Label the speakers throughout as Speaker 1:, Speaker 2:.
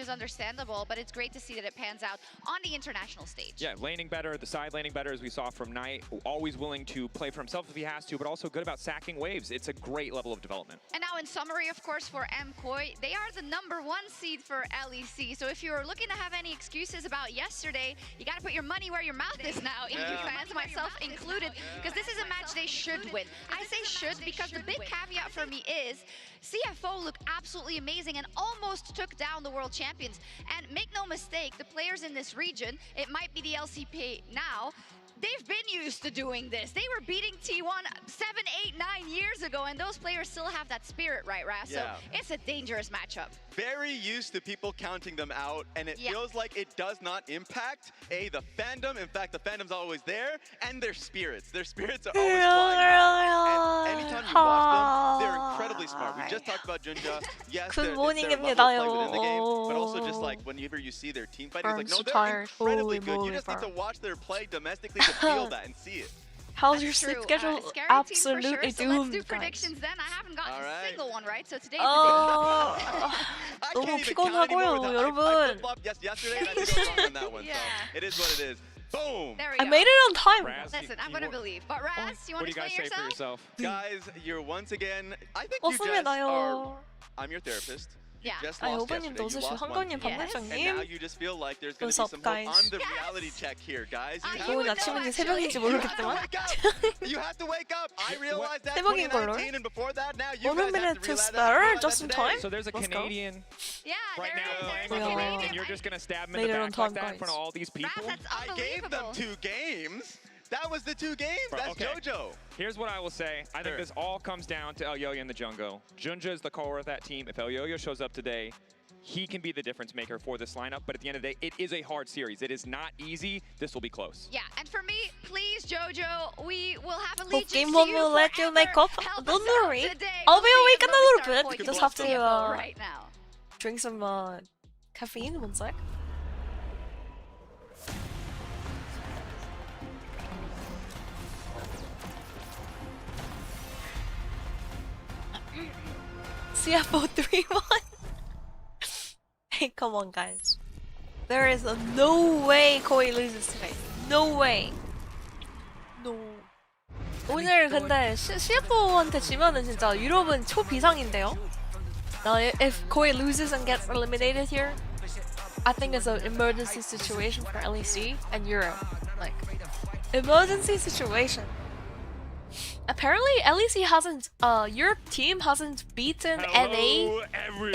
Speaker 1: is understandable, but it's great to see that it pans out on the international stage.
Speaker 2: Yeah, laning better, the side laning better, as we saw from Knight. Always willing to play for himself if he has to, but also good about sacking waves. It's a great level of development.
Speaker 1: And now in summary, of course, for MKOI, they are the #1 seed for LEC. So if you're looking to have any excuses about yesterday, you got to put your money where your mouth is now, EU fans, myself included, because this is a match they should win. I say should because the big caveat for me is CFO looked absolutely amazing and almost took down the world champions. And make no mistake, the players in this region, it might be the LCP now, they've been used to doing this. They were beating T1 7, 8, 9 years ago, and those players still have that spirit, right, Raz?
Speaker 3: Yeah.
Speaker 1: So it's a dangerous matchup.
Speaker 3: Very used to people counting them out, and it feels like it does not impact, the fandom. In fact, the fandom's always there, and their spirits. Their spirits are always flying high. And anytime you watch them, they're incredibly smart. We just talked about Junja. Yes, they're level of play within the game, but also just like whenever you see their team fighting, it's like, no, they're incredibly good. You just need to watch their play domestically to feel that and see it.
Speaker 4: How's your sleep schedule? Absolutely
Speaker 1: so
Speaker 4: doomed.
Speaker 1: let's do predictions then. I haven't gotten a single one right, so today's
Speaker 4: 너무 피곤하고요, 여러분.
Speaker 3: Yesterday, I did go wrong on that one. So it is what it is. Boom!
Speaker 1: There we
Speaker 4: I
Speaker 1: go.
Speaker 4: made it on time.
Speaker 1: Listen, I'm gonna believe. But Raz, you want to explain
Speaker 2: say for yourself?
Speaker 3: Guys, you're once again, I think you just are, I'm your therapist.
Speaker 1: Yeah.
Speaker 3: Just
Speaker 4: 아,
Speaker 3: lost
Speaker 4: 호버님도
Speaker 3: yesterday. You
Speaker 4: 어서오십시오.
Speaker 3: lost one
Speaker 4: 황건님,
Speaker 3: game. And now
Speaker 4: 박물장님.
Speaker 3: you just feel like there's going
Speaker 4: What's
Speaker 3: to be
Speaker 4: up,
Speaker 3: some hope
Speaker 4: guys?
Speaker 3: on the reality check here, guys.
Speaker 4: 좋은 아침인지 새벽인지 모르겠지만.
Speaker 3: You have to wake up. I realized that
Speaker 4: 새벽인 걸로.
Speaker 3: 2019 and before that now you
Speaker 4: One
Speaker 3: guys
Speaker 4: minute
Speaker 3: have to
Speaker 4: to
Speaker 3: realize
Speaker 4: spare,
Speaker 3: that
Speaker 4: just in time.
Speaker 2: So there's a Canadian right now
Speaker 1: there's
Speaker 2: playing
Speaker 1: a
Speaker 2: on the ring,
Speaker 1: Canadian.
Speaker 2: and you're just going to stab him in
Speaker 4: Made
Speaker 2: the
Speaker 4: it on
Speaker 2: back like
Speaker 4: time,
Speaker 2: that in front of
Speaker 4: guys.
Speaker 2: all these people?
Speaker 1: Raz, that's
Speaker 3: I gave them
Speaker 1: unbelievable.
Speaker 3: 2 games. That was the 2 games. That's
Speaker 2: Okay.
Speaker 3: JoJo.
Speaker 2: Here's what I will say. I think this all comes down to Elyoya and the Jungo. Junja is the core of that team. If Elyoya shows up today, he can be the difference maker for this lineup. But at the end of the day, it is a hard series. It is not easy. This will be close.
Speaker 1: Yeah, and for me, please, JoJo, we will have allegiance
Speaker 4: Game
Speaker 1: to
Speaker 4: one
Speaker 1: you
Speaker 4: will let you
Speaker 1: forever.
Speaker 4: make up.
Speaker 1: Help
Speaker 4: Don't
Speaker 1: us out
Speaker 4: worry.
Speaker 1: today.
Speaker 4: I'll be
Speaker 1: We'll
Speaker 4: awake
Speaker 1: see
Speaker 4: in a
Speaker 1: when we
Speaker 4: little
Speaker 1: start
Speaker 4: bit.
Speaker 1: poking
Speaker 4: Just
Speaker 1: at
Speaker 4: have to
Speaker 1: CFO right now.
Speaker 4: drink some caffeine. One sec. CFO 3-1. Hey, come on, guys. There is no way KOI loses today. No way. No. 오늘 근데 CFO한테 지면은 진짜 유럽은 초비상인데요. Now, if KOI loses and gets eliminated here, I think it's an emergency situation for LEC and Europe. Like, emergency situation. Apparently, LEC hasn't, Europe team hasn't beaten NA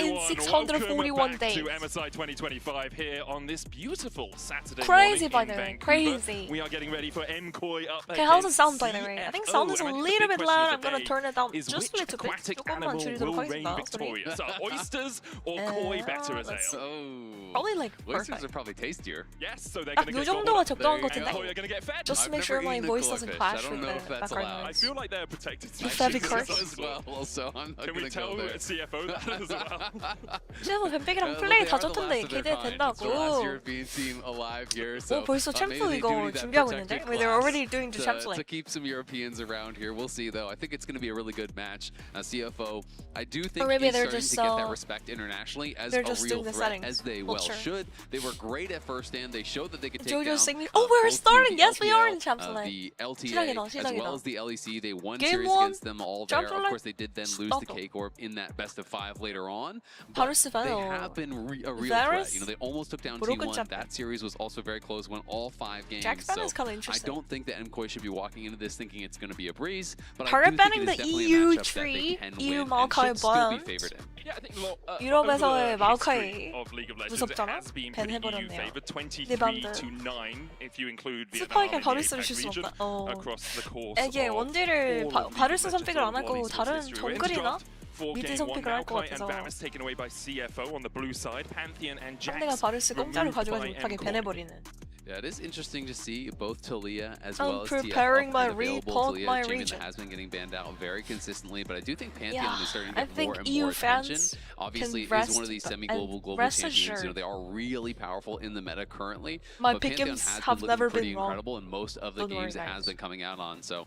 Speaker 4: in 641 days.
Speaker 5: To MSI 2025 here on this beautiful Saturday
Speaker 4: Crazy,
Speaker 5: morning
Speaker 4: by
Speaker 5: in
Speaker 4: the way.
Speaker 5: Vancouver.
Speaker 4: Crazy.
Speaker 5: We are getting ready for MKOI up
Speaker 4: Okay, how's it
Speaker 5: against
Speaker 4: sound, by the way? I think sound is a
Speaker 5: CFO.
Speaker 4: little bit loud. I'm gonna
Speaker 5: today
Speaker 4: turn it down
Speaker 5: is
Speaker 4: just a
Speaker 5: which
Speaker 4: little bit.
Speaker 5: aquatic
Speaker 4: 조금만
Speaker 5: animal
Speaker 4: 줄이도록
Speaker 5: will reign
Speaker 4: 하겠습니다.
Speaker 5: victorious? Are oysters or koi better as
Speaker 4: let's
Speaker 5: ale?
Speaker 4: Probably like
Speaker 6: Oysters
Speaker 4: perfect.
Speaker 6: are probably tastier.
Speaker 5: Yes, so they're
Speaker 4: 아,
Speaker 5: going to
Speaker 4: 요
Speaker 5: get
Speaker 4: 정도가
Speaker 5: gobbled up.
Speaker 4: 적당한 것
Speaker 5: And
Speaker 4: 같은데?
Speaker 5: koi are going to get fed.
Speaker 4: Just to
Speaker 6: I've
Speaker 4: make sure
Speaker 6: never
Speaker 4: my
Speaker 6: eaten a
Speaker 4: voice doesn't
Speaker 6: koi fish.
Speaker 4: clash
Speaker 6: I don't
Speaker 4: with
Speaker 6: know
Speaker 4: the
Speaker 6: if that's
Speaker 4: background
Speaker 6: allowed.
Speaker 5: I
Speaker 4: noise.
Speaker 5: feel like they're protected
Speaker 4: Fevi curse.
Speaker 6: as well, so I'm not
Speaker 5: Can
Speaker 6: gonna
Speaker 5: we tell
Speaker 6: go there.
Speaker 5: CFO that as well?
Speaker 4: CFO 뱀백이랑
Speaker 6: Well,
Speaker 4: 플레이
Speaker 6: they
Speaker 4: 다
Speaker 6: are the
Speaker 4: 좋던데
Speaker 6: last of their kind. It's the last
Speaker 4: 기대된다고.
Speaker 6: European team alive here, so
Speaker 4: 오, 벌써 챔프
Speaker 6: maybe they do
Speaker 4: 이거
Speaker 6: need that
Speaker 4: 준비하고
Speaker 6: protected
Speaker 4: 있는데? They're
Speaker 6: class
Speaker 4: already doing the champs
Speaker 6: to
Speaker 4: lane.
Speaker 6: keep some Europeans around here. We'll see, though. I think it's going to be a really good match. CFO, I do think
Speaker 4: Or maybe
Speaker 6: he's
Speaker 4: they're
Speaker 6: starting
Speaker 4: just,
Speaker 6: to get that respect internationally as
Speaker 4: they're
Speaker 6: a
Speaker 4: just
Speaker 6: real
Speaker 4: doing the
Speaker 6: threat,
Speaker 4: settings.
Speaker 6: as they
Speaker 4: Well,
Speaker 6: well
Speaker 4: sure.
Speaker 6: should. They were great at first stand. They showed that they could take
Speaker 4: JoJo's
Speaker 6: down
Speaker 4: saying, oh, we're
Speaker 6: both
Speaker 4: starting.
Speaker 6: the
Speaker 4: Yes, we are
Speaker 6: LPL,
Speaker 4: in champs lane.
Speaker 6: the LTA,
Speaker 4: 시작이다,
Speaker 6: as
Speaker 4: 시작이다.
Speaker 6: well as the LEC. They won
Speaker 4: Game
Speaker 6: series
Speaker 4: one,
Speaker 6: against them all there.
Speaker 4: champs
Speaker 6: Of
Speaker 4: lane,
Speaker 6: course, they did then lose
Speaker 4: start.
Speaker 6: to K-Corp in that best of 5 later on.
Speaker 4: 바로
Speaker 6: But
Speaker 4: 쓰봐요.
Speaker 6: they have been a real
Speaker 4: Varus,
Speaker 6: threat. You know, they almost took down
Speaker 4: 무조건
Speaker 6: T1.
Speaker 4: champ.
Speaker 6: That series was also very close, won all 5 games.
Speaker 4: Jack's ban
Speaker 6: So
Speaker 4: is kind of
Speaker 6: I
Speaker 4: interesting.
Speaker 6: don't think that MKOI should be walking into this thinking it's going to be a breeze. But I
Speaker 4: Pirate
Speaker 6: do think
Speaker 4: banning
Speaker 6: it is
Speaker 4: the
Speaker 6: definitely
Speaker 4: EU
Speaker 6: a matchup that
Speaker 4: tree,
Speaker 6: they can
Speaker 4: EU
Speaker 6: win and
Speaker 4: 마오카이
Speaker 6: should still be
Speaker 4: banned.
Speaker 6: favored in.
Speaker 5: Yeah, I think
Speaker 4: 유럽에서의
Speaker 5: over the
Speaker 4: 마오카이
Speaker 5: history of League of Legends, it
Speaker 4: 무섭잖아?
Speaker 5: has been
Speaker 4: 밴
Speaker 5: pretty
Speaker 4: 해버렸네요.
Speaker 5: EU-favored, 23
Speaker 4: 리바운드.
Speaker 5: to 9 if you include
Speaker 4: 스파이크에
Speaker 5: Vietnam and the
Speaker 4: 바루스를
Speaker 5: APAC
Speaker 4: 줄 수
Speaker 5: region
Speaker 4: 없다.
Speaker 5: across the course
Speaker 4: 이게
Speaker 5: of
Speaker 4: 원딜을
Speaker 5: all of
Speaker 4: 바루스
Speaker 5: League of
Speaker 4: 선픽을 안
Speaker 5: Legends
Speaker 4: 하고
Speaker 5: over
Speaker 4: 다른
Speaker 5: League of Legends history.
Speaker 4: 정글이나
Speaker 5: For
Speaker 4: 미드
Speaker 5: game one,
Speaker 4: 선픽을 할 것
Speaker 5: Maokai and
Speaker 4: 같아서
Speaker 5: Varus taken away by CFO on the blue side, Pantheon and
Speaker 4: 상대가
Speaker 5: Jax
Speaker 4: 바루스 공짜로
Speaker 5: removed by
Speaker 4: 가져가지 못하게
Speaker 5: MKOI.
Speaker 4: 배내버리는.
Speaker 6: Yeah, it is interesting to see both Talia as
Speaker 4: I'm
Speaker 6: well as
Speaker 4: preparing
Speaker 6: TF
Speaker 4: my
Speaker 6: up and available.
Speaker 4: report,
Speaker 6: Talia,
Speaker 4: my
Speaker 6: a champion
Speaker 4: region.
Speaker 6: that has been getting banned out very consistently, but I do think Pantheon
Speaker 4: Yeah,
Speaker 6: is starting to
Speaker 4: I
Speaker 6: get
Speaker 4: think
Speaker 6: more and
Speaker 4: EU
Speaker 6: more attention.
Speaker 4: fans
Speaker 6: Obviously, it
Speaker 4: can
Speaker 6: is one of these
Speaker 4: rest
Speaker 6: semi-global
Speaker 4: and
Speaker 6: global
Speaker 4: rest
Speaker 6: champions. You know,
Speaker 4: assured.
Speaker 6: they are really powerful in the meta currently.
Speaker 4: My
Speaker 6: but
Speaker 4: pick
Speaker 6: Pantheon
Speaker 4: games
Speaker 6: has
Speaker 4: have
Speaker 6: been
Speaker 4: never
Speaker 6: looking pretty
Speaker 4: been wrong.
Speaker 6: incredible in most of the
Speaker 4: Don't worry,
Speaker 6: games it has
Speaker 4: guys.
Speaker 6: been coming out on. So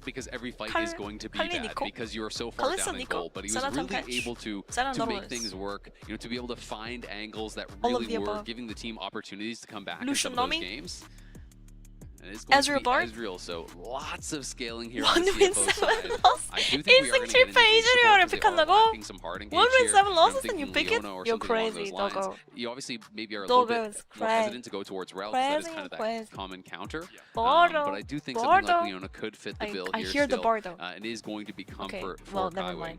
Speaker 6: bad because every fight is going to be bad
Speaker 4: Nico?
Speaker 6: because you are so far
Speaker 4: Kalista
Speaker 6: down in
Speaker 4: Nico?
Speaker 6: goal. But he was
Speaker 4: Sana
Speaker 6: really
Speaker 4: Tempest?
Speaker 6: able to
Speaker 4: Sana
Speaker 6: make
Speaker 4: Norris?
Speaker 6: things work, you know, to be able to find angles that
Speaker 4: All of
Speaker 6: really
Speaker 4: the
Speaker 6: were
Speaker 4: above.
Speaker 6: giving the team opportunities to come back
Speaker 4: Lucian
Speaker 6: in some of those
Speaker 4: Nami?
Speaker 6: games. And it's going
Speaker 4: Ezreal
Speaker 6: to be
Speaker 4: Bard?
Speaker 6: Ezreal, so lots of scaling here
Speaker 4: 1
Speaker 6: on the
Speaker 4: win
Speaker 6: CFO
Speaker 4: 7
Speaker 6: side.
Speaker 4: loss.
Speaker 6: I do think we are going to get into
Speaker 4: 1승 7패
Speaker 6: the
Speaker 4: 이즈리얼을
Speaker 6: support because they are
Speaker 4: 픽한다고?
Speaker 6: lacking some hard engage
Speaker 4: 1 win
Speaker 6: here.
Speaker 4: 7
Speaker 6: I'm
Speaker 4: losses and you
Speaker 6: thinking
Speaker 4: pick it?
Speaker 6: Leona or
Speaker 4: You're
Speaker 6: something along
Speaker 4: crazy,
Speaker 6: those lines.
Speaker 4: doggo.
Speaker 6: You obviously maybe are a little bit
Speaker 4: Doggo's
Speaker 6: more
Speaker 4: crazy.
Speaker 6: hesitant to go towards Rel because that is kind of that
Speaker 4: Crazy.
Speaker 6: common counter.
Speaker 4: Bardo.
Speaker 6: But I do think something
Speaker 4: Bardo.
Speaker 6: like Leona could fit the bill
Speaker 4: I
Speaker 6: here
Speaker 4: hear the
Speaker 6: still.
Speaker 4: Bardo.
Speaker 6: It is going to be comfort
Speaker 4: well,
Speaker 6: for
Speaker 4: never
Speaker 6: Kaiwing.
Speaker 4: mind.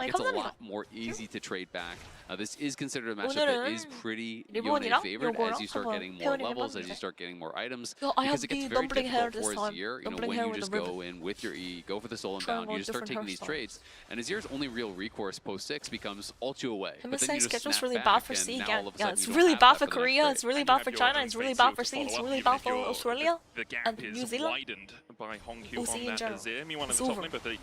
Speaker 6: it's a lot more easy to trade back. This is considered a matchup that is pretty Yone favored as you start getting more levels, as you start getting more items. Because it gets very difficult for Azir, you know, when you just go in with your E, go for the soul inbound, you just start taking these trades. And Azir's only real recourse post 6 becomes ult you away. But then you just snap
Speaker 4: really
Speaker 6: back,
Speaker 4: bad for
Speaker 6: and
Speaker 4: C
Speaker 6: now
Speaker 4: again.
Speaker 6: all of a
Speaker 4: Yeah,
Speaker 6: sudden
Speaker 4: it's
Speaker 6: you
Speaker 4: really
Speaker 6: don't
Speaker 4: bad
Speaker 6: have
Speaker 4: for
Speaker 6: that for the
Speaker 4: Korea,
Speaker 6: next
Speaker 4: it's
Speaker 6: trade.
Speaker 4: really bad for China, it's really bad for C, it's really bad for Australia
Speaker 5: The gap
Speaker 4: and
Speaker 5: is
Speaker 4: New Zealand.
Speaker 5: widened by Hongkyu
Speaker 4: OC
Speaker 5: on
Speaker 4: in
Speaker 5: that
Speaker 4: general.
Speaker 5: Azir. Meanwhile, in
Speaker 4: It's
Speaker 5: the top
Speaker 4: over.
Speaker 5: lane, but the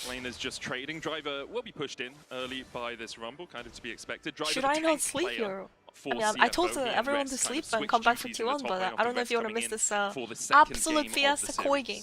Speaker 5: lane is just trading. Driver will be pushed in early by this Rumble, kind of to be expected. Driver,
Speaker 4: Should
Speaker 5: the
Speaker 4: I
Speaker 5: tank
Speaker 4: not sleep
Speaker 5: player
Speaker 4: here?
Speaker 5: for
Speaker 4: I mean, I told
Speaker 5: CFO, he and
Speaker 4: everyone
Speaker 5: Rest
Speaker 4: to
Speaker 5: kind of
Speaker 4: sleep and
Speaker 5: switched
Speaker 4: come back for
Speaker 5: duties in the
Speaker 4: T1,
Speaker 5: top
Speaker 4: but
Speaker 5: lane
Speaker 4: I don't know
Speaker 5: after
Speaker 4: if you want to
Speaker 5: coming
Speaker 4: miss
Speaker 5: in
Speaker 4: this
Speaker 5: for the second
Speaker 4: absolute
Speaker 5: game of
Speaker 4: fiesta
Speaker 5: the
Speaker 4: Koi
Speaker 5: series.
Speaker 4: game.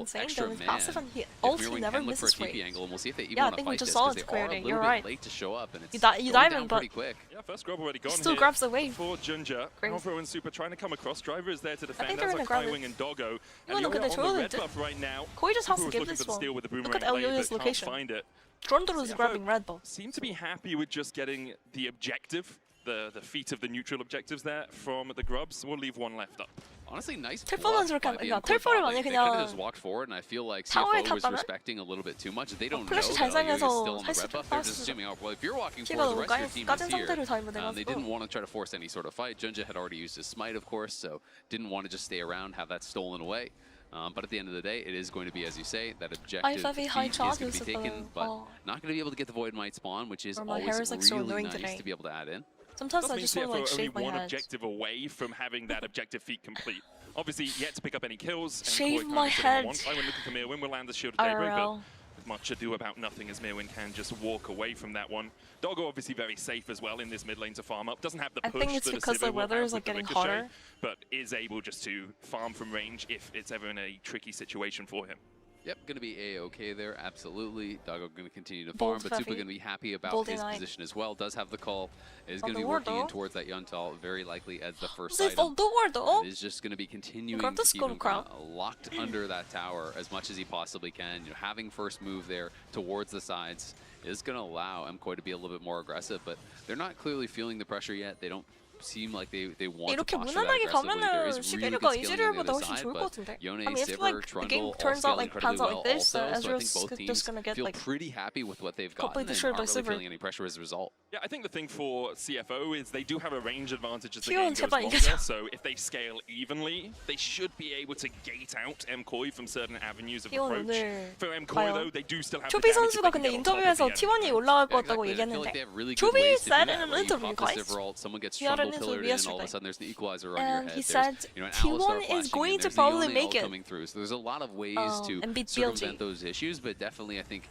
Speaker 6: potential
Speaker 4: insane.
Speaker 6: extra
Speaker 4: His
Speaker 6: man.
Speaker 4: passive and he
Speaker 6: If
Speaker 4: ulti
Speaker 6: Mirror
Speaker 4: never
Speaker 6: can look for a
Speaker 4: misses
Speaker 6: TP
Speaker 4: rate.
Speaker 6: angle, and we'll see if they even
Speaker 4: Yeah, I
Speaker 6: want to
Speaker 4: think we
Speaker 6: fight
Speaker 4: just
Speaker 6: this,
Speaker 4: saw
Speaker 6: because
Speaker 4: it
Speaker 6: they are a
Speaker 4: clearing.
Speaker 6: little
Speaker 4: You're
Speaker 6: bit
Speaker 4: right.
Speaker 6: late to show up, and it's
Speaker 4: You
Speaker 6: going
Speaker 4: dive
Speaker 6: down
Speaker 4: in, but
Speaker 6: pretty quick.
Speaker 5: Yeah, first grab already gone
Speaker 4: still
Speaker 5: here
Speaker 4: grabs the wave.
Speaker 5: for Junja.
Speaker 4: Crazy.
Speaker 5: Alvaro and Super trying to come across. Driver is there to defend,
Speaker 4: think
Speaker 5: as
Speaker 4: they're
Speaker 5: are
Speaker 4: gonna grab
Speaker 5: Kaiwing
Speaker 4: it.
Speaker 5: and Doggo.
Speaker 4: 이거는
Speaker 5: And
Speaker 4: 근데
Speaker 5: Elioya on the
Speaker 4: 저거는
Speaker 5: red buff right now.
Speaker 4: Koi just has
Speaker 5: Super
Speaker 4: to
Speaker 5: was
Speaker 4: give
Speaker 5: looking
Speaker 4: this
Speaker 5: for the
Speaker 4: one.
Speaker 5: steal with the
Speaker 4: Look at
Speaker 5: boomerang blade,
Speaker 4: Elioya's
Speaker 5: but can't
Speaker 4: location.
Speaker 5: find it.
Speaker 4: Trundle is
Speaker 5: CFO
Speaker 4: grabbing red buff.
Speaker 5: Seem to be happy with just getting the objective the feet of the neutral objectives there from the Grubs. We'll leave one left up.
Speaker 6: Honestly, nice
Speaker 4: 텔포는 저렇게 안 그러니까 텔포를 만약
Speaker 6: They kind of
Speaker 4: 그냥
Speaker 6: just walked forward, and I feel like
Speaker 4: 타워에
Speaker 6: CFO was
Speaker 4: 탔다면?
Speaker 6: respecting a little bit too much. They don't know
Speaker 4: 플래시 잘
Speaker 6: that Elio is
Speaker 4: 살려서
Speaker 6: still on the
Speaker 4: 살 수
Speaker 6: red buff.
Speaker 4: 있을
Speaker 6: They're just assuming, oh, well, if you're walking
Speaker 4: 키가
Speaker 6: forward, the
Speaker 4: 너무
Speaker 6: rest of your team
Speaker 4: 까진
Speaker 6: is here.
Speaker 4: 상태를 다 입은
Speaker 6: They didn't
Speaker 4: 돼가지고
Speaker 6: want to try to force any sort of fight. Junja had already used his smite, of course, so didn't want to just stay around, have that stolen away. But at the end of the day, it is going to be, as you say, that objective
Speaker 4: very high
Speaker 6: is going to
Speaker 4: charges
Speaker 6: be taken, but not going to be able to get the Void Might spawn, which is
Speaker 4: my
Speaker 6: always
Speaker 4: hair is, like, so
Speaker 6: really
Speaker 4: annoying
Speaker 6: nice
Speaker 4: today.
Speaker 6: to be able to add in.
Speaker 4: Sometimes I
Speaker 5: Does
Speaker 4: just
Speaker 5: mean
Speaker 4: want to like
Speaker 5: CFO only
Speaker 4: shave my
Speaker 5: one
Speaker 4: head.
Speaker 5: objective away from having that objective feat complete. Obviously, yet to pick up any kills.
Speaker 4: Shave my head.
Speaker 5: When looking for Mirwin, will land the shield of Daybreak, but
Speaker 4: IRL.
Speaker 5: with much ado about nothing as Mirwin can just walk away from that one. Doggo obviously very safe as well in this mid lane to farm up. Doesn't have the
Speaker 4: I
Speaker 5: push
Speaker 4: think it's
Speaker 5: that a
Speaker 4: because the
Speaker 5: Sivir will
Speaker 4: weather
Speaker 5: have
Speaker 4: is like
Speaker 5: with the
Speaker 4: getting
Speaker 5: ricochet,
Speaker 4: hotter.
Speaker 5: but is able just to farm from range if it's ever in a tricky situation for him.
Speaker 6: Yep, going to be A-okay there, absolutely. Doggo going to continue to
Speaker 4: Bold
Speaker 6: farm, but Super
Speaker 4: Fluffy.
Speaker 6: going to be happy about
Speaker 4: Bold
Speaker 6: his
Speaker 4: Knight.
Speaker 6: position as well. Does have the call, is
Speaker 4: On
Speaker 6: going to
Speaker 4: the
Speaker 6: be
Speaker 4: ward,
Speaker 6: working in
Speaker 4: though.
Speaker 6: towards that Yuntal, very likely as the first
Speaker 4: They
Speaker 6: item.
Speaker 4: the word though.
Speaker 6: Is just going to be continuing
Speaker 4: Grab
Speaker 6: to
Speaker 4: the
Speaker 6: keep him
Speaker 4: skull
Speaker 6: locked under that tower as much as he possibly can. You know, having first move there towards the sides is going to allow MKOI to be a little bit more aggressive, but they're not clearly feeling the pressure yet. They don't seem like they want to
Speaker 4: 이렇게
Speaker 6: posture that
Speaker 4: 무난하게
Speaker 6: aggressively. There
Speaker 4: 가면은
Speaker 6: is really
Speaker 4: 시계류가
Speaker 6: good scaling on the
Speaker 4: 이즈리얼보다
Speaker 6: other
Speaker 4: 훨씬
Speaker 6: side,
Speaker 4: 좋을 것
Speaker 6: but
Speaker 4: 같은데.
Speaker 6: Yone,
Speaker 4: I mean, if
Speaker 6: Sivir,
Speaker 4: like the game
Speaker 6: Trundle, all
Speaker 4: turns out
Speaker 6: scaling
Speaker 4: like
Speaker 6: incredibly
Speaker 4: pans out
Speaker 6: well
Speaker 4: like this,
Speaker 6: also, so I think
Speaker 4: Ezreal's
Speaker 6: both
Speaker 4: just
Speaker 6: teams
Speaker 4: gonna get
Speaker 6: feel
Speaker 4: like
Speaker 6: pretty happy with what they've gotten
Speaker 4: completely
Speaker 6: and
Speaker 4: destroyed
Speaker 6: aren't
Speaker 4: by
Speaker 6: really
Speaker 4: Sivir.
Speaker 6: feeling any pressure as a result.
Speaker 5: Yeah, I think the thing for CFO is they do have a range advantage as the
Speaker 4: Kion
Speaker 5: game goes
Speaker 4: 제발
Speaker 5: longer,
Speaker 4: 이겨줘.
Speaker 5: so if they scale evenly, they should be able to gate out MKOI from certain avenues of
Speaker 4: Kion
Speaker 5: approach.
Speaker 4: 오늘
Speaker 5: For MKOI
Speaker 4: 과연?
Speaker 5: though, they do still have the
Speaker 4: 초비
Speaker 5: damage if
Speaker 4: 선수가
Speaker 5: they can
Speaker 4: 근데
Speaker 5: get on top of
Speaker 4: 인터뷰에서
Speaker 5: the enemy.
Speaker 4: T1이 올라갈 것
Speaker 6: Yeah,
Speaker 4: 같다고
Speaker 6: exactly. I feel like
Speaker 4: 얘기했는데
Speaker 6: they have really good
Speaker 4: Chobi
Speaker 6: ways to do
Speaker 4: said
Speaker 6: that,
Speaker 4: in an
Speaker 6: where you
Speaker 4: interview,
Speaker 6: pop the
Speaker 4: guys.
Speaker 6: Sivir ult, someone gets
Speaker 4: He had an
Speaker 6: Trundle
Speaker 4: interview
Speaker 6: pillared in, and all of a
Speaker 4: yesterday.
Speaker 6: sudden there's an equalizer on your
Speaker 4: And
Speaker 6: head.
Speaker 4: he
Speaker 6: There's,
Speaker 4: said
Speaker 6: you know, an
Speaker 4: T1
Speaker 6: Alistar
Speaker 4: is
Speaker 6: flashing
Speaker 4: going
Speaker 6: in,
Speaker 4: to
Speaker 6: there's the
Speaker 4: probably
Speaker 6: Yone
Speaker 4: make
Speaker 6: ult
Speaker 4: it.
Speaker 6: coming through. So there's a lot of ways to
Speaker 4: and beat
Speaker 6: circumvent
Speaker 4: BLG.
Speaker 6: those issues, but definitely I think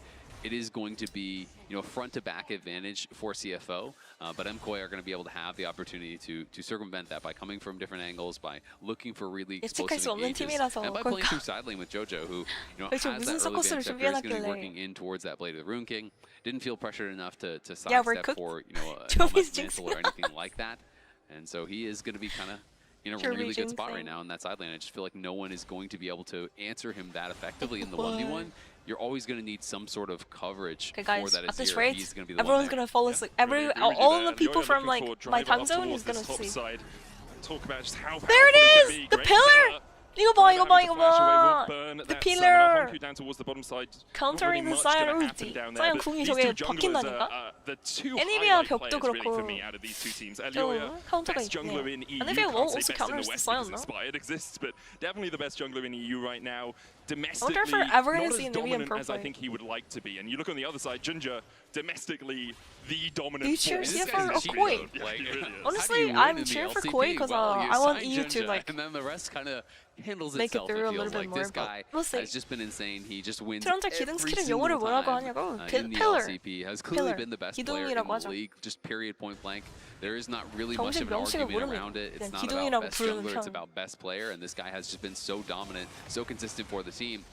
Speaker 6: it is going to be, you know, front to back advantage for CFO, but MKOI are going to be able to have the opportunity to circumvent that by coming from different angles, by looking for really
Speaker 4: 예측할 수
Speaker 6: explosive
Speaker 4: 없는
Speaker 6: engages,
Speaker 4: 팀이라서
Speaker 6: and by playing
Speaker 4: 그러니까.
Speaker 6: through side lane with Jojo, who, you know,
Speaker 4: 도대체
Speaker 6: has
Speaker 4: 무슨
Speaker 6: that early
Speaker 4: 서커스를
Speaker 6: advantage there, is going to be
Speaker 4: 준비해놨길래.
Speaker 6: working in towards that Blade of the Rune King. Didn't feel pressured enough to
Speaker 4: Yeah, we're
Speaker 6: sidestep
Speaker 4: cooked.
Speaker 6: for, you know, a
Speaker 4: Chobi's
Speaker 6: Helmet Mantle or anything like that, and so he is going to be kind of in a
Speaker 4: Chobi
Speaker 6: really good spot right
Speaker 4: jinxing.
Speaker 6: now in that side lane. I just feel like no one is going to be able to answer him that effectively in the 1v1. You're always going to need some sort of coverage
Speaker 4: Okay,
Speaker 6: for
Speaker 4: guys,
Speaker 6: that
Speaker 4: at this
Speaker 6: Azir.
Speaker 4: rate,
Speaker 6: He's going to be the
Speaker 4: everyone's
Speaker 6: one
Speaker 4: gonna fall asleep. All the people from like my time zone is gonna sleep.
Speaker 5: Talk about just how
Speaker 4: There it
Speaker 5: powerful
Speaker 4: is!
Speaker 5: can be.
Speaker 4: The
Speaker 5: Great
Speaker 4: pillar!
Speaker 5: pillar.
Speaker 4: 이거 봐, 이거 봐,
Speaker 5: Having to
Speaker 4: 이거
Speaker 5: flash away will
Speaker 4: 봐.
Speaker 5: burn
Speaker 4: The
Speaker 5: that
Speaker 4: pillar.
Speaker 5: summoner. Honku down towards the bottom side.
Speaker 4: Countering
Speaker 5: Not really
Speaker 4: the
Speaker 5: much
Speaker 4: Sion
Speaker 5: gonna happen
Speaker 4: ulti.
Speaker 5: down there,
Speaker 4: Sion
Speaker 5: but
Speaker 4: 궁이
Speaker 5: these
Speaker 4: 저게
Speaker 5: two junglers
Speaker 4: 박힌다니까?
Speaker 5: are the two
Speaker 4: 애니비아
Speaker 5: highlight
Speaker 4: 벽도
Speaker 5: players really for
Speaker 4: 그렇고
Speaker 5: me out of these two teams.
Speaker 4: 좀
Speaker 5: Elioya,
Speaker 4: 카운터가
Speaker 5: best jungler
Speaker 4: 있네.
Speaker 5: in EU.
Speaker 4: 애니비아
Speaker 5: Can't
Speaker 4: also
Speaker 5: say best in the
Speaker 4: counters
Speaker 5: West
Speaker 4: Sion,
Speaker 5: because
Speaker 4: no?
Speaker 5: Inspired exists, but definitely the best jungler in EU right now.
Speaker 4: I wonder
Speaker 5: Domestically,
Speaker 4: if we're ever
Speaker 5: not
Speaker 4: gonna
Speaker 5: as
Speaker 4: see Nivea in
Speaker 5: dominant as I
Speaker 4: Purple.
Speaker 5: think he would like to be. And you look on the other side, Junja, domestically the dominant
Speaker 4: You cheer
Speaker 5: force.
Speaker 4: CFO or
Speaker 5: This guy
Speaker 4: Koi?
Speaker 5: is cheating. Yeah, he really is.
Speaker 4: Honestly, I'm cheering for Koi because I want EU to like
Speaker 6: and then the rest kind of handles
Speaker 4: make it
Speaker 6: itself.
Speaker 4: through a
Speaker 6: It
Speaker 4: little
Speaker 6: feels
Speaker 4: bit
Speaker 6: like
Speaker 4: more,
Speaker 6: this
Speaker 4: but
Speaker 6: guy
Speaker 4: we'll see.
Speaker 6: has just been insane. He just wins
Speaker 4: 트런들
Speaker 6: every
Speaker 4: 기둥 스킬은
Speaker 6: single
Speaker 4: 영어를 뭐라고
Speaker 6: time
Speaker 4: 하냐고
Speaker 6: in the
Speaker 4: pillar.
Speaker 6: LCP. Has clearly
Speaker 4: Pillar.
Speaker 6: been the best player in
Speaker 4: 기둥이라고
Speaker 6: the
Speaker 4: 하죠.
Speaker 6: league. Just period, point blank. There is not really much
Speaker 4: 정식
Speaker 6: of an
Speaker 4: 명칭을
Speaker 6: argument
Speaker 4: 모릅니다.
Speaker 6: around it. It's
Speaker 4: 그냥
Speaker 6: not
Speaker 4: 기둥이라고
Speaker 6: about best
Speaker 4: 부르는
Speaker 6: jungler. It's
Speaker 4: 편.
Speaker 6: about best player. And this guy has just been so dominant, so consistent for the team.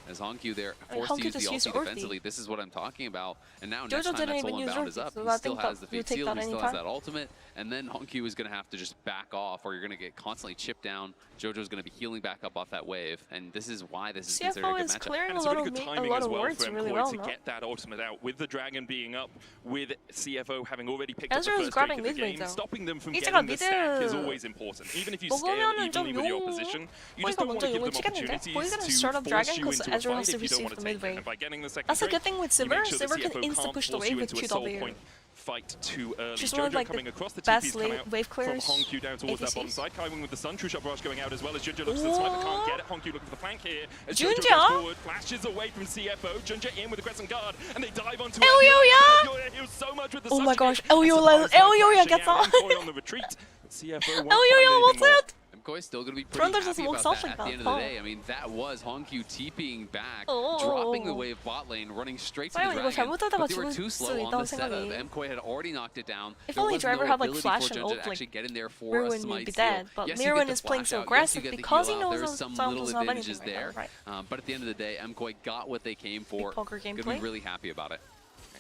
Speaker 6: As Honkyu there, forced
Speaker 4: Honkyu
Speaker 6: to use the
Speaker 4: just used
Speaker 6: ulti
Speaker 4: ulti.
Speaker 6: defensively. This is what I'm talking about. And now
Speaker 4: Jojo
Speaker 6: next time
Speaker 4: didn't
Speaker 6: that
Speaker 4: even
Speaker 6: Soul
Speaker 4: use
Speaker 6: Unbound is
Speaker 4: ulti,
Speaker 6: up,
Speaker 4: so
Speaker 6: he
Speaker 4: I
Speaker 6: still
Speaker 4: think
Speaker 6: has the
Speaker 4: that you
Speaker 6: Fate
Speaker 4: take
Speaker 6: Seal,
Speaker 4: that
Speaker 6: he still has
Speaker 4: anytime.
Speaker 6: that ultimate, and then Honkyu is going to have to just back off, or you're going to get constantly chipped down. Jojo's going to be healing back up off that wave, and this is why this is considered a
Speaker 4: CFO
Speaker 6: good
Speaker 4: is
Speaker 6: matchup.
Speaker 4: clearing
Speaker 5: And
Speaker 4: a
Speaker 5: it's
Speaker 4: lot
Speaker 5: really
Speaker 4: of
Speaker 5: good
Speaker 4: a
Speaker 5: timing
Speaker 4: lot
Speaker 5: as
Speaker 4: of
Speaker 5: well
Speaker 4: words
Speaker 5: for
Speaker 4: really
Speaker 5: MKOI
Speaker 4: well,
Speaker 5: to
Speaker 4: no?
Speaker 5: get that ultimate out with the dragon being up, with CFO having already picked up the
Speaker 4: Ezreal's
Speaker 5: first
Speaker 4: grabbing
Speaker 5: streak of the
Speaker 4: mid-range
Speaker 5: game.
Speaker 4: though.
Speaker 5: Stopping them from
Speaker 4: 이제가
Speaker 5: getting the stack is
Speaker 4: 미드
Speaker 5: always important. Even if you scale
Speaker 4: 먹으면은 좀
Speaker 5: evenly with your
Speaker 4: 용
Speaker 5: position, you just
Speaker 4: 코이가
Speaker 5: don't want
Speaker 4: 먼저
Speaker 5: to give
Speaker 4: 용을
Speaker 5: them
Speaker 4: 치겠는데?
Speaker 5: opportunities
Speaker 4: Koi's gonna
Speaker 5: to
Speaker 4: start up
Speaker 5: force
Speaker 4: dragon
Speaker 5: you
Speaker 4: because
Speaker 5: into a
Speaker 4: Ezreal
Speaker 5: fight
Speaker 4: has to
Speaker 5: if you don't
Speaker 4: receive
Speaker 5: want to
Speaker 4: the
Speaker 5: take it.
Speaker 4: mid-wave.
Speaker 5: And by getting the second
Speaker 4: That's a
Speaker 5: drink,
Speaker 4: good thing with
Speaker 5: you
Speaker 4: Sivir.
Speaker 5: make sure that
Speaker 4: Sivir can
Speaker 5: CFO
Speaker 4: insta
Speaker 5: can't
Speaker 4: push the
Speaker 5: force
Speaker 4: wave
Speaker 5: you
Speaker 4: with
Speaker 5: into a sole
Speaker 4: 2W.
Speaker 5: point fight too early.
Speaker 4: She's one of
Speaker 5: Jojo
Speaker 4: like
Speaker 5: coming
Speaker 4: the
Speaker 5: across the
Speaker 4: best
Speaker 5: TP's come out
Speaker 4: wave
Speaker 5: from
Speaker 4: clearers.
Speaker 5: Honkyu down towards that bottom
Speaker 4: ADCs.
Speaker 5: side. Kaiwing with the sun, True Shot Barrage going out as well as Junja looks to the sniper, can't get it. Honkyu looking for the flank here as Jojo
Speaker 4: Junja?
Speaker 5: goes forward, flashes away from CFO. Junja in with the crescent guard and they dive onto
Speaker 4: Elioya!
Speaker 5: Elioya heals so much with the
Speaker 4: Oh my
Speaker 5: Sunshine.
Speaker 4: gosh,
Speaker 5: And
Speaker 4: Elioya
Speaker 5: surprise
Speaker 4: gets
Speaker 5: flashing out,
Speaker 4: on.
Speaker 5: MKOI on the retreat. CFO won't
Speaker 4: Elioya,
Speaker 5: find
Speaker 4: what's
Speaker 5: anything more.
Speaker 4: it?
Speaker 6: MKOI's still going to be pretty
Speaker 4: Trundle
Speaker 6: happy
Speaker 4: just
Speaker 6: about
Speaker 4: walks
Speaker 6: that
Speaker 4: off like
Speaker 6: at the
Speaker 4: that.
Speaker 6: end of the day. I mean, that was Honkyu TPing back,
Speaker 4: Oh.
Speaker 6: dropping the wave bot lane, running straight to the
Speaker 4: Sayon, 이거
Speaker 6: dragon.
Speaker 4: 잘못하다가
Speaker 6: But they were
Speaker 4: 죽을
Speaker 6: too
Speaker 4: 수
Speaker 6: slow on
Speaker 4: 있다는
Speaker 6: the setup.
Speaker 4: 생각이.
Speaker 6: MKOI had already knocked it down.
Speaker 4: If
Speaker 6: There
Speaker 4: only
Speaker 6: was
Speaker 4: Driver
Speaker 6: no
Speaker 4: had, like,
Speaker 6: ability
Speaker 4: flash
Speaker 6: for
Speaker 4: and
Speaker 6: Junja
Speaker 4: ult,
Speaker 6: to actually
Speaker 4: like,
Speaker 6: get in there for a
Speaker 4: Mirwin would
Speaker 6: smite
Speaker 4: be
Speaker 6: steal.
Speaker 4: dead, but
Speaker 6: Yes, you get
Speaker 4: Mirwin
Speaker 6: the
Speaker 4: is playing
Speaker 6: flash
Speaker 4: so
Speaker 6: out. Yes,
Speaker 4: aggressive
Speaker 6: you get the
Speaker 4: because he
Speaker 6: heal out.
Speaker 4: knows
Speaker 6: There's some
Speaker 4: Sion
Speaker 6: little
Speaker 4: doesn't have
Speaker 6: advantages
Speaker 4: anything
Speaker 6: there.
Speaker 4: like that, right?
Speaker 6: But at the end of the day, MKOI got what they came for.
Speaker 4: poker
Speaker 6: Gonna
Speaker 4: gameplay.
Speaker 6: be really happy about it.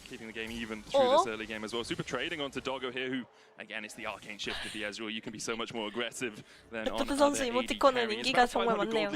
Speaker 5: keeping the game even through this early game as well. Super trading onto Doggo here, who, again, it's the arcane shift of the Ezreal. You can be so much more aggressive than on
Speaker 4: F 선수 이모티콘은 인기가 정말 많네요.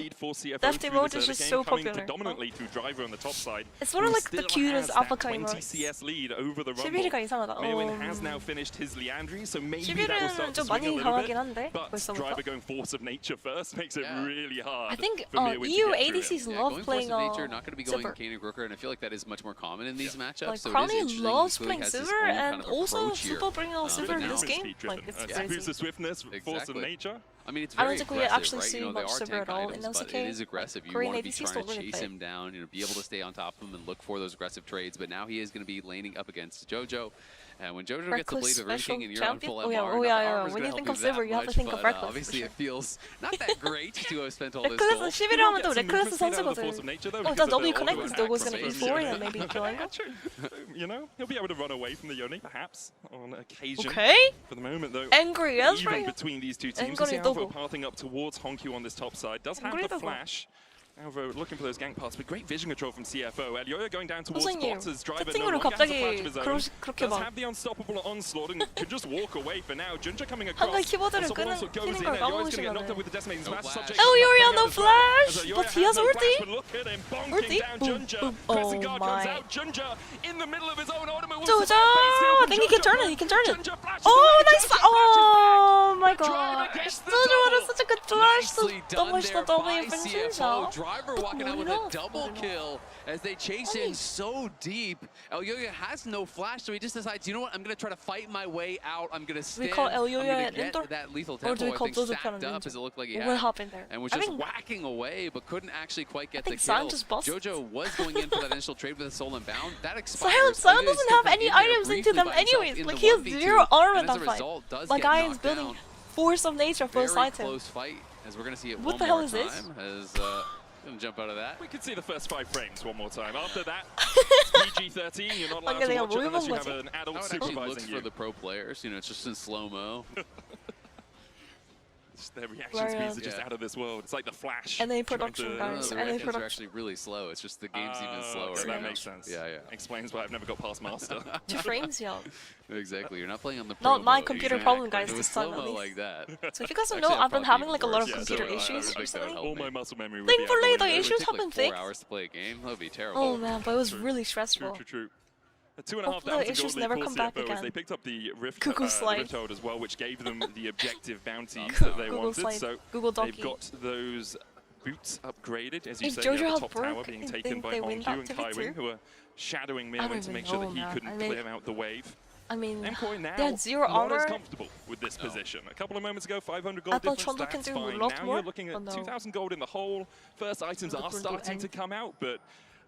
Speaker 4: Left emote is just so popular.
Speaker 5: Predominantly through driver on the top side.
Speaker 4: It's sort of like the cutest uppercut
Speaker 5: 20 CS lead over the Rumble.
Speaker 4: 11위가 이상하다.
Speaker 5: Meowin has now finished his Liandry, so maybe that will start to
Speaker 4: 좀
Speaker 5: swing a
Speaker 4: 많이
Speaker 5: little
Speaker 4: 강하긴
Speaker 5: bit.
Speaker 4: 한데
Speaker 5: But driver going Force of Nature first makes it really hard.
Speaker 4: I think
Speaker 5: for Meowin to
Speaker 4: EU
Speaker 5: get through
Speaker 4: ADCs
Speaker 5: it.
Speaker 4: love
Speaker 6: going
Speaker 4: playing
Speaker 6: Force of Nature, not going to be going
Speaker 4: Silver.
Speaker 6: Kayn and Rooker, and I feel like that is much more common in these matchups.
Speaker 4: Like
Speaker 6: So it is
Speaker 4: Crowley
Speaker 6: interesting.
Speaker 4: loves
Speaker 6: He clearly
Speaker 4: playing
Speaker 6: has his
Speaker 4: Silver
Speaker 6: own kind
Speaker 4: and
Speaker 6: of
Speaker 4: also
Speaker 6: approach here.
Speaker 4: Super bringing out Silver in this game.
Speaker 5: Speed-driven.
Speaker 4: Like it's
Speaker 5: Boost
Speaker 4: crazy.
Speaker 5: the swiftness, Force of
Speaker 6: Exactly.
Speaker 5: Nature.
Speaker 6: I mean, it's
Speaker 4: I
Speaker 6: very
Speaker 4: don't think we
Speaker 6: aggressive,
Speaker 4: actually
Speaker 6: right?
Speaker 4: see
Speaker 6: You know, there
Speaker 4: much
Speaker 6: are
Speaker 4: Silver
Speaker 6: tank
Speaker 4: at all
Speaker 6: items,
Speaker 4: in
Speaker 6: but
Speaker 4: LCK.
Speaker 6: it is aggressive. You
Speaker 4: Korean
Speaker 6: want to be
Speaker 4: ADCs
Speaker 6: trying
Speaker 4: don't
Speaker 6: to
Speaker 4: really
Speaker 6: chase
Speaker 4: play.
Speaker 6: him down, you know, be able to stay on top of him and look for those aggressive trades. But now he is going to be laning up against JoJo. And when JoJo gets the Blade of Ruin King and you're on full MR,
Speaker 4: When you think of Silver, you have to think of Reckless.
Speaker 6: Obviously, it feels not that great to have spent all this
Speaker 4: Reckless
Speaker 6: gold.
Speaker 4: 11 하면 또 Reckless 선수거든. Oh, that W connect is
Speaker 6: Doggo's
Speaker 4: gonna be boring maybe killing him.
Speaker 5: You know, he'll be able to run away from the Yone, perhaps, on occasion.
Speaker 4: Okay.
Speaker 5: For the moment, though,
Speaker 4: Angry
Speaker 5: even
Speaker 4: Ezreal.
Speaker 5: between these two teams,
Speaker 4: Angry
Speaker 5: you see Alvo
Speaker 4: Doggo.
Speaker 5: pathing up towards Honkyu on this top side. Does have
Speaker 4: Angry
Speaker 5: the
Speaker 4: Doggo.
Speaker 5: flash. Alvo looking for those gank paths, but great vision control from CFO. Elioya going down towards
Speaker 4: 선생님,
Speaker 5: bot as driver no
Speaker 4: 채팅으로
Speaker 5: longer has a flash
Speaker 4: 갑자기
Speaker 5: of his own.
Speaker 4: 그렇게
Speaker 5: Does
Speaker 4: 막
Speaker 5: have the unstoppable onslaught and can just walk away for now. Junja coming across.
Speaker 4: 한글 키보드를
Speaker 5: Unstoppable onslaught goes
Speaker 4: 끄는
Speaker 5: in.
Speaker 4: 걸
Speaker 5: Elioya's going to get knocked
Speaker 4: 까먹으시면은.
Speaker 5: up with the decimating smash. Subject
Speaker 4: Elioya, no
Speaker 5: as well.
Speaker 4: flash,
Speaker 5: As Elioya
Speaker 4: but he has
Speaker 5: no
Speaker 4: ulti.
Speaker 5: flash, but look at him bonking
Speaker 4: Ulti,
Speaker 5: down
Speaker 4: boom,
Speaker 5: Junja.
Speaker 4: boom.
Speaker 5: Pressing
Speaker 4: Oh
Speaker 5: guard comes
Speaker 4: my.
Speaker 5: out. Junja in the middle of his own ultimate.
Speaker 4: JoJo! I think he can turn it, he can turn it.
Speaker 5: Junja flashes
Speaker 4: Oh,
Speaker 5: away,
Speaker 4: nice!
Speaker 5: Junja flashes
Speaker 4: Oh my
Speaker 5: back. The driver
Speaker 4: god!
Speaker 5: gets the
Speaker 4: JoJo
Speaker 5: double.
Speaker 4: had such a good flash.
Speaker 6: Nicely
Speaker 4: 또
Speaker 6: done
Speaker 4: 멋있다
Speaker 6: there
Speaker 4: W
Speaker 6: by
Speaker 4: finishing
Speaker 6: CFO.
Speaker 4: shot.
Speaker 6: Driver walking out with a double kill as they chase in so deep. Elioya has no flash, so he just decides, you know what, I'm going to try to fight my way out. I'm going to stand.
Speaker 4: call
Speaker 6: I'm
Speaker 4: Elioya
Speaker 6: going
Speaker 4: an
Speaker 6: to get
Speaker 4: indoor?
Speaker 6: that lethal
Speaker 4: Or do
Speaker 6: tempo,
Speaker 4: we call
Speaker 6: I think,
Speaker 4: JoJo
Speaker 6: stacked
Speaker 4: an
Speaker 6: up as it looked like he
Speaker 4: What
Speaker 6: had.
Speaker 4: happened there?
Speaker 6: And was
Speaker 4: I
Speaker 6: just
Speaker 4: think-
Speaker 6: whacking away, but couldn't actually quite get the
Speaker 4: think
Speaker 6: kill.
Speaker 4: Sion just busted.
Speaker 6: JoJo was going in for that initial trade with a soul and bound. That expires.
Speaker 4: Sion
Speaker 6: Elioya
Speaker 4: doesn't
Speaker 6: still
Speaker 4: have any
Speaker 6: in there
Speaker 4: items into
Speaker 6: briefly
Speaker 4: them
Speaker 6: by himself
Speaker 4: anyways.
Speaker 6: in
Speaker 4: Like
Speaker 6: the
Speaker 4: he has
Speaker 6: 1v2,
Speaker 4: 0 armor in
Speaker 6: and as
Speaker 4: that
Speaker 6: a
Speaker 4: fight.
Speaker 6: result, does
Speaker 4: My
Speaker 6: get
Speaker 4: guy is
Speaker 6: knocked
Speaker 4: building
Speaker 6: down.
Speaker 4: Force of Nature first
Speaker 6: Very
Speaker 4: item.
Speaker 6: close fight, as we're going to see it
Speaker 4: What
Speaker 6: one
Speaker 4: the hell
Speaker 6: more
Speaker 4: is this?
Speaker 6: time. As going to jump out of that.
Speaker 5: We could see the first 5 frames one more time. After that, PG-13, you're not allowed
Speaker 4: 방금
Speaker 5: to
Speaker 4: 내가
Speaker 5: watch it
Speaker 4: 뭘
Speaker 5: unless
Speaker 4: 본
Speaker 5: you have
Speaker 4: 거지?
Speaker 5: an
Speaker 6: How
Speaker 5: adult
Speaker 6: it actually looks
Speaker 5: supervising
Speaker 6: for
Speaker 5: you.
Speaker 6: the pro players, you know, it's just in slow-mo.
Speaker 5: Their reaction speeds are just
Speaker 6: Yeah.
Speaker 5: out of this world. It's like the Flash.
Speaker 4: And then
Speaker 5: trying
Speaker 4: production
Speaker 5: to-
Speaker 4: guys.
Speaker 6: The
Speaker 4: And then
Speaker 6: reactions are
Speaker 4: production.
Speaker 6: actually really slow. It's just the game's even slower.
Speaker 5: Okay,
Speaker 6: you
Speaker 5: that
Speaker 6: know?
Speaker 5: makes sense.
Speaker 6: Yeah, yeah.
Speaker 5: Explains why I've never got past Master.
Speaker 4: 2 frames, yeah.
Speaker 6: Exactly. You're not playing on the pro
Speaker 4: Not my
Speaker 6: mode.
Speaker 4: computer
Speaker 6: Exactly.
Speaker 4: problem, guys,
Speaker 6: If it was
Speaker 4: this time at
Speaker 6: slow-mo
Speaker 4: least.
Speaker 6: like that.
Speaker 4: So if you guys don't
Speaker 6: Actually,
Speaker 4: know, I've been
Speaker 6: I'd
Speaker 4: having
Speaker 6: probably
Speaker 4: like a
Speaker 6: be
Speaker 4: lot of
Speaker 6: worse.
Speaker 4: computer
Speaker 6: Yeah, so
Speaker 4: issues
Speaker 6: I think that would
Speaker 4: recently.
Speaker 6: help
Speaker 5: All
Speaker 6: me.
Speaker 5: my muscle memory would
Speaker 4: Thankfully,
Speaker 5: be out
Speaker 4: the
Speaker 5: the window.
Speaker 4: issues
Speaker 6: It
Speaker 4: have
Speaker 6: would
Speaker 4: been
Speaker 6: take like 4
Speaker 4: fixed.
Speaker 6: hours to play a game. That would be terrible.
Speaker 4: Oh man, but it was really
Speaker 5: True,
Speaker 4: stressful.
Speaker 5: true. The
Speaker 4: Hopefully
Speaker 5: 2,500
Speaker 4: the issues
Speaker 5: gold
Speaker 4: never
Speaker 5: lead for
Speaker 4: come back
Speaker 5: CFO as
Speaker 4: again.
Speaker 5: they picked up the Rift,
Speaker 4: Google Slide.
Speaker 5: Rift Hold as well, which gave them the objective bounties that they
Speaker 4: Google
Speaker 5: wanted.
Speaker 4: Slide.
Speaker 5: So
Speaker 4: Google
Speaker 5: they've
Speaker 4: Donkey.
Speaker 5: got those boots upgraded, as you
Speaker 4: If
Speaker 5: say,
Speaker 4: JoJo
Speaker 5: you have
Speaker 4: had
Speaker 5: the top tower
Speaker 4: broke,
Speaker 5: being
Speaker 4: I
Speaker 5: taken
Speaker 4: think
Speaker 5: by
Speaker 4: they win
Speaker 5: Honkyu
Speaker 4: that
Speaker 5: and
Speaker 4: to be
Speaker 5: Kaiwing,
Speaker 4: true.
Speaker 5: who are shadowing
Speaker 4: I don't
Speaker 5: Meowin to
Speaker 4: even
Speaker 5: make sure that
Speaker 4: know,
Speaker 5: he
Speaker 4: man.
Speaker 5: couldn't
Speaker 4: I mean-
Speaker 5: clear out the wave.
Speaker 4: I mean,
Speaker 5: Mkoi now
Speaker 4: they had 0
Speaker 5: not as
Speaker 4: armor.
Speaker 5: comfortable with this position. A couple of moments ago, 500 gold
Speaker 4: I thought
Speaker 5: difference,
Speaker 4: Chondo can
Speaker 5: that's
Speaker 4: do a
Speaker 5: fine.
Speaker 4: lot
Speaker 5: Now
Speaker 4: more,
Speaker 5: you're looking
Speaker 4: but
Speaker 5: at
Speaker 4: no.
Speaker 5: 2,000 gold in the hole. First items are starting to come out, but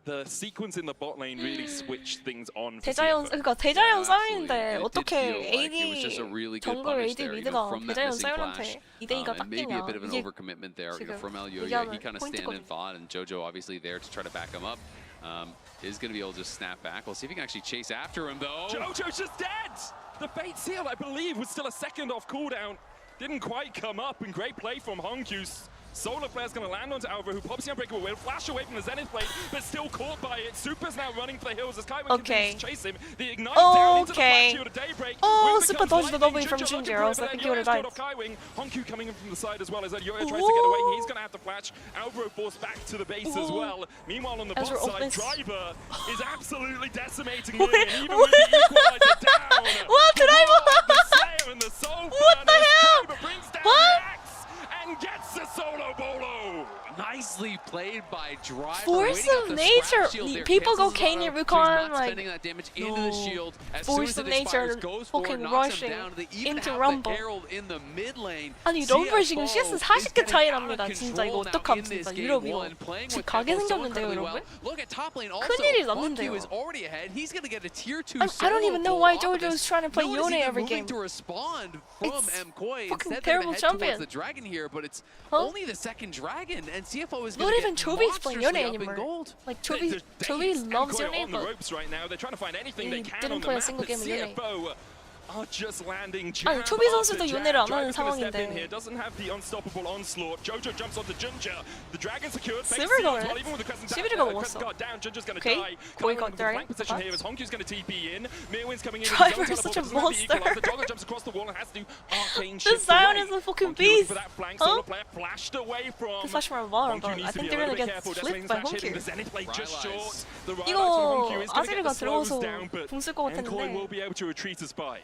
Speaker 5: the sequence in the bot lane really switched things on for
Speaker 4: 대자연
Speaker 5: CFO.
Speaker 4: 그러니까 대자연
Speaker 6: Absolutely.
Speaker 4: 싸움인데
Speaker 6: It did
Speaker 4: 어떻게
Speaker 6: feel like it was just a
Speaker 4: AD
Speaker 6: really good
Speaker 4: 정글
Speaker 6: punish
Speaker 4: AD
Speaker 6: there, you know,
Speaker 4: 미드가
Speaker 6: from that
Speaker 4: 대자연
Speaker 6: missing
Speaker 4: 싸움한테
Speaker 6: flash.
Speaker 4: 2대2가
Speaker 6: And maybe a bit of an
Speaker 4: 이게
Speaker 6: overcommitment there, you know,
Speaker 4: 지금
Speaker 6: from Elioya. He
Speaker 4: 얘기하는
Speaker 6: kind of stand and
Speaker 4: 포인트거든.
Speaker 6: fought, and JoJo obviously there to try to back him up. Is going to be able to just snap back. We'll see if he can actually chase after him, though.
Speaker 5: JoJo's just dead! The Fate Seal, I believe, was still a second off cooldown. Didn't quite come up, and great play from Honkyu. Solar Flare's going to land onto Alva, who pops the Unbreakable Will, flash away from the Zenith Blade, but still caught by it. Super's now running for the hills as Kaiwing continues to chase him. The Ignite down into the flash shield of Daybreak.
Speaker 4: Oh,
Speaker 5: Wind
Speaker 4: Super
Speaker 5: becomes
Speaker 4: dodged the
Speaker 5: lightning.
Speaker 4: W from
Speaker 5: Junja looking
Speaker 4: Ginger.
Speaker 5: for
Speaker 4: I
Speaker 5: it,
Speaker 4: was
Speaker 5: but
Speaker 4: like,
Speaker 5: then
Speaker 4: he would've
Speaker 5: Yoya's
Speaker 4: died.
Speaker 5: got off Kaiwing. Honkyu coming in from the side as well as Yoya tries to get away. He's going to have to flash. Alvaro forced back to the base as well. Meanwhile, on the bot
Speaker 4: Ezreal
Speaker 5: side,
Speaker 4: opens.
Speaker 5: Driver is absolutely decimating
Speaker 4: Wait,
Speaker 5: Minion, even with the equalizer down.
Speaker 4: What? Driver?
Speaker 5: The Slayer and the Soul
Speaker 4: What the
Speaker 5: Burners.
Speaker 4: hell?
Speaker 5: Driver brings down
Speaker 4: What?
Speaker 5: the axe and gets the solo bolo.
Speaker 6: Nicely played by Driver.
Speaker 4: Force
Speaker 6: waiting out
Speaker 4: of
Speaker 6: the
Speaker 4: nature.
Speaker 6: scrap shield there,
Speaker 4: People go
Speaker 6: cancels it
Speaker 4: Kane
Speaker 6: auto,
Speaker 4: and
Speaker 6: so he's
Speaker 4: Rukon,
Speaker 6: not
Speaker 4: like,
Speaker 6: spending that damage into the shield. As
Speaker 4: Force
Speaker 6: soon
Speaker 4: of
Speaker 6: as it expires,
Speaker 4: nature
Speaker 6: goes for it,
Speaker 4: fucking
Speaker 6: knocks
Speaker 4: rushing
Speaker 6: him down. They even
Speaker 4: into
Speaker 6: have
Speaker 4: Rumble.
Speaker 6: the Herald in the mid lane.
Speaker 4: 아니 럼블 지금 CS 40개 차이 납니다. 진짜 이거 어떡함 진짜 유럽 이거 집 가게 생겼는데요 여러분?
Speaker 6: Look at top lane also.
Speaker 4: 큰일이 났는데요.
Speaker 6: Honkyu is already ahead. He's going to get a tier 2
Speaker 4: I don't even know why JoJo's trying to play
Speaker 6: no one
Speaker 4: Yone
Speaker 6: is even
Speaker 4: every
Speaker 6: moving
Speaker 4: game.
Speaker 6: to respond from
Speaker 4: It's
Speaker 6: Mkoi.
Speaker 4: fucking
Speaker 6: Instead, they're
Speaker 4: terrible
Speaker 6: head towards
Speaker 4: champion.
Speaker 6: the dragon here, but it's
Speaker 4: Huh?
Speaker 6: only the second dragon, and CFO is
Speaker 4: Not
Speaker 6: going to
Speaker 4: even
Speaker 6: get
Speaker 4: Chobi's playing Yone
Speaker 6: monstrously up in
Speaker 4: anymore.
Speaker 6: gold.
Speaker 4: Like
Speaker 5: There's
Speaker 4: Chobi
Speaker 5: days
Speaker 4: loves
Speaker 5: Mkoi
Speaker 4: Yone,
Speaker 5: on the
Speaker 4: but
Speaker 5: ropes right now. They're trying to find anything they
Speaker 4: he
Speaker 5: can
Speaker 4: didn't
Speaker 5: on the
Speaker 4: play a
Speaker 5: map,
Speaker 4: single
Speaker 5: but
Speaker 4: game of Yone.
Speaker 5: CFO are just landing
Speaker 4: 아니, 초비 선수도 윤회를 안 하는 상황인데.
Speaker 5: Doesn't have the unstoppable onslaught. Jojo jumps onto Junja. The dragon secured.
Speaker 4: 스빌거네.
Speaker 5: Even with the crescent
Speaker 4: 11가 먹었어.
Speaker 5: down, Junja's going to
Speaker 4: Okay,
Speaker 5: die.
Speaker 4: 거의 got
Speaker 5: Flank position here as Honkyu's going to TP in. Mirwin's coming in.
Speaker 4: Driver is such a monster.
Speaker 5: Jogger jumps across the wall and has to do arcane
Speaker 4: This
Speaker 5: shift
Speaker 4: Zion
Speaker 5: away.
Speaker 4: is a fucking
Speaker 5: Honky looking
Speaker 4: beast.
Speaker 5: for that flank.
Speaker 4: Huh?
Speaker 5: Solo player flashed away from.
Speaker 4: 그 flash from Valor,
Speaker 5: Honky
Speaker 4: but
Speaker 5: needs
Speaker 4: I
Speaker 5: to
Speaker 4: think
Speaker 5: be a
Speaker 4: they're
Speaker 5: little
Speaker 4: gonna
Speaker 5: bit
Speaker 4: get
Speaker 5: careful.
Speaker 4: flipped by
Speaker 5: Hitting the
Speaker 4: Honky.
Speaker 5: Zenith blade just short. The right
Speaker 4: 이거
Speaker 5: Honky is going to
Speaker 4: 아지르가
Speaker 5: get slows
Speaker 4: 들어가서
Speaker 5: down, but
Speaker 4: 궁 쓸 것
Speaker 5: Enkoi will
Speaker 4: 같았는데.
Speaker 5: be able to retreat to spy.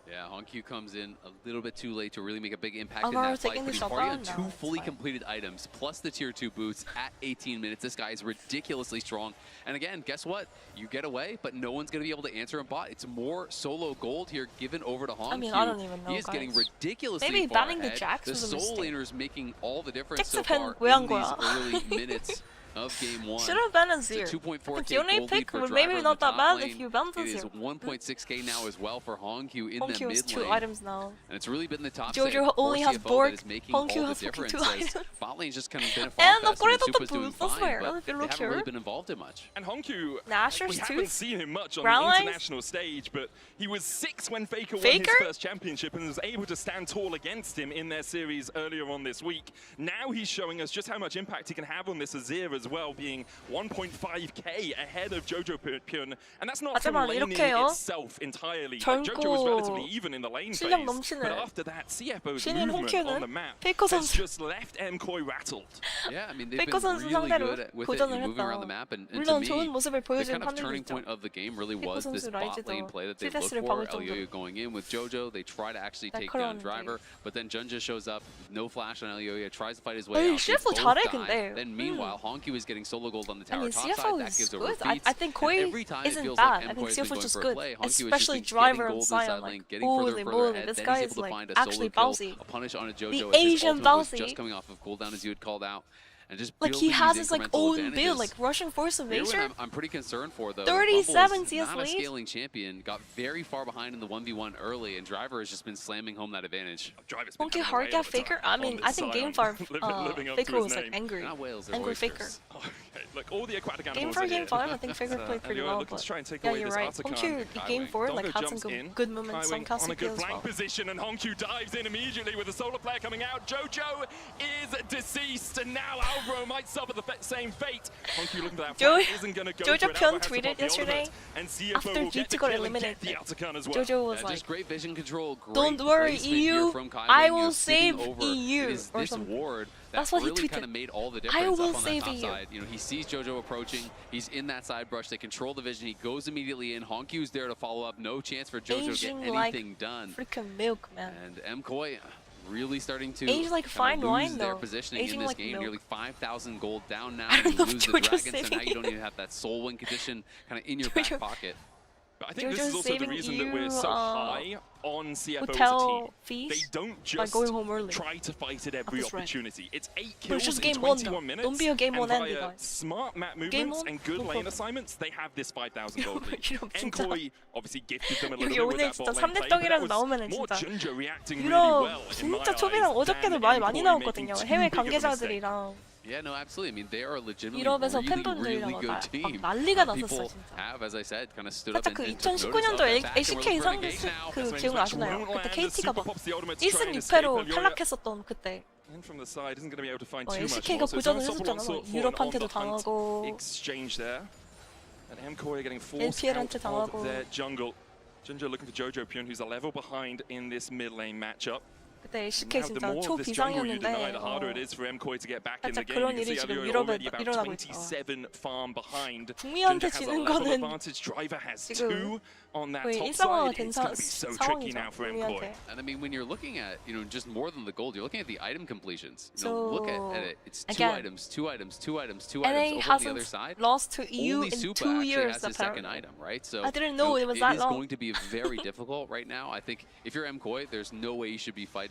Speaker 6: Yeah, Honky comes in a little bit too late to really make a big impact in
Speaker 4: Alvaro
Speaker 6: that fight,
Speaker 4: taking
Speaker 6: but
Speaker 4: the
Speaker 6: he's
Speaker 4: shot
Speaker 6: already on
Speaker 4: down
Speaker 6: 2
Speaker 4: now,
Speaker 6: fully
Speaker 4: it's fine.
Speaker 6: completed items, plus the tier 2 boots at 18 minutes. This guy is ridiculously strong. And again, guess what? You get away, but no one's going to be able to answer in bot. It's more solo gold here given over to Honky.
Speaker 4: I mean, I don't even know,
Speaker 6: He is getting
Speaker 4: guys.
Speaker 6: ridiculously
Speaker 4: Maybe
Speaker 6: far
Speaker 4: banning the
Speaker 6: ahead.
Speaker 4: Jax
Speaker 6: The
Speaker 4: was a
Speaker 6: soul
Speaker 4: mistake.
Speaker 6: laners making all the difference so
Speaker 4: 잭스팬
Speaker 6: far
Speaker 4: 왜 한
Speaker 6: in these
Speaker 4: 거야?
Speaker 6: early minutes of game 1.
Speaker 4: Should have banned
Speaker 6: It's a
Speaker 4: Azir.
Speaker 6: 2.4k
Speaker 4: The only
Speaker 6: gold
Speaker 4: pick
Speaker 6: lead for
Speaker 4: was
Speaker 6: Driver
Speaker 4: maybe
Speaker 6: in
Speaker 4: not
Speaker 6: the
Speaker 4: that
Speaker 6: top
Speaker 4: bad
Speaker 6: lane.
Speaker 4: if you banned
Speaker 6: It is
Speaker 4: Azir.
Speaker 6: 1.6k now as well for Hongkyu in the
Speaker 4: Honky has
Speaker 6: mid
Speaker 4: 2
Speaker 6: lane.
Speaker 4: items now.
Speaker 6: And it's really been the top
Speaker 4: Jojo
Speaker 6: side
Speaker 4: only
Speaker 6: for
Speaker 4: has
Speaker 6: CFO
Speaker 4: Borg,
Speaker 6: that is making
Speaker 4: Honky
Speaker 6: all the
Speaker 4: has fucking
Speaker 6: difference.
Speaker 4: 2
Speaker 6: As
Speaker 4: items.
Speaker 6: bot lane's just kind of been a
Speaker 4: And the
Speaker 6: farm fest and
Speaker 4: Corridor
Speaker 6: Supa's
Speaker 4: the
Speaker 6: doing
Speaker 4: boost, that's
Speaker 6: fine,
Speaker 4: fair.
Speaker 6: but
Speaker 4: If you
Speaker 6: they
Speaker 4: look
Speaker 6: haven't really
Speaker 4: here.
Speaker 6: been involved in much.
Speaker 5: And Honku,
Speaker 4: Nashor's
Speaker 5: we haven't
Speaker 4: tooth?
Speaker 5: seen him much on
Speaker 4: Brown
Speaker 5: the
Speaker 4: eyes?
Speaker 5: international stage, but he was 6 when Faker won
Speaker 4: Faker?
Speaker 5: his first championship and was able to stand tall against him in their series earlier on this week. Now he's showing us just how much impact he can have on this Azir as well, being 1.5k ahead of Jojo Pyun. And that's not from
Speaker 4: 하지만
Speaker 5: laning
Speaker 4: 이렇게요.
Speaker 5: itself entirely.
Speaker 4: 젊고
Speaker 5: Jojo was relatively even in the lane phase,
Speaker 4: 실력 넘치는
Speaker 5: but after that, CFO's
Speaker 4: 신인
Speaker 5: movement
Speaker 4: 홍큐는
Speaker 5: on the map
Speaker 4: 페이커
Speaker 5: has
Speaker 4: 선수.
Speaker 5: just left Mkoi rattled.
Speaker 6: Yeah, I mean, they've
Speaker 4: 페이커
Speaker 6: been
Speaker 4: 선수
Speaker 6: really
Speaker 4: 상대로
Speaker 6: good with it,
Speaker 4: 고전을
Speaker 6: moving around the
Speaker 4: 했다.
Speaker 6: map. And to
Speaker 4: 물론
Speaker 6: me,
Speaker 4: 좋은 모습을
Speaker 6: the
Speaker 4: 보여준
Speaker 6: kind of
Speaker 4: 판들도
Speaker 6: turning
Speaker 4: 있죠.
Speaker 6: point of the game really
Speaker 4: 페이커
Speaker 6: was this
Speaker 4: 선수
Speaker 6: bot
Speaker 4: 라이즈도
Speaker 6: lane play that they looked
Speaker 4: 킬데스를
Speaker 6: for.
Speaker 4: 박을 정도로.
Speaker 6: Elyoya going in with Jojo, they try to actually take down
Speaker 4: 날카로웠는데.
Speaker 6: Driver, but then Junja shows up, no flash on Elyoya, tries to fight his way
Speaker 4: 에이,
Speaker 6: out. They
Speaker 4: CFO
Speaker 6: both
Speaker 4: 잘해,
Speaker 6: die.
Speaker 4: 근데.
Speaker 6: Then meanwhile, Honky was getting solo gold on the
Speaker 4: I
Speaker 6: tower
Speaker 4: mean,
Speaker 6: top
Speaker 4: CFO
Speaker 6: side. That
Speaker 4: is
Speaker 6: gives a
Speaker 4: good.
Speaker 6: repeat.
Speaker 4: I think Koi
Speaker 6: And every time it
Speaker 4: isn't
Speaker 6: feels
Speaker 4: bad.
Speaker 6: like
Speaker 4: I think
Speaker 6: Mkoi has been
Speaker 4: CFO
Speaker 6: going
Speaker 4: just
Speaker 6: for a
Speaker 4: good,
Speaker 6: play. Honky was just
Speaker 4: especially
Speaker 6: been
Speaker 4: Driver
Speaker 6: getting
Speaker 4: and
Speaker 6: gold
Speaker 4: Zion.
Speaker 6: inside
Speaker 4: Like,
Speaker 6: lane, getting
Speaker 4: holy
Speaker 6: further and further
Speaker 4: moly,
Speaker 6: ahead.
Speaker 4: this
Speaker 6: Then
Speaker 4: guy
Speaker 6: he's
Speaker 4: is
Speaker 6: able to
Speaker 4: like
Speaker 6: find a solo
Speaker 4: actually
Speaker 6: kill,
Speaker 4: bouncy.
Speaker 6: a punish on a Jojo
Speaker 4: The
Speaker 6: as his
Speaker 4: Asian
Speaker 6: ultimate was
Speaker 4: bouncy.
Speaker 6: just coming off of cooldown, as you had called out. And just
Speaker 4: Like he
Speaker 6: building
Speaker 4: has
Speaker 6: these
Speaker 4: his like
Speaker 6: incremental
Speaker 4: own
Speaker 6: advantages.
Speaker 4: build, like Russian Force of
Speaker 6: Mirwin,
Speaker 4: Nature.
Speaker 6: I'm pretty concerned for though.
Speaker 4: 37
Speaker 6: Rumble is
Speaker 4: CS
Speaker 6: not a
Speaker 4: lead.
Speaker 6: scaling champion. Got very far behind in the 1v1 early, and Driver has just been slamming home that advantage.
Speaker 5: Driver's been
Speaker 4: Honky
Speaker 5: having a
Speaker 4: hard
Speaker 5: whale
Speaker 4: get
Speaker 5: of a time
Speaker 4: Faker. I
Speaker 5: on
Speaker 4: mean,
Speaker 5: this
Speaker 4: I think
Speaker 5: Zion.
Speaker 4: Game Far
Speaker 5: Living up to
Speaker 4: Faker
Speaker 5: his
Speaker 4: was like
Speaker 5: name.
Speaker 4: angry.
Speaker 6: Not whales, they're
Speaker 4: Angry
Speaker 6: oysters.
Speaker 4: Faker.
Speaker 5: Oh, okay. Look, all the aquatic
Speaker 4: Game
Speaker 5: animals
Speaker 4: 4,
Speaker 5: are
Speaker 4: Game
Speaker 5: here.
Speaker 4: 5, I think Faker played pretty
Speaker 5: Elyoya
Speaker 4: well.
Speaker 5: looking
Speaker 4: But
Speaker 5: to try and take
Speaker 4: yeah,
Speaker 5: away
Speaker 4: you're
Speaker 5: this
Speaker 4: right.
Speaker 5: Artican.
Speaker 4: Honky Game 4 like
Speaker 5: Dongo
Speaker 4: had some
Speaker 5: jumps in.
Speaker 4: good moments, some
Speaker 5: on a
Speaker 4: classic
Speaker 5: good
Speaker 4: kills
Speaker 5: flank
Speaker 4: well.
Speaker 5: position, and Honku dives in immediately with a solo player coming out. Jojo is deceased, and now Alvaro might suffer the same fate. Honku looking for that flank isn't going to go
Speaker 4: Jojo
Speaker 5: for it.
Speaker 4: Pyun
Speaker 5: Alvaro has to
Speaker 4: tweeted
Speaker 5: pop the
Speaker 4: yesterday
Speaker 5: ultimate, and CFO
Speaker 4: after
Speaker 5: will get
Speaker 4: G2
Speaker 5: the
Speaker 4: got
Speaker 5: kill and get
Speaker 4: eliminated.
Speaker 5: the Artican as well.
Speaker 4: Jojo was
Speaker 6: Yeah,
Speaker 4: like,
Speaker 6: just great vision control. Great
Speaker 4: "Don't worry,
Speaker 6: placement
Speaker 4: EU.
Speaker 6: here from Kai
Speaker 4: I
Speaker 6: Wing,
Speaker 4: will
Speaker 6: sitting
Speaker 4: save
Speaker 6: over.
Speaker 4: EU,"
Speaker 6: It is
Speaker 4: or
Speaker 6: this
Speaker 4: something.
Speaker 6: ward
Speaker 4: That's
Speaker 6: that
Speaker 4: what he
Speaker 6: really
Speaker 4: tweeted.
Speaker 6: kind of made all the
Speaker 4: I
Speaker 6: difference
Speaker 4: will
Speaker 6: up on that
Speaker 4: save
Speaker 6: top
Speaker 4: EU.
Speaker 6: side. You know, he sees Jojo approaching. He's in that side brush. They control the vision. He goes immediately in. Honkyu's there to follow up. No chance for Jojo to
Speaker 4: Aging
Speaker 6: get
Speaker 4: like
Speaker 6: anything done.
Speaker 4: freaking milk, man.
Speaker 6: And Mkoi really starting to
Speaker 4: Age like
Speaker 6: kinda
Speaker 4: fine
Speaker 6: lose
Speaker 4: wine,
Speaker 6: their
Speaker 4: though.
Speaker 6: positioning
Speaker 4: Aging
Speaker 6: in this
Speaker 4: like
Speaker 6: game.
Speaker 4: milk.
Speaker 6: Nearly 5,000 gold down now.
Speaker 4: I don't
Speaker 6: You
Speaker 4: know if
Speaker 6: lose the
Speaker 4: Jojo's
Speaker 6: dragon, so now
Speaker 4: saving
Speaker 6: you don't
Speaker 4: you.
Speaker 6: even have that soul win condition kind of in your back
Speaker 4: Jojo-
Speaker 6: pocket.
Speaker 5: But I think this is
Speaker 4: Jojo's
Speaker 5: also the
Speaker 4: saving
Speaker 5: reason that we're
Speaker 4: you,
Speaker 5: so high on CFO as a
Speaker 4: hotel
Speaker 5: team.
Speaker 4: fees
Speaker 5: They don't
Speaker 4: by
Speaker 5: just
Speaker 4: going home early.
Speaker 5: try to fight at every
Speaker 4: That's right.
Speaker 5: opportunity. It's 8
Speaker 4: But
Speaker 5: kills
Speaker 4: it's just
Speaker 5: in
Speaker 4: game 1
Speaker 5: 21
Speaker 4: though.
Speaker 5: minutes.
Speaker 4: Don't be a game
Speaker 5: and
Speaker 4: 1 envy,
Speaker 5: via
Speaker 4: guys.
Speaker 5: smart map
Speaker 4: Game
Speaker 5: movements
Speaker 4: 1?
Speaker 5: and good
Speaker 4: No
Speaker 5: lane
Speaker 4: problem.
Speaker 5: assignments, they have this 5,000 gold lead.
Speaker 4: 이러면 진짜
Speaker 5: Enkoi obviously gifted them a
Speaker 4: 여기
Speaker 5: little bit with
Speaker 4: 오늘
Speaker 5: that
Speaker 4: 진짜
Speaker 5: bot lane
Speaker 4: 3대
Speaker 5: play, but that
Speaker 4: 떡이라도
Speaker 5: was
Speaker 4: 나오면은
Speaker 5: more
Speaker 4: 진짜
Speaker 5: Junja reacting really
Speaker 4: 유럽
Speaker 5: well in my
Speaker 4: 진짜
Speaker 5: eyes
Speaker 4: 초비랑 어저께도
Speaker 5: than
Speaker 4: 말 많이
Speaker 5: Enkoi
Speaker 4: 나왔거든요.
Speaker 5: making
Speaker 4: 해외
Speaker 5: too big of a mistake.
Speaker 4: 관계자들이랑
Speaker 6: Yeah, no, absolutely. I mean, they are legitimately
Speaker 4: 유럽에서
Speaker 6: really,
Speaker 4: 팬분들이랑
Speaker 6: really good team.
Speaker 4: 막 난리가 났었어
Speaker 6: People
Speaker 4: 진짜.
Speaker 6: have, as I said, kind of stood up
Speaker 4: 살짝
Speaker 6: and,
Speaker 4: 그
Speaker 6: and took notice
Speaker 4: 2019년도
Speaker 6: of that fact, and
Speaker 4: LCK
Speaker 6: we're
Speaker 4: 상대
Speaker 6: looking for a gate now.
Speaker 4: 그 기억나시나요?
Speaker 5: won't
Speaker 4: 그때
Speaker 5: land as
Speaker 4: KT가
Speaker 5: Super
Speaker 4: 막
Speaker 5: pops the ultimate to
Speaker 4: 1승
Speaker 5: try and
Speaker 4: 6패로
Speaker 5: escape. Elyoya
Speaker 4: 탈락했었던 그때
Speaker 5: in from the side isn't going to be able to find too much
Speaker 4: LCK가
Speaker 5: more. So
Speaker 4: 고전을
Speaker 5: it's
Speaker 4: 했었잖아.
Speaker 5: onslaught for an
Speaker 4: 유럽한테도
Speaker 5: on the hunt
Speaker 4: 당하고
Speaker 5: exchange there. And Mkoi getting forced
Speaker 4: LPL한테
Speaker 5: out
Speaker 4: 당하고.
Speaker 5: of their jungle. Junja looking for Jojo Pyun, who's a level behind in this mid lane matchup.
Speaker 4: 그때 LCK
Speaker 5: Now, the
Speaker 4: 진짜
Speaker 5: more of this jungle you deny,
Speaker 4: 초비상이었는데
Speaker 5: the harder it is for Mkoi to get back in the
Speaker 4: 살짝
Speaker 5: game.
Speaker 4: 그런
Speaker 5: You can
Speaker 4: 일이
Speaker 5: see
Speaker 4: 지금
Speaker 5: Elyoya
Speaker 4: 유럽에
Speaker 5: already about
Speaker 4: 일어나고 있어.
Speaker 5: 27 farm behind.
Speaker 4: 북미한테
Speaker 5: Junja has a
Speaker 4: 지는
Speaker 5: level
Speaker 4: 거는
Speaker 5: advantage. Driver has
Speaker 4: 지금
Speaker 5: 2 on that
Speaker 4: 거의
Speaker 5: top
Speaker 4: 일상화가
Speaker 5: side.
Speaker 4: 된
Speaker 5: It's going to be so tricky
Speaker 4: 상황이죠.
Speaker 5: now for Mkoi.
Speaker 4: 북미한테.
Speaker 6: And I mean, when you're looking at, you know, just more than the gold, you're looking at the item completions. You
Speaker 4: So,
Speaker 6: know, look at it. It's two
Speaker 4: again,
Speaker 6: items, two items, two items, two
Speaker 4: NA
Speaker 6: items. Over on the
Speaker 4: hasn't
Speaker 6: other side,
Speaker 4: lost to EU
Speaker 6: only
Speaker 4: in
Speaker 6: Supa
Speaker 4: 2
Speaker 6: actually
Speaker 4: years
Speaker 6: has his second
Speaker 4: apparently.
Speaker 6: item, right? So
Speaker 4: I didn't know it was
Speaker 6: it
Speaker 4: that
Speaker 6: is
Speaker 4: long.
Speaker 6: going to be very difficult right now. I think if you're Mkoi, there's no way you should be fighting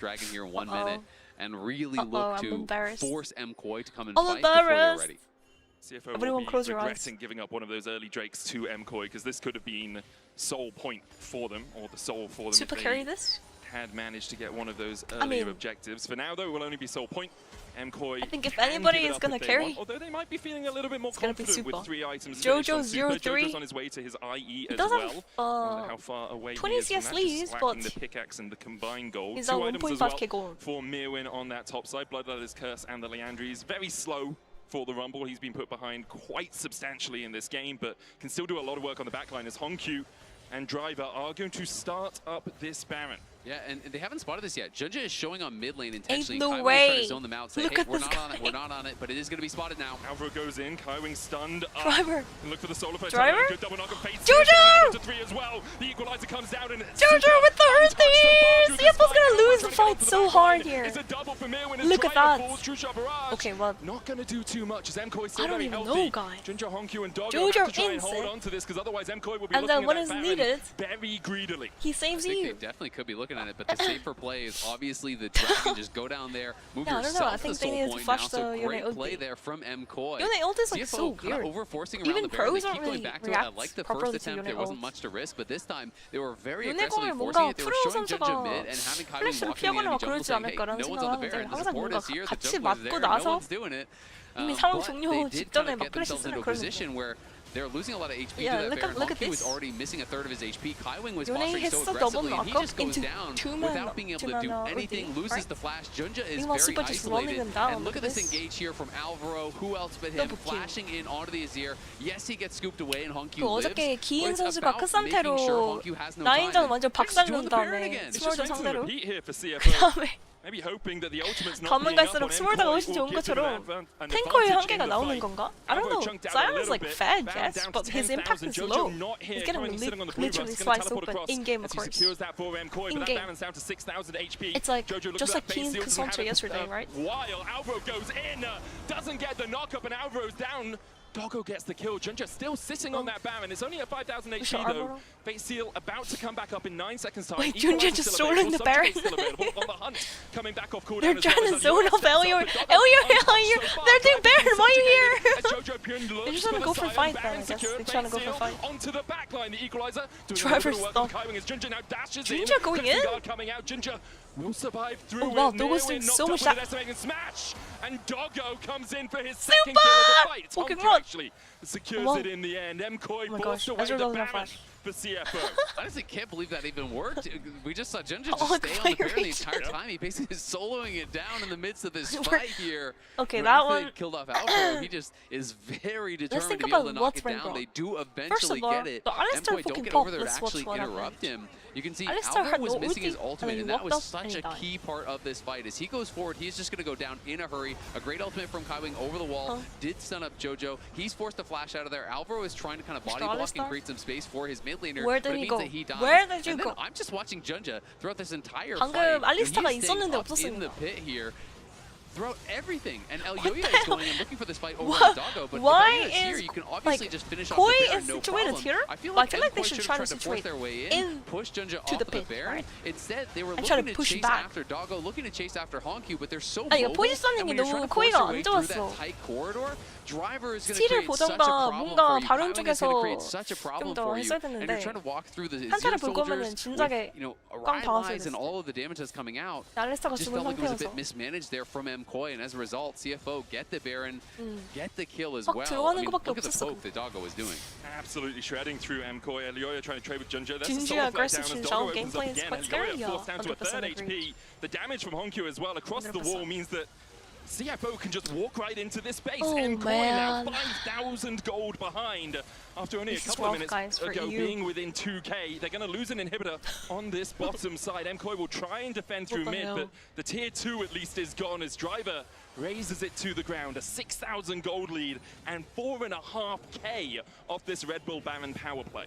Speaker 6: Dragon here in 1 minute and really look to force MKOI to come and fight before they're ready.
Speaker 5: CFO
Speaker 4: Everyone
Speaker 5: will be
Speaker 4: close your eyes.
Speaker 5: regretting giving up one of those early drakes to MKOI because this could have been sole point for them, or the sole for them.
Speaker 4: Super carry this?
Speaker 5: Had managed to get one of those earlier objectives. For now, though, it will only be sole point. MKOI
Speaker 4: I think if anybody is gonna carry,
Speaker 5: although they might be feeling a little bit more confident with 3 items.
Speaker 4: Jojo's 0-3.
Speaker 5: Jojo's on his way to his IE as well.
Speaker 4: How
Speaker 5: far away
Speaker 4: 20 CS leads, but
Speaker 5: the pickaxe and the combined gold.
Speaker 4: he's
Speaker 5: 2
Speaker 4: on
Speaker 5: items as
Speaker 4: 1.5k
Speaker 5: well
Speaker 4: gold
Speaker 5: for Mirwin on that top side. Bloodletter's Curse and the Leandries. Very slow for the Rumble. He's been put behind quite substantially in this game, but can still do a lot of work on the backline as Hongkyu and Driver are going to start up this Baron.
Speaker 6: Yeah, and they haven't spotted this yet. Junja is showing on mid lane intentionally.
Speaker 4: Ain't no
Speaker 6: Kaiwing
Speaker 4: way.
Speaker 6: is trying to zone them out. Say,
Speaker 4: Look
Speaker 6: hey,
Speaker 4: at
Speaker 6: we're
Speaker 4: this
Speaker 6: not on
Speaker 4: guy.
Speaker 6: it. We're not on it, but it is going to be spotted now.
Speaker 5: Alvaro goes in. Kaiwing stunned up.
Speaker 4: Driver.
Speaker 5: And look for the solar flare.
Speaker 4: Driver.
Speaker 5: Good double knock of face.
Speaker 4: Jojo!
Speaker 5: To 3 as well. The equalizer comes down and
Speaker 4: Jojo with the earthy! CFO's gonna lose the fight so hard here.
Speaker 5: It's a double for Mirwin.
Speaker 4: Look at that.
Speaker 5: Okay,
Speaker 4: well,
Speaker 5: not going to do too much as MKOI still
Speaker 4: I don't
Speaker 5: very
Speaker 4: even
Speaker 5: healthy.
Speaker 4: know, guy.
Speaker 5: Junja, Hongkyu, and Doggo
Speaker 4: Jojo
Speaker 5: have to try and
Speaker 4: ins
Speaker 5: hold
Speaker 4: it.
Speaker 5: on to this because otherwise MKOI will be
Speaker 4: And then
Speaker 5: looking
Speaker 4: when
Speaker 5: at
Speaker 4: is
Speaker 5: that
Speaker 4: needed,
Speaker 5: Baron very greedily.
Speaker 4: he saves
Speaker 6: I think
Speaker 4: you.
Speaker 6: they definitely could be looking at it, but the safer play is obviously the dragon. Just go down there, move
Speaker 4: Yeah, I don't know. I
Speaker 6: yourself
Speaker 4: think
Speaker 6: to
Speaker 4: they
Speaker 6: soul
Speaker 4: needed to
Speaker 6: point
Speaker 4: flash
Speaker 6: now.
Speaker 4: the
Speaker 6: So
Speaker 4: Yone
Speaker 6: great
Speaker 4: ulti.
Speaker 6: play there from MKOI.
Speaker 4: Yone ult is like
Speaker 6: CFO
Speaker 4: so
Speaker 6: kind of
Speaker 4: weird.
Speaker 6: over-forcing around
Speaker 4: Even
Speaker 6: the Baron.
Speaker 4: pros
Speaker 6: They
Speaker 4: don't
Speaker 6: keep going
Speaker 4: really
Speaker 6: back to it. I
Speaker 4: react
Speaker 6: like the
Speaker 4: properly
Speaker 6: first
Speaker 4: to
Speaker 6: attempt.
Speaker 4: Yone
Speaker 6: There wasn't
Speaker 4: ult.
Speaker 6: much to risk, but this time they were very
Speaker 4: Yone
Speaker 6: aggressively
Speaker 4: 공을
Speaker 6: forcing
Speaker 4: 뭔가
Speaker 6: it. They were
Speaker 4: 프로
Speaker 6: showing Junja
Speaker 4: 선수가
Speaker 6: mid and having Kaiwing
Speaker 4: 플래시를
Speaker 6: walking in
Speaker 4: 피하거나
Speaker 6: and
Speaker 4: 막
Speaker 6: jungle
Speaker 4: 그러지
Speaker 6: saying, hey,
Speaker 4: 않을까라는
Speaker 6: no one's on the
Speaker 4: 생각을
Speaker 6: Baron.
Speaker 4: 하는데
Speaker 6: The
Speaker 4: 항상
Speaker 6: support
Speaker 4: 뭔가
Speaker 6: is here. The
Speaker 4: 같이
Speaker 6: jungle is
Speaker 4: 맞고
Speaker 6: there. No
Speaker 4: 나서
Speaker 6: one's doing it.
Speaker 4: 이미 상황
Speaker 6: But
Speaker 4: 종료
Speaker 6: they did kind
Speaker 4: 직전에
Speaker 6: of
Speaker 4: 막
Speaker 6: get
Speaker 4: 플래시
Speaker 6: themselves into
Speaker 4: 쓰는
Speaker 6: a
Speaker 4: 그런
Speaker 6: position where they're losing a lot of HP
Speaker 4: Yeah,
Speaker 6: to that Baron.
Speaker 4: look at
Speaker 6: Hongkyu was
Speaker 4: this.
Speaker 6: already missing a third of his HP. Kaiwing was
Speaker 4: Yone
Speaker 6: posturing so
Speaker 4: 했어 double
Speaker 6: aggressively, and he
Speaker 4: knockup
Speaker 6: just goes
Speaker 4: into
Speaker 6: down
Speaker 4: two-man
Speaker 6: without being able to do
Speaker 4: ulti,
Speaker 6: anything, loses
Speaker 4: right?
Speaker 6: the flash. Junja is
Speaker 4: Meanwhile,
Speaker 6: very
Speaker 4: Super just rolling
Speaker 6: isolated.
Speaker 4: them down.
Speaker 6: And look at this
Speaker 4: This.
Speaker 6: engage here from Alvaro. Who else but him?
Speaker 4: Double kill.
Speaker 6: Flashing in onto the Azir. Yes, he gets scooped away, and Hongkyu
Speaker 4: 그
Speaker 6: lives.
Speaker 4: 어저께
Speaker 6: but
Speaker 4: 기인
Speaker 6: it's
Speaker 4: 선수가
Speaker 6: about
Speaker 4: 큰
Speaker 6: making
Speaker 4: 상태로
Speaker 6: sure Hongkyu has no
Speaker 4: 라인전
Speaker 6: time.
Speaker 4: 완전
Speaker 6: Just
Speaker 4: 박살
Speaker 6: doing
Speaker 4: 난
Speaker 6: the Baron
Speaker 4: 다음에
Speaker 6: again.
Speaker 5: It's just
Speaker 4: 스몰더
Speaker 5: rinse and
Speaker 4: 상대로
Speaker 5: repeat here for CFO.
Speaker 4: 그다음에
Speaker 5: Maybe hoping that the ultimate's not
Speaker 4: 가면
Speaker 5: being up
Speaker 4: 갈수록
Speaker 5: on
Speaker 4: 스몰더가
Speaker 5: MKOI
Speaker 4: 훨씬
Speaker 5: will
Speaker 4: 좋은
Speaker 5: give them
Speaker 4: 것처럼
Speaker 5: an
Speaker 4: 탱커의
Speaker 5: advantage
Speaker 4: 한계가
Speaker 5: in the
Speaker 4: 나오는
Speaker 5: fight.
Speaker 4: 건가? I don't know.
Speaker 5: Alvaro chunked out a
Speaker 4: Sion's
Speaker 5: little
Speaker 4: like
Speaker 5: bit.
Speaker 4: fed,
Speaker 5: Baron
Speaker 4: yes,
Speaker 5: down to
Speaker 4: but his
Speaker 5: 10,000.
Speaker 4: impact is
Speaker 5: Jojo
Speaker 4: low.
Speaker 5: not here.
Speaker 4: He's getting
Speaker 5: Currently sitting on the blue buff.
Speaker 4: literally
Speaker 5: He's gonna
Speaker 4: sliced
Speaker 5: teleport
Speaker 4: open
Speaker 5: across
Speaker 4: in-game,
Speaker 5: as
Speaker 4: of
Speaker 5: he
Speaker 4: course.
Speaker 5: secures that for MKOI, but that
Speaker 4: In-game.
Speaker 5: Baron's down to 6,000 HP.
Speaker 4: It's like,
Speaker 5: Jojo looks
Speaker 4: just
Speaker 5: at
Speaker 4: like
Speaker 5: that base
Speaker 4: Keen's
Speaker 5: seal, doesn't have
Speaker 4: Cassandra
Speaker 5: it,
Speaker 4: yesterday, right?
Speaker 5: While Alvaro goes in, doesn't get the knockup, and Alvaro's down. Doggo gets the kill. Junja still sitting on that Baron. It's only at 5,000 HP though.
Speaker 4: Alvaro?
Speaker 5: Face seal about to come back up in 9 seconds time.
Speaker 4: Wait,
Speaker 5: Equalizer
Speaker 4: Junja just
Speaker 5: still
Speaker 4: stolen
Speaker 5: available.
Speaker 4: the Baron.
Speaker 5: Subjugate still available. On the hunt, coming back off cooldown
Speaker 4: They're
Speaker 5: as well
Speaker 4: trying to
Speaker 5: as
Speaker 4: zone
Speaker 5: Alvaro
Speaker 4: off
Speaker 5: steps up,
Speaker 4: Elliot.
Speaker 5: but Doggo
Speaker 4: Elliot,
Speaker 5: unlocked
Speaker 4: Elliot.
Speaker 5: so far.
Speaker 4: They're doing Baron. Why are you
Speaker 5: Subjugated
Speaker 4: here?
Speaker 5: as Jojo Pyun looks
Speaker 4: They're just trying to
Speaker 5: for
Speaker 4: go
Speaker 5: the
Speaker 4: for
Speaker 5: Sion.
Speaker 4: fight,
Speaker 5: Baron
Speaker 4: though, I guess.
Speaker 5: secured.
Speaker 4: They're trying to go
Speaker 5: Face
Speaker 4: for
Speaker 5: seal
Speaker 4: fight.
Speaker 5: onto the back line. The equalizer doing a
Speaker 4: Driver's
Speaker 5: little bit of work
Speaker 4: stuck.
Speaker 5: on Kaiwing as Junja now dashes
Speaker 4: Junja
Speaker 5: in.
Speaker 4: going
Speaker 5: Crescent
Speaker 4: in?
Speaker 5: Guard coming out. Junja will survive through
Speaker 4: Oh, wow,
Speaker 5: it.
Speaker 4: Doggo's
Speaker 5: Mirwin
Speaker 4: doing
Speaker 5: knocked
Speaker 4: so
Speaker 5: up
Speaker 4: much
Speaker 5: with an
Speaker 4: that-
Speaker 5: estimating smash. And Doggo comes in for his
Speaker 4: Super!
Speaker 5: second kill of the fight.
Speaker 4: Okay,
Speaker 5: Hongkyu
Speaker 4: run.
Speaker 5: actually secures
Speaker 4: Wow.
Speaker 5: it in the end. MKOI
Speaker 4: Oh my
Speaker 5: forced
Speaker 4: gosh,
Speaker 5: away
Speaker 4: Ezra
Speaker 5: the
Speaker 4: doesn't have
Speaker 5: Baron
Speaker 4: flash.
Speaker 5: for CFO.
Speaker 6: Honestly, can't believe that even worked. We just saw Junja just
Speaker 4: Oh,
Speaker 6: stay on the Baron the
Speaker 4: reach.
Speaker 6: entire time. He basically is soloing it down in the midst of this
Speaker 4: We're-
Speaker 6: fight here.
Speaker 4: Okay,
Speaker 6: When
Speaker 4: that
Speaker 6: after they
Speaker 4: one-
Speaker 6: killed off Alvaro, he just is very determined
Speaker 4: think
Speaker 6: to be able
Speaker 4: about
Speaker 6: to knock
Speaker 4: what's
Speaker 6: it
Speaker 4: been
Speaker 6: down.
Speaker 4: brought.
Speaker 6: They do
Speaker 4: First
Speaker 6: eventually
Speaker 4: of all,
Speaker 6: get it.
Speaker 4: the Alistar
Speaker 6: MKOI don't
Speaker 4: fucking
Speaker 6: get
Speaker 4: pop
Speaker 6: over there to
Speaker 4: was
Speaker 6: actually
Speaker 4: what
Speaker 6: interrupt
Speaker 4: happened.
Speaker 6: him. You can see
Speaker 4: Alistar
Speaker 6: Alvaro
Speaker 4: had
Speaker 6: was
Speaker 4: no
Speaker 6: missing his
Speaker 4: ulti,
Speaker 6: ultimate,
Speaker 4: and
Speaker 6: and
Speaker 4: he
Speaker 6: that
Speaker 4: walked
Speaker 6: was
Speaker 4: up and
Speaker 6: such
Speaker 4: he
Speaker 6: a
Speaker 4: died.
Speaker 6: key part of this fight. As he goes forward, he's just going to go down in a hurry. A great ultimate from Kaiwing over the wall. Did stun up Jojo. He's forced to flash out of there. Alvaro is trying to kind of body block and
Speaker 4: Alistar?
Speaker 6: create some space for his mid laner.
Speaker 4: Where
Speaker 6: but
Speaker 4: did
Speaker 6: it
Speaker 4: he
Speaker 6: means
Speaker 4: go?
Speaker 6: that he dies.
Speaker 4: Where did you
Speaker 6: And then
Speaker 4: go?
Speaker 6: I'm just watching Junja throughout this entire
Speaker 4: 방금
Speaker 6: fight.
Speaker 4: 알리스타가
Speaker 6: He's staying
Speaker 4: 있었는데
Speaker 6: up in the
Speaker 4: 없었습니다.
Speaker 6: pit here. Throughout everything, and El
Speaker 4: What
Speaker 6: Yoya
Speaker 4: the
Speaker 6: is going and looking for this fight over
Speaker 4: What?
Speaker 6: Doggo, but
Speaker 4: Why
Speaker 6: if Baron here,
Speaker 4: is,
Speaker 6: you can obviously
Speaker 4: like,
Speaker 6: just finish off
Speaker 4: Koi
Speaker 6: the Baron,
Speaker 4: is
Speaker 6: no
Speaker 4: situated
Speaker 6: problem.
Speaker 4: here?
Speaker 6: I feel
Speaker 4: Well, I
Speaker 6: like
Speaker 4: feel like they
Speaker 6: MKOI
Speaker 4: should
Speaker 6: should
Speaker 4: try
Speaker 6: have
Speaker 4: to
Speaker 6: tried to force
Speaker 4: situate
Speaker 6: their way
Speaker 4: in
Speaker 6: push Junja
Speaker 4: to
Speaker 6: off
Speaker 4: the
Speaker 6: of the
Speaker 4: pit,
Speaker 6: Baron.
Speaker 4: right?
Speaker 6: Instead, they were
Speaker 4: And try
Speaker 6: looking
Speaker 4: to push
Speaker 6: chase
Speaker 4: back.
Speaker 6: after Doggo, looking to chase after Hongkyu, but they're so
Speaker 4: 아니,
Speaker 6: mobile,
Speaker 4: 포지셔닝이
Speaker 6: and when you're
Speaker 4: 너무
Speaker 6: trying to force
Speaker 4: 코이가
Speaker 6: your
Speaker 4: 안
Speaker 6: way through
Speaker 4: 좋았어.
Speaker 6: that tight corridor, Driver is going to
Speaker 4: 스틸을
Speaker 6: create such a
Speaker 4: 보던가
Speaker 6: problem
Speaker 4: 뭔가
Speaker 6: for you.
Speaker 4: 다른
Speaker 6: Kaiwing is going to create
Speaker 4: 쪽에서
Speaker 6: such a
Speaker 4: 좀
Speaker 6: problem
Speaker 4: 더
Speaker 6: for you,
Speaker 4: 했어야
Speaker 6: and you're
Speaker 4: 됐는데
Speaker 6: trying to walk through the
Speaker 4: 한타를
Speaker 6: Zero
Speaker 4: 볼 거면은
Speaker 6: soldiers
Speaker 4: 진작에
Speaker 6: with,
Speaker 4: 깡
Speaker 6: Orion
Speaker 4: 박았어야
Speaker 6: lines and
Speaker 4: 됐어.
Speaker 6: all of the damage that's coming out.
Speaker 4: 알리스타가
Speaker 6: Just
Speaker 4: 죽은
Speaker 6: felt like it was a bit
Speaker 4: 상태여서
Speaker 6: mismanaged there from MKOI, and as a result, CFO get the Baron, get the kill as
Speaker 4: 막
Speaker 6: well. I
Speaker 4: 들어가는
Speaker 6: mean,
Speaker 4: 거밖에
Speaker 6: look at the
Speaker 4: 없었어.
Speaker 6: poke that Doggo was doing.
Speaker 5: Absolutely shredding through MKOI. Elioya trying to trade with Junja. That's a
Speaker 4: 진지한
Speaker 5: solo flag
Speaker 4: aggressive
Speaker 5: down as
Speaker 4: 진짜
Speaker 5: Doggo opens up
Speaker 4: gameplay is
Speaker 5: again.
Speaker 4: quite
Speaker 5: Elioya
Speaker 4: scary,
Speaker 5: forced down to a
Speaker 4: 100%
Speaker 5: third
Speaker 4: agree.
Speaker 5: HP. The damage from Hongkyu as well across the
Speaker 4: 100%.
Speaker 5: wall means that CFO can just walk right into this space.
Speaker 4: Oh,
Speaker 5: MKOI now
Speaker 4: man.
Speaker 5: 5,000 gold behind after only
Speaker 4: This
Speaker 5: a
Speaker 4: is
Speaker 5: couple of
Speaker 4: rough,
Speaker 5: minutes
Speaker 4: guys, for
Speaker 5: ago
Speaker 4: EU.
Speaker 5: being within 2k. They're going to lose an inhibitor on this bottom side. MKOI will try and defend through
Speaker 4: the
Speaker 5: mid,
Speaker 4: hell?
Speaker 5: but the tier 2 at least is gone as Driver raises it to the ground. A 6,000 gold lead and 4.5k off this Red Bull Baron power play.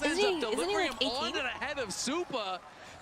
Speaker 6: just
Speaker 4: Isn't
Speaker 6: ends
Speaker 4: he-
Speaker 6: up
Speaker 4: isn't he
Speaker 6: delivering
Speaker 4: like
Speaker 6: him on
Speaker 4: 18?
Speaker 6: and ahead of Supa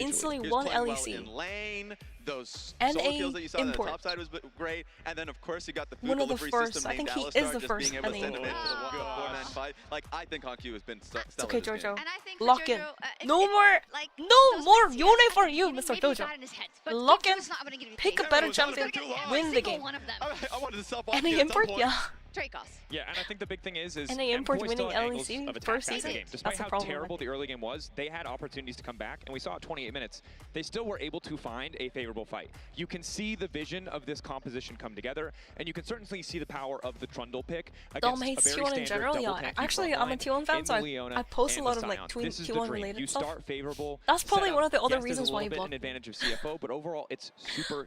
Speaker 2: individually.
Speaker 4: instantly
Speaker 3: He was
Speaker 4: won
Speaker 3: playing well
Speaker 4: LEC.
Speaker 3: in lane. Those
Speaker 4: And
Speaker 3: solo
Speaker 4: a
Speaker 3: kills that you saw on the
Speaker 4: import.
Speaker 3: top side was great. And then, of course, you got the food
Speaker 4: One of the
Speaker 3: delivery
Speaker 4: first.
Speaker 3: system
Speaker 4: I think
Speaker 3: named
Speaker 4: he is
Speaker 3: Alistar,
Speaker 4: the
Speaker 3: just
Speaker 4: first
Speaker 3: being able to
Speaker 4: NA
Speaker 3: send him into
Speaker 1: import.
Speaker 3: the
Speaker 1: Oh,
Speaker 3: 4-man fight. Like, I think Hankyuu has been stellar.
Speaker 4: It's okay,
Speaker 3: in this game.
Speaker 4: Jojo.
Speaker 1: And I think for
Speaker 4: Lock in.
Speaker 1: Jojo,
Speaker 4: No more.
Speaker 1: like,
Speaker 4: No
Speaker 1: those
Speaker 4: more
Speaker 1: mid-seasons,
Speaker 4: Yone for
Speaker 1: I think
Speaker 4: you,
Speaker 1: maybe
Speaker 4: Mr.
Speaker 1: he
Speaker 4: Jojo.
Speaker 1: got in his head, but
Speaker 4: Lock
Speaker 1: Game
Speaker 4: in.
Speaker 1: 2 is not gonna give you
Speaker 4: Pick a
Speaker 1: game.
Speaker 4: better
Speaker 3: Yeah,
Speaker 4: champion.
Speaker 3: too long.
Speaker 4: Win the
Speaker 1: Single
Speaker 4: game.
Speaker 1: one of them.
Speaker 3: I wanted to self
Speaker 4: NA import? Yeah.
Speaker 1: Dracos.
Speaker 2: Yeah, and I think the big thing is
Speaker 4: And they import
Speaker 2: MCOY
Speaker 4: winning
Speaker 2: still had angles
Speaker 4: LEC
Speaker 2: of attack
Speaker 4: first
Speaker 2: back in the
Speaker 4: season?
Speaker 2: game. Despite
Speaker 4: That's the
Speaker 2: how
Speaker 4: problem,
Speaker 2: terrible
Speaker 4: I
Speaker 2: the early game was, they had opportunities to come back, and we saw at 28 minutes, they still were able to find a favorable fight. You can see the vision of this composition come together, and you can certainly see the power of the Trundle pick against a
Speaker 4: hates
Speaker 2: very
Speaker 4: T1 in
Speaker 2: standard
Speaker 4: general.
Speaker 2: double
Speaker 4: Yeah,
Speaker 2: tanky
Speaker 4: actually,
Speaker 2: front
Speaker 4: I'm a
Speaker 2: line
Speaker 4: T1 fan,
Speaker 2: in
Speaker 4: so
Speaker 2: the Leona
Speaker 4: I post a
Speaker 2: and
Speaker 4: lot
Speaker 2: the
Speaker 4: of like
Speaker 2: Sion. This is the
Speaker 4: T1
Speaker 2: dream.
Speaker 4: related
Speaker 2: You
Speaker 4: stuff.
Speaker 2: start favorable.
Speaker 4: That's probably
Speaker 2: setup.
Speaker 4: one of the other
Speaker 2: Yes,
Speaker 4: reasons why he
Speaker 2: there's a little bit
Speaker 4: blocked.
Speaker 2: an advantage of CFO, but overall, it's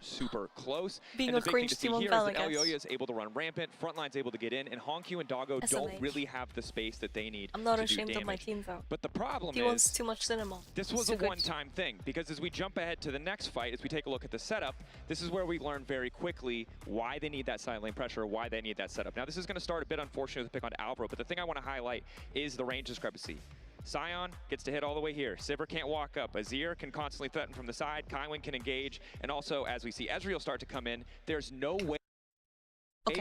Speaker 2: super close.
Speaker 4: Being
Speaker 2: and
Speaker 4: a
Speaker 2: the big thing
Speaker 4: cringe
Speaker 2: to see
Speaker 4: T1
Speaker 2: here
Speaker 4: fan,
Speaker 2: is
Speaker 4: I
Speaker 2: that
Speaker 4: guess.
Speaker 2: Elyoya is able to run rampant, Frontline's able to get in, and Hongqiu and Doggo don't
Speaker 4: SMH.
Speaker 2: really have the space that they need
Speaker 4: I'm not
Speaker 2: to
Speaker 4: ashamed
Speaker 2: do
Speaker 4: of my
Speaker 2: damage.
Speaker 4: team though.
Speaker 2: But the problem
Speaker 4: He wants
Speaker 2: is,
Speaker 4: too much cinema.
Speaker 2: this was
Speaker 4: Too
Speaker 2: a
Speaker 4: good.
Speaker 2: one-time thing, because as we jump ahead to the next fight, as we take a look at the setup, this is where we learn very quickly why they need that side lane pressure, why they need that setup. Now, this is going to start a bit unfortunate with the pick on Alvaro, but the thing I want to highlight is the range discrepancy. Sion gets to hit all the way here. Sivir can't walk up. Azir can constantly threaten from the side. Kaiwing can engage. And also, as we see Ezreal start to come in, there's no way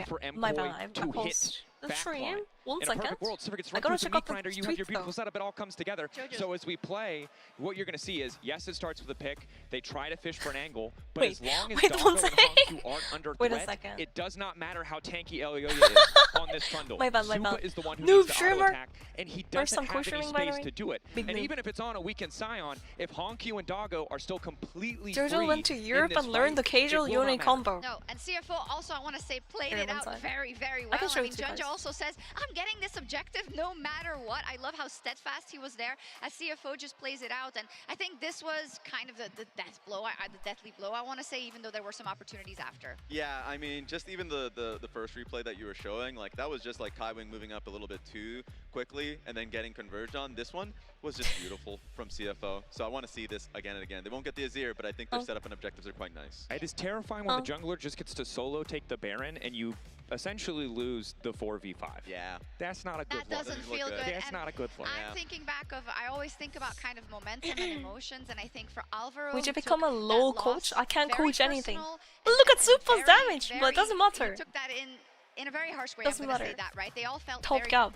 Speaker 2: for
Speaker 4: my bad.
Speaker 2: MCOY
Speaker 4: I
Speaker 2: to hit
Speaker 4: paused the stream.
Speaker 2: backline.
Speaker 4: 1
Speaker 2: In a
Speaker 4: second.
Speaker 2: perfect world, Sivir gets
Speaker 4: I
Speaker 2: run
Speaker 4: gotta
Speaker 2: through
Speaker 4: check out
Speaker 2: the
Speaker 4: the
Speaker 2: Meat Grinder, you have your
Speaker 4: tweets,
Speaker 2: beautiful
Speaker 4: though.
Speaker 2: setup, it all comes together.
Speaker 1: Jojo.
Speaker 2: So as we play, what you're going to see is, yes, it starts with a pick. They try to fish for an angle, but
Speaker 4: Wait,
Speaker 2: as long as
Speaker 4: wait
Speaker 2: Doggo
Speaker 4: one
Speaker 2: and
Speaker 4: second.
Speaker 2: Hongqiu aren't under
Speaker 4: Wait a
Speaker 2: threat,
Speaker 4: second.
Speaker 2: it does not matter how tanky Elyoya is on this Trundle.
Speaker 4: My bad, my
Speaker 2: Supa
Speaker 4: bad.
Speaker 2: is the one who
Speaker 4: Noob
Speaker 2: needs to
Speaker 4: streamer.
Speaker 2: auto-attack, and he
Speaker 4: First
Speaker 2: doesn't
Speaker 4: time
Speaker 2: have any
Speaker 4: co-streaming, by the
Speaker 2: space
Speaker 4: way.
Speaker 2: to do it.
Speaker 4: Big
Speaker 2: And
Speaker 4: noob.
Speaker 2: even if it's on a weakened Sion, if Hongqiu and Doggo are still completely
Speaker 4: Jojo
Speaker 2: free
Speaker 4: went to
Speaker 2: in
Speaker 4: Europe
Speaker 2: this
Speaker 4: and learned the
Speaker 2: fight,
Speaker 4: casual
Speaker 2: it will not
Speaker 4: Yone
Speaker 2: matter.
Speaker 4: combo.
Speaker 1: No, and CFO also, I want to say, played
Speaker 4: Here,
Speaker 1: it
Speaker 4: one
Speaker 1: out
Speaker 4: side.
Speaker 1: very
Speaker 4: I
Speaker 1: well.
Speaker 4: can show
Speaker 1: I
Speaker 4: it
Speaker 1: mean,
Speaker 4: to you guys.
Speaker 1: Junjo also says, I'm getting this objective no matter what. I love how steadfast he was there, as CFO just plays it out. And I think this was kind of the death blow, the deathly blow, I want to say, even though there were some opportunities after.
Speaker 3: Yeah, I mean, just even the first replay that you were showing, like that was just like Kaiwing moving up a little bit too quickly and then getting converged on. This one was just beautiful from CFO. So I want to see this again and again. They won't get the Azir, but I think their setup and objectives are quite nice.
Speaker 2: It is terrifying when the jungler just gets to solo take the Baron and you essentially lose the 4v5.
Speaker 3: Yeah.
Speaker 2: That's not a good
Speaker 1: That
Speaker 2: look.
Speaker 1: doesn't
Speaker 3: Doesn't look
Speaker 1: feel
Speaker 3: good.
Speaker 1: good.
Speaker 2: That's
Speaker 1: and
Speaker 2: not a good look.
Speaker 1: I'm thinking back of, I always think about kind of momentum and emotions, and I think for Alvaro,
Speaker 4: Would you
Speaker 1: who
Speaker 4: become
Speaker 1: took
Speaker 4: a low
Speaker 1: that
Speaker 4: coach?
Speaker 1: loss
Speaker 4: I can't
Speaker 1: very
Speaker 4: coach anything.
Speaker 1: personal
Speaker 4: But
Speaker 1: and-
Speaker 4: look at
Speaker 1: and
Speaker 4: Supa's
Speaker 1: very,
Speaker 4: damage, but it doesn't
Speaker 1: very-
Speaker 4: matter.
Speaker 1: He took that in a very harsh way,
Speaker 4: Doesn't
Speaker 1: I'm going to say
Speaker 4: matter.
Speaker 1: that, right? They all felt
Speaker 4: Top
Speaker 1: very
Speaker 4: gap.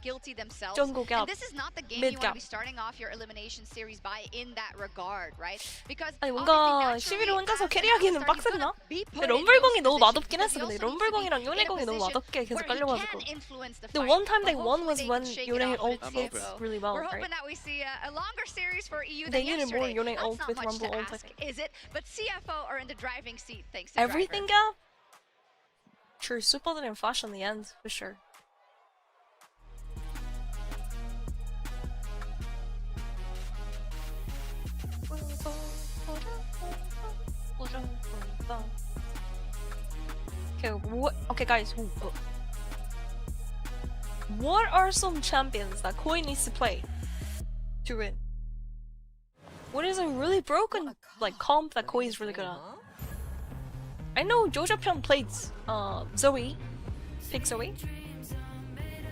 Speaker 1: Guilty themselves.
Speaker 4: Jungle gap.
Speaker 1: And this is not the game
Speaker 4: Mid
Speaker 1: you want
Speaker 4: gap.
Speaker 1: to be starting off your elimination series by in that regard, right? Because
Speaker 4: 아니 뭔가
Speaker 1: obviously,
Speaker 4: 11을 혼자서
Speaker 1: naturally,
Speaker 4: 캐리하기는
Speaker 1: as an Alistar, he's
Speaker 4: 빡셌나?
Speaker 1: gonna be put
Speaker 4: 근데
Speaker 1: in
Speaker 4: 럼블공이
Speaker 1: those
Speaker 4: 너무
Speaker 1: positions
Speaker 4: 맛없긴
Speaker 1: because
Speaker 4: 했어.
Speaker 1: he
Speaker 4: 근데
Speaker 1: also needs to be
Speaker 4: 럼블공이랑
Speaker 1: in a
Speaker 4: 요네공이 너무
Speaker 1: position
Speaker 4: 맛없게 계속
Speaker 1: where he
Speaker 4: 깔려가지고.
Speaker 1: can influence the
Speaker 4: The
Speaker 1: fight,
Speaker 4: one time
Speaker 1: but
Speaker 4: they won
Speaker 1: hopefully
Speaker 4: was
Speaker 1: they
Speaker 4: when
Speaker 1: can shake it
Speaker 4: Yone
Speaker 1: off with
Speaker 4: ult
Speaker 1: his
Speaker 4: hit
Speaker 1: CFO.
Speaker 4: really well,
Speaker 1: We're
Speaker 4: right?
Speaker 1: hoping that we see a longer series for EU
Speaker 4: They
Speaker 1: than
Speaker 4: needed more
Speaker 1: yesterday.
Speaker 4: Yone ult
Speaker 1: That's
Speaker 4: with
Speaker 1: not much
Speaker 4: Rumble
Speaker 1: to
Speaker 4: ult, I
Speaker 1: ask,
Speaker 4: think.
Speaker 1: is it? But CFO are in the driving seat thanks to
Speaker 4: Everything
Speaker 1: Driver.
Speaker 4: gap? True, Supa didn't flash in the end, for sure. Okay, okay guys, what are some champions that Koi needs to play to win? What is a really broken like comp that Koi is really good at? I know Jojo Pyong played Zoe. Pick Zoe.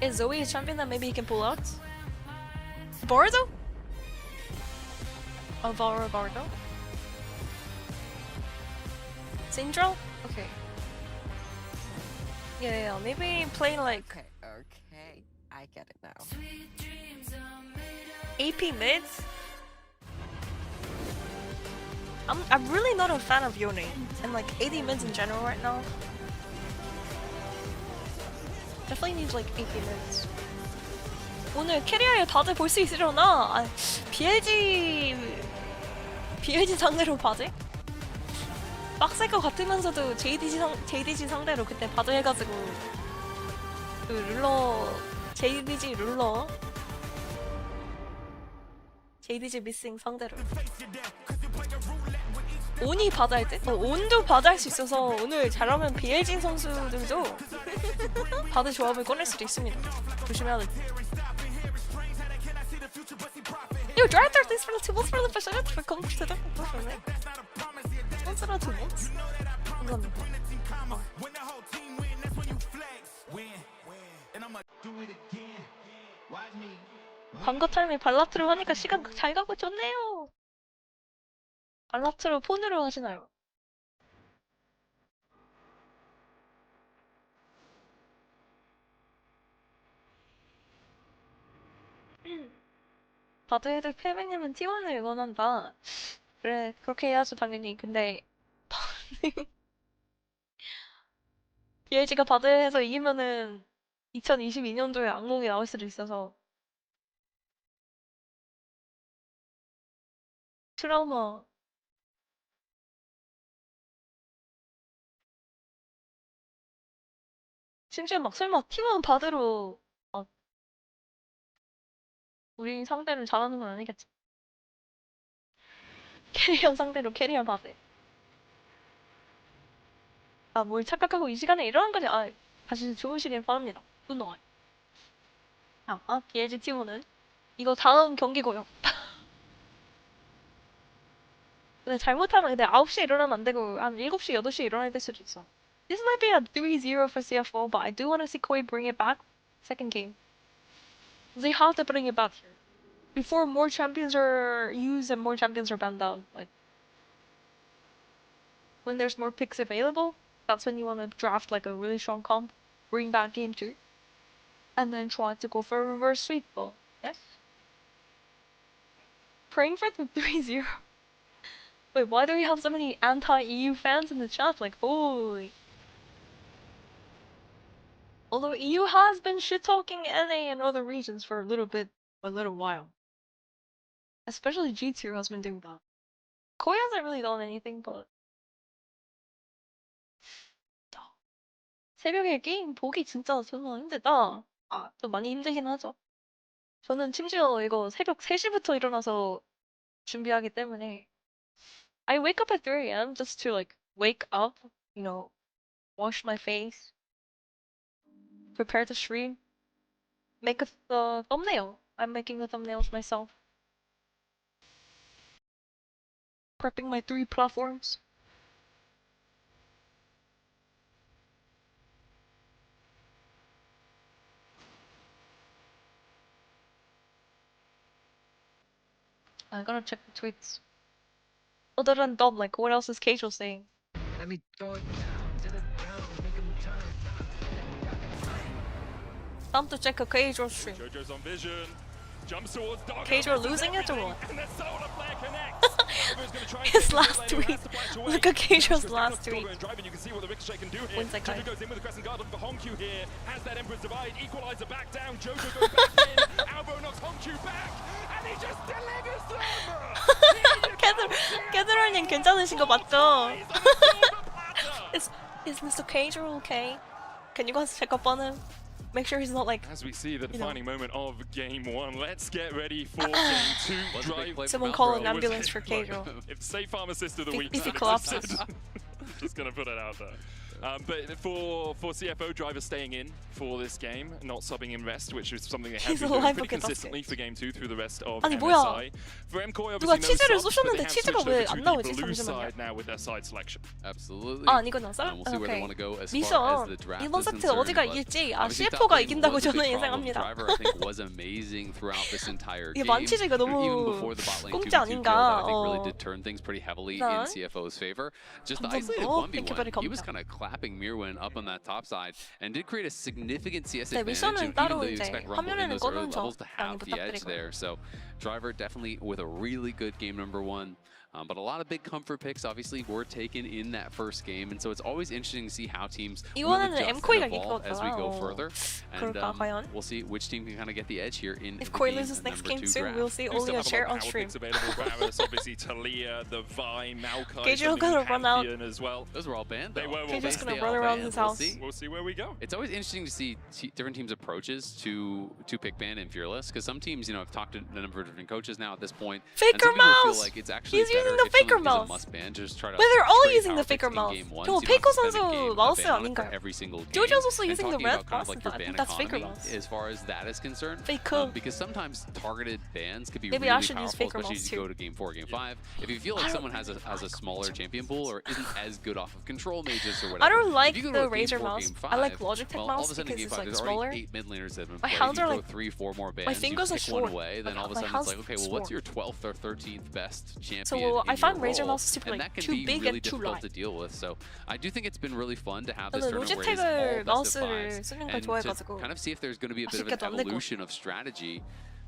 Speaker 4: Is Zoe a champion that maybe he can pull out? Bardo? Alvaro Bardo? Syndrome? Okay. Yeah, maybe play like
Speaker 7: Okay, I get it now.
Speaker 4: AP mid? I'm really not a fan of Yone and like AD mids in general right now. Definitely need like AP mids. 오늘 캐리어에 다들 볼 수 있으려나? 아, BLG 상대로 바지? 빡셀 것 같으면서도 JDG 상대로 그때 바지 해가지고 그 룰러 JDG 룰러 JDG 미싱 상대로 온이 바다 할 때? 온도 바다 할 수 있어서 오늘 잘하면 BLG 선수들도 바드 조합을 꺼낼 수도 있습니다. 조심해야 돼. Yo, Director, thanks for the 2 months for the passionate for coming to the 스폰서라 2 months? 감사합니다. 광고 타임에 발라트로 하니까 시간 잘 가고 좋네요. 발라트로 폰으로 하시나요? 바드 애들 페비님은 T1을 응원한다. 그래, 그렇게 해야죠 당연히. 근데 BLG가 바드에서 이기면은 2022년도에 악몽이 나올 수도 있어서 트라우마. 심지어 막 설마 팀원 바드로 우리 상대를 잘하는 건 아니겠지. 캐리어 상대로 캐리어 바드. 아, 뭘 착각하고 이 시간에 일어난 거지? 아, 다시 주무시길 바랍니다. 운동화. BLG 팀원은 이거 다음 경기고요. 근데 잘못하면 근데 9시에 일어나면 안 되고 한 7시, 8시에 일어나야 될 수도 있어. This might be a 3-0 for CFO, but I do want to see Koi bring it back. Second game. They have to bring it back here. Before more champions are used and more champions are banned out. Like, when there's more picks available, that's when you want to draft like a really strong comp, bring back game 2, and then try to go for a reverse sweep. But yes. Praying for the 3-0. Wait, why do we have so many anti-EU fans in the chat? Like, holy. Although EU has been shit-talking NA and other regions for a little while. Especially G2 has been doing that. Koi hasn't really done anything, but... 새벽에 게임 보기 진짜 정말 힘들다. 좀 많이 힘들긴 하죠. 저는 심지어 이거 새벽 3시부터 일어나서 준비하기 때문에 I wake up at 3 a.m. just to like wake up, you know, wash my face, prepare the stream, make the thumbnail. I'm making the thumbnails myself. Prepping my 3 platforms. I gotta check the tweets. Other than Dom, like, what else is Casual saying?
Speaker 8: Let me throw it down to the ground, make him turn.
Speaker 4: Time to check a Casual stream.
Speaker 5: Jojo's on vision. Jumps towards Doggo.
Speaker 4: Casual losing it or what?
Speaker 5: And the solar flare connects.
Speaker 4: His last tweet. Look at Casual's last tweet.
Speaker 5: You can see what the Ricochet can do here.
Speaker 4: When's that guy?
Speaker 5: Jojo goes in with the Crescent Guard looking for Honku here. Has that Emperor's Divide. Equalizer back down. Jojo goes back in. Albo knocks Honku back. And he just delivers the Emperor.
Speaker 4: 캐드럴님 괜찮으신 거 맞죠? is Mr. Casual okay? Can you guys check up on him? Make sure he's not like...
Speaker 5: As we see the defining moment of Game 1, let's get ready for Game 2.
Speaker 4: Someone call an ambulance for Casual.
Speaker 5: If Safe Farm Assist of the Week
Speaker 4: if he collapses.
Speaker 5: Just gonna put it out there. But for CFO, Driver staying in for this game, not subbing in rest, which is something they have been doing pretty consistently for Game 2 through the rest of
Speaker 4: 아니,
Speaker 5: MSI.
Speaker 4: 뭐야.
Speaker 5: For MKOI,
Speaker 4: 누가
Speaker 5: obviously
Speaker 4: 치즈를
Speaker 5: no subs, but they
Speaker 4: 쏘셨는데
Speaker 5: have
Speaker 4: 치즈가
Speaker 5: switched
Speaker 4: 왜
Speaker 5: over
Speaker 4: 안
Speaker 5: to
Speaker 4: 나오지?
Speaker 5: the blue
Speaker 4: 잠시만요.
Speaker 5: side now with their side selection.
Speaker 6: Absolutely.
Speaker 4: 이건 안 써?
Speaker 6: We'll see where they want to go as far
Speaker 4: 미션
Speaker 6: as the draft
Speaker 4: 이번
Speaker 6: is
Speaker 4: 세트
Speaker 6: concerned,
Speaker 4: 어디가
Speaker 6: but
Speaker 4: 이길지
Speaker 6: obviously
Speaker 4: CFO가
Speaker 6: top lane
Speaker 4: 이긴다고
Speaker 6: was a
Speaker 4: 저는
Speaker 6: big problem.
Speaker 4: 예상합니다.
Speaker 6: Driver, I think, was amazing throughout this entire
Speaker 4: 이게
Speaker 6: game.
Speaker 4: 만치즈가
Speaker 6: Even
Speaker 4: 너무
Speaker 6: before the bot lane
Speaker 4: 공짜
Speaker 6: 2v2
Speaker 4: 아닌가?
Speaker 6: kill, that I think really did turn things pretty heavily in
Speaker 4: 난
Speaker 6: CFO's favor. Just the
Speaker 4: 감사합니다.
Speaker 6: isolated
Speaker 4: Thank you very
Speaker 6: 1v1, he was
Speaker 4: 감사합니다.
Speaker 6: kind of clapping Mirwin up on that top side and did create a significant CS
Speaker 4: 네,
Speaker 6: advantage.
Speaker 4: 미션은
Speaker 6: And even
Speaker 4: 따로
Speaker 6: though you
Speaker 4: 이제
Speaker 6: expect Rumble in
Speaker 4: 화면에는
Speaker 6: those early
Speaker 4: 꺼놓은
Speaker 6: levels to
Speaker 4: 저
Speaker 6: have the edge
Speaker 4: 부탁드리고.
Speaker 6: there. So Driver definitely with a really good game number 1. But a lot of big comfort picks obviously were taken in that first game, and so it's always interesting to see how teams will
Speaker 4: 이번에는
Speaker 6: adjust
Speaker 4: MKOI가
Speaker 6: and
Speaker 4: 이길 것
Speaker 6: evolve as we go
Speaker 4: 같아요.
Speaker 6: further. And
Speaker 4: 그럴까, 과연?
Speaker 6: we'll see which team can kind of get the edge here in
Speaker 4: If
Speaker 6: the
Speaker 4: Koi
Speaker 6: game
Speaker 4: loses next
Speaker 6: number
Speaker 4: game
Speaker 6: 2
Speaker 4: soon,
Speaker 6: draft.
Speaker 4: we'll see
Speaker 5: We
Speaker 4: only
Speaker 5: still
Speaker 4: a
Speaker 5: have
Speaker 4: share
Speaker 5: lot
Speaker 4: on
Speaker 5: of power
Speaker 4: stream.
Speaker 5: picks available. Varus, obviously Talia, the Vi, Maokai,
Speaker 4: Gageo
Speaker 5: something
Speaker 4: gonna run out.
Speaker 5: Pantheon as well.
Speaker 6: Those were all banned.
Speaker 5: They
Speaker 6: though.
Speaker 5: were all
Speaker 4: Gageo's
Speaker 5: banned.
Speaker 4: gonna
Speaker 6: They
Speaker 4: run
Speaker 6: all
Speaker 4: around
Speaker 6: banned.
Speaker 4: his
Speaker 6: We'll
Speaker 4: house.
Speaker 6: see.
Speaker 5: We'll see where we go.
Speaker 6: It's always interesting to see different teams' approaches to pick ban and Fearless, because some teams, you know, have talked to a number of different coaches now at this point.
Speaker 4: Faker
Speaker 6: and some people
Speaker 4: mouse!
Speaker 6: feel like it's actually
Speaker 4: He's
Speaker 6: better
Speaker 4: using the
Speaker 6: if
Speaker 4: faker
Speaker 6: something is
Speaker 4: mouse.
Speaker 6: a must ban. Just try to
Speaker 4: But they're all
Speaker 6: trade
Speaker 4: using the
Speaker 6: power
Speaker 4: faker
Speaker 6: picks in
Speaker 4: mouse.
Speaker 6: game 1,
Speaker 4: 저
Speaker 6: so you don't
Speaker 4: 페이커
Speaker 6: have to spend a
Speaker 4: 선수
Speaker 6: game
Speaker 4: 마우스
Speaker 6: ban on it
Speaker 4: 아닌가요?
Speaker 6: for every single game.
Speaker 4: Jojo's also
Speaker 6: And
Speaker 4: using the
Speaker 6: talking
Speaker 4: red
Speaker 6: about kind of like
Speaker 4: mouse.
Speaker 6: your
Speaker 4: I
Speaker 6: ban
Speaker 4: think that's faker
Speaker 6: economy
Speaker 4: mouse.
Speaker 6: as far as that is concerned.
Speaker 4: Faker.
Speaker 6: Because sometimes targeted bans could be
Speaker 4: Maybe
Speaker 6: really
Speaker 4: I should use
Speaker 6: powerful,
Speaker 4: faker
Speaker 6: especially
Speaker 4: mouse
Speaker 6: as you
Speaker 4: too.
Speaker 6: go to game 4, game 5. If you feel like someone has a smaller champion pool or isn't as good off of control mages or whatever.
Speaker 4: I don't like
Speaker 6: if you go
Speaker 4: the
Speaker 6: to a game
Speaker 4: Razer
Speaker 6: 4,
Speaker 4: mouse.
Speaker 6: game
Speaker 4: I like
Speaker 6: 5,
Speaker 4: Logitech
Speaker 6: well,
Speaker 4: mouse
Speaker 6: all of a sudden in
Speaker 4: because
Speaker 6: game
Speaker 4: it's
Speaker 6: 5,
Speaker 4: like
Speaker 6: there's
Speaker 4: smaller.
Speaker 6: already 8 mid laners that have been
Speaker 4: My
Speaker 6: played.
Speaker 4: hands
Speaker 6: You
Speaker 4: are
Speaker 6: throw
Speaker 4: like-
Speaker 6: 3, 4 more bans,
Speaker 4: my
Speaker 6: you
Speaker 4: fingers are
Speaker 6: pick one
Speaker 4: short.
Speaker 6: away, then all of a
Speaker 4: My
Speaker 6: sudden
Speaker 4: hands
Speaker 6: it's like, okay, well,
Speaker 4: short.
Speaker 6: what's your 12th or 13th best champion
Speaker 4: So
Speaker 6: in
Speaker 4: I find
Speaker 6: your
Speaker 4: Razer
Speaker 6: role?
Speaker 4: mouse to be
Speaker 6: And
Speaker 4: like
Speaker 6: that can
Speaker 4: too
Speaker 6: be
Speaker 4: big
Speaker 6: really
Speaker 4: and too
Speaker 6: difficult
Speaker 4: light.
Speaker 6: to deal with. So I do think it's been really fun to have this
Speaker 4: 저는
Speaker 6: tournament where it's all
Speaker 4: 로지텍을
Speaker 6: best of
Speaker 4: 마우스를
Speaker 6: 5s
Speaker 4: 쓰는 걸
Speaker 6: and to
Speaker 4: 좋아해가지고
Speaker 6: kind of see if there's going to be a bit of
Speaker 4: 아쉽게도
Speaker 6: an
Speaker 4: 안 될 것
Speaker 6: evolution of strategy.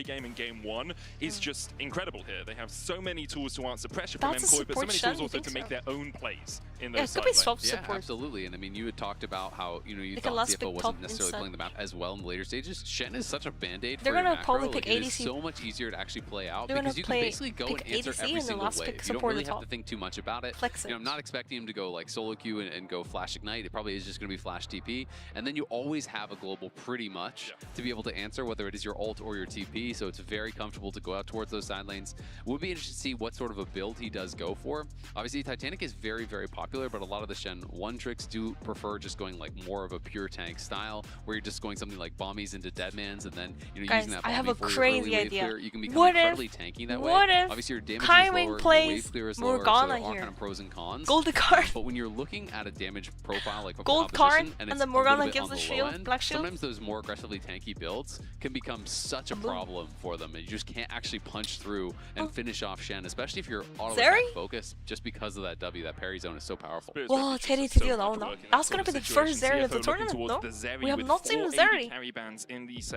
Speaker 5: early game in game 1 is just incredible here. They have so many tools to answer pressure from
Speaker 4: That's a
Speaker 5: MKOI, but so many
Speaker 4: support
Speaker 5: tools also
Speaker 4: Shen,
Speaker 5: to
Speaker 4: you
Speaker 5: make
Speaker 4: think
Speaker 5: their own plays in
Speaker 4: Yeah,
Speaker 5: those
Speaker 4: it could be
Speaker 5: side lanes.
Speaker 4: soft
Speaker 6: Yeah,
Speaker 4: support.
Speaker 6: absolutely. And I mean, you had talked about how, you know, you
Speaker 4: They can
Speaker 6: thought
Speaker 4: last
Speaker 6: CFO
Speaker 4: pick
Speaker 6: wasn't
Speaker 4: top
Speaker 6: necessarily
Speaker 4: inside.
Speaker 6: playing the map as well in the later stages. Shen is such a band-aid
Speaker 4: They're
Speaker 6: for your
Speaker 4: gonna
Speaker 6: macro.
Speaker 4: probably
Speaker 6: Like,
Speaker 4: pick
Speaker 6: it is
Speaker 4: ADC.
Speaker 6: so much easier to actually play out
Speaker 4: They're
Speaker 6: because
Speaker 4: gonna
Speaker 6: you can
Speaker 4: play-
Speaker 6: basically go and
Speaker 4: pick
Speaker 6: answer
Speaker 4: ADC
Speaker 6: every
Speaker 4: and then
Speaker 6: single
Speaker 4: last
Speaker 6: wave.
Speaker 4: pick
Speaker 6: You don't
Speaker 4: support
Speaker 6: really
Speaker 4: at
Speaker 6: have to
Speaker 4: top.
Speaker 6: think too much about it.
Speaker 4: Flex
Speaker 6: You know,
Speaker 4: it.
Speaker 6: I'm not expecting him to go like solo queue and go flat Flash Ignite, it probably is just going to be Flash TP. And then you always have a global pretty much to be able to answer whether it is your ult or your TP. So it's very comfortable to go out towards those side lanes. Would be interested to see what sort of a build he does go for. Obviously, Titanic is very, very popular, but a lot of the Shen 1 tricks do prefer just going like more of a pure tank style, where you're just going something like bombies into Deadmans, and then
Speaker 4: Guys,
Speaker 6: using that
Speaker 4: I have
Speaker 6: bombie
Speaker 4: a
Speaker 6: for your
Speaker 4: crazy
Speaker 6: early
Speaker 4: idea.
Speaker 6: wave clear. You can become
Speaker 4: What
Speaker 6: incredibly
Speaker 4: if-
Speaker 6: tanky that way.
Speaker 4: what if
Speaker 6: Obviously, your damage
Speaker 4: Kai
Speaker 6: is
Speaker 4: Wing
Speaker 6: lower, your
Speaker 4: plays
Speaker 6: wave clear is lower,
Speaker 4: Morgana
Speaker 6: so there are
Speaker 4: here?
Speaker 6: kind of pros and cons.
Speaker 4: Gold card.
Speaker 6: But when you're looking at a damage profile like a
Speaker 4: Gold
Speaker 6: composition,
Speaker 4: card,
Speaker 6: and
Speaker 4: and
Speaker 6: it's
Speaker 4: then
Speaker 6: a
Speaker 4: Morgana
Speaker 6: little bit
Speaker 4: gives
Speaker 6: on
Speaker 4: the
Speaker 6: the
Speaker 4: shield,
Speaker 6: low end,
Speaker 4: black shield.
Speaker 6: sometimes those more aggressively tanky builds can become such a problem for them, and you just can't actually punch through and finish off Shen, especially if you're auto attack
Speaker 4: Zeri?
Speaker 6: focused, just because of that W. That parry zone is so powerful.
Speaker 4: 와, 제리 드디어 나오나? That's gonna be the first Zeri of the tournament, no? We have not seen Zeri.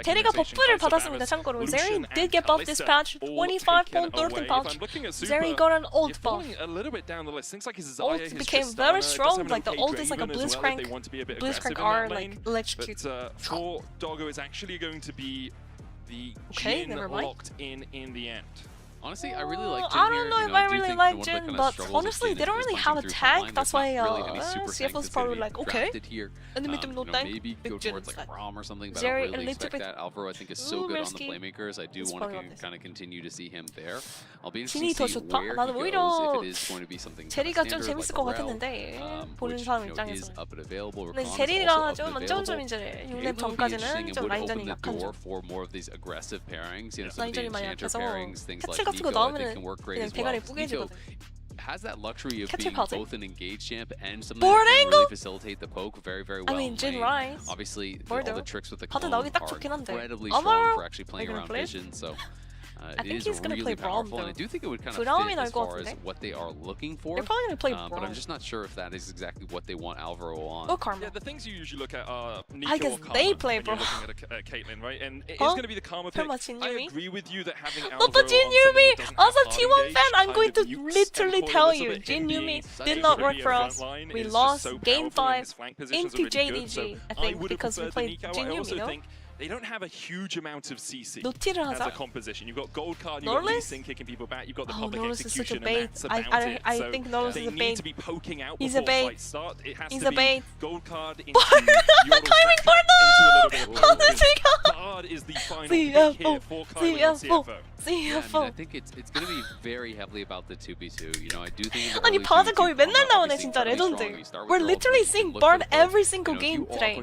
Speaker 4: 제리가 버프를 받았습니다, 참고로. Zeri did get buffed this patch, 25.13 patch. Zeri got an ult buff. Ult became very strong, like the ult is like a Blitzcrank R, like electrocute.
Speaker 5: For Doggo is actually going to be the
Speaker 4: Okay,
Speaker 5: Jhin
Speaker 4: never mind.
Speaker 5: locked in the end.
Speaker 6: Honestly, I really like Jhin
Speaker 4: I don't
Speaker 6: here.
Speaker 4: know
Speaker 6: You
Speaker 4: if
Speaker 6: I
Speaker 4: I
Speaker 6: do
Speaker 4: really
Speaker 6: think
Speaker 4: like
Speaker 6: one of the
Speaker 4: Jhin,
Speaker 6: kind of
Speaker 4: but
Speaker 6: struggles of
Speaker 4: honestly,
Speaker 6: Jhin
Speaker 4: they don't
Speaker 6: is
Speaker 4: really
Speaker 6: punching
Speaker 4: have a
Speaker 6: through top
Speaker 4: tank.
Speaker 6: line.
Speaker 4: That's
Speaker 6: There's
Speaker 4: why
Speaker 6: not really any super
Speaker 4: CFO's
Speaker 6: tank that's
Speaker 4: probably
Speaker 6: gonna be
Speaker 4: like, okay.
Speaker 6: drafted here.
Speaker 4: Unlimited no
Speaker 6: You know,
Speaker 4: tank.
Speaker 6: maybe
Speaker 4: Big
Speaker 6: go
Speaker 4: Jhin
Speaker 6: towards
Speaker 4: is
Speaker 6: like
Speaker 4: like
Speaker 6: Rom or something, but
Speaker 4: Zeri
Speaker 6: I
Speaker 4: a
Speaker 6: don't really
Speaker 4: little
Speaker 6: expect
Speaker 4: bit
Speaker 6: that. Alvaro, I think, is so
Speaker 4: ooh,
Speaker 6: good
Speaker 4: risky.
Speaker 6: on the playmakers. I do
Speaker 4: It's
Speaker 6: want
Speaker 4: probably
Speaker 6: to
Speaker 4: not this.
Speaker 6: kind of continue to see him there. I'll be
Speaker 4: 진이
Speaker 6: interested
Speaker 4: 더
Speaker 6: to see
Speaker 4: 좋다?
Speaker 6: where
Speaker 4: 나는
Speaker 6: he
Speaker 4: 오히려
Speaker 6: goes, if it is going to be something
Speaker 4: 제리가 좀
Speaker 6: standard,
Speaker 4: 재밌을
Speaker 6: like
Speaker 4: 것
Speaker 6: a Rel,
Speaker 4: 같았는데 보는
Speaker 6: which,
Speaker 4: 사람
Speaker 6: you know, is
Speaker 4: 입장에서는.
Speaker 6: up and available.
Speaker 4: 근데
Speaker 6: Rakan is
Speaker 4: 제리가
Speaker 6: also
Speaker 4: 좀
Speaker 6: up and
Speaker 4: 만점점이지.
Speaker 6: available.
Speaker 4: 6렙
Speaker 6: It would be
Speaker 4: 전까지는
Speaker 6: interesting. It
Speaker 4: 좀
Speaker 6: would
Speaker 4: 라인전이
Speaker 6: open the
Speaker 4: 약한
Speaker 6: door
Speaker 4: 점.
Speaker 6: for more of these aggressive pairings. You know, some of the
Speaker 4: 라인전이 많이
Speaker 6: enchanter
Speaker 4: 약해서
Speaker 6: pairings, things
Speaker 4: 캐틀
Speaker 6: like
Speaker 4: 같은 거
Speaker 6: Nico, I think
Speaker 4: 나오면
Speaker 6: can work great
Speaker 4: 그냥
Speaker 6: as well.
Speaker 4: 대가리
Speaker 6: Nico
Speaker 4: 뿌개지거든.
Speaker 6: has that luxury of
Speaker 4: Capture
Speaker 6: being
Speaker 4: Pelting.
Speaker 6: both an engaged champ and something
Speaker 4: Board
Speaker 6: that can
Speaker 4: angle?
Speaker 6: really facilitate the poke very, very well.
Speaker 4: I mean,
Speaker 6: in
Speaker 4: Jhin
Speaker 6: lane.
Speaker 4: Rise.
Speaker 6: Obviously, all
Speaker 4: Bordeaux.
Speaker 6: the tricks with the
Speaker 4: 다들
Speaker 6: clone
Speaker 4: 나오기 딱
Speaker 6: are
Speaker 4: 좋긴 한데.
Speaker 6: incredibly
Speaker 4: 아마로
Speaker 6: strong for actually playing
Speaker 4: they're
Speaker 6: around
Speaker 4: gonna play?
Speaker 6: vision. So
Speaker 4: I
Speaker 6: it
Speaker 4: think
Speaker 6: is
Speaker 4: he's gonna
Speaker 6: really
Speaker 4: play Braum,
Speaker 6: powerful, and I
Speaker 4: though.
Speaker 6: do think it would kind of
Speaker 4: 브라움이
Speaker 6: fit
Speaker 4: 나올
Speaker 6: as
Speaker 4: 것
Speaker 6: far as
Speaker 4: 같은데?
Speaker 6: what they are looking for.
Speaker 4: They're probably gonna play
Speaker 6: But
Speaker 4: Braum.
Speaker 6: I'm just not sure if that is exactly what they want Alvaro on.
Speaker 4: Or Karma.
Speaker 5: Yeah, the things you usually look at are Nico
Speaker 4: I guess
Speaker 5: or Karma
Speaker 4: they play
Speaker 5: when you're
Speaker 4: Bro.
Speaker 5: looking at Caitlyn, right? And it is
Speaker 4: Huh?
Speaker 5: going to be the Karma pick.
Speaker 4: 설마 진유미?
Speaker 5: I agree with you that having
Speaker 4: But
Speaker 5: Alvaro on
Speaker 4: Jin
Speaker 5: something
Speaker 4: Yumi,
Speaker 5: that doesn't
Speaker 4: as a
Speaker 5: have hard
Speaker 4: T1
Speaker 5: engage
Speaker 4: fan, I'm
Speaker 5: kind
Speaker 4: going
Speaker 5: of
Speaker 4: to
Speaker 5: mutes
Speaker 4: literally
Speaker 5: Emcoy a
Speaker 4: tell
Speaker 5: little
Speaker 4: you,
Speaker 5: bit
Speaker 4: Jin
Speaker 5: in
Speaker 4: Yumi
Speaker 5: being
Speaker 4: did
Speaker 5: such
Speaker 4: not
Speaker 5: a
Speaker 4: work for
Speaker 5: front
Speaker 4: us.
Speaker 5: line.
Speaker 4: We
Speaker 5: It is just
Speaker 4: lost
Speaker 5: so
Speaker 4: game
Speaker 5: powerful, and
Speaker 4: 5
Speaker 5: his flank positions are
Speaker 4: into
Speaker 5: really good.
Speaker 4: JDG,
Speaker 5: So
Speaker 4: I
Speaker 5: I
Speaker 4: think,
Speaker 5: would have
Speaker 4: because we
Speaker 5: preferred the
Speaker 4: played
Speaker 5: Nico.
Speaker 4: Jin
Speaker 5: I also
Speaker 4: Yumi, no?
Speaker 5: think they don't have a huge amount of CC
Speaker 4: 노티를
Speaker 5: as a
Speaker 4: 하자.
Speaker 5: composition. You've got Gold Card, you've got Lee
Speaker 4: Norlis?
Speaker 5: Sin kicking people back, you've got the
Speaker 4: Oh,
Speaker 5: public
Speaker 4: Norlis is such a
Speaker 5: execution,
Speaker 4: bait.
Speaker 5: and that's about it.
Speaker 4: I
Speaker 5: So
Speaker 4: think Norlis
Speaker 5: they
Speaker 4: is a
Speaker 5: need
Speaker 4: bait.
Speaker 5: to be poking out
Speaker 4: He's a
Speaker 5: before
Speaker 4: bait.
Speaker 5: fights start. It has
Speaker 4: He's
Speaker 5: to
Speaker 4: a
Speaker 5: be
Speaker 4: bait.
Speaker 5: Gold Card into
Speaker 4: Timing for
Speaker 5: into a little bit of
Speaker 4: no!
Speaker 5: because Bard is the final pick here for Kylie and CFO.
Speaker 6: Yeah, I
Speaker 4: CFO.
Speaker 6: think it's going to be very heavily about the 2v2. You know, I do think.
Speaker 4: 아니 바드 거의 맨날 나오네 진짜 레전드. We're literally seeing Bard every single game today.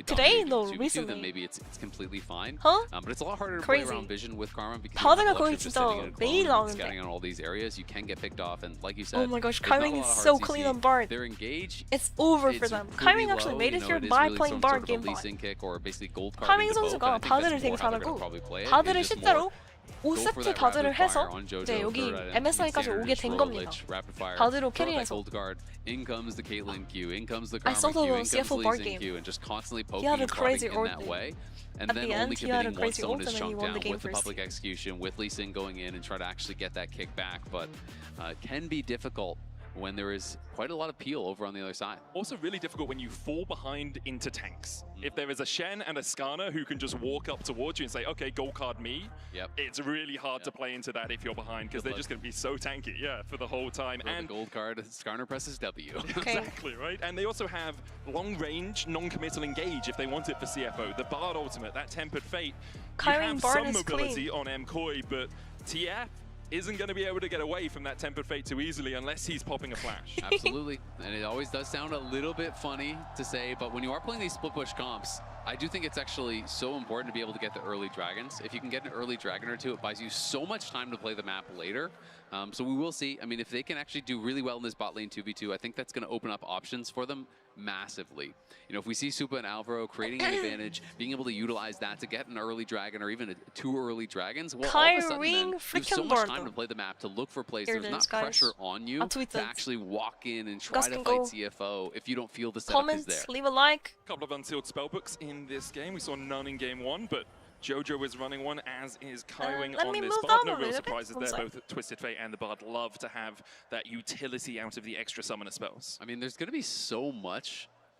Speaker 4: Today, no, recently.
Speaker 6: Then maybe it's completely fine.
Speaker 4: Huh?
Speaker 6: But it's a lot harder to
Speaker 4: Crazy.
Speaker 6: play around vision with Karma because
Speaker 4: 바드가
Speaker 6: you
Speaker 4: 거의
Speaker 6: have the luxury of just
Speaker 4: 진짜
Speaker 6: sitting in a
Speaker 4: 매일
Speaker 6: clone and
Speaker 4: 나오는데.
Speaker 6: scouting on all these areas. You can get picked off, and like you said,
Speaker 4: Oh my gosh,
Speaker 6: there's not a
Speaker 4: Kaiwing
Speaker 6: lot
Speaker 4: is
Speaker 6: of
Speaker 4: so
Speaker 6: hard
Speaker 4: clean
Speaker 6: CC.
Speaker 4: on Bard.
Speaker 6: They're engaged.
Speaker 4: It's over for
Speaker 6: It's
Speaker 4: them.
Speaker 6: pretty
Speaker 4: Kaiwing actually
Speaker 6: low,
Speaker 4: made
Speaker 6: you
Speaker 4: it
Speaker 6: know,
Speaker 4: here
Speaker 6: it is
Speaker 4: by
Speaker 6: really
Speaker 4: playing
Speaker 6: some
Speaker 4: Bard
Speaker 6: sort of a
Speaker 4: game
Speaker 6: Lee
Speaker 4: 5.
Speaker 6: Sin kick or basically gold card
Speaker 4: 카밍
Speaker 6: into both.
Speaker 4: 선수가
Speaker 6: I think that's
Speaker 4: 바드를 되게
Speaker 6: more how they're
Speaker 4: 잘하고
Speaker 6: gonna probably play it.
Speaker 4: 바드를
Speaker 6: It's just more
Speaker 4: 실제로
Speaker 6: go for
Speaker 4: 5세트
Speaker 6: that
Speaker 4: 바드를
Speaker 6: rapid
Speaker 4: 해서
Speaker 6: fire on Jojo
Speaker 4: 이제 여기
Speaker 6: for an
Speaker 4: MSI까지
Speaker 6: standard
Speaker 4: 오게
Speaker 6: just
Speaker 4: 된
Speaker 6: roll
Speaker 4: 겁니다.
Speaker 6: lich, rapid fire,
Speaker 4: 바드로
Speaker 6: throw that
Speaker 4: 캐리해서.
Speaker 6: gold guard. In comes the Caitlyn Q, in comes the
Speaker 4: I
Speaker 6: Karma
Speaker 4: saw the
Speaker 6: Q, in comes
Speaker 4: CFO
Speaker 6: Lee
Speaker 4: Bard
Speaker 6: Sin
Speaker 4: game.
Speaker 6: Q, and just constantly
Speaker 4: He
Speaker 6: poking
Speaker 4: had a
Speaker 6: and prodding
Speaker 4: crazy
Speaker 6: in
Speaker 4: ult
Speaker 6: that
Speaker 4: thing.
Speaker 6: way. And
Speaker 4: At
Speaker 6: then
Speaker 4: the
Speaker 6: only
Speaker 4: end, he had a
Speaker 6: committing once
Speaker 4: crazy
Speaker 6: someone
Speaker 4: ult
Speaker 6: is
Speaker 4: and then he
Speaker 6: chunked
Speaker 4: won the
Speaker 6: down
Speaker 4: game
Speaker 6: with the
Speaker 4: first.
Speaker 6: public execution, with Lee Sin going in and try to actually get that kick back. But it can be difficult when there is quite a lot of peel over on the other side.
Speaker 5: Also really difficult when you fall behind into tanks. If there is a Shen and a Skarner who can just walk up towards you and say, okay, gold card me, it's really hard to play into that if you're behind because they're just going to be so tanky, for the whole time.
Speaker 6: For
Speaker 5: and
Speaker 6: the gold card, Skarner presses W.
Speaker 5: Exactly, right? And they also have long range, non-committal engage if they want it for CFO. The Bard ultimate, that Tempered Fate. You
Speaker 4: Kyrie
Speaker 5: have
Speaker 4: Bard
Speaker 5: some
Speaker 4: is
Speaker 5: mobility
Speaker 4: clean.
Speaker 5: on Mcoy, but TF isn't going to be able to get away from that Tempered Fate too easily unless he's popping a flash.
Speaker 6: Absolutely. And it always does sound a little bit funny to say, but when you are playing these split push comps, I do think it's actually so important to be able to get the early dragons. If you can get an early dragon or two, it buys you so much time to play the map later. So we will see. I mean, if they can actually do really well in this bot lane 2v2, I think that's going to open up options for them massively. You know, if we see Supa and Alvaro creating an advantage, being able to utilize that to get an early dragon or even two early dragons, well, all of a sudden then, you have so much time to play the map, to look for plays. There's not pressure on you to actually walk in and try to fight CFO if you don't feel the setup is there.
Speaker 4: Comments, leave a like.
Speaker 5: A couple of unsealed spellbooks in this game. We saw none in game 1, but Jojo is running one, as is Kaiwing
Speaker 4: let
Speaker 5: on
Speaker 4: me
Speaker 5: this
Speaker 4: move
Speaker 5: Bard.
Speaker 4: on
Speaker 5: No
Speaker 4: a
Speaker 5: real
Speaker 4: little bit.
Speaker 5: surprises
Speaker 4: One
Speaker 5: there.
Speaker 4: sec.
Speaker 5: Both Twisted Fate and the Bard love to have that utility out of the extra summoner spells.
Speaker 6: I mean, there's going to be so much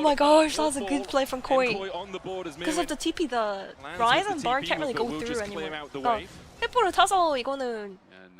Speaker 4: my gosh, that was a good play from Koi.
Speaker 5: on the board as
Speaker 4: Because of the TP, the
Speaker 5: lands
Speaker 4: Rise
Speaker 5: with
Speaker 4: and
Speaker 5: the
Speaker 4: Bar
Speaker 5: TP,
Speaker 4: can't really
Speaker 5: but
Speaker 4: go
Speaker 5: we'll
Speaker 4: through
Speaker 5: just clear
Speaker 4: anymore.
Speaker 5: out the
Speaker 4: 그러니까
Speaker 5: wave.
Speaker 4: 템포를 타서 이거는
Speaker 6: And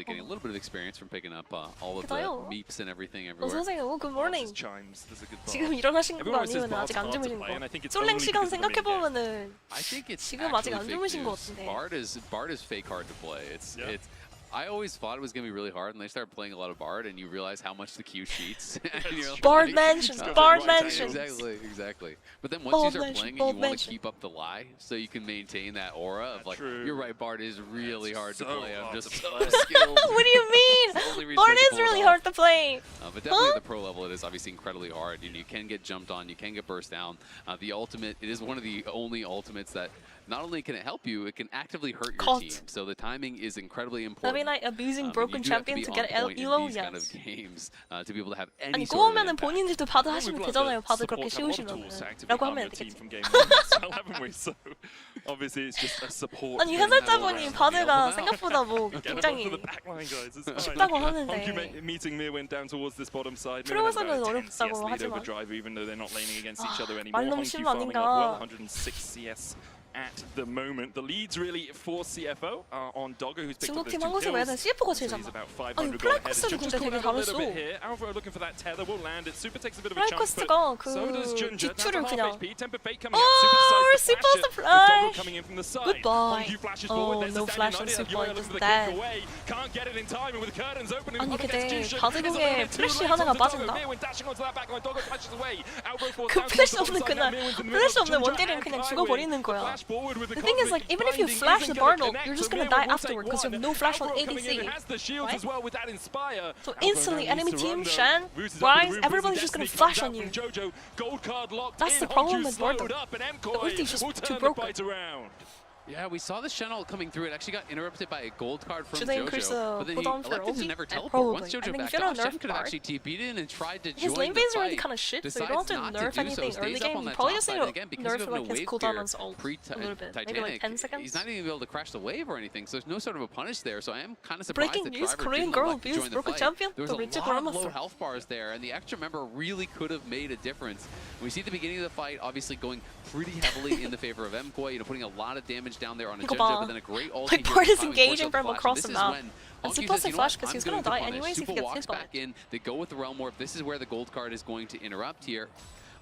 Speaker 6: obviously getting a little bit of experience from picking up all of
Speaker 4: 그래요?
Speaker 6: the meeps and everything
Speaker 4: 어
Speaker 6: everywhere.
Speaker 4: 선생님, 굿 모닝.
Speaker 5: Chimes. There's a good bar.
Speaker 4: 지금 일어나신 거
Speaker 5: Everyone says
Speaker 4: 아니면
Speaker 5: Bard's
Speaker 4: 아직 안
Speaker 5: hard to
Speaker 4: 주무신
Speaker 5: play, and I
Speaker 4: 거?
Speaker 5: think it's
Speaker 4: 솔랭
Speaker 5: only
Speaker 4: 시간
Speaker 5: because of the mid
Speaker 4: 생각해 보면은
Speaker 6: I think it's
Speaker 4: 지금 아직
Speaker 6: actually
Speaker 4: 안
Speaker 6: fake
Speaker 4: 주무신 것
Speaker 6: news.
Speaker 4: 같은데.
Speaker 6: Bard is fake hard to play. It's I always thought it was going to be really hard, and they started playing a lot of Bard, and you realize how much the queue cheats.
Speaker 4: Bard mentions, Bard mentions.
Speaker 6: Exactly. But then once you start playing it, you want to keep up the lie, so you can maintain that aura of like, you're right, Bard is really hard to play. I'm just so skilled.
Speaker 4: What do you mean? Bard is really hard to play.
Speaker 6: But definitely at the pro level, it is obviously incredibly hard. You can get jumped on, you can get burst down. The ultimate, it is one of the only ultimates that not only can it help you, it can actively hurt your team. So the timing is incredibly important.
Speaker 4: 페비나이트 abusing broken champion to get elo.
Speaker 6: These kind of games to be able to have any
Speaker 4: 아니
Speaker 6: sort of
Speaker 4: 꼬우면은 본인들도 바드 하시면 되잖아요. 바드 그렇게 쉬우시면 라고 하면 되겠지.
Speaker 5: So obviously it's just a support.
Speaker 4: 아니 해설자분이 바드가 생각보다 뭐 굉장히 쉽다고 하는데
Speaker 5: meeting Mirwin down towards this bottom side.
Speaker 4: 프로에서는 어렵다고 하지만
Speaker 5: even though they're not laning against each other
Speaker 4: 말
Speaker 5: anymore.
Speaker 4: 너무 심한 아닌가.
Speaker 5: 106 CS at the moment. The leads really for CFO on Doggo, who's picked up those 2
Speaker 4: 중국팀 한 곳에 왜
Speaker 5: kills.
Speaker 4: CFO가 제일 잘나. 아니 플라이커스도 근데 되게 잘했어.
Speaker 5: Alvaro looking for that tether will land it. Super takes a bit of a chance, but
Speaker 4: 플라이커스가 그
Speaker 5: so does Junja.
Speaker 4: 기출을 그냥
Speaker 5: Super
Speaker 4: super flash.
Speaker 5: coming in from the side.
Speaker 4: Goodbye.
Speaker 5: Flashes forward.
Speaker 4: No flash on super is dead.
Speaker 5: Can't get it in time, and with the curtains opening.
Speaker 4: 아니 근데 바드공에 플래시 하나가 빠진다. 그 플래시 없는 그날 플래시 없는 원딜은 그냥 죽어버리는 거야. The thing is, like, even if you flash the Bartle, you're just gonna die afterward because you have no flash on ADC. Right? So instantly, enemy team, Shen, Rise, everybody's just gonna flash on you. That's the problem with Bartle. The ulti is just too broken.
Speaker 6: Yeah, we saw the Shen ult coming through. It actually got interrupted by a gold card from
Speaker 4: Should they increase
Speaker 6: JoJo.
Speaker 4: the
Speaker 6: But then he
Speaker 4: cooldown for
Speaker 6: elected to
Speaker 4: ulti?
Speaker 6: never teleport.
Speaker 4: Probably.
Speaker 6: Once JoJo
Speaker 4: I think
Speaker 6: backed
Speaker 4: if you're
Speaker 6: off,
Speaker 4: not
Speaker 6: Shen
Speaker 4: nerf
Speaker 6: could have
Speaker 4: Bard,
Speaker 6: actually TP'd in and tried to join
Speaker 4: his lane
Speaker 6: the
Speaker 4: phase is
Speaker 6: fight.
Speaker 4: already kind of shit, so you don't have to nerf anything early game. You probably just need to nerf like his cooldown on his ult a little bit, maybe like 10 seconds.
Speaker 6: He's not even able to crash the wave or anything, so there's no sort of a punish there. So I am kind of surprised
Speaker 4: Breaking
Speaker 6: that
Speaker 4: news:
Speaker 6: Driver
Speaker 4: Korean
Speaker 6: didn't
Speaker 4: girl
Speaker 6: elect to
Speaker 4: abused
Speaker 6: join the
Speaker 4: broken
Speaker 6: fight.
Speaker 4: champion.
Speaker 6: There was
Speaker 4: The
Speaker 6: a
Speaker 4: Richard
Speaker 6: lot of
Speaker 4: Ramos.
Speaker 6: low health bars there, and the extra member really could have made a difference. We see at the beginning of the fight, obviously going pretty heavily in the favor of MKOI, putting a lot of damage down there on a Junja, but then a great ulti
Speaker 4: like Bard is engaging from across the map. And Super doesn't flash because he's gonna die anyways if he gets hit by
Speaker 6: back in. They go with the Realm Warp. This is where the gold card is going to interrupt here.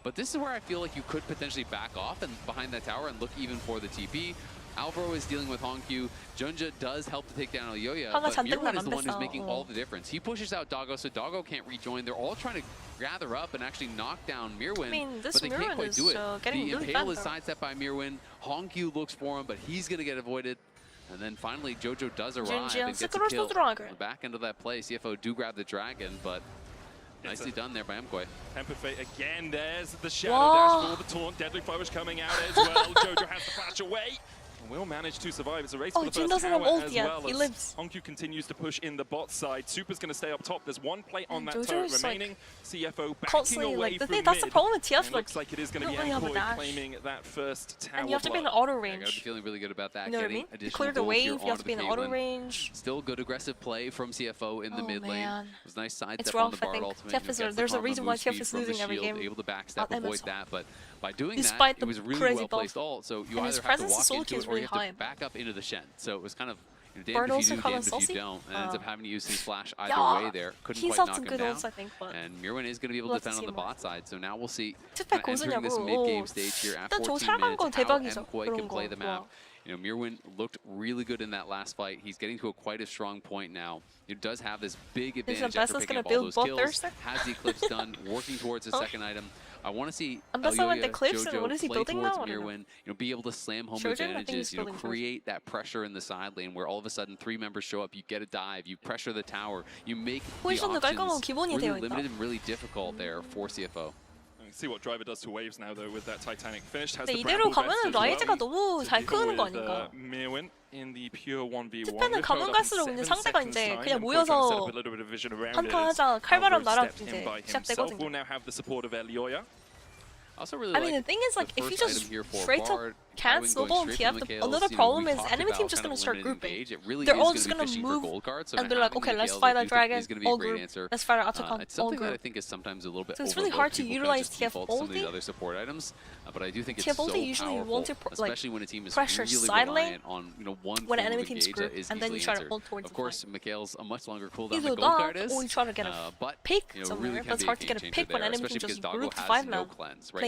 Speaker 6: But this is where I feel like you could potentially back off and behind that tower and look even for the TP. Alvaro is dealing with Hongkyu. Junja does help to take down Elyoya, but Mirwin is the one who's making all the difference. He pushes out Doggo, so Doggo can't rejoin. They're all trying to gather up and actually knock down Mirwin,
Speaker 4: I mean, this
Speaker 6: but they
Speaker 4: Mirwin
Speaker 6: can't quite
Speaker 4: is
Speaker 6: do it.
Speaker 4: getting
Speaker 6: The
Speaker 4: really
Speaker 6: Impale
Speaker 4: bad,
Speaker 6: is sidestepped by Mirwin. Hongkyu looks for him, but he's going to get avoided. And then finally, JoJo does arrive and gets a kill. On the back end of that play, CFO do grab the dragon, but nicely done there by MKOI.
Speaker 5: Temper Fate again, there's the shadow dash for the taunt. Deadly Flourish coming out as well. JoJo has to flash away. Will manage to survive. It's a race for the first tower as well.
Speaker 4: He lives.
Speaker 5: Hongkyu continues to push in the bot side. Super's going to stay up top. There's one plate on that
Speaker 4: JoJo
Speaker 5: turret
Speaker 4: is
Speaker 5: remaining. CFO backing
Speaker 4: constantly
Speaker 5: away
Speaker 4: like
Speaker 5: from mid.
Speaker 4: that's the problem with TF.
Speaker 5: It looks like it is going to be MKOI claiming that first tower.
Speaker 4: And you have to be in the auto
Speaker 6: I gotta be
Speaker 4: range.
Speaker 6: feeling really good about that.
Speaker 4: You know what I mean? You
Speaker 6: Additional
Speaker 4: clear the
Speaker 6: gold here
Speaker 4: wave. You have to be in the
Speaker 6: onto
Speaker 4: auto range.
Speaker 6: Still good aggressive play from CFO in the mid lane.
Speaker 4: Man.
Speaker 6: It was nice side
Speaker 4: It's
Speaker 6: step on
Speaker 4: rough,
Speaker 6: the
Speaker 4: I
Speaker 6: Bard
Speaker 4: think.
Speaker 6: ultimate.
Speaker 4: There's a reason why TF is losing every game.
Speaker 6: Able to backstab, avoid that, but by doing
Speaker 4: Despite
Speaker 6: that, it was really
Speaker 4: crazy
Speaker 6: well placed ult. So you
Speaker 4: and
Speaker 6: either
Speaker 4: his
Speaker 6: have to
Speaker 4: presence
Speaker 6: walk
Speaker 4: in
Speaker 6: into
Speaker 4: solo
Speaker 6: it or you
Speaker 4: is
Speaker 6: have
Speaker 4: really
Speaker 6: to back up into the Shen. So it was kind of
Speaker 4: Bard
Speaker 6: damned if you
Speaker 4: also
Speaker 6: do,
Speaker 4: kinda
Speaker 6: damned if you
Speaker 4: saucy.
Speaker 6: don't. And ends up having to use his flash either
Speaker 4: Yeah,
Speaker 6: way there. Couldn't
Speaker 4: he's
Speaker 6: quite
Speaker 4: had some
Speaker 6: knock him
Speaker 4: good
Speaker 6: down.
Speaker 4: ults, I think, but
Speaker 6: And Mirwin is going to be able
Speaker 4: we'll
Speaker 6: to defend on the
Speaker 4: have to see
Speaker 6: bot side. So now we'll see
Speaker 4: 투팩
Speaker 6: entering this
Speaker 4: 고수냐고.
Speaker 6: mid-game stage here at
Speaker 4: 일단 저
Speaker 6: 14
Speaker 4: 살간 건
Speaker 6: minutes, how
Speaker 4: 대박이죠.
Speaker 6: MKOI
Speaker 4: 그런
Speaker 6: can play
Speaker 4: 거.
Speaker 6: the map. You know, Mirwin looked really good in that last fight. He's getting to quite a strong point now. He does have this big advantage after picking up all those kills. Has the Eclipse done, working towards his second item. I want to see
Speaker 4: with the cliffs, and
Speaker 6: JoJo
Speaker 4: what is he
Speaker 6: play
Speaker 4: building
Speaker 6: towards
Speaker 4: now? I don't know.
Speaker 6: Mirwin, be able to slam home
Speaker 4: Trojan? I think
Speaker 6: advantages,
Speaker 4: he's building
Speaker 6: create that pressure in the side lane where all of a sudden 3 members show up, you get a dive, you pressure the tower, you make the
Speaker 4: 포지션도 깔끔하고
Speaker 6: options
Speaker 4: 기본이
Speaker 6: really
Speaker 4: 되어 있다.
Speaker 6: limited and really difficult there for CFO.
Speaker 5: See what Driver does to waves now though with that Titanic finish. Has
Speaker 4: 근데
Speaker 5: the
Speaker 4: 이대로
Speaker 5: Bramble
Speaker 4: 가면은
Speaker 5: Vest as
Speaker 4: 라이즈가
Speaker 5: well.
Speaker 4: 너무 잘 크는 거 아닌가?
Speaker 5: Mirwin in the pure 1v1.
Speaker 4: 투패는 가면 갈수록 이제 상대가 이제 그냥 모여서 한타하자 칼바람 나라 이제 시작되거든요.
Speaker 5: Will now have the support of Elyoya.
Speaker 6: Also really
Speaker 4: I mean, the thing is, like, if you just straight up can't snowball and TF, another problem is enemy team's just gonna start grouping. They're all just gonna move and be like, okay, let's fight a dragon, all group. Let's fight an Atacon, all
Speaker 6: something that I
Speaker 4: group.
Speaker 6: think is sometimes a little bit
Speaker 4: So it's really hard to utilize TF
Speaker 6: some of the
Speaker 4: ulti.
Speaker 6: other support items, but I do think it's
Speaker 4: TF
Speaker 6: so
Speaker 4: ulti usually
Speaker 6: powerful,
Speaker 4: want to
Speaker 6: especially when a team is
Speaker 4: pressure
Speaker 6: really
Speaker 4: side lane
Speaker 6: reliant on one
Speaker 4: when
Speaker 6: form
Speaker 4: an enemy
Speaker 6: of
Speaker 4: team's
Speaker 6: engage
Speaker 4: group,
Speaker 6: that is
Speaker 4: and then you
Speaker 6: easily
Speaker 4: try to
Speaker 6: answered.
Speaker 4: ult towards
Speaker 6: Of
Speaker 4: the
Speaker 6: course,
Speaker 4: fight.
Speaker 6: Mikhail's a much longer cooldown
Speaker 4: Either
Speaker 6: than Gold Guard
Speaker 4: that,
Speaker 6: is,
Speaker 4: or you try to get a
Speaker 6: but
Speaker 4: pick
Speaker 6: really
Speaker 4: somewhere,
Speaker 6: can
Speaker 4: but it's
Speaker 6: be
Speaker 4: hard to get a
Speaker 6: game
Speaker 4: pick
Speaker 6: changer
Speaker 4: when
Speaker 6: there,
Speaker 4: enemy
Speaker 6: especially
Speaker 4: team
Speaker 6: because
Speaker 4: just
Speaker 6: Doggo
Speaker 4: group to
Speaker 6: has
Speaker 4: 5
Speaker 6: no
Speaker 4: now.
Speaker 6: cleanse.
Speaker 4: Play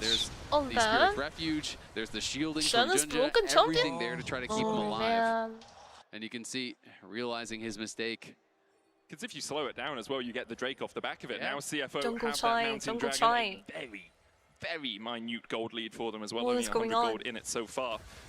Speaker 4: damage
Speaker 6: There's
Speaker 4: on
Speaker 6: the
Speaker 4: them.
Speaker 6: Spirit's Refuge, there's the shielding
Speaker 4: Shen
Speaker 6: from
Speaker 4: is
Speaker 6: Junja,
Speaker 4: broken
Speaker 6: everything
Speaker 4: champion.
Speaker 6: there to try to keep him
Speaker 4: Oh
Speaker 6: alive.
Speaker 4: man.
Speaker 6: And you can see, realizing his mistake.
Speaker 5: Because if you slow it down as well, you get the Drake off the back of it.
Speaker 6: Yeah.
Speaker 5: Now CFO
Speaker 4: Jungle
Speaker 5: have
Speaker 4: Chai,
Speaker 5: that Mountain
Speaker 4: Jungle
Speaker 5: Dragon,
Speaker 4: Chai.
Speaker 5: a very, very minute gold lead for them as well.
Speaker 4: What
Speaker 5: Only
Speaker 4: is
Speaker 5: 100
Speaker 4: going on?
Speaker 5: gold in it so far.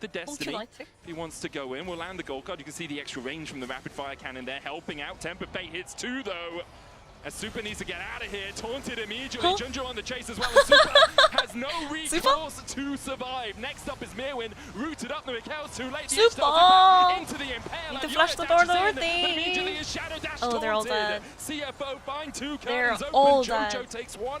Speaker 5: the Destiny.
Speaker 4: Ultralight.
Speaker 5: If he wants to go in, we'll land the gold card. You can see the extra range from the rapid fire cannon there, helping out. Temper Fate hits 2 though. As Super needs to get out of here, taunted immediately. Junjo on the chase as well. And Super has no recourse to survive. Next up is Mirwin, rooted up. The Mikhail's too late. The
Speaker 4: Super!
Speaker 5: into the Impale.
Speaker 4: Need to flash the door,
Speaker 5: Immediately is Shadow Dash
Speaker 4: Oh, they're all
Speaker 5: taunted.
Speaker 4: dead.
Speaker 5: CFO find 2
Speaker 4: They're
Speaker 5: cards
Speaker 4: all
Speaker 5: open. Jojo
Speaker 4: dead.
Speaker 5: takes 1.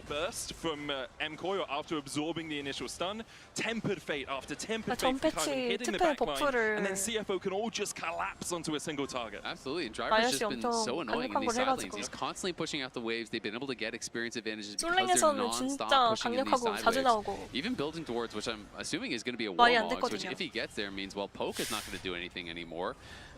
Speaker 5: initial burst from MKOI after absorbing the initial stun, tempered fate after tempered fate from Kaiwing hitting the backline, and then CFO can all just collapse onto a single target.
Speaker 6: Absolutely, and Driver's just been so annoying in these side lanes. He's constantly pushing out the waves. They've been able to get experience advantages because they're non-stop pushing in these side waves. Even building towards, which I'm assuming is going to be a Warmog, which if he gets there means, well, Poke is not going to do anything anymore.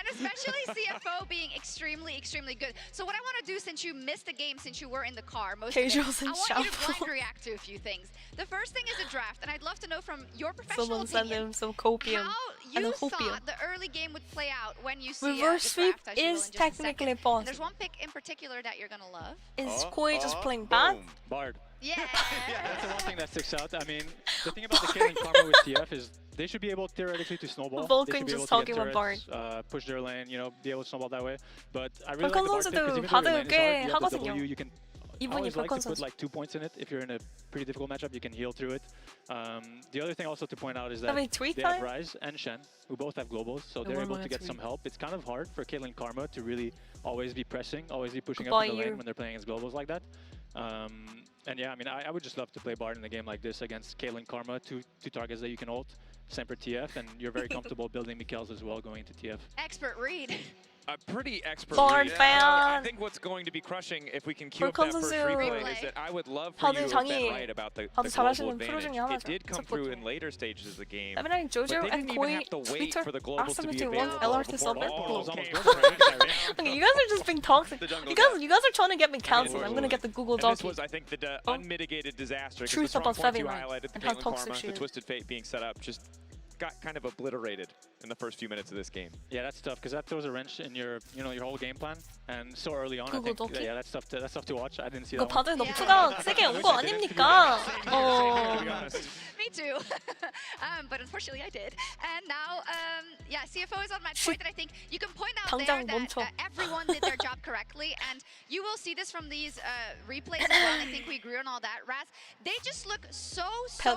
Speaker 1: And especially CFO being extremely, extremely good. So what I want to do, since you missed the game, since you were in the car most of it,
Speaker 4: Casuals
Speaker 1: I
Speaker 4: and
Speaker 1: want you to
Speaker 4: shuffle.
Speaker 1: blind react to a few things. The first thing is a draft, and I'd love to know from your professional
Speaker 4: Someone send
Speaker 1: opinion
Speaker 4: him some copium.
Speaker 1: how
Speaker 4: and a
Speaker 1: you
Speaker 4: hopium.
Speaker 1: thought the early game would play out when you see
Speaker 4: Reverse
Speaker 1: the
Speaker 4: sweep
Speaker 1: draft, as you will,
Speaker 4: is
Speaker 1: in just a
Speaker 4: technically
Speaker 1: second. And
Speaker 4: possible.
Speaker 1: there's one pick in particular that you're gonna love.
Speaker 4: Is Koi just playing bad?
Speaker 9: Bard.
Speaker 1: Yeah.
Speaker 9: That's the one thing that sticks out. I mean, the thing about the Caitlyn Karma with TF is they should be able theoretically to snowball.
Speaker 4: Vulcan
Speaker 9: they should be
Speaker 4: just
Speaker 9: able to
Speaker 4: talking
Speaker 9: get
Speaker 4: about
Speaker 9: turrets, push their lane, you know, be able to snowball that way. But I really
Speaker 4: Vulcan
Speaker 9: like the Bard pick, 'cause even though your lane
Speaker 4: 선수도
Speaker 9: is hard,
Speaker 4: 꽤
Speaker 9: you have the
Speaker 4: 하거든요.
Speaker 9: W, you can
Speaker 4: 이분이
Speaker 9: always like
Speaker 4: 볼컨
Speaker 9: to put
Speaker 4: 선수.
Speaker 9: like 2 points in it if you're in a pretty difficult matchup. You can heal through it. The other thing also to point out is that
Speaker 4: I mean, tweet
Speaker 9: they have
Speaker 4: time?
Speaker 9: Ryze and Shen, who both have globals, so they're able to get some help. It's kind of hard for Caitlyn Karma to really always be pressing, always be pushing up in the lane when they're playing against globals like that. And yeah, I mean, I would just love to play Bard in a game like this against Caitlyn Karma, two targets that you can ult, Semper TF, and you're very comfortable building Mikhails as well going into TF.
Speaker 1: Expert read.
Speaker 2: A pretty expert
Speaker 4: Bard
Speaker 2: read.
Speaker 4: fan.
Speaker 2: I think what's going to be crushing if we can queue up that first replay is that I would love for you to have been right about the global advantage. It did come through in later stages of the game.
Speaker 4: 페비나이트
Speaker 2: But
Speaker 4: 조조
Speaker 2: they
Speaker 4: and
Speaker 2: didn't even
Speaker 4: Koi
Speaker 2: have to wait
Speaker 4: Twitter
Speaker 2: for the globals to be
Speaker 4: asked me to
Speaker 2: available
Speaker 4: LRT
Speaker 2: before
Speaker 4: summit.
Speaker 2: okay.
Speaker 4: You guys are just being toxic. You guys are trying to get me cancelled. I'm gonna get the Google
Speaker 2: And this
Speaker 4: donkey.
Speaker 2: was, I think, the unmitigated disaster. 'Cause
Speaker 4: Truth
Speaker 2: the strong
Speaker 4: about
Speaker 2: points you
Speaker 4: feviknight
Speaker 2: highlighted, the
Speaker 4: and how
Speaker 2: Caitlyn
Speaker 4: toxic
Speaker 2: Karma,
Speaker 4: she
Speaker 2: the
Speaker 4: is.
Speaker 2: Twisted Fate being set up, just got kind of obliterated in the first few minutes of this game.
Speaker 9: Yeah, that's tough because that throws a wrench in your, you know, your whole game plan. And so early on, I
Speaker 4: Google
Speaker 9: think,
Speaker 4: Donkey?
Speaker 9: yeah, that's tough to watch. I didn't see
Speaker 4: 이거
Speaker 9: that one.
Speaker 4: 다들 너프가 세게 온 거 아닙니까?
Speaker 1: Me too. But unfortunately, I did. And now, yeah, CFO is on match point, and I think you can point out there
Speaker 4: 당장
Speaker 1: that
Speaker 4: 멈춰.
Speaker 1: everyone did their job correctly, and you will see this from these replays as well. I think we agree on all that. Raz, they just look so
Speaker 4: 다들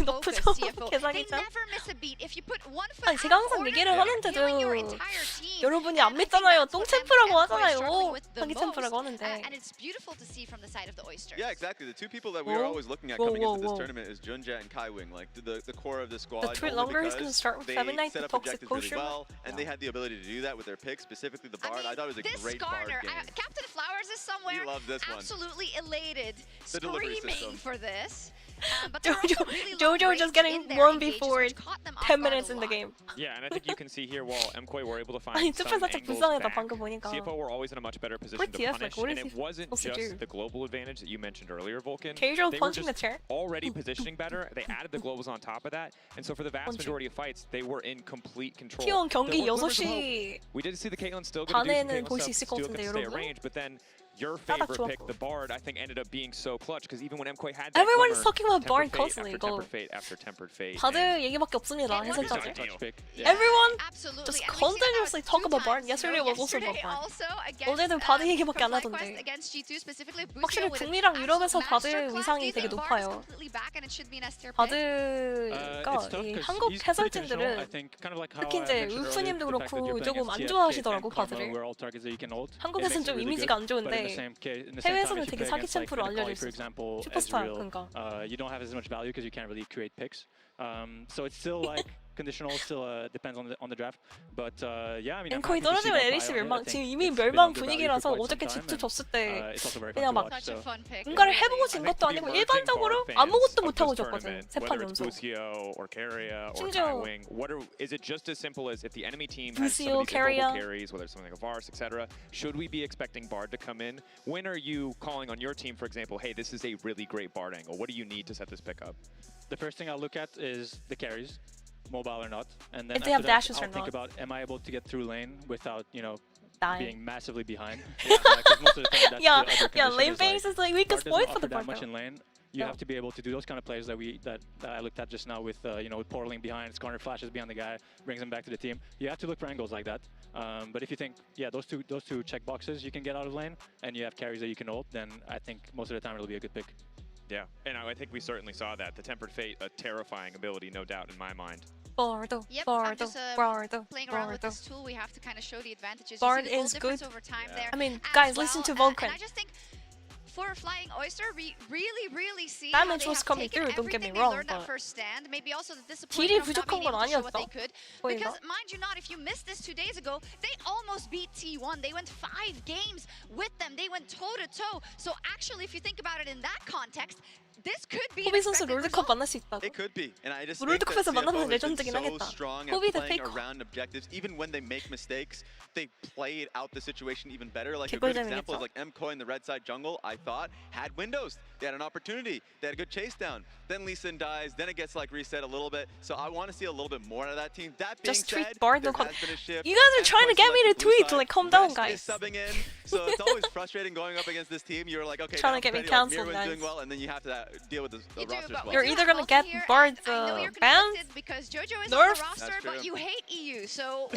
Speaker 1: focused.
Speaker 4: 너프죠?
Speaker 1: CFO, they
Speaker 4: 계산이죠?
Speaker 1: never miss a beat. If you put one foot
Speaker 4: 아니 제가
Speaker 1: out of
Speaker 4: 항상
Speaker 1: order,
Speaker 4: 얘기를
Speaker 1: you're
Speaker 4: 하는데도
Speaker 1: killing your entire team.
Speaker 4: 여러분이 안
Speaker 1: And I think
Speaker 4: 믿잖아요.
Speaker 1: that's what
Speaker 4: 똥챔프라고
Speaker 1: MKOI is
Speaker 4: 하잖아요.
Speaker 1: struggling with the
Speaker 4: 자기
Speaker 1: most.
Speaker 4: 챔프라고 하는데.
Speaker 1: And it's beautiful to see from the side of the Oysters.
Speaker 3: Yeah, exactly. The two people that we are always looking at coming into this tournament is Junja and Kaiwing, like the core of the squad.
Speaker 4: The tweet
Speaker 3: only
Speaker 4: longer is
Speaker 3: because
Speaker 4: gonna start with
Speaker 3: they
Speaker 4: Feviknight,
Speaker 3: set
Speaker 4: the
Speaker 3: up
Speaker 4: Toxic
Speaker 3: objectives really
Speaker 4: Potion.
Speaker 3: well, and they had the ability to do that with their picks, specifically the Bard. I thought it was a
Speaker 1: this
Speaker 3: great Bard
Speaker 1: Skarner,
Speaker 3: game.
Speaker 1: Captain Flowers is somewhere
Speaker 3: He loves this one.
Speaker 1: absolutely elated,
Speaker 3: The delivery
Speaker 1: screaming
Speaker 3: system.
Speaker 1: for this. But there are also really
Speaker 4: Jojo
Speaker 1: low
Speaker 4: just
Speaker 1: rates
Speaker 4: getting
Speaker 1: in their
Speaker 4: one
Speaker 1: engages,
Speaker 4: before
Speaker 1: which caught them off
Speaker 4: 10
Speaker 1: guard
Speaker 4: minutes
Speaker 1: a
Speaker 4: in the
Speaker 1: lot.
Speaker 4: game.
Speaker 2: Yeah, and I think you can see here while MKOI were able to find
Speaker 4: 아니
Speaker 2: some
Speaker 4: 투표 살짝
Speaker 2: angles
Speaker 4: 불쌍했다
Speaker 2: back,
Speaker 4: 방금 보니까.
Speaker 2: CFO were always in a much better position
Speaker 4: Poor
Speaker 2: to
Speaker 4: TF,
Speaker 2: punish,
Speaker 4: like, what
Speaker 2: and
Speaker 4: is
Speaker 2: it
Speaker 4: he
Speaker 2: wasn't
Speaker 4: supposed to
Speaker 2: just
Speaker 4: do?
Speaker 2: the global advantage that you mentioned earlier, Vulcan.
Speaker 4: Casual
Speaker 2: They were
Speaker 4: punching the
Speaker 2: just
Speaker 4: chair.
Speaker 2: already positioning better. They added the globals on top of that, and so for the vast
Speaker 4: punching.
Speaker 2: majority of fights, they were in complete control.
Speaker 4: T1 경기
Speaker 2: There were glimmers of hope.
Speaker 4: 6시
Speaker 2: We did see the Caitlyn still going to do some
Speaker 4: 반에는
Speaker 2: Caitlyn
Speaker 4: 볼 수
Speaker 2: stuff,
Speaker 4: 있을 것
Speaker 2: still
Speaker 4: 같은데
Speaker 2: going to stay
Speaker 4: 여러분?
Speaker 2: range, but then your
Speaker 4: 따닥
Speaker 2: favorite pick,
Speaker 4: 좋았고.
Speaker 2: the Bard, I think ended up being so clutch because even when MKOI had that
Speaker 4: Everyone is
Speaker 2: glimmer,
Speaker 4: talking about Bard
Speaker 2: Tempered Fate
Speaker 4: constantly,
Speaker 2: after
Speaker 4: 이거.
Speaker 2: Tempered Fate after Tempered Fate.
Speaker 4: 다들 얘기밖에 없습니다.
Speaker 1: It
Speaker 2: It's
Speaker 4: 해설자들.
Speaker 2: a touch pick.
Speaker 4: Everyone
Speaker 1: Absolutely.
Speaker 4: just
Speaker 1: And we've seen that
Speaker 4: continuously
Speaker 1: now
Speaker 4: talk
Speaker 1: two
Speaker 4: about Bard.
Speaker 1: times.
Speaker 4: Yesterday was also
Speaker 1: Yesterday
Speaker 4: about Bard.
Speaker 1: also against,
Speaker 4: 어제는 바드 얘기밖에 안
Speaker 1: from
Speaker 4: 하던데.
Speaker 1: FlyQuest against G2 specifically,
Speaker 4: 확실히
Speaker 1: Busio with an
Speaker 4: 북미랑 유럽에서
Speaker 1: absolute
Speaker 4: 바드
Speaker 1: masterclass.
Speaker 4: 위상이
Speaker 1: Do you
Speaker 4: 되게
Speaker 1: think Bard is
Speaker 4: 높아요.
Speaker 1: completely back and it should be an S tier pick?
Speaker 4: 바드가
Speaker 9: It's tough
Speaker 4: 이
Speaker 9: 'cause
Speaker 4: 한국
Speaker 9: he's pretty
Speaker 4: 해설진들은
Speaker 9: traditional. I think kind of like how
Speaker 4: 특히
Speaker 9: I
Speaker 4: 이제
Speaker 9: mentioned earlier,
Speaker 4: 울프님도
Speaker 9: the fact that
Speaker 4: 그렇고
Speaker 9: you're playing
Speaker 4: 조금 안
Speaker 9: against
Speaker 4: 좋아하시더라고
Speaker 9: TF, Karma,
Speaker 4: 바드를.
Speaker 9: where all targets that you can ult.
Speaker 4: 한국에서는 좀 이미지가 안 좋은데 해외에서는 되게 사기 챔프로 알려져 있어. 슈퍼스타 그러니까.
Speaker 9: You don't have as much value because you can't really create picks. So it's still like conditional, still depends on the draft. But yeah, I mean,
Speaker 4: 앵커이 떨어지면 LEC 멸망. 지금 이미 멸망 분위기라서 어저께 G2 졌을 때 그냥 막
Speaker 1: Such a fun pick.
Speaker 4: 뭔가를 해보고 진 것도 아니고 일반적으로 아무것도 못하고 졌거든. 세 판
Speaker 2: Whether it's
Speaker 4: 연속.
Speaker 2: Busio or Carrier or
Speaker 4: 심지어
Speaker 2: Kaiwing, is it just as simple as if the enemy team has some
Speaker 4: Busio,
Speaker 2: of these global
Speaker 4: Carrier.
Speaker 2: carries, whether it's something like a Vars, etc., should we be expecting Bard to come in? When are you calling on your team, for example, hey, this is a really great Bard angle? What do you need to set this pick up?
Speaker 9: The first thing I'll look at is the carries, mobile or not, and then
Speaker 4: If they have
Speaker 9: after that,
Speaker 4: dashes
Speaker 9: I'll
Speaker 4: or
Speaker 9: think
Speaker 4: not.
Speaker 9: about am I able to get through lane without
Speaker 4: dying.
Speaker 9: being massively behind. 'Cause most of the time that's the other
Speaker 4: Yeah,
Speaker 9: condition
Speaker 4: lane
Speaker 9: is, like,
Speaker 4: base is like weakest
Speaker 9: Bard
Speaker 4: point
Speaker 9: doesn't
Speaker 4: for the
Speaker 9: offer that
Speaker 4: Bard.
Speaker 9: much in lane. You
Speaker 4: Yeah.
Speaker 9: have to be able to do those kind of plays that I looked at just now with with portaling behind, Skarner flashes behind the guy, brings him back to the team. You have to look for angles like that. But if you think, yeah, those two check boxes you can get out of lane, and you have carries that you can ult, then I think most of the time it'll be a good pick.
Speaker 2: Yeah, and I think we certainly saw that. The Tempered Fate, a terrifying ability, no doubt, in my mind.
Speaker 4: Bardo,
Speaker 1: Yep, I'm
Speaker 4: Bardo,
Speaker 1: just
Speaker 4: Bardo,
Speaker 1: playing around with
Speaker 4: Bardo.
Speaker 1: this tool. We have to kind of show the advantages.
Speaker 4: Bard
Speaker 1: you see the
Speaker 4: is
Speaker 1: goal difference
Speaker 4: good.
Speaker 1: over time
Speaker 2: Yeah.
Speaker 1: there.
Speaker 4: I mean,
Speaker 1: as
Speaker 4: guys,
Speaker 1: well.
Speaker 4: listen to
Speaker 1: And
Speaker 4: Vulcan.
Speaker 1: I just think for Flying Oyster, we really see
Speaker 4: Damage
Speaker 1: how they
Speaker 4: was
Speaker 1: have
Speaker 4: coming
Speaker 1: taken
Speaker 4: through, don't get me
Speaker 1: everything they
Speaker 4: wrong,
Speaker 1: learned that
Speaker 4: but
Speaker 1: first stand. Maybe also the
Speaker 4: 딜이
Speaker 1: disappointment of not
Speaker 4: 부족한
Speaker 1: being
Speaker 4: 건
Speaker 1: able to show what they
Speaker 4: 아니었어.
Speaker 1: could.
Speaker 4: 보인다.
Speaker 1: Because mind you not, if you missed this 2 days ago, they almost beat T1. They went 5 games with them. They went toe to toe. So actually, if you think about it in that context, this could be
Speaker 4: 호비 선수 롤드컵 만날 수 있다고.
Speaker 3: It could be, and I just
Speaker 4: 롤드컵에서
Speaker 3: think that
Speaker 4: 만나면
Speaker 3: CFO has been
Speaker 4: 레전드긴
Speaker 3: so
Speaker 4: 하겠다.
Speaker 3: strong at
Speaker 4: 호비 대
Speaker 3: playing
Speaker 4: 페이커.
Speaker 3: around objectives. Even when they make mistakes, they played out the situation even better. Like a good example is like MKoi in the red side jungle. I thought had windows. They had an opportunity. They had a good chase down. Then Lee Sin dies. Then it gets like reset a little bit. So I want to see a little bit more out of that team. That being
Speaker 4: Just
Speaker 3: said,
Speaker 4: tweet Bard.
Speaker 3: there has been a shift.
Speaker 4: You guys are trying to get me to tweet. Like, calm down,
Speaker 3: West
Speaker 4: guys.
Speaker 3: is subbing in, so it's always frustrating going up against this team. You're like, okay,
Speaker 4: Trying
Speaker 3: now
Speaker 4: to get me
Speaker 3: Freddy,
Speaker 4: cancelled,
Speaker 3: Mirwin's
Speaker 4: guys.
Speaker 3: doing well, and then you have to deal with the roster as well.
Speaker 4: You're either gonna get Bard's banned,
Speaker 1: because JoJo is
Speaker 4: nerfed.
Speaker 1: on the roster, but you hate EU. So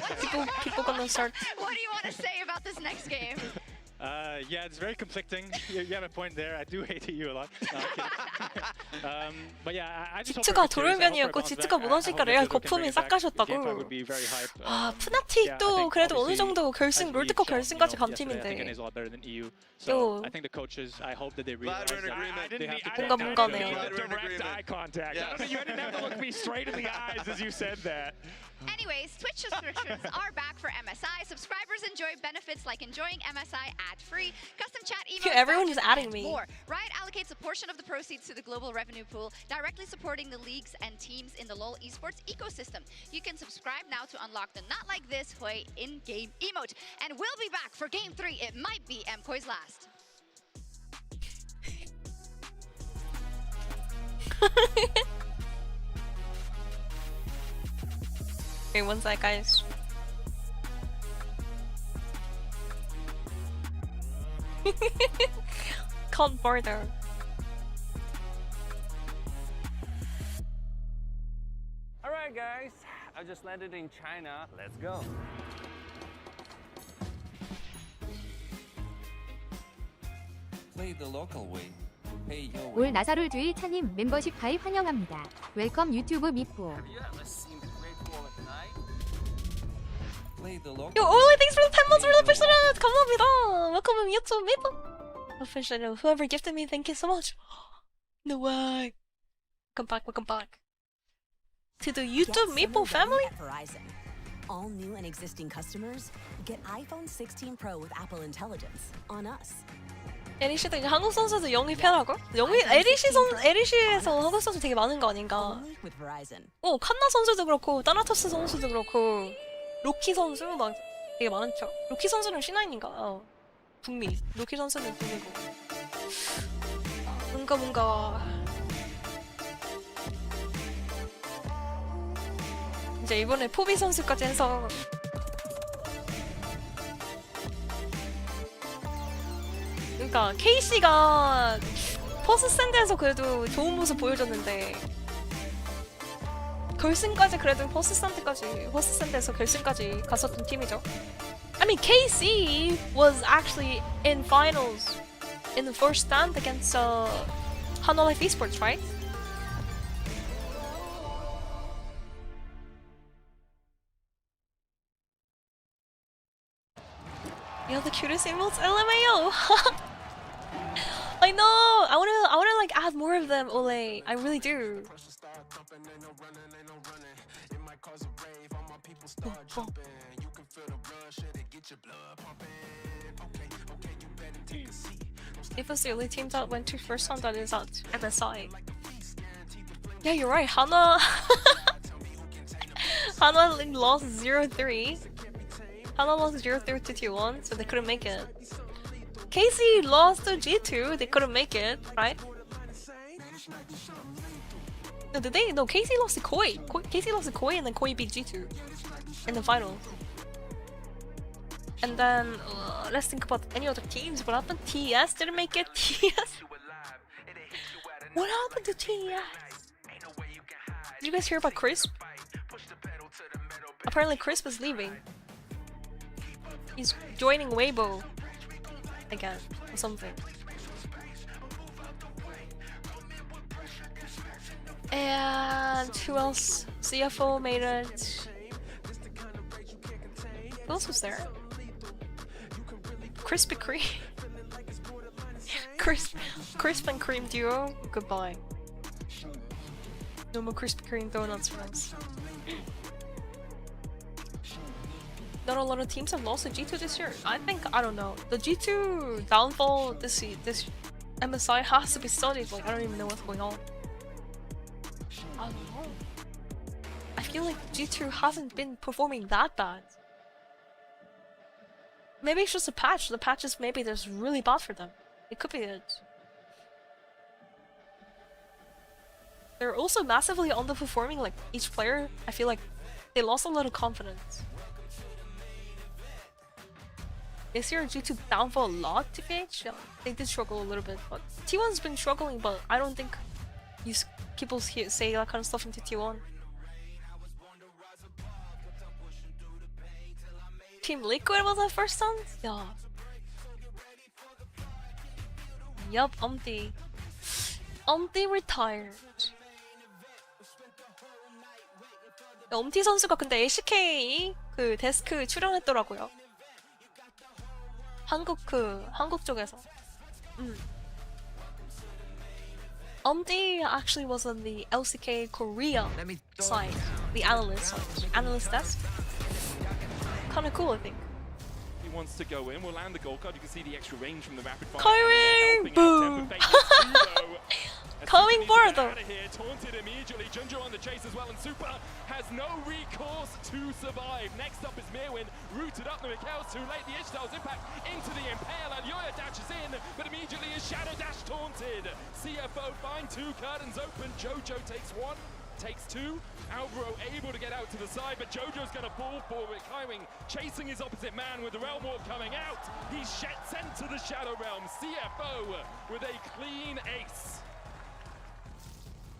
Speaker 4: people gonna start.
Speaker 1: what do you want to say about this next game?
Speaker 9: Yeah, it's very conflicting. You have a point there. I do hate you a lot. No, I'm kidding. But yeah, I just hope
Speaker 4: 지츠가
Speaker 9: for victories. I hope
Speaker 4: 돌면이었고
Speaker 9: for a bounce
Speaker 4: 지츠가
Speaker 9: back.
Speaker 4: 무너지니까
Speaker 9: I
Speaker 4: 레알
Speaker 9: hope that
Speaker 4: 거품이
Speaker 9: Judo
Speaker 4: 싹
Speaker 9: can bring it back.
Speaker 4: 가셨다고.
Speaker 9: GFI would be very hype.
Speaker 4: 아
Speaker 9: Yeah, I
Speaker 4: 푸나틱도
Speaker 9: think
Speaker 4: 그래도 어느
Speaker 9: obviously,
Speaker 4: 정도 결승
Speaker 9: as we
Speaker 4: 롤드컵
Speaker 9: saw,
Speaker 4: 결승까지 간
Speaker 9: yesterday, I think
Speaker 4: 팀인데
Speaker 9: is a lot better than EU.
Speaker 4: 또
Speaker 9: So I think the coaches, I hope that they realize
Speaker 3: Glad we're in
Speaker 9: that
Speaker 3: agreement.
Speaker 9: they have to
Speaker 4: 뭔가 뭔가네요.
Speaker 2: Direct eye contact.
Speaker 3: Yeah.
Speaker 2: You didn't have to look me straight in the eyes as you said that.
Speaker 1: Anyways, Twitch subscriptions are back for MSI. Subscribers enjoy benefits like enjoying MSI ad-free, custom chat emotes,
Speaker 4: Everyone is
Speaker 1: badges,
Speaker 4: adding
Speaker 1: and
Speaker 4: me.
Speaker 1: more. Riot allocates a portion of the proceeds to the global revenue pool, directly supporting the leagues and teams in the LoL esports ecosystem. You can subscribe now to unlock the Not Like This Hui in-game emote. And we'll be back for Game 3. It might be MKOI's last.
Speaker 4: Okay, one sec, guys. Can't border.
Speaker 10: Alright guys, I just landed in China. Let's go. Play the local way. Pay your way.
Speaker 11: 올 나사롤 주일차님 멤버십 가입 환영합니다. 웰컴 유튜브 미포.
Speaker 10: Have you ever seen the Great Wall at night? Play the local
Speaker 4: Yo, Oli, thanks for the 10 months for the official note. 감사합니다. Welcome YouTube Maple. Official note. Whoever gifted me, thank you so much. No way. Welcome back. To the YouTube Maple family.
Speaker 7: Verizon. All new and existing customers get iPhone 16 Pro with Apple Intelligence on us.
Speaker 4: LEC도 이제 한국 선수들 영입해라고? LEC에서 한국 선수 되게 많은 거 아닌가?
Speaker 7: Only with Verizon.
Speaker 4: 칸나 선수도 그렇고 따나토스 선수도 그렇고 로키 선수 막 되게 많죠. 로키 선수는 C9인가? 북미. 로키 선수는 북미고. 뭔가 이제 이번에 포비 선수까지 해서 그러니까 KC가 퍼스트 샌드에서 그래도 좋은 모습 보여줬는데 결승까지 그래도 퍼스트 샌드에서 결승까지 갔었던 팀이죠. I mean KC was actually in finals in the first stand against Hanolife Esports, right? You have the cutest emotes, LMAO. I know. I wanna like add more of them, Ole. I really do. If it's the only team that went to first round, that is at MSI. Yeah, you're right. Hana lost 0-3. Hana lost 0-3 to T1, so they couldn't make it. KC lost to G2, they couldn't make it, right? No, did they? No, KC lost to Koi. KC lost to Koi and then Koi beat G2 in the finals. And then, let's think about any other teams. What happened? TS didn't make it. TS? What happened to TS? Did you guys hear about Crisp? Apparently Crisp is leaving. He's joining Weibo again, or something. And who else? CFO made it. Who else was there? Krispy Kreme. Crisp and Cream duo. Goodbye. No more Krispy Kreme donuts for us. Not a lot of teams have lost to G2 this year. I don't know. The G2 downfall this MSI has to be studied. Like I don't even know what's going on. I don't know. I feel like G2 hasn't been performing that bad. Maybe it's just a patch. The patch is maybe just really bad for them. It could be it. They're also massively underperforming, like each player. I feel like they lost a lot of confidence. This year G2 downfall a lot to PH. Yeah, they did struggle a little bit, but T1's been struggling, but I don't think people say that kind of stuff into T1. Team Liquid was the first one? Yeah. Yup, Umti retired. 엄티 선수가 근데 LCK 그 데스크 출연했더라고요. 한국 쪽에서. Umti actually was on the LCK Korea side, the analyst desk. Kinda cool, I think.
Speaker 5: He wants to go in. We'll land the gold card. You can see the extra range from the rapid fire.
Speaker 4: Coming! Boom! Coming for though.
Speaker 5: Taunted immediately. Junjo on the chase as well, and Super has no recourse to survive. Next up is Mirwin, rooted up. The Mikhail's too late. The Ishtal's impact into the Impale. Alyoya dashes in, but immediately is Shadow Dash taunted. CFO find two curtains open. Jojo takes one. Takes two. Alvaro able to get out to the side, but Jojo's going to pull forward. Kaiwing chasing his opposite man with the Realm Warp coming out. He's sent to the Shadow Realm. CFO with a clean ace.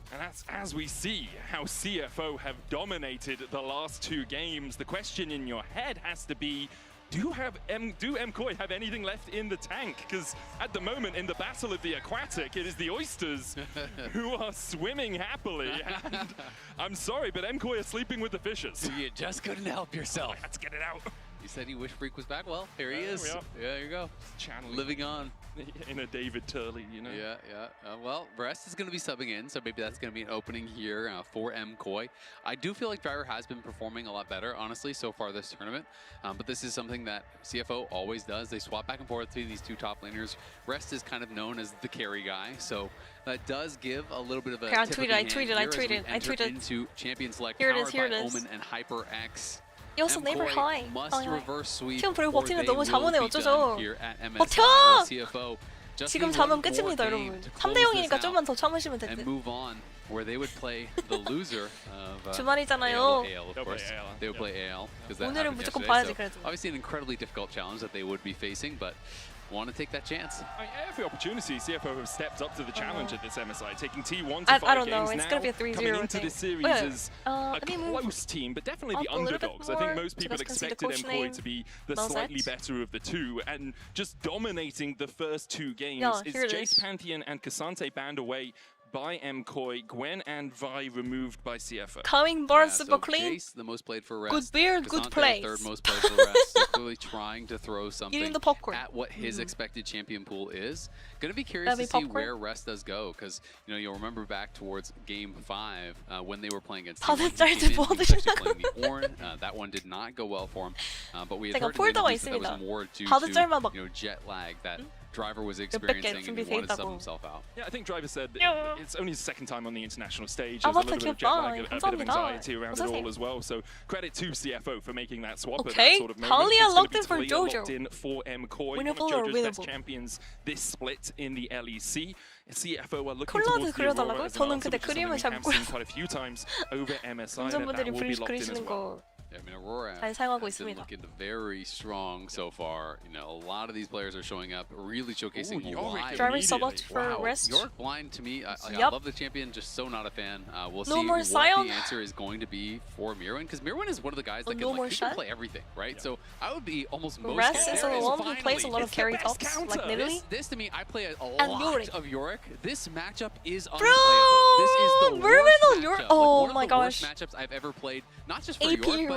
Speaker 5: And that's as we see how CFO have dominated the last two games. The question in your head has to be, do MKOI have anything left in the tank? Because at the moment in the Battle of the Aquatic, it is the Oysters who are swimming happily. And I'm sorry, but MKOI are sleeping with the fishes.
Speaker 6: You just couldn't help yourself.
Speaker 5: I had to get it out.
Speaker 6: You said you wish Freak was back. Well, here he is. Yeah, there you go.
Speaker 5: Channeling.
Speaker 6: Living on.
Speaker 5: In a David Turley, you know?
Speaker 6: Yeah. Well, Rest is going to be subbing in, so maybe that's going to be an opening here for MKOI. I do feel like Driver has been performing a lot better, honestly, so far this tournament. But this is something that CFO always does. They swap back and forth between these two top laners. Rest is kind of known as the carry guy, so that does give a little bit of a
Speaker 4: I tweeted.
Speaker 6: into Champion Select
Speaker 4: here
Speaker 6: powered
Speaker 4: it
Speaker 6: by
Speaker 4: is.
Speaker 6: Omen and HyperX.
Speaker 4: 여기서 네이버 하이.
Speaker 6: 팀
Speaker 4: 그리고 버티는 너무 잘하네 어쩌죠. 버텨! 지금 잡으면 끝입니다 여러분. 3대 0이니까 좀만 더 참으시면 될 듯.
Speaker 6: Where they would play the loser of
Speaker 4: 주말이잖아요.
Speaker 6: AL, of course. They would play AL because that
Speaker 4: 오늘은
Speaker 6: happened
Speaker 4: 무조건
Speaker 6: yesterday.
Speaker 4: 봐야지 그래도.
Speaker 6: So obviously an incredibly difficult challenge that they would be facing, but want to take that chance.
Speaker 5: Every opportunity, CFO have stepped up to the challenge at this MSI, taking T1 to 5
Speaker 4: I don't know.
Speaker 5: games
Speaker 4: It's
Speaker 5: now,
Speaker 4: gonna be a 3-0
Speaker 5: coming into
Speaker 4: thing.
Speaker 5: this series as a
Speaker 4: let me
Speaker 5: close team, but definitely the
Speaker 4: a little bit
Speaker 5: underdogs. I think
Speaker 4: more,
Speaker 5: most people
Speaker 4: so you guys can see the
Speaker 5: expected
Speaker 4: coach
Speaker 5: MKOI
Speaker 4: name.
Speaker 5: to be the
Speaker 4: Malzette.
Speaker 5: slightly better of the two, and just dominating the first two games.
Speaker 4: Yeah,
Speaker 5: Is
Speaker 4: here it
Speaker 5: Jace
Speaker 4: is.
Speaker 5: Pantheon and Cassante banned away by MKOI, Gwen and Vi removed by CFO.
Speaker 4: Coming board super clean.
Speaker 6: Jace, the most played for Rest.
Speaker 4: Good beard, good
Speaker 6: Cassante,
Speaker 4: plays.
Speaker 6: third most played for Rest. So clearly trying to throw something
Speaker 4: Eating the popcorn.
Speaker 6: at what his expected champion pool is. Going to be curious to see where Rest does go, because you'll remember back towards Game 5 when they were playing against T1, he came in, he was actually playing the Ornn. That one did not go well for him, but we had heard in the interviews that was more due to jet lag that Driver was experiencing and he wanted to sub himself out.
Speaker 5: Yeah, I think Driver said it's only his second time on the international stage. There's a little bit of jet lag, a bit of anxiety around it all as well. So credit to CFO for making that swap at that sort of moment.
Speaker 4: Talia locked in for
Speaker 5: Talia
Speaker 4: Jojo.
Speaker 5: locked in for MKOI, one of JoJo's best champions this split in the LEC. CFO are looking towards the Aurora as an answer, which is something we have seen quite a few times over MSI, that will be locked in as well.
Speaker 6: I mean, Aurora has been looking very strong so far. A lot of these players are showing up, really showcasing why.
Speaker 4: Driver subbed for Rest.
Speaker 6: York blind to me. I love the champion, just so not a fan. We'll see
Speaker 4: more
Speaker 6: what
Speaker 4: Sion.
Speaker 6: the answer is going to be for Mirwin, because Mirwin is one of the guys that he can play everything, right? So I would be almost most
Speaker 4: Rest is the one who plays a lot of carry tops, like literally.
Speaker 6: This to me, I play a lot of Yorick. This matchup is
Speaker 4: Bro,
Speaker 6: unplayable. This is the worst matchup.
Speaker 4: Oh
Speaker 6: one
Speaker 4: my
Speaker 6: of the worst
Speaker 4: gosh.
Speaker 6: matchups I've ever played, not just for York, but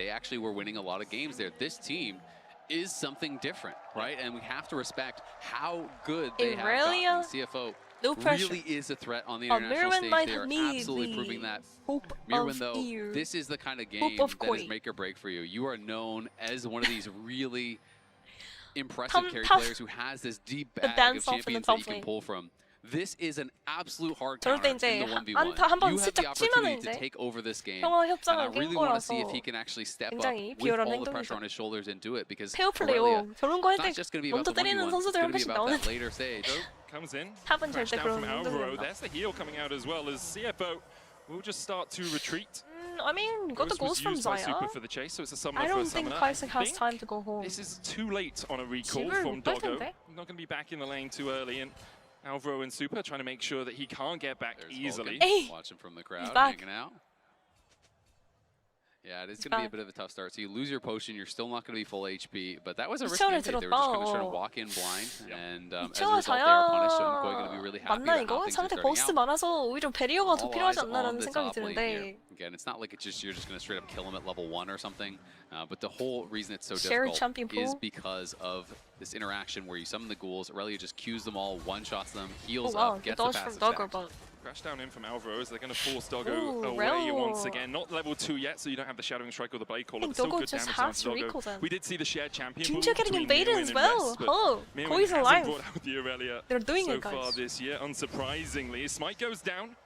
Speaker 6: they actually were winning a lot of games there. This team is something different, right? And we have to respect how good they have gotten. CFO really is a threat on the international stage. They are absolutely proving that. Mirwin, though, this is the kind of game that is make or break for you. You are known as one of these really impressive carry players who has this deep bag of champions that you can pull from. this is an absolute hard
Speaker 4: 저럴 때
Speaker 6: counter in
Speaker 4: 이제
Speaker 6: the 1v1.
Speaker 4: 안타 한번
Speaker 6: You have the
Speaker 4: 슬쩍 치면은
Speaker 6: opportunity to
Speaker 4: 이제
Speaker 6: take over this game.
Speaker 4: 평화
Speaker 6: And I
Speaker 4: 협상을 깬
Speaker 6: really want to see
Speaker 4: 거라서
Speaker 6: if he can actually step up
Speaker 4: 굉장히
Speaker 6: with
Speaker 4: 비열한
Speaker 6: all the pressure
Speaker 4: 행동이죠.
Speaker 6: on his shoulders and do it because
Speaker 4: 페어
Speaker 6: Aurelia,
Speaker 4: 플레이요. 저런 거 할
Speaker 6: it's
Speaker 4: 때
Speaker 6: not just going to be about
Speaker 4: 먼저
Speaker 6: the
Speaker 4: 때리는
Speaker 6: 1v1. It's
Speaker 4: 선수들
Speaker 6: going
Speaker 4: 한
Speaker 6: to be
Speaker 4: 번씩
Speaker 6: about that
Speaker 4: 나오는데
Speaker 6: later stage.
Speaker 5: Comes in.
Speaker 4: 탑은
Speaker 5: Crash
Speaker 4: 절대
Speaker 5: down from
Speaker 4: 그런
Speaker 5: Alvaro.
Speaker 4: 행동이
Speaker 5: There's the heal coming out as well as CFO will just start to retreat.
Speaker 4: I mean, got the
Speaker 5: Ghost was
Speaker 4: goals from
Speaker 5: used by
Speaker 4: Zaya.
Speaker 5: Super for the chase, so it's a summoner
Speaker 4: I
Speaker 5: for a
Speaker 4: don't think
Speaker 5: summoner.
Speaker 4: Kaisa has
Speaker 5: think
Speaker 4: time to go home.
Speaker 5: This is too late on a recall
Speaker 4: 집을
Speaker 5: from
Speaker 4: 못 갈
Speaker 5: Doggo.
Speaker 4: 텐데?
Speaker 5: Not going to be back in the lane too early, and Alvaro and Super trying to make sure that he can't get back
Speaker 6: There's
Speaker 5: easily.
Speaker 4: Hey!
Speaker 6: Watching from the crowd,
Speaker 4: back.
Speaker 6: hanging out. Yeah, it is going to be a bit of a tough start. So you lose your potion, you're still not going to be full HP, but that was a risky
Speaker 4: 이천을
Speaker 6: move. They were just going to try to
Speaker 4: 들었다.
Speaker 6: walk in blind, and as a
Speaker 4: 이천을
Speaker 6: result, they are punished. So
Speaker 4: 자야
Speaker 6: I'm going to be really happy
Speaker 4: 맞나
Speaker 6: with how
Speaker 4: 이거?
Speaker 6: things are
Speaker 4: 상대
Speaker 6: starting
Speaker 4: 버스
Speaker 6: out.
Speaker 4: 많아서 오히려 배리어가 더
Speaker 6: All
Speaker 4: 필요하지
Speaker 6: eyes on
Speaker 4: 않나라는
Speaker 6: the
Speaker 4: 생각이
Speaker 6: top lane here.
Speaker 4: 드는데
Speaker 6: Again, it's not like you're just going to straight up kill him at level 1 or something, but the whole reason it's so
Speaker 4: Share
Speaker 6: difficult
Speaker 4: champion
Speaker 6: is
Speaker 4: pool.
Speaker 6: because of this interaction where you summon the ghouls, Aurelia just queues them all, one-shots them,
Speaker 4: Oh
Speaker 6: heals
Speaker 4: wow,
Speaker 6: up,
Speaker 4: the
Speaker 6: gets the
Speaker 4: dodge from
Speaker 6: passive
Speaker 4: Doggo,
Speaker 6: stack.
Speaker 4: but
Speaker 5: Crash down in from Alvaro as they're going to force Doggo
Speaker 4: Ooh,
Speaker 5: away once
Speaker 4: Rel.
Speaker 5: again. Not level 2 yet, so you don't have the Shadowing Strike or the Blade Caller,
Speaker 4: I think
Speaker 5: but still
Speaker 4: Doggo
Speaker 5: good
Speaker 4: just
Speaker 5: damage
Speaker 4: has
Speaker 5: on
Speaker 4: to recall
Speaker 5: Doggo.
Speaker 4: them.
Speaker 5: We did see the shared champion pool
Speaker 4: Junja getting
Speaker 5: between
Speaker 4: invaded
Speaker 5: Mirwin
Speaker 4: as
Speaker 5: and
Speaker 4: well.
Speaker 5: Rest, but
Speaker 4: Oh,
Speaker 5: Mirwin
Speaker 4: Koi's
Speaker 5: hasn't
Speaker 4: alive.
Speaker 5: brought out the Aurelia
Speaker 4: They're doing
Speaker 5: so
Speaker 4: it, guys.
Speaker 5: far this year, unsurprisingly. Smite goes down.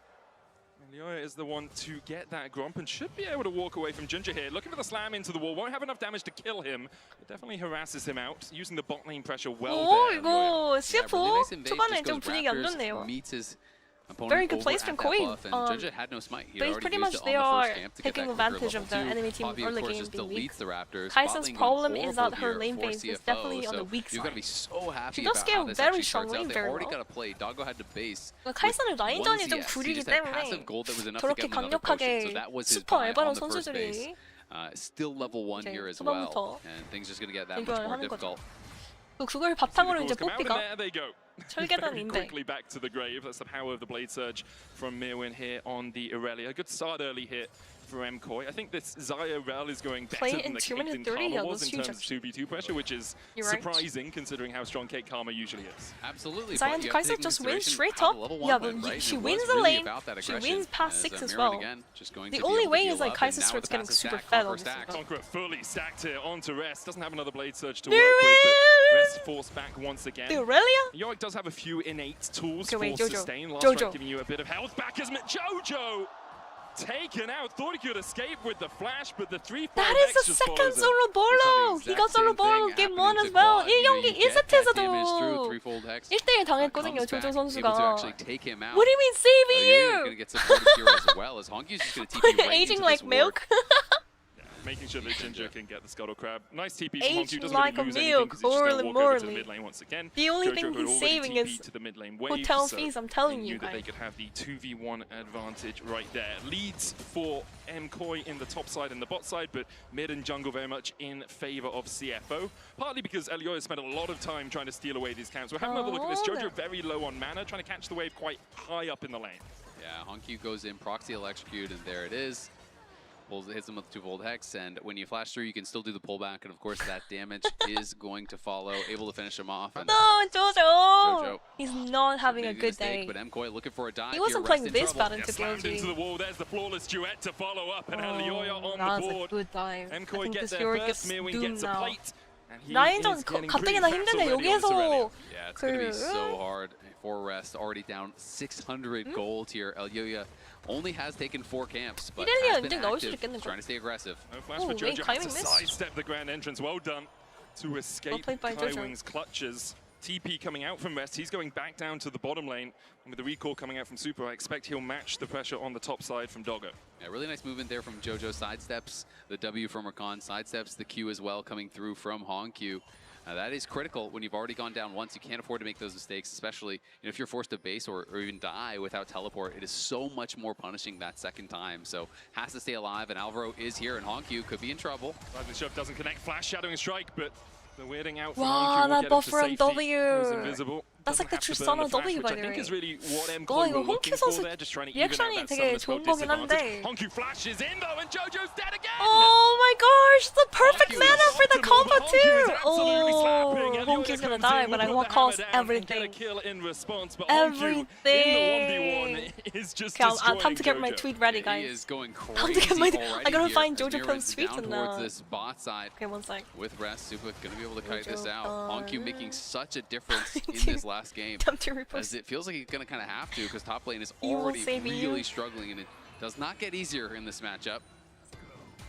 Speaker 5: Lyoya is the one to get that Gromp and should be able to walk away from Junja here. Looking for the slam into the wall. Won't have enough damage to kill him. It definitely harasses him out, using the bot lane pressure well
Speaker 4: 오
Speaker 5: there.
Speaker 4: 이거
Speaker 6: Yeah,
Speaker 4: CFO
Speaker 6: really nice invade,
Speaker 4: 초반에
Speaker 6: just
Speaker 4: 좀
Speaker 6: goes
Speaker 4: 분위기 안
Speaker 6: Raptors,
Speaker 4: 좋네요.
Speaker 6: meets his opponent
Speaker 4: Very good
Speaker 6: over
Speaker 4: place
Speaker 6: at
Speaker 4: from
Speaker 6: that
Speaker 4: Koi.
Speaker 6: buff, and Junja had no smite. He
Speaker 4: But
Speaker 6: already
Speaker 4: pretty
Speaker 6: used
Speaker 4: much
Speaker 6: it
Speaker 4: they
Speaker 6: on the
Speaker 4: are
Speaker 6: first camp to get
Speaker 4: taking
Speaker 6: that quicker
Speaker 4: advantage of the
Speaker 6: level 2.
Speaker 4: enemy team
Speaker 6: Poppy, of
Speaker 4: early
Speaker 6: course,
Speaker 4: game
Speaker 6: just
Speaker 4: being weak.
Speaker 6: deletes the Raptors.
Speaker 4: Kaisa's
Speaker 6: Bot lane
Speaker 4: problem
Speaker 6: going
Speaker 4: is that
Speaker 6: horrible
Speaker 4: her
Speaker 6: here
Speaker 4: lane
Speaker 6: for
Speaker 4: phase is
Speaker 6: CFO,
Speaker 4: definitely on
Speaker 6: so
Speaker 4: the weak
Speaker 6: you've got to
Speaker 4: side.
Speaker 6: be so happy
Speaker 4: She does
Speaker 6: about
Speaker 4: scale
Speaker 6: how this
Speaker 4: very
Speaker 6: actually starts
Speaker 4: strongly,
Speaker 6: out. They've
Speaker 4: very
Speaker 6: already
Speaker 4: well.
Speaker 6: got to play. Doggo had to base.
Speaker 4: 카이사는
Speaker 6: with
Speaker 4: 라인전이
Speaker 6: one
Speaker 4: 좀
Speaker 6: CS. He
Speaker 4: 구리기
Speaker 6: just had
Speaker 4: 때문에
Speaker 6: passive gold that was enough to
Speaker 4: 저렇게
Speaker 6: get him another potion. So
Speaker 4: 강력하게
Speaker 6: that was his
Speaker 4: 슈퍼
Speaker 6: buy
Speaker 4: 알바노
Speaker 6: on the first base.
Speaker 4: 선수들이
Speaker 6: Still level 1
Speaker 4: 이제
Speaker 6: here as well,
Speaker 4: 초반부터
Speaker 6: and things just going to get that much
Speaker 4: 이걸
Speaker 6: more
Speaker 4: 하는 거죠.
Speaker 6: difficult.
Speaker 4: 또 그걸 바탕으로 이제
Speaker 5: Come out, and
Speaker 4: 뽀삐가
Speaker 5: there they go. Very
Speaker 4: 철계단인데
Speaker 5: quickly back to the grave. That's the power of the Blade Surge from Mirwin here on the Aurelia. Good start early hit for MKoi. I think this Zaya Rel is going better
Speaker 4: Play
Speaker 5: than
Speaker 4: in
Speaker 5: the
Speaker 4: 2
Speaker 5: Cake
Speaker 4: minutes
Speaker 5: than
Speaker 4: 30,
Speaker 5: Karma
Speaker 4: yeah,
Speaker 5: was
Speaker 4: that's
Speaker 5: in
Speaker 4: huge,
Speaker 5: terms of 2v2 pressure, which is
Speaker 4: You're right.
Speaker 5: surprising considering how strong Cake Karma usually is.
Speaker 6: Absolutely.
Speaker 4: Zion
Speaker 6: but you have to
Speaker 4: Kaisa
Speaker 6: take into
Speaker 4: just wins
Speaker 6: consideration
Speaker 4: straight
Speaker 6: how
Speaker 4: up.
Speaker 6: the level 1
Speaker 4: Yeah,
Speaker 6: went,
Speaker 4: but
Speaker 6: right?
Speaker 4: she
Speaker 6: And it
Speaker 4: wins
Speaker 6: was
Speaker 4: the
Speaker 6: really
Speaker 4: lane.
Speaker 6: about that
Speaker 4: She
Speaker 6: aggression,
Speaker 4: wins past
Speaker 6: as,
Speaker 4: 6 as
Speaker 6: Mirwin
Speaker 4: well.
Speaker 6: again, just going
Speaker 4: The
Speaker 6: to be
Speaker 4: only
Speaker 6: able to
Speaker 4: way
Speaker 6: heal
Speaker 4: is like
Speaker 6: up, and
Speaker 4: Kaisa
Speaker 6: now
Speaker 4: starts
Speaker 6: with the
Speaker 4: getting
Speaker 6: passive
Speaker 4: super
Speaker 6: stack,
Speaker 4: fed
Speaker 6: Conqueror
Speaker 4: on this.
Speaker 6: stack.
Speaker 5: Conqueror fully stacked here onto Rest. Doesn't have another Blade Surge to
Speaker 4: Mirwin!
Speaker 5: work with, but Rest forced back once again.
Speaker 4: The Aurelia?
Speaker 5: Yorick does have a few innate tools
Speaker 4: Okay, wait,
Speaker 5: for
Speaker 4: Jojo.
Speaker 5: sustain. Last
Speaker 4: Jojo.
Speaker 5: strike giving you a bit of health back as Jojo taken out. Thought he could escape with the flash, but the 3-4
Speaker 4: That
Speaker 5: Hex
Speaker 4: is the
Speaker 5: just
Speaker 4: second
Speaker 5: follows it.
Speaker 4: solo bolo! He got solo bolo game 1 as well. 1경기 1세트에서도 1대1 당했거든요, 조조 선수가. What do you mean saving you? Aging like milk?
Speaker 5: Making sure that Ginger can get the Scuttle Crab. Nice TP from
Speaker 4: Aging
Speaker 5: Honku. Doesn't
Speaker 4: like
Speaker 5: really
Speaker 4: a
Speaker 5: lose anything
Speaker 4: milk,
Speaker 5: because he's just going to walk over to the
Speaker 4: morally.
Speaker 5: mid lane once again.
Speaker 4: The only
Speaker 5: Jojo
Speaker 4: thing
Speaker 5: had
Speaker 4: he's
Speaker 5: already
Speaker 4: saving
Speaker 5: TP'd
Speaker 4: is
Speaker 5: to the mid lane wave,
Speaker 4: hotel
Speaker 5: so
Speaker 4: fees, I'm telling
Speaker 5: they
Speaker 4: you
Speaker 5: knew that
Speaker 4: guys.
Speaker 5: they could have the 2v1 advantage right there. Leads for MKoi in the top side and the bot side, but mid and jungle very much in favor of CFO. Partly because Elioya spent a lot of time trying to steal away these camps. We'll have another look at this. Jojo very low on mana, trying to catch the wave quite high up in the lane.
Speaker 6: Yeah, Honku goes in, proxy electrocute, and there it is. Hits him with 2-volt hex, and when you flash through, you can still do the pullback, and of course that damage is going to follow, able to finish him off. And
Speaker 4: No, Jojo! He's not having a
Speaker 6: maybe
Speaker 4: good
Speaker 6: mistake,
Speaker 4: day.
Speaker 6: but MKoi looking for a dive.
Speaker 4: He wasn't
Speaker 6: here,
Speaker 4: playing
Speaker 6: Rest in
Speaker 4: this
Speaker 6: trouble.
Speaker 4: bad into
Speaker 5: Slammed into the
Speaker 4: BLG.
Speaker 5: wall. There's the flawless duet to follow up, and Elioya on
Speaker 4: that
Speaker 5: the
Speaker 4: was a
Speaker 5: board.
Speaker 4: good dive. I
Speaker 5: MKoi
Speaker 4: think
Speaker 5: gets
Speaker 4: this
Speaker 5: there
Speaker 4: Yorick
Speaker 5: first.
Speaker 4: is
Speaker 5: Mirwin
Speaker 4: doomed
Speaker 5: gets a
Speaker 4: now.
Speaker 5: plate. And he
Speaker 4: 라인전
Speaker 5: is getting
Speaker 4: 가뜩이나
Speaker 5: pretty
Speaker 4: 힘든데
Speaker 5: fat already on this Aurelia.
Speaker 4: 여기에서
Speaker 6: Yeah, it's going to be so hard for Rest. Already down 600 gold here. Elioya only has taken 4 camps, but
Speaker 4: 이렐리아
Speaker 6: has been
Speaker 4: 인증 넣을 수도
Speaker 6: active,
Speaker 4: 있겠는데.
Speaker 6: trying to stay aggressive.
Speaker 5: No flash for
Speaker 4: Ooh,
Speaker 5: Jojo.
Speaker 4: wait,
Speaker 5: Has
Speaker 4: Kaiwing
Speaker 5: to
Speaker 4: missed.
Speaker 5: sidestep the grand entrance. Well done to escape
Speaker 4: played by Jojo.
Speaker 5: Kaiwing's clutches. TP coming out from Rest. He's going back down to the bottom lane. And with the recall coming out from Super, I expect he'll match the pressure on the top side from Doggo.
Speaker 6: Yeah, really nice movement there from Jojo. Sidesteps the W from Rakan, sidesteps the Q as well coming through from Honku. That is critical when you've already gone down once. You can't afford to make those mistakes, especially if you're forced to base or even die without teleport. It is so much more punishing that second time. So has to stay alive, and Alvaro is here, and Honku could be in trouble.
Speaker 5: The shove doesn't connect. Flash, shadowing strike, but the weirding out from
Speaker 4: 와,
Speaker 5: Honku will
Speaker 4: that
Speaker 5: get him to
Speaker 4: buffer on
Speaker 5: safety.
Speaker 4: W.
Speaker 5: Goes invisible.
Speaker 4: That's like
Speaker 5: Doesn't
Speaker 4: the
Speaker 5: have to
Speaker 4: Tristana
Speaker 5: burn the flash,
Speaker 4: W,
Speaker 5: which
Speaker 4: by
Speaker 5: I
Speaker 4: the
Speaker 5: think
Speaker 4: way.
Speaker 5: is really what
Speaker 4: 와,
Speaker 5: MKoi
Speaker 4: 이거
Speaker 5: were
Speaker 4: 홍큐
Speaker 5: looking for
Speaker 4: 선수
Speaker 5: there, just trying to even out
Speaker 4: 리액션이
Speaker 5: that
Speaker 4: 되게
Speaker 5: summoner
Speaker 4: 좋은
Speaker 5: spell
Speaker 4: 거긴
Speaker 5: disadvantage.
Speaker 4: 한데.
Speaker 5: Honku flashes in though, and Jojo's dead again!
Speaker 4: Oh my gosh, the perfect
Speaker 6: Honku
Speaker 4: mana
Speaker 6: is
Speaker 4: for the
Speaker 5: optimal,
Speaker 4: combo
Speaker 5: but
Speaker 4: too! Oh, Hongkyu's gonna die, but I will cost everything. Everything! Okay, time to get my tweet ready, guys. Time to get my... I gotta find Jojo Pim's tweet and okay, one sec.
Speaker 6: With Rest, Super gonna be able to kite this out. Hongkyu making such a difference in this last game. As it feels like he's gonna kind of have to, because top lane is already really struggling, and it does not get easier in this matchup.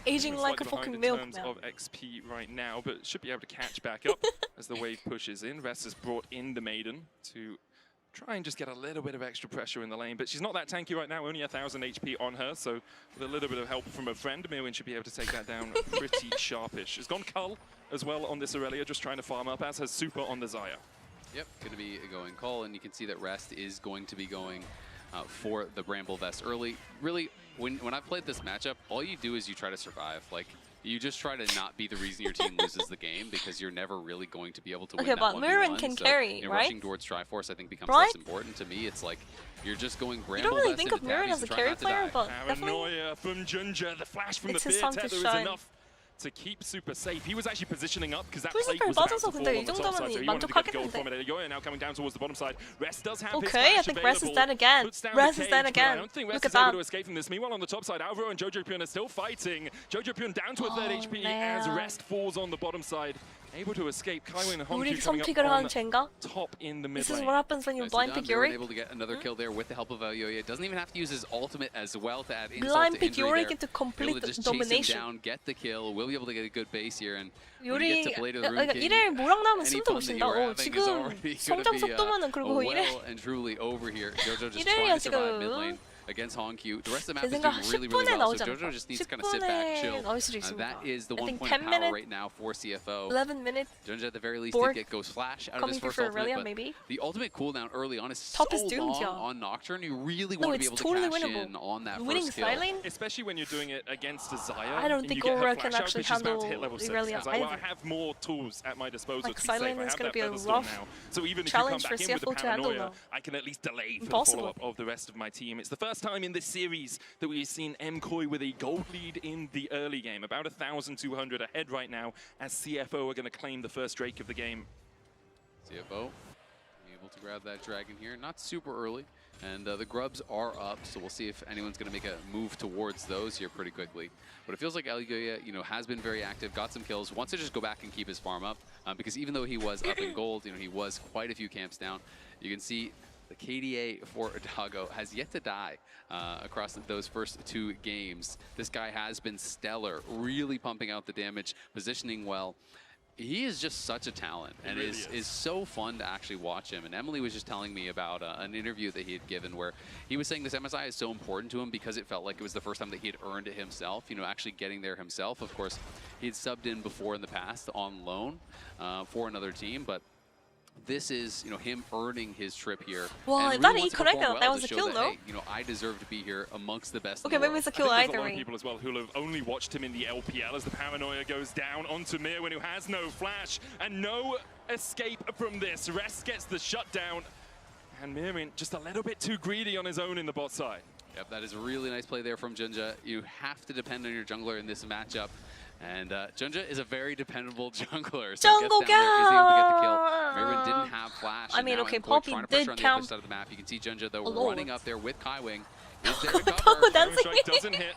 Speaker 4: Aging like a fucking milk
Speaker 2: in terms of XP right now, but should be able to catch back up as the wave pushes in. Rest has brought in the Maiden to try and just get a little bit of extra pressure in the lane, but she's not that tanky right now, only 1,000 HP on her, so with a little bit of help from a friend, Mirwin should be able to take that down pretty sharpish. She's gone Cull as well on this Aurelia, just trying to farm up, as has Super on the Xayah.
Speaker 6: Yep, going to be going Cull, and you can see that Rest is going to be going for the Bramble Vest early. Really, when I've played this matchup, all you do is you try to survive. Like, you just try to not be the reason your team loses the game, because you're never really going to be able to win that 1v1.
Speaker 4: Okay, but Mirwin can carry, right?
Speaker 6: Rushing towards Triforce, I think, becomes less important to me. It's like, you're just going Bramble
Speaker 4: Vest. You don't really
Speaker 6: Vest
Speaker 4: think of Mirwin as a carry player, but
Speaker 2: Paranoia from Junja, the flash from the Fear Tether is enough to keep Super safe. He was actually positioning up because that plate was about to fall on the top side, so he wanted to get the gold from it. Yoya now coming down towards the bottom side. Rest does have his flash
Speaker 4: I think Rest is dead again. Rest is dead again.
Speaker 2: I don't think Rest is able to escape from this. Meanwhile, on the top side, Alvaro and Jojo Pyun are still fighting. Jojo Pyun down to a third HP as Rest falls on the bottom side. Able to escape. Kaiwin and Hongkyu coming up on top in the mid lane.
Speaker 4: This is what happens when you blind pick Yuri.
Speaker 6: Able to get another kill there with the help of Yoya. Doesn't even have to use his ultimate as well to add insult
Speaker 4: blind
Speaker 6: to
Speaker 4: pick
Speaker 6: injury
Speaker 4: Yuri into complete
Speaker 6: just
Speaker 4: domination.
Speaker 6: Chase him down, get the kill. We'll be able to get a good base here, and
Speaker 4: Yuri, 그러니까 1회 모랑 나오면 숨도 못 쉰다. 지금 성장 속도만은 그리고 1회
Speaker 6: well and truly over here. Jojo just trying to survive mid lane against Hongkyu. The rest of the map is doing really, really well, so Jojo just needs to kind of sit back, chill. That is the 1 point of power right now for CFO.
Speaker 4: 11 minutes.
Speaker 6: Junja at the very least did get Ghost Flash out of his first ultimate, but the ultimate cooldown early on is so long on Nocturne. You really want to be able to cash in on that first kill.
Speaker 2: Especially when you're doing it against a Xayah.
Speaker 4: I don't think Aura can actually handle
Speaker 2: Irelia. I have more tools at my disposal to be safe.
Speaker 4: Silent is going to be a rough
Speaker 2: so even if you come back in with the paranoia, I can at least delay for the follow-up of the rest of my team. It's the first time in this series that we've seen MKOI with a gold lead in the early game. About 1,200 ahead right now as CFO are going to claim the first Drake of the game.
Speaker 6: CFO able to grab that dragon here. Not super early. And the grubs are up, so we'll see if anyone's going to make a move towards those here pretty quickly. But it feels like Elgoya, has been very active, got some kills, wants to just go back and keep his farm up. Because even though he was up in gold, he was quite a few camps down. You can see the KDA for Adago has yet to die across those first 2 games. This guy has been stellar, really pumping out the damage, positioning well. He is just such a talent, and is so fun to actually watch him. And Emily was just telling me about an interview that he had given where he was saying this MSI is so important to him because it felt like it was the first time that he had earned it himself, actually getting there himself. Of course, he had subbed in before in the past on loan for another team, but this is, him earning his trip here.
Speaker 4: Wow,
Speaker 6: and
Speaker 4: really that was a kill, though.
Speaker 6: Hey, I deserve to be here amongst the best.
Speaker 4: Okay, maybe it's a kill either way.
Speaker 2: There's a lot of people as well who have only watched him in the LPL as the paranoia goes down onto Mirwin, who has no flash and no escape from this. Rest gets the shutdown, and Mirwin just a little bit too greedy on his own in the bot side.
Speaker 6: Yep, that is a really nice play there from Junja. You have to depend on your jungler in this matchup. And Junja is a very dependable jungler, so gets down there, is able to get the kill. Mirwin didn't have flash.
Speaker 4: I mean, okay,
Speaker 6: Poppy
Speaker 4: did
Speaker 6: on the
Speaker 4: count.
Speaker 6: other side of the map. You can see Junja though running up there with Kaiwing. Is there to cover?
Speaker 2: Doesn't hit.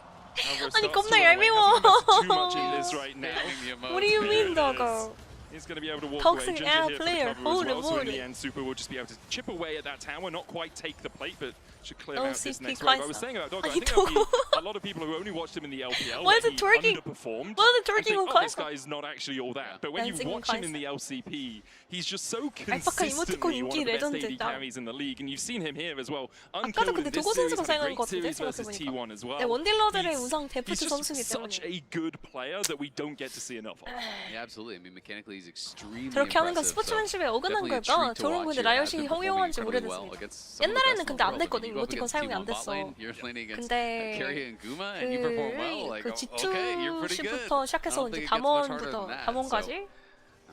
Speaker 4: 아니 겁나 얄미워.
Speaker 2: Too much in this right now.
Speaker 4: What do you mean, doggo?
Speaker 2: He's going to be able to walk
Speaker 4: Toxic
Speaker 2: away.
Speaker 4: air
Speaker 2: Ginger
Speaker 4: player,
Speaker 2: here for the cover as well, so in
Speaker 4: holy
Speaker 2: the end, Super will just be able to chip away at that tower, not quite take the plate, but should clear
Speaker 4: Oh,
Speaker 2: out this
Speaker 4: CP
Speaker 2: next wave. I was
Speaker 4: Kaisa.
Speaker 2: saying about Doggo, I think there'll be a lot of people who only watched him in the LPL
Speaker 4: Why is
Speaker 2: that
Speaker 4: it twerking?
Speaker 2: he underperformed.
Speaker 4: Why is it
Speaker 2: and
Speaker 4: twerking
Speaker 2: think,
Speaker 4: on
Speaker 2: oh, this
Speaker 4: Kaisa?
Speaker 2: guy is not actually all that. But when you
Speaker 4: Dancing on
Speaker 2: watch him in
Speaker 4: Kaisa.
Speaker 2: the LCP, he's just so
Speaker 4: 알파카
Speaker 2: consistently
Speaker 4: 이모티콘
Speaker 2: one of the
Speaker 4: 인기
Speaker 2: best AD
Speaker 4: 레전드다.
Speaker 2: carries in the league. And you've seen him here as well.
Speaker 4: 아까도
Speaker 2: Unkilled
Speaker 4: 근데
Speaker 2: in this
Speaker 4: 도고
Speaker 2: series,
Speaker 4: 선수가
Speaker 2: had a
Speaker 4: 생각한 것
Speaker 2: great
Speaker 4: 같은데
Speaker 2: series versus
Speaker 4: 생각해보니까.
Speaker 2: T1 as well.
Speaker 4: 네, 원딜러들의
Speaker 2: He's-
Speaker 4: 우상 대표주
Speaker 2: He's just
Speaker 4: 선수이기
Speaker 2: such
Speaker 4: 때문에.
Speaker 2: a good player that we don't get to see enough of.
Speaker 6: Yeah, absolutely. I mean, mechanically, he's extremely
Speaker 4: 저렇게 하는 건
Speaker 6: impressive.
Speaker 4: 스포츠맨십에
Speaker 6: So
Speaker 4: 어긋난
Speaker 6: definitely a
Speaker 4: 걸까?
Speaker 6: treat to
Speaker 4: 저런
Speaker 6: watch
Speaker 4: 근데
Speaker 6: here.
Speaker 4: 라이엇이
Speaker 6: Has been
Speaker 4: 허용한
Speaker 6: performing
Speaker 4: 지
Speaker 6: incredibly
Speaker 4: 오래됐어요.
Speaker 6: well against some of the
Speaker 4: 옛날에는
Speaker 6: best in
Speaker 4: 근데
Speaker 6: the
Speaker 4: 안
Speaker 6: world. I mean,
Speaker 4: 됐거든.
Speaker 6: you go up
Speaker 4: 이모티콘
Speaker 6: against
Speaker 4: 사용이 안
Speaker 6: T1 bot
Speaker 4: 됐어.
Speaker 6: lane, you're playing against
Speaker 4: 근데
Speaker 6: Carrie and Guma, and you perform well. Like,
Speaker 4: 그
Speaker 6: okay, you're pretty good.
Speaker 4: G2시부터 시작해서 이제 담원부터 담원까지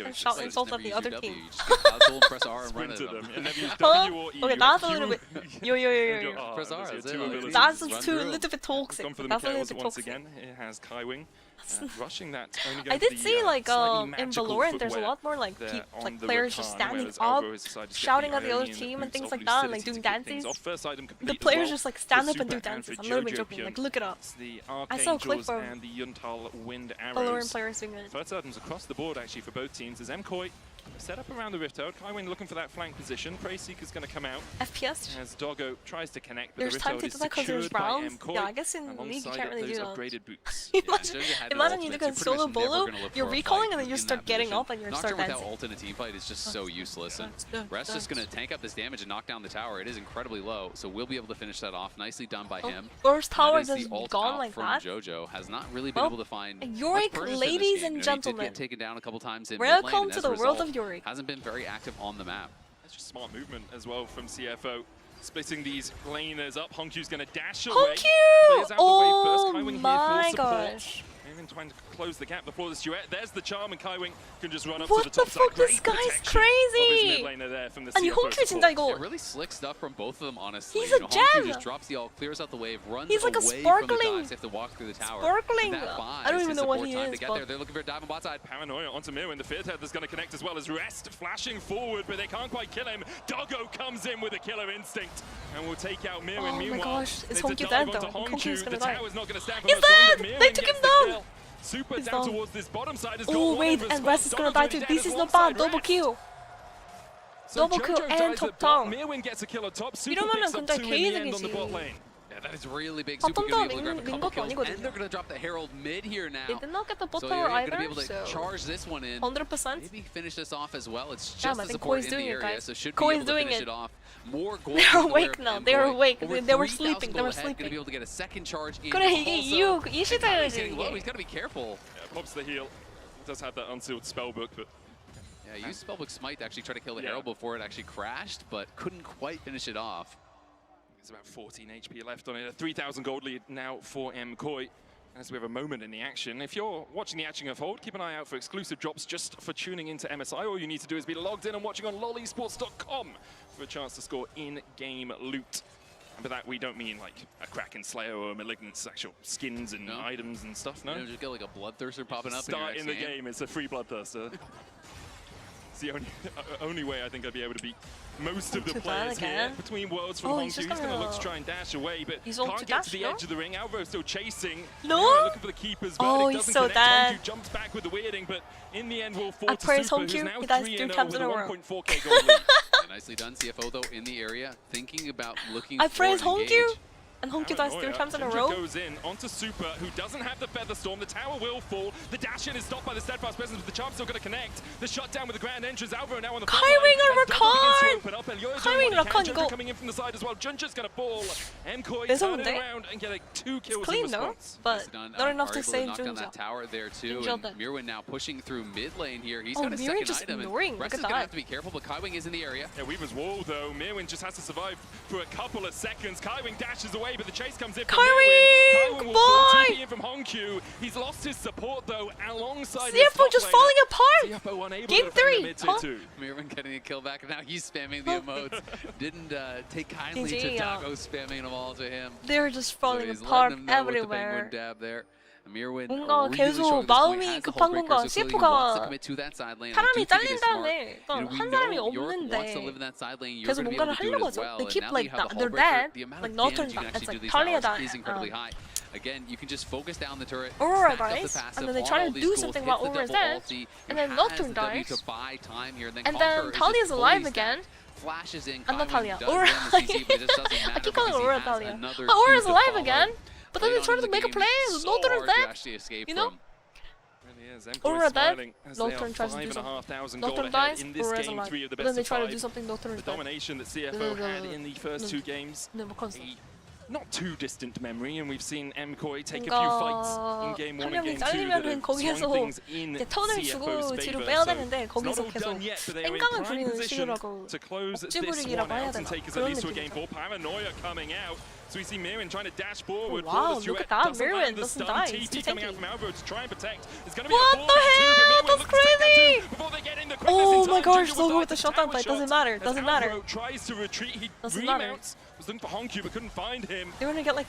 Speaker 4: and shout insults at the other team.
Speaker 6: Press R and run at them.
Speaker 4: Okay, that's a little bit. Yo.
Speaker 6: Press R.
Speaker 4: That's too a little bit toxic. That's a little bit
Speaker 5: once again, it has Kaiwing rushing that.
Speaker 4: I did see like in Valorant there's a lot more like players just standing up, shouting at the other team and things like that, and like doing dances. The players just like stand up and do dances. I'm not even joking. Like look it up. I saw a clip of Valorant players doing it.
Speaker 5: First items across the board actually for both teams. As MKoi set up around the Rift Toad, Kaiwing looking for that flank position. Preyseeker's going to come out.
Speaker 4: FPS.
Speaker 5: As Doggo tries to connect, but
Speaker 4: there's
Speaker 5: the
Speaker 4: time
Speaker 5: Rift
Speaker 4: to
Speaker 5: Toad is secured by MKoi.
Speaker 4: Yeah, I guess in League you can't really do that.
Speaker 5: Upgraded boots.
Speaker 4: Imagine you do a solo bolo, you're recalling and then you start getting up and you start dancing.
Speaker 6: Nocturne without ult in a team fight is just so useless. And Rest's just going to tank up this damage and knock down the tower. It is incredibly low, so we'll be able to finish that off. Nicely done by him.
Speaker 4: First tower just gone like that.
Speaker 6: Jojo has not really been able to find
Speaker 4: Yorick, ladies and gentlemen.
Speaker 6: He did get taken down a couple times in
Speaker 4: Welcome to the world of Yorick.
Speaker 6: Hasn't been very active on the map.
Speaker 5: That's just smart movement as well from CFO. Splitting these laners up. Honkyu's going to dash away.
Speaker 4: Honkyu! Oh my gosh.
Speaker 5: Even trying to close the gap before this duet. There's the charm, and Kaiwing can just run up
Speaker 4: what
Speaker 5: to the top side.
Speaker 4: What the fuck? This guy's crazy!
Speaker 6: And
Speaker 4: Honkyu's 진짜 이거.
Speaker 6: Really slick stuff from both of them, honestly.
Speaker 4: He's a gem!
Speaker 6: Honky just drops the ult, clears out the wave, runs
Speaker 4: He's like a
Speaker 6: away
Speaker 4: sparkling,
Speaker 6: from the dives. They have to walk through the tower.
Speaker 4: Sparkling! I don't even know what he is.
Speaker 6: But they're looking for a dive on bot side.
Speaker 5: Paranoia onto Mirwin. The Fear Tether's going to connect as well as Rest flashing forward, but they can't quite kill him. Doggo comes in with a killer instinct and will take out Mirwin.
Speaker 4: Oh
Speaker 5: Meanwhile,
Speaker 4: my gosh, is
Speaker 5: Honky
Speaker 4: dead though?
Speaker 5: Honkyu's
Speaker 4: gonna die.
Speaker 5: Tower's not going to stand for
Speaker 4: He's
Speaker 5: much
Speaker 4: dead!
Speaker 5: longer.
Speaker 4: They took him down!
Speaker 5: Super
Speaker 4: He's
Speaker 5: down
Speaker 4: down.
Speaker 5: towards this bottom side.
Speaker 4: Oh wait, and Rest is gonna die too. This is not bad. Double kill. Double kill and top down.
Speaker 5: Mirwin gets a kill on top.
Speaker 4: 이러면은 근데
Speaker 5: 개이득이지.
Speaker 6: Yeah, that is really big. Super going to be able to grab a couple kills, and they're going to drop the Herald mid here now.
Speaker 4: They did not get the bot
Speaker 6: so
Speaker 4: tower
Speaker 6: they're
Speaker 4: either,
Speaker 6: going to be able to charge this one in.
Speaker 4: 100%.
Speaker 6: Maybe finish this off as well. It's
Speaker 4: Damn,
Speaker 6: just
Speaker 4: I
Speaker 6: a
Speaker 4: think
Speaker 6: support
Speaker 4: Koi's
Speaker 6: in the
Speaker 4: doing it,
Speaker 6: area,
Speaker 4: guys.
Speaker 6: so should be
Speaker 4: Koi's
Speaker 6: able to
Speaker 4: doing
Speaker 6: finish
Speaker 4: it.
Speaker 6: it off. More gold.
Speaker 4: They're awake now. They are awake. They were
Speaker 6: 3,000
Speaker 4: sleeping. They were
Speaker 6: gold ahead,
Speaker 4: sleeping.
Speaker 6: Going to be able to get a second charge in.
Speaker 4: 그래 이게 이 시대였지
Speaker 6: He's
Speaker 4: 이게.
Speaker 6: got to be careful.
Speaker 5: Yeah, pops the heal. Does have that unsealed spellbook, but
Speaker 6: yeah, used spellbook smite to actually try to kill the Herald before it actually crashed, but couldn't quite finish it off.
Speaker 5: There's about 14 HP left on it. A 3,000 gold lead now for MKoi. As we have a moment in the action. If you're watching the action unfold, keep an eye out for exclusive drops just for tuning into MSI. All you need to do is be logged in and watching on lolesports.com for a chance to score in-game loot. And by that, we don't mean like a Kraken Slayer or Malignant's actual skins and items and stuff, no?
Speaker 6: You just get like a Bloodthirster popping up
Speaker 5: Start in the game, it's a free Bloodthirster. It's the only way I think I'd be able to beat most of the players here. Between worlds from Honky, he's going to look to try and dash away, but can't get to the edge of the ring. Alvo still chasing.
Speaker 4: No!
Speaker 5: Looking for the keep as well.
Speaker 4: Oh,
Speaker 5: it
Speaker 4: he's
Speaker 5: doesn't
Speaker 4: so
Speaker 5: connect.
Speaker 4: dead.
Speaker 5: Honky jumps back with the weirding, but in the end will fall
Speaker 4: I
Speaker 5: to
Speaker 4: praise
Speaker 5: Super, who's
Speaker 4: Honky.
Speaker 5: now
Speaker 4: He dies
Speaker 5: 3-0
Speaker 4: 3 times
Speaker 5: with
Speaker 4: in
Speaker 5: a
Speaker 4: a row.
Speaker 5: 1.4k gold lead.
Speaker 6: Nicely done, CFO though in the area, thinking about looking
Speaker 4: I
Speaker 6: for
Speaker 4: praise
Speaker 6: an engage.
Speaker 4: Honky. And Honky dies 3 times in a row.
Speaker 5: Goes in onto Super, who doesn't have the Feather Storm. The tower will fall. The dash in is stopped by the Steadfast Presence, but the Charm's still going to connect. The shutdown with the Grand Entrance. Alvaro now on the
Speaker 4: Kaiwing on Rakan! Kaiwing Rakan
Speaker 5: Junja
Speaker 4: go.
Speaker 5: coming in from the side as well. Junja's going to fall. MKoi
Speaker 4: There's
Speaker 5: turning
Speaker 4: one
Speaker 5: around and get 2 kills
Speaker 4: clean,
Speaker 5: in response.
Speaker 4: No? But not enough to save
Speaker 6: knock down
Speaker 4: Junja.
Speaker 6: that tower there too. And Mirwin now pushing through mid lane here. He's got a
Speaker 4: Mirwin
Speaker 6: second
Speaker 4: just
Speaker 6: item.
Speaker 4: ignoring.
Speaker 6: And Rest is going to have to be careful, but Kaiwing is in the area.
Speaker 5: Yeah, Weaver's wall though. Mirwin just has to survive for a couple of seconds. Kaiwing dashes away, but the chase comes in.
Speaker 4: Kaiwing, boy!
Speaker 5: In from Honky. He's lost his support though, alongside
Speaker 4: CFO just falling apart.
Speaker 5: CFO unable
Speaker 4: Game
Speaker 5: to defend
Speaker 4: 3.
Speaker 5: the mid 2-2.
Speaker 6: Mirwin getting a kill back, and now he's spamming the emotes. Didn't take kindly to Doggo spamming them all to him.
Speaker 4: They're just falling
Speaker 6: so
Speaker 4: apart
Speaker 6: him know with the
Speaker 4: everywhere.
Speaker 6: penguin dab there. Mirwin
Speaker 4: 뭔가
Speaker 6: really
Speaker 4: 계속 마음이 급한 건가? CFO가 사람이 잘린다네. 그러니까 한 사람이 없는데 계속 뭔가를 하려고 하죠. They keep like they're dead, like Northern, it's like Talia
Speaker 6: Again, you can just focus down the turret.
Speaker 4: Aurora dies, and then they try to do something while Aurora's dead, and then Nocturne dies, and then Talia's alive again.
Speaker 6: Flashes in.
Speaker 4: And not Talia. Aurora. I keep calling Aurora Talia. Aurора's alive again, but then they try to make a play. Nocturne's dead. You know? Aurora dead. Nocturne tries to do something. Nocturne dies. Aurора's alive. But then they try to do something. Nocturne is dead.
Speaker 5: The domination that CFO had in the first 2 games. Not too distant memory, and we've seen MKoi take a few fights in game 1 and game 2 that have swung things in CFO's favour. So it's not all done yet, but they are in prime position to close this one out and take us at least to a game 4. Paranoia coming out. So we see Mirwin trying to dash forward.
Speaker 4: Wow, look at that. Mirwin doesn't die.
Speaker 5: TP coming out from Alvaro to try and protect. It's going to be
Speaker 4: what
Speaker 5: a
Speaker 4: the hell? That's crazy! Oh my gosh, so good with the shutdown fight. Doesn't matter.
Speaker 5: Tries to retreat. He remounts. Was looking for Honky but couldn't find him.
Speaker 4: They're gonna get like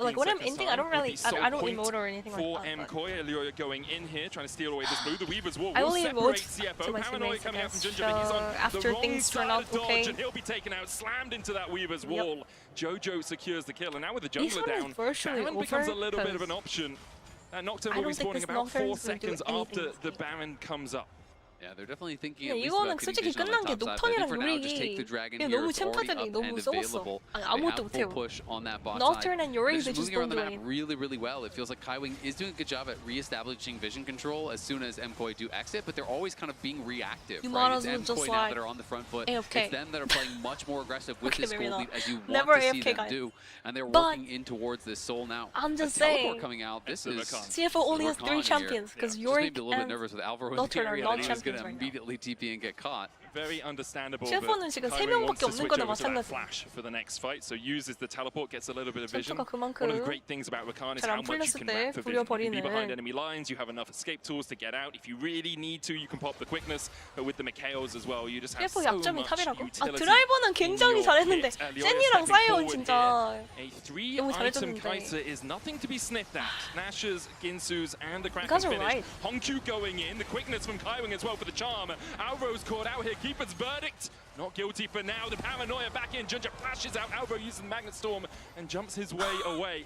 Speaker 4: like when I'm ending, I don't really, I don't emote or anything like
Speaker 5: for
Speaker 4: that.
Speaker 5: MKOI, Elioya going in here, trying to steal away this blue. The Weaver's Wall
Speaker 4: I
Speaker 5: will
Speaker 4: only
Speaker 5: separate
Speaker 4: emote
Speaker 5: CFO.
Speaker 4: to my
Speaker 5: Paranoia
Speaker 4: teammates,
Speaker 5: coming
Speaker 4: I
Speaker 5: out from
Speaker 4: guess.
Speaker 5: Ginger, but he's on
Speaker 4: After
Speaker 5: the wrong
Speaker 4: things turn
Speaker 5: side
Speaker 4: out
Speaker 5: of dodge,
Speaker 4: okay.
Speaker 5: and he'll be taken out, slammed into that Weaver's Wall. Jojo secures the kill, and now with the
Speaker 4: This
Speaker 5: jungler
Speaker 4: one is
Speaker 5: down,
Speaker 4: virtually
Speaker 5: Baron becomes a
Speaker 4: over,
Speaker 5: little bit of
Speaker 4: 'cause
Speaker 5: an option. Nocturne
Speaker 4: I
Speaker 5: will be
Speaker 4: don't think
Speaker 5: spawning
Speaker 4: this
Speaker 5: about
Speaker 4: Nocturne
Speaker 5: 4
Speaker 4: is gonna do
Speaker 5: seconds after
Speaker 4: anything
Speaker 5: the
Speaker 4: with me.
Speaker 5: Baron comes up.
Speaker 6: Yeah, they're definitely thinking.
Speaker 4: 네, 이거는 솔직히 끝난 게 녹턴이랑 요릭이 너무 챔프들이 너무 썩었어. 아무것도 못해요. Nocturne and Yorick, they just don't do anything.
Speaker 6: Really well. It feels like Kaiwing is doing a good job at re-establishing vision control as soon as MKOI do exit, but they're always kind of being reactive. Right? It's MKOI now that are on the front foot.
Speaker 4: AFK.
Speaker 6: It's them that are playing much more aggressive with this gold lead as you want
Speaker 4: Never
Speaker 6: to see
Speaker 4: AFK,
Speaker 6: them
Speaker 4: guys.
Speaker 6: do, and they're working in towards this soul now.
Speaker 4: I'm just
Speaker 6: teleport
Speaker 4: saying.
Speaker 6: coming out. This is
Speaker 4: CFO only has 3 champions because Yorick
Speaker 6: a little bit nervous with Alvaro in the area. I think he's going to immediately TP and get caught.
Speaker 5: Very understandable.
Speaker 4: CFO는 지금 3명밖에 없는 거나 마찬가지.
Speaker 5: Flash for the next fight, so uses the teleport, gets a little bit of vision.
Speaker 4: 챔프가
Speaker 5: One of the
Speaker 4: 그만큼
Speaker 5: great things about Rakan is
Speaker 4: 잘
Speaker 5: how
Speaker 4: 안
Speaker 5: much you
Speaker 4: 풀렸을
Speaker 5: can
Speaker 4: 때
Speaker 5: wrap for vision. You can be behind
Speaker 4: 부려버리는.
Speaker 5: enemy lines, you have enough escape tools to get out. If you really need to, you can pop the quickness, but with the Mikaels as well, you just have
Speaker 4: CFO
Speaker 5: so
Speaker 4: 약점이
Speaker 5: much
Speaker 4: 탑이라고?
Speaker 5: utility.
Speaker 4: 드라이버는 굉장히 잘했는데 제니랑 사이언 진짜
Speaker 5: A
Speaker 4: 너무
Speaker 5: 3-item
Speaker 4: 잘해줬는데.
Speaker 5: Kai'Sa is nothing to be sniffed at. Nash's, Ginsu's, and the Kraken
Speaker 4: guys are
Speaker 5: finish.
Speaker 4: right.
Speaker 5: Hongkyu going in, the quickness from Kaiwing as well for the charm. Alvaro's caught out here, Keeper's verdict. Not guilty for now, the paranoia back in. Junja flashes out, Alvaro uses the Magnet Storm and jumps his way away.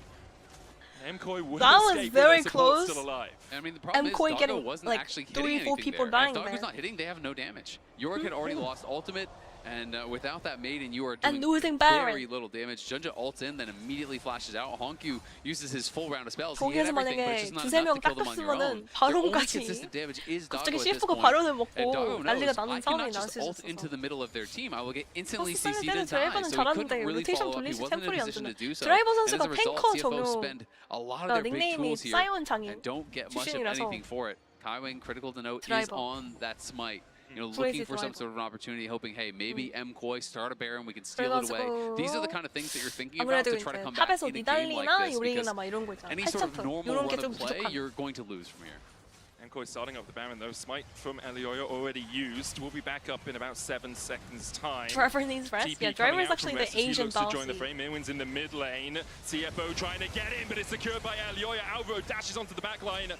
Speaker 5: MKOI would
Speaker 4: That was
Speaker 5: escape
Speaker 4: very
Speaker 5: with their support
Speaker 4: close.
Speaker 5: still alive.
Speaker 6: I mean, the problem is
Speaker 4: MKOI
Speaker 6: Doggo
Speaker 4: getting
Speaker 6: wasn't
Speaker 4: like
Speaker 6: actually hitting
Speaker 4: 3-4
Speaker 6: anything
Speaker 4: people
Speaker 6: there.
Speaker 4: dying
Speaker 6: If Doggo's
Speaker 4: there.
Speaker 6: not hitting, they have no damage. Yorick had already lost ultimate, and without that maiden, you are
Speaker 4: And
Speaker 6: doing
Speaker 4: losing Baron.
Speaker 6: very little damage. Junja ults in, then immediately flashes out. Honkyu uses his full round of spells. He
Speaker 4: 거기에서
Speaker 6: hit everything, but it's
Speaker 4: 만약에
Speaker 6: just not
Speaker 4: 두세
Speaker 6: enough
Speaker 4: 명
Speaker 6: to kill them on your own.
Speaker 4: 깎았으면은
Speaker 6: Their only
Speaker 4: 바론까지
Speaker 6: consistent damage is Doggo
Speaker 4: 갑자기
Speaker 6: at this
Speaker 4: CFO가
Speaker 6: point.
Speaker 4: 바론을
Speaker 6: And
Speaker 4: 먹고
Speaker 6: Doggo
Speaker 4: 난리가
Speaker 6: knows,
Speaker 4: 나는
Speaker 6: I
Speaker 4: 상황이
Speaker 6: cannot
Speaker 4: 나올
Speaker 6: just
Speaker 4: 수
Speaker 6: ult
Speaker 4: 있어서
Speaker 6: into the middle of their team. I will get instantly
Speaker 4: 포스 쓸
Speaker 6: CC'd
Speaker 4: 때는
Speaker 6: and die.
Speaker 4: 드라이버는
Speaker 6: So he
Speaker 4: 잘하는데
Speaker 6: couldn't really
Speaker 4: 로테이션
Speaker 6: follow up.
Speaker 4: 돌릴
Speaker 6: He
Speaker 4: 수
Speaker 6: wasn't in a
Speaker 4: 템플이 안
Speaker 6: position
Speaker 4: 뜨네.
Speaker 6: to do so.
Speaker 4: 드라이버
Speaker 6: And as
Speaker 4: 선수가
Speaker 6: a result,
Speaker 4: 탱커
Speaker 6: CFO
Speaker 4: 전용
Speaker 6: spend a lot of their big
Speaker 4: 닉네임이
Speaker 6: tools here
Speaker 4: 사이언 장인
Speaker 6: and don't get much of
Speaker 4: 출신이라서
Speaker 6: anything for it. Kaiwing, critical to note, is
Speaker 4: 드라이버.
Speaker 6: on that smite. You know,
Speaker 4: Crazy
Speaker 6: looking for some
Speaker 4: driver.
Speaker 6: sort of an opportunity, hoping, hey, maybe MKOI start a Baron, we can steal it away. These are the kind of things that you're thinking about
Speaker 4: 아무래도
Speaker 6: to try to
Speaker 4: 이제
Speaker 6: come back
Speaker 4: 탑에서
Speaker 6: in a game like
Speaker 4: 니달리나
Speaker 6: this,
Speaker 4: 요링이나
Speaker 6: because
Speaker 4: 막 이런 거 있잖아.
Speaker 6: any sort of
Speaker 4: 8챔프
Speaker 6: normal
Speaker 4: 이런
Speaker 6: run
Speaker 4: 게 좀
Speaker 6: of play,
Speaker 4: 부족한.
Speaker 6: you're going to lose from here.
Speaker 5: MKOI starting off the Baron though. Smite from Elioyo already used. We'll be back up in about 7 seconds time.
Speaker 4: Driver needs rest.
Speaker 5: TP
Speaker 4: Yeah, Driver
Speaker 5: coming
Speaker 4: is
Speaker 5: out from
Speaker 4: actually the
Speaker 5: rest as he
Speaker 4: Asian
Speaker 5: looks to join the
Speaker 4: bouncy.
Speaker 5: frame. Minwin's in the mid lane. CFO trying to get in, but it's secured by Elioyo. Alvaro dashes onto the back line.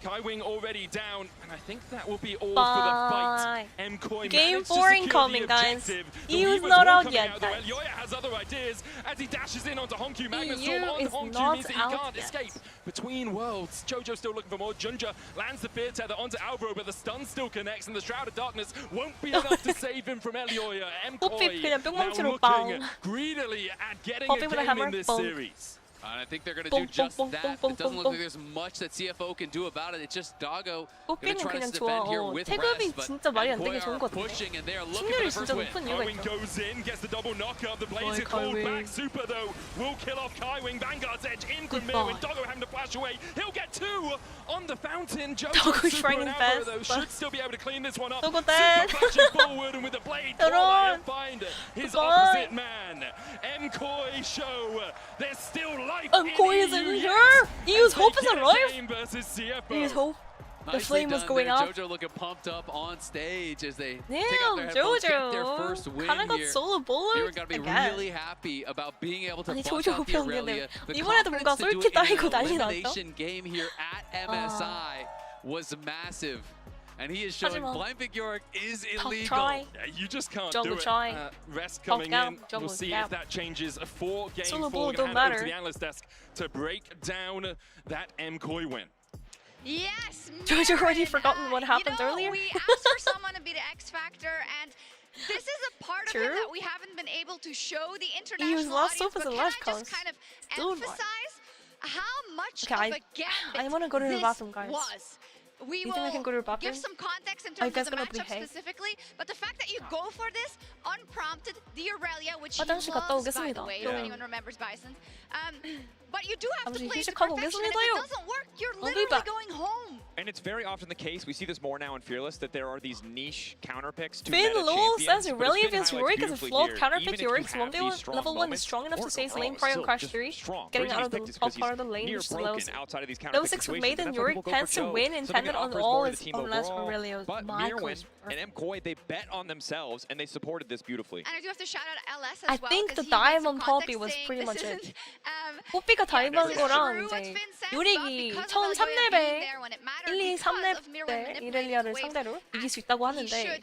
Speaker 5: Kaiwing already down, and I think that will be all for the fight. MKOI
Speaker 4: Game
Speaker 5: managed to
Speaker 4: 4
Speaker 5: secure
Speaker 4: incoming,
Speaker 5: the
Speaker 4: guys.
Speaker 5: objective. The
Speaker 4: EU's
Speaker 5: Weavers
Speaker 4: not
Speaker 5: will
Speaker 4: out
Speaker 5: coming
Speaker 4: yet,
Speaker 5: out, though.
Speaker 4: guys.
Speaker 5: Elioyo has other ideas as he dashes in onto Hongkyu. Magnet Storm
Speaker 4: EU
Speaker 5: on
Speaker 4: is
Speaker 5: Hongkyu
Speaker 4: not
Speaker 5: means that he
Speaker 4: out
Speaker 5: can't
Speaker 4: yet.
Speaker 5: escape between worlds. Jojo still looking for more. Junja lands the fear tether onto Alvaro, but the stun still connects, and the Shroud of Darkness won't be enough to save him from Elioyo. MKOI
Speaker 4: 그냥
Speaker 5: now
Speaker 4: 뿅망치로
Speaker 5: looking
Speaker 4: 빵.
Speaker 5: greedily at getting
Speaker 4: Popping
Speaker 5: a
Speaker 4: with a
Speaker 5: game
Speaker 4: hammer,
Speaker 5: in this
Speaker 4: bonk.
Speaker 5: series.
Speaker 6: And I think they're going to do just
Speaker 4: bonk,
Speaker 6: that.
Speaker 4: bonk,
Speaker 6: It
Speaker 4: bonk,
Speaker 6: doesn't look
Speaker 4: bonk,
Speaker 6: like there's much that CFO can do about it. It's just Doggo going
Speaker 4: 뽑기는
Speaker 6: to try to
Speaker 4: 그냥
Speaker 6: defend
Speaker 4: 좋아.
Speaker 6: here with
Speaker 4: 태급이
Speaker 6: rest,
Speaker 4: 진짜 말이 안
Speaker 6: but
Speaker 4: 되게 좋은
Speaker 6: MKOI
Speaker 4: 것
Speaker 6: are
Speaker 4: 같은데.
Speaker 6: pushing and they're looking
Speaker 4: 승률이
Speaker 6: for the first
Speaker 4: 진짜
Speaker 6: win.
Speaker 4: 높은 이유가
Speaker 5: Kaiwing
Speaker 4: 있다.
Speaker 5: goes in, gets the double knockup. The Blaze is called
Speaker 4: Kaiwing.
Speaker 5: back. Super though will kill off Kaiwing. Vanguard's edge in from
Speaker 4: Goodbye.
Speaker 5: Mirwin. Doggo having to flash away. He'll get 2 on the fountain.
Speaker 4: Doggo
Speaker 5: Jojo, Super
Speaker 4: trying
Speaker 5: and
Speaker 4: his
Speaker 5: Alvaro
Speaker 4: best,
Speaker 5: though
Speaker 4: but-
Speaker 5: should still be able to clean this one up.
Speaker 4: Doggo
Speaker 5: Super
Speaker 4: dead.
Speaker 5: flashing forward and with the blade,
Speaker 4: Run.
Speaker 5: he'll find his
Speaker 4: Goodbye.
Speaker 5: opposite man. MKOI show there's still life
Speaker 4: MKOI
Speaker 5: in
Speaker 4: is in
Speaker 5: EU
Speaker 4: here.
Speaker 5: yet.
Speaker 4: EU's
Speaker 5: As they
Speaker 4: hope is
Speaker 5: get a
Speaker 4: alive.
Speaker 5: game versus CFO.
Speaker 4: Here's hope. The
Speaker 6: Nicely
Speaker 4: flame was
Speaker 6: done
Speaker 4: going
Speaker 6: there.
Speaker 4: up.
Speaker 6: Jojo looking pumped up on stage as they take
Speaker 4: Damn,
Speaker 6: out their headphones, get their
Speaker 4: Jojo.
Speaker 6: first win
Speaker 4: Kinda got
Speaker 6: here.
Speaker 4: solo bullet
Speaker 6: They were going to be
Speaker 4: again.
Speaker 6: really happy about being able to
Speaker 4: 아니,
Speaker 6: bust
Speaker 4: 조조
Speaker 6: out the
Speaker 4: 병이었네.
Speaker 6: Aurelia. The
Speaker 4: 이번에도 뭔가
Speaker 6: confidence to do
Speaker 4: 솔깃
Speaker 6: it in
Speaker 4: 따이고
Speaker 6: an
Speaker 4: 난리 났어.
Speaker 6: elimination game here at MSI was massive. And he is showing
Speaker 4: 하지마.
Speaker 6: Blind Big Yorick is
Speaker 4: Top
Speaker 6: illegal.
Speaker 4: try.
Speaker 5: Yeah, you just can't
Speaker 4: Jungle
Speaker 5: do it.
Speaker 4: try.
Speaker 5: Rest coming in.
Speaker 4: Jungle
Speaker 5: We'll see
Speaker 4: gap.
Speaker 5: if that changes. A 4-game
Speaker 4: Solo
Speaker 5: 4.
Speaker 4: ball
Speaker 5: Gonna
Speaker 4: don't
Speaker 5: hand it over
Speaker 4: matter.
Speaker 5: to the analyst desk to break down that MKOI win.
Speaker 1: Yes,
Speaker 4: Jojo already
Speaker 1: Marin,
Speaker 4: forgotten what happened
Speaker 1: you know,
Speaker 4: earlier.
Speaker 1: We asked for someone to be the X Factor, and this is a part of it
Speaker 4: True.
Speaker 1: that we haven't been able to show the
Speaker 4: EU's
Speaker 1: international
Speaker 4: last
Speaker 1: audience.
Speaker 4: soap is
Speaker 1: But
Speaker 4: a
Speaker 1: can I
Speaker 4: live
Speaker 1: just
Speaker 4: cast.
Speaker 1: kind of
Speaker 4: Dude, what?
Speaker 1: emphasize how much
Speaker 4: Okay,
Speaker 1: of a gambit
Speaker 4: I wanna go to the
Speaker 1: this
Speaker 4: bathroom, guys.
Speaker 1: was? We
Speaker 4: You think I can go to the bathroom?
Speaker 1: give some context in
Speaker 4: Are you
Speaker 1: terms
Speaker 4: guys
Speaker 1: of the
Speaker 4: gonna be
Speaker 1: matchup
Speaker 4: hey?
Speaker 1: specifically, but the fact that you go for this unprompted, the Aurelia, which he
Speaker 4: 화장실 갔다
Speaker 1: loves, by the
Speaker 4: 오겠습니다.
Speaker 1: way,
Speaker 4: Yeah.
Speaker 1: if anyone remembers Bison. But you do have to
Speaker 4: 잠시
Speaker 1: play to
Speaker 4: 휴식하고
Speaker 1: perfection, and if
Speaker 4: 오겠습니다요.
Speaker 1: it doesn't work, you're
Speaker 4: I'll be
Speaker 1: literally
Speaker 4: back.
Speaker 1: going home.
Speaker 2: And it's very often the case, we see this more now in Fearless, that there are these niche counter picks to
Speaker 4: Finn
Speaker 2: meta
Speaker 4: Low
Speaker 2: champions,
Speaker 4: says
Speaker 2: but
Speaker 4: Aurelia
Speaker 2: it's been
Speaker 4: against
Speaker 2: highlighted
Speaker 4: Yorick is a
Speaker 2: beautifully
Speaker 4: flawed
Speaker 2: here.
Speaker 4: counter
Speaker 2: Even
Speaker 4: pick.
Speaker 2: if you
Speaker 4: Yorick's
Speaker 2: have these strong
Speaker 4: level 1 is
Speaker 2: moments,
Speaker 4: strong enough to
Speaker 2: Orc
Speaker 4: save
Speaker 2: overall
Speaker 4: lane
Speaker 2: is
Speaker 4: prior
Speaker 2: still
Speaker 4: crash
Speaker 2: just
Speaker 4: 3,
Speaker 2: strong.
Speaker 4: getting
Speaker 2: The
Speaker 4: out
Speaker 2: reason
Speaker 4: of the
Speaker 2: he's picked is
Speaker 4: top
Speaker 2: 'cause
Speaker 4: part of the
Speaker 2: he's
Speaker 4: lane,
Speaker 2: near
Speaker 4: which allows
Speaker 2: broken outside of these counter
Speaker 4: level
Speaker 2: pick
Speaker 4: 6 with
Speaker 2: situations,
Speaker 4: Maiden,
Speaker 2: and that's why
Speaker 4: Yorick
Speaker 2: people go for
Speaker 4: tends to
Speaker 2: Joe.
Speaker 4: win
Speaker 2: Something
Speaker 4: intended
Speaker 2: that
Speaker 4: on
Speaker 2: offers
Speaker 4: all
Speaker 2: more to
Speaker 4: his
Speaker 2: the team
Speaker 4: unless
Speaker 2: overall.
Speaker 4: Aurelia's
Speaker 2: But
Speaker 4: Michael's
Speaker 2: Mirwin
Speaker 4: perfect.
Speaker 2: and MKOI, they bet on themselves, and they supported this beautifully.
Speaker 1: And I do have to shout out LS as
Speaker 4: I
Speaker 1: well.
Speaker 4: think
Speaker 1: 'cause
Speaker 4: the
Speaker 1: he gave some
Speaker 4: dive on Poppy
Speaker 1: context
Speaker 4: was
Speaker 1: saying
Speaker 4: pretty
Speaker 1: this
Speaker 4: much it.
Speaker 1: isn't,
Speaker 4: 뽀삐가 아프리카 다이브한 거랑 이제 요릭이 처음 3레벨 1, 2, 3레벨 이렐리아를 상대로 이길 수 있다고 하는데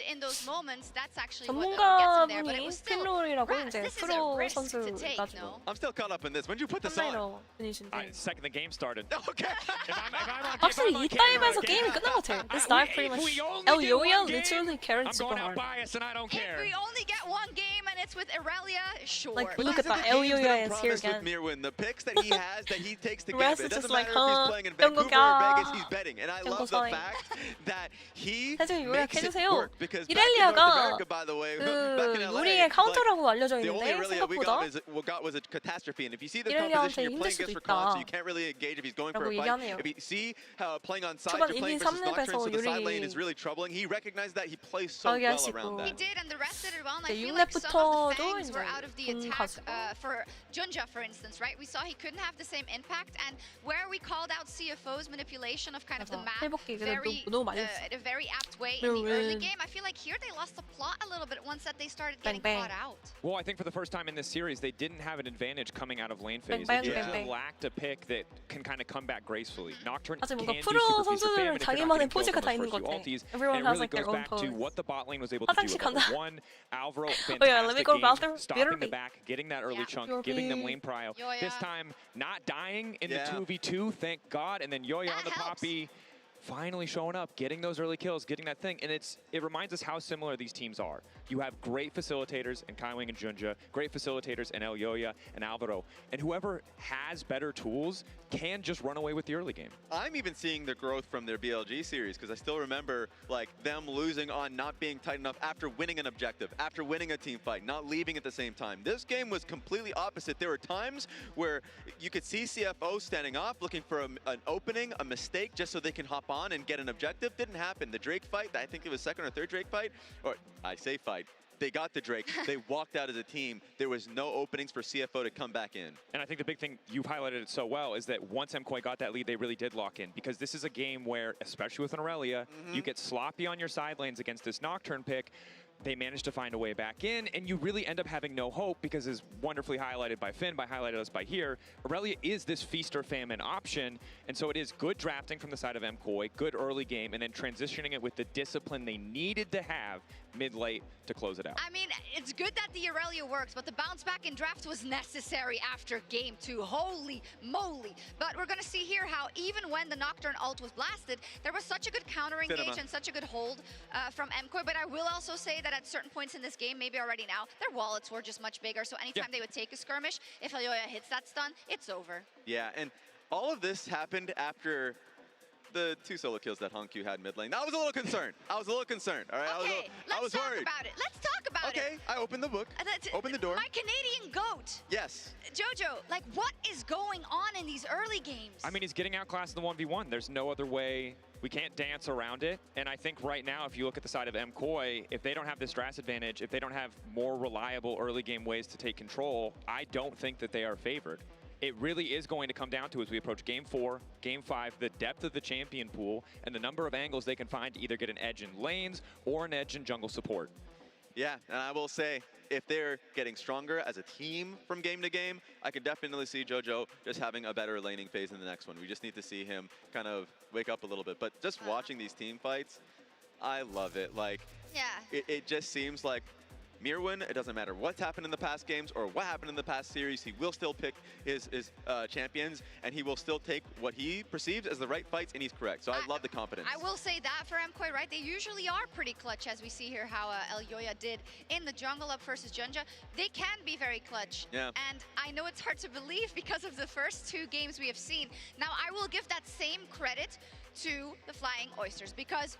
Speaker 4: 전문가분이 핀롤이라고 이제 프로 선수가지고
Speaker 3: I'm still caught up in this. When did you put this on?
Speaker 4: 분이신데
Speaker 2: Second the game started.
Speaker 3: Okay.
Speaker 4: 확실히 이 다이브에서 게임이 끝난 것 같아요. This dive pretty much Elyoya literally carried super hard.
Speaker 1: If we only get one game and it's with Irelia, sure.
Speaker 4: Like look at that, Elyoya is here
Speaker 3: With
Speaker 4: again.
Speaker 3: Mirwin, the picks that he has, that he takes to
Speaker 4: Rest
Speaker 3: give, it
Speaker 4: is just
Speaker 3: doesn't
Speaker 4: like,
Speaker 3: matter if he's playing in Vancouver or Vegas, he's betting. And I love the fact that he makes it work. Because back in North America, by the way, back in LA,
Speaker 4: 우리의 카운터라고 알려져
Speaker 3: the only
Speaker 4: 있는데
Speaker 3: Irelia we
Speaker 4: 생각보다
Speaker 3: got was a catastrophe. And if you see the composition, you're playing against Rakan, so you can't really engage if he's going for a fight. If you see how playing on sides, you're playing versus Nocturne, so the side lane is really troubling. He recognized that. He plays so well around that.
Speaker 1: He did, and the rest did it well. And I feel like some of the fangs were out of the attack for Junja, for instance, right? We saw he couldn't have the same impact, and where we called out CFO's manipulation of kind of the map in a very apt way in the early game. I feel like here they lost the plot a little bit once that they started getting caught out.
Speaker 2: Well, I think for the first time in this series, they didn't have an advantage coming out of lane phase. They just lacked a pick that can kind of come back gracefully. Nocturne can do super piece of famine if you're not getting killed on those first few ultis. And it really goes back to what the bot lane was able to do with level 1. Alvaro, fantastic game, stopping the back, getting that early chunk, giving them lane prio. This time, not dying in the 2v2, thank God, and then Yoya on the Poppy. Finally showing up, getting those early kills, getting that thing, and it reminds us how similar these teams are. You have great facilitators in Kaiwing and Junja, great facilitators in Elyoya and Alvaro, and whoever has better tools can just run away with the early game.
Speaker 3: I'm even seeing the growth from their BLG series, because I still remember like them losing on not being tight enough after winning an objective, after winning a team fight, not leaving at the same time. This game was completely opposite. There were times where you could see CFO standing off, looking for an opening, a mistake, just so they can hop on and get an objective. Didn't happen. The Drake fight, I think it was second or third Drake fight, or I say fight, they got the Drake, they walked out as a team. There was no openings for CFO to come back in.
Speaker 2: And I think the big thing, you've highlighted it so well, is that once MKOI got that lead, they really did lock in. Because this is a game where, especially with an Aurelia, you get sloppy on your side lanes against this Nocturne pick. They managed to find a way back in, and you really end up having no hope because, as wonderfully highlighted by Finn, highlighted us by here, Aurelia is this feast or famine option, and so it is good drafting from the side of MKOI, good early game, and then transitioning it with the discipline they needed to have mid-late to close it out.
Speaker 1: I mean, it's good that the Aurelia works, but the bounce back in draft was necessary after game 2. Holy moly. But we're going to see here how even when the Nocturne ult was blasted, there was such a good counter engage and such a good hold from MKOI. But I will also say that at certain points in this game, maybe already now, their wallets were just much bigger. So anytime they would take a skirmish, if Elyoya hits that stun, it's over.
Speaker 3: Yeah, and all of this happened after the 2 solo kills that Hongq had mid lane. I was a little concerned. I was worried.
Speaker 1: Let's talk about it. Let's talk about it.
Speaker 3: Okay, I opened the book. Open the door.
Speaker 1: My Canadian goat.
Speaker 3: Yes.
Speaker 1: Jojo, like what is going on in these early games?
Speaker 2: I mean, he's getting outclassed in the 1v1. There's no other way. We can't dance around it. And I think right now, if you look at the side of MKOI, if they don't have this Drast advantage, if they don't have more reliable early game ways to take control, I don't think that they are favored. It really is going to come down to, as we approach Game 4, Game 5, the depth of the champion pool and the number of angles they can find to either get an edge in lanes or an edge in jungle support.
Speaker 3: Yeah, and I will say, if they're getting stronger as a team from game to game, I could definitely see JoJo just having a better laning phase in the next one. We just need to see him kind of wake up a little bit. But just watching these team fights, I love it. Like, it just seems like Mirwin, it doesn't matter what's happened in the past games or what happened in the past series, he will still pick his champions, and he will still take what he perceives as the right fights, and he's correct. So I love the confidence.
Speaker 1: I will say that for MKOI, right? They usually are pretty clutch, as we see here how Elyoya did in the jungle up versus Junja. They can be very clutch.
Speaker 3: Yeah.
Speaker 1: And I know it's hard to believe because of the first 2 games we have seen. Now, I will give that same credit to the Flying Oysters because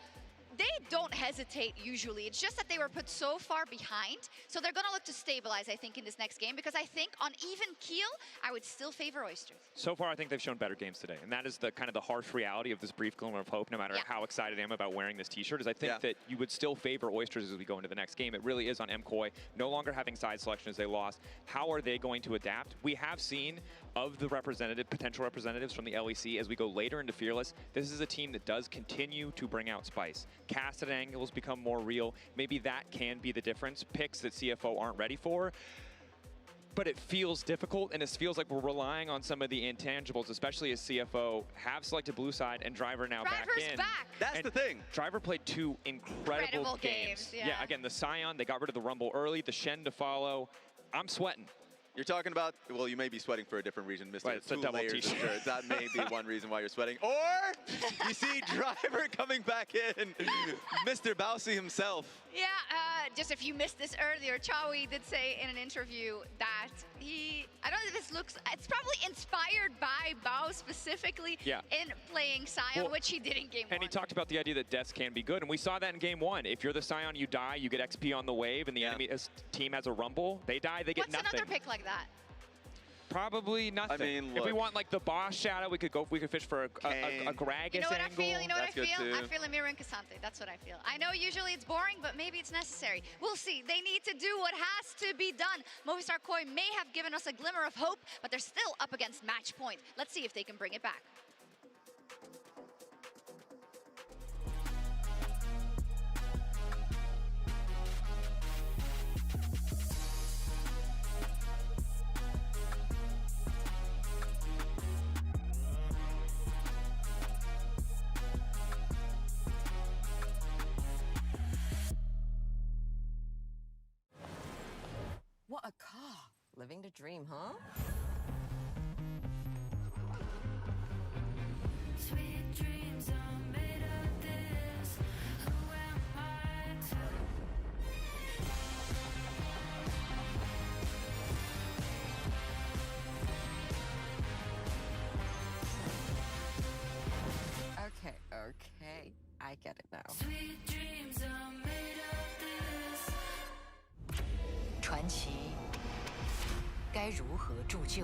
Speaker 1: they don't hesitate usually. It's just that they were put so far behind. So they're going to look to stabilize, I think, in this next game. Because I think on even keel, I would still favor Oysters.
Speaker 2: So far, I think they've shown better games today. And that is the kind of the harsh reality of this brief glimmer of hope, no matter how excited I am about wearing this t-shirt, is I think that you would still favor Oysters as we go into the next game. It really is on MKOI. No longer having side selection as they lost. How are they going to adapt? We have seen of the potential representatives from the LEC as we go later into Fearless, this is a team that does continue to bring out spice. Casted angles become more real. Maybe that can be the difference. Picks that CFO aren't ready for. but it feels difficult, and it feels like we're relying on some of the intangibles, especially as CFO, have selected blue side and Driver now back in.
Speaker 3: That's the thing.
Speaker 2: Driver played 2 incredible games. Yeah, again, the Scion, they got rid of the Rumble early, the Shen to follow. I'm sweating.
Speaker 3: You're talking about, well, you may be sweating for a different reason, Mr.
Speaker 2: Right, it's a double t-shirt.
Speaker 3: That may be one reason why you're sweating. Or you see Driver coming back in, Mr. Bousy himself.
Speaker 1: Yeah, just if you missed this earlier, Chawi did say in an interview that I don't know if this looks, it's probably inspired by Bao specifically in playing Scion, which he did in game 1.
Speaker 2: And he talked about the idea that deaths can be good, and we saw that in game 1. If you're the Scion, you die, you get XP on the wave, and the enemy team has a Rumble, they die, they get nothing.
Speaker 1: What's another pick like that?
Speaker 2: Probably nothing.
Speaker 3: I mean,
Speaker 2: if we want like the boss shadow, we could fish for a Gragas
Speaker 1: You know what I
Speaker 2: angle.
Speaker 1: feel? You know what I feel?
Speaker 3: Too.
Speaker 1: I feel a Mirror and Cassante. That's what I feel. I know usually it's boring, but maybe it's necessary. We'll see. They need to do what has to be done. Movistar Koi may have given us a glimmer of hope, but they're still up against match point. Let's see if they can bring it back.
Speaker 12: What a car. Living the dream, huh? Sweet dreams are made of this. Who am I to... Okay. I get it now. Sweet dreams are made of this.
Speaker 13: 传奇该如何铸就？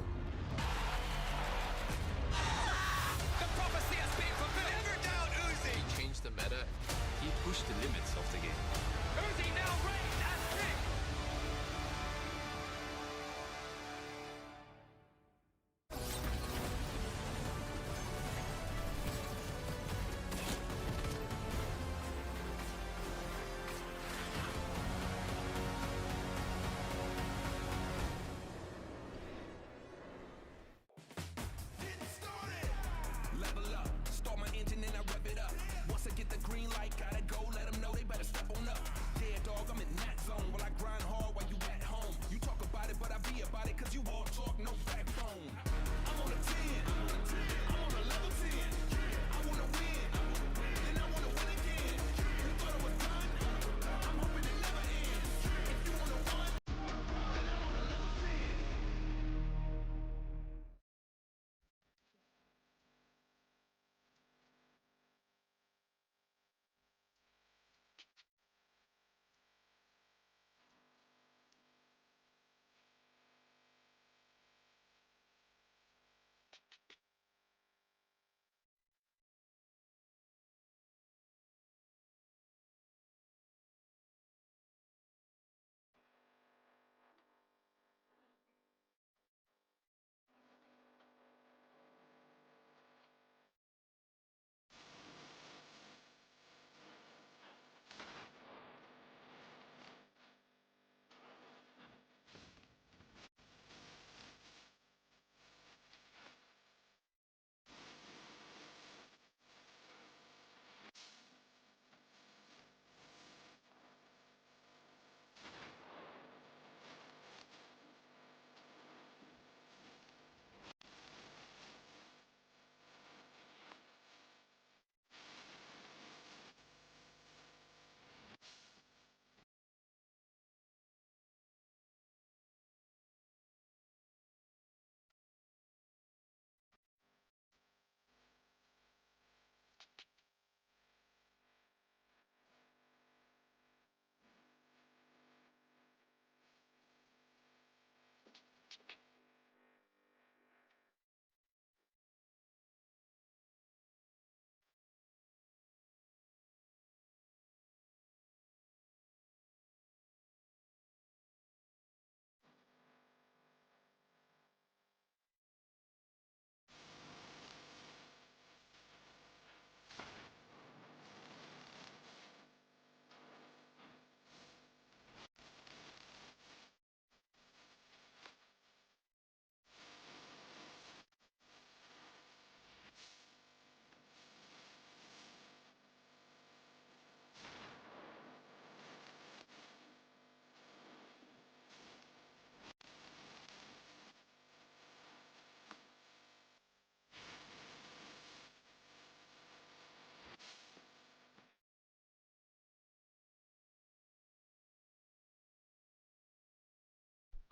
Speaker 6: He changed the meta. He pushed the limits of the game.
Speaker 5: Uzi now reigns as king.
Speaker 14: Level up, start my engine and I rev it up. Once I get the green light, gotta go, let them know they better step on up. Yeah, dog, I'm in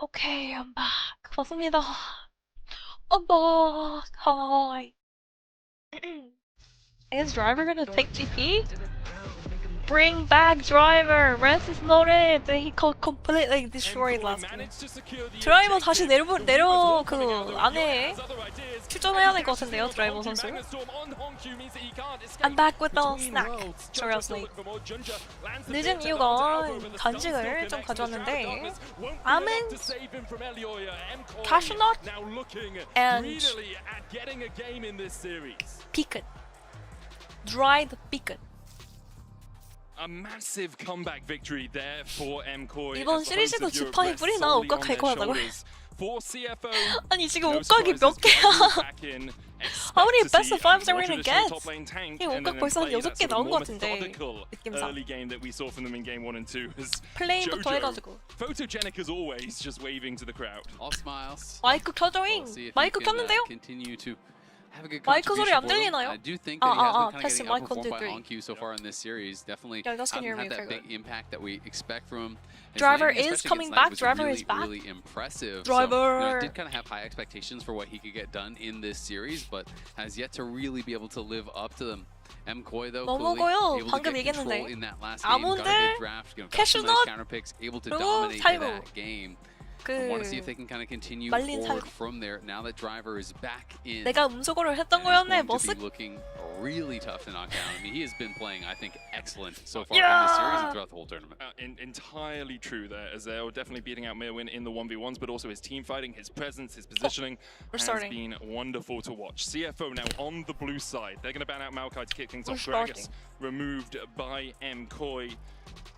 Speaker 4: Okay, I'm back. 맞습니다. I'm back. Hi. Is driver gonna take TP? Bring back driver. Rest is loaded. He completely destroyed last game. 드라이버 다시 내려 그 안에 출전해야 될 것 같은데요, 드라이버 선수. I'm back with the snack. Seriously. 늦은 이유가 간식을 좀 가져왔는데 almonds, cashew nut, and pecan. Dried pecan.
Speaker 5: A massive comeback victory there for MKOI.
Speaker 4: 이번 시리즈도 지팡이 뿌리나 옷각 갈거 같다고요?
Speaker 5: For CFO.
Speaker 4: 아니 지금 옷각이 몇 개야? How many best of fives are we gonna get? 이 옷각 벌써 한 6개 나온 것 같은데 느낌상. 플레이부터 해가지고.
Speaker 5: Photogenic as always, just waving to the crowd.
Speaker 6: All smiles.
Speaker 4: 마이크 켜줘잉. 마이크 켰는데요? 마이크 소리 안 들리나요?
Speaker 6: I do think that he has been
Speaker 4: 패스
Speaker 6: kind of
Speaker 4: 마이크
Speaker 6: getting
Speaker 4: 1, 2,
Speaker 6: outperformed by
Speaker 4: 3.
Speaker 6: Hongkyu so far in this series. Definitely
Speaker 4: Yeah, you guys can hear
Speaker 6: hasn't
Speaker 4: me
Speaker 6: had that
Speaker 4: okay,
Speaker 6: big impact that we expect from him. His
Speaker 4: Driver
Speaker 6: landing,
Speaker 4: is
Speaker 6: especially
Speaker 4: coming
Speaker 6: against Knight,
Speaker 4: back.
Speaker 6: was
Speaker 4: Driver
Speaker 6: really,
Speaker 4: is back.
Speaker 6: really impressive.
Speaker 4: Driver.
Speaker 6: So, I did kind of have high expectations for what he could get done in this series, but has yet to really be able to live up to them. MKOI though,
Speaker 4: 넘어가요.
Speaker 6: able to
Speaker 4: 방금
Speaker 6: get control
Speaker 4: 얘기했는데.
Speaker 6: in that last game, got a good draft, got some nice counter picks, able to dominate that game. I want to see if they can kind of continue forward from there. Now that Driver is back in,
Speaker 4: 내가 음소거를 했던 거였네. 머쓱.
Speaker 6: looking really tough to knock down. I mean, he has been playing, I think, excellent so far in this series and throughout the whole tournament.
Speaker 5: Entirely true there, as they're definitely beating out Mirwin in the 1v1s, but also his team fighting, his presence, his positioning has been wonderful to watch. CFO now on the blue side. They're going to ban out Maokai to kick things off. Gragas removed by MKOI.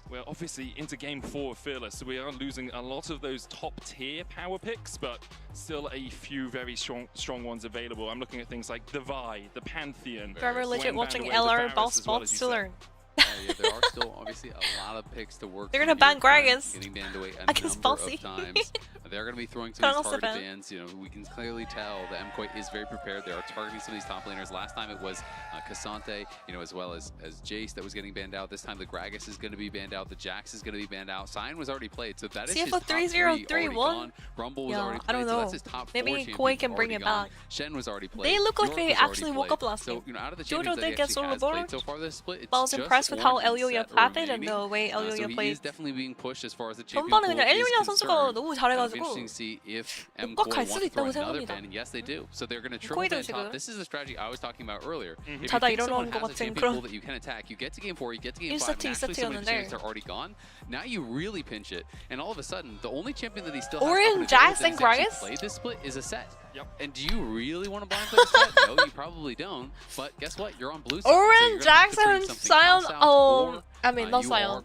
Speaker 5: We're obviously into game 4 of Fearless, so we are losing a lot of those top-tier power picks, but still a few very strong ones available. I'm looking at things like the Vi, the Pantheon.
Speaker 4: Driver legit watching LR boss to learn.
Speaker 6: Yeah, there are still obviously a lot of picks to work.
Speaker 4: They're gonna ban Gragas.
Speaker 6: Getting banned away a number of times. They're gonna be throwing some of these target bans. You know, we can clearly tell that MKOI is very prepared. They are targeting some of these top laners. Last time it was Cassante, you know, as well as Jace that was getting banned out. This time the Gragas is gonna be banned out. The Jax is gonna be banned out. Sign was already played, so that is his top 3 already gone. Rumble was already played, so that's his top 4
Speaker 4: Maybe Koi can bring it back.
Speaker 6: Shen was already played.
Speaker 4: They look like they actually woke up last
Speaker 6: game.
Speaker 4: game.
Speaker 6: So, you know, out of the
Speaker 4: Jojo
Speaker 6: champions
Speaker 4: did
Speaker 6: that
Speaker 4: get
Speaker 6: he
Speaker 4: solo
Speaker 6: has
Speaker 4: board.
Speaker 6: played so far this split, it's
Speaker 4: I was impressed with how Elioya played and the way Elioya
Speaker 6: so he
Speaker 4: played.
Speaker 6: is definitely being pushed as far as the champion
Speaker 4: 전반에
Speaker 6: pool
Speaker 4: 그냥
Speaker 6: is
Speaker 4: 엘리미아 선수가
Speaker 6: concerned.
Speaker 4: 너무
Speaker 6: It'll be
Speaker 4: 잘해가지고
Speaker 6: interesting to see if
Speaker 4: 갈
Speaker 6: MKOI
Speaker 4: 수도
Speaker 6: wants to throw
Speaker 4: 있다고
Speaker 6: another
Speaker 4: 생각합니다.
Speaker 6: ban, and yes, they do. So they're going to triple ban top. This is the strategy I was talking about earlier. If you
Speaker 4: 자다
Speaker 6: think someone
Speaker 4: 일어나는 것
Speaker 6: has a
Speaker 4: 같은
Speaker 6: champion pool that you can attack, you get to game 4, you get to game 5, and actually some of the champions are already gone. Now you really pinch it, and all of a sudden, the only champion that he still has
Speaker 4: Orin, Jax, and Gragas
Speaker 6: played this split is a set. And do you really want to blind play a set? No, you probably don't. But guess what? You're on blue side.
Speaker 4: Orin, Jax, and Sion. I mean, not Sion.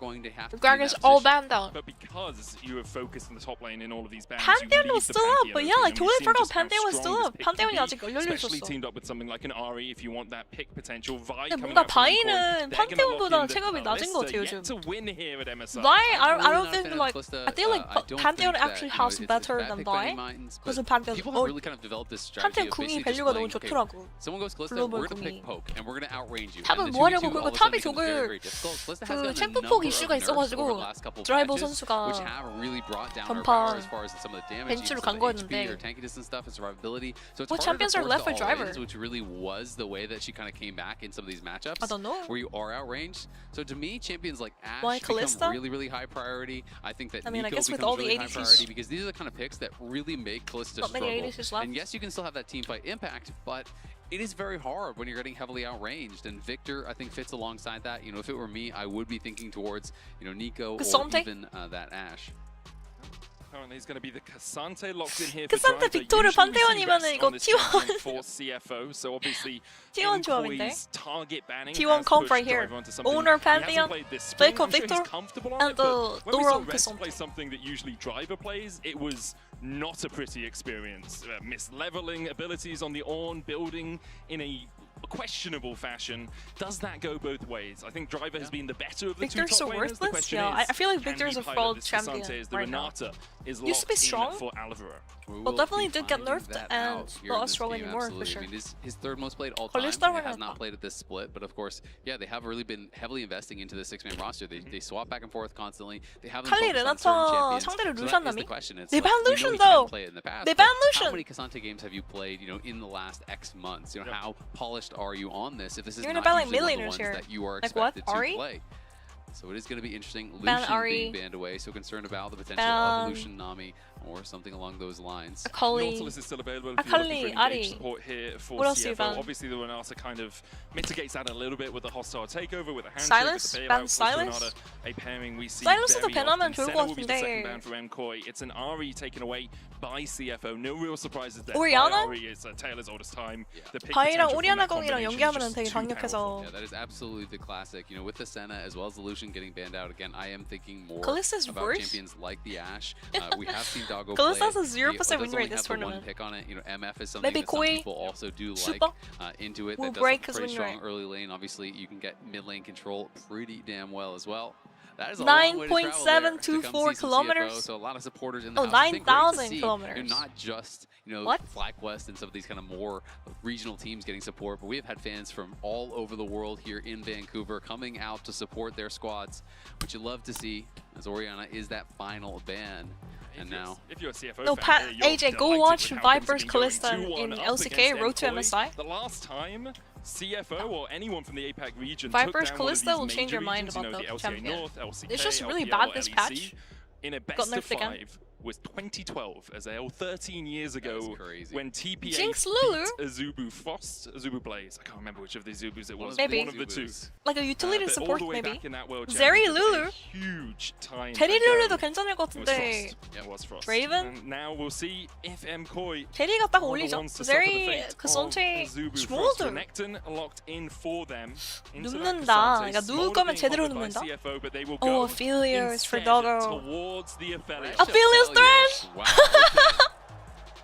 Speaker 4: Gragas all banned out.
Speaker 5: But because you have focused on the top lane in all of these bans,
Speaker 4: Pantheon was still up, but yeah, I totally forgot Pantheon was still up. Pantheon이 아직 열려
Speaker 5: especially
Speaker 4: 있었어.
Speaker 5: teamed up with something like an Ari if you want that pick potential. Vi
Speaker 4: 근데
Speaker 5: coming
Speaker 4: 뭔가
Speaker 5: out from
Speaker 4: 바이는
Speaker 5: MKOI, they're gonna lock
Speaker 4: 판테온보다
Speaker 5: in the
Speaker 4: 체급이 낮은 것 같아요
Speaker 5: Kalista
Speaker 4: 요즘.
Speaker 5: yet to win here at MSI.
Speaker 4: Vi, I don't think like I think like Pantheon actually has better than Vi. because Pantheon
Speaker 6: people have really kind of developed this strategy
Speaker 4: Pantheon
Speaker 6: of
Speaker 4: 궁이
Speaker 6: basically just
Speaker 4: 밸류가
Speaker 6: playing,
Speaker 4: 너무 좋더라고.
Speaker 6: someone goes Kalista,
Speaker 4: 글로벌
Speaker 6: we're going to
Speaker 4: 궁이.
Speaker 6: pick poke, and we're going to outrange you.
Speaker 4: 탑은
Speaker 6: And the
Speaker 4: 뭐 하려고
Speaker 6: 2v2
Speaker 4: 그리고
Speaker 6: all of a
Speaker 4: 탑이
Speaker 6: sudden becomes very,
Speaker 4: 저걸
Speaker 6: very difficult. Kalista has
Speaker 4: 그
Speaker 6: gotten a
Speaker 4: 챔프폭
Speaker 6: number
Speaker 4: 이슈가
Speaker 6: of nerfs over
Speaker 4: 있어가지고
Speaker 6: the last couple of
Speaker 4: 드라이버
Speaker 6: patches,
Speaker 4: 선수가
Speaker 6: which have really brought down our
Speaker 4: 전판
Speaker 6: power as far as some of the damage,
Speaker 4: 벤치로
Speaker 6: some
Speaker 4: 간
Speaker 6: of the HP,
Speaker 4: 거였는데
Speaker 6: or tankiness and stuff, and survivability. So it's
Speaker 4: What
Speaker 6: harder
Speaker 4: champions
Speaker 6: to
Speaker 4: are
Speaker 6: force
Speaker 4: left
Speaker 6: the
Speaker 4: for Driver?
Speaker 6: all-ins, which really was the way that she kind of came back in some of these matchups.
Speaker 4: I don't know.
Speaker 6: Where you are outranged. So to me, champions like Ashe
Speaker 4: Why
Speaker 6: become
Speaker 4: Kalista?
Speaker 6: really, really high priority. I think that
Speaker 4: I mean, I
Speaker 6: Nico
Speaker 4: guess with
Speaker 6: becomes
Speaker 4: all the
Speaker 6: really high
Speaker 4: ADCs
Speaker 6: priority because these are the kind of picks that really make Kalista
Speaker 4: Not many
Speaker 6: struggle.
Speaker 4: ADCs left.
Speaker 6: And yes, you can still have that team fight impact, but it is very hard when you're getting heavily outranged, and Victor, I think, fits alongside that. You know, if it were me, I would be thinking towards, you know, Nico or even that Ashe.
Speaker 5: Apparently he's going to be the Cassante locked in here.
Speaker 4: Cassante 빅토르 판테온이면은 이거 T1
Speaker 5: for CFO. So obviously
Speaker 4: T1 조합인데.
Speaker 5: MKOI's target banning
Speaker 4: T1
Speaker 5: has
Speaker 4: comp
Speaker 5: pushed
Speaker 4: right here.
Speaker 5: Driver onto something
Speaker 4: Owner
Speaker 5: he hasn't
Speaker 4: Pantheon,
Speaker 5: played this spring.
Speaker 4: Blaco
Speaker 5: I'm sure he's
Speaker 4: Victor,
Speaker 5: comfortable on
Speaker 4: and
Speaker 5: it, but when we saw
Speaker 4: Doran
Speaker 5: Reds
Speaker 4: Cassante.
Speaker 5: play something that usually Driver plays, it was not a pretty experience. Misleveling abilities on the Ornn, building in a questionable fashion. Does that go both ways? I think Driver has been the better of the
Speaker 4: Victor's
Speaker 5: two
Speaker 4: so
Speaker 5: top laners. The
Speaker 4: worthless?
Speaker 5: question
Speaker 4: Yeah,
Speaker 5: is,
Speaker 4: I feel like
Speaker 5: can
Speaker 4: Victor's
Speaker 5: he
Speaker 4: a
Speaker 5: pilot
Speaker 4: fraud
Speaker 5: this
Speaker 4: champion
Speaker 5: Cassante as the
Speaker 4: right now.
Speaker 5: Renata is
Speaker 4: Used to be
Speaker 5: locked
Speaker 4: strong.
Speaker 5: in for Alvaro?
Speaker 4: Well, definitely did get nerfed and not as strong anymore, for sure.
Speaker 6: I mean, his third most played all time. He has not played at this split, but of course, yeah, they have really been heavily investing into the 6-man roster. They swap back and forth constantly. They have them focused on certain champions. So that is the question. It's
Speaker 4: they
Speaker 6: like,
Speaker 4: banned Lucian,
Speaker 6: we know
Speaker 4: though.
Speaker 6: He play it in the past,
Speaker 4: they banned Lucian.
Speaker 6: How many K'Sante games have you played, you know, in the last X months? You know, how polished are you on this? If this is not usually one of the ones that you are expected to play. So it is going to be interesting. Lucian being banned away, so concerned about the potential of Lucian Nami or something along those lines.
Speaker 5: Nautilus is still available if you're looking for engaged support here for CFO. Obviously, the Renata kind of mitigates that a little bit with the hostile takeover, with a handshake, with the bailout.
Speaker 4: Silas?
Speaker 5: A pairing we see
Speaker 4: Silas도
Speaker 5: very often.
Speaker 4: 배나면 좋을
Speaker 5: Senna
Speaker 4: 것
Speaker 5: will be the second
Speaker 4: 같은데.
Speaker 5: ban for MKOI. It's an Ari taken away by CFO. No real surprises there.
Speaker 4: 오리아나?
Speaker 5: Ari is a tale as old as time.
Speaker 4: 바이랑 오리아나 공이랑 연계하면 되게 강력해서.
Speaker 6: Yeah, that is absolutely the classic. You know, with the Senna as well as the Lucian getting banned out again, I am thinking more about champions like the Ashe. We have seen Doggo play.
Speaker 4: Kalista has a 0% win rate this tournament.
Speaker 6: Pick on it. You know, MF is something that some people also do like into it. That does have pretty strong early lane. Obviously, you can get mid lane control pretty damn well as well. That is a
Speaker 4: 9.724 kilometers.
Speaker 6: So a lot of supporters in the
Speaker 4: house. 9,000 kilometers.
Speaker 6: Not just, you know, FlyQuest and some of these kind of more regional teams getting support, but we have had fans from all over the world here in Vancouver coming out to support their squads, which you love to see, as Orianna is that final ban. And now,
Speaker 5: if you're a CFO
Speaker 4: no,
Speaker 5: fan,
Speaker 4: AJ, go watch Viper's Kalista in LCK, Road to MSI.
Speaker 5: The last time CFO or anyone from the APAC region
Speaker 4: Viper's
Speaker 5: took down
Speaker 4: Kalista will change your mind about the champion.
Speaker 5: North, LCK,
Speaker 4: it's just really
Speaker 5: LPL,
Speaker 4: bad this
Speaker 5: LEC,
Speaker 4: patch.
Speaker 5: In a best of 5 was 2012, as 13 years ago, when TPA
Speaker 4: Jinx Lulu?
Speaker 5: beat Azubu Frost, Azubu Blaze. I can't remember which of the Azubus it was.
Speaker 4: Maybe.
Speaker 5: One of the two.
Speaker 4: Like a utility
Speaker 5: but
Speaker 4: support,
Speaker 5: all the way
Speaker 4: maybe.
Speaker 5: Back in that World
Speaker 4: Zeri Lulu?
Speaker 5: Huge time.
Speaker 4: Teddy
Speaker 5: ago.
Speaker 4: Lulu도 괜찮을 것 같은데.
Speaker 5: It was Frost.
Speaker 4: Draven?
Speaker 5: And now we'll see if MKOI
Speaker 4: 테리가 딱 어울리죠. Zeri 그 선체 스몰드.
Speaker 5: locked in for them.
Speaker 4: 눕는다. 그러니까 누울 거면 제대로 눕는다. Oh, Aphelios for Doggo. Aphelios trash!
Speaker 6: Wow,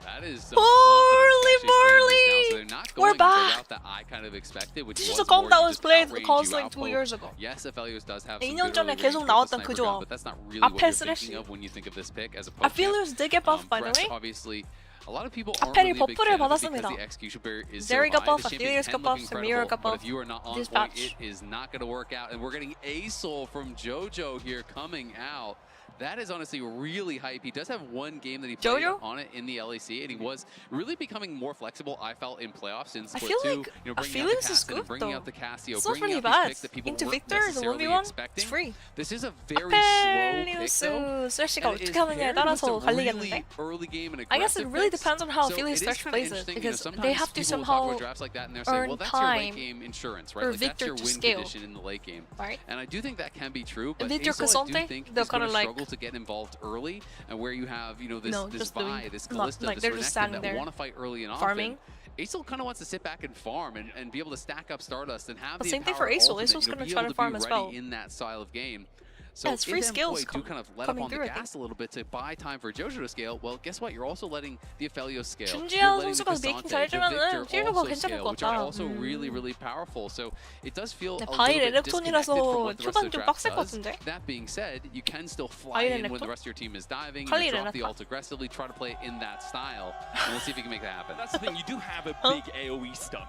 Speaker 6: that is
Speaker 4: Holy
Speaker 6: moly!
Speaker 4: So we're back!
Speaker 6: That I kind of expected, which
Speaker 4: this is a comp that was played like 2 years ago.
Speaker 6: Yes, Aphelios does have
Speaker 4: 2년 전에 계속 나왔던 그 조합.
Speaker 6: but that's not really what you're thinking of when you think of this pick as a post.
Speaker 4: Aphelios did get buffed, by the way.
Speaker 6: Obviously, a lot of people aren't
Speaker 4: 아펠이
Speaker 6: really a big
Speaker 4: 버프를
Speaker 6: fan of it
Speaker 4: 받았습니다.
Speaker 6: because the execution barrier is
Speaker 4: Zeri
Speaker 6: so
Speaker 4: got
Speaker 6: high.
Speaker 4: buffed,
Speaker 6: The champion
Speaker 4: Aphelios
Speaker 6: can
Speaker 4: got
Speaker 6: look
Speaker 4: buffed, Samira
Speaker 6: incredible,
Speaker 4: got
Speaker 6: but
Speaker 4: buffed.
Speaker 6: if you are not on
Speaker 4: This
Speaker 6: point,
Speaker 4: patch.
Speaker 6: it is not going to work out. And we're getting a soul from JoJo here coming out. That is honestly really hype. He does have one game that he played on it in the LEC, and he was really becoming more flexible, I felt, in playoffs in Split 2. You know, bringing out the Cassidy, bringing out the Cassio,
Speaker 4: it's not
Speaker 6: bringing
Speaker 4: really
Speaker 6: out
Speaker 4: bad.
Speaker 6: these picks that people
Speaker 4: Into
Speaker 6: weren't
Speaker 4: Victor, the
Speaker 6: necessarily
Speaker 4: 1v1,
Speaker 6: expecting.
Speaker 4: it's free.
Speaker 6: This is a very slow pick, though.
Speaker 4: 쓰레쉬가 어떻게 하느냐에 따라서 갈리겠는데?
Speaker 6: Early game and
Speaker 4: I guess it really
Speaker 6: picks.
Speaker 4: depends on how
Speaker 6: So
Speaker 4: Aphelios
Speaker 6: it is
Speaker 4: Thresh
Speaker 6: kinda
Speaker 4: plays it,
Speaker 6: interesting,
Speaker 4: because
Speaker 6: you know,
Speaker 4: they have to
Speaker 6: sometimes people will talk
Speaker 4: somehow
Speaker 6: about drafts like that and they're saying,
Speaker 4: earn
Speaker 6: well, that's your late
Speaker 4: time
Speaker 6: game insurance,
Speaker 4: for
Speaker 6: right? Like, that's
Speaker 4: Victor
Speaker 6: your
Speaker 4: to
Speaker 6: win
Speaker 4: scale.
Speaker 6: condition in the late game.
Speaker 4: Right.
Speaker 6: And I do think that can be true, but
Speaker 4: Victor
Speaker 6: Aesol, I do
Speaker 4: K'Sante,
Speaker 6: think
Speaker 4: they're
Speaker 6: is going
Speaker 4: kinda
Speaker 6: to
Speaker 4: like-
Speaker 6: struggle to get involved early, and where you have, you know, this
Speaker 4: just
Speaker 6: Vi,
Speaker 4: doing-
Speaker 6: this
Speaker 4: not-
Speaker 6: Kalista,
Speaker 4: like,
Speaker 6: this
Speaker 4: they're just
Speaker 6: Renekton
Speaker 4: standing
Speaker 6: that
Speaker 4: there
Speaker 6: want to fight early and
Speaker 4: farming.
Speaker 6: often. Aesol kind of wants to sit back and farm and be able to stack up Stardust and have
Speaker 4: But
Speaker 6: the
Speaker 4: same thing for
Speaker 6: empowered
Speaker 4: Aesol.
Speaker 6: ultimate,
Speaker 4: Aesol's
Speaker 6: you know,
Speaker 4: gonna
Speaker 6: be
Speaker 4: try
Speaker 6: able
Speaker 4: to
Speaker 6: be
Speaker 4: farm as
Speaker 6: ready
Speaker 4: well.
Speaker 6: in that style of game. So
Speaker 4: it's free
Speaker 6: if
Speaker 4: skills
Speaker 6: MKOI do kind of let up
Speaker 4: coming
Speaker 6: on the
Speaker 4: through, I think.
Speaker 6: gas a little bit to buy time for JoJo to scale, well, guess what? You're also letting the Aphelios scale.
Speaker 4: 준지현
Speaker 6: You're letting the
Speaker 4: 선수가 메이킹
Speaker 6: K'Sante,
Speaker 4: 잘해주면은
Speaker 6: the Victor
Speaker 4: 찔러가
Speaker 6: also
Speaker 4: 괜찮을
Speaker 6: scale,
Speaker 4: 것
Speaker 6: which are
Speaker 4: 같다.
Speaker 6: also really, really powerful. So it does feel a
Speaker 4: 바이
Speaker 6: little bit disconnected
Speaker 4: 레넥톤이라서
Speaker 6: from what the rest of
Speaker 4: 초반
Speaker 6: the
Speaker 4: 좀
Speaker 6: draft
Speaker 4: 빡셀 것
Speaker 6: does.
Speaker 4: 같은데?
Speaker 6: That being said, you can still fly
Speaker 4: 바이
Speaker 6: in when the
Speaker 4: 레넥톤?
Speaker 6: rest of your team is diving,
Speaker 4: 칼리
Speaker 6: you drop the
Speaker 4: 레넥톤?
Speaker 6: ult aggressively, try to play it in that style, and we'll see if you can make that happen.
Speaker 5: That's the thing, you do have a big AoE stun,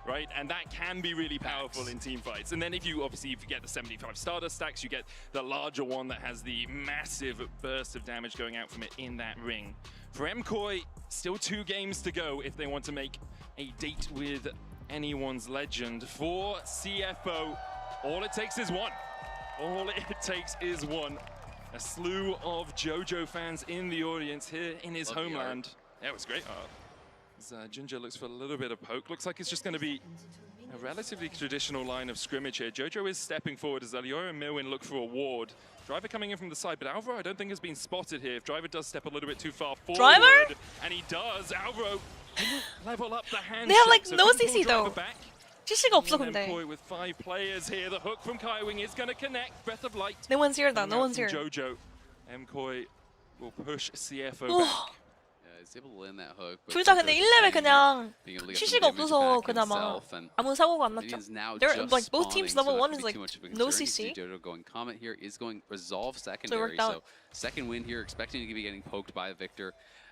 Speaker 5: right? And that can be really powerful in team fights. And then if you get the 75 Stardust stacks, you get the larger one that has the massive burst of damage going out from it in that ring. For MKOI, still 2 games to go if they want to make a date with anyone's legend. For CFO, all it takes is one. All it takes is one. A slew of JoJo fans in the audience here in his homeland. Yeah, it was great. Ginger looks for a little bit of poke. Looks like it's just going to be a relatively traditional line of scrimmage here. JoJo is stepping forward as Aliora and Milwin look for a ward. Driver coming in from the side, but Alvaro I don't think has been spotted here. If Driver does step a little bit too far forward,
Speaker 4: Driver?
Speaker 5: And he does, Alvaro level up the handshake.
Speaker 4: They have like
Speaker 5: so
Speaker 4: no
Speaker 5: can pull
Speaker 4: CC
Speaker 5: Driver
Speaker 4: though.
Speaker 5: back.
Speaker 4: CC가 없어 근데.
Speaker 5: MKOI with 5 players here. The hook from Kaiwing is going to connect. Breath of Light.
Speaker 4: No one's here though.
Speaker 5: And
Speaker 4: No
Speaker 5: now
Speaker 4: one's
Speaker 5: from
Speaker 4: here.
Speaker 5: JoJo. MKOI will push CFO back.
Speaker 6: He's able to land that hook.
Speaker 4: 둘 다 근데 1레벨 그냥
Speaker 6: being able to get
Speaker 4: CC가
Speaker 6: some damage
Speaker 4: 없어서
Speaker 6: back
Speaker 4: 그나마
Speaker 6: himself, and
Speaker 4: 아무 사고가 안
Speaker 6: Minions
Speaker 4: 났죠.
Speaker 6: now
Speaker 4: They're
Speaker 6: just
Speaker 4: like both teams
Speaker 6: spawning,
Speaker 4: level
Speaker 6: so
Speaker 4: 1
Speaker 6: that
Speaker 4: is
Speaker 6: could
Speaker 4: like
Speaker 6: be too much of a
Speaker 4: no
Speaker 6: concern. You see
Speaker 4: CC.
Speaker 6: JoJo going Comet here is going Resolve
Speaker 4: So it
Speaker 6: secondary.
Speaker 4: worked out.
Speaker 6: So second win here, expecting to be getting poked by Victor.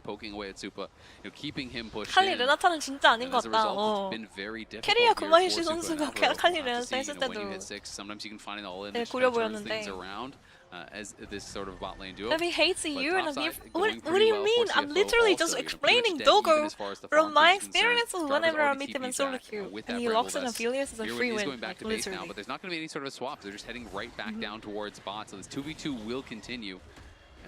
Speaker 6: constantly poking away at Supa, keeping him pushed
Speaker 4: 칼리
Speaker 6: in.
Speaker 4: 레나타는 진짜 아닌
Speaker 6: And
Speaker 4: 것
Speaker 6: as a
Speaker 4: 같다.
Speaker 6: result, it's been very difficult
Speaker 4: 캐리어
Speaker 6: here for
Speaker 4: 구마유시
Speaker 6: Supa and
Speaker 4: 선수가
Speaker 6: Alvaro.
Speaker 4: 칼리
Speaker 6: We'll have to
Speaker 4: 레나타
Speaker 6: see,
Speaker 4: 했을
Speaker 6: when you
Speaker 4: 때도
Speaker 6: hit 6, sometimes you can find an all-in
Speaker 4: 네,
Speaker 6: that
Speaker 4: 구려
Speaker 6: turns
Speaker 4: 보였는데.
Speaker 6: things around as this sort of bot lane duo.
Speaker 4: Maybe hates
Speaker 6: But
Speaker 4: you and
Speaker 6: top side,
Speaker 4: what
Speaker 6: going
Speaker 4: do
Speaker 6: pretty
Speaker 4: you
Speaker 6: well
Speaker 4: mean?
Speaker 6: for
Speaker 4: I'm
Speaker 6: CFO
Speaker 4: literally
Speaker 6: also,
Speaker 4: just
Speaker 6: pretty
Speaker 4: explaining
Speaker 6: much dead even
Speaker 4: Dogo
Speaker 6: as far as the
Speaker 4: from
Speaker 6: farm
Speaker 4: my
Speaker 6: is concerned.
Speaker 4: experiences
Speaker 6: Jarvan's
Speaker 4: whenever I
Speaker 6: already
Speaker 4: meet them in
Speaker 6: TP'd
Speaker 4: solo
Speaker 6: back,
Speaker 4: queue.
Speaker 6: with
Speaker 4: And
Speaker 6: that
Speaker 4: he
Speaker 6: Bramble
Speaker 4: locks in
Speaker 6: Vest.
Speaker 4: affiliates as a
Speaker 6: Miriam
Speaker 4: free
Speaker 6: is
Speaker 4: win,
Speaker 6: going back
Speaker 4: like
Speaker 6: to base now,
Speaker 4: literally.
Speaker 6: but there's not going to be any sort of a swap. They're just heading right back down towards bot, so this 2v2 will continue.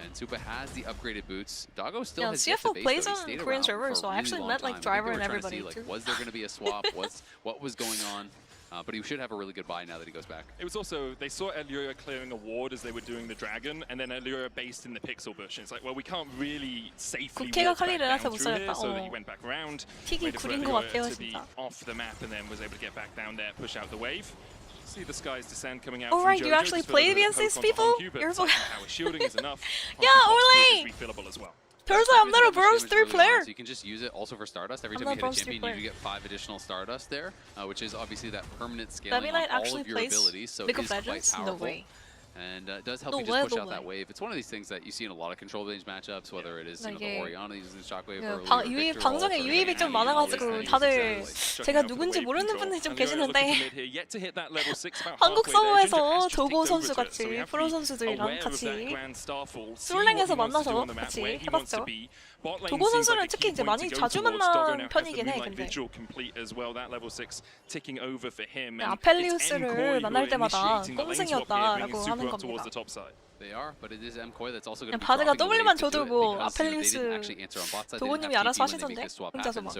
Speaker 6: And Supa has the upgraded boots. Doggo still has yet to
Speaker 4: CFO
Speaker 6: base,
Speaker 4: plays
Speaker 6: though. He
Speaker 4: on
Speaker 6: stayed
Speaker 4: Korean
Speaker 6: around
Speaker 4: servers,
Speaker 6: for
Speaker 4: so
Speaker 6: a
Speaker 4: I
Speaker 6: really
Speaker 4: actually
Speaker 6: long
Speaker 4: met
Speaker 6: time.
Speaker 4: like
Speaker 6: I think
Speaker 4: Driver
Speaker 6: they
Speaker 4: and
Speaker 6: were trying to
Speaker 4: everybody
Speaker 6: see,
Speaker 4: too.
Speaker 6: was there going to be a swap? What was going on? But he should have a really good buy now that he goes back.
Speaker 5: It was also, they saw Elioya clearing a ward as they were doing the dragon, and then Elioya based in the pixel bush. And it's like, well, we can't really safely walk back down through here, so he went back around, waited for Elioya to be off the map, and then was able to get back down there, push out the wave. See the skies descend coming out.
Speaker 4: Oh right,
Speaker 5: from
Speaker 4: you actually played against these people?
Speaker 5: You're our shielding is enough.
Speaker 4: Yeah, Ole!
Speaker 5: Refillable as well.
Speaker 4: Turns out I'm not a Bronze 3 player.
Speaker 6: So you can just use it also for Stardust. Every time you hit a champion, you do get 5 additional Stardust there, which is obviously that permanent scaling on all of your abilities. So it is quite powerful.
Speaker 4: No way.
Speaker 6: And it does help you just push out that wave. It's one of these things that you see in a lot of control range matchups, whether it is the Orianna using the shockwave or
Speaker 4: 방송에 유입이 좀 많아가지고 다들 제가 누군지 모르는 분들이 좀 계시는데 한국 서버에서 도고 선수 같이 프로 선수들이랑 같이 솔랭에서 만나서 같이 해봤죠. 도고 선수는 특히 이제 많이 자주 만난 편이긴 해. 근데 아펠리우스를 만날 때마다 꽁승이었다라고 하는 겁니다. 그냥 바드가 W만 줘도 뭐 아펠리우스 도고님이 알아서 하시던데 혼자서 막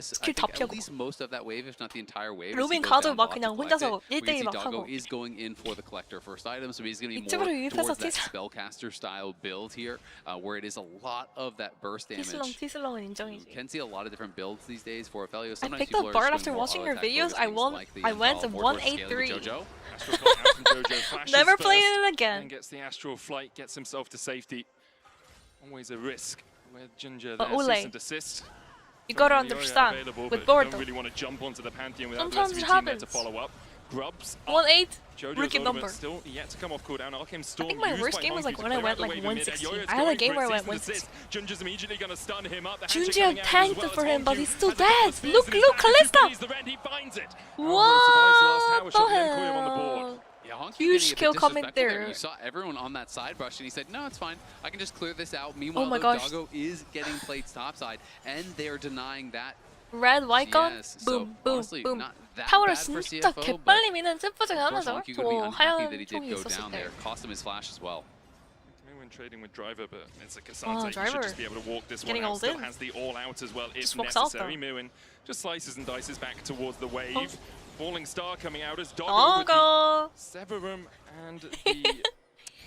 Speaker 4: 스킬 다 펴고 로빈 가도 막 그냥 혼자서 1대1 막 하고 이쪽으로 유입해서 티슬렁은 인정이지. I picked up Bard after watching your videos. I went 183. Never played it again.
Speaker 5: Gets the astral flight, gets himself to safety. Always a risk. Where Ginger there,
Speaker 4: Ole,
Speaker 5: assist.
Speaker 4: You gotta understand with Bard.
Speaker 5: Don't really want to jump onto the Pantheon without
Speaker 4: sometimes
Speaker 5: the
Speaker 4: it
Speaker 5: rest of your team there
Speaker 4: happens.
Speaker 5: to follow up. Grubs
Speaker 4: 1-8,
Speaker 5: Jojo's
Speaker 4: rookie number.
Speaker 5: Still yet to come off cooldown. Arcane Storm.
Speaker 4: I think my worst game was like when I went like 116. I had a game where I went 116.
Speaker 5: Junja's immediately gonna stun him up.
Speaker 4: Junja tanked for him, but he's still dead. Look, Kalista! What the hell? Huge kill coming there.
Speaker 6: You saw everyone on that side brush, and he said, "No, it's fine. I can just clear this out." Meanwhile, Doggo is getting played topside, and they're denying that.
Speaker 4: Red, white gun, boom, boom, boom. 타워를 진짜 개빨리 미는 셰프 중에 하나죠. 저 하얀 총이 있었을 때.
Speaker 6: Cost him his flash as well.
Speaker 5: Trading with driver, but it's a Cassandra. You should just be able to walk this one
Speaker 4: getting
Speaker 5: out. Still
Speaker 4: in.
Speaker 5: has the all out as well if
Speaker 4: just necessary.
Speaker 5: Muin just slices and dices back towards the wave. Falling Star coming out as Doggo with the Severum and the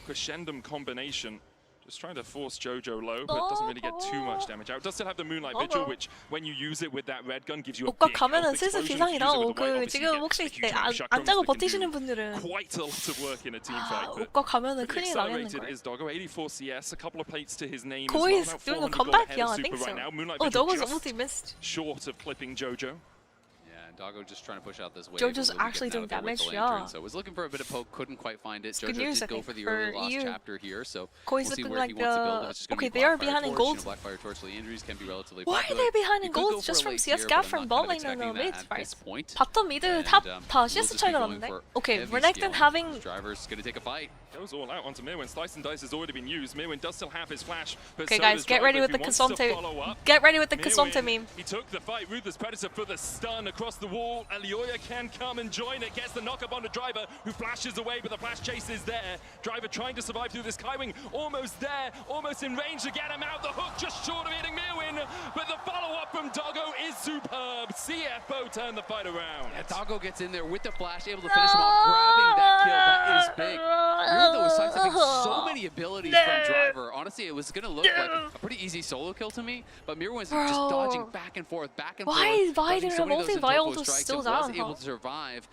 Speaker 5: Crescendum combination. Just trying to force Jojo low, but doesn't really get too much damage out. Does still have the Moonlight Vigil, which when you use it with that red gun gives you a big
Speaker 4: 가면은 슬슬 비상이다. 그 지금 혹시 안 짜고 버티시는 분들은
Speaker 5: quite a lot of work in a team fight.
Speaker 4: 옷과 가면은 큰일 나겠는 거예요.
Speaker 5: Is Doggo 84 CS, a couple of plates to his name.
Speaker 4: Koi is doing a comeback, yeah, I think so. Oh, Doggo's almost missed.
Speaker 5: Short of clipping Jojo.
Speaker 6: Doggo just trying to push out this wave.
Speaker 4: Jojo's actually doing damage, yeah.
Speaker 6: So was looking for a bit of poke, couldn't quite find it. Jojo did go for the early lost chapter here, so
Speaker 4: we'll see where he wants to build. It's okay, they are behind in gold.
Speaker 6: Blackfire Torch, the injuries can be relatively
Speaker 4: Why are they behind in gold? Just from CS gap from bot lane and mid, right? 바텀 미드 탑 다 CS 차이가 나는데. Okay, Renekton having.
Speaker 6: Driver's gonna take a fight.
Speaker 5: Goes all out onto Mirwin. Slice and Dice has already been used. Mirwin does still have his flash. But
Speaker 4: okay, guys, get ready with the Consomte. Get ready with the Consomte meme.
Speaker 5: He took the fight. Ruthless Predator for the stun across the wall. Elioya can come and join it. Gets the knock up on the Driver, who flashes away, but the flash chase is there. Driver trying to survive through this Kaiwing. Almost there. Almost in range to get him out. The hook just short of hitting Mirwin. But the follow-up from Doggo is superb. CFO turned the fight around.
Speaker 6: Yeah, Doggo gets in there with the flash, able to finish him off, grabbing that kill. That is big. Though was sidestepping so many abilities from Driver. Honestly, it was going to look like a pretty easy solo kill to me, but Mirwin was just dodging back and forth.
Speaker 4: Why is Biden multi-vial to still down?
Speaker 6: Able to survive.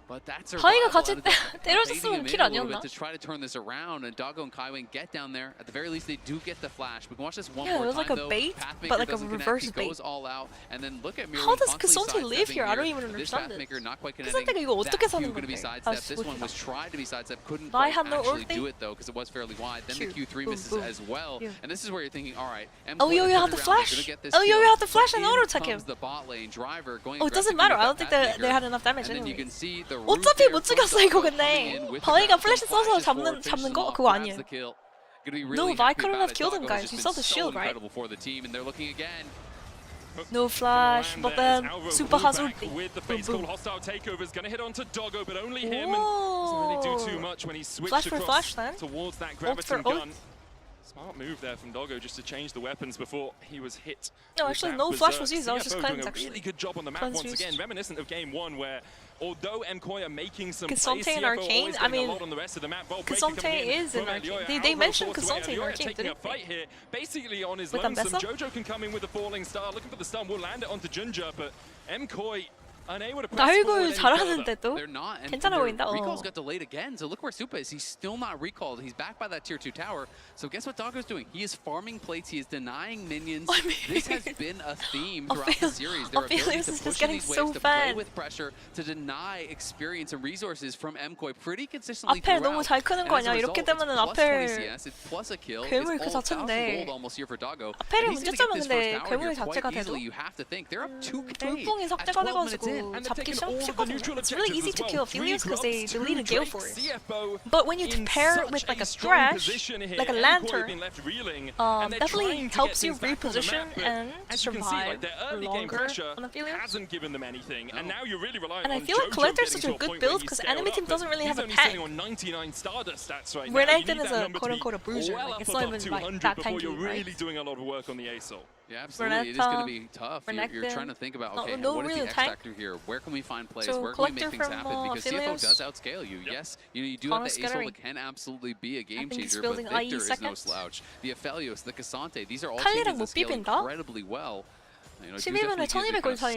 Speaker 6: But that's
Speaker 4: 바위가 같이 때려줬으면 킬 아니었나?
Speaker 6: To try to turn this around, and Doggo and Kaiwing get down there. At the very least, they do get the flash. We can watch this one more time.
Speaker 4: Yeah, it was like a bait, but like a reverse bait.
Speaker 6: Goes all out, and then look at Mirwin.
Speaker 4: How does Kasonte live here? I don't even understand it. Kasonte가 이거 어떻게 사는 건데?
Speaker 6: This one was tried to be sidestep, couldn't quite actually do it though, because it was fairly wide. Then the Q3 misses as well, and this is where you're thinking, all right.
Speaker 4: Oh, you have the flash. Oh, you have the flash and auto attack him. Oh, it doesn't matter. I don't think they had enough damage anyway. 어차피 못 죽였어 이거 근데 바위가 플래시 써서 잡는 거 그거 아니에요. No, I couldn't have killed him, guys. You saw the shield, right? No flash, but then super has ulti.
Speaker 5: With the face call, hostile takeover is going to hit onto Doggo, but only him. And doesn't really do too much when he switched
Speaker 4: flash for flash then.
Speaker 5: towards that Graviton gun. Smart move there from Doggo just to change the weapons before he was hit.
Speaker 4: No, actually, no flash was used. That was just cleanse,
Speaker 5: actually. Really good job on the map once again, reminiscent of game 1 where although MKOI are making some plays,
Speaker 4: Kasante and Arcane, I mean,
Speaker 5: a lot on the rest of the map.
Speaker 4: Kasante is in Arcane. They mentioned Kasante in Arcane, didn't they?
Speaker 5: Here. Basically on his lonesome, Jojo can come in with the falling star, looking for the stun, will land it onto Junja, but MKOI unable to press forward
Speaker 4: 잘하는데도
Speaker 6: They're not, and
Speaker 4: 괜찮아 보인다.
Speaker 6: recalls got delayed again, so look where Supa is. He's still not recalled. He's back by that tier 2 tower. So guess what Doggo's doing? He is farming plates. He is denying minions. This has been a theme throughout the series. Their ability to push in these waves, to play with pressure, to deny experience and resources from MKOI pretty consistently
Speaker 4: 앞에
Speaker 6: throughout.
Speaker 4: 너무 잘 크는 거 아니야? 이렇게 되면은 앞에
Speaker 6: plus a kill.
Speaker 4: 괴물 그
Speaker 6: It's all 1,000
Speaker 4: 자체인데
Speaker 6: gold almost here for Doggo.
Speaker 4: 앞에를 문제점은 근데 괴물 자체가 돼도
Speaker 6: You have to think they're up 2K
Speaker 4: 땡뽕이 삭제가 돼가지고 잡기 쉽거든요. It's really easy to kill Aphelios because they deleted Gale Force. But when you pair it with like a Thresh, like a Lantern, definitely helps you reposition and survive longer on Aphelios.
Speaker 5: Hasn't given them anything, and now you're really relying
Speaker 4: And I
Speaker 5: on
Speaker 4: feel like
Speaker 5: Jojo
Speaker 4: Collector is
Speaker 5: getting
Speaker 4: such a
Speaker 5: to
Speaker 4: good
Speaker 5: point
Speaker 4: build
Speaker 5: where
Speaker 4: because
Speaker 5: he's
Speaker 4: enemy
Speaker 5: scaled
Speaker 4: team
Speaker 5: up,
Speaker 4: doesn't really
Speaker 5: but
Speaker 4: have a
Speaker 5: he's only
Speaker 4: tank.
Speaker 5: sitting on 99 Stardust stats right now. You
Speaker 4: Renekton
Speaker 5: need
Speaker 4: is
Speaker 5: that
Speaker 4: a
Speaker 5: number to be
Speaker 4: quote-unquote bruiser.
Speaker 5: well
Speaker 4: Like, it's
Speaker 5: up
Speaker 4: not
Speaker 5: above
Speaker 4: even like
Speaker 5: 200
Speaker 4: that
Speaker 5: before
Speaker 4: tanky,
Speaker 5: you're really
Speaker 4: right?
Speaker 5: doing a lot of work on the ASOL.
Speaker 6: Yeah, absolutely. It is going to be tough. You're trying to think about, okay,
Speaker 4: no
Speaker 6: what is
Speaker 4: real
Speaker 6: the X
Speaker 4: tank.
Speaker 6: factor here? Where can we find plays?
Speaker 4: So
Speaker 6: Where can we make
Speaker 4: Collector
Speaker 6: things
Speaker 4: from,
Speaker 6: happen? Because CFO
Speaker 4: Aphelios.
Speaker 6: does outscale you. Yes, you do have the ASOL that can absolutely be a game
Speaker 4: think he's
Speaker 6: changer, but
Speaker 4: building
Speaker 6: Victor
Speaker 4: IE
Speaker 6: is no
Speaker 4: second.
Speaker 6: slouch. The Aphelios, the Kasante, these are all
Speaker 4: 칼리랑
Speaker 6: changes that
Speaker 4: 못
Speaker 6: scale
Speaker 4: 비빈다?
Speaker 6: incredibly well.
Speaker 4: 11분에 1200골 차이.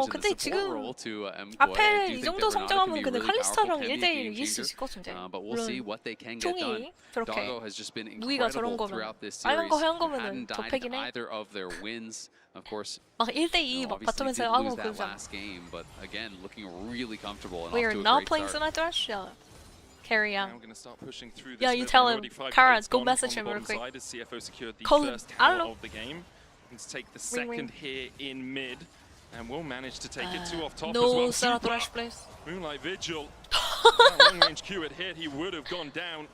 Speaker 4: 근데 지금
Speaker 6: MKOI.
Speaker 4: 앞에 이 정도 성장하면 근데 칼리스타랑 1대1 이길 수 있을 것 같은데.
Speaker 6: But we'll see what they can get done.
Speaker 4: 총이 저렇게
Speaker 6: Doggo has just been
Speaker 4: 무기가 저런
Speaker 6: incredible
Speaker 4: 거면
Speaker 6: throughout this
Speaker 4: 빨간
Speaker 6: series.
Speaker 4: 거 하얀 거면은
Speaker 6: Hadn't died
Speaker 4: 접해긴 해.
Speaker 6: either of their wins. Of course,
Speaker 4: 막 1대2 막
Speaker 6: obviously
Speaker 4: 바텀에서
Speaker 6: did
Speaker 4: 하고
Speaker 6: lose that
Speaker 4: 그러잖아.
Speaker 6: last game, but again, looking really comfortable and
Speaker 4: We
Speaker 6: off
Speaker 4: are
Speaker 6: to a
Speaker 4: not
Speaker 6: great
Speaker 4: playing
Speaker 6: start.
Speaker 4: Sniper Thresh. Yeah. Carry on.
Speaker 5: Now we're going to start pushing through this.
Speaker 4: Yeah, you
Speaker 5: mid.
Speaker 4: tell
Speaker 5: We've
Speaker 4: him,
Speaker 5: already 5
Speaker 4: Kara,
Speaker 5: plates
Speaker 4: go
Speaker 5: gone
Speaker 4: message
Speaker 5: on
Speaker 4: him
Speaker 5: the
Speaker 4: real
Speaker 5: bottom
Speaker 4: quick.
Speaker 5: side as CFO secured the
Speaker 4: Call him.
Speaker 5: first
Speaker 4: I don't
Speaker 5: hour
Speaker 4: know.
Speaker 5: of the game. Let's take the
Speaker 4: Ring,
Speaker 5: second
Speaker 4: ring.
Speaker 5: here in mid, and we'll manage to take it 2 off top as
Speaker 4: No
Speaker 5: well.
Speaker 4: Sniper
Speaker 5: Super.
Speaker 4: Thresh, please.
Speaker 5: Moonlight Vigil. That long-range Q had hit, he would have gone down.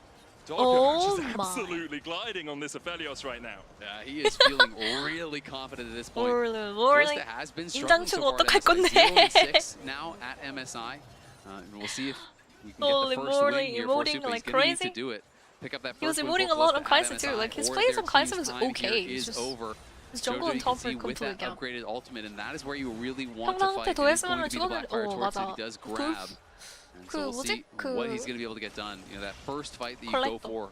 Speaker 5: Doggo just absolutely gliding on this Aphelios right now.
Speaker 6: Yeah, he is feeling really confident at this point.
Speaker 4: Really.
Speaker 6: Has been struggling so far at
Speaker 4: 어떡할
Speaker 6: MSI.
Speaker 4: 건데?
Speaker 6: 0-6 now at MSI. And we'll see if we can get the first win here for Super. He's going to need to do it. Pick up that
Speaker 4: He was
Speaker 6: first win
Speaker 4: emoting
Speaker 6: for
Speaker 4: a lot on
Speaker 6: Calista
Speaker 4: Kaisa
Speaker 6: at
Speaker 4: too.
Speaker 6: MSI,
Speaker 4: Like his
Speaker 6: or
Speaker 4: plays
Speaker 6: their
Speaker 4: on Kaisa
Speaker 6: team's
Speaker 4: was
Speaker 6: time
Speaker 4: okay.
Speaker 6: here is over.
Speaker 4: His jungle
Speaker 6: Jojo,
Speaker 4: and
Speaker 6: you can
Speaker 4: top
Speaker 6: see
Speaker 4: were
Speaker 6: with that
Speaker 4: completely out.
Speaker 6: upgraded ultimate, and that is where you really want to
Speaker 4: 형한테
Speaker 6: fight.
Speaker 4: 더
Speaker 6: And he's going
Speaker 4: 했으면
Speaker 6: to be the Blackfire
Speaker 4: 죽었는데.
Speaker 6: torch that he does grab. And so we'll
Speaker 4: 뭐지?
Speaker 6: see what he's going to be able to get done. You know, that first fight that you go for.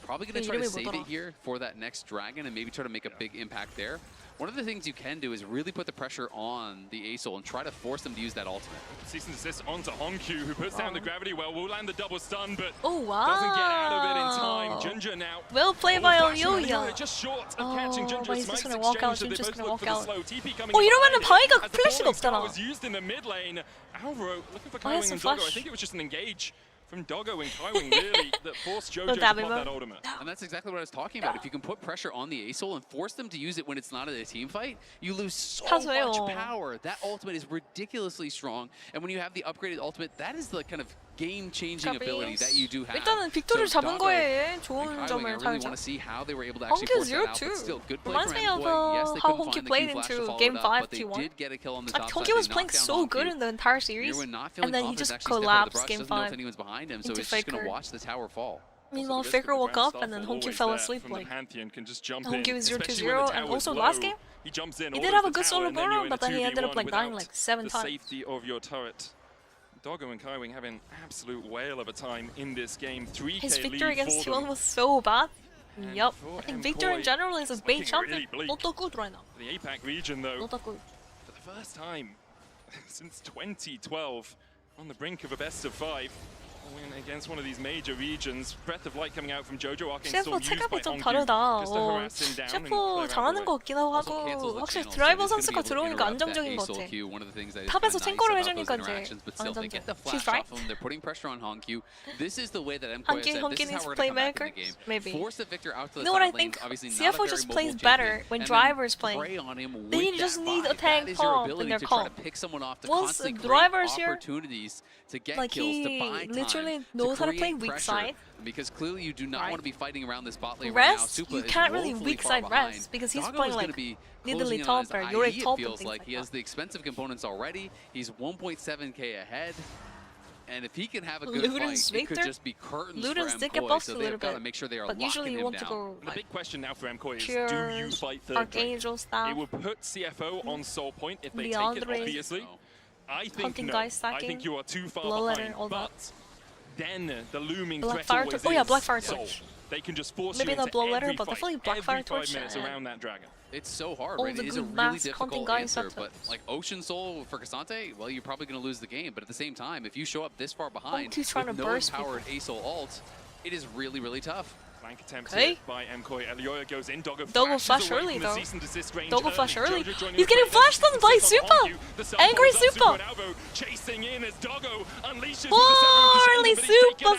Speaker 6: Probably going to try to save it here for that next dragon and maybe try to make a big impact there. One of the things you can do is really put the pressure on the ASOL and try to force them to use that ultimate.
Speaker 5: Cease and desist onto Honkyu, who puts down the gravity well. Will land the double stun, but
Speaker 4: wow.
Speaker 5: doesn't get out of it in time. Junja now.
Speaker 4: Well played by Elyoya.
Speaker 5: Just short of catching Junja.
Speaker 4: But he's just gonna walk out. Junja's gonna walk out.
Speaker 5: Oh,
Speaker 4: 이러면은 바위가 플래시가 없잖아.
Speaker 5: was used in the mid lane. Alvaro looking for Kaiwing and Doggo. I think it was just an engage from Doggo and Kaiwing really that forced Jojo to pop that ultimate.
Speaker 6: And that's exactly what I was talking about. If you can put pressure on the ASOL and force them to use it when it's not a team fight, you lose so much power. That ultimate is ridiculously strong. And when you have the upgraded ultimate, that is the kind of game-changing ability that you do have.
Speaker 4: 일단은 빅토리를 잡은 거에 좋은 점을
Speaker 6: I really
Speaker 4: 찾았죠.
Speaker 6: want to see how they were able to actually force that out, but still good play
Speaker 4: Reminds
Speaker 6: from
Speaker 4: me of
Speaker 6: MKOI. Yes, they
Speaker 4: how
Speaker 6: couldn't
Speaker 4: Honkyu
Speaker 6: find the
Speaker 4: played
Speaker 6: Q flash to
Speaker 4: into
Speaker 6: follow
Speaker 4: Game
Speaker 6: it up,
Speaker 4: 5
Speaker 6: but they
Speaker 4: T1.
Speaker 6: did get a kill on the
Speaker 4: Like
Speaker 6: top
Speaker 4: Honkyu
Speaker 6: side.
Speaker 4: was
Speaker 6: They
Speaker 4: playing
Speaker 6: knocked down
Speaker 4: so
Speaker 6: Honkyu.
Speaker 4: good in the entire series,
Speaker 6: And
Speaker 4: then he just
Speaker 6: collapsed
Speaker 4: collapsed Game
Speaker 6: Doesn't know
Speaker 4: 5
Speaker 6: if anyone's behind him, so
Speaker 4: into
Speaker 6: it's just going
Speaker 4: Faker.
Speaker 6: to watch the tower fall.
Speaker 4: Meanwhile, Faker woke up and then Honkyu fell asleep. Like Honkyu was 0-0, and also last game
Speaker 5: he jumps in,
Speaker 4: he did have a good solo burner, but then he ended up like dying like 7
Speaker 5: the
Speaker 4: times.
Speaker 5: Safety of your turret. Doggo and Kaiwing having absolute whale of a time in this game. 3K
Speaker 4: His victory
Speaker 5: lead
Speaker 4: against
Speaker 5: for
Speaker 4: T1
Speaker 5: them.
Speaker 4: was so bad. Yup.
Speaker 5: for
Speaker 4: I think
Speaker 5: MKOI,
Speaker 4: Victor in general is a bait
Speaker 5: looking
Speaker 4: champion.
Speaker 5: really bleak.
Speaker 4: Not that good right now.
Speaker 5: The APAC region though,
Speaker 4: Not that good.
Speaker 5: for the first time since 2012, on the brink of a best of 5. Win against one of these major regions. Breath of light coming out from Jojo. Arcane still
Speaker 4: CFO
Speaker 5: used by
Speaker 4: 체급이 좀
Speaker 5: Honkyu
Speaker 4: 다르다.
Speaker 5: just to harass him down and
Speaker 4: CFO
Speaker 5: clear out
Speaker 4: 잘하는
Speaker 5: the
Speaker 4: 것
Speaker 5: way.
Speaker 4: 같기도 하고 확실히 드라이버 선수가 들어오니까 안정적인 것 같아. 탑에서 탱커를 해주니까 이제 안정적. She's right.
Speaker 6: They're putting pressure on Honkyu. This is the way that MKOI said, this
Speaker 4: Honkyu
Speaker 6: is
Speaker 4: needs
Speaker 6: how we're going to come back
Speaker 4: playmaker.
Speaker 6: in the game.
Speaker 4: Maybe.
Speaker 6: Force the Victor out to the
Speaker 4: You know what I
Speaker 6: side lanes.
Speaker 4: think?
Speaker 6: Obviously not a
Speaker 4: CFO
Speaker 6: very
Speaker 4: just
Speaker 6: mobile
Speaker 4: plays
Speaker 6: champion.
Speaker 4: better when
Speaker 6: And
Speaker 4: drivers
Speaker 6: then
Speaker 4: playing.
Speaker 6: prey on him with
Speaker 4: They
Speaker 6: that
Speaker 4: just need a
Speaker 6: vibe.
Speaker 4: tank
Speaker 6: That is your
Speaker 4: comp in
Speaker 6: ability
Speaker 4: their
Speaker 6: to try to
Speaker 4: comp.
Speaker 6: pick someone off to
Speaker 4: Once
Speaker 6: constantly create
Speaker 4: drivers here,
Speaker 6: opportunities to get
Speaker 4: like
Speaker 6: kills, to
Speaker 4: he
Speaker 6: buy time,
Speaker 4: literally
Speaker 6: to
Speaker 4: knows how to
Speaker 6: create
Speaker 4: play weak
Speaker 6: pressure.
Speaker 4: side.
Speaker 6: Because clearly you do not
Speaker 4: Right.
Speaker 6: want to be fighting around this bot lane right now.
Speaker 4: Rest,
Speaker 6: Supa
Speaker 4: you
Speaker 6: is
Speaker 4: can't really
Speaker 6: woefully
Speaker 4: weak
Speaker 6: far
Speaker 4: side
Speaker 6: behind.
Speaker 4: rest because he's
Speaker 6: Doggo
Speaker 4: playing
Speaker 6: is gonna
Speaker 4: like
Speaker 6: be
Speaker 4: Nidalee
Speaker 6: closing in
Speaker 4: top
Speaker 6: on his
Speaker 4: or
Speaker 6: IE,
Speaker 4: Yorick
Speaker 6: it
Speaker 4: top and
Speaker 6: feels
Speaker 4: things
Speaker 6: like
Speaker 4: like
Speaker 6: he has
Speaker 4: that.
Speaker 6: the expensive components already. He's 1.7k ahead. And if he can have a good fight, it could just be curtains for MKOI, so they've got to make sure they are locking him down.
Speaker 5: The big question now for MKOI is, do you fight third break? It will put CFO on soul point if they take it, obviously. I think no. I think you are too far behind, but then the looming threat always is Soul. They can just force you into every fight, every 5 minutes around that dragon.
Speaker 6: It's so hard, right? It is a really difficult answer, but like Ocean Soul for Cassante, well, you're probably going to lose the game, but at the same time, if you show up this far behind with no empowered ASOL ult, it is really, really tough.
Speaker 5: Flank attempt here by MKOI. Elioya goes in. Doggo
Speaker 4: flash early though.
Speaker 5: Doggo
Speaker 4: flash early. He's getting flashed on by Supa. Angry Supa.
Speaker 5: Chasing in as Doggo unleashes
Speaker 4: Holy Supa.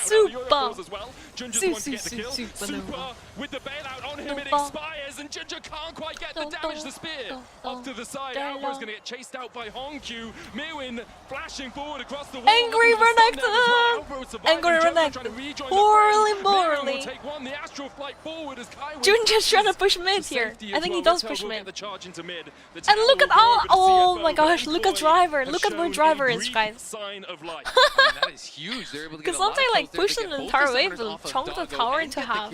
Speaker 5: Supa with the bailout on him. It expires and Ginger can't quite get the damage. The spear off to the side. Alva is going to get chased out by Hongq. Mirwin flashing forward across the wall.
Speaker 4: Angry Renekton. Angry Renekton. Poorly.
Speaker 5: Astral flight forward as
Speaker 4: Junja's trying to push mid here. I think he does push mid. And look at all. Oh my gosh, look at Driver. Look at where Driver is, guys.
Speaker 6: That is huge. They're able to get a lot
Speaker 4: like pushed an entire wave and chunked the tower into half.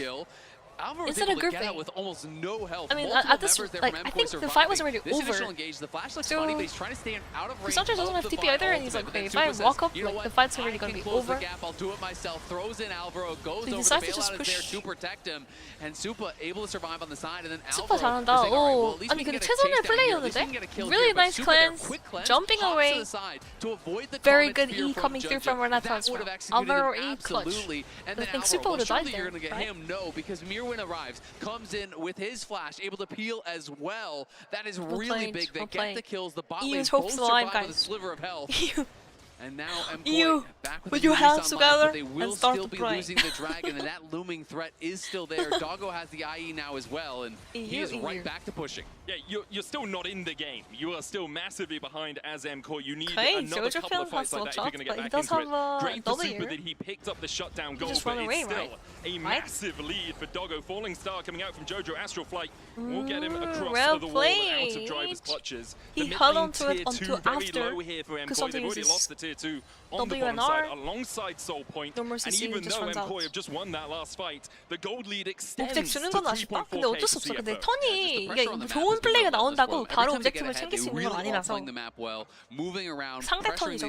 Speaker 4: Instead of grouping.
Speaker 6: With almost no health.
Speaker 4: I mean, at this, like, I think the fight was already over.
Speaker 6: The flash looks funny, but he's trying to stay out of range.
Speaker 4: Cassante doesn't have TP either, and he's like, okay, if I walk up, like, the fight's already gonna be over.
Speaker 6: I'll do it myself. Throws in Alvaro, goes over. The bailout is there to protect him, and Supa able to survive on the side, and then
Speaker 4: Supa 잘한다. 오, 아니 근데 최선을 플레이였는데. Really nice cleanse, jumping away. Very good E coming through from Renata as well. Alvaro E clutch. I think Supa would have died there, right?
Speaker 6: No, because Mirwin arrives, comes in with his flash, able to peel as well. That is really big. They get the kills. The bot lane both survive with a sliver of health. And now MKOI back with your hands together, but they will still be losing the dragon, and that looming threat is still there. Doggo has the IE now as well, and he is right back to pushing.
Speaker 5: Yeah, you're still not in the game. You are still massively behind as MKOI. You need another couple of fights like that if you're going to get back into it. Great for Supa that he picked up the shutdown goal, but it's still a massive lead for Doggo. Falling Star coming out from Jojo. Astral Flight will get him across to the wall and out of Driver's clutches.
Speaker 4: He held onto it until after,
Speaker 5: because they've already lost the tier 2 on the bottom side alongside Soul Point. And even though MKOI have just won that last fight, the gold lead extends to 3.4k
Speaker 4: 근데 어쩔 수 없어. 근데 턴이 이게 좋은 플레이가 나온다고 바로 오브젝티브를 챙길 수 있는 건 아니라서 상대 턴이죠.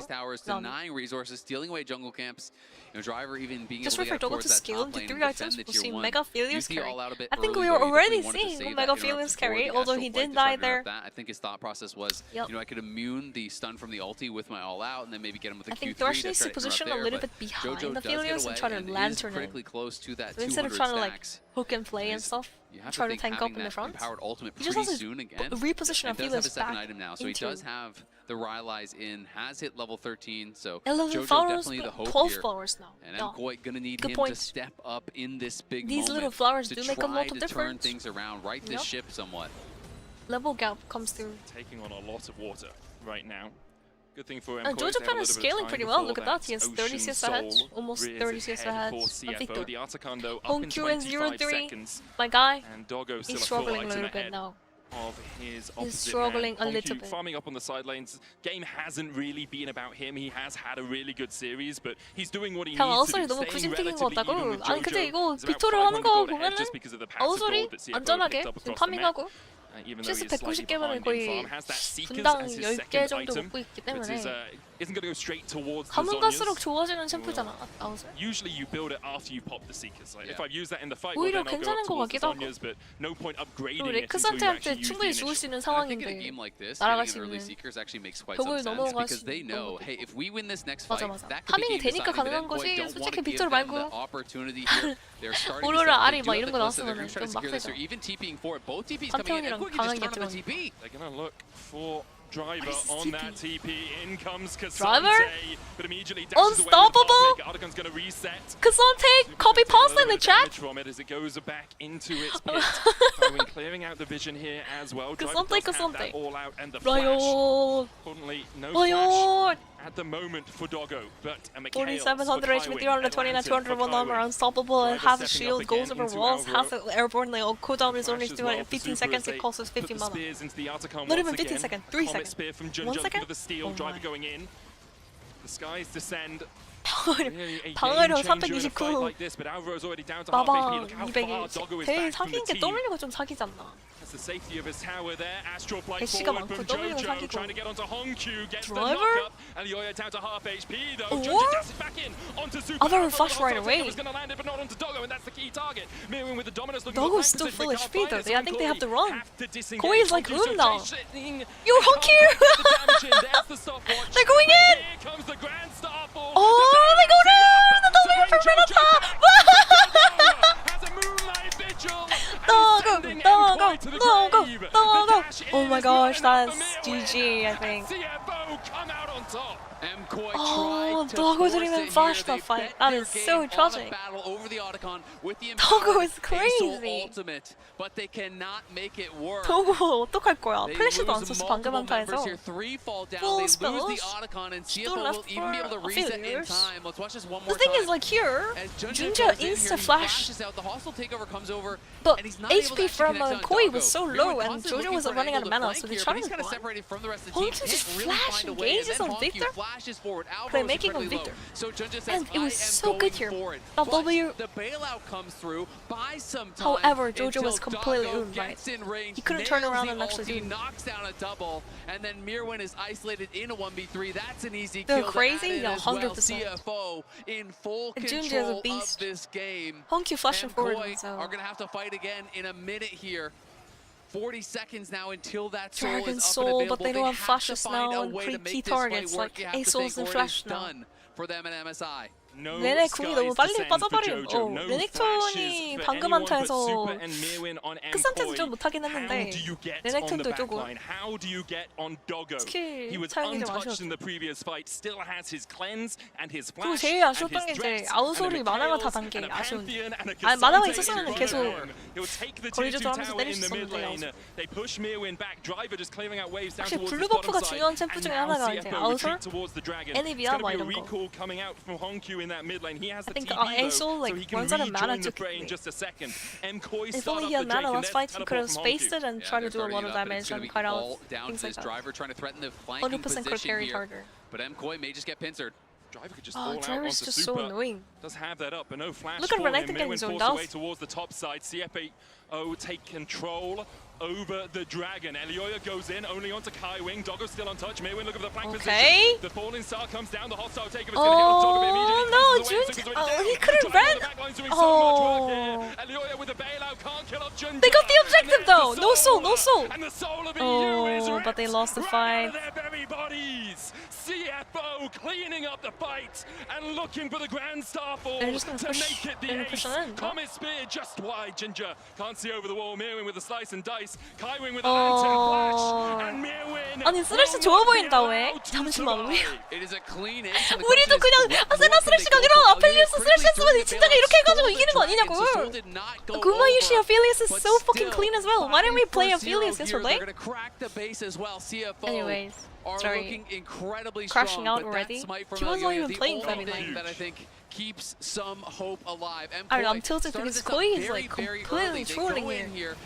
Speaker 4: Just wait for Doggo to scale into 3 items, we'll see Mega Filius carry. I think we were already seeing Mega Filius carry, although he did die there.
Speaker 6: I think his thought process was, you know, I could immune the stun from the ulti with my all out, and then maybe get him with a Q3.
Speaker 4: I think Thresh needs to position a little bit behind the Filius and try to lantern him. So instead of trying to like hook and play and stuff, try to tank up in the front, he just has to reposition a Filius back
Speaker 6: so he does have the Rylai's in, has hit level 13, so
Speaker 4: 11
Speaker 6: Jojo
Speaker 4: flowers,
Speaker 6: definitely the hope
Speaker 4: 12
Speaker 6: here.
Speaker 4: flowers now.
Speaker 6: And MKOI gonna need him to step up in this big
Speaker 4: These
Speaker 6: moment
Speaker 4: little flowers
Speaker 6: to
Speaker 4: do make a lot of
Speaker 6: try to
Speaker 4: difference.
Speaker 6: turn things around, right this ship somewhat.
Speaker 4: Level gap comes through.
Speaker 5: Taking on a lot of water right now. Good thing for
Speaker 4: and Jojo kind of scaling pretty well. Look at that. He has 30 CS ahead. Almost 30 CS ahead of Victor. Hongq in 0-3. My guy. He's struggling a little bit now. He's struggling a little bit.
Speaker 5: Farming up on the side lanes. Game hasn't really been about him. He has had a really good series, but he's doing what he needs to do.
Speaker 4: 너무 구심튀긴 것 같다고. 아니 근데 이거 빅토를 하는 거 보면은 아우솔이 안전하게 파밍하고 CS 190개면은 거의 분당 10개 정도 먹고 있기 때문에 가면 갈수록 좋아지는 챔프잖아, 아우솔. 오히려 괜찮은 것 같기도 하고. 그리고 레크산테한테 충분히 죽을 수 있는 상황인데 날아갈 수 있는 벽을 넘어갈 수 있는 맞아 맞아. 파밍이 되니까 가능한 거지 솔직히 빅토르 말고 오로라 아리 막 이런 거 나왔으면 좀 막대죠. 판테온이랑 강하겠지만
Speaker 5: Driver on that TP. In comes Cassante,
Speaker 4: Driver?
Speaker 5: but immediately
Speaker 4: Unstoppable?
Speaker 5: Artican's gonna reset.
Speaker 4: Cassante, copy paste in the chat.
Speaker 5: From it as it goes back into its pit. Clearing out the vision here as well.
Speaker 4: Cassante.
Speaker 5: All out and the
Speaker 4: Riot.
Speaker 5: Importantly, no flash at the moment for Doggo, but
Speaker 4: 4700 HP, 329, 201 armor, unstoppable, and half a shield, goes over walls, half an airborne, like, cooldown is only 15 seconds, it costs us 50 mana. Not even 15 seconds, 3 seconds. 1 second?
Speaker 5: The steel driver going in. The skies descend.
Speaker 4: 방어력 329, 마방 201. 제일 사기인 게 W가 좀 사기지 않나. 대시가 많고 W가 사기고. Driver? Or other flash right away. Doggo is still full HP though. I think they have to run. Koi is like now. Yo, Honky! They're going in! Oh, they go down! The W for Renata! Doggo! Oh my gosh, that's GG, I think. Oh, Doggo didn't even flash that fight. That is so tragic. Doggo is crazy. Doggo 어떡할 거야? 플래시도 안 썼어 방금 한타에서. Full spells. Still left for failures. The thing is, like here, Junja insta flash. But HP from Koi was so low, and Jojo was running out of mana, so they tried to go on. Honky just flash engages on Victor. Playmaking on Victor. And it was so good here. That W. However, Jojo was completely owned, right? He couldn't turn around and actually do it.
Speaker 6: Knocks down a double, and then Mirwin is isolated in a 1v3. That's an easy
Speaker 4: They're
Speaker 6: kill.
Speaker 4: crazy? Yeah, 100%.
Speaker 6: CFO in full
Speaker 4: Junja is a
Speaker 6: control
Speaker 4: beast.
Speaker 6: of this game.
Speaker 4: Honky flashing forward, so
Speaker 6: are gonna have to fight again in a minute here. 40 seconds now until that
Speaker 4: Dragon
Speaker 6: soul
Speaker 4: Soul,
Speaker 6: is up
Speaker 4: but they
Speaker 6: and
Speaker 4: don't have
Speaker 6: have
Speaker 4: flashes
Speaker 6: to find
Speaker 4: now
Speaker 6: a
Speaker 4: and
Speaker 6: way to
Speaker 4: key
Speaker 6: make this
Speaker 4: targets
Speaker 6: fight work.
Speaker 4: like
Speaker 6: You have to
Speaker 4: A-Souls
Speaker 6: think
Speaker 4: and
Speaker 6: what
Speaker 4: Flash
Speaker 6: is
Speaker 4: now.
Speaker 6: done for them at MSI.
Speaker 4: 레네 궁이 너무 빨리 빠져버림. 레넥톤이 방금 한타에서 끝선택은 좀 못하긴 했는데 레넥톤도 조금 스킬 사용이 좀 아쉬웠어. 그리고 제일 아쉬웠던 게 이제 아웃솔이 마나가 다 단 게 아쉬운데 마나가 있었으면 계속 거리 조절하면서 때릴 수 있었는데 확실히 블루 버프가 중요한 챔프 중에 하나가 이제 아웃솔, 애니비아 뭐 이런 거. I think A-Soul like runs out of mana too quickly. If only he had mana last fight, he could have spaced it and tried to do a lot of damage and cut out things like that. 100% could carry harder.
Speaker 6: But MKOI may just get pincered.
Speaker 4: Oh, Driver's just so annoying.
Speaker 2: Does have that up, but no flash.
Speaker 4: Look at Renekton getting zoned out.
Speaker 2: Towards the top side. CFO take control over the Dragon. Elioya goes in, only onto Kai Wing. Doggo still untouched. Maywin look at the flank position. The falling star comes down. The hostile takeover is going to hit on Doggo immediately.
Speaker 4: Oh no, he couldn't run. Oh.
Speaker 2: Elioya with the bailout can't kill off Junja.
Speaker 4: They got the objective though. No soul, no soul.
Speaker 2: And the soul of EU is
Speaker 4: but they lost the fight.
Speaker 2: their very bodies. CFO cleaning up the fight and looking for the Grand Starfall to make it the ace. Comet Spear just wide. Junja can't see over the wall. Mirwin with the slice and dice. Kai Wing with the lantern flash. And Mirwin.
Speaker 4: 아니 쓰레쉬 좋아 보인다 왜? 잠시만 우리.
Speaker 6: 우리도
Speaker 4: 그냥 아세나 쓰레쉬가 아니라 아펠리우스 쓰레쉬 했으면 진작에 이렇게 해가지고 이기는 거 아니냐고. Kuma Yushi Aphelios is so fucking clean as well. Why didn't we play Aphelios yesterday? Anyways, sorry. Crashing out already. He was not even playing feviknight.
Speaker 6: That I think keeps some hope alive.
Speaker 4: I'm tilted because Koi is like completely trolling here.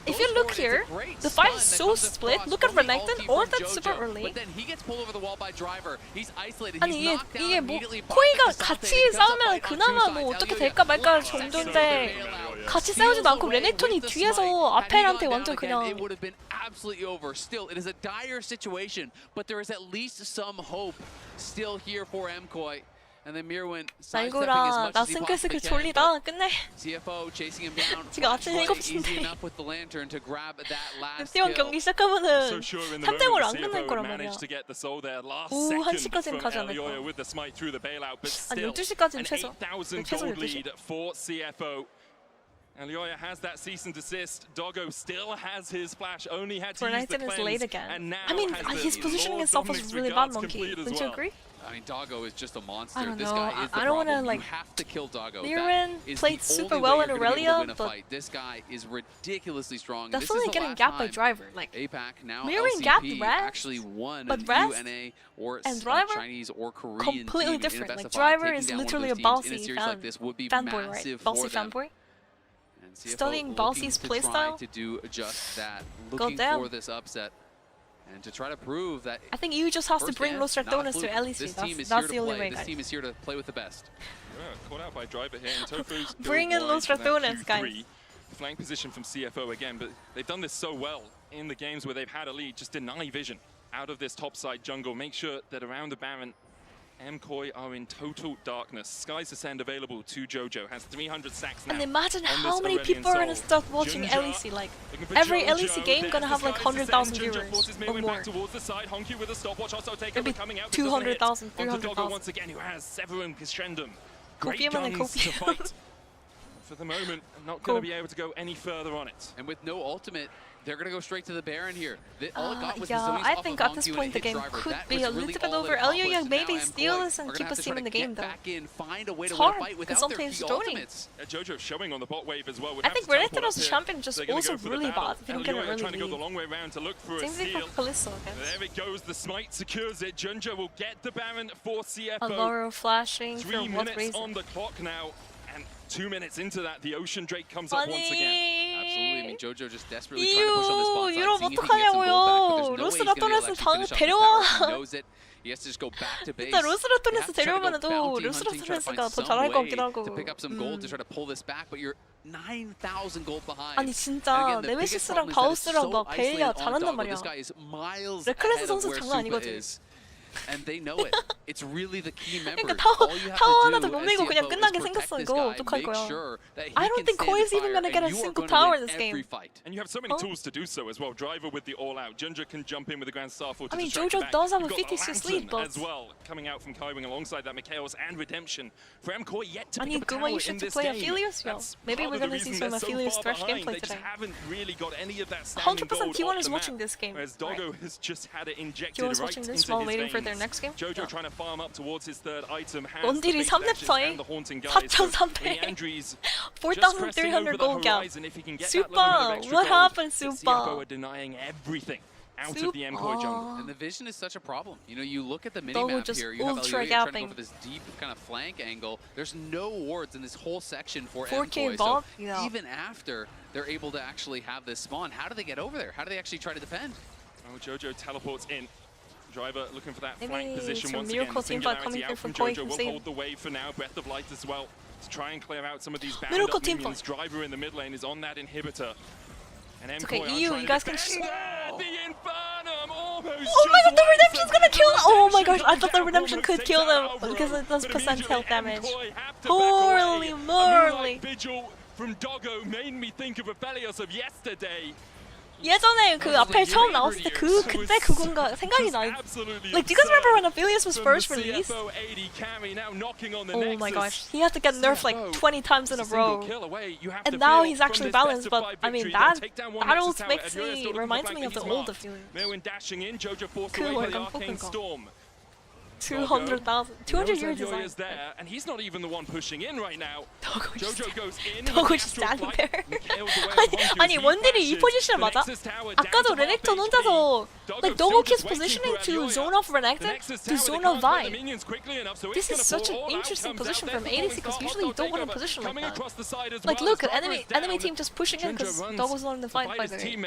Speaker 4: If you look here, the fight is so split. Look at Renekton, or that's super early. 아니 이게 뭐 코이가 같이 싸우면 그나마 뭐 어떻게 될까 말까 정도인데 같이 싸우지도 않고 레넥톤이 뒤에서 아펠한테 완전 그냥.
Speaker 6: It would have been absolutely over. Still, it is a dire situation, but there is at least some hope still here for MKOI. And then Mirwin sidestepping as much as he possibly can.
Speaker 4: 졸리다. 끝내.
Speaker 6: CFO chasing him down.
Speaker 4: 지금 아침 7시인데.
Speaker 6: Easy enough with the lantern to grab that last
Speaker 4: 뛰어
Speaker 6: kill.
Speaker 4: 경기 시작하면은 3대5를 안 끝낼 거란 말이야. 오후 1시까지는 가지 않을까. 아니 12시까지는 최소. 최소 12시.
Speaker 2: Elioya has that cease and desist. Doggo still has his flash. Only had to
Speaker 4: For
Speaker 2: use the
Speaker 4: is
Speaker 2: cleanse.
Speaker 4: late again.
Speaker 2: And now
Speaker 4: I mean,
Speaker 2: has
Speaker 4: his positioning itself is really bad, Monkey. Don't you agree?
Speaker 6: I mean, Doggo is just a monster.
Speaker 4: I don't
Speaker 6: this
Speaker 4: know.
Speaker 6: guy is the
Speaker 4: I don't want to
Speaker 6: problem.
Speaker 4: like.
Speaker 6: You have to kill Doggo.
Speaker 4: Mirren played super well in Aurelia, but
Speaker 6: this guy is ridiculously strong.
Speaker 4: Definitely getting gapped by Driver. Like
Speaker 6: APAC now.
Speaker 4: Mirren gapped Raz,
Speaker 6: actually won
Speaker 4: but Raz
Speaker 6: UNA or
Speaker 4: and Driver
Speaker 6: Chinese or Korean
Speaker 4: completely different. Like Driver is literally a bossy fanboy, right? Bossy fanboy. Studying Balsi's playstyle.
Speaker 6: To do just that.
Speaker 4: Go
Speaker 6: Looking
Speaker 4: down.
Speaker 6: for this upset. And to try to prove that
Speaker 4: I think you just have to bring Los Ratones to LEC. That's the only way,
Speaker 6: This
Speaker 4: guys.
Speaker 6: team is here to play with the best.
Speaker 5: Caught out by driver here, and Tofu's
Speaker 4: Bring in Los Ratones, guys.
Speaker 5: Flank position from CFO again, but they've done this so well in the games where they've had a lead. Just deny vision out of this topside jungle. Make sure that around the Baron, MKOI are in total darkness. Sky's Ascend available to Jojo, has 300 sacks now.
Speaker 4: And imagine how many people are gonna start watching LEC. Like every LEC game gonna have like 100,000 viewers or more. Maybe 200,000, 300,000.
Speaker 5: Once again, who has Severin Pistrendum.
Speaker 4: Great guns
Speaker 5: to fight. For the moment, not going to be able to go any further on it.
Speaker 6: And with no ultimate, they're going to go straight to the Baron here. All it got was
Speaker 4: yeah, I think at this point the game could be a little bit over. Elyoya maybe steal this and keep us team in the game though. It's hard because some players are droning.
Speaker 5: Jojo showing on the bot wave as well.
Speaker 4: I think Renekton as a champion just also really bad. If you don't get it really
Speaker 5: trying to go the long way around to look for a steal.
Speaker 4: There
Speaker 5: it goes, the smite secures it. Junja will get the Baron for CFO.
Speaker 4: Alvaro flashing
Speaker 5: 3 minutes on the clock now. 2 minutes into that, the Ocean Drake comes up once again.
Speaker 6: Absolutely. I mean, Jojo just desperately trying to push on this bot side.
Speaker 4: 유럽 어떡하냐고요. 로스 라토네스 데려와.
Speaker 6: He knows it. He has to just go back to base.
Speaker 4: 일단 로스 라토네스 데려오면 또 로스 라토네스가 더 잘할 것 같기도 하고.
Speaker 6: To pick up some gold to try to pull this back, but you're 9,000 gold behind.
Speaker 4: 아니 진짜 네메시스랑 바우스랑 막 베일리아 잘한단 말이야. 레클레스 선수 장난 아니거든.
Speaker 6: And they know it. It's really the key members.
Speaker 4: 그러니까 타워 하나도 못 밀고 그냥 끝나게 생겼어. 이거 어떡할 거야? I don't think Koi is even gonna get a single tower in this game.
Speaker 5: And you have so many tools to do so as well. Driver with the all-out. Junja can jump in with the Grand Starfall to
Speaker 4: I mean,
Speaker 5: distract
Speaker 4: Jojo
Speaker 5: back.
Speaker 4: does have a
Speaker 5: You've got
Speaker 4: 56
Speaker 5: the
Speaker 4: lead, but
Speaker 5: as well coming out from Kaiwing alongside that Mikhails and Redemption. For MKOI yet to
Speaker 4: I
Speaker 5: pick
Speaker 4: need
Speaker 5: up a tower
Speaker 4: Guma, you
Speaker 5: in
Speaker 4: should
Speaker 5: this
Speaker 4: play
Speaker 5: game.
Speaker 4: Aphelios.
Speaker 5: That's
Speaker 4: maybe we're gonna see some Aphelios Thresh gameplay
Speaker 5: They just
Speaker 4: today.
Speaker 5: haven't really got any of that standing
Speaker 4: 100%
Speaker 5: gold
Speaker 4: T1
Speaker 5: off
Speaker 4: is
Speaker 5: the
Speaker 4: watching
Speaker 5: map,
Speaker 4: this game.
Speaker 5: whereas Doggo has just had it injected
Speaker 4: T1 is
Speaker 5: right
Speaker 4: watching this
Speaker 5: into
Speaker 4: while
Speaker 5: his
Speaker 4: waiting for
Speaker 5: veins.
Speaker 4: their next game.
Speaker 5: Jojo trying to farm up towards his third item. Has
Speaker 4: 원딜이
Speaker 5: the
Speaker 4: 3렙 차이. 4,300. 4,300 gold gap. Super! What happened, Super?
Speaker 5: CFO are denying everything out of the MKOI jungle.
Speaker 6: And the vision is such a problem. You know, you look at the minimap here, you have
Speaker 4: ultra
Speaker 6: Elyoya trying to
Speaker 4: gapping.
Speaker 6: go for this deep kind of flank angle. There's no wards in this whole section for
Speaker 4: 4K
Speaker 6: MKOI.
Speaker 4: Bob?
Speaker 6: So
Speaker 4: Yeah.
Speaker 6: even after they're able to actually have this spawn, how do they get over there? How do they actually try to defend?
Speaker 5: Oh, Jojo teleports in. Driver looking for that
Speaker 4: Maybe
Speaker 5: flank position
Speaker 4: some
Speaker 5: once again.
Speaker 4: miracle team fight coming
Speaker 5: Singularity
Speaker 4: through
Speaker 5: out
Speaker 4: from
Speaker 5: from
Speaker 4: Koi
Speaker 5: Jojo
Speaker 4: can
Speaker 5: will
Speaker 4: save.
Speaker 5: hold the wave for now. Breath of Light as well to try and clear out some of these bound
Speaker 4: Miracle
Speaker 5: up
Speaker 4: team
Speaker 5: minions. Driver in the mid lane is on that inhibitor. And
Speaker 4: It's
Speaker 5: MKOI
Speaker 4: okay,
Speaker 5: are
Speaker 4: EU,
Speaker 5: trying
Speaker 4: you
Speaker 5: to
Speaker 4: guys can
Speaker 5: defend there. The Infernum almost
Speaker 4: Oh my god, the
Speaker 5: just
Speaker 4: Redemption's gonna kill them! Oh my gosh, I thought the
Speaker 5: Redemption
Speaker 4: Redemption could
Speaker 5: takes
Speaker 4: kill
Speaker 5: out
Speaker 4: them
Speaker 5: Alvaro,
Speaker 4: because it does
Speaker 5: but
Speaker 4: percent
Speaker 5: immediately
Speaker 4: health damage.
Speaker 5: MKOI have to back
Speaker 4: Morally,
Speaker 5: away.
Speaker 4: morally.
Speaker 5: A Moonlight Vigil from Doggo made me think of Aphelios of yesterday.
Speaker 4: 예전에 그 아펠 처음 나왔을 때 그때 그건가 생각이 나. Like, do you guys remember when Aphelios was first released? Oh my gosh, he had to get nerfed like 20 times in a row. And now he's actually balanced, but I mean that ult reminds me of the old Aphelios. 그 storm. 200,000. 200 year design.
Speaker 5: There, and he's not even the one pushing in right now.
Speaker 4: Jojo
Speaker 5: goes in.
Speaker 4: Doggo just standing there. 아니 원딜이 이 포지션 맞아? 아까도 레넥톤 혼자서 like Doggo keeps positioning to zone off Renekton to zone off Vi. This is such an interesting position from ADC because usually you don't want to position like that. Like look, enemy team just pushing in because Doggo's not in the fight by the way.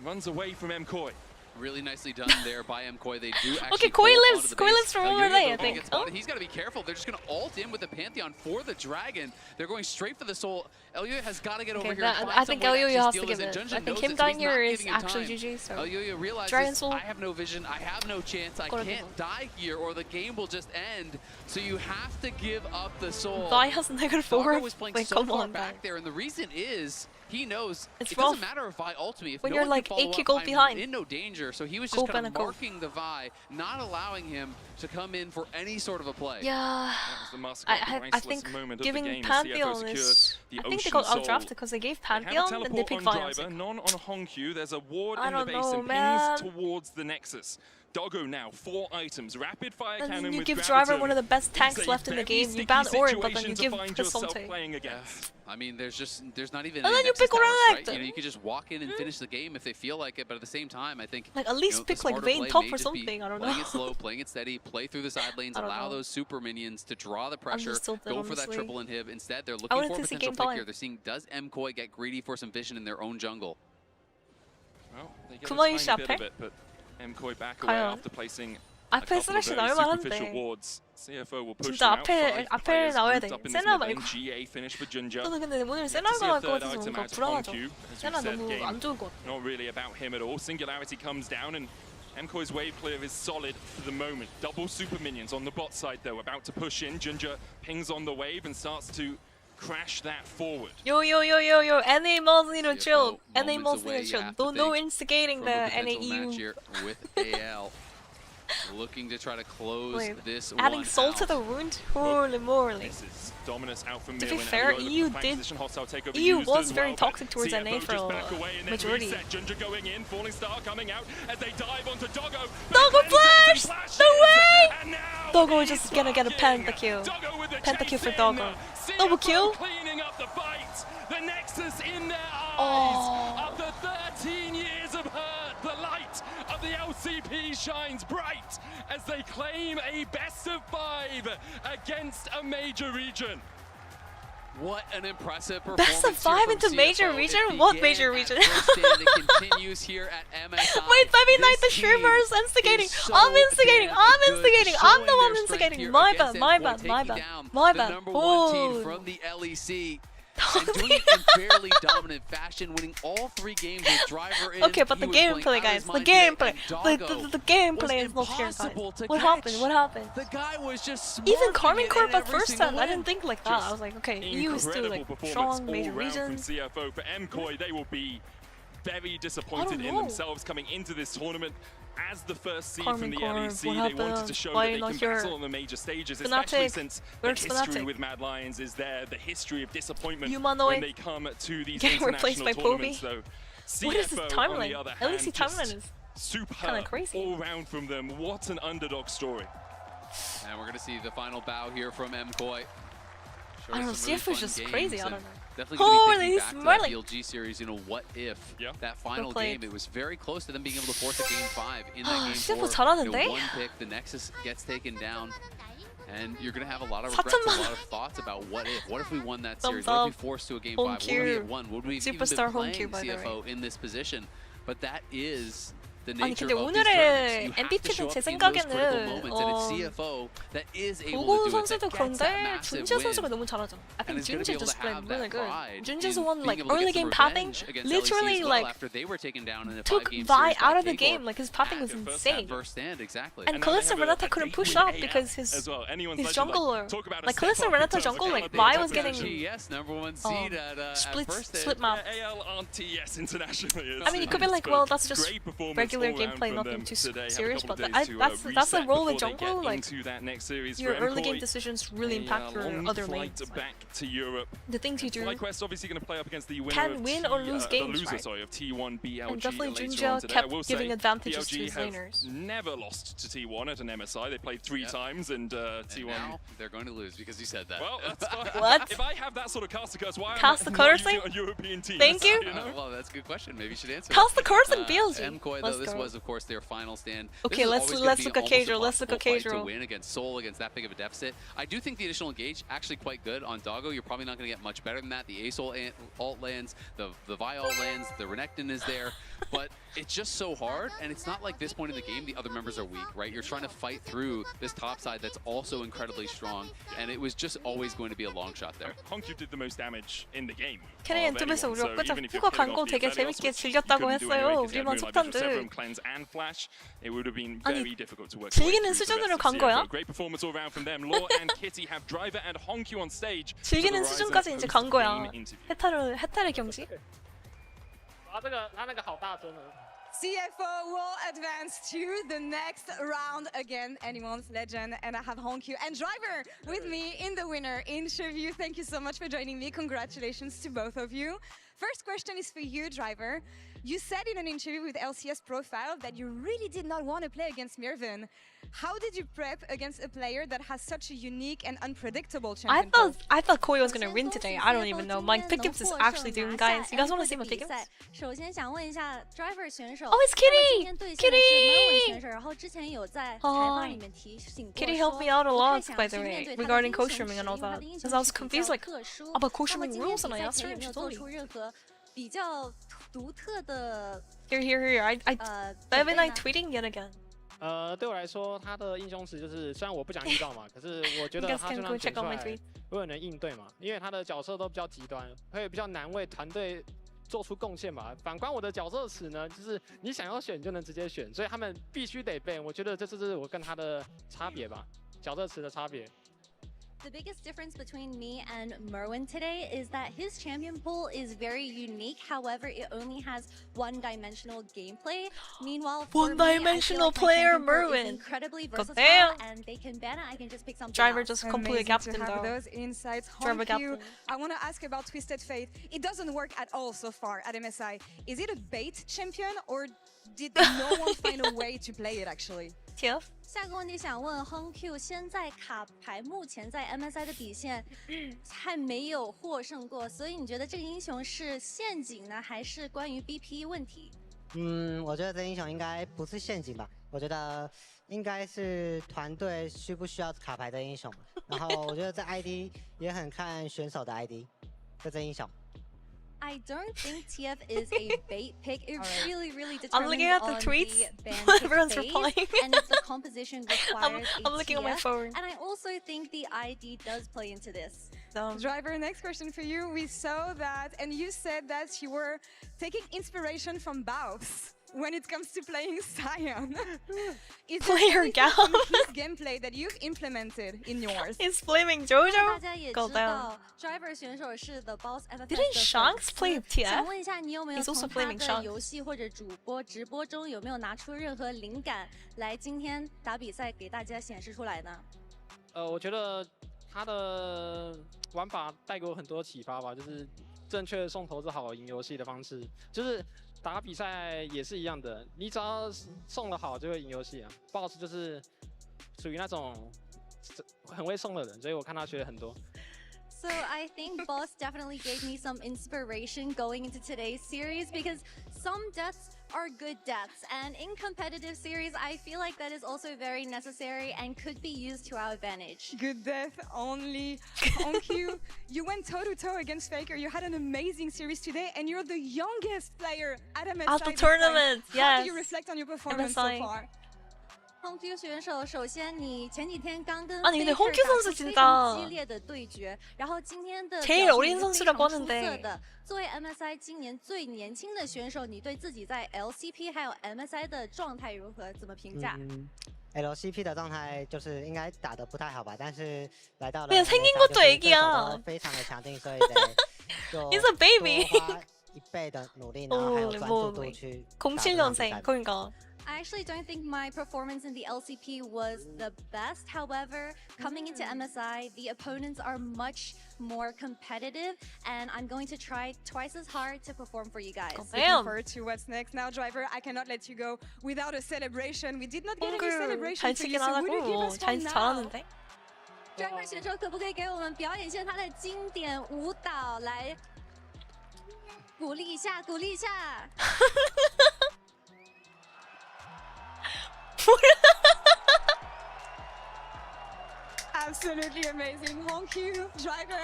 Speaker 5: Runs away from MKOI.
Speaker 6: Really nicely done there by MKOI. They do actually.
Speaker 4: Okay, Koi lives from over there, I think. Oh?
Speaker 6: He's got to be careful. They're just going to ult in with the Pantheon for the Dragon. They're going straight for the soul. Elyoya has got to get over here.
Speaker 4: I think Elyoya has to give it. I think him dying here is actually GG. So
Speaker 6: Elyoya realizes
Speaker 4: Dragon Soul.
Speaker 6: I have no vision. I have no chance. I can't die here, or the game will just end. So you have to give up the soul.
Speaker 4: Vi has -4.
Speaker 6: Was playing
Speaker 4: Wait,
Speaker 6: so
Speaker 4: come
Speaker 6: far
Speaker 4: on,
Speaker 6: back there, and the reason is he knows
Speaker 4: it
Speaker 6: doesn't matter if Vi ult me. If
Speaker 4: when
Speaker 6: no
Speaker 4: you're
Speaker 6: one
Speaker 4: like
Speaker 6: can follow
Speaker 4: 8k
Speaker 6: up,
Speaker 4: gold
Speaker 6: I'm
Speaker 4: behind.
Speaker 6: in no danger. So he was just kind of marking the Vi, not allowing him to come in for any sort of a play.
Speaker 4: Yeah, I think giving Pantheon is. I think they got outdrafted because they gave Pantheon and they picked Vi.
Speaker 5: None on Hongq. There's a ward
Speaker 4: I
Speaker 5: in the
Speaker 4: don't
Speaker 5: base
Speaker 4: know,
Speaker 5: and
Speaker 4: man.
Speaker 5: pings towards the Nexus. Doggo now, 4 items. Rapid fire
Speaker 4: And
Speaker 5: cannon
Speaker 4: then you
Speaker 5: with
Speaker 4: give
Speaker 5: Graviton.
Speaker 4: Driver one of the best tanks
Speaker 5: It's a
Speaker 4: left in the
Speaker 5: very
Speaker 4: game. You
Speaker 5: sticky
Speaker 4: ban Orb, but then
Speaker 5: situation
Speaker 4: you
Speaker 5: to
Speaker 4: give
Speaker 5: find yourself
Speaker 4: Cassante.
Speaker 5: playing against.
Speaker 6: I mean, there's not even.
Speaker 4: And
Speaker 6: any
Speaker 4: then you
Speaker 6: Nexus
Speaker 4: pick
Speaker 6: towers, right?
Speaker 4: Renekton.
Speaker 6: You know, you could just walk in and finish the game if they feel like it. But at the same time, I think
Speaker 4: like at least pick like Vayne top or something. I don't know.
Speaker 6: Playing it slow, playing it steady, play through the side lanes, allow those super minions to draw the pressure, go for that triple inhib. Instead, they're looking for a potential pick here. They're seeing, does MKOI get greedy for some vision in their own jungle?
Speaker 5: Well, they get a tiny bit of it, but MKOI back away
Speaker 4: 과연
Speaker 5: after placing
Speaker 4: 앞에 스매시 나올 만한데
Speaker 5: CFO will push
Speaker 4: 진짜
Speaker 5: them out.
Speaker 4: 앞에 나와야 돼.
Speaker 5: up in this
Speaker 4: 세나
Speaker 5: mid lane.
Speaker 4: 말고.
Speaker 5: GA finish for Junja.
Speaker 4: 저는 근데 오늘 세나가 할 것 같아서 뭔가 불안하죠. 세나 너무 안 좋은 것 같아.
Speaker 5: Not really about him at all. Singularity comes down and MKOI's wave clear is solid for the moment. Double super minions on the bot side though, about to push in. Junja pings on the wave and starts to crash that forward.
Speaker 4: Yo, animals need to chill. Animals need to chill. No instigating the NAU.
Speaker 6: With AL. Looking to try to close this
Speaker 4: adding
Speaker 6: one
Speaker 4: soul
Speaker 6: out.
Speaker 4: to the wound? Holy moly.
Speaker 5: This is Dominus out from
Speaker 4: To be
Speaker 5: Mid
Speaker 4: fair,
Speaker 5: lane.
Speaker 4: EU was very toxic towards
Speaker 5: CFO
Speaker 4: NA for
Speaker 5: just back away and then
Speaker 4: majority.
Speaker 5: reset. Junja going in, Falling Star coming out as they dive onto Doggo.
Speaker 4: Doggo flash! No way! Doggo is just gonna get a pentakill. Pentakill for Doggo. Double kill?
Speaker 5: Cleaning up the fight. The Nexus in their eyes.
Speaker 4: Oh.
Speaker 5: After 13 years of hurt, the light of the LCP shines bright as they claim a best of 5 against a major region.
Speaker 6: What an impressive performance.
Speaker 4: Best of 5 into major region? What major region?
Speaker 6: It continues here at MSI.
Speaker 4: Wait, feviknight the streamers instigating. I'm instigating. I'm the one instigating. My bad.
Speaker 6: The #1 team from the LEC. And doing it in fairly dominant fashion, winning all 3 games with Driver in.
Speaker 4: Okay, but the gameplay, guys. The gameplay. The gameplay is not here, guys. What happened?
Speaker 6: The guy was just
Speaker 4: even Carmine Corp at first time, I didn't think like that. I was like, okay, EU is still like
Speaker 5: Incredible
Speaker 4: strong
Speaker 5: performance
Speaker 4: major
Speaker 5: all round
Speaker 4: region.
Speaker 5: from CFO. For MKOI, they will be very disappointed in themselves coming into this tournament. As the first seed from the LEC, they wanted to show that they can battle on the major stages, especially since the history with Mad Lions is there, the history of disappointment when they come to these international tournaments, though.
Speaker 4: What is this
Speaker 5: CFO,
Speaker 4: timeline?
Speaker 5: on the other hand,
Speaker 4: LEC timeline is
Speaker 5: superb
Speaker 4: crazy.
Speaker 5: all round from them. What an underdog story.
Speaker 6: And we're going to see the final bow here from MKOI.
Speaker 4: I don't know, CFO is just crazy, I don't know.
Speaker 6: Definitely going to be
Speaker 4: Holy
Speaker 6: thinking back to that
Speaker 4: smart.
Speaker 6: BLG series, what if that final game, it was very close to them being able to force a game 5 in that game 4.
Speaker 4: 잘하는데?
Speaker 6: One pick, the Nexus gets taken down, and you're going to have a lot of regrets, a lot of thoughts about what if we won that series, what if we forced to a game 5, what if we had won, would we have even been playing CFO in this position? But that is the nature
Speaker 4: 근데
Speaker 6: of these tournaments.
Speaker 4: 오늘의
Speaker 6: You have to
Speaker 4: MVP는
Speaker 6: show
Speaker 4: 제
Speaker 6: up in those critical
Speaker 4: 생각에는
Speaker 6: moments, and it's CFO that is able
Speaker 4: 보고
Speaker 6: to do it,
Speaker 4: 선수도
Speaker 6: that gets that
Speaker 4: 그런데
Speaker 6: massive
Speaker 4: 준재 선수가
Speaker 6: win.
Speaker 4: 너무 잘하죠. I think
Speaker 6: And is gonna be
Speaker 4: Junja
Speaker 6: able
Speaker 4: just
Speaker 6: to
Speaker 4: played
Speaker 6: have
Speaker 4: really
Speaker 6: that
Speaker 4: good.
Speaker 6: pride
Speaker 4: Junja's
Speaker 6: in
Speaker 4: won
Speaker 6: being
Speaker 4: like
Speaker 6: able to
Speaker 4: early
Speaker 6: get
Speaker 4: game
Speaker 6: some
Speaker 4: pathing,
Speaker 6: revenge against
Speaker 4: literally
Speaker 6: LEC as well
Speaker 4: like
Speaker 6: after they were taken down in a
Speaker 4: took
Speaker 6: 5-game
Speaker 4: Vi
Speaker 6: series
Speaker 4: out
Speaker 6: by
Speaker 4: of the
Speaker 6: K-Corp.
Speaker 4: game. Like his pathing was insane.
Speaker 6: First stand, exactly.
Speaker 4: And Kalista Renata couldn't push up because his jungler, like Kalista Renata jungle, like Vi was getting
Speaker 6: #1 seed at
Speaker 4: split map.
Speaker 5: AL aren't TS internationally.
Speaker 4: I mean, it could be like, well, that's just regular gameplay, nothing too serious. But that's the role with jungle. Like your early game decisions really impact your other lanes.
Speaker 5: Back to Europe.
Speaker 4: The things you do
Speaker 5: FlyQuest obviously going to play up against the winner
Speaker 4: can
Speaker 5: of
Speaker 4: win or lose games,
Speaker 5: the loser,
Speaker 4: right?
Speaker 5: of T1 BLG.
Speaker 4: And definitely
Speaker 5: later on
Speaker 4: Junja
Speaker 5: today.
Speaker 4: kept
Speaker 5: I will
Speaker 4: giving
Speaker 5: say
Speaker 4: advantages to
Speaker 5: BLG
Speaker 4: his
Speaker 5: have
Speaker 4: laners.
Speaker 5: never lost to T1 at an MSI. They played 3 times and T1.
Speaker 6: Now they're going to lose because you said that.
Speaker 5: Well, that's fine.
Speaker 4: What?
Speaker 5: If I have that sort of cast the curse, why
Speaker 4: Cast
Speaker 5: am
Speaker 4: the
Speaker 5: I not
Speaker 4: cursing?
Speaker 5: using a European team?
Speaker 4: Thank you.
Speaker 6: Well, that's a good question. Maybe you should answer.
Speaker 4: Cast the
Speaker 6: that.
Speaker 4: cursing BLG.
Speaker 6: MKOI, though, this was of course their final stand.
Speaker 4: Okay,
Speaker 6: This is
Speaker 4: let's
Speaker 6: always gonna
Speaker 4: look
Speaker 6: be
Speaker 4: at
Speaker 6: almost
Speaker 4: Casual. Let's look at
Speaker 6: impossible fight
Speaker 4: Casual.
Speaker 6: to win against Seoul against that big of a deficit. I do think the additional engage actually quite good on Doggo. You're probably not going to get much better than that. The ASOL alt lands, the Vi alt lands, the Renekton is there, but it's just so hard, and it's not like this point in the game the other members are weak, right? You're trying to fight through this top side that's also incredibly strong, and it was just always going to be a long shot there.
Speaker 5: Hongkyu did the most damage in the game.
Speaker 4: 캐리 인터뷰에서 우리 엊그제 후가 간 거 되게 재밌게 즐겼다고 했어요. 우리만 속탄들. 즐기는 수준으로 간 거야? 즐기는 수준까지 이제 간 거야. 해탈의 경지?
Speaker 15: CFO will advance to the next round again, anyone's legend, and I have Hongkyu and Driver with me in the winner interview. Thank you so much for joining me. Congratulations to both of you. First question is for you, Driver. You said in an interview with LCS Profile that you really did not want to play against Mirvan. How did you prep against a player that has such a unique and unpredictable champion?
Speaker 4: I thought Koi was gonna win today. I don't even know. My pickups is actually doing, guys. You guys want to see my pickups? Oh, it's Kitty! Kitty! Kitty helped me out a lot, by the way, regarding co-streaming and all that. Because I was confused, like, about co-streaming rules, and I asked her, and she told me.
Speaker 15: 独特的
Speaker 4: Here. I feviknight tweeting yet again.
Speaker 16: 对我来说，他的英雄词就是，虽然我不讲预告嘛，可是我觉得他就算选出来，我也能应对嘛，因为他的角色都比较极端，会比较难为团队做出贡献吧。反观我的角色词呢，就是你想要选就能直接选，所以他们必须得背。我觉得这是我跟他的差别吧，角色词的差别。
Speaker 17: The biggest difference between me and Merwin today is that his champion pool is very unique. However, it only has one-dimensional gameplay. Meanwhile,
Speaker 4: one-dimensional player Merwin.
Speaker 17: Incredibly versatile, and they can ban it. I can just pick something.
Speaker 4: Driver just completely
Speaker 15: Amazing
Speaker 4: captain
Speaker 15: to have
Speaker 4: though.
Speaker 15: those insights.
Speaker 4: Driver
Speaker 15: Honkyu,
Speaker 4: captain.
Speaker 15: I want to ask about Twisted Fate. It doesn't work at all so far at MSI. Is it a bait champion or did no one find a way to play it actually?
Speaker 4: TF?
Speaker 17: 下个问题想问 Hongq， 现在卡牌目前在 MSI 的底线还没有获胜过，所以你觉得这个英雄是陷阱呢，还是关于 BP 问题？
Speaker 18: 我觉得这英雄应该不是陷阱吧，我觉得应该是团队需不需要卡牌的英雄。然后我觉得这 ID 也很看选手的 ID， 这英雄。
Speaker 17: I don't think TF is a bait pick. It really depends
Speaker 4: I'm looking at the tweets. Everyone's replying.
Speaker 17: And if the composition requires
Speaker 4: I'm looking at my phone.
Speaker 17: And I also think the ID does play into this.
Speaker 15: Driver, next question for you. We saw that, and you said that you were taking inspiration from Baus when it comes to playing Sion. Is there anything from his gameplay that you've implemented in yours?
Speaker 4: He's blaming JoJo?
Speaker 17: 大家也
Speaker 4: Go
Speaker 17: 知
Speaker 4: down.
Speaker 17: 道 Driver 选手是 The Boss FFS
Speaker 4: Didn't
Speaker 17: 的
Speaker 4: Shanks play
Speaker 17: 粉丝
Speaker 4: TF?
Speaker 17: 想问一下，你有没有
Speaker 4: He's also
Speaker 17: 从他
Speaker 4: blaming
Speaker 17: 的
Speaker 4: Shanks.
Speaker 17: 游戏或者主播直播中有没有拿出任何灵感来今天打比赛给大家显示出来呢？
Speaker 16: 我觉得他的玩法带给我很多启发吧，就是正确送投资好赢游戏的方式，就是打比赛也是一样的，你只要送得好就会赢游戏啊。Boss 就是属于那种很会送的人，所以我看他学了很多。
Speaker 17: So I think Boss definitely gave me some inspiration going into today's series because some deaths are good deaths, and in competitive series I feel like that is also very necessary and could be used to our advantage.
Speaker 15: Good death only. Hongq, you went toe-to-toe against Faker. You had an amazing series today, and you're the youngest player at MSI.
Speaker 4: At the
Speaker 15: this
Speaker 4: tournament,
Speaker 15: time. How
Speaker 4: yes.
Speaker 15: do you reflect on your performance
Speaker 4: MSI.
Speaker 15: so far?
Speaker 17: Hongq 选手，首先你前几天刚跟
Speaker 4: 아니 근데 홍큐 선수
Speaker 17: 非常激
Speaker 4: 진짜
Speaker 17: 烈的对决，然后今天的
Speaker 4: 제일
Speaker 17: 表
Speaker 4: 어린
Speaker 17: 现是非
Speaker 4: 선수라고
Speaker 17: 常出
Speaker 4: 하는데
Speaker 17: 色的。作为 MSI 今年最年轻的选手，你对自己在 LCP 还有 MSI 的状态如何？怎么评价？
Speaker 18: LCP 的状态就是应该打得不太好吧，但是来到了
Speaker 4: 그냥 생긴 것도 애기야.
Speaker 18: 非常的强劲，所以得就
Speaker 4: He's a baby.
Speaker 18: 多花1倍的努力，然后还有专注度去打这场比赛。
Speaker 4: 07년생 그러니까.
Speaker 17: I actually don't think my performance in the LCP was the best. However, coming into MSI, the opponents are much more competitive, and I'm going to try twice as hard to perform for you guys.
Speaker 15: Looking forward to what's next. Now, Driver, I cannot let you go without a celebration. We did not get any celebration
Speaker 4: 잘
Speaker 15: for you,
Speaker 4: 치긴
Speaker 15: so would you give
Speaker 4: 하고
Speaker 15: us one now?
Speaker 4: 잘하는데.
Speaker 17: Driver 选手可不可以给我们表演一下他的经典舞蹈，来鼓励一下，鼓励一下。
Speaker 15: Absolutely amazing. Hongq, Driver,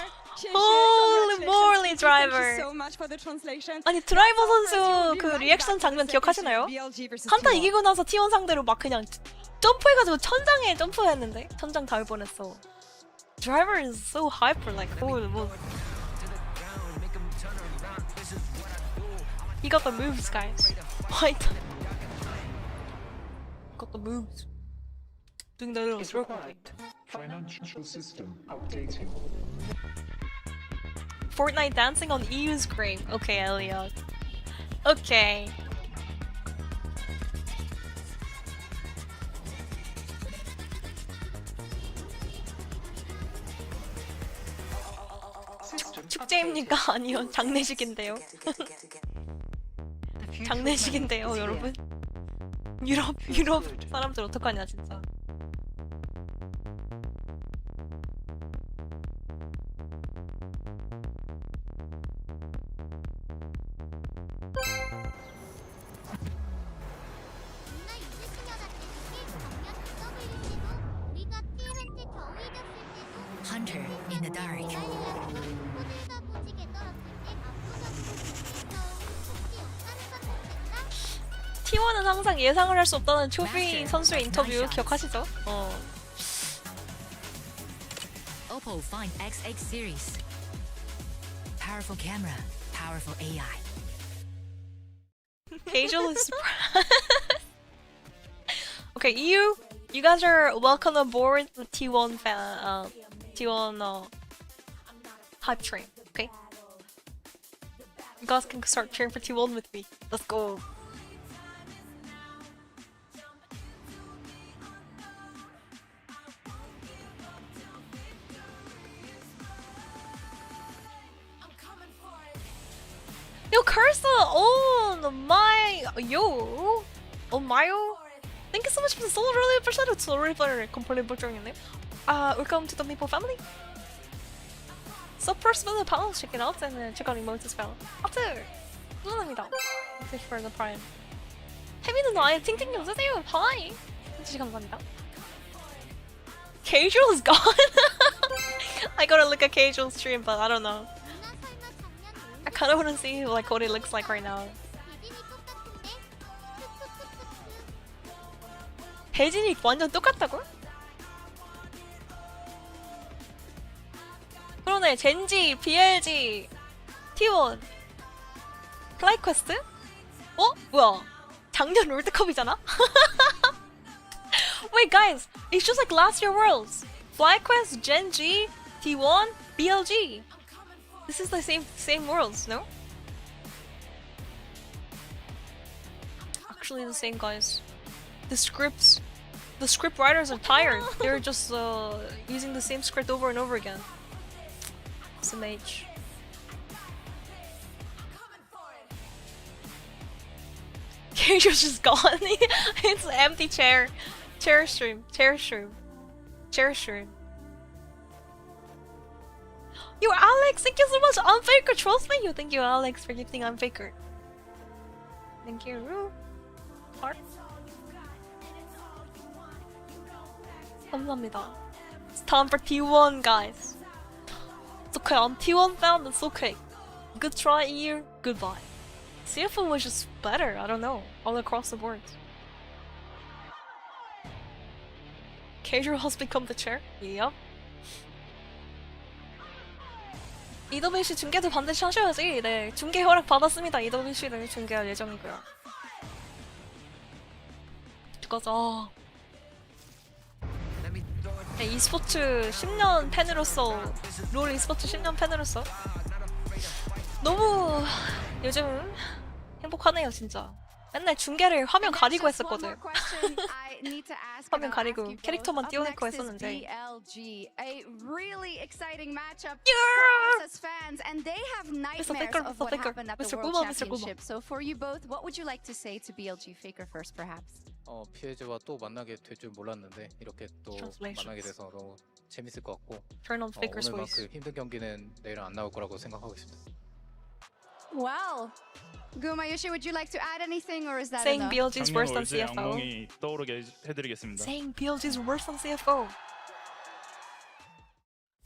Speaker 4: Holy moly, Driver.
Speaker 15: Thank you so much for the translation.
Speaker 4: 아니 드라이버 선수 그 리액션 장면 기억하시나요? 한타 이기고 나서 T1 상대로 막 그냥 점프해가지고 천장에 점프했는데 천장 닿을 뻔했어. Driver is so hyper, like holy moly. He got the moves, guys. White. Got the moves. Doing the little circle.
Speaker 19: Financial system updating.
Speaker 4: Fortnite dancing on EU's grave. Okay, Elliot. Okay. 축제입니까? 아니요, 장례식인데요. 장례식인데요, 여러분. 유럽 사람들 어떡하냐 진짜.
Speaker 13: Hunter in the dark.
Speaker 4: 결과는 항상 예상을 할 수 없다는 초비 선수의 인터뷰 기억하시죠?
Speaker 13: Oppo Find X8 series. Powerful camera, powerful AI.
Speaker 4: Casual is surprised. Okay, you guys are welcome aboard the T1 T1 hype train. Okay, you guys can start cheering for T1 with me. Let's go. Yo, Cursa on my Thank you so much for the solo really appreciate it. Solo really completely butchering your name. Welcome to the Meeple family. So first for the panel, check it out and check out emotes as well. After 감사합니다. Thank you for the prime. 태민은 아예 팅팅이 없으세요. Hi. 진짜 감사합니다. Casual is gone. I gotta look at Casual stream, but I don't know. I kind of want to see like what it looks like right now. 배진이 완전 똑같다고? 그러네. 젠지, BLG, T1, 플라이퀘스트? 뭐야? 작년 롤드컵이잖아? Wait guys, it's just like last year Worlds. FlyQuest, Gen G, T1, BLG. This is the same Worlds, no? Actually the same guys. The script writers are tired. They're just using the same script over and over again. SMH. Cage's just gone. It's an empty chair. Chair stream. Yo, Alex, thank you so much. I'm Faker. Trust me. Thank you, Alex, for gifting I'm Faker. Thank you. Heart. 감사합니다. It's time for T1, guys. It's okay. I'm T1 fan. It's okay. Good try, year. Goodbye. CFO was just better. I don't know. All across the board. Casual has become the chair. Yep. EWC 중계도 반드시 하셔야지. 네, 중계 허락 받았습니다. EWC를 중계할 예정이고요. 그거죠. 네, e스포츠 10년 팬으로서, 롤 e스포츠 10년 팬으로서 너무 요즘 행복하네요, 진짜. 맨날 중계를 화면 가리고 했었거든. 화면 가리고 캐릭터만 띄워놓고 했었는데.
Speaker 1: BLG, a really exciting matchup for us as fans, and they have nightmares of what happened at the World Championship. So for you both, what would you like to say to BLG? Faker first, perhaps.
Speaker 20: PLG와 또 만나게 될 줄 몰랐는데 이렇게 또 만나게 돼서 너무 재밌을 것 같고 오늘만큼 힘든 경기는 내일은 안 나올 거라고 생각하고 있습니다.
Speaker 1: Wow. Gumayushi, would you like to add anything, or is that
Speaker 4: Saying
Speaker 1: enough?
Speaker 4: BLG's worse than CFO.
Speaker 5: 해드리겠습니다.
Speaker 4: Saying BLG's worse than CFO.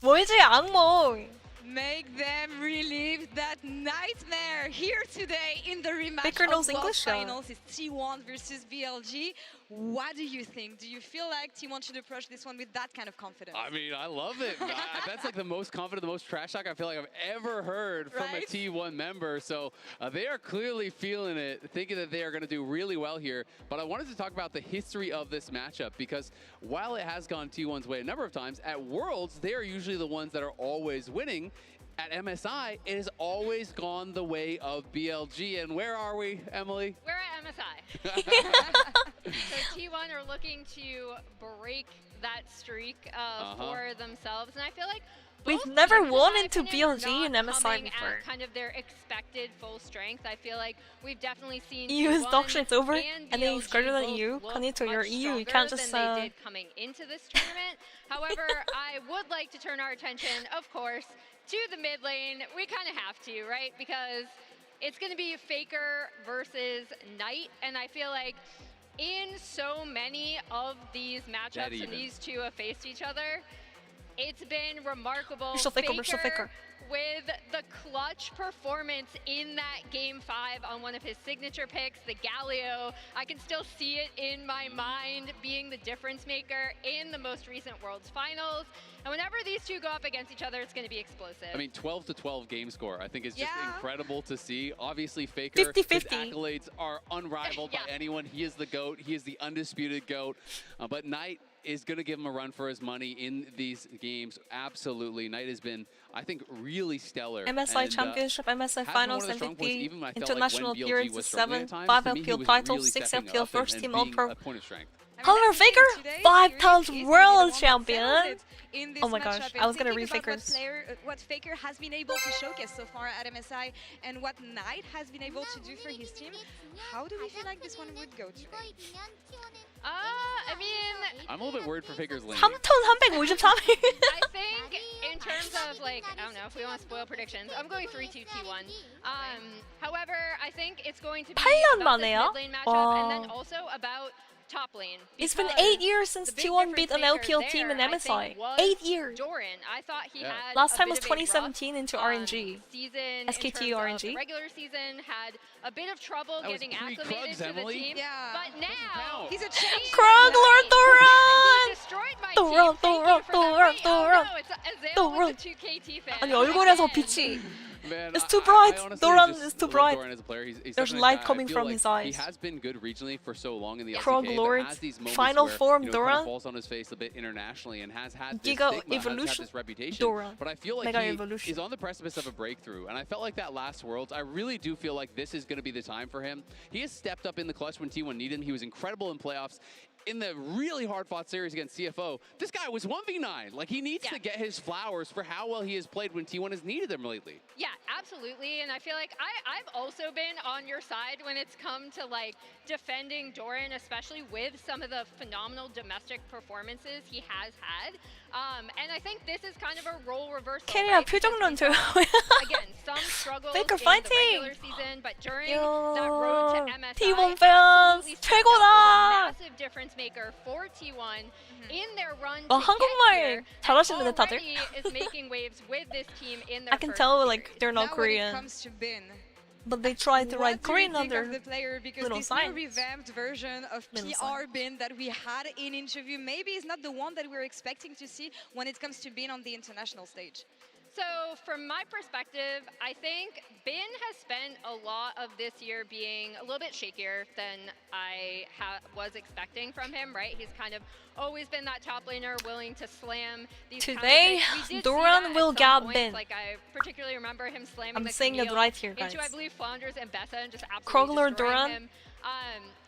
Speaker 4: 뭐지 악몽?
Speaker 15: Make them relive that nightmare here today in the rematch
Speaker 4: Baker knows
Speaker 15: of
Speaker 4: English,
Speaker 15: finals. It's T1 versus BLG. What do you think? Do you feel like T1 should approach this one with that kind of confidence?
Speaker 6: I mean, I love it. That's like the most confident, the most trash talk I feel like I've ever heard from a T1 member. So they are clearly feeling it, thinking that they are going to do really well here. But I wanted to talk about the history of this matchup because while it has gone T1's way a number of times, at Worlds, they are usually the ones that are always winning. At MSI, it has always gone the way of BLG. And where are we, Emily?
Speaker 21: We're at MSI. So T1 are looking to break that streak for themselves. And I feel like
Speaker 4: we've never won into BLG and MSI before.
Speaker 21: At kind of their expected full strength. I feel like we've definitely seen
Speaker 4: EU's dog shit's over
Speaker 21: and
Speaker 4: then he's greater than EU. Kanito, you're EU. You can't just
Speaker 21: they did coming into this tournament. However, I would like to turn our attention, of course, to the mid lane. We kind of have to, right? Because it's going to be Faker versus Knight, and I feel like in so many of these matchups and these two have faced each other, it's been remarkable.
Speaker 4: We're so faker.
Speaker 21: With the clutch performance in that Game 5 on one of his signature picks, the Galio. I can still see it in my mind being the difference maker in the most recent Worlds Finals. And whenever these two go up against each other, it's going to be explosive.
Speaker 6: I mean, 12-12 game score, I think is just incredible to see. Obviously, Faker,
Speaker 4: 50-50.
Speaker 6: his accolades are unrivaled by anyone. He is the GOAT. He is the undisputed GOAT. But Knight is going to give him a run for his money in these games. Absolutely. Knight has been, I think, really stellar.
Speaker 4: MSI Championship, MSI Finals, MVP, International Appearances 7, 5 LPL titles, 6 LPL First Team All-Pro. However, Faker, 5 times World Champion. Oh my gosh, I was gonna read Faker's.
Speaker 15: What Faker has been able to showcase so far at MSI and what Knight has been able to do for his team. How do we feel like this one would go today?
Speaker 21: I mean,
Speaker 6: I'm a little bit worried for Faker's lane.
Speaker 4: 3톤 353.
Speaker 21: I think in terms of like, I don't know if we want to spoil predictions, I'm going 3-2 T1. However, I think it's going to be about this mid lane matchup and then also about top lane.
Speaker 4: It's been 8 years since T1 beat an LPL team in MSI. 8 years.
Speaker 21: Doran. I thought he had
Speaker 4: last time was 2017 into RNG.
Speaker 21: Season
Speaker 4: SKT RNG.
Speaker 21: Regular season had a bit of trouble getting acclimated to the team.
Speaker 15: Yeah.
Speaker 21: But now
Speaker 15: he's a change.
Speaker 4: Krog Lord
Speaker 21: Doran! He destroyed my team.
Speaker 4: Doran.
Speaker 21: It's Azale with the 2KT fan.
Speaker 4: 아니 얼굴에서 빛이.
Speaker 6: Man,
Speaker 4: it's too bright.
Speaker 6: Doran
Speaker 4: is too bright.
Speaker 6: Doran as a player. He's
Speaker 4: There's light coming from his eyes.
Speaker 6: He has been good regionally for so long in the
Speaker 4: Krog
Speaker 6: LCK,
Speaker 4: Lord,
Speaker 6: has these moments
Speaker 4: final
Speaker 6: where,
Speaker 4: form
Speaker 6: you know,
Speaker 4: Doran.
Speaker 6: kind of falls on his face a bit internationally and has had this
Speaker 4: Giga
Speaker 6: stigma,
Speaker 4: Evolution.
Speaker 6: has had this reputation.
Speaker 4: Doran.
Speaker 6: But I feel like
Speaker 4: Mega
Speaker 6: he
Speaker 4: Evolution.
Speaker 6: is on the precipice of a breakthrough, and I felt like that last Worlds, I really do feel like this is going to be the time for him. He has stepped up in the clutch when T1 needed him. He was incredible in playoffs. In the really hard-fought series against CFO, this guy was 1v9. Like, he needs to get his flowers for how well he has played when T1 has needed him lately.
Speaker 21: Yeah, absolutely. And I feel like I've also been on your side when it's come to, like, defending Doran, especially with some of the phenomenal domestic performances he has had. And I think this is kind of a role reversal.
Speaker 4: 캐리야 표정론 줘요.
Speaker 21: Again, some struggles
Speaker 4: Faker
Speaker 21: in the
Speaker 4: fighting.
Speaker 21: regular season, but during that road to MSI,
Speaker 4: T1 fans 최고다.
Speaker 21: massive difference maker for T1 in their run
Speaker 4: 와
Speaker 21: to
Speaker 4: 한국말
Speaker 21: get
Speaker 4: 잘하시는데
Speaker 21: here,
Speaker 4: 다들.
Speaker 21: already is making waves with this team in their
Speaker 4: I can
Speaker 21: first
Speaker 4: tell
Speaker 21: series.
Speaker 4: like they're not
Speaker 15: Now
Speaker 4: Korean.
Speaker 15: when it comes to Bin,
Speaker 4: But they tried to write
Speaker 15: what do you
Speaker 4: Korean
Speaker 15: think
Speaker 4: under
Speaker 15: of the player? Because
Speaker 4: little
Speaker 15: this
Speaker 4: signs.
Speaker 15: new revamped version of
Speaker 4: Little
Speaker 15: PR Bin that we had in interview maybe is not the one that we're expecting to see when it comes to Bin on the international stage.
Speaker 21: So from my perspective, I think Bin has spent a lot of this year being a little bit shakier than I was expecting from him, right? He's kind of always been that top laner willing to slam these
Speaker 4: Today, Doran will get Bin.
Speaker 21: Like I particularly remember him slamming
Speaker 4: I'm
Speaker 21: the
Speaker 4: saying it
Speaker 21: Camille
Speaker 4: right here, guys.
Speaker 21: into, I believe, Flanders and Bessa and just
Speaker 4: Krogler
Speaker 21: absolutely destroying
Speaker 4: Doran,
Speaker 21: him.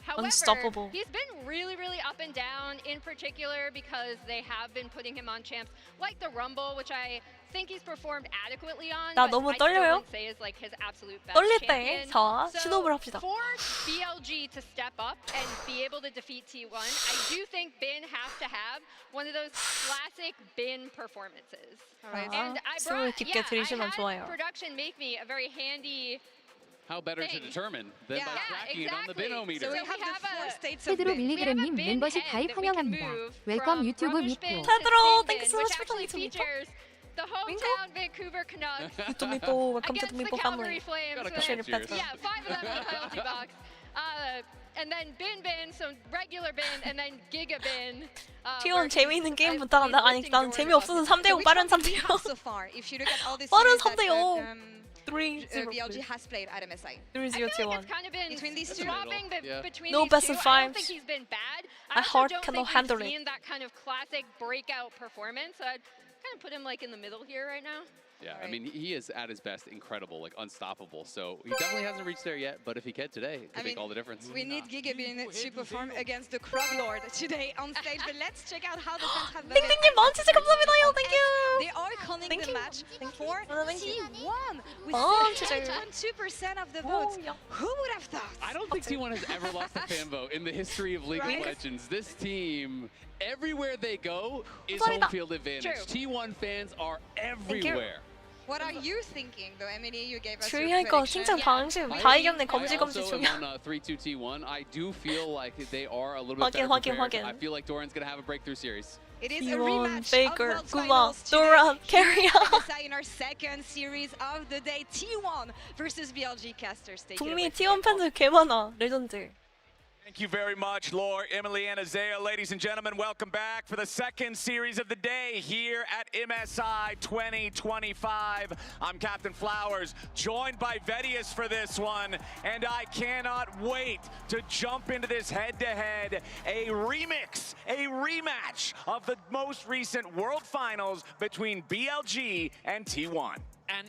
Speaker 21: However,
Speaker 4: unstoppable.
Speaker 21: he's been really, really up and down, in particular because they have been putting him on champs like the Rumble, which I think he's performed adequately on.
Speaker 4: 나
Speaker 21: but
Speaker 4: 너무
Speaker 21: I still
Speaker 4: 떨려요.
Speaker 21: wouldn't say is like his absolute best
Speaker 4: 떨릴 때
Speaker 21: champion.
Speaker 4: 자
Speaker 21: So
Speaker 4: 시도를 합시다.
Speaker 21: for BLG to step up and be able to defeat T1, I do think Bin has to have one of those classic Bin performances. And I
Speaker 4: 숨을
Speaker 21: brought,
Speaker 4: 깊게 들이쉬면
Speaker 21: I
Speaker 4: 좋아요.
Speaker 21: had production make me a very handy.
Speaker 6: How better to determine than by tracking it on the Binometer.
Speaker 21: So we have the 4 states of
Speaker 11: 테드로
Speaker 21: Bin. We have a
Speaker 11: 밀리그램님
Speaker 21: Bin
Speaker 11: 멤버십
Speaker 21: head
Speaker 11: 가입
Speaker 21: that we can
Speaker 11: 환영합니다.
Speaker 21: move
Speaker 11: 웰컴
Speaker 21: from
Speaker 11: 유튜브
Speaker 21: Rubbish
Speaker 11: 미포.
Speaker 21: Bin to
Speaker 4: 테드로,
Speaker 21: Bin
Speaker 4: thank you so
Speaker 21: Bin,
Speaker 4: much
Speaker 21: which
Speaker 4: for
Speaker 21: actually
Speaker 4: coming to Mipo.
Speaker 21: features the hometown Vancouver Canucks
Speaker 4: To Mipo, welcome to
Speaker 21: against
Speaker 4: the
Speaker 21: the
Speaker 4: Mipo
Speaker 21: Calgary
Speaker 4: family.
Speaker 21: Flames.
Speaker 6: Got a
Speaker 21: with-
Speaker 6: couple cheers.
Speaker 21: Yeah, 5 of them in the penalty box. And then Bin, so regular Bin, and then Giga Bin.
Speaker 4: T1 재미있는 게임보다 나는 재미없어서 3대0 빠른 3대0.
Speaker 15: So far, if you look at all the
Speaker 4: 빠른
Speaker 15: series that
Speaker 4: 3대0. 3-0
Speaker 15: BLG has played at MSI.
Speaker 4: 3-0 T1.
Speaker 21: It's kind of been
Speaker 15: Between these two?
Speaker 21: swapping
Speaker 6: Yeah.
Speaker 21: between
Speaker 4: No
Speaker 21: these
Speaker 4: best
Speaker 21: two.
Speaker 4: of
Speaker 21: I don't think
Speaker 4: fives.
Speaker 21: he's been bad.
Speaker 4: My
Speaker 21: I also
Speaker 4: heart
Speaker 21: don't
Speaker 4: cannot
Speaker 21: think
Speaker 4: handle
Speaker 21: we've
Speaker 4: it.
Speaker 21: seen that kind of classic breakout performance. So I'd kind of put him like in the middle here right now.
Speaker 6: Yeah, I mean, he is at his best incredible, like unstoppable. So he definitely hasn't reached there yet, but if he can today, it could make all the difference.
Speaker 15: We need Gigabin to perform against the Krog Lord today on stage, but let's check out how the fans have voted.
Speaker 4: 땡땡님 먼치즈 감사합니다요. Thank you.
Speaker 15: They are calling
Speaker 4: Thank
Speaker 15: the
Speaker 4: you.
Speaker 15: match for T1 with
Speaker 4: 먼치즈.
Speaker 15: 2% of the votes. Who would have thought?
Speaker 6: I don't think T1 has ever lost a fan vote in the history of League of Legends. This team, everywhere they go, is home field advantage. T1 fans are everywhere.
Speaker 15: What are you thinking, though, Emily? You gave us your
Speaker 4: 주의할 거
Speaker 15: prediction.
Speaker 4: 칭찬 방심 다 이겼네. 검지
Speaker 6: I also
Speaker 4: 중요.
Speaker 6: am on 3-2 T1. I do feel like they are a little bit better
Speaker 4: 확인,
Speaker 6: prepared.
Speaker 4: 확인.
Speaker 6: I feel like Doran's going to have a breakthrough series.
Speaker 15: It is a
Speaker 4: T1,
Speaker 15: rematch
Speaker 4: Faker,
Speaker 15: of World
Speaker 4: Kuma,
Speaker 15: Finals
Speaker 4: Doran,
Speaker 15: today
Speaker 4: Carrier.
Speaker 15: in our second series of the day, T1 versus BLG casters. Take it
Speaker 4: 북미
Speaker 15: away.
Speaker 4: T1 팬들 개 많아. 레전드.
Speaker 8: Thank you very much, Laura, Emily, and Isaiah. Ladies and gentlemen, welcome back for the second series of the day here at MSI 2025. I'm Captain Flowers, joined by Vedius for this one, and I cannot wait to jump into this head-to-head, a remix, a rematch of the most recent World Finals between BLG and T1.
Speaker 22: And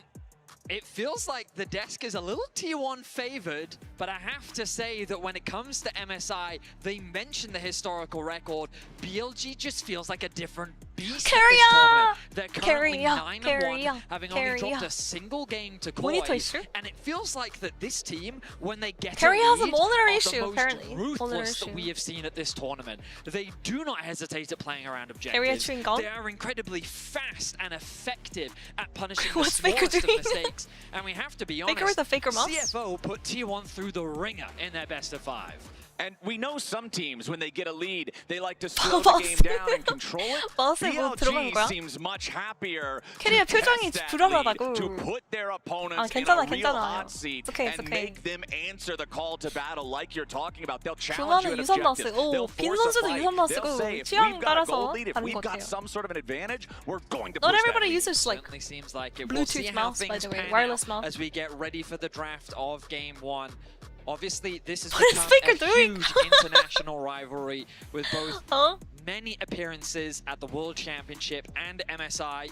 Speaker 22: it feels like the desk is a little T1 favored, but I have to say that when it comes to MSI, they mention the historical record. BLG just feels like a different beast at this tournament. They're currently 9-1, having only dropped a single game to Koi, and it feels like that this team, when they get a lead,
Speaker 4: has a monitor
Speaker 22: are
Speaker 4: issue,
Speaker 22: the most
Speaker 4: apparently.
Speaker 22: ruthless that we have seen at this tournament. They do not hesitate at playing around objectives. They are incredibly fast and effective at punishing the smallest of mistakes. And we have to be honest,
Speaker 4: Faker with a Faker mouse?
Speaker 22: CFO put T1 through the ringer in their best of 5.
Speaker 8: And we know some teams, when they get a lead, they like to slow the game down and control it. BLG seems much happier
Speaker 4: 캐리의 표정이 불안하다고.
Speaker 8: to put their opponents in a real hot seat and make them answer the call to battle like you're talking about. They'll challenge you at objective. They'll force a fight. They'll say, if we've got a gold lead, if we've got some sort of an advantage, we're going to push
Speaker 4: Not everybody
Speaker 8: that
Speaker 4: uses like
Speaker 22: Certainly seems like it. We'll see
Speaker 4: Bluetooth
Speaker 22: how
Speaker 4: mouse, by
Speaker 22: things
Speaker 4: the way,
Speaker 22: pan
Speaker 4: wireless
Speaker 22: out
Speaker 4: mouse.
Speaker 22: as we get ready for the draft of Game 1. Obviously, this has
Speaker 4: What is
Speaker 22: become
Speaker 4: Faker
Speaker 22: a
Speaker 4: doing?
Speaker 22: huge international rivalry with both many appearances at the World Championship and MSI.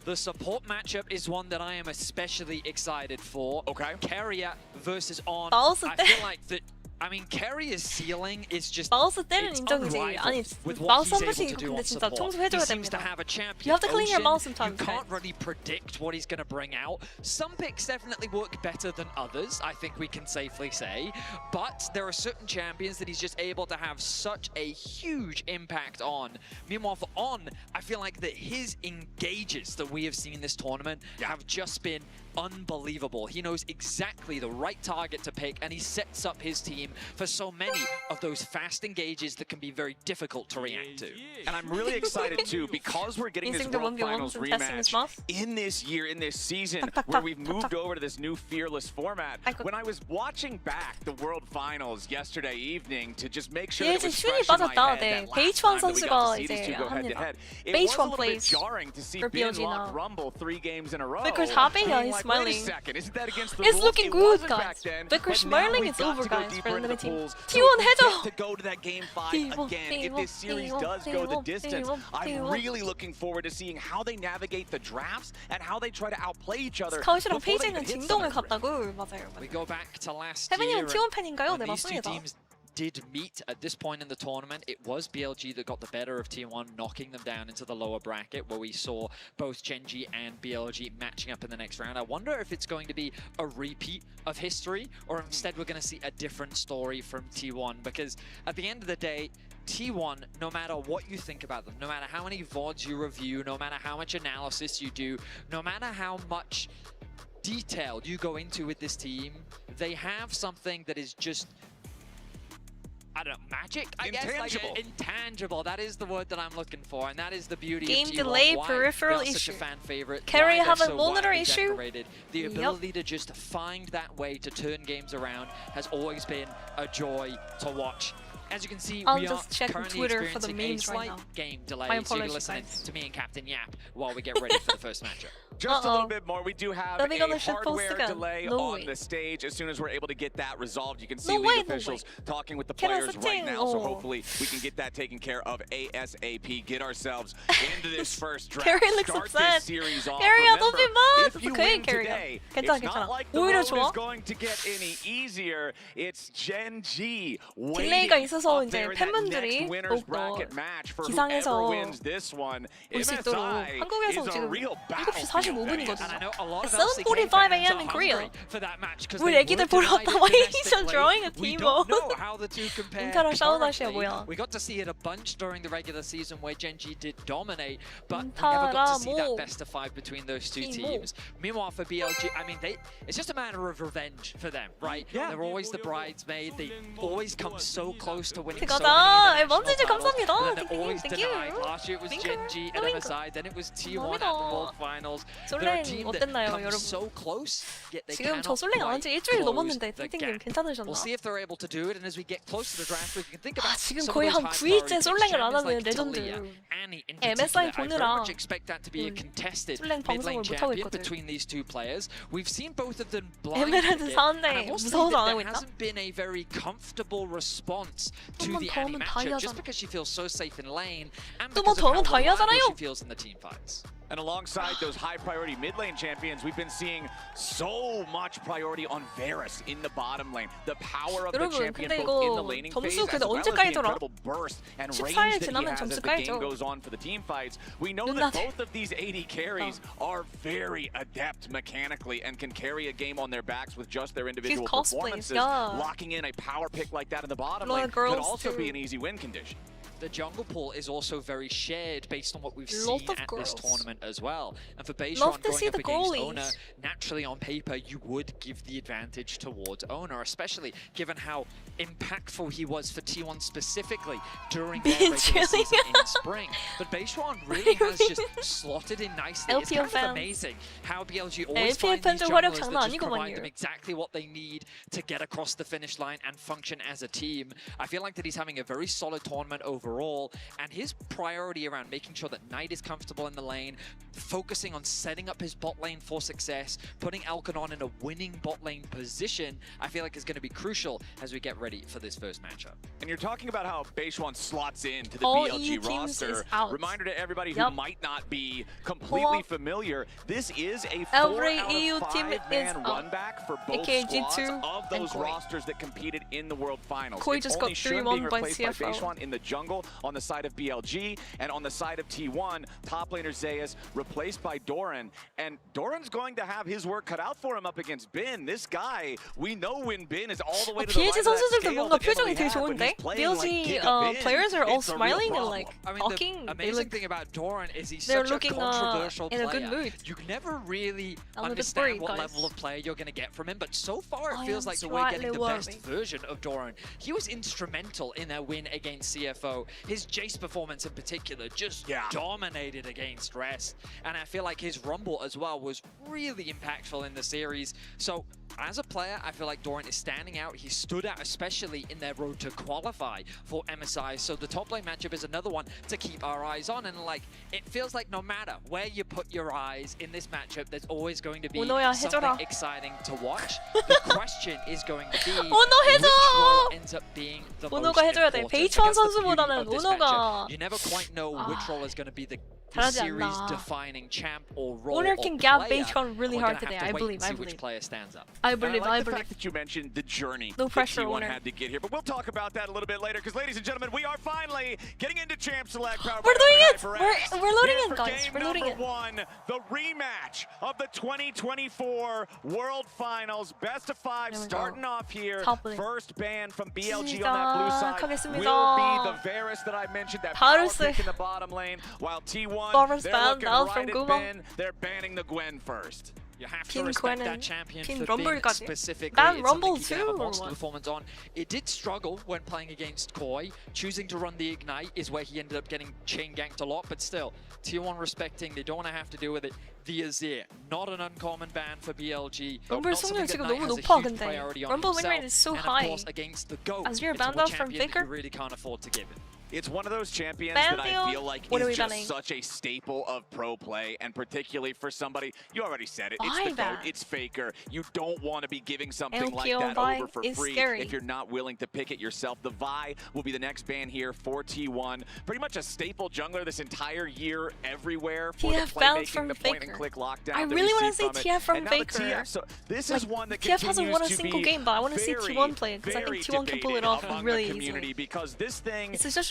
Speaker 22: The support matchup is one that I am especially excited for.
Speaker 8: Okay.
Speaker 22: Carrier versus On.
Speaker 4: 마우스
Speaker 22: I feel like that. I mean, Carrier's ceiling is just
Speaker 4: 마우스 때는
Speaker 22: it's
Speaker 4: 인정이지.
Speaker 22: unrivaled
Speaker 4: 아니
Speaker 22: with what
Speaker 4: 마우스
Speaker 22: he's
Speaker 4: 한
Speaker 22: able
Speaker 4: 번씩
Speaker 22: to
Speaker 4: 이거
Speaker 22: do
Speaker 4: 근데
Speaker 22: on
Speaker 4: 진짜
Speaker 22: support.
Speaker 4: 청소해줘야
Speaker 22: He seems to
Speaker 4: 됩니다.
Speaker 22: have a champion.
Speaker 4: You have to clean your
Speaker 22: Ocean,
Speaker 4: mouse sometimes.
Speaker 22: You can't really predict what he's going to bring out. Some picks definitely work better than others, I think we can safely say. But there are certain champions that he's just able to have such a huge impact on. Meanwhile, for On, I feel like that his engages that we have seen this tournament have just been unbelievable. He knows exactly the right target to pick, and he sets up his team for so many of those fast engages that can be very difficult to react to.
Speaker 8: And I'm really excited too, because we're getting this World Finals rematch in this year, in this season, where we've moved over to this new Fearless format. When I was watching back the World Finals yesterday evening to just make sure that it was fresh in my head that last time that we got to see these two go head-to-head, it was a little bit jarring to see Ben Lock rumble 3 games in a row.
Speaker 4: Faker's happy, he's
Speaker 8: Wait a
Speaker 4: smiling.
Speaker 8: second, isn't that against the
Speaker 4: It's
Speaker 8: rules?
Speaker 4: looking
Speaker 8: It
Speaker 4: good,
Speaker 8: wasn't
Speaker 4: guys.
Speaker 8: back then,
Speaker 4: Faker's
Speaker 8: but now
Speaker 4: smiling,
Speaker 8: we've
Speaker 4: it's
Speaker 8: got
Speaker 4: over,
Speaker 8: to go
Speaker 4: guys,
Speaker 8: deeper
Speaker 4: for
Speaker 8: into
Speaker 4: the
Speaker 8: the
Speaker 4: team.
Speaker 8: pools.
Speaker 4: T1
Speaker 8: So we
Speaker 4: 해줘.
Speaker 8: get to go to that game 5 again. If this series does go the distance, I'm really looking forward to seeing how they navigate the drafts and how they try to outplay each other.
Speaker 4: 스카웃이랑
Speaker 8: before they
Speaker 4: 페이지는
Speaker 8: hit
Speaker 4: 진동을
Speaker 8: something.
Speaker 4: 갔다고. 맞아요.
Speaker 22: We go back to last
Speaker 4: 태민이
Speaker 22: year.
Speaker 4: 형 T1 팬인가요? 네,
Speaker 22: When these two
Speaker 4: 맞습니다.
Speaker 22: teams did meet at this point in the tournament, it was BLG that got the better of T1, knocking them down into the lower bracket, where we saw both Genji and BLG matching up in the next round. I wonder if it's going to be a repeat of history, or instead we're going to see a different story from T1, because at the end of the day, T1, no matter what you think about them, no matter how many VODs you review, no matter how much analysis you do, no matter how much detail you go into with this team, they have something that is just, I don't know, magic, I guess? Like, intangible. That is the word that I'm looking for, and that is the beauty
Speaker 4: Game
Speaker 22: of T1.
Speaker 4: delay,
Speaker 22: Why
Speaker 4: peripheral
Speaker 22: they are such
Speaker 4: issue.
Speaker 22: a fan favorite.
Speaker 4: Carry
Speaker 22: why
Speaker 4: have
Speaker 22: they're
Speaker 4: a
Speaker 22: so
Speaker 4: monitor
Speaker 22: widely
Speaker 4: issue?
Speaker 22: decorated. The ability to just find that way to turn games around has always been a joy to watch. As you can see,
Speaker 4: I'll
Speaker 22: we are
Speaker 4: just check
Speaker 22: currently
Speaker 4: Twitter for the
Speaker 22: experiencing a
Speaker 4: memes right
Speaker 22: slight
Speaker 4: now.
Speaker 22: game delay,
Speaker 4: My
Speaker 22: so you're
Speaker 4: apologies,
Speaker 22: listening
Speaker 4: guys.
Speaker 22: to me and Captain Yap while we get ready for the first matchup.
Speaker 8: Just a little bit more. We do have
Speaker 4: Are they gonna
Speaker 8: a
Speaker 4: shitpost
Speaker 8: hardware
Speaker 4: again?
Speaker 8: delay
Speaker 4: No
Speaker 8: on
Speaker 4: way.
Speaker 8: the stage. As soon as we're able to get that resolved, you can see
Speaker 4: No
Speaker 8: league
Speaker 4: way, no
Speaker 8: officials talking with the
Speaker 4: Can I
Speaker 8: players right
Speaker 4: sing?
Speaker 8: now. So
Speaker 4: Oh.
Speaker 8: hopefully we can get that taken care of ASAP. Get ourselves into this first draft.
Speaker 4: Carrie looks
Speaker 8: Start
Speaker 4: upset.
Speaker 8: this series off.
Speaker 4: Carrie야, don't be
Speaker 8: Remember,
Speaker 4: mad.
Speaker 8: if you
Speaker 4: Okay,
Speaker 8: win
Speaker 4: Carrie야.
Speaker 8: today,
Speaker 4: 괜찮아,
Speaker 8: it's not
Speaker 4: 괜찮아.
Speaker 8: like the
Speaker 4: 오히려
Speaker 8: road
Speaker 4: 좋아.
Speaker 8: is going to get any easier. It's Gen G
Speaker 4: 딜레이가
Speaker 8: waiting
Speaker 4: 있어서
Speaker 8: up
Speaker 4: 이제
Speaker 8: there in that
Speaker 4: 팬분들이
Speaker 8: next winners
Speaker 4: 더욱더
Speaker 8: bracket match for
Speaker 4: 기상에서
Speaker 8: whoever wins this one.
Speaker 4: 볼 수 있도록
Speaker 8: MSI
Speaker 4: 한국에서
Speaker 8: is a
Speaker 4: 지금
Speaker 8: real
Speaker 4: 7시
Speaker 8: battlefield
Speaker 4: 45분이거든요.
Speaker 22: And I know a lot of
Speaker 4: 7:45 a.m. in Korea.
Speaker 22: for that match because
Speaker 4: 우리 애기들 보러 왔다. Why is he drawing a
Speaker 22: we
Speaker 4: team
Speaker 22: don't
Speaker 4: mode?
Speaker 22: know how the two compare.
Speaker 4: 인카랑 샤오다시야
Speaker 22: currently.
Speaker 4: 뭐야?
Speaker 22: We got to see it a bunch during the regular season where Gen.G did dominate, but we never got to see that best of 5 between those two teams. Meanwhile, for BLG, I mean, it's just a matter of revenge for them, right?
Speaker 2: Yeah.
Speaker 22: They're always the bridesmaid. They always come so close to winning so
Speaker 4: 가자.
Speaker 22: many
Speaker 4: 먼저
Speaker 22: international battles,
Speaker 4: 감사합니다.
Speaker 22: and then they're always
Speaker 4: Thank you.
Speaker 22: denied. Last year it was Gen.G at MSI, then it was T1 at the World Finals.
Speaker 4: 솔랭
Speaker 22: They're a team that
Speaker 4: 어땠나요,
Speaker 22: comes
Speaker 4: 여러분?
Speaker 22: so close, yet they
Speaker 4: 지금 저
Speaker 22: cannot
Speaker 4: 솔랭 안 한 지
Speaker 22: quite
Speaker 4: 일주일
Speaker 22: close
Speaker 4: 넘었는데
Speaker 22: the
Speaker 4: 띵띵님
Speaker 22: gap.
Speaker 4: 괜찮으셨나?
Speaker 22: We'll see if they're able to do it, and as we get close to the draft, we can think about
Speaker 4: 지금
Speaker 22: some
Speaker 4: 거의
Speaker 22: of
Speaker 4: 한
Speaker 22: those
Speaker 4: 9일째
Speaker 22: high-priority
Speaker 4: 솔랭을 안
Speaker 22: champions
Speaker 4: 하는
Speaker 22: like
Speaker 4: 레전드.
Speaker 22: Talia, Annie in
Speaker 4: MSI
Speaker 22: particular. I very
Speaker 4: 보느라
Speaker 22: much expect that to be a contested
Speaker 4: 솔랭
Speaker 22: mid-lane
Speaker 4: 방송을 못 하고
Speaker 22: champion
Speaker 4: 있거든.
Speaker 22: between these two players. We've seen both of them blind
Speaker 4: 에메랄드
Speaker 22: pick it,
Speaker 4: 사는데
Speaker 22: and I will say
Speaker 4: 무서워서 안
Speaker 22: that
Speaker 4: 하고
Speaker 22: there
Speaker 4: 있다?
Speaker 22: hasn't been a very comfortable response to
Speaker 4: 좀만
Speaker 22: the
Speaker 4: 더
Speaker 22: Annie
Speaker 4: 하면
Speaker 22: matchup just
Speaker 4: 다이아잖아.
Speaker 22: because she feels so safe in lane and
Speaker 4: 좀만
Speaker 22: because
Speaker 4: 더
Speaker 22: of
Speaker 4: 하면
Speaker 22: how reliable
Speaker 4: 다이아잖아요.
Speaker 22: she feels in the team fights.
Speaker 8: And alongside those high-priority mid-lane champions, we've been seeing so much priority on Varus in the bottom lane. The power of the
Speaker 4: 여러분,
Speaker 8: champion
Speaker 4: 근데
Speaker 8: both in
Speaker 4: 이거
Speaker 8: the laning
Speaker 4: 점수
Speaker 8: phase as
Speaker 4: 근데
Speaker 8: well
Speaker 4: 언제
Speaker 8: as the
Speaker 4: 까이더라?
Speaker 8: incredible burst and
Speaker 4: 14일
Speaker 8: range that he
Speaker 4: 지나면
Speaker 8: has
Speaker 4: 점수
Speaker 8: as the game
Speaker 4: 까이죠.
Speaker 8: goes on for the team fights. We know
Speaker 4: 누나
Speaker 8: that both of these AD carries are very adept mechanically and can carry a game on their backs with just their individual
Speaker 4: cosplays,
Speaker 8: performances.
Speaker 4: yeah.
Speaker 8: Locking in a power pick like that in the bottom
Speaker 4: A lot
Speaker 8: lane
Speaker 4: of girls
Speaker 8: could also
Speaker 4: too.
Speaker 8: be an easy win condition.
Speaker 22: The jungle pool is also very shared based on what we've
Speaker 4: Lot
Speaker 22: seen
Speaker 4: of
Speaker 22: at
Speaker 4: girls.
Speaker 22: this tournament as well. And for
Speaker 4: Love
Speaker 22: Beisron
Speaker 4: to see
Speaker 22: going up
Speaker 4: the
Speaker 22: against
Speaker 4: goalies.
Speaker 22: Ona, naturally on paper you would give the advantage towards Ona, especially given how impactful he was for T1 specifically during their regular season in spring. But Beisron really has just slotted in nicely. It's kind of amazing how BLG always
Speaker 4: LPL
Speaker 22: find these
Speaker 4: 팬들 활약
Speaker 22: junglers
Speaker 4: 장난
Speaker 22: that just provide
Speaker 4: 아니구만요.
Speaker 22: them exactly what they need to get across the finish line and function as a team. I feel like that he's having a very solid tournament overall, and his priority around making sure that Knight is comfortable in the lane, focusing on setting up his bot lane for success, putting Alkanon in a winning bot lane position, I feel like is going to be crucial as we get ready for this first matchup.
Speaker 8: And you're talking about how Beisron slots into the
Speaker 4: All
Speaker 8: BLG
Speaker 4: EU teams
Speaker 8: roster.
Speaker 4: is out.
Speaker 8: Reminder to everybody
Speaker 4: Yep.
Speaker 8: who might not be completely familiar, this is a 4
Speaker 4: Every
Speaker 8: out
Speaker 4: EU
Speaker 8: of
Speaker 4: team
Speaker 8: 5
Speaker 4: is
Speaker 8: man
Speaker 4: out.
Speaker 8: run back for both
Speaker 4: AKA
Speaker 8: squads
Speaker 4: G2
Speaker 8: of
Speaker 4: and
Speaker 8: those
Speaker 4: Koi.
Speaker 8: rosters that competed in the World Finals.
Speaker 4: Koi
Speaker 8: It's
Speaker 4: just
Speaker 8: only
Speaker 4: got
Speaker 8: Shun
Speaker 4: 3-1
Speaker 8: being
Speaker 4: by
Speaker 8: replaced
Speaker 4: CFO.
Speaker 8: by Beisron in the jungle on the side of BLG, and on the side of T1, top laner Zeus replaced by Doran. And Doran's going to have his work cut out for him up against Bin. This guy, we know when Bin is all the way to the
Speaker 4: BLG
Speaker 8: right of that
Speaker 4: 선수들도
Speaker 8: scale
Speaker 4: 뭔가
Speaker 8: that
Speaker 4: 표정이
Speaker 8: Emily
Speaker 4: 되게
Speaker 8: had when
Speaker 4: 좋은데?
Speaker 8: he's playing like
Speaker 4: BLG
Speaker 8: Giga Bin.
Speaker 4: players are all
Speaker 8: It's a real
Speaker 4: smiling and
Speaker 8: problem.
Speaker 4: like
Speaker 22: I mean,
Speaker 4: talking.
Speaker 22: the
Speaker 4: They
Speaker 22: amazing
Speaker 4: look
Speaker 22: thing about Doran is he's
Speaker 4: they're
Speaker 22: such a
Speaker 4: looking,
Speaker 22: controversial
Speaker 4: in a good
Speaker 22: player.
Speaker 4: mood.
Speaker 22: You never really
Speaker 4: I'm a bit
Speaker 22: understand
Speaker 4: worried,
Speaker 22: what
Speaker 4: guys.
Speaker 22: level of player you're going to get from him, but so far it
Speaker 4: I
Speaker 22: feels
Speaker 4: am
Speaker 22: like that we're getting
Speaker 4: slightly
Speaker 22: the best
Speaker 4: worried.
Speaker 22: version of Doran. He was instrumental in their win against CFO. His Jace performance in particular just dominated against Rest, and I feel like his Rumble as well was really impactful in the series. So as a player, I feel like Doran is standing out. He stood out especially in their road to qualify for MSI. So the top lane matchup is another one to keep our eyes on, and like it feels like no matter where you put your eyes in this matchup, there's always going to be
Speaker 4: 오너야,
Speaker 22: something
Speaker 4: 해줘라.
Speaker 22: exciting to watch. The question is going to be
Speaker 4: 오너
Speaker 22: which
Speaker 4: 해줘!
Speaker 22: role ends up being the most
Speaker 4: 오너가 해줘야 돼.
Speaker 22: important.
Speaker 4: 베이추안
Speaker 22: I guess the beauty
Speaker 4: 선수보다는
Speaker 22: of this
Speaker 4: 오너가
Speaker 22: matchup, you never quite know which role is going to be the
Speaker 4: 잘하지
Speaker 22: series
Speaker 4: 않나.
Speaker 22: defining champ or role
Speaker 4: Owner
Speaker 22: or
Speaker 4: can gap
Speaker 22: player,
Speaker 4: Beitron really
Speaker 22: and we're
Speaker 4: hard
Speaker 22: gonna
Speaker 4: today.
Speaker 22: have to
Speaker 4: I
Speaker 22: wait
Speaker 4: believe,
Speaker 22: and see
Speaker 4: I
Speaker 22: which
Speaker 4: believe.
Speaker 22: player stands up.
Speaker 4: I
Speaker 8: And
Speaker 4: believe,
Speaker 8: I like
Speaker 4: I
Speaker 8: the
Speaker 4: believe.
Speaker 8: fact that you mentioned the journey
Speaker 4: No
Speaker 8: that
Speaker 4: pressure,
Speaker 8: T1
Speaker 4: owner.
Speaker 8: had to get here, but we'll talk about that a little bit later, because ladies and gentlemen, we are finally getting into Champ Select.
Speaker 4: We're doing it! We're loading in, guys.
Speaker 8: Game
Speaker 4: We're loading
Speaker 8: number
Speaker 4: in.
Speaker 8: one, the rematch of the 2024 World Finals. Best of 5
Speaker 4: There we
Speaker 8: starting
Speaker 4: go.
Speaker 8: off here.
Speaker 4: Top lane.
Speaker 8: First ban from BLG on that blue side
Speaker 4: 시작하겠습니다.
Speaker 8: will be the Varus that I mentioned, that power
Speaker 4: 바루스.
Speaker 8: pick in the bottom lane, while T1,
Speaker 4: Varus
Speaker 8: they're
Speaker 4: banned
Speaker 8: looking
Speaker 4: out
Speaker 8: right
Speaker 4: from
Speaker 8: at
Speaker 4: Google.
Speaker 8: Ben. They're banning the Gwen first.
Speaker 22: You have to
Speaker 4: Pin
Speaker 22: respect
Speaker 4: Gwen
Speaker 22: that
Speaker 4: and
Speaker 22: champion
Speaker 4: Pin
Speaker 22: for being
Speaker 4: Rumble까지.
Speaker 22: specifically.
Speaker 4: Ban
Speaker 22: It's
Speaker 4: Rumble
Speaker 22: something he can have a
Speaker 4: too, or
Speaker 22: monster
Speaker 4: what?
Speaker 22: performance on. It did struggle when playing against Koi. Choosing to run the Ignite is where he ended up getting chain ganked a lot, but still, T1 respecting, they don't want to have to deal with it. The Azir, not an uncommon ban for BLG.
Speaker 4: 럼블
Speaker 22: Not something
Speaker 4: 승률
Speaker 22: that
Speaker 4: 지금
Speaker 22: Knight
Speaker 4: 너무
Speaker 22: has a
Speaker 4: 높아,
Speaker 22: huge
Speaker 4: 근데.
Speaker 22: priority on
Speaker 4: 럼블 win
Speaker 22: himself.
Speaker 4: rate is so
Speaker 22: And
Speaker 4: high.
Speaker 22: of course, against the GOAT,
Speaker 4: Azir
Speaker 22: it's
Speaker 4: banned
Speaker 22: a
Speaker 4: out from
Speaker 22: champion that
Speaker 4: Faker.
Speaker 22: you really can't afford to give it.
Speaker 8: It's one of those champions
Speaker 4: Ban
Speaker 8: that
Speaker 4: deal?
Speaker 8: I feel like
Speaker 4: What are we
Speaker 8: is just
Speaker 4: banning?
Speaker 8: such a staple of pro play, and particularly for somebody, you already said it, it's
Speaker 4: Why
Speaker 8: the GOAT,
Speaker 4: ban?
Speaker 8: it's Faker. You don't want to be giving something like
Speaker 4: LPL
Speaker 8: that
Speaker 4: Vi
Speaker 8: over for
Speaker 4: is
Speaker 8: free
Speaker 4: scary.
Speaker 8: if you're not willing to pick it yourself. The Vi will be the next ban here for T1. Pretty much a staple jungler this entire year everywhere for
Speaker 4: TF
Speaker 8: the
Speaker 4: banned
Speaker 8: playmaking,
Speaker 4: from
Speaker 8: the point and
Speaker 4: Faker.
Speaker 8: click lockdown.
Speaker 4: I
Speaker 8: that
Speaker 4: really
Speaker 8: want
Speaker 4: want to see TF from
Speaker 8: and now
Speaker 4: Faker.
Speaker 8: The TF, so this
Speaker 4: Like,
Speaker 8: is one that
Speaker 4: TF hasn't
Speaker 8: continues
Speaker 4: won a
Speaker 8: to
Speaker 4: single
Speaker 8: be
Speaker 4: game, but I want to see
Speaker 8: very,
Speaker 4: T1 play it because I think
Speaker 8: very
Speaker 4: T1 can pull it
Speaker 8: debated
Speaker 4: off
Speaker 8: among
Speaker 4: really
Speaker 8: the community
Speaker 4: easily.
Speaker 8: because this thing
Speaker 4: It's just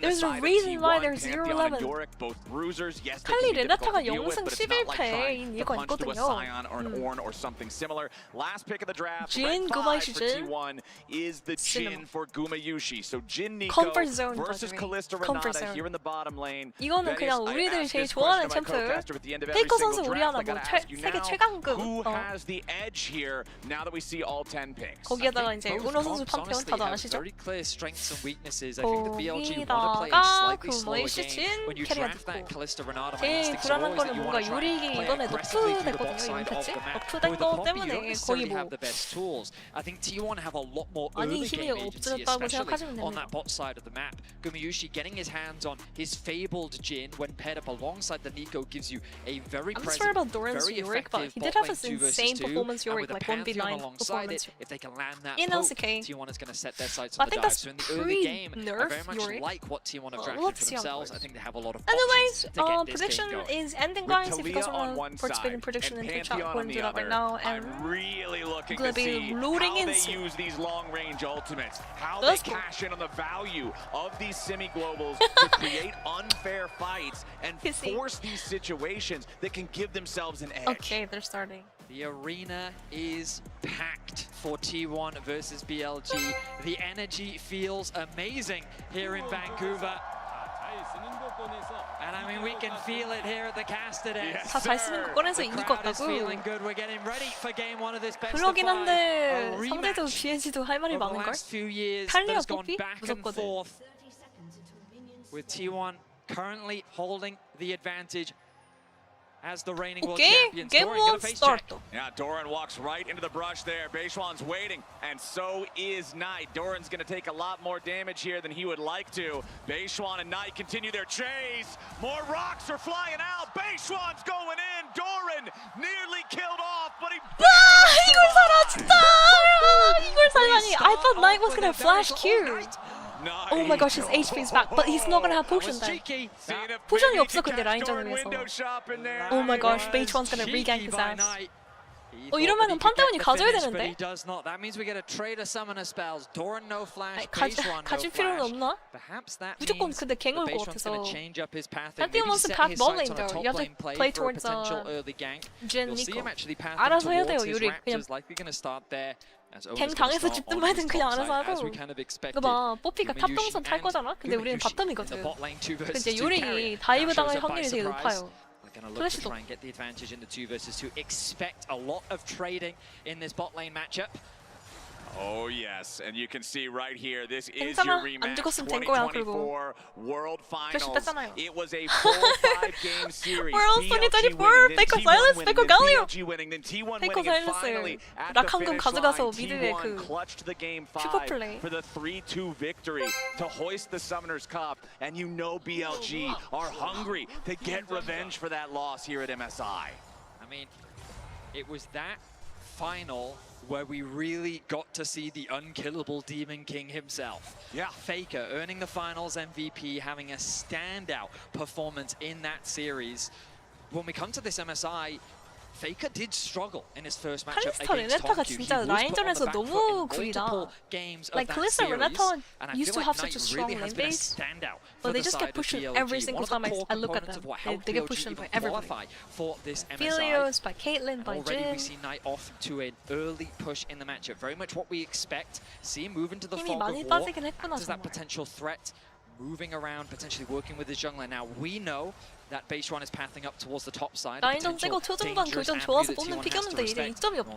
Speaker 4: There's a reason why they're 0-11. 칼리 레나타가 영승 11패인 이유가 있거든요. Jin Gumayushi
Speaker 3: is the Jin for Gumayushi. So Jin Nico
Speaker 4: Comfort zone
Speaker 3: versus Kalista Renata here in the bottom lane.
Speaker 4: 이거는 그냥 우리들 제일 좋아하는 챔프. 페이커 선수 우리 하나 뭐 세계 최강급.
Speaker 3: Who has the edge here now that we see all 10 picks?
Speaker 4: 거기에다가 이제 우노 선수 판테온 다들 아시죠?
Speaker 22: Very clear strengths and weaknesses. I think the BLG want to play a
Speaker 4: 거기다가
Speaker 22: slightly
Speaker 4: 그
Speaker 22: slower
Speaker 4: 뭐의
Speaker 22: game.
Speaker 4: 슈친
Speaker 22: When you
Speaker 4: 캐리가
Speaker 22: draft that
Speaker 4: 듣고
Speaker 22: Kalista Renata
Speaker 4: 제일
Speaker 22: instincts are
Speaker 4: 불안한
Speaker 22: always that
Speaker 4: 거는
Speaker 22: you
Speaker 4: 뭔가
Speaker 22: want to try
Speaker 4: 요리기
Speaker 22: and play
Speaker 4: 이번에
Speaker 22: aggressively
Speaker 4: 너프
Speaker 22: through the bot
Speaker 4: 됐거든요.
Speaker 22: side of
Speaker 4: 임팩트?
Speaker 22: the map.
Speaker 4: 너프
Speaker 22: But
Speaker 4: 된
Speaker 22: with the
Speaker 4: 거
Speaker 22: Poppy, you
Speaker 4: 때문에
Speaker 22: don't
Speaker 4: 거의
Speaker 22: necessarily
Speaker 4: 뭐
Speaker 22: have the best tools. I think T1 have a lot more
Speaker 4: 많이
Speaker 22: early
Speaker 4: 힘이
Speaker 22: game agency,
Speaker 4: 없어졌다고
Speaker 22: especially
Speaker 4: 생각하시면
Speaker 22: on
Speaker 4: 됩니다.
Speaker 22: that bot side of the map. Gumayushi getting his hands on his fabled Jhin when paired up alongside the Nico gives you a very
Speaker 4: I'm
Speaker 22: present,
Speaker 4: sure about Doran's
Speaker 22: very
Speaker 4: Yorick, but
Speaker 22: effective
Speaker 4: he did
Speaker 22: bot
Speaker 4: have
Speaker 22: lane
Speaker 4: this
Speaker 22: 2 versus
Speaker 4: insane
Speaker 22: 2,
Speaker 4: performance
Speaker 22: and
Speaker 4: Yorick,
Speaker 22: with a
Speaker 4: like
Speaker 22: Pantheon
Speaker 4: 1v9
Speaker 22: alongside it,
Speaker 4: performance.
Speaker 22: if they can land that
Speaker 4: In
Speaker 22: poke,
Speaker 4: LCK.
Speaker 22: T1 is going to set their sights
Speaker 4: But I
Speaker 22: on the
Speaker 4: think
Speaker 22: dive.
Speaker 4: that's
Speaker 22: So in the early game, I
Speaker 4: pre-nerf
Speaker 22: very much
Speaker 4: Yorick.
Speaker 22: like what T1 have drafted
Speaker 4: Let's
Speaker 22: for
Speaker 4: see how it
Speaker 22: themselves. I
Speaker 4: goes.
Speaker 22: think they have a lot of
Speaker 4: Anyways,
Speaker 22: options to get this
Speaker 4: prediction
Speaker 22: game going.
Speaker 4: is ending,
Speaker 3: With
Speaker 4: guys. If you guys
Speaker 3: Talia on
Speaker 4: want
Speaker 3: one
Speaker 4: to participate in
Speaker 3: side
Speaker 4: prediction
Speaker 3: and
Speaker 4: in the chat,
Speaker 3: Pantheon
Speaker 4: go
Speaker 3: on
Speaker 4: and
Speaker 3: the
Speaker 4: do that right
Speaker 3: other,
Speaker 4: now.
Speaker 3: I'm
Speaker 4: And
Speaker 3: really looking
Speaker 4: gonna
Speaker 3: to
Speaker 4: be
Speaker 3: see
Speaker 4: looting
Speaker 3: how they
Speaker 4: into.
Speaker 3: use these long-range ultimates, how
Speaker 4: Let's
Speaker 3: they
Speaker 4: go.
Speaker 3: cash in on the value of these semi-globals to create unfair fights and force these situations that can give themselves an edge.
Speaker 4: okay, they're starting.
Speaker 22: The arena is packed for T1 versus BLG. The energy feels amazing here in Vancouver. And I mean, we can feel it here at the cast today.
Speaker 4: 다 잘 쓰는 거 꺼내서
Speaker 22: The
Speaker 4: 이길
Speaker 22: crowd
Speaker 4: 것
Speaker 22: is
Speaker 4: 같다고.
Speaker 22: feeling good. We're getting ready for game one of this best of
Speaker 4: 그러긴
Speaker 22: five.
Speaker 4: 한데
Speaker 22: A
Speaker 4: 상대도
Speaker 22: rematch
Speaker 4: BLG도 할 말이
Speaker 22: of the
Speaker 4: 많을걸?
Speaker 22: last few years that
Speaker 4: 탈리아
Speaker 22: has gone
Speaker 4: 뽀삐?
Speaker 22: back and
Speaker 4: 무섭거든.
Speaker 22: forth. With T1 currently holding the advantage as the reigning world
Speaker 4: Okay,
Speaker 22: champions.
Speaker 4: game
Speaker 22: Doran gonna
Speaker 4: one
Speaker 22: face
Speaker 4: start.
Speaker 22: check.
Speaker 3: Yeah, Doran walks right into the brush there. Beishuan's waiting, and so is Knight. Doran's going to take a lot more damage here than he would like to. Beishuan and Knight continue their chase. More rocks are flying out. Beishuan's going in. Doran nearly killed off, but he
Speaker 4: 이걸 살아 진짜! 이걸 살다니! I thought Knight was gonna flash Q. Oh my gosh, his HP is back, but he's not gonna have potion then. 포션이 없어 근데 라인전을 위해서. Oh my gosh, Beishuan's gonna regank his ass. 이러면은 판테온이 가져야 되는데?
Speaker 22: That means we get a trade of summoner spells. Doran no flash,
Speaker 4: 아니,
Speaker 22: Beishuan no
Speaker 4: 가질 필요는
Speaker 22: flash.
Speaker 4: 없나?
Speaker 22: Perhaps that
Speaker 4: 무조건
Speaker 22: means
Speaker 4: 근데 갱 올 것
Speaker 22: Beishuan's
Speaker 4: 같아서.
Speaker 22: going to change up his path.
Speaker 4: Pantheon wants to path bot lane though. You have to play towards
Speaker 22: early gank.
Speaker 4: Jhin,
Speaker 22: You'll see
Speaker 4: Nico.
Speaker 22: him actually pathing
Speaker 4: 알아서 해야 돼요,
Speaker 22: towards his
Speaker 4: 요리.
Speaker 22: Raptors.
Speaker 4: 그냥
Speaker 22: Likely going to start there.
Speaker 4: 갱 당해서 죽든 말든 그냥 알아서 하고.
Speaker 22: 이거
Speaker 4: 이거 봐, 뽀삐가 탑동선 탈 거잖아? 근데 우리는 바텀이거든. 근데 이제 요리 다이브 당할 확률이 되게 높아요.
Speaker 22: Gonna look to try and get the advantage in the 2 versus 2. Expect a lot of trading in this bot lane matchup.
Speaker 3: Oh yes, and you can see right here, this is
Speaker 4: 괜찮아.
Speaker 3: your
Speaker 4: 안
Speaker 3: rematch
Speaker 4: 죽었으면 된 거야,
Speaker 3: 2024 World Finals.
Speaker 4: 뺐잖아요.
Speaker 3: It was a 4-5 game series.
Speaker 4: World
Speaker 3: BLG
Speaker 4: 2024,
Speaker 3: winning, then
Speaker 4: Faker
Speaker 3: T1
Speaker 4: Silence,
Speaker 3: winning,
Speaker 4: Faker
Speaker 3: then
Speaker 4: Galio.
Speaker 3: BLG winning, then T1
Speaker 4: Faker
Speaker 3: winning, and
Speaker 4: Silence.
Speaker 3: finally at the
Speaker 4: 락한금
Speaker 3: finish
Speaker 4: 가져가서
Speaker 3: line,
Speaker 4: 미드에
Speaker 3: T1
Speaker 4: 그
Speaker 3: clutched the game
Speaker 4: 슈퍼
Speaker 3: 5
Speaker 4: 플레이.
Speaker 3: for the 3-2 victory to hoist the Summoners Cup. And you know BLG are hungry to get revenge for that loss here at MSI.
Speaker 22: I mean, it was that final where we really got to see the unkillable Demon King himself.
Speaker 3: Yeah.
Speaker 22: Faker earning the finals MVP, having a standout performance in that series. When we come to this MSI, Faker did struggle in his first matchup
Speaker 4: 칼리스타
Speaker 22: against
Speaker 4: 레네타가
Speaker 22: Hongyu.
Speaker 4: 진짜 라인전에서 너무
Speaker 22: 구리다.
Speaker 4: 구리다.
Speaker 22: Games
Speaker 4: Like
Speaker 22: of that
Speaker 4: Kalista
Speaker 22: series,
Speaker 4: Renata
Speaker 22: and I
Speaker 4: used
Speaker 22: feel
Speaker 4: to have
Speaker 22: like
Speaker 4: such a
Speaker 22: Knight
Speaker 4: strong
Speaker 22: really has
Speaker 4: lane
Speaker 22: been a
Speaker 4: base,
Speaker 22: standout
Speaker 4: but
Speaker 22: for
Speaker 4: they
Speaker 22: the
Speaker 4: just
Speaker 22: side
Speaker 4: get
Speaker 22: of
Speaker 4: pushed
Speaker 22: BLG.
Speaker 4: every single
Speaker 22: One of the
Speaker 4: time
Speaker 22: core
Speaker 4: I look at
Speaker 22: components
Speaker 4: them.
Speaker 22: of what
Speaker 4: They
Speaker 22: helped
Speaker 4: get
Speaker 22: BLG
Speaker 4: pushed
Speaker 22: even
Speaker 4: by everybody.
Speaker 22: qualify for this MSI.
Speaker 4: Filios by Caitlyn, by
Speaker 22: Already we
Speaker 4: Jhin.
Speaker 22: see Knight off to an early push in the matchup. Very much what we expect. See him move into the
Speaker 4: 힘이
Speaker 22: fog
Speaker 4: 많이
Speaker 22: of war.
Speaker 4: 빠지긴 했구나,
Speaker 22: Does that
Speaker 4: 정말.
Speaker 22: potential threat moving around, potentially working with his jungler. Now we know that Beishuan is pathing up towards the top side.
Speaker 4: 라인전 세고 초중반 교전 좋아서 뽑는 픽이었는데 이제 이점이 없다.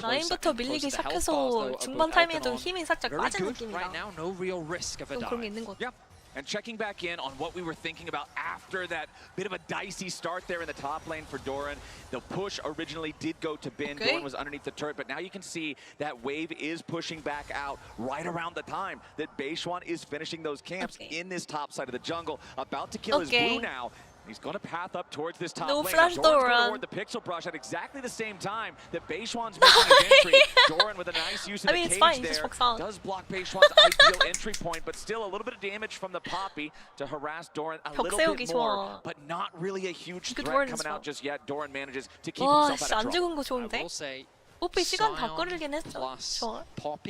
Speaker 4: 라인부터 밀리기 시작해서 중반 타이밍에도 힘이 살짝 빠진 느낌이다. 좀 그런 게 있는 것 같아.
Speaker 3: And checking back in on what we were thinking about after that bit of a dicey start there in the top lane for Doran. The push originally did go to Bin.
Speaker 4: Okay.
Speaker 3: Doran was underneath the turret, but now you can see that wave is pushing back out right around the time that Beishuan is finishing those camps in this top side of the jungle. About to kill his blue now. He's going to path up towards this top lane.
Speaker 4: flash Doran.
Speaker 3: Toward the pixel brush at exactly the same time that Beishuan's making his entry. Doran with a nice use of the cage
Speaker 4: fine,
Speaker 3: there.
Speaker 4: just out.
Speaker 3: Does block Beishuan's ideal entry point, but still a little bit of damage from the Poppy to harass Doran a little bit more, but not really a huge threat coming out just yet. Doran manages to keep himself out of
Speaker 4: 안 죽은 거
Speaker 3: trouble.
Speaker 4: 좋은데? 뽀삐 시간 다 끌리긴 했어. 좋아.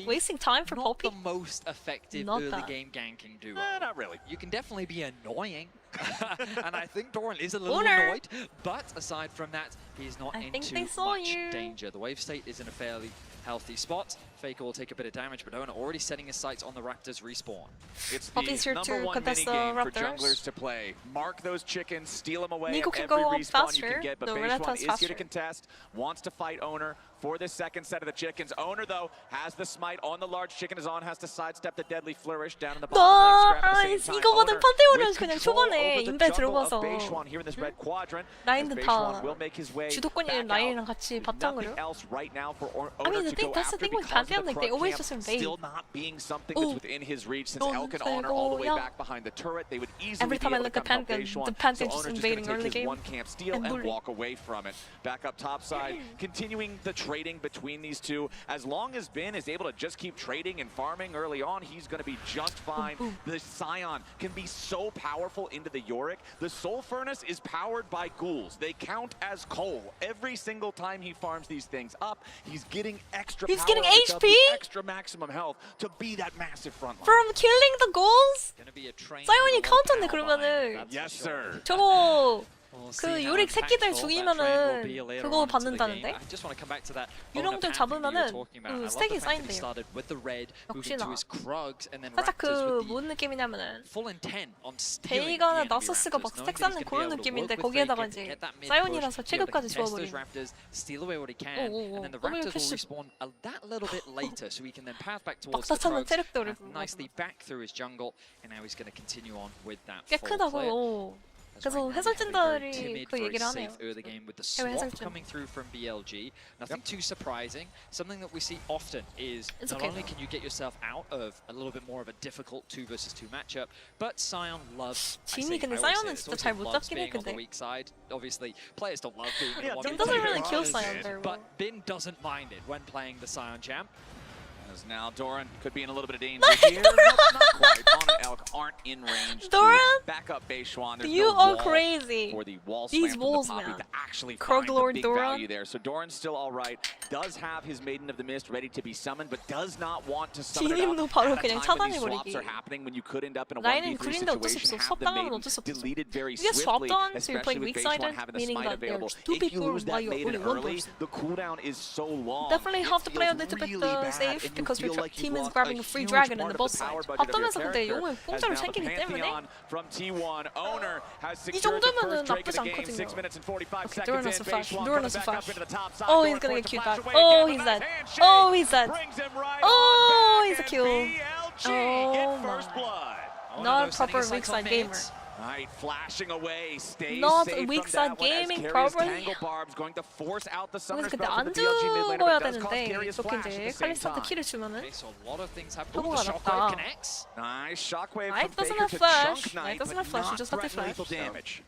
Speaker 4: Wasting time for
Speaker 22: not
Speaker 4: Poppy?
Speaker 22: the most effective
Speaker 4: Not
Speaker 22: early
Speaker 4: that.
Speaker 22: game ganking duo.
Speaker 3: Not really.
Speaker 22: You can definitely be annoying. And I think Doran is a little
Speaker 4: Owner.
Speaker 22: annoyed. But aside from that, he's not
Speaker 4: I
Speaker 22: in
Speaker 4: think
Speaker 22: too
Speaker 4: they saw
Speaker 22: much
Speaker 4: you.
Speaker 22: danger. The wave state is in a fairly healthy spot. Faker will take a bit of damage, but Doran already setting his sights on the Raptors respawn.
Speaker 3: It's
Speaker 4: Poppy's
Speaker 3: the
Speaker 4: here
Speaker 3: number
Speaker 4: to
Speaker 3: one
Speaker 4: contest the
Speaker 3: minigame for
Speaker 4: Raptors.
Speaker 3: junglers to play. Mark those chickens, steal them away
Speaker 4: Nico
Speaker 3: at
Speaker 4: can
Speaker 3: every
Speaker 4: go up
Speaker 3: respawn you
Speaker 4: faster.
Speaker 3: can get, but
Speaker 4: No,
Speaker 3: Beishuan
Speaker 4: Renata's
Speaker 3: is here to
Speaker 4: faster.
Speaker 3: contest, wants to fight Owner,
Speaker 8: for this second set of the chickens. Owner, though, has the smite on the large chicken. Is on, has to sidestep the deadly flourish down in the bottom lane. Scrap at the same time.
Speaker 4: 이거거든.
Speaker 8: Owner
Speaker 4: 판테온은
Speaker 8: with
Speaker 4: 그냥
Speaker 8: control
Speaker 4: 초반에
Speaker 8: over the
Speaker 4: 인베
Speaker 8: jungle
Speaker 4: 들어가서
Speaker 8: of Beishwan here in this red quadrant.
Speaker 4: 라인은
Speaker 8: As
Speaker 4: 다
Speaker 8: Beishwan will make his way
Speaker 4: 주도권이 있는
Speaker 8: back out.
Speaker 4: 라인이랑 같이 바탕으로.
Speaker 8: Nothing else right now for
Speaker 4: I
Speaker 8: Owner
Speaker 4: mean, the
Speaker 8: to
Speaker 4: thing,
Speaker 8: go
Speaker 4: that's the
Speaker 8: after
Speaker 4: thing with
Speaker 8: because of
Speaker 4: Pantheon,
Speaker 8: the
Speaker 4: like, they
Speaker 8: Krug
Speaker 4: always
Speaker 8: camp
Speaker 4: just invade.
Speaker 8: still not being something that's within his reach. Since
Speaker 4: Don't
Speaker 8: Elk and
Speaker 4: say
Speaker 8: Honor all the way
Speaker 4: go,
Speaker 8: back behind the turret, they would easily
Speaker 4: Every time
Speaker 8: be
Speaker 4: I
Speaker 8: able
Speaker 4: look
Speaker 8: to
Speaker 4: at
Speaker 8: come help
Speaker 4: Pantheon,
Speaker 8: Beishwan.
Speaker 4: the Pantheon
Speaker 8: So
Speaker 4: just
Speaker 8: Owner's
Speaker 4: invading
Speaker 8: just gonna
Speaker 4: early
Speaker 8: take his
Speaker 4: game
Speaker 8: one camp steal
Speaker 4: and
Speaker 8: and
Speaker 4: bully.
Speaker 8: walk away from it. Back up top side, continuing the trading between these two. As long as Bin is able to just keep trading and farming early on, he's going to be just fine. The Scion can be so powerful into the Yorick. The Soul Furnace is powered by ghouls. They count as coal. Every single time he farms these things up, he's getting extra
Speaker 4: He's
Speaker 8: power
Speaker 4: getting
Speaker 8: and
Speaker 4: HP?
Speaker 8: extra maximum health to be that massive front line.
Speaker 4: From killing the goals? 사이온이 카운터네 그러면은.
Speaker 8: Yes, sir.
Speaker 4: 저거 그 요릭 새끼들 죽이면은 그거 받는다는데? 유령들 잡으면은 그 스택이 쌓인대요. 역시나 살짝 그 뭔 느낌이냐면은 베이가나 나서스가 막 스택 쌓는 그런 느낌인데 거기에다가 이제 사이온이라서 체급까지 주어버리는. W 캐시 막다 차는 체력들을 꽤 크다고. 그래서 해설진들이 그 얘기를 하네요. 해외 해설진.
Speaker 22: Coming through from BLG, nothing too surprising. Something that we see often is not only can you get yourself out of a little bit more of a difficult 2 versus 2 matchup, but Sion loves.
Speaker 4: 진이 근데 사이온은 진짜 잘 못 잡긴 해 근데.
Speaker 22: Obviously, players don't love being in the
Speaker 4: Bin doesn't really kill Sion very well.
Speaker 22: But Bin doesn't mind it when playing the Sion champ.
Speaker 8: As now Doran could be in a little bit of danger here. Nope, not quite. On and Elk aren't in range
Speaker 4: Doran?
Speaker 8: to back up Beishwan. There's
Speaker 4: You
Speaker 8: no
Speaker 4: are
Speaker 8: wall
Speaker 4: crazy.
Speaker 8: for the wall
Speaker 4: These
Speaker 8: slam
Speaker 4: walls,
Speaker 8: from the Poppy
Speaker 4: man.
Speaker 8: to actually
Speaker 4: Krug
Speaker 8: find the
Speaker 4: Lord
Speaker 8: big
Speaker 4: Doran.
Speaker 8: value there. So Doran's still all right. Does have his Maiden of the Mist ready to be summoned, but does not want to summon it
Speaker 4: 지님도
Speaker 8: up
Speaker 4: 바로
Speaker 8: at a
Speaker 4: 그냥
Speaker 8: time when these
Speaker 4: 차단해버리기.
Speaker 8: swaps are happening, when you could end up in a
Speaker 4: 라인은
Speaker 8: 1v3
Speaker 4: 그린데 어쩔 수
Speaker 8: situation.
Speaker 4: 없어.
Speaker 8: Have the
Speaker 4: swap 당하면
Speaker 8: Maiden
Speaker 4: 어쩔 수 없어.
Speaker 8: deleted very
Speaker 4: You get swapped
Speaker 8: swiftly,
Speaker 4: on, so you're
Speaker 8: especially
Speaker 4: playing
Speaker 8: with
Speaker 4: weak
Speaker 8: Beishwan
Speaker 4: sided,
Speaker 8: having the
Speaker 4: meaning
Speaker 8: smite
Speaker 4: that
Speaker 8: available.
Speaker 4: there's 2
Speaker 8: If you
Speaker 4: people
Speaker 8: lose
Speaker 4: while
Speaker 8: that
Speaker 4: you're
Speaker 8: Maiden
Speaker 4: only 1
Speaker 8: early,
Speaker 4: person.
Speaker 8: the cooldown is so long.
Speaker 4: Definitely
Speaker 8: It
Speaker 4: have to play a
Speaker 8: feels
Speaker 4: little bit
Speaker 8: really bad,
Speaker 4: safe
Speaker 8: and you
Speaker 4: because your
Speaker 8: feel like
Speaker 4: team
Speaker 8: you've
Speaker 4: is
Speaker 8: lost
Speaker 4: grabbing
Speaker 8: a
Speaker 4: a free
Speaker 8: huge
Speaker 4: dragon
Speaker 8: part
Speaker 4: in the
Speaker 8: of
Speaker 4: both
Speaker 8: the
Speaker 4: sides.
Speaker 8: power budget of your
Speaker 4: 바텀에서 근데
Speaker 8: character.
Speaker 4: 용을
Speaker 8: As
Speaker 4: 공짜로
Speaker 8: now the
Speaker 4: 챙기기 때문에
Speaker 8: Pantheon from T1 owner has
Speaker 4: 이
Speaker 8: secured the
Speaker 4: 정도면은
Speaker 8: first Drake of
Speaker 4: 나쁘지
Speaker 8: the game.
Speaker 4: 않거든요.
Speaker 8: 6 minutes and 45
Speaker 4: Okay,
Speaker 8: seconds
Speaker 4: Doran
Speaker 8: in.
Speaker 4: has a flash.
Speaker 8: Beishwan
Speaker 4: Doran
Speaker 8: coming
Speaker 4: has a
Speaker 8: back
Speaker 4: flash.
Speaker 8: up into the top side.
Speaker 4: Oh,
Speaker 8: Doran
Speaker 4: he's gonna
Speaker 8: forced
Speaker 4: get
Speaker 8: to
Speaker 4: cute
Speaker 8: flash
Speaker 4: back.
Speaker 8: away
Speaker 4: Oh,
Speaker 8: again,
Speaker 4: he's
Speaker 8: but
Speaker 4: dead.
Speaker 8: that handshake
Speaker 4: Oh, he's dead.
Speaker 8: brings him right
Speaker 4: Oh,
Speaker 8: on
Speaker 4: he's a
Speaker 8: back,
Speaker 4: kill.
Speaker 8: and BLG get first blood.
Speaker 4: Not a proper weak side gamer.
Speaker 8: Right, flashing away, stays
Speaker 4: Not
Speaker 8: safe
Speaker 4: weak
Speaker 8: from
Speaker 4: side
Speaker 8: that one as
Speaker 4: gaming,
Speaker 8: Carrier's
Speaker 4: probably.
Speaker 8: Tangle Barb's going to force out the summoner
Speaker 4: 근데
Speaker 8: spell for
Speaker 4: 안
Speaker 8: the BLG mid laner,
Speaker 4: 죽어야
Speaker 8: but does cost
Speaker 4: 되는데
Speaker 8: Carrier's
Speaker 4: 이렇게
Speaker 8: flash at
Speaker 4: 이제
Speaker 8: the same
Speaker 4: 칼리스한테
Speaker 8: time.
Speaker 4: 킬을 주면은
Speaker 22: So a lot of things happen.
Speaker 4: 사고가
Speaker 22: The shockwave
Speaker 4: 났다.
Speaker 22: connects.
Speaker 8: Nice shockwave
Speaker 4: Knight
Speaker 8: from
Speaker 4: doesn't
Speaker 8: Faker
Speaker 4: have
Speaker 8: to
Speaker 4: flash.
Speaker 8: Chunk
Speaker 4: Knight
Speaker 8: Knight,
Speaker 4: doesn't
Speaker 8: but
Speaker 4: have flash, he
Speaker 8: not
Speaker 4: just got the
Speaker 8: threatening
Speaker 4: flash.
Speaker 8: lethal damage.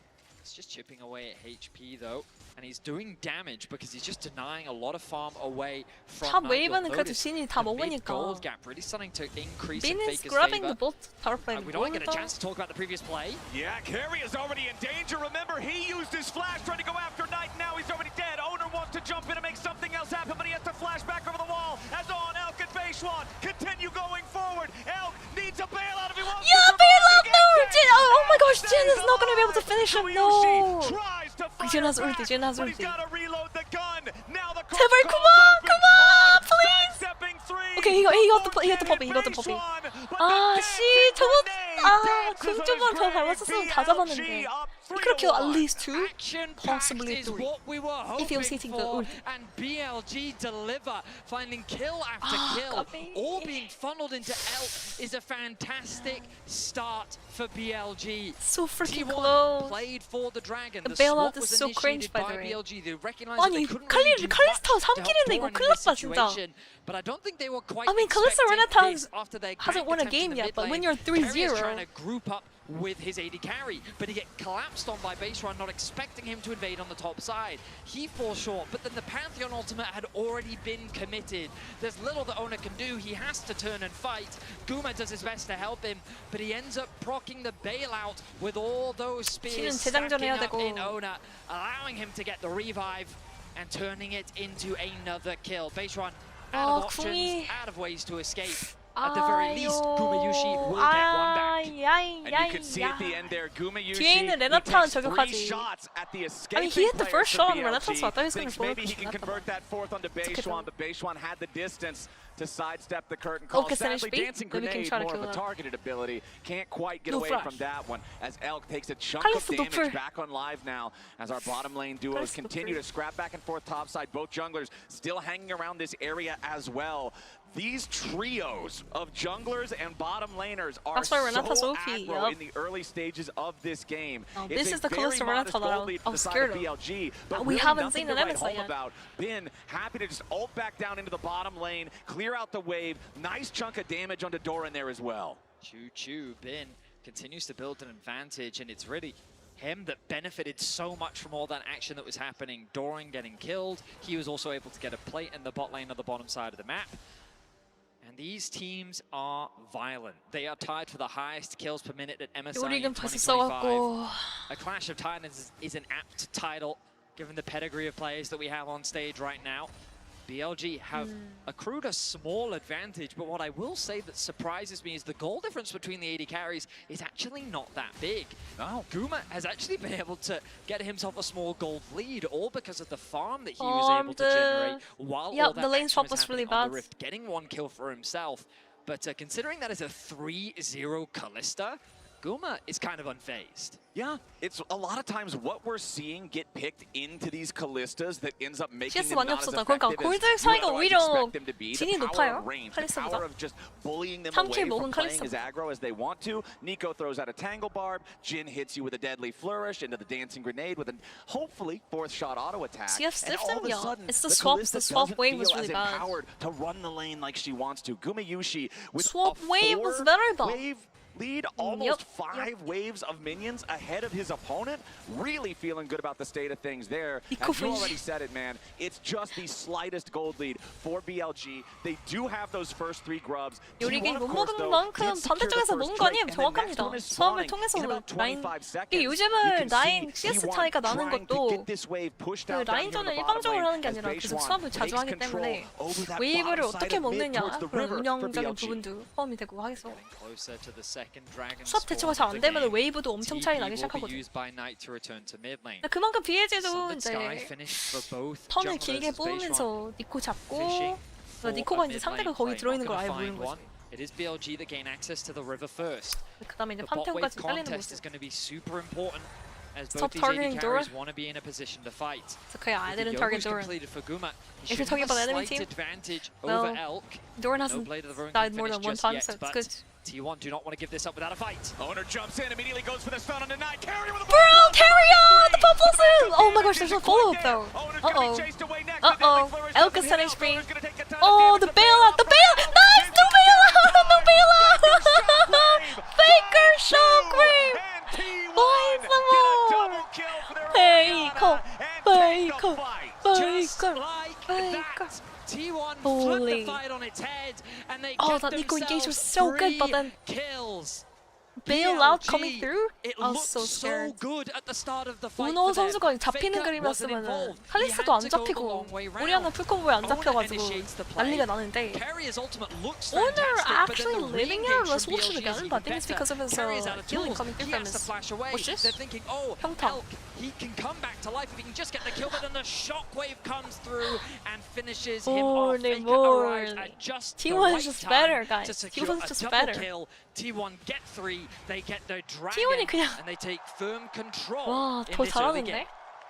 Speaker 22: It's just chipping away at HP though, and he's doing damage because he's just denying a lot of farm away from
Speaker 4: 탑
Speaker 22: Knight.
Speaker 4: 웨이브는
Speaker 22: You'll
Speaker 4: 그래도
Speaker 22: notice
Speaker 4: 진이 다
Speaker 22: the mid
Speaker 4: 먹으니까.
Speaker 22: gold gap really starting to increase in
Speaker 4: Bin is
Speaker 22: Faker's
Speaker 4: grabbing
Speaker 22: favor.
Speaker 4: the bot tower play.
Speaker 22: We don't get a chance to talk about the previous play.
Speaker 8: Yeah, Carrie is already in danger. Remember, he used his flash trying to go after Knight. Now he's already dead. Owner wants to jump in and make something else happen, but he has to flash back over the wall. As on, Elk and Beishwan continue going forward. Elk needs a bailout if he wants to survive.
Speaker 4: Bailout! No! Jin! Oh my gosh, Jin is not going to be able to finish him. No! Jin has ulti, Jin has ulti. 제발 그만! Please! Okay, he got the poppy, he got the poppy. 아, 씨, 저거, 궁좀만 더 밟았었으면 다 잡았는데. He could have killed at least 2, possibly 3, if he was hitting the ult.
Speaker 22: And BLG deliver, finding kill after kill, all being funneled into Elk is a fantastic start for BLG.
Speaker 4: So freaking
Speaker 22: T1
Speaker 4: close.
Speaker 22: played for the dragon.
Speaker 4: The
Speaker 22: The
Speaker 4: bailout
Speaker 22: swap
Speaker 4: is
Speaker 22: was
Speaker 4: so cringe,
Speaker 22: initiated
Speaker 4: by
Speaker 22: by
Speaker 4: the way.
Speaker 22: BLG. They recognized that they
Speaker 4: 아니,
Speaker 22: couldn't really do
Speaker 4: 칼리스타
Speaker 22: much to help
Speaker 4: 3킬인데 이거
Speaker 22: Doran
Speaker 4: 큰일
Speaker 22: in this
Speaker 4: 났다, 진짜.
Speaker 22: situation. But I don't think they were quite
Speaker 4: I mean, Kalista
Speaker 22: expecting this
Speaker 4: Renatas
Speaker 22: after their
Speaker 4: hasn't
Speaker 22: gank
Speaker 4: won a
Speaker 22: attempt in
Speaker 4: game
Speaker 22: the
Speaker 4: yet,
Speaker 22: mid
Speaker 4: but when
Speaker 22: lane.
Speaker 4: you're 3-0.
Speaker 22: Carrier's trying to group up with his AD carry, but he get collapsed on by Baserun, not expecting him to invade on the top side. He falls short, but then the Pantheon ultimate had already been committed. There's little that Ona can do. He has to turn and fight. Guma does his best to help him, but he ends up proccing the bailout with all those spears stacking up in Ona, allowing him to get the revive and turning it into another kill. Baserun out of options, out of ways to escape. At the very least, Gumayushi will get one back.
Speaker 8: And you can see at the end there, Gumayushi,
Speaker 4: 뒤에 있는
Speaker 8: he
Speaker 4: 레나타는
Speaker 8: takes 3
Speaker 4: 저격하지.
Speaker 8: shots at the
Speaker 4: I mean,
Speaker 8: escaping
Speaker 4: he hit the
Speaker 8: players
Speaker 4: first
Speaker 8: from
Speaker 4: shot and Renatas
Speaker 8: BLG.
Speaker 4: 왔다 해서
Speaker 8: Thinks
Speaker 4: 그냥
Speaker 8: maybe he can convert that 4th onto Beishuan, but Beishuan had the distance to sidestep the curtain call.
Speaker 4: Okay,
Speaker 8: Sadly,
Speaker 4: B.
Speaker 8: Dancing
Speaker 4: Then we can
Speaker 8: Grenade,
Speaker 4: try to
Speaker 8: more of
Speaker 4: kill
Speaker 8: a
Speaker 4: that.
Speaker 8: targeted ability. Can't quite get
Speaker 4: No
Speaker 8: away
Speaker 4: flash.
Speaker 8: from that one as Elk takes a chunk
Speaker 4: Carlos
Speaker 8: of damage
Speaker 4: Doppler.
Speaker 8: back on live now as our bottom lane duos
Speaker 4: Carlos
Speaker 8: continue
Speaker 4: Doppler.
Speaker 8: to scrap back and forth topside. Both junglers still hanging around this area as well. These trios of junglers and bottom laners are
Speaker 4: That's why
Speaker 8: so
Speaker 4: Renata's OP,
Speaker 8: aggro
Speaker 4: yup.
Speaker 8: in the early stages of this game.
Speaker 4: Oh,
Speaker 8: It's
Speaker 4: this
Speaker 8: a
Speaker 4: is the
Speaker 8: very
Speaker 4: closest to Renata
Speaker 8: modest
Speaker 4: that
Speaker 8: gold lead
Speaker 4: I
Speaker 8: to
Speaker 4: was
Speaker 8: the side
Speaker 4: scared
Speaker 8: of
Speaker 4: of.
Speaker 8: BLG, but
Speaker 4: We
Speaker 8: really
Speaker 4: haven't
Speaker 8: nothing
Speaker 4: seen
Speaker 8: to
Speaker 4: an
Speaker 8: write
Speaker 4: MSI
Speaker 8: home
Speaker 4: yet.
Speaker 8: about. Bin happy to just ult back down into the bottom lane, clear out the wave. Nice chunk of damage onto Dora in there as well.
Speaker 22: Choo-choo, Bin continues to build an advantage, and it's really him that benefited so much from all that action that was happening. Doran getting killed. He was also able to get a plate in the bot lane on the bottom side of the map. And these teams are violent. They are tied for the highest kills per minute at MSI in 2025. A Clash of Titans is an apt title, given the pedigree of players that we have on stage right now. BLG have accrued a small advantage, but what I will say that surprises me is the goal difference between the AD carries is actually not that big.
Speaker 8: No.
Speaker 22: Guma has actually been able to get himself a small gold lead, all because of the farm that he was able to generate while all that
Speaker 4: the lane
Speaker 22: action
Speaker 4: swap
Speaker 22: was
Speaker 4: was really
Speaker 22: happening on
Speaker 4: bad.
Speaker 22: the Rift, getting 1 kill for himself. But considering that is a 3-0 Kalista, Guma is kind of unfazed.
Speaker 8: Yeah, it's a lot of times what we're seeing get picked into these Kalistas that ends up making
Speaker 4: CS
Speaker 8: them
Speaker 4: 많이
Speaker 8: not as
Speaker 4: 없었다.
Speaker 8: effective
Speaker 4: 그러니까
Speaker 8: as
Speaker 4: 골드
Speaker 8: you
Speaker 4: 차이가
Speaker 8: otherwise
Speaker 4: 오히려
Speaker 8: expect them to be.
Speaker 4: 진이
Speaker 8: The power
Speaker 4: 높아요.
Speaker 8: of range, the
Speaker 4: 칼리스보다.
Speaker 8: power of just bullying them
Speaker 4: 3킬
Speaker 8: away
Speaker 4: 먹은
Speaker 8: from playing as
Speaker 4: 칼리스보다.
Speaker 8: aggro as they want to. Nico throws out a Tangle Barb. Jin hits you with a Deadly Flourish into the Dancing Grenade with a hopefully 4th shot auto attack.
Speaker 4: CS
Speaker 8: And all of a
Speaker 4: different,
Speaker 8: sudden,
Speaker 4: it's the
Speaker 8: the
Speaker 4: swap.
Speaker 8: Kalista
Speaker 4: The swap
Speaker 8: doesn't
Speaker 4: wave was
Speaker 8: feel
Speaker 4: really
Speaker 8: as
Speaker 4: bad.
Speaker 8: empowered to run the lane like she wants to. Gumayushi with
Speaker 4: Swap
Speaker 8: a
Speaker 4: wave was
Speaker 8: 4
Speaker 4: better though.
Speaker 8: wave lead, almost 5 waves of minions ahead of his opponent. Really feeling good about the state of things there. As you already said it, man, it's just the slightest gold lead for BLG. They do have those first 3 grubs.
Speaker 4: 요리기
Speaker 8: T1,
Speaker 4: 못
Speaker 8: of course,
Speaker 4: 먹은
Speaker 8: though,
Speaker 4: 만큼
Speaker 8: did secure the
Speaker 4: 반대쪽에서
Speaker 8: first
Speaker 4: 먹은 거
Speaker 8: trait,
Speaker 4: 아니에요?
Speaker 8: and the next
Speaker 4: 정확합니다.
Speaker 8: one is
Speaker 4: 수업을
Speaker 8: spawning
Speaker 4: 통해서
Speaker 8: in about
Speaker 4: 라인
Speaker 8: 25 seconds.
Speaker 4: 이게
Speaker 8: You
Speaker 4: 요즘은
Speaker 8: can
Speaker 4: 라인
Speaker 8: see
Speaker 4: CS
Speaker 8: T1
Speaker 4: 차이가 나는
Speaker 8: trying to
Speaker 4: 것도
Speaker 8: get this wave pushed
Speaker 4: 그
Speaker 8: out down here in
Speaker 4: 라인전을
Speaker 8: the bottom
Speaker 4: 일방적으로
Speaker 8: lane
Speaker 4: 하는 게
Speaker 8: as
Speaker 4: 아니라 계속
Speaker 8: Beishuan
Speaker 4: 수업을 자주
Speaker 8: takes
Speaker 4: 하기
Speaker 8: control
Speaker 4: 때문에
Speaker 8: over that
Speaker 4: 웨이브를
Speaker 8: bottom side
Speaker 4: 어떻게
Speaker 8: of mid
Speaker 4: 먹느냐
Speaker 8: towards the
Speaker 4: 그런
Speaker 8: river for
Speaker 4: 운영적인
Speaker 8: BLG.
Speaker 4: 부분도 포함이 되고 하겠어.
Speaker 22: Closer to the second dragon
Speaker 4: 수업 대처가 잘 안 되면 웨이브도 엄청 차이 나기 시작하거든.
Speaker 22: used by Knight to return to mid lane.
Speaker 4: 그만큼 BLG도
Speaker 22: Sunlit
Speaker 4: 이제
Speaker 22: Sky finished for both
Speaker 4: 턴을
Speaker 22: junglers
Speaker 4: 길게
Speaker 22: as Beishuan
Speaker 4: 뽑으면서 니코 잡고
Speaker 22: fishing for
Speaker 4: 니코가
Speaker 22: a
Speaker 4: 이제
Speaker 22: mid
Speaker 4: 상대가
Speaker 22: lane
Speaker 4: 거기
Speaker 22: play.
Speaker 4: 들어있는
Speaker 22: Not
Speaker 4: 걸 아예
Speaker 22: gonna
Speaker 4: 모르는
Speaker 22: find
Speaker 4: 거지.
Speaker 22: one. It is BLG that gain access to the river first.
Speaker 4: 그다음에 이제
Speaker 22: The bot wave
Speaker 4: 판테온까지 딸리는
Speaker 22: contest
Speaker 4: 모습.
Speaker 22: is going to be super important as
Speaker 4: Stop
Speaker 22: both these AD
Speaker 4: targeting
Speaker 22: carries
Speaker 4: Dora.
Speaker 22: want to be in a position to fight.
Speaker 4: So okay, I
Speaker 22: With the
Speaker 4: didn't target
Speaker 22: Yogo's
Speaker 4: Dora.
Speaker 22: completed for Guma. He
Speaker 4: If you're
Speaker 22: should
Speaker 4: talking
Speaker 22: have a
Speaker 4: about enemy
Speaker 22: slight
Speaker 4: team,
Speaker 22: advantage
Speaker 4: well,
Speaker 22: over Elk.
Speaker 4: Doran
Speaker 22: No
Speaker 4: hasn't
Speaker 22: Blade of the Ruin
Speaker 4: died
Speaker 22: can
Speaker 4: more
Speaker 22: finish
Speaker 4: than one
Speaker 22: just
Speaker 4: time,
Speaker 22: yet,
Speaker 4: so it's
Speaker 22: but
Speaker 4: good.
Speaker 22: T1 do not want to give this up without a fight.
Speaker 8: Owner jumps in, immediately goes for the stun on the Knight. Carry with a
Speaker 4: Bro, carry on! The pop blossom! Oh my gosh, there's no follow-up though. Uh-oh. Uh-oh. Elk is 10 HP. Oh, the bailout! The bailout! Nice! The bailout! The bailout! Faker shockwave! Blinds them all! Faker! Faker! Faker! Faker!
Speaker 22: T1
Speaker 4: Holy.
Speaker 22: flipped the fight on its head, and they
Speaker 4: Oh,
Speaker 22: get
Speaker 4: that Nico engage was
Speaker 22: themselves
Speaker 4: so good, but
Speaker 22: 3
Speaker 4: then
Speaker 22: kills.
Speaker 4: bailout
Speaker 22: BLG,
Speaker 4: coming through?
Speaker 22: It
Speaker 4: I was
Speaker 22: looked
Speaker 4: so scared.
Speaker 22: good at the start of the fight
Speaker 4: 우노
Speaker 22: for them.
Speaker 4: 선수가 잡히는
Speaker 22: Faker wasn't
Speaker 4: 그림이었으면은
Speaker 22: involved. He
Speaker 4: 칼리스도
Speaker 22: had
Speaker 4: 안
Speaker 22: to go the
Speaker 4: 잡히고
Speaker 22: long way round.
Speaker 4: 우리아나 풀콤보에 안
Speaker 22: Owner
Speaker 4: 잡혀가지고
Speaker 22: initiates the play.
Speaker 4: 난리가 나는데
Speaker 22: Carrier's ultimate looks
Speaker 4: Owner
Speaker 22: fantastic, but then
Speaker 4: actually
Speaker 22: the
Speaker 4: living
Speaker 22: re-engage
Speaker 4: out was
Speaker 22: from
Speaker 4: supposed to
Speaker 22: BLG
Speaker 4: be
Speaker 22: is
Speaker 4: good,
Speaker 22: even
Speaker 4: but I think it's
Speaker 22: better.
Speaker 4: because of his
Speaker 22: Carrier's out of
Speaker 4: healing
Speaker 22: tools.
Speaker 4: coming through
Speaker 22: He
Speaker 4: from
Speaker 22: has to
Speaker 4: his
Speaker 22: flash away.
Speaker 4: what's this?
Speaker 22: They're thinking, oh,
Speaker 4: 평타.
Speaker 22: Elk, he can come back to life if he can just get the kill, but then the shockwave comes through and finishes him off. Faker arrives at just the
Speaker 4: T1
Speaker 22: right
Speaker 4: is just
Speaker 22: time
Speaker 4: better, guys.
Speaker 22: to secure
Speaker 4: T1 is
Speaker 22: a
Speaker 4: just
Speaker 22: double
Speaker 4: better.
Speaker 22: kill. T1 get 3, they get the dragon,
Speaker 4: T1이 그냥
Speaker 22: and they take firm control
Speaker 4: 와,
Speaker 22: in
Speaker 4: 더
Speaker 22: this early
Speaker 4: 잘하는데?
Speaker 22: game.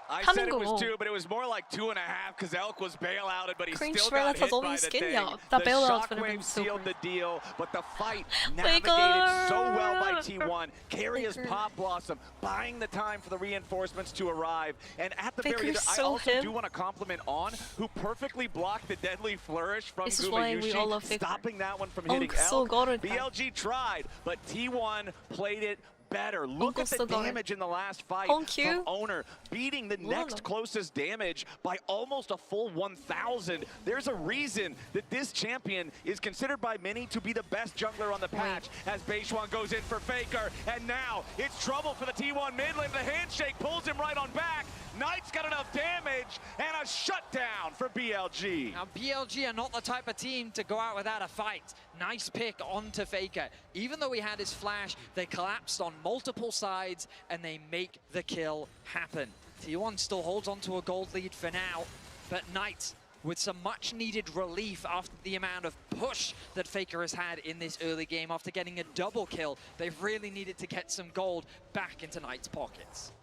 Speaker 8: I said it
Speaker 4: 하민고.
Speaker 8: was 2, but it was more like 2.5 because Elk was bailouted, but he
Speaker 4: Cringe
Speaker 8: still got hit
Speaker 4: Renata's
Speaker 8: by
Speaker 4: only
Speaker 8: the
Speaker 4: skin,
Speaker 8: thing.
Speaker 4: yeah. That
Speaker 8: The
Speaker 4: bailout would have been
Speaker 8: shockwave
Speaker 4: so
Speaker 8: sealed
Speaker 4: great.
Speaker 8: the deal, but the fight
Speaker 4: Faker.
Speaker 8: navigated so well by T1. Carrier's
Speaker 4: Faker.
Speaker 8: Pop Blossom buying the time for the reinforcements to arrive. And at the very end,
Speaker 4: Faker's
Speaker 8: I
Speaker 4: so
Speaker 8: also
Speaker 4: him.
Speaker 8: do want to compliment On, who perfectly blocked the deadly flourish from
Speaker 4: This is why we all love
Speaker 8: Gumayushi,
Speaker 4: Faker.
Speaker 8: stopping that one from
Speaker 4: Oh,
Speaker 8: hitting
Speaker 4: so
Speaker 8: Elk.
Speaker 4: good.
Speaker 8: BLG tried, but T1 played it better. Look at the
Speaker 4: so good.
Speaker 8: damage in the last fight
Speaker 4: Home
Speaker 8: from
Speaker 4: Q.
Speaker 8: Owner, beating the next closest damage by almost a full 1,000. There's a reason that this champion is considered by many to be the best jungler on the patch as Beishuan goes in for Faker. And now it's trouble for the T1 mid lane. The handshake pulls him right on back. Knight's got enough damage and a shutdown for BLG.
Speaker 22: Now, BLG are not the type of team to go out without a fight. Nice pick onto Faker. Even though he had his flash, they collapsed on multiple sides and they make the kill happen. T1 still holds on to a gold lead for now, but Knight with some much needed relief after the amount of push that Faker has had in this early game after getting a double kill. They've really needed to get some gold back into Knight's pockets.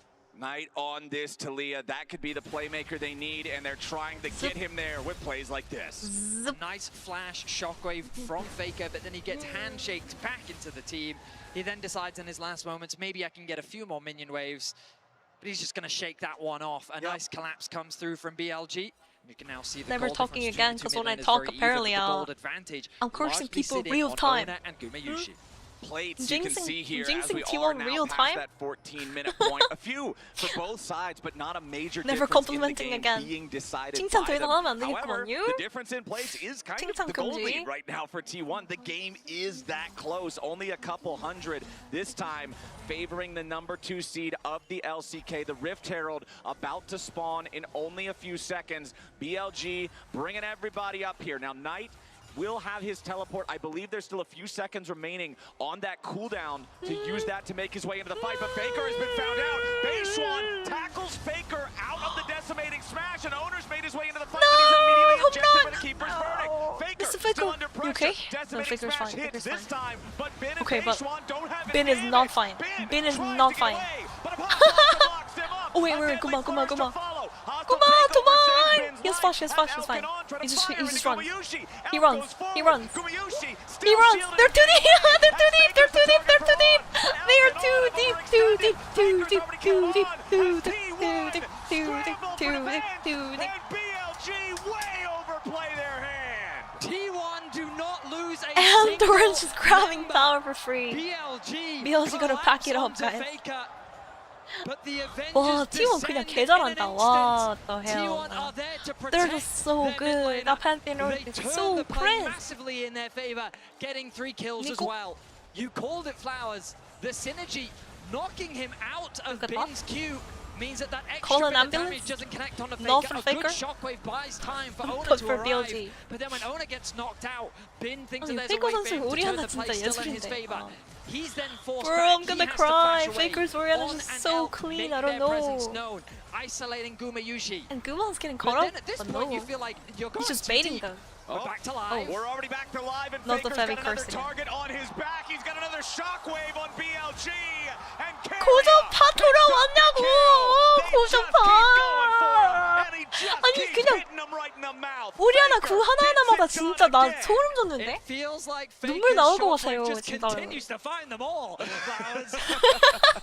Speaker 8: Knight on this Talia, that could be the playmaker they need, and they're trying to get him there with plays like this.
Speaker 22: Nice flash shockwave from Faker, but then he gets handshaked back into the team. He then decides in his last moments, maybe I can get a few more minion waves, but he's just gonna shake that one off. A nice collapse comes through from BLG. You can now see the
Speaker 4: Never
Speaker 22: gold
Speaker 4: talking
Speaker 22: difference
Speaker 4: again,
Speaker 22: between
Speaker 4: because when I
Speaker 22: the
Speaker 4: talk,
Speaker 22: very even,
Speaker 4: apparently
Speaker 22: the gold advantage
Speaker 4: I'm cursing
Speaker 22: largely
Speaker 4: people
Speaker 22: sitting
Speaker 4: real
Speaker 22: on
Speaker 4: time.
Speaker 22: Ona and Gumayushi.
Speaker 8: Plates you can see here as
Speaker 4: jinxing
Speaker 8: we
Speaker 4: T1
Speaker 8: are now
Speaker 4: real
Speaker 8: past
Speaker 4: time?
Speaker 8: that 14-minute point. A few for both sides, but not a major
Speaker 4: Never
Speaker 8: difference in the
Speaker 4: complimenting
Speaker 8: game
Speaker 4: again.
Speaker 8: being decided
Speaker 4: 칭찬
Speaker 8: by
Speaker 4: 더
Speaker 8: them.
Speaker 4: 이상 하면 안
Speaker 8: However,
Speaker 4: 되겠군요.
Speaker 8: the difference in place is kind of the goal
Speaker 4: 금지.
Speaker 8: lead right now for T1. The game is that close, only a couple hundred. This time, favoring the number 2 seed of the LCK. The Rift Herald about to spawn in only a few seconds. BLG bringing everybody up here. Now, Knight will have his teleport. I believe there's still a few seconds remaining on that cooldown to use that to make his way into the fight, but Faker has been found out. Bayswan tackles Faker out of the decimating smash, and Owner's made his way into the fight, but he's immediately ejected by the Keeper's verdict. Faker still under pressure.
Speaker 4: Okay?
Speaker 8: Decimating
Speaker 4: Faker's
Speaker 8: smash
Speaker 4: fine.
Speaker 8: hits
Speaker 4: Faker's
Speaker 8: this time, but Ben and
Speaker 4: Okay, but
Speaker 8: Bayswan don't have
Speaker 4: Ben is not fine. Ben is not fine. Oh wait, come on. He has flash, he's fine. He just runs. He runs. They're too deep.
Speaker 8: BLG way overplay their hand.
Speaker 22: T1 do not lose a
Speaker 4: And
Speaker 22: single
Speaker 4: Doran's just grabbing power for free.
Speaker 22: BLG
Speaker 4: gonna pack it up, guys.
Speaker 22: Faker, but the
Speaker 4: 와,
Speaker 22: Avengers
Speaker 4: T1 그냥
Speaker 22: descend
Speaker 4: 개
Speaker 22: in
Speaker 4: 잘한다.
Speaker 22: an
Speaker 4: What
Speaker 22: instant.
Speaker 4: the hell.
Speaker 22: T1 are there to
Speaker 4: They're
Speaker 22: protect
Speaker 4: just so
Speaker 22: their
Speaker 4: good.
Speaker 22: mid
Speaker 4: That
Speaker 22: laner.
Speaker 4: Pantheon
Speaker 22: They
Speaker 4: is
Speaker 22: turn
Speaker 4: so
Speaker 22: the play
Speaker 4: crisp.
Speaker 22: massively in their favor, getting 3 kills as
Speaker 4: Nico?
Speaker 22: well. You called it, Flowers. The synergy knocking him out of
Speaker 4: Look at
Speaker 22: Bin's queue means that
Speaker 4: Call
Speaker 22: extra
Speaker 4: an
Speaker 22: bit of
Speaker 4: ambulance?
Speaker 22: damage doesn't connect on the
Speaker 4: Not
Speaker 22: Faker.
Speaker 4: for
Speaker 22: A good
Speaker 4: Faker?
Speaker 22: shockwave buys time for Ona
Speaker 4: But
Speaker 22: to
Speaker 4: for
Speaker 22: arrive.
Speaker 4: BLG.
Speaker 22: But then when Ona gets knocked out, Bin thinks
Speaker 4: 아니,
Speaker 22: that there's a
Speaker 4: 페이커
Speaker 22: way for
Speaker 4: 선수
Speaker 22: him to
Speaker 4: 우리
Speaker 22: turn
Speaker 4: 하나
Speaker 22: the play
Speaker 4: 진짜
Speaker 22: still in his
Speaker 4: 예술인데.
Speaker 22: favor. He's then forced
Speaker 4: Bro,
Speaker 22: back.
Speaker 4: I'm gonna
Speaker 22: He has
Speaker 4: cry.
Speaker 22: to flash away.
Speaker 4: Faker's Oriana
Speaker 22: On
Speaker 4: is
Speaker 22: and
Speaker 4: so
Speaker 22: out,
Speaker 4: clean,
Speaker 22: make
Speaker 4: I don't
Speaker 22: their presence
Speaker 4: know.
Speaker 22: known, isolating Gumayushi.
Speaker 4: And Guma's getting
Speaker 22: But
Speaker 4: caught up.
Speaker 22: then at this
Speaker 4: but
Speaker 22: point,
Speaker 4: no.
Speaker 22: you feel like you're going
Speaker 4: He's just
Speaker 22: too
Speaker 4: baiting
Speaker 22: deep.
Speaker 4: them.
Speaker 22: But back to live.
Speaker 8: We're already back to live, and
Speaker 4: Not the
Speaker 8: Faker's got
Speaker 4: Fevy
Speaker 8: another
Speaker 4: curse again.
Speaker 8: target on his back. He's got another shockwave on BLG. And
Speaker 4: 고정파 돌아왔냐고! 고정파! 아니 그냥 오리아나 구 하나하나마다 진짜 나 소름 돋는데?
Speaker 22: Feels like
Speaker 4: 눈물 나올 것 같아요
Speaker 22: just
Speaker 4: 진짜로.
Speaker 22: continues to find them all.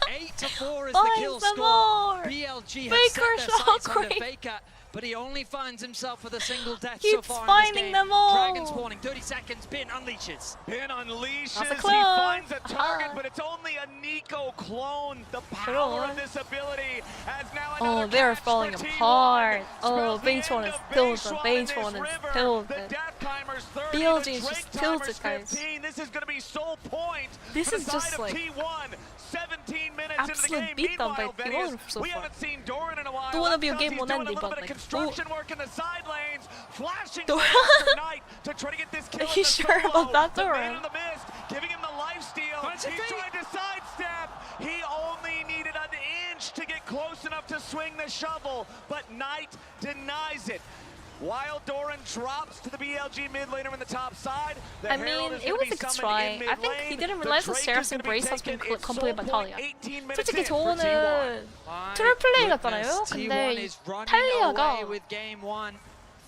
Speaker 22: 8 to 4 is the
Speaker 4: Find
Speaker 22: kill
Speaker 4: them
Speaker 22: score.
Speaker 4: all.
Speaker 22: BLG has
Speaker 4: Faker
Speaker 22: set their sights on the
Speaker 4: shockwave.
Speaker 22: Faker, but he only finds himself with a single death so
Speaker 4: Keeps
Speaker 22: far in
Speaker 4: finding
Speaker 22: this game.
Speaker 4: them all.
Speaker 22: Dragon spawning, 30 seconds, Bin unleashes.
Speaker 8: Bin unleashes,
Speaker 4: That's a
Speaker 8: he
Speaker 4: clone.
Speaker 8: finds a target, but it's only a Nico clone. The power of this ability has now another
Speaker 4: Oh, they're
Speaker 8: catch
Speaker 4: falling
Speaker 8: for T1.
Speaker 4: apart. Oh,
Speaker 8: Spells the end
Speaker 4: Beachone is
Speaker 8: of
Speaker 4: tilted.
Speaker 8: Beachone in this
Speaker 4: Beachone is
Speaker 8: river.
Speaker 4: tilted.
Speaker 8: The death timer's 30,
Speaker 4: BLG
Speaker 8: the
Speaker 4: is
Speaker 8: Drake
Speaker 4: just
Speaker 8: timer's
Speaker 4: tilted, guys.
Speaker 8: 15. This is going to be sole point
Speaker 4: This
Speaker 8: for
Speaker 4: is
Speaker 8: the
Speaker 4: just
Speaker 8: side of
Speaker 4: like
Speaker 8: T1. 17 minutes into the
Speaker 4: absolute
Speaker 8: game.
Speaker 4: beatdown by
Speaker 8: Meanwhile, Vegas,
Speaker 4: T1 so
Speaker 8: we
Speaker 4: far.
Speaker 8: haven't seen Doran in a while.
Speaker 4: Don't wanna
Speaker 8: That's
Speaker 4: be a
Speaker 8: because
Speaker 4: game
Speaker 8: he's
Speaker 4: on
Speaker 8: doing
Speaker 4: Andy,
Speaker 8: a little
Speaker 4: but
Speaker 8: bit of
Speaker 4: like,
Speaker 8: construction work in the side lanes, flashing
Speaker 4: Doran?
Speaker 8: forward for Knight to try to get this kill.
Speaker 4: Are you sure about that,
Speaker 8: The man
Speaker 4: Doran?
Speaker 8: in the mist, giving him the lifesteal. He tried to sidestep. He only needed an inch to get close enough to swing the shovel, but Knight denies it. While Doran drops to the BLG mid laner in the top side, the
Speaker 4: I
Speaker 8: Herald
Speaker 4: mean,
Speaker 8: is
Speaker 4: it
Speaker 8: gonna
Speaker 4: was
Speaker 8: be
Speaker 4: a good
Speaker 8: summoned
Speaker 4: try.
Speaker 8: in
Speaker 4: I think
Speaker 8: mid
Speaker 4: he
Speaker 8: lane.
Speaker 4: didn't
Speaker 8: The
Speaker 4: realize the
Speaker 8: Drake
Speaker 4: Seraph's
Speaker 8: is gonna be
Speaker 4: embrace has been
Speaker 8: taken. It's
Speaker 4: completed by
Speaker 8: sole
Speaker 4: Talia.
Speaker 8: point, 18 minutes
Speaker 4: 솔직히
Speaker 8: in for T1.
Speaker 4: 저거는 트롤 플레이 같잖아요. 근데 이 탈리아가
Speaker 22: with game 1.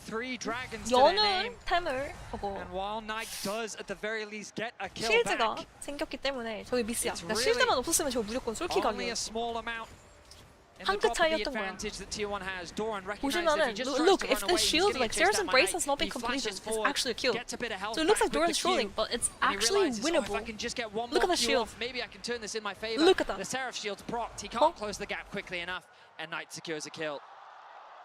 Speaker 22: 3 dragons to their name.
Speaker 4: 여는 템을 보고
Speaker 22: And while Knight does at the very least get a kill
Speaker 4: 실드가
Speaker 22: back,
Speaker 4: 생겼기 때문에 저게 미스야.
Speaker 22: It's
Speaker 4: 그러니까
Speaker 22: really
Speaker 4: 실드만 없었으면 저거 무조건 솔킥
Speaker 22: only
Speaker 4: 각이에요.
Speaker 22: a small amount. In
Speaker 4: 한
Speaker 22: the
Speaker 4: 끗
Speaker 22: drop of the
Speaker 4: 차이였던 거야.
Speaker 22: advantage that T1 has, Doran recognizes if he
Speaker 4: 보시면은
Speaker 22: just tries
Speaker 4: look,
Speaker 22: to
Speaker 4: if
Speaker 22: run
Speaker 4: the
Speaker 22: away, he's
Speaker 4: shield,
Speaker 22: gonna
Speaker 4: like
Speaker 22: get
Speaker 4: Sarah's
Speaker 22: chased down by
Speaker 4: embrace
Speaker 22: Knight.
Speaker 4: has not been
Speaker 22: He
Speaker 4: completed,
Speaker 22: flashes
Speaker 4: it's
Speaker 22: forward,
Speaker 4: actually a kill.
Speaker 22: gets a bit of health
Speaker 4: So it looks
Speaker 22: back
Speaker 4: like
Speaker 22: with
Speaker 4: Doran's
Speaker 22: the
Speaker 4: trolling,
Speaker 22: Q.
Speaker 4: but it's
Speaker 22: And he
Speaker 4: actually
Speaker 22: realizes, oh, if I
Speaker 4: winnable.
Speaker 22: can just get one
Speaker 4: Look
Speaker 22: more
Speaker 4: at that
Speaker 22: Q
Speaker 4: shield.
Speaker 22: off, maybe I can turn this in my favor.
Speaker 4: Look at that.
Speaker 22: The Seraph shield's procced. He can't close the gap quickly enough, and Knight secures a kill.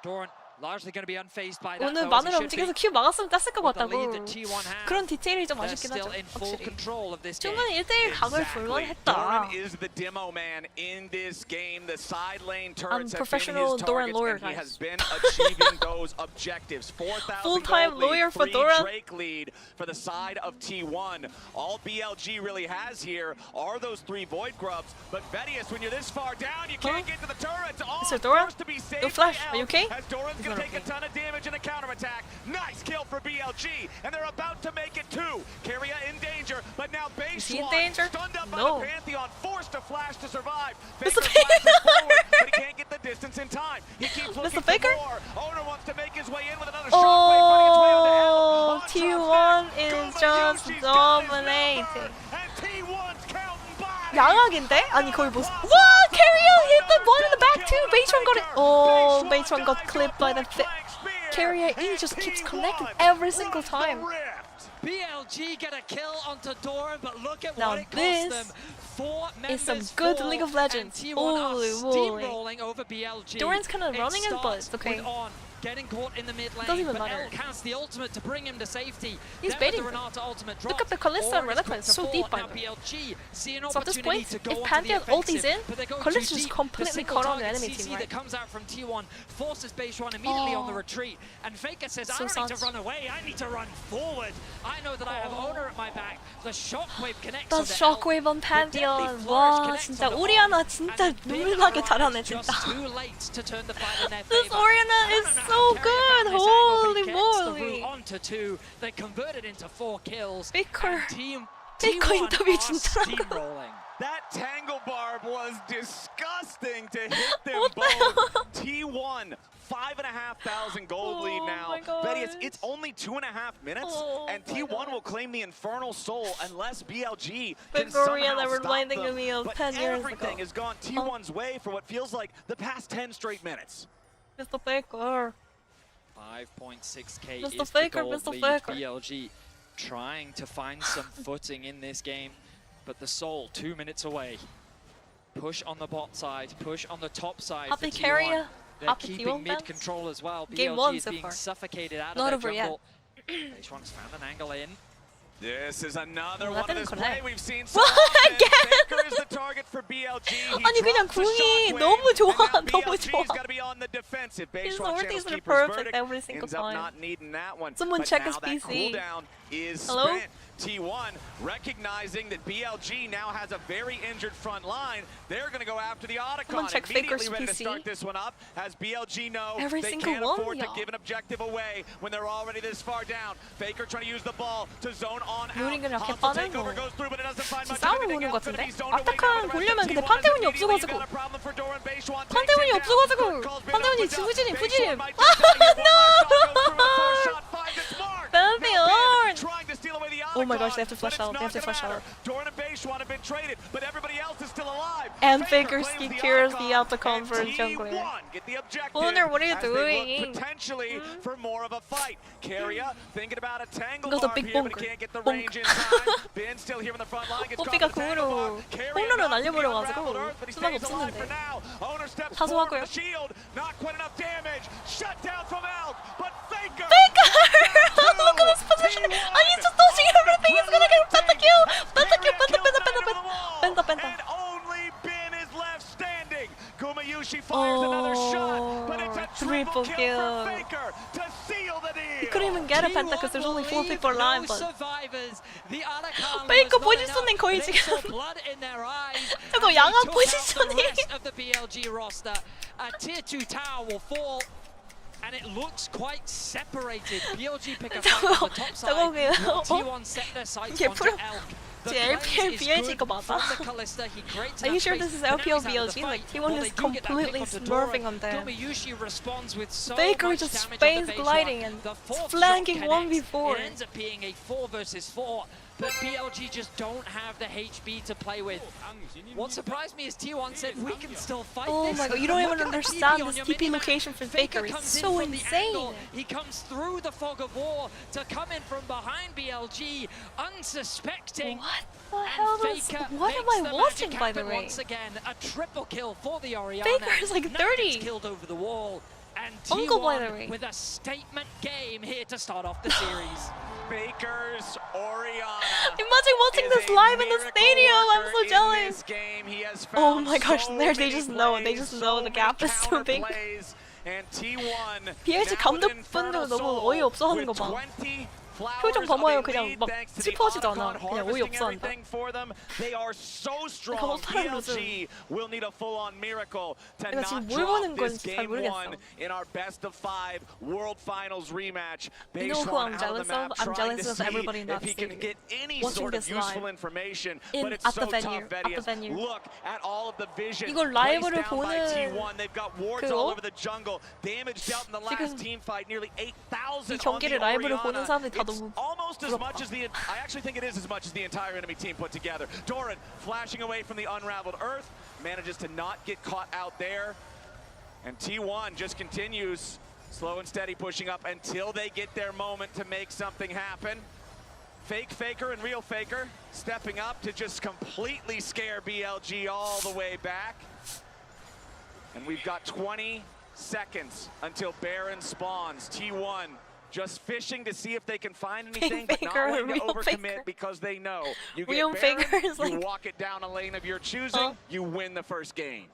Speaker 22: Doran Largely going to be unfazed by that.
Speaker 4: 오늘 마누라 움직여서 Q 막았으면 땄을 것 같다고. 그런 디테일이 좀 아쉽긴 하죠. 확실히. 충분히 1대1 각을 볼만했다.
Speaker 8: is the demo man in this game. The side lane
Speaker 4: I'm
Speaker 8: turrets
Speaker 4: professional Doran lawyer,
Speaker 8: and he
Speaker 4: guys.
Speaker 8: has been achieving those objectives. 4,000
Speaker 4: Full-time
Speaker 8: gold
Speaker 4: lawyer
Speaker 8: lead,
Speaker 4: for
Speaker 8: 3
Speaker 4: Doran.
Speaker 8: Drake lead for the side of T1. All BLG really has here are those 3 Void Grubs. But Vedius, when you're this far down, you can't get to the turrets.
Speaker 4: Mr. Doran? No flash. Are you okay?
Speaker 8: As Doran's going to take a ton of damage in a counterattack. Nice kill for BLG, and they're about to make it 2. Keria in danger, but now Baseline stunned up by the Pantheon, forced to flash to survive. Faker flashes forward, but he can't get the distance in time. He keeps looking for more. Owner wants to make his way in with another shockwave, finding its way onto L.
Speaker 4: T1 is just dominating. 양악인데? 아니 거의 뭐? 와, Keria hit the one in the back too. Baitron got it. Oh, Baitron got clipped by the. Keria E just keeps connecting every single time.
Speaker 22: BLG get a kill onto Doran, but look at
Speaker 4: Now
Speaker 22: what it cost them. 4
Speaker 4: is some
Speaker 22: members
Speaker 4: good
Speaker 22: fall,
Speaker 4: League of Legends.
Speaker 22: and T1
Speaker 4: Holy
Speaker 22: are
Speaker 4: moly.
Speaker 22: steamrolling over BLG.
Speaker 4: Doran's kind of running it, but it's okay.
Speaker 22: Getting caught in the mid lane,
Speaker 4: Doesn't even
Speaker 22: but
Speaker 4: matter.
Speaker 22: Elk has the ultimate to bring him to safety.
Speaker 4: He's
Speaker 22: There
Speaker 4: baiting
Speaker 22: the
Speaker 4: them.
Speaker 22: Renata ultimate
Speaker 4: Look at the Kalista and Renata, it's so deep by
Speaker 22: now
Speaker 4: them.
Speaker 22: BLG see an
Speaker 4: So at this
Speaker 22: opportunity
Speaker 4: point,
Speaker 22: to go
Speaker 4: if
Speaker 22: onto
Speaker 4: Pantheon
Speaker 22: the
Speaker 4: ulti's in,
Speaker 22: offensive, but they go
Speaker 4: Kalista's
Speaker 22: too
Speaker 4: just
Speaker 22: deep.
Speaker 4: completely
Speaker 22: The
Speaker 4: caught on the
Speaker 22: single
Speaker 4: enemy
Speaker 22: target
Speaker 4: team,
Speaker 22: CC
Speaker 4: right?
Speaker 22: that comes out from T1 forces Baseline immediately on the retreat, and Faker says, I don't need to run away, I need to run forward. I know that I have Owner at my back. The shockwave connects
Speaker 4: The
Speaker 22: onto
Speaker 4: shockwave on Pantheon. 와, 진짜 오리아나 진짜 눈물나게 잘하네, 진짜.
Speaker 22: too late to turn the fight in their
Speaker 4: This
Speaker 22: favor.
Speaker 4: Oriana is so good. Holy
Speaker 22: The
Speaker 4: moly.
Speaker 22: route onto 2, they converted into 4 kills.
Speaker 4: Faker.
Speaker 22: Team
Speaker 4: Faker
Speaker 22: T1
Speaker 4: 인터뷰
Speaker 22: are
Speaker 4: 진짜.
Speaker 22: steamrolling.
Speaker 8: That tangle barb was disgusting to hit them both. T1, 5,500 gold lead now. Betty, it's only 2.5 minutes, and T1 will claim the Infernal Soul unless BLG can somehow stop
Speaker 4: reminding
Speaker 8: them.
Speaker 4: me of
Speaker 8: But
Speaker 4: 10 years ago.
Speaker 8: everything has gone T1's way for what feels like the past 10 straight minutes.
Speaker 4: Mr. Faker.
Speaker 22: 5.6k
Speaker 4: Mr.
Speaker 22: is
Speaker 4: Faker,
Speaker 22: the gold
Speaker 4: Mr.
Speaker 22: lead.
Speaker 4: Faker.
Speaker 22: BLG trying to find some footing in this game, but the Soul 2 minutes away. Push on the bot side, push on the top side
Speaker 4: Happy
Speaker 22: for T1.
Speaker 4: Keria.
Speaker 22: They're
Speaker 4: Happy
Speaker 22: keeping
Speaker 4: T1
Speaker 22: mid
Speaker 4: fans.
Speaker 22: control as well.
Speaker 4: Game
Speaker 22: BLG
Speaker 4: 1
Speaker 22: is
Speaker 4: so
Speaker 22: being
Speaker 4: far.
Speaker 22: suffocated out
Speaker 4: Not
Speaker 22: of their
Speaker 4: over yet.
Speaker 22: jungle. H1's found an angle in.
Speaker 8: This is another
Speaker 4: that
Speaker 8: one of
Speaker 4: didn't
Speaker 8: this play
Speaker 4: connect.
Speaker 8: we've seen so often. Faker is the target for BLG. He
Speaker 4: 아니 그냥
Speaker 8: drops the
Speaker 4: 궁이
Speaker 8: shockwave,
Speaker 4: 너무 좋아,
Speaker 8: and now
Speaker 4: 너무 좋아.
Speaker 8: BLG's got to be on the defensive.
Speaker 4: His
Speaker 8: Baseline
Speaker 4: orties
Speaker 8: channels
Speaker 4: are
Speaker 8: keeper's
Speaker 4: perfect
Speaker 8: verdict
Speaker 4: every single
Speaker 8: ends up
Speaker 4: time.
Speaker 8: not needing that one.
Speaker 4: Someone
Speaker 8: but
Speaker 4: check
Speaker 8: now
Speaker 4: his
Speaker 8: that
Speaker 4: PC.
Speaker 8: cooldown is
Speaker 4: Hello?
Speaker 8: spent. T1 recognizing that BLG now has a very injured front line. They're going to go after the
Speaker 4: Someone
Speaker 8: Otacon.
Speaker 4: check
Speaker 8: Immediately
Speaker 4: Faker's
Speaker 8: ready to
Speaker 4: PC.
Speaker 8: start this one up as BLG know
Speaker 4: Every
Speaker 8: they
Speaker 4: single
Speaker 8: can't
Speaker 4: one,
Speaker 8: afford to
Speaker 4: y'all.
Speaker 8: give an objective away when they're already this far down. Faker trying to use the ball to zone on out.
Speaker 4: 요리 그냥
Speaker 8: Hostile
Speaker 4: 개빠는
Speaker 8: takeover
Speaker 4: 거.
Speaker 8: goes through, but it doesn't find much of
Speaker 4: 싸움을
Speaker 8: anything
Speaker 4: 보는
Speaker 8: else.
Speaker 4: 것
Speaker 8: Gonna
Speaker 4: 같은데?
Speaker 8: be zoned away now
Speaker 4: 아타칸
Speaker 8: with the
Speaker 4: 보려면
Speaker 8: rest of
Speaker 4: 근데
Speaker 8: T1
Speaker 4: 판테온이
Speaker 8: as immediately
Speaker 4: 없어가지고.
Speaker 8: you got a problem for Doran. Baseline takes
Speaker 4: 판테온이
Speaker 8: it down.
Speaker 4: 없어가지고.
Speaker 8: Calls been
Speaker 4: 판테온이
Speaker 8: up and down.
Speaker 4: 지구진이
Speaker 8: Baseline
Speaker 4: 부진.
Speaker 8: might just die here. One last shot goes through with a four shot, finds its mark.
Speaker 4: 판테온.
Speaker 8: Trying to steal away the
Speaker 4: Oh my
Speaker 8: Otacon,
Speaker 4: gosh, they have to flash
Speaker 8: but
Speaker 4: out.
Speaker 8: it's
Speaker 4: They have to
Speaker 8: not
Speaker 4: flash
Speaker 8: gonna
Speaker 4: out.
Speaker 8: matter. Doran and Baseline have been traded, but everybody else is still alive.
Speaker 4: And
Speaker 8: Faker
Speaker 4: Faker
Speaker 8: claims
Speaker 4: secures the
Speaker 8: Otacon,
Speaker 4: Otacon for
Speaker 8: and
Speaker 4: his jungler.
Speaker 8: T1 get the objective
Speaker 4: Owner, what are you
Speaker 8: as they look
Speaker 4: doing?
Speaker 8: potentially for more of a fight. Keria thinking about a tangle
Speaker 4: Go to
Speaker 8: barb
Speaker 4: big
Speaker 8: here, but
Speaker 4: bonker.
Speaker 8: he can't get the
Speaker 4: Bonk.
Speaker 8: range in time. Ben still here on the front line. Gets caught
Speaker 4: 뽀삐가
Speaker 8: in the tangle
Speaker 4: 궁으로
Speaker 8: barb. Keria
Speaker 4: 홈런을
Speaker 8: not the
Speaker 4: 날려버려가지고
Speaker 8: unraveled earth, but he
Speaker 4: 수박
Speaker 8: stays alive for
Speaker 4: 없었는데.
Speaker 8: now. Owner steps
Speaker 4: 다소
Speaker 8: forward
Speaker 4: 하고요.
Speaker 8: with the shield. Not quite enough damage. Shut down from Elk, but Faker.
Speaker 4: Look at this position. I need to touching everything. He's gonna get pentakill. Pentakill, penta.
Speaker 8: And only Ben is left standing. Gumayushi fires another shot, but it's a triple kill for Faker to seal the deal.
Speaker 4: He couldn't even get a penta because there's only 4 people alive. But
Speaker 22: survivors. The Otacon
Speaker 4: 페이커
Speaker 22: was not
Speaker 4: 포지셔닝
Speaker 22: enough.
Speaker 4: 거의
Speaker 22: They
Speaker 4: 지금.
Speaker 22: saw blood in their eyes.
Speaker 4: 저거
Speaker 22: and they
Speaker 4: 양악
Speaker 22: took out the
Speaker 4: 포지셔닝.
Speaker 22: rest of the BLG roster. A tier 2 tower will fall. And it looks quite separated. BLG pick a fight on the top side.
Speaker 4: 저거 그냥
Speaker 22: while T1 set their sights
Speaker 4: 얘
Speaker 22: onto
Speaker 4: 프로-
Speaker 22: Elk. The
Speaker 4: 제
Speaker 22: plays
Speaker 4: LPL
Speaker 22: is
Speaker 4: BLG
Speaker 22: good
Speaker 4: 거 맞아?
Speaker 22: from the Kalista. He creates
Speaker 4: Are you
Speaker 22: enough
Speaker 4: sure
Speaker 22: space,
Speaker 4: this is
Speaker 22: but now
Speaker 4: LPL
Speaker 22: he's out of the
Speaker 4: BLG?
Speaker 22: fight.
Speaker 4: Like T1
Speaker 22: Well,
Speaker 4: is
Speaker 22: they do get that pick
Speaker 4: completely
Speaker 22: onto
Speaker 4: smurfing
Speaker 22: Doran.
Speaker 4: on them.
Speaker 22: Gumayushi responds with so
Speaker 4: Faker
Speaker 22: much
Speaker 4: just
Speaker 22: damage
Speaker 4: space
Speaker 22: on the base
Speaker 4: gliding
Speaker 22: run.
Speaker 4: and
Speaker 22: The fourth
Speaker 4: flanking
Speaker 22: shot
Speaker 4: 1v4.
Speaker 22: connects. It ends up being a 4 versus 4. But BLG just don't have the HP to play with. What surprised me is T1 said we can still fight
Speaker 4: Oh
Speaker 22: this.
Speaker 4: my god, you don't even
Speaker 22: Look at the
Speaker 4: understand
Speaker 22: TP on
Speaker 4: this
Speaker 22: your
Speaker 4: TP
Speaker 22: minimap.
Speaker 4: location for Faker. It's
Speaker 22: comes in
Speaker 4: so
Speaker 22: from the
Speaker 4: insane.
Speaker 22: angle. He comes through the fog of war to come in from behind BLG, unsuspecting.
Speaker 4: What the hell is? What am I watching, by the way?
Speaker 22: Once again, a triple kill for the Orianna.
Speaker 4: Faker is like
Speaker 22: Now
Speaker 4: 30.
Speaker 22: gets killed over the wall. And
Speaker 4: Uncle, by the
Speaker 22: T1
Speaker 4: way.
Speaker 22: with a statement game here to start off the series.
Speaker 8: Faker's Oriana.
Speaker 4: Imagine watching this live in the stadium. I'm so jealous. Oh my gosh, there they just know. They just know the gap is so big.
Speaker 8: And T1
Speaker 4: BLG 감독분들 너무 어이없어 하는 거 봐. 표정 봐봐요. 그냥 막 슬퍼하지도 않아. 그냥 어이없어 한다.
Speaker 8: They are so strong. BLG will need a full-on miracle to
Speaker 4: 내가
Speaker 8: not
Speaker 4: 지금 뭘
Speaker 8: drop
Speaker 4: 보는
Speaker 8: this
Speaker 4: 건지 잘
Speaker 8: game
Speaker 4: 모르겠어.
Speaker 8: one in our best of 5 World Finals rematch.
Speaker 4: You know who I'm jealous of? I'm jealous of everybody in that
Speaker 8: if he can get any
Speaker 4: watching
Speaker 8: sort of
Speaker 4: this
Speaker 8: useful
Speaker 4: live.
Speaker 8: information,
Speaker 4: In-
Speaker 8: but it's
Speaker 4: at
Speaker 8: so
Speaker 4: the venue,
Speaker 8: tough, Betty.
Speaker 4: at the venue.
Speaker 8: Look at all of the vision
Speaker 4: 이걸
Speaker 8: placed
Speaker 4: 라이브를
Speaker 8: down by
Speaker 4: 보는
Speaker 8: T1. They've got wards
Speaker 4: 그거?
Speaker 8: all over the jungle. Damage dealt in the last
Speaker 4: 지금
Speaker 8: team fight, nearly 8,000
Speaker 4: 이
Speaker 8: on
Speaker 4: 경기를
Speaker 8: the
Speaker 4: 라이브를
Speaker 8: Oriana.
Speaker 4: 보는 사람들이 다
Speaker 8: It's
Speaker 4: 너무
Speaker 8: almost as much
Speaker 4: 부럽다.
Speaker 8: as the I actually think it is as much as the entire enemy team put together. Doran flashing away from the unraveled earth, manages to not get caught out there. And T1 just continues slow and steady pushing up until they get their moment to make something happen. Fake Faker and real Faker stepping up to just completely scare BLG all the way back. And we've got 20 seconds until Baron spawns. T1 just fishing to see if they can find anything, but not
Speaker 4: Faker,
Speaker 8: wanting to
Speaker 4: real
Speaker 8: overcommit
Speaker 4: Faker.
Speaker 8: because they know you get
Speaker 4: Real
Speaker 8: Baron,
Speaker 4: Faker is
Speaker 8: you
Speaker 4: like-
Speaker 8: walk it down a lane of your choosing, you win the first game.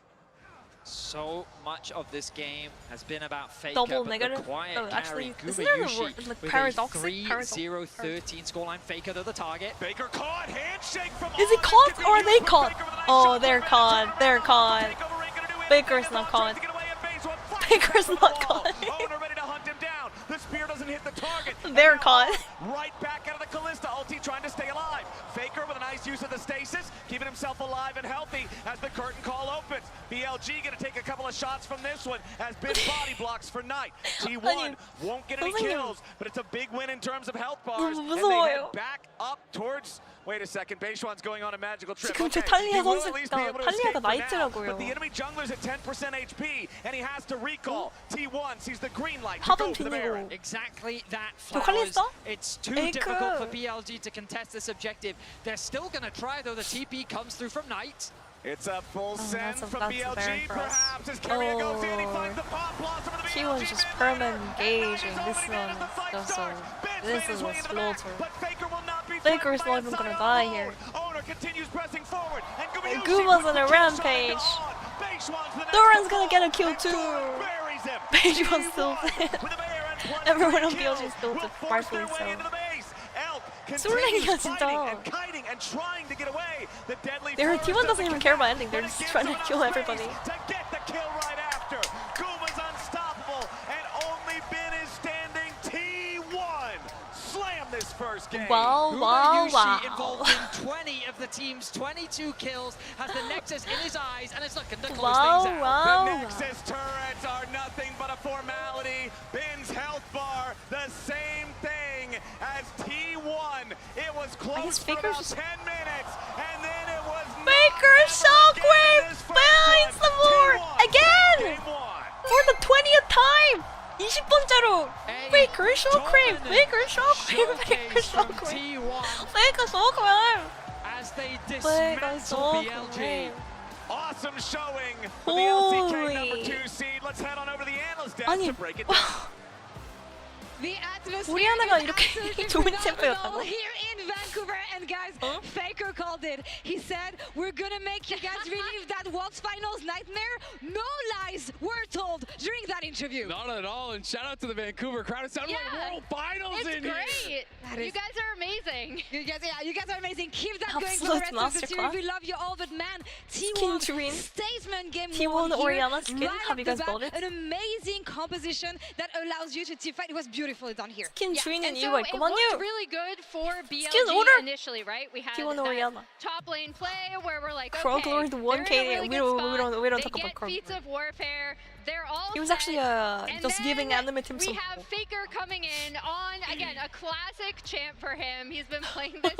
Speaker 22: So much of this game has been about Faker,
Speaker 4: Double
Speaker 22: but
Speaker 4: negative?
Speaker 22: the quiet
Speaker 4: Oh, actually,
Speaker 22: carry
Speaker 4: isn't there a
Speaker 22: Gumayushi
Speaker 4: word- like
Speaker 22: with
Speaker 4: paradoxic?
Speaker 22: a 3-0-13 scoreline. Faker to the target.
Speaker 8: Faker caught, handshake from
Speaker 4: Is he caught or are they caught? Oh, they're caught. They're caught. Baker's not caught. Baker's not caught.
Speaker 8: Owner ready to hunt him down. The spear doesn't hit the target.
Speaker 4: They're caught.
Speaker 8: Right back out of the Callista. Ulti trying to stay alive. Faker with a nice use of the stasis, keeping himself alive and healthy as the curtain call opens. BLG gonna take a couple of shots from this one as big body blocks for Knight. T1 won't get any kills, but it's a big win in terms of health bars. And they head back up towards. Wait a second, Beishwan's going on a magical trip.
Speaker 4: 지금 저
Speaker 8: Okay,
Speaker 4: 탈리아
Speaker 8: he will at least be
Speaker 4: 선수가
Speaker 8: able to escape
Speaker 4: 탈리아가
Speaker 8: for now,
Speaker 4: 나이트라고요.
Speaker 8: but the enemy jungler's at 10% HP, and he has to recall. T1 sees the green light to
Speaker 4: 탑은
Speaker 8: go for the Baron.
Speaker 4: 비니고.
Speaker 22: Exactly that,
Speaker 4: 저
Speaker 22: Flowers.
Speaker 4: 칼리스타?
Speaker 22: It's too
Speaker 4: 에이크.
Speaker 22: difficult for BLG to contest this objective. They're still going to try, though. The TP comes through from Knight.
Speaker 8: It's a full send from
Speaker 4: that's
Speaker 8: BLG,
Speaker 4: Baron for us.
Speaker 8: perhaps, as Carrier goes in, he finds the pop blossom of the
Speaker 4: He was just permanent engaging. This one just this is a slaughter. Faker's not even gonna die here.
Speaker 8: Owner continues pressing forward, and
Speaker 4: Guma's on a rampage. Doran's gonna get a kill too. Beishwan's still dead. Everyone on BLG is still dead, rightfully so. 솔랭이야 진짜. Their T1 doesn't even care about ending. They're just trying to kill everybody.
Speaker 8: To get the kill right after. Guma's unstoppable, and only Ben is standing. T1 slam this first game.
Speaker 4: Wow, wow,
Speaker 22: Gumayushi
Speaker 4: wow.
Speaker 22: involved in 20 of the team's 22 kills, has the Nexus in his eyes, and is looking to close
Speaker 4: Wow,
Speaker 22: things out.
Speaker 4: wow.
Speaker 8: The Nexus turrets are nothing but a formality. Ben's health bar, the same thing as T1. It was close for about 10 minutes, and then it was
Speaker 4: Faker Shockwave finds the more again for the 20th time. 20번째로 Faker Shockwave, Faker Shockwave, Faker Shockwave, Faker Shockwave.
Speaker 22: As they
Speaker 4: Faker
Speaker 22: dismantle BLG.
Speaker 8: awesome showing for the LCK
Speaker 4: Holy.
Speaker 8: number 2 seed. Let's head on over to the analyst desk
Speaker 4: 아니,
Speaker 8: to break it down.
Speaker 15: The atmosphere
Speaker 4: 오리아나가
Speaker 15: is
Speaker 4: 이렇게
Speaker 15: absolutely
Speaker 4: 좋은
Speaker 15: phenomenal
Speaker 4: 챔프였다고?
Speaker 15: here in Vancouver. And guys, Faker called it. He said, we're gonna make you guys relive that World Finals nightmare. No lies were told during that interview.
Speaker 6: Not at all, and shout out to the Vancouver crowd. It sounded like World Finals
Speaker 21: It's
Speaker 6: in here.
Speaker 21: great. You guys are amazing.
Speaker 15: You guys are amazing. Keep that going for
Speaker 4: Absolute
Speaker 15: the rest of the series.
Speaker 4: masterclass.
Speaker 15: We love you all, but man,
Speaker 4: Skin
Speaker 15: T1
Speaker 4: twin.
Speaker 15: statement game
Speaker 4: T1
Speaker 15: one here,
Speaker 4: Oriana skin.
Speaker 15: right
Speaker 4: Have you
Speaker 15: off the
Speaker 4: guys
Speaker 15: bat,
Speaker 4: bought it?
Speaker 15: An amazing composition that allows you to team fight. It was beautifully done here.
Speaker 4: 스킨 주인은
Speaker 21: And so
Speaker 4: 이유가
Speaker 21: it
Speaker 4: 있구만요.
Speaker 21: looked really good for
Speaker 4: Skin
Speaker 21: BLG
Speaker 4: order.
Speaker 21: initially, right? We had
Speaker 4: T1
Speaker 21: that
Speaker 4: Oriana.
Speaker 21: top lane play where we're like,
Speaker 4: Krog
Speaker 21: okay,
Speaker 4: Lord
Speaker 21: they're
Speaker 4: 1
Speaker 21: in a
Speaker 4: KD.
Speaker 21: really
Speaker 4: We
Speaker 21: good
Speaker 4: don't
Speaker 21: spot.
Speaker 4: talk
Speaker 21: They
Speaker 4: about
Speaker 21: get
Speaker 4: Krog
Speaker 21: feats
Speaker 4: Lord.
Speaker 21: of warfare. They're all
Speaker 4: He was
Speaker 21: set.
Speaker 4: actually
Speaker 21: And
Speaker 4: just giving
Speaker 21: then
Speaker 4: animate him
Speaker 21: we
Speaker 4: some.
Speaker 21: have Faker coming in on, again, a classic champ for him. He's been playing this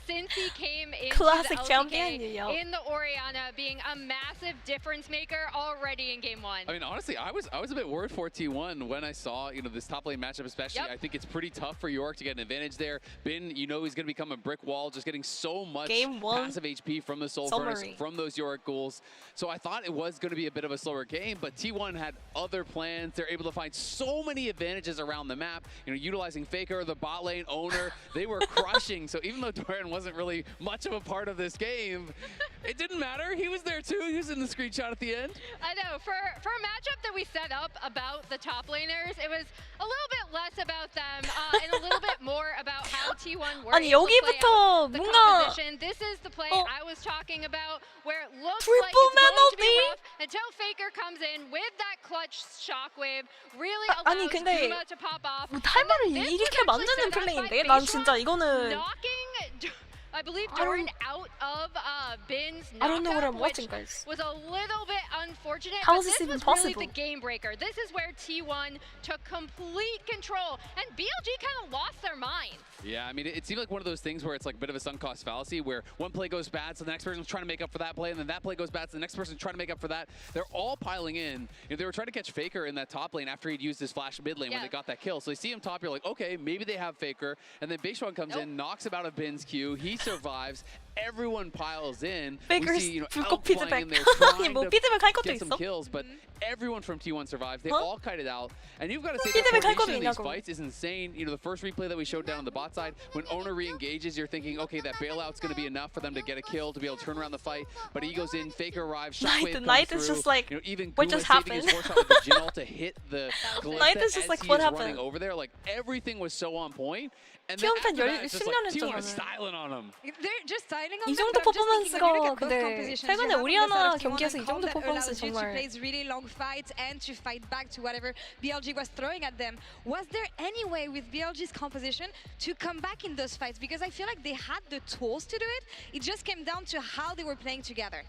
Speaker 21: since he came into
Speaker 4: Classic
Speaker 21: the LCK
Speaker 4: champion, yeah.
Speaker 21: in the Oriana, being a massive difference maker already in game one.
Speaker 6: I mean, honestly, I was a bit worried for T1 when I saw this top lane matchup, especially. I think it's pretty tough for York to get an advantage there. Bin, you know he's going to become a brick wall, just getting so much passive HP from the Soul Furnace, from those York ghouls. So I thought it was going to be a bit of a slower game, but T1 had other plans. They're able to find so many advantages around the map, you know, utilizing Faker, the bot lane owner. They were crushing. So even though Dorian wasn't really much of a part of this game, it didn't matter. He was there too. He was in the screenshot at the end.
Speaker 21: I know. For a matchup that we set up about the top laners, it was a little bit less about them and a little bit more about how T1 were
Speaker 4: 아니
Speaker 21: able to play out the
Speaker 4: 뭔가
Speaker 21: composition. This is the play I was talking about, where it looks
Speaker 4: Triple
Speaker 21: like it's going to be
Speaker 4: penalty.
Speaker 21: rough until Faker comes in with that clutch shockwave, really allows
Speaker 4: 아니 근데
Speaker 21: Guma to pop off.
Speaker 4: 타이머를 이렇게 만드는 플레이인데 난 진짜 이거는
Speaker 21: Knocking, I believe, Doran out of Bin's
Speaker 4: I don't know what
Speaker 21: knockup,
Speaker 4: I'm watching,
Speaker 21: which
Speaker 4: guys.
Speaker 21: was a little bit unfortunate.
Speaker 4: How
Speaker 21: but
Speaker 4: is this even
Speaker 21: was
Speaker 4: possible?
Speaker 21: really the game breaker. This is where T1 took complete control, and BLG kind of lost their minds.
Speaker 6: Yeah, I mean, it seemed like one of those things where it's like a bit of a sunk cost fallacy, where one play goes bad, so the next person's trying to make up for that play, and then that play goes bad, so the next person's trying to make up for that. They're all piling in. You know, they were trying to catch Faker in that top lane after he'd used his flash mid lane when they got that kill. So they see him top, you're like, okay, maybe they have Faker, and then Beishuan comes in, knocks him out of Bin's Q, he survives, everyone piles in. We see, you know, outflying in there trying to get some kills, but everyone from T1 survives. They all kited out, and you've got to say the coordination of these fights is insane. You know, the first replay that we showed down on the bot side, when Owner re-engages, you're thinking, okay, that bailout's going to be enough for them to get a kill, to be able to turn around the fight, but he goes in, Faker arrives, Shockwave comes
Speaker 4: Knight
Speaker 6: through.
Speaker 4: is just like,
Speaker 6: you know, even
Speaker 4: what
Speaker 6: Guma
Speaker 4: just
Speaker 6: saving
Speaker 4: happened?
Speaker 6: his horse out with the Jinol to hit the
Speaker 4: Knight is just like, what happened?
Speaker 6: running over there. Like, everything was so on point. And then
Speaker 4: T1
Speaker 6: after
Speaker 4: 팬
Speaker 6: that, it's just like,
Speaker 4: 10년
Speaker 6: T1
Speaker 4: 했잖아.
Speaker 6: is styling on him.
Speaker 15: They're just styling on
Speaker 4: 이
Speaker 15: them,
Speaker 4: 정도
Speaker 15: but I'm just thinking, when you look
Speaker 4: 퍼포먼스가
Speaker 15: at both
Speaker 4: 근데
Speaker 15: compositions,
Speaker 4: 최근에
Speaker 15: you have
Speaker 4: 우리
Speaker 15: on the side
Speaker 4: 하나
Speaker 15: of T1
Speaker 4: 경기에서
Speaker 15: a
Speaker 4: 이
Speaker 15: comp
Speaker 4: 정도
Speaker 15: that
Speaker 4: 퍼포먼스
Speaker 15: allows you to
Speaker 4: 정말
Speaker 15: play really long fights and to fight back to whatever BLG was throwing at them. Was there any way with BLG's composition to come back in those fights? Because I feel like they had the tools to do it. It just came down to how they were playing together.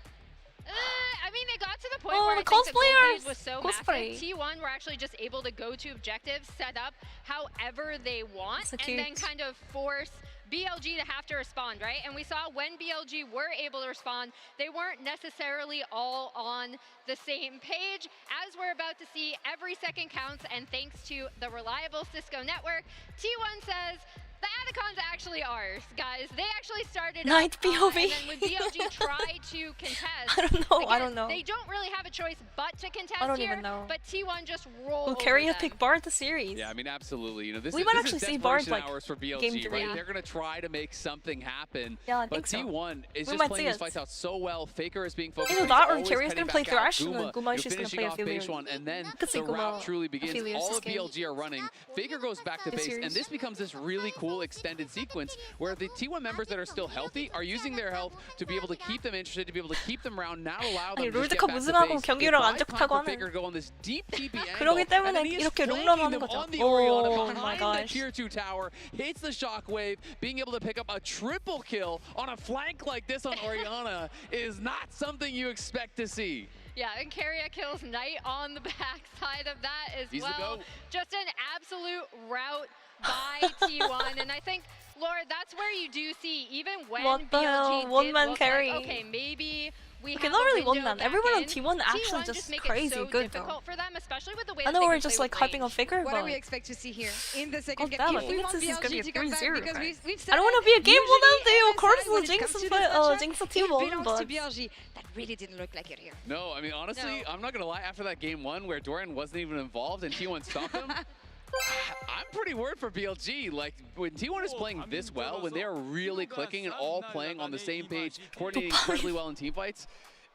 Speaker 21: I mean, they got to the point
Speaker 4: Oh,
Speaker 21: where I
Speaker 4: the
Speaker 21: think the goal
Speaker 4: cosplayers!
Speaker 21: lead was so
Speaker 4: Cosplay.
Speaker 21: massive. T1 were actually just able to go to objectives, set up however they want,
Speaker 4: So
Speaker 21: and then
Speaker 4: cute.
Speaker 21: kind of force BLG to have to respond, right? And we saw when BLG were able to respond, they weren't necessarily all on the same page. As we're about to see, every second counts, and thanks to the reliable Cisco network, T1 says, the Anacon's actually ours, guys. They actually started
Speaker 4: Night
Speaker 21: up,
Speaker 4: POV.
Speaker 21: and then when BLG tried to contest,
Speaker 4: I don't know, I
Speaker 21: again,
Speaker 4: don't know.
Speaker 21: They don't really have a choice but to contest
Speaker 4: I don't
Speaker 21: here,
Speaker 4: even know.
Speaker 21: but T1 just rolled
Speaker 4: Will
Speaker 21: over
Speaker 4: Carrier
Speaker 21: them.
Speaker 4: pick Bard the series?
Speaker 6: Yeah, I mean, absolutely. You know, this
Speaker 4: We
Speaker 6: is,
Speaker 4: might
Speaker 6: this
Speaker 4: actually
Speaker 6: is
Speaker 4: see
Speaker 6: desperation
Speaker 4: Bard, like,
Speaker 6: hours for BLG,
Speaker 4: game
Speaker 6: right?
Speaker 4: three.
Speaker 6: They're going to try to make something happen.
Speaker 4: Yeah, I
Speaker 6: but
Speaker 4: think so.
Speaker 6: T1 is
Speaker 4: We
Speaker 6: just
Speaker 4: might
Speaker 6: playing
Speaker 4: see
Speaker 6: these
Speaker 4: it.
Speaker 6: fights out so well. Faker is being focused.
Speaker 4: Either
Speaker 6: He's
Speaker 4: that or
Speaker 6: always
Speaker 4: Carrier's
Speaker 6: cutting
Speaker 4: gonna play
Speaker 6: back out.
Speaker 4: Thresh, and then
Speaker 6: Guma
Speaker 4: is just gonna
Speaker 6: finishing
Speaker 4: play
Speaker 6: off
Speaker 4: Aphelios.
Speaker 6: Beishuan, and then
Speaker 4: Could see
Speaker 6: the route
Speaker 4: Guma.
Speaker 6: truly begins.
Speaker 4: Aphelios
Speaker 6: All
Speaker 4: this
Speaker 6: of
Speaker 4: game.
Speaker 6: BLG are running. Faker goes back to
Speaker 4: This
Speaker 6: base,
Speaker 4: series.
Speaker 6: and this becomes this really cool extended sequence where the T1 members that are still healthy are using their health to be able to keep them interested, to be able to keep them around, not allow them
Speaker 4: 아니,
Speaker 6: to just get
Speaker 4: 롤드컵
Speaker 6: back to
Speaker 4: 우승하고
Speaker 6: base.
Speaker 4: 경기력
Speaker 6: It
Speaker 4: 안
Speaker 6: buys
Speaker 4: 좋다고
Speaker 6: time for
Speaker 4: 하는.
Speaker 6: Faker to go on this deep TP angle,
Speaker 4: 그러기
Speaker 6: and
Speaker 4: 때문에
Speaker 6: then he is
Speaker 4: 이렇게
Speaker 6: flanking
Speaker 4: 롱런하는
Speaker 6: them
Speaker 4: 거죠.
Speaker 6: on the Orianna
Speaker 4: Oh my
Speaker 6: behind the
Speaker 4: gosh.
Speaker 6: tier 2 tower, hits the shockwave, being able to pick up a triple kill on a flank like this on Orianna is not something you expect to see.
Speaker 21: Yeah, and Carrier kills Knight on the backside of that as
Speaker 6: He's the
Speaker 21: well.
Speaker 6: GOAT.
Speaker 21: Just an absolute rout by T1, and I think, Laura, that's where you do see, even when
Speaker 4: What the
Speaker 21: BLG
Speaker 4: hell?
Speaker 21: did
Speaker 4: One-man
Speaker 21: look
Speaker 4: carry.
Speaker 21: like, okay, maybe we
Speaker 4: Okay,
Speaker 21: have
Speaker 4: not
Speaker 21: a
Speaker 4: really
Speaker 21: window
Speaker 4: one man.
Speaker 21: back
Speaker 4: Everyone on
Speaker 21: in.
Speaker 4: T1 actually just
Speaker 21: make
Speaker 4: crazy
Speaker 21: it so
Speaker 4: good though.
Speaker 21: difficult for them, especially with the way
Speaker 4: I
Speaker 21: that
Speaker 4: know
Speaker 21: they
Speaker 4: we're
Speaker 21: can
Speaker 4: just
Speaker 21: play
Speaker 4: like
Speaker 21: with
Speaker 4: hyping on
Speaker 21: range.
Speaker 4: Faker,
Speaker 15: What
Speaker 4: but
Speaker 15: do we expect to see here in the second game?
Speaker 4: damn,
Speaker 15: If
Speaker 4: I
Speaker 15: we
Speaker 4: think
Speaker 15: want
Speaker 4: this is gonna
Speaker 15: BLG
Speaker 4: be
Speaker 15: to come back,
Speaker 4: 3-0,
Speaker 15: because
Speaker 4: guys.
Speaker 15: we've said
Speaker 4: I don't want to be a game
Speaker 15: usually
Speaker 4: without of course
Speaker 15: MSI, when
Speaker 4: the
Speaker 15: it
Speaker 4: Jinx
Speaker 15: comes
Speaker 4: is
Speaker 15: to this matchup,
Speaker 4: Jinx the
Speaker 15: it
Speaker 4: T1,
Speaker 15: belongs
Speaker 4: but
Speaker 15: to BLG. That really didn't look like it here.
Speaker 6: No, I mean, honestly, I'm not going to lie. After that game 1 where Dorian wasn't even involved and T1 stopped him, I'm pretty worried for BLG. Like, when T1 is playing this well, when they're really clicking and all playing on the same page, coordinating incredibly well in teamfights,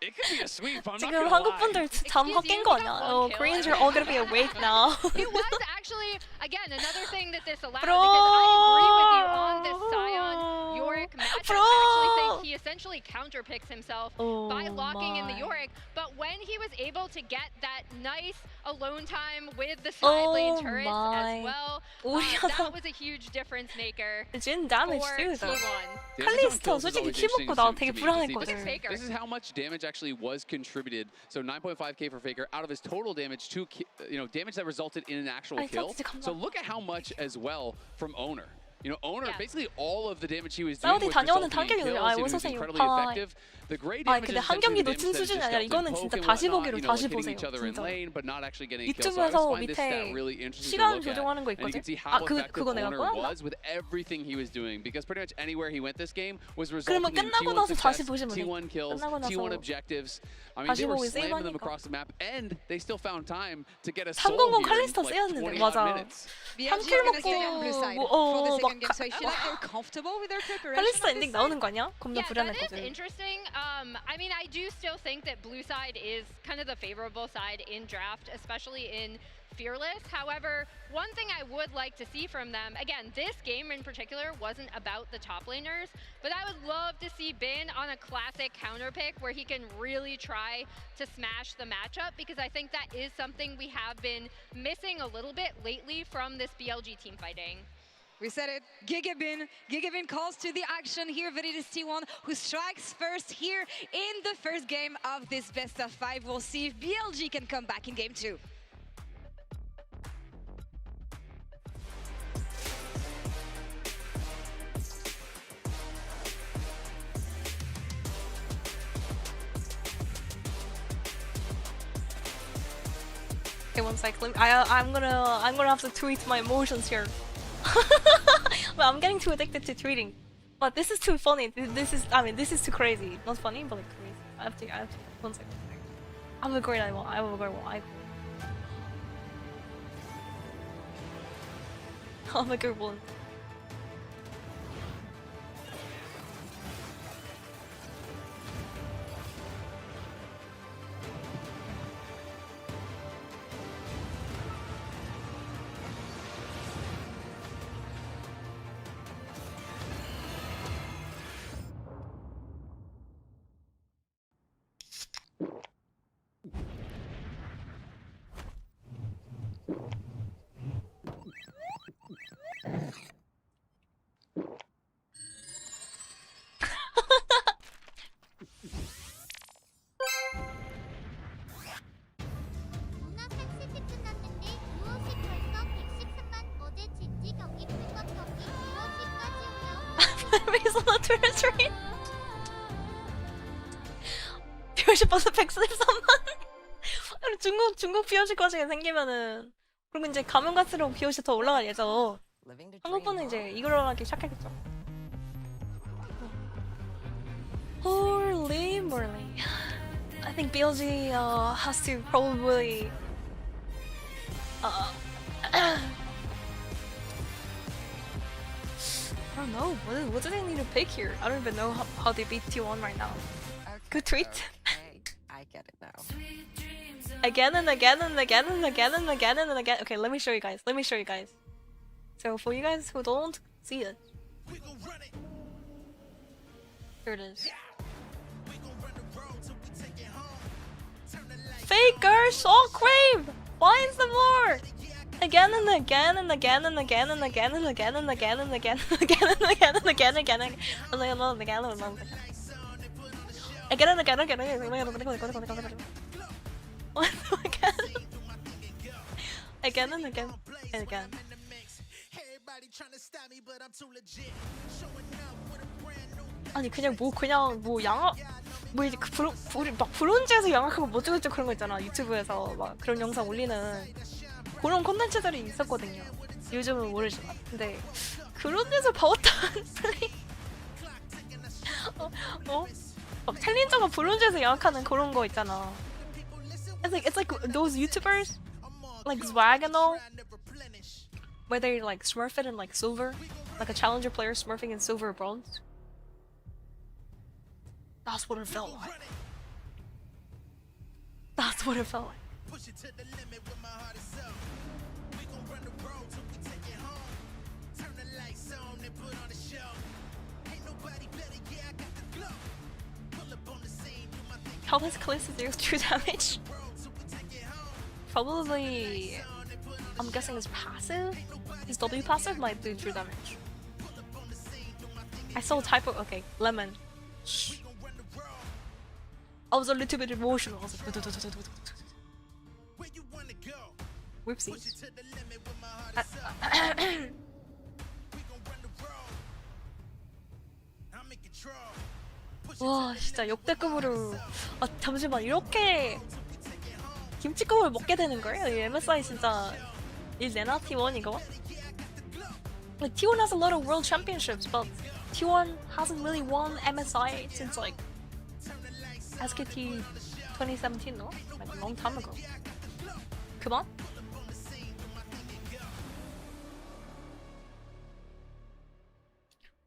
Speaker 6: it could be a sweep. I'm not
Speaker 4: 지금
Speaker 6: going to
Speaker 4: 한국
Speaker 6: lie.
Speaker 4: 분들 잠 확 깬 거 아니야? Oh, Koreans are all gonna be awake now.
Speaker 21: It was actually, again, another thing that this allowed, because I agree with you on this Sion Yorick matchup. I actually think he essentially counterpicks himself by locking in the Yorick, but when he was able to get that nice alone time with the side lane turrets as well, that was a huge difference maker
Speaker 4: Jin damage
Speaker 21: for
Speaker 4: too though.
Speaker 21: T1.
Speaker 4: 칼리스터 솔직히 키 먹고 나 되게
Speaker 6: This
Speaker 4: 불안했거든.
Speaker 6: is how much damage actually was contributed. So 9.5k for Faker out of his total damage, damage that resulted in an actual kill. So look at how much as well from Owner. you know, Owner, basically all of the damage he was doing
Speaker 4: 사우디
Speaker 6: was
Speaker 4: 다녀오는
Speaker 6: resulting in
Speaker 4: 타격이
Speaker 6: kills. It was
Speaker 4: 선생님.
Speaker 6: incredibly effective. The great damage
Speaker 4: 근데 한 경기 놓친 수준이 아니라 이거는 진짜 다시 보기로 다시 보세요. 진짜. 유튜브에서 밑에 시간 조정하는 거 있거든. 그거 내가 꺼놨나?
Speaker 6: with everything he was doing, because pretty much anywhere he went this game was
Speaker 4: 그러면
Speaker 6: resulting in
Speaker 4: 끝나고
Speaker 6: T1
Speaker 4: 나서 다시
Speaker 6: success,
Speaker 4: 보시면 돼.
Speaker 6: T1 kills,
Speaker 4: 끝나고 나서
Speaker 6: T1 objectives. I mean,
Speaker 4: 다시
Speaker 6: they were
Speaker 4: 보고
Speaker 6: slamming them
Speaker 4: 세이브하니까.
Speaker 6: across the map, and they still found time to get a
Speaker 4: 300
Speaker 6: soul here in
Speaker 4: 칼리스타
Speaker 6: like
Speaker 4: 쓰였는데
Speaker 6: 20
Speaker 4: 맞아.
Speaker 6: minutes.
Speaker 15: BLG is
Speaker 4: 킬
Speaker 15: gonna stay on blue side for the second game, so I feel like they're comfortable with their preparation.
Speaker 4: 칼리스타 엔딩 나오는 거 아니야? 겁나
Speaker 21: Yeah, that is
Speaker 4: 불안했거든.
Speaker 21: interesting. I mean, I do still think that blue side is kind of the favorable side in draft, especially in Fearless. However, one thing I would like to see from them, again, this game in particular wasn't about the top laners, but I would love to see Bin on a classic counter pick where he can really try to smash the matchup, because I think that is something we have been missing a little bit lately from this BLG team fighting.
Speaker 15: We said it, Gigabin. Gigabin calls to the action here, but it is T1 who strikes first here in the first game of this best of 5. We'll see if BLG can come back in game 2.
Speaker 4: Okay, one sec. I'm gonna have to tweet my emotions here. But I'm getting too addicted to tweeting. But this is too funny. This is too crazy. Not funny, but like crazy. I have to. One second. I'm a great animal. I'm a great one. I'm a good one. Based on the Twitter stream. BLG 버스 113만. 중국 BLG까지 생기면은 그리고 이제 가면 갈수록 BLG 더 올라갈 예정. 한국분은 이제 이걸로 하기 시작했겠죠. Holy moly. I think BLG has to probably I don't know. What do they need to pick here? I don't even know how they beat T1 right now. Good tweet.
Speaker 9: I get it now.
Speaker 4: Again and again and again and again and again and again. Okay, let me show you guys. So for you guys who don't see it, here it is. Faker Shockwave! Finds the floor! Again and again and again and again and again and again and again and again and again and again and again and again and again and again and again and again. 아니 그냥 양아 뭐 이제 막 브론즈에서 양악하고 뭐 어쩌고저쩌고 그런 거 있잖아. 유튜브에서 막 그런 영상 올리는 그런 콘텐츠들이 있었거든요. 요즘은 모르지만. 근데 그런 데서 봐왔던 플레이 막 챌린저가 브론즈에서 양악하는 그런 거 있잖아. It's like those YouTubers like Zwag and all where they like smurf it in like silver, like a challenger player smurfing in silver or bronze. That's what it felt like. That's what it felt like.
Speaker 14: Push it to the limit with my heart and soul. We gon' run the road till we take it home. Turn the lights on and put on a show. Ain't nobody better, yeah, I got the glow. Pull up on the scene, do my thing.
Speaker 4: How does Calista do true damage? Probably, I'm guessing his passive? His W passive might do true damage. I saw a typo. Okay, lemon. Shh. I was a little bit emotional. I was like, whoopsies. 와 진짜 역대급으로. 아 잠시만 이렇게 김치국을 먹게 되는 거예요? 이 MSI 진짜 이제나 T1 이거? Like T1 has a lot of world championships, but T1 hasn't really won MSI since like SKT 2017, no? Like a long time ago. 그만?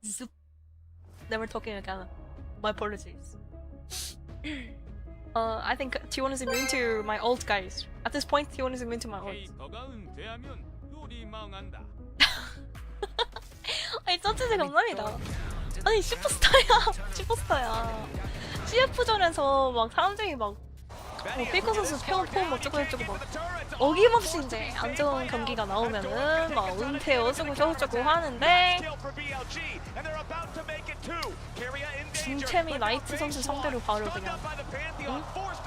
Speaker 4: Zoop. Then we're talking again. My apologies. I think T1 is immune to my old guys. At this point, T1 is immune to my old. 아니 쩌찌지 감사합니다. 아니 슈퍼스타야. 슈퍼스타야. CF전에서 막 사람들이 막 페이커 선수 페어폼 어쩌고저쩌고 막 어김없이 이제 안 좋은 경기가 나오면은 막 은퇴 어쩌고 저쩌고 하는데 중챔이 나이트 선수 상대로 바로 그냥 응? 바로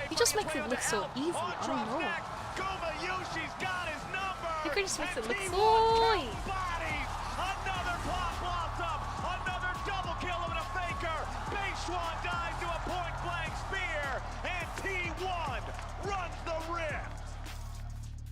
Speaker 4: He just makes it look so easy. I don't know. He just makes it look so easy.
Speaker 8: Another block blossom, another double kill of a faker. Basewan dives to a point-blank spear, and T1 runs the rift.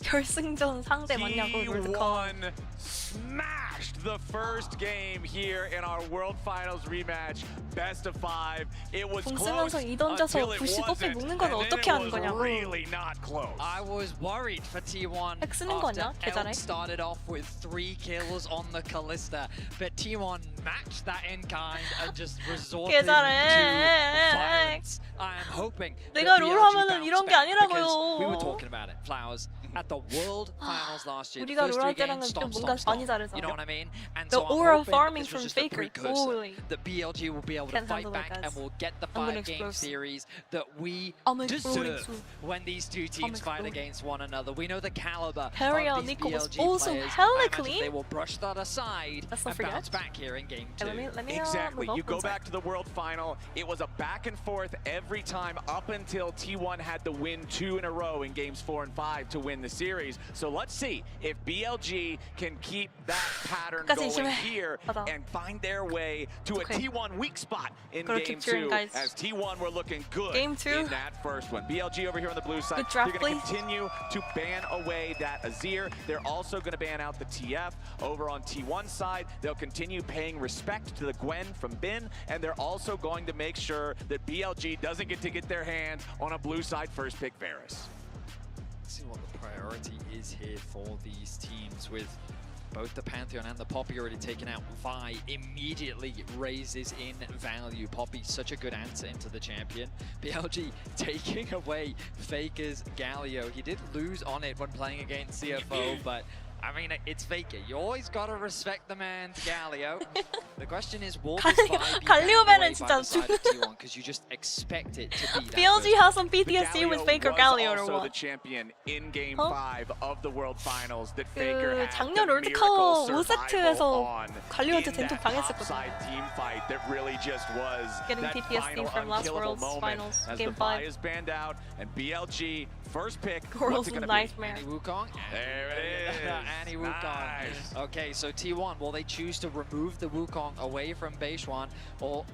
Speaker 4: 결승전 상대 맞냐고 롤드컵.
Speaker 8: T1 smashed the first game here in our World Finals rematch, best of 5. It was
Speaker 4: 공
Speaker 8: close
Speaker 4: 쓰면서 이 던져서
Speaker 8: until it
Speaker 4: 부시 뽀삐
Speaker 8: wasn't,
Speaker 4: 묶는 건
Speaker 8: and then
Speaker 4: 어떻게
Speaker 8: it
Speaker 4: 하는
Speaker 8: was
Speaker 4: 거냐고.
Speaker 8: really not close.
Speaker 22: I was worried for T1
Speaker 4: 핵 쓰는 거 아니야?
Speaker 22: after
Speaker 4: 개 잘해.
Speaker 22: Elk started off with 3 kills on the Callista, but T1 matched that in kind and just resorted
Speaker 4: 개
Speaker 22: to
Speaker 4: 잘해.
Speaker 22: violence. I am hoping
Speaker 4: 내가
Speaker 22: that
Speaker 4: 롤
Speaker 22: BLG
Speaker 4: 하면은
Speaker 22: bounce
Speaker 4: 이런 게
Speaker 22: back, because
Speaker 4: 아니라고요.
Speaker 22: we were talking about it, Flowers. At the World Finals last year, the
Speaker 4: 우리가
Speaker 22: first
Speaker 4: 롤 할
Speaker 22: 3 games,
Speaker 4: 때랑은 좀
Speaker 22: stop,
Speaker 4: 뭔가
Speaker 22: stop,
Speaker 4: 많이
Speaker 22: stop.
Speaker 4: 다르잖아.
Speaker 22: You know what I mean? And
Speaker 4: The
Speaker 22: so I'm
Speaker 4: aura
Speaker 22: hoping
Speaker 4: farming
Speaker 22: this was
Speaker 4: from
Speaker 22: just a
Speaker 4: Faker,
Speaker 22: precursor
Speaker 4: holy.
Speaker 22: that BLG will be able to
Speaker 4: Can't
Speaker 22: fight
Speaker 4: handle that,
Speaker 22: back
Speaker 4: guys.
Speaker 22: and we'll get the
Speaker 4: I'm gonna
Speaker 22: 5-game
Speaker 4: explode.
Speaker 22: series that we
Speaker 4: I'm exploding
Speaker 22: deserve
Speaker 4: soon.
Speaker 22: when these two teams fight
Speaker 4: exploding.
Speaker 22: against one another. We know the caliber
Speaker 4: Carrier
Speaker 22: of these
Speaker 4: Nico was
Speaker 22: BLG
Speaker 4: also
Speaker 22: players.
Speaker 4: hella
Speaker 22: I imagine
Speaker 4: clean.
Speaker 22: they will brush that aside
Speaker 4: Let's not
Speaker 22: and bounce
Speaker 4: forget.
Speaker 22: back here in game 2.
Speaker 4: Hey, let me
Speaker 3: Exactly.
Speaker 4: move
Speaker 3: You
Speaker 4: on
Speaker 3: go
Speaker 4: one sec.
Speaker 3: back to the World Final. It was a back and forth every time up until T1 had to win 2 in a row in games 4 and 5 to win the series. So let's see if BLG can keep that pattern
Speaker 4: 끝까지
Speaker 3: going
Speaker 4: 힘을
Speaker 3: here
Speaker 4: 받아.
Speaker 3: and find their way to a
Speaker 4: Okay.
Speaker 3: T1 weak spot in
Speaker 4: Gotta
Speaker 3: game
Speaker 4: keep cheering,
Speaker 3: 2
Speaker 4: guys.
Speaker 3: as T1 were looking good
Speaker 4: Game 2.
Speaker 3: in that first one. BLG over here on the blue side,
Speaker 4: Good draft,
Speaker 3: they're going to
Speaker 4: please.
Speaker 3: continue to ban away that Azir. They're also going to ban out the TF. Over on T1 side, they'll continue paying respect to the Gwen from Bin, and they're also going to make sure that BLG doesn't get to get their hands on a blue side first pick Varus.
Speaker 22: Let's see what the priority is here for these teams, with both the Pantheon and the Poppy already taken out. Vi immediately raises in value. Poppy, such a good answer into the champion. BLG taking away Faker's Galio. He did lose on it when playing against CFO, but I mean, it's Faker. You always gotta respect the man's Galio. The question is, will this Vi be
Speaker 4: 갈리오벤은
Speaker 22: by
Speaker 4: 진짜
Speaker 22: the side of T1? Because you just expect it to be that.
Speaker 4: BLG has some PTSD with
Speaker 3: Galio
Speaker 4: Faker
Speaker 3: was
Speaker 4: Galio or
Speaker 3: also
Speaker 4: what?
Speaker 3: the champion in game
Speaker 4: Huh?
Speaker 3: 5 of the World Finals that Faker
Speaker 4: 그
Speaker 3: had
Speaker 4: 작년
Speaker 3: the
Speaker 4: 롤드컵
Speaker 3: miracle
Speaker 4: 5세트에서
Speaker 3: survival on
Speaker 4: 갈리오한테
Speaker 3: in
Speaker 4: 된통
Speaker 3: that
Speaker 4: 당했었거든요.
Speaker 3: topside team fight that really just was
Speaker 4: Getting
Speaker 3: that
Speaker 4: PTSD
Speaker 3: final
Speaker 4: from last
Speaker 3: unkillable
Speaker 4: World's
Speaker 3: moment
Speaker 4: Finals,
Speaker 3: as
Speaker 4: game
Speaker 3: the Vi
Speaker 4: 5.
Speaker 3: is banned out and BLG first pick.
Speaker 4: World's
Speaker 3: What's it gonna
Speaker 4: nightmare.
Speaker 22: Annie Wukong.
Speaker 3: There it is.
Speaker 22: Annie Wukong.
Speaker 3: Nice.
Speaker 22: Okay, so T1, will they choose to remove the Wukong away from Beishwan, or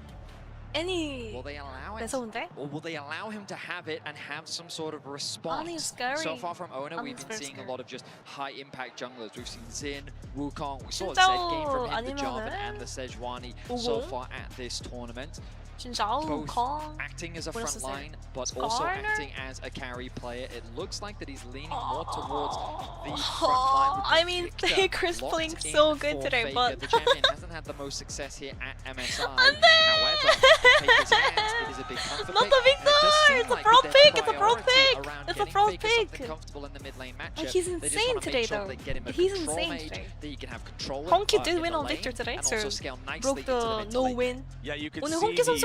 Speaker 4: Any
Speaker 22: will they allow it?
Speaker 4: 매서운데?
Speaker 22: Or will they allow him to have it and have some sort of response?
Speaker 4: Annie's scary.
Speaker 22: So far from Ona, we've
Speaker 4: Annie's
Speaker 22: been
Speaker 4: very
Speaker 22: seeing
Speaker 4: scary.
Speaker 22: a lot of just high-impact junglers. We've seen Xin, Wukong. We saw a
Speaker 4: 진짜
Speaker 22: Zed game from him, the Jarvan
Speaker 4: 아니면은
Speaker 22: and the Sejuani so
Speaker 4: 오공?
Speaker 22: far at this tournament.
Speaker 4: 진짜
Speaker 22: Both
Speaker 4: Wukong.
Speaker 22: acting as a
Speaker 4: What else
Speaker 22: front
Speaker 4: is there?
Speaker 22: line, but also
Speaker 4: Skarner?
Speaker 22: acting as a carry player. It looks like that he's leaning more towards the front line. With
Speaker 4: I
Speaker 22: the
Speaker 4: mean,
Speaker 22: Victor
Speaker 4: Faker's
Speaker 22: locked
Speaker 4: playing
Speaker 22: in
Speaker 4: so good
Speaker 22: for
Speaker 4: today,
Speaker 22: Faker.
Speaker 4: but
Speaker 22: The champion hasn't had the most success here at MSI. However, Faker's hands, it is a big comfort
Speaker 4: Not
Speaker 22: pick,
Speaker 4: the
Speaker 22: and it does
Speaker 4: Victor!
Speaker 22: seem
Speaker 4: It's a
Speaker 22: like
Speaker 4: fraud
Speaker 22: their
Speaker 4: pick! It's a fraud
Speaker 22: priority
Speaker 4: pick!
Speaker 22: around
Speaker 4: It's a
Speaker 22: getting
Speaker 4: fraud
Speaker 22: Faker
Speaker 4: pick!
Speaker 22: something comfortable in the mid lane matchup.
Speaker 4: Like, he's
Speaker 22: They just
Speaker 4: insane
Speaker 22: want to
Speaker 4: today,
Speaker 22: make sure
Speaker 4: though.
Speaker 22: they get him a
Speaker 4: He's
Speaker 22: control
Speaker 4: insane
Speaker 22: mage
Speaker 4: today.
Speaker 22: that he can have control
Speaker 4: Honky
Speaker 22: of
Speaker 4: did
Speaker 22: in
Speaker 4: win
Speaker 22: the
Speaker 4: on
Speaker 22: lane,
Speaker 4: Victor today,
Speaker 22: and
Speaker 4: so
Speaker 22: also scale nicely
Speaker 4: broke
Speaker 22: into the
Speaker 4: the
Speaker 22: mid to
Speaker 4: no
Speaker 22: lane.
Speaker 4: win.
Speaker 3: Yeah, you can
Speaker 4: 오늘
Speaker 3: see
Speaker 4: 홍키 선수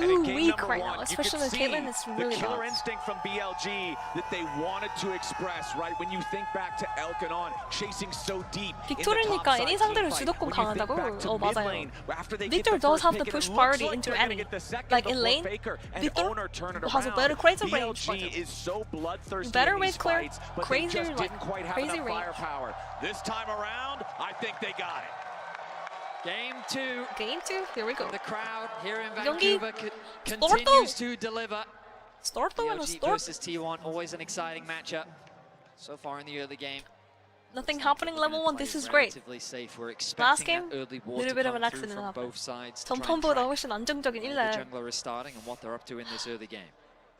Speaker 4: too weak right now, especially with Caitlyn. It's really
Speaker 8: the killer
Speaker 4: bad.
Speaker 8: instinct from BLG that they wanted to express, right? When you think back to Elkanon chasing so deep.
Speaker 4: 빅토르니까 애니 상대로 주도권 강하다고? 맞아요. Victor does have the push priority into Annie. Like in lane, Victor has a better crazy range. Better range clear, crazy range.
Speaker 8: This time around, I think they got it.
Speaker 22: Game 2.
Speaker 4: Game 2. Here we go.
Speaker 22: The crowd here in
Speaker 4: 경기
Speaker 22: Vancouver continues to deliver.
Speaker 4: Storto and
Speaker 22: BLG
Speaker 4: Storto
Speaker 22: versus T1, always an exciting matchup so far in the early game.
Speaker 4: Nothing happening level 1. This is great. Last game, little bit of an accident happened. 전판보다 훨씬 안정적인 1렙.
Speaker 22: Jungler is starting and what they're up to in this early game.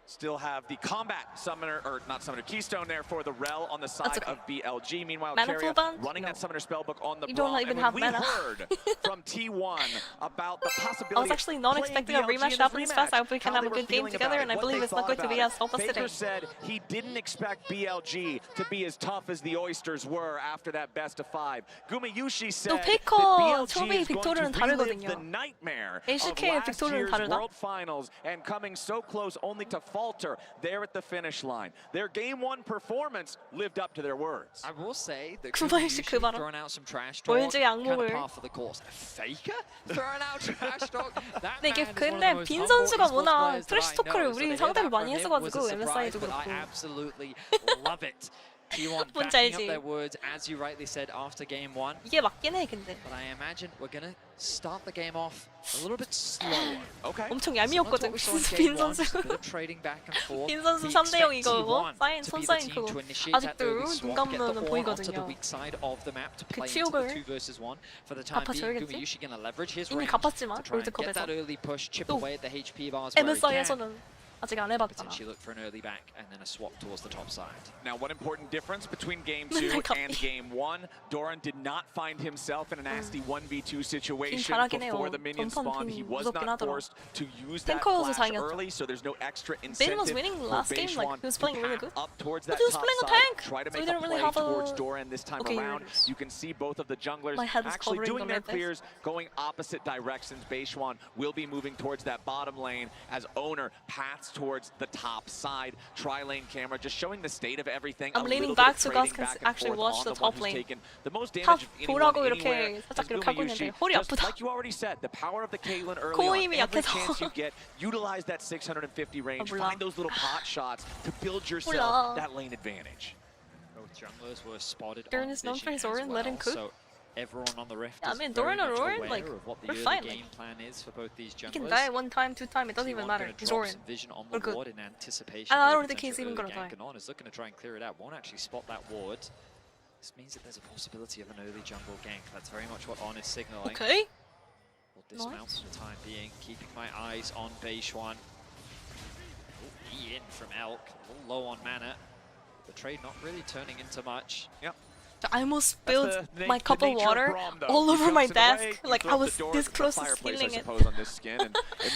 Speaker 8: Still have the combat summoner, or not summoner, keystone there for the Rel on the side of BLG. Meanwhile, Keria running that summoner spellbook on the Braum. And when we heard from T1 about the possibility
Speaker 4: I was actually not expecting a rematch to happen this fast. I hope we can have a good game together, and I believe it's not going to be as opposite.
Speaker 8: Faker said he didn't expect BLG to be as tough as the Oysters were after that best of 5. Gumayushi said that BLG is going to relive the nightmare of last year's World Finals and coming so close only to falter there at the finish line. Their game 1 performance lived up to their words.
Speaker 22: I will say that Gumayushi throwing out some trash talk, kind of par for the course. Faker throwing out trash talk.
Speaker 4: 근데 이게 근데 빈 선수가 워낙 트래시 토크를 우리 상대로 많이 했어가지고 MSI도 그렇고.
Speaker 22: I absolutely love it. T1 backing up their words, as you rightly said, after game 1.
Speaker 4: 이게 맞긴 해, 근데.
Speaker 22: But I imagine we're gonna start the game off a little bit slower.
Speaker 8: Okay.
Speaker 4: 엄청 얄미웠거든, 빈 선수. 빈 선수 3대0 이거 사인, 손사인 그거 아직도 눈 감으면 보이거든요. 그 치욕을 갚아줘야겠지? 이미 갚았지만, 롤드컵에서. 또 MSI에서는 아직 안 해봤잖아.
Speaker 8: Now, one important difference between Game 2 and Game 1, Doran did not find himself in a nasty 1v2 situation before the minion spawned. He was not forced to use that flash early, so there's no extra incentive
Speaker 4: was winning last game, like he was playing really good.
Speaker 8: Up towards
Speaker 4: but
Speaker 8: that
Speaker 4: he was
Speaker 8: top
Speaker 4: playing a
Speaker 8: side,
Speaker 4: tank,
Speaker 8: try to
Speaker 4: so
Speaker 8: make
Speaker 4: he didn't
Speaker 8: a
Speaker 4: really
Speaker 8: play
Speaker 4: have
Speaker 8: towards Doran this time around. You can see both of the junglers actually doing their clears, going opposite directions. Beishwan will be moving towards that bottom lane as Owner paths towards the top side. Tri-lane camera just showing the state of everything.
Speaker 4: I'm leaning back so guys can actually watch the top lane.
Speaker 8: The most damage of
Speaker 4: 보라고 이렇게 살짝 이렇게 하고 있는데 허리 아프다.
Speaker 8: Like you already said, the power of the Caitlyn early on. Every chance you get, utilize that 650 range. Find those little pot shots to build yourself that lane advantage.
Speaker 22: Both junglers were spotted.
Speaker 4: Doran is known for his Orin, let him cook.
Speaker 22: So everyone on the rift
Speaker 4: I mean, Doran or Orin, like, we're fine.
Speaker 22: Game plan is for both these junglers.
Speaker 4: He can die 1 time, 2 times, it doesn't even matter. He's Orin.
Speaker 22: We're
Speaker 4: good.
Speaker 22: In anticipation
Speaker 4: and I don't think he's even gonna die.
Speaker 22: Is looking to try and clear it out. Won't actually spot that ward. This means that there's a possibility of an early jungle gank. That's very much what On is signaling.
Speaker 4: Okay.
Speaker 22: We'll dismount for the time being, keeping my eyes on Beishwan. In from Elk, a little low on mana. The trade not really turning into much.
Speaker 8: Yep.
Speaker 4: I almost spilled my cup of water all over my desk. Like I was this close to spilling it.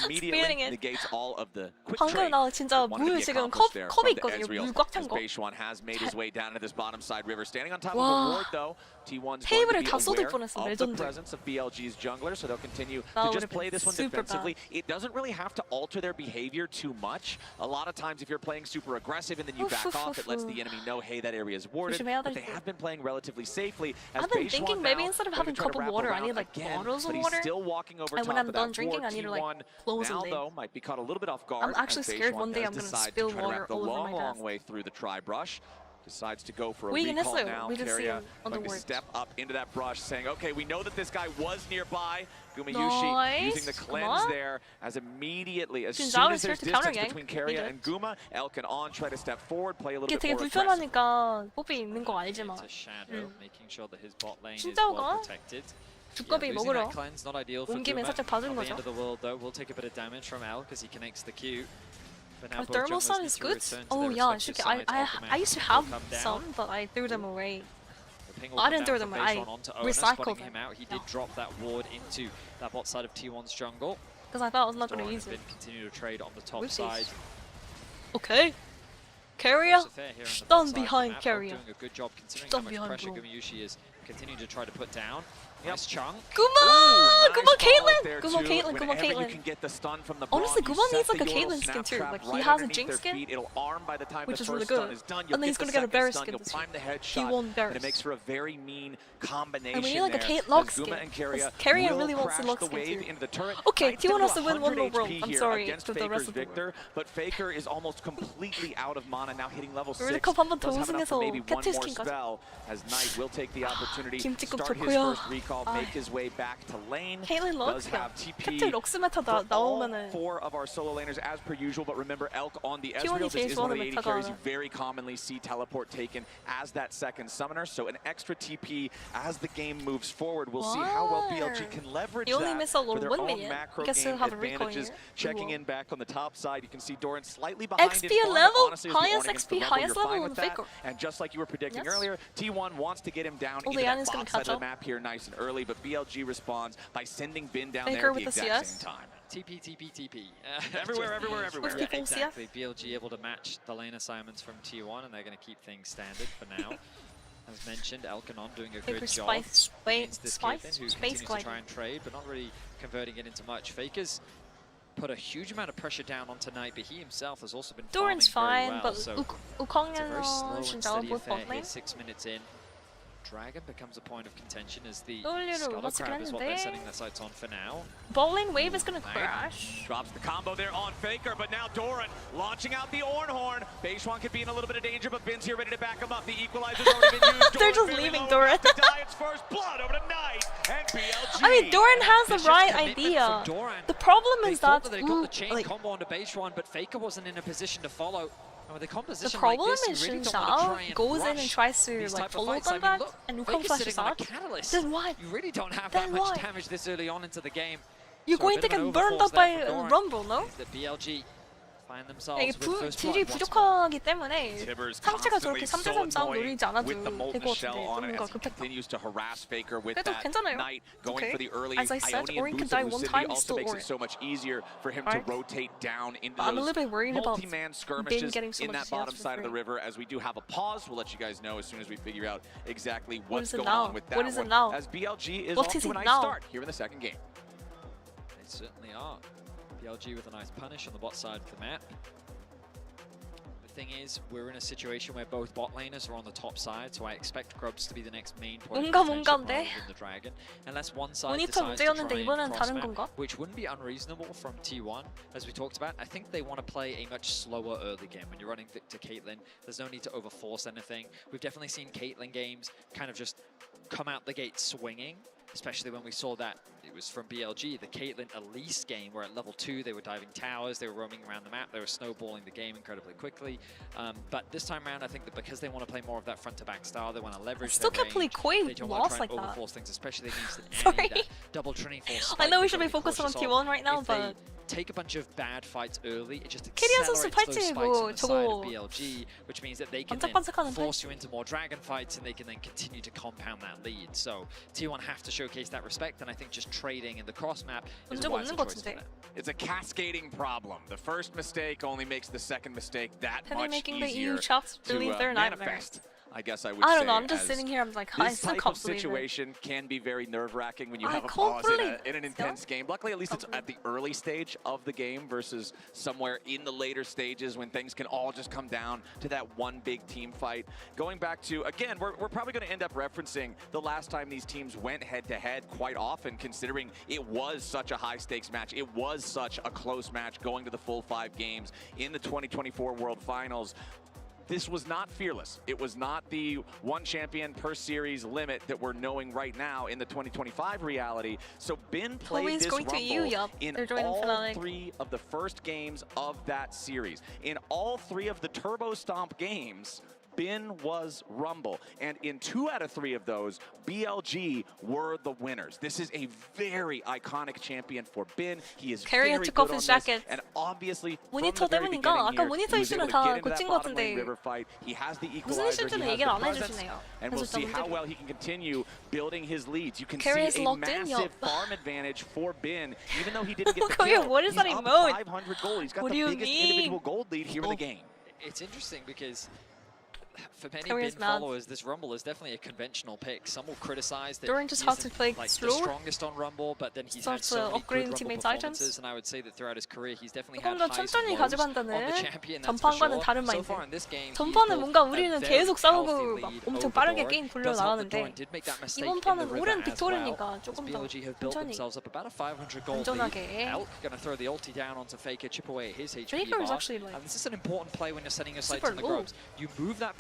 Speaker 8: Immediately negates all of the quick
Speaker 4: 방금 나 진짜 물 지금 컵에 있거든요. 물 꽉 찬 거.
Speaker 8: Beishwan has made his way down to this bottom side river, standing on top of the ward though. T1's
Speaker 4: 테이블을
Speaker 8: going
Speaker 4: 다
Speaker 8: to be
Speaker 4: 쏟을
Speaker 8: aware
Speaker 4: 뻔했어.
Speaker 8: of the
Speaker 4: 레전드.
Speaker 8: presence of BLG's jungler, so they'll continue to just play this one defensively. It doesn't really have to alter their behavior too much. A lot of times if you're playing super aggressive and then you back off, it lets the enemy know, hey, that area is warded. But they have been playing relatively safely.
Speaker 4: I've been thinking maybe instead of having a cup of water, I need like bottles of water. And when I'm done drinking, I need to like close the lid.
Speaker 8: Might be caught a little bit off guard.
Speaker 4: I'm actually scared one day I'm going to spill water all over my desk.
Speaker 8: Long way through the tri-brush. Decides to go for a recall now. Keria going to step up into that brush, saying, okay, we know that this guy was nearby. Gumayushi using the cleanse there as immediately, as soon as there's distance between Keria and Guma, El can On try to step forward, play a little bit more aggressive.
Speaker 4: 불편하니까 뽀삐 있는 거 알지만. 진짜가? 두꺼비 먹으러 온 김에 살짝 봐주는 거죠. Thermal sun is good. Oh yeah, I used to have some, but I threw them away. I didn't throw them away. I recycled them.
Speaker 22: He did drop that ward into that bot side of T1's jungle.
Speaker 4: Because I thought I was not going to use it.
Speaker 22: Continue to trade on the top side.
Speaker 4: Okay. Keria, stand behind Keria.
Speaker 22: Doing a good job considering how much pressure Gumayushi is continuing to try to put down. Nice chunk.
Speaker 4: Guma Caitlyn! Honestly, Guma needs like a Caitlyn skin too. Like he has a Jinx skin, which is really good. And then he's gonna get a Barret skin this year. He won Barret.
Speaker 8: It makes for a very mean combination.
Speaker 4: And we need like a Kate Locke skin. Keria really wants the Locke skin too. Okay, T1 has to win one more world. I'm sorry to the rest of the world.
Speaker 8: But Faker is almost completely out of mana, now hitting level 6.
Speaker 4: 롤드컵 한번 더 우승해서 캡틴 스킨까지.
Speaker 8: As Knight will take the opportunity,
Speaker 4: 김치국
Speaker 8: start his
Speaker 4: 좋고요.
Speaker 8: first recall. Saul make his way back to lane.
Speaker 4: Caitlyn
Speaker 8: Does
Speaker 4: 럭스야.
Speaker 8: have TP
Speaker 4: 캡틀 럭스 메타
Speaker 8: for all
Speaker 4: 나오면은
Speaker 8: 4 of our solo laners as per usual, but remember Elk on the
Speaker 4: T1이
Speaker 8: Ezreal. This
Speaker 4: 제일
Speaker 8: is one of
Speaker 4: 좋아하는
Speaker 8: the AD carries you
Speaker 4: 메타가.
Speaker 8: very commonly see teleport taken as that second summoner, so an extra TP as the game moves forward. We'll see how well BLG can leverage
Speaker 4: You only
Speaker 8: that
Speaker 4: miss a
Speaker 8: for their
Speaker 4: 1
Speaker 8: own
Speaker 4: minute.
Speaker 8: macro
Speaker 4: Guess
Speaker 8: game
Speaker 4: you'll have a recall
Speaker 8: advantages.
Speaker 4: here.
Speaker 8: Checking
Speaker 4: Cool.
Speaker 8: in back on the top side, you can see Doran slightly behind in
Speaker 4: XP
Speaker 8: farm, but
Speaker 4: level,
Speaker 8: honestly, as the
Speaker 4: highest
Speaker 8: Ornn against
Speaker 4: XP,
Speaker 8: the Rumble,
Speaker 4: highest
Speaker 8: you're fine
Speaker 4: level
Speaker 8: with
Speaker 4: of
Speaker 8: that.
Speaker 4: Faker.
Speaker 8: And just like you were predicting
Speaker 4: Yes.
Speaker 8: earlier, T1 wants to get him down
Speaker 4: Oh,
Speaker 8: into
Speaker 4: the
Speaker 8: that
Speaker 4: Anna's gonna
Speaker 8: bot side of
Speaker 4: catch
Speaker 8: the map here nice and early, but BLG responds by sending Bin down
Speaker 4: Faker
Speaker 8: there at
Speaker 4: with
Speaker 8: the
Speaker 4: the
Speaker 8: exact
Speaker 4: CS.
Speaker 8: same time.
Speaker 22: TP, TP, TP.
Speaker 8: Everywhere, everywhere, everywhere.
Speaker 22: Yeah,
Speaker 4: 54 CS.
Speaker 22: exactly. BLG able to match the lane assignments from T1, and they're going to keep things standard for now. As mentioned, Elkanon doing a good job against this Caitlyn, who continues to try and trade, but not really converting it into much. Faker's put a huge amount of pressure down on tonight, but he himself has also been
Speaker 4: Doran's
Speaker 22: farming very
Speaker 4: fine,
Speaker 22: well.
Speaker 4: but
Speaker 22: So it's a very
Speaker 4: 우콩은
Speaker 22: slow and
Speaker 4: 진짜
Speaker 22: steady
Speaker 4: 못
Speaker 22: affair here,
Speaker 4: 먹네.
Speaker 22: 6 minutes in. Dragon becomes a point of contention as the
Speaker 4: 떠올리로
Speaker 22: Scuttle
Speaker 4: 맞추긴
Speaker 22: Crab is what they're
Speaker 4: 했는데.
Speaker 22: setting their sights on for now.
Speaker 4: Bowling wave is gonna crash.
Speaker 8: Drops the combo there on Faker, but now Doran launching out the Ornn Horn. Beishwan could be in a little bit of danger, but Bin's here ready to back him up. The equalizer's already been used.
Speaker 4: They're just
Speaker 8: Doran very
Speaker 4: leaving
Speaker 8: low
Speaker 4: Doran.
Speaker 8: enough to die its first blood over to Knight and BLG.
Speaker 4: I mean, Doran has the
Speaker 22: Vicious
Speaker 4: right
Speaker 22: commitment
Speaker 4: idea.
Speaker 22: from Doran.
Speaker 4: The problem
Speaker 22: They
Speaker 4: is
Speaker 22: thought
Speaker 4: that
Speaker 22: they got the chain
Speaker 4: like,
Speaker 22: combo onto base one, but Faker wasn't in a position to follow. And with a
Speaker 4: the
Speaker 22: composition
Speaker 4: problem
Speaker 22: like
Speaker 4: is
Speaker 22: this, you really
Speaker 4: Xin
Speaker 22: don't want to
Speaker 4: Zhao
Speaker 22: try and
Speaker 4: goes in
Speaker 22: rush
Speaker 4: and tries to
Speaker 22: these
Speaker 4: like
Speaker 22: type of
Speaker 4: follow
Speaker 22: fights.
Speaker 4: them
Speaker 22: I mean,
Speaker 4: back,
Speaker 22: look,
Speaker 4: and Wukong
Speaker 22: Faker's
Speaker 4: flashes
Speaker 22: sitting on a
Speaker 4: out.
Speaker 22: catalyst.
Speaker 4: Then what?
Speaker 22: You really don't have
Speaker 4: Then
Speaker 22: that much
Speaker 4: what?
Speaker 22: damage this early on into the game.
Speaker 4: You're
Speaker 22: So a
Speaker 4: going
Speaker 22: bit
Speaker 4: to
Speaker 22: of an
Speaker 4: get burned
Speaker 22: overforce
Speaker 4: up by
Speaker 22: there from Doran.
Speaker 4: Rumble, no?
Speaker 22: The BLG find themselves
Speaker 4: 이게
Speaker 22: with first blood
Speaker 4: 딜이
Speaker 22: once more.
Speaker 4: 부족하기 때문에
Speaker 8: Tibbers
Speaker 4: 상체가
Speaker 8: constantly
Speaker 4: 저렇게
Speaker 8: so
Speaker 4: 3대3 싸움
Speaker 8: annoying
Speaker 4: 노리지 않아도
Speaker 8: with the
Speaker 4: 될
Speaker 8: molten
Speaker 4: 것
Speaker 8: shell
Speaker 4: 같은데
Speaker 8: on it
Speaker 4: 뭔가
Speaker 8: as he
Speaker 4: 급했다.
Speaker 8: continues to harass Faker with
Speaker 4: 그래도
Speaker 8: that
Speaker 4: 괜찮아요.
Speaker 8: Knight going
Speaker 4: Okay.
Speaker 8: for the early
Speaker 4: As I said,
Speaker 8: Ionian
Speaker 4: Ornn can
Speaker 8: boost
Speaker 4: die
Speaker 8: of
Speaker 4: one
Speaker 8: Lucidity
Speaker 4: time,
Speaker 8: also
Speaker 4: still
Speaker 8: makes
Speaker 4: Ornn.
Speaker 8: it so much easier for him
Speaker 4: Alright.
Speaker 8: to rotate down into
Speaker 4: I'm a
Speaker 8: those
Speaker 4: little bit worried about
Speaker 8: multi-man
Speaker 4: Ben
Speaker 8: skirmishes
Speaker 4: getting so
Speaker 8: in
Speaker 4: much
Speaker 8: that
Speaker 4: CS
Speaker 8: bottom
Speaker 4: for
Speaker 8: side of the
Speaker 4: free.
Speaker 8: river. As we do have a pause, we'll let you guys know as soon as we figure out exactly
Speaker 4: What
Speaker 8: what's
Speaker 4: is it
Speaker 8: going
Speaker 4: now?
Speaker 8: on with that
Speaker 4: What is it
Speaker 8: one.
Speaker 4: now?
Speaker 8: As BLG is
Speaker 4: What
Speaker 8: off
Speaker 4: is
Speaker 8: to a
Speaker 4: it
Speaker 8: nice
Speaker 4: now?
Speaker 8: start here in the second game.
Speaker 22: They certainly are. BLG with a nice punish on the bot side of the map. The thing is, we're in a situation where both bot laners are on the top side, so I expect Grubs to be the next main point of contention rather than the Dragon. Unless one side
Speaker 4: 모니터
Speaker 22: decides to try
Speaker 4: 문제였는데
Speaker 22: and
Speaker 4: 이번엔
Speaker 22: cross
Speaker 4: 다른
Speaker 22: map,
Speaker 4: 건가?
Speaker 22: which wouldn't be unreasonable from T1, as we talked about. I think they want to play a much slower early game. When you're running Victor Caitlyn, there's no need to overforce anything. We've definitely seen Caitlyn games kind of just come out the gate swinging, especially when we saw that it was from BLG, the Caitlyn Elise game, where at level 2 they were diving towers, they were roaming around the map, they were snowballing the game incredibly quickly. But this time around, I think that because they want to play more of that front-to-back style, they want to leverage
Speaker 4: Still
Speaker 22: their
Speaker 4: can't believe
Speaker 22: range,
Speaker 4: Koi
Speaker 22: they don't want to
Speaker 4: lost
Speaker 22: try and
Speaker 4: like that.
Speaker 22: overforce things, especially against an
Speaker 4: Sorry.
Speaker 22: Annie, that double Trinity Force.
Speaker 4: I know we
Speaker 22: spike
Speaker 4: should
Speaker 22: they've
Speaker 4: be
Speaker 22: got to
Speaker 4: focusing on
Speaker 22: cautious
Speaker 4: T1
Speaker 22: of.
Speaker 4: right now,
Speaker 22: If they
Speaker 4: but
Speaker 22: take a bunch of bad fights early, it just
Speaker 4: 캐리아 선수
Speaker 22: accelerates those
Speaker 4: 팔찌
Speaker 22: spikes
Speaker 4: 뭐
Speaker 22: on the side of
Speaker 4: 저거
Speaker 22: BLG, which means that they can then
Speaker 4: 반짝반짝하는
Speaker 22: force you into more dragon fights and they can then continue to compound that lead. So T1 have to showcase that respect, and I think just trading in the cross map is a
Speaker 4: 문제가
Speaker 22: wiser
Speaker 4: 없는 것
Speaker 22: choice for
Speaker 4: 같은데.
Speaker 22: them.
Speaker 8: It's a cascading problem. The first mistake only makes the second mistake that
Speaker 4: Penny
Speaker 8: much
Speaker 4: making the
Speaker 8: easier
Speaker 4: EU shots
Speaker 8: to
Speaker 4: believe they're
Speaker 8: manifest. I guess I would
Speaker 4: I
Speaker 8: say.
Speaker 4: don't know, I'm just
Speaker 8: as
Speaker 4: sitting here, I'm like, I
Speaker 8: this
Speaker 4: still
Speaker 8: type
Speaker 4: can't
Speaker 8: of
Speaker 4: believe it.
Speaker 8: situation can be very nerve-wracking when you
Speaker 4: I
Speaker 8: have a
Speaker 4: can't
Speaker 8: pause
Speaker 4: believe
Speaker 8: in an intense game. Luckily, at least it's at the early stage of the game versus somewhere in the later stages when things can all just come down to that one big team fight. Going back to, again, we're probably going to end up referencing the last time these teams went head-to-head quite often, considering it was such a high-stakes match. It was such a close match going to the full 5 games in the 2024 World Finals. This was not fearless. It was not the one champion per series limit that we're knowing right now in the 2025 reality. So Bin played this Rumble in all 3 of the first games of that series. In all 3 of the Turbo Stomp games, Bin was Rumble, and in 2 out of 3 of those, BLG were the winners. This is a very iconic champion for Bin. He is very good on this, and obviously from the very beginning here, he was able to get into that bottom lane river fight. He has the equalizer, he has the presence, and we'll see how well he can continue building his leads. You can see a massive farm advantage for Bin, even though he didn't get the kill.
Speaker 4: What is
Speaker 8: He's
Speaker 4: that
Speaker 8: up
Speaker 4: emote?
Speaker 8: 500 gold. He's got
Speaker 4: What
Speaker 8: the
Speaker 4: do you
Speaker 8: biggest
Speaker 4: mean?
Speaker 8: individual gold lead here in the game.
Speaker 22: It's interesting because for many
Speaker 4: Korea's
Speaker 22: Bin
Speaker 4: mad.
Speaker 22: followers, this Rumble is definitely a conventional pick. Some will criticize that
Speaker 4: Doran just
Speaker 22: he
Speaker 4: has to
Speaker 22: isn't,
Speaker 4: play
Speaker 22: like, the
Speaker 4: slower.
Speaker 22: strongest on Rumble, but then he's had
Speaker 4: Starts
Speaker 22: so many
Speaker 4: upgrading
Speaker 22: good Rumble
Speaker 4: teammates' items.
Speaker 22: performances, and I would say that throughout his career, he's definitely
Speaker 4: 조금
Speaker 22: had
Speaker 4: 더
Speaker 22: highs
Speaker 4: 천천히
Speaker 22: and lows on the
Speaker 4: 가져간다는
Speaker 22: champion, that's for
Speaker 4: 전판과는
Speaker 22: sure.
Speaker 4: 다른
Speaker 22: So
Speaker 4: 마인드.
Speaker 22: far in this game, he
Speaker 4: 전판은
Speaker 22: built
Speaker 4: 뭔가
Speaker 22: a
Speaker 4: 우리는
Speaker 22: very
Speaker 4: 계속
Speaker 22: healthy
Speaker 4: 싸우고 막
Speaker 22: lead
Speaker 4: 엄청
Speaker 22: over
Speaker 4: 빠르게
Speaker 22: Doran.
Speaker 4: 게임 굴려
Speaker 22: Does help that
Speaker 4: 나가는데
Speaker 22: Doran did make that mistake
Speaker 4: 이번
Speaker 22: in the
Speaker 4: 판은
Speaker 22: river
Speaker 4: 오랜
Speaker 22: as well,
Speaker 4: 빅토리니까
Speaker 22: as
Speaker 4: 조금 더
Speaker 22: BLG have built
Speaker 4: 천천히.
Speaker 22: themselves up about a 500 gold lead.
Speaker 4: 안전하게.
Speaker 22: Elk gonna throw the ulti down onto Faker, chip away at his HP
Speaker 4: Faker is
Speaker 22: bar.
Speaker 4: actually, like,
Speaker 22: And this is an important play when you're setting your sights
Speaker 4: super
Speaker 22: on the
Speaker 4: low.
Speaker 22: Grubs. You move that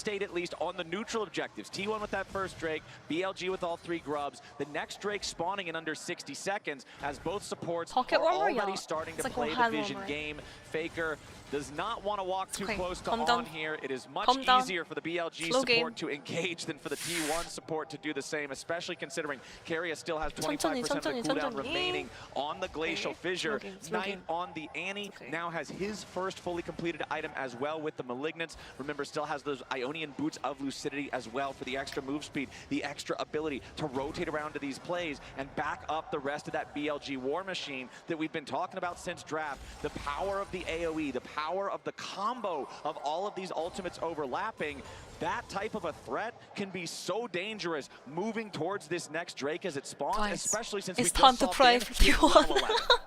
Speaker 8: stayed at least on the neutral objectives. T1 with that first Drake, BLG with all 3 grubs. The next Drake spawning in under 60 seconds as both supports are already starting to play the vision game. Faker does not want want to walk too close to
Speaker 4: down.
Speaker 8: here. It is much
Speaker 4: Calm down.
Speaker 8: easier for the BLG
Speaker 4: Slow
Speaker 8: support
Speaker 4: game.
Speaker 8: to engage than for the T1 support to do the same, especially considering Keria still has 25% of the cooldown remaining on the Glacial Fissure. Knight on the Annie now has his first fully completed item as well with the Malignance. Remember, still has those Ionian Boots of Lucidity as well for the extra move speed, the extra ability to rotate around to these plays and back up the rest of that BLG war machine that we've been talking about since draft. The power of the AoE, the power of the combo of all of these ultimates overlapping. That type of a threat can be so dangerous moving towards this next Drake as it spawns, especially since
Speaker 4: it's
Speaker 8: we
Speaker 4: time
Speaker 8: just
Speaker 4: to
Speaker 8: saw
Speaker 4: pray
Speaker 8: Dan
Speaker 4: for T1.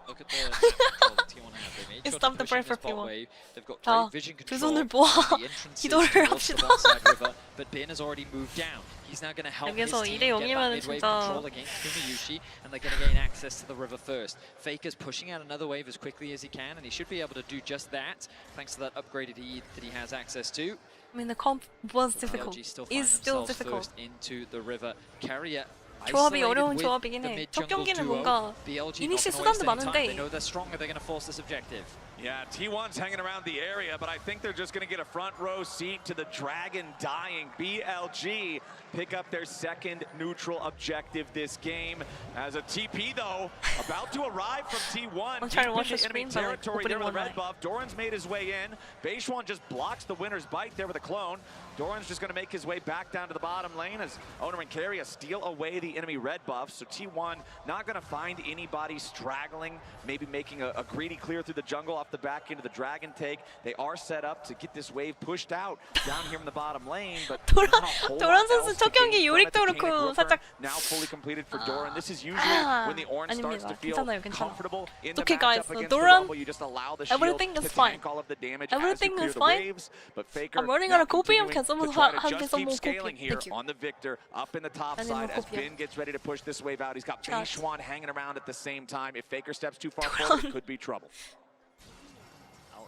Speaker 22: Look at the control that T1 have. They made
Speaker 4: It's
Speaker 22: sure
Speaker 4: time
Speaker 22: to
Speaker 4: to
Speaker 22: push
Speaker 4: pray
Speaker 22: in
Speaker 4: for
Speaker 22: this bot
Speaker 4: T1.
Speaker 22: wave. They've got
Speaker 4: 자,
Speaker 22: great vision
Speaker 4: 두
Speaker 22: control.
Speaker 4: 손을 모아
Speaker 22: The entrances
Speaker 4: 기도를
Speaker 22: towards the
Speaker 4: 합시다.
Speaker 22: one side river, but Bin has already moved down. He's now going to help his
Speaker 4: 여기서
Speaker 22: team
Speaker 4: 2대
Speaker 22: get that
Speaker 4: 0이면
Speaker 22: mid-wave
Speaker 4: 진짜
Speaker 22: control against Kumayushi, and they're going to gain access to the river first. Faker's pushing out another wave as quickly as he can, and he should be able to do just that, thanks to that upgraded E that he has access to.
Speaker 4: I mean, the comp was difficult. Is still difficult.
Speaker 22: First into the river. Keria
Speaker 4: 조합이 어려운 조합이긴 해. 첫 경기는 뭔가 이니시 수단도 많은데
Speaker 8: They know they're stronger, they're going to force this objective. Yeah, T1's hanging around the area, but I think they're just going to get a front row seat to the Dragon dying. BLG pick up their second neutral objective this game. As a TP, though, about to arrive from T1.
Speaker 4: I'm trying to watch
Speaker 8: deep
Speaker 4: the
Speaker 8: into enemy
Speaker 4: screen, but like,
Speaker 8: territory there
Speaker 4: opening
Speaker 8: with the
Speaker 4: one
Speaker 8: red
Speaker 4: eye.
Speaker 8: buff. Doran's made his way in. Beishwan just blocks the winner's bite there with a clone. Doran's just going to make his way back down to the bottom lane as Owner and Keria steal away the enemy red buff. So T1 not going to find anybody straggling, maybe making a greedy clear through the jungle off the back into the Dragon take. They are set up to get this wave pushed out down here in the bottom lane, but
Speaker 4: 도란 선수 첫 경기 요릭도 그렇고 살짝
Speaker 8: now fully completed for Doran. This is usually when the orange starts to feel comfortable in the
Speaker 4: okay, guys,
Speaker 8: matchup against
Speaker 4: Doran,
Speaker 8: the Rumble. You just allow the shield
Speaker 4: everything
Speaker 8: to
Speaker 4: is fine.
Speaker 8: tank all of the damage
Speaker 4: Everything
Speaker 8: as you
Speaker 4: is
Speaker 8: clear the
Speaker 4: fine.
Speaker 8: waves, but Faker
Speaker 4: I'm running
Speaker 8: now
Speaker 4: out of copium.
Speaker 8: continuing
Speaker 4: Can someone
Speaker 8: to try to
Speaker 4: hand me
Speaker 8: just
Speaker 4: some
Speaker 8: keep
Speaker 4: more
Speaker 8: scaling
Speaker 4: copium?
Speaker 8: here
Speaker 4: Thank you.
Speaker 8: on the Victor up in the top
Speaker 4: I need
Speaker 8: side
Speaker 4: more
Speaker 8: as
Speaker 4: copium.
Speaker 8: Bin gets ready to push this wave out. He's got
Speaker 4: Chat.
Speaker 8: Beishwan hanging around at the same time. If Faker steps too far forward, it could be trouble.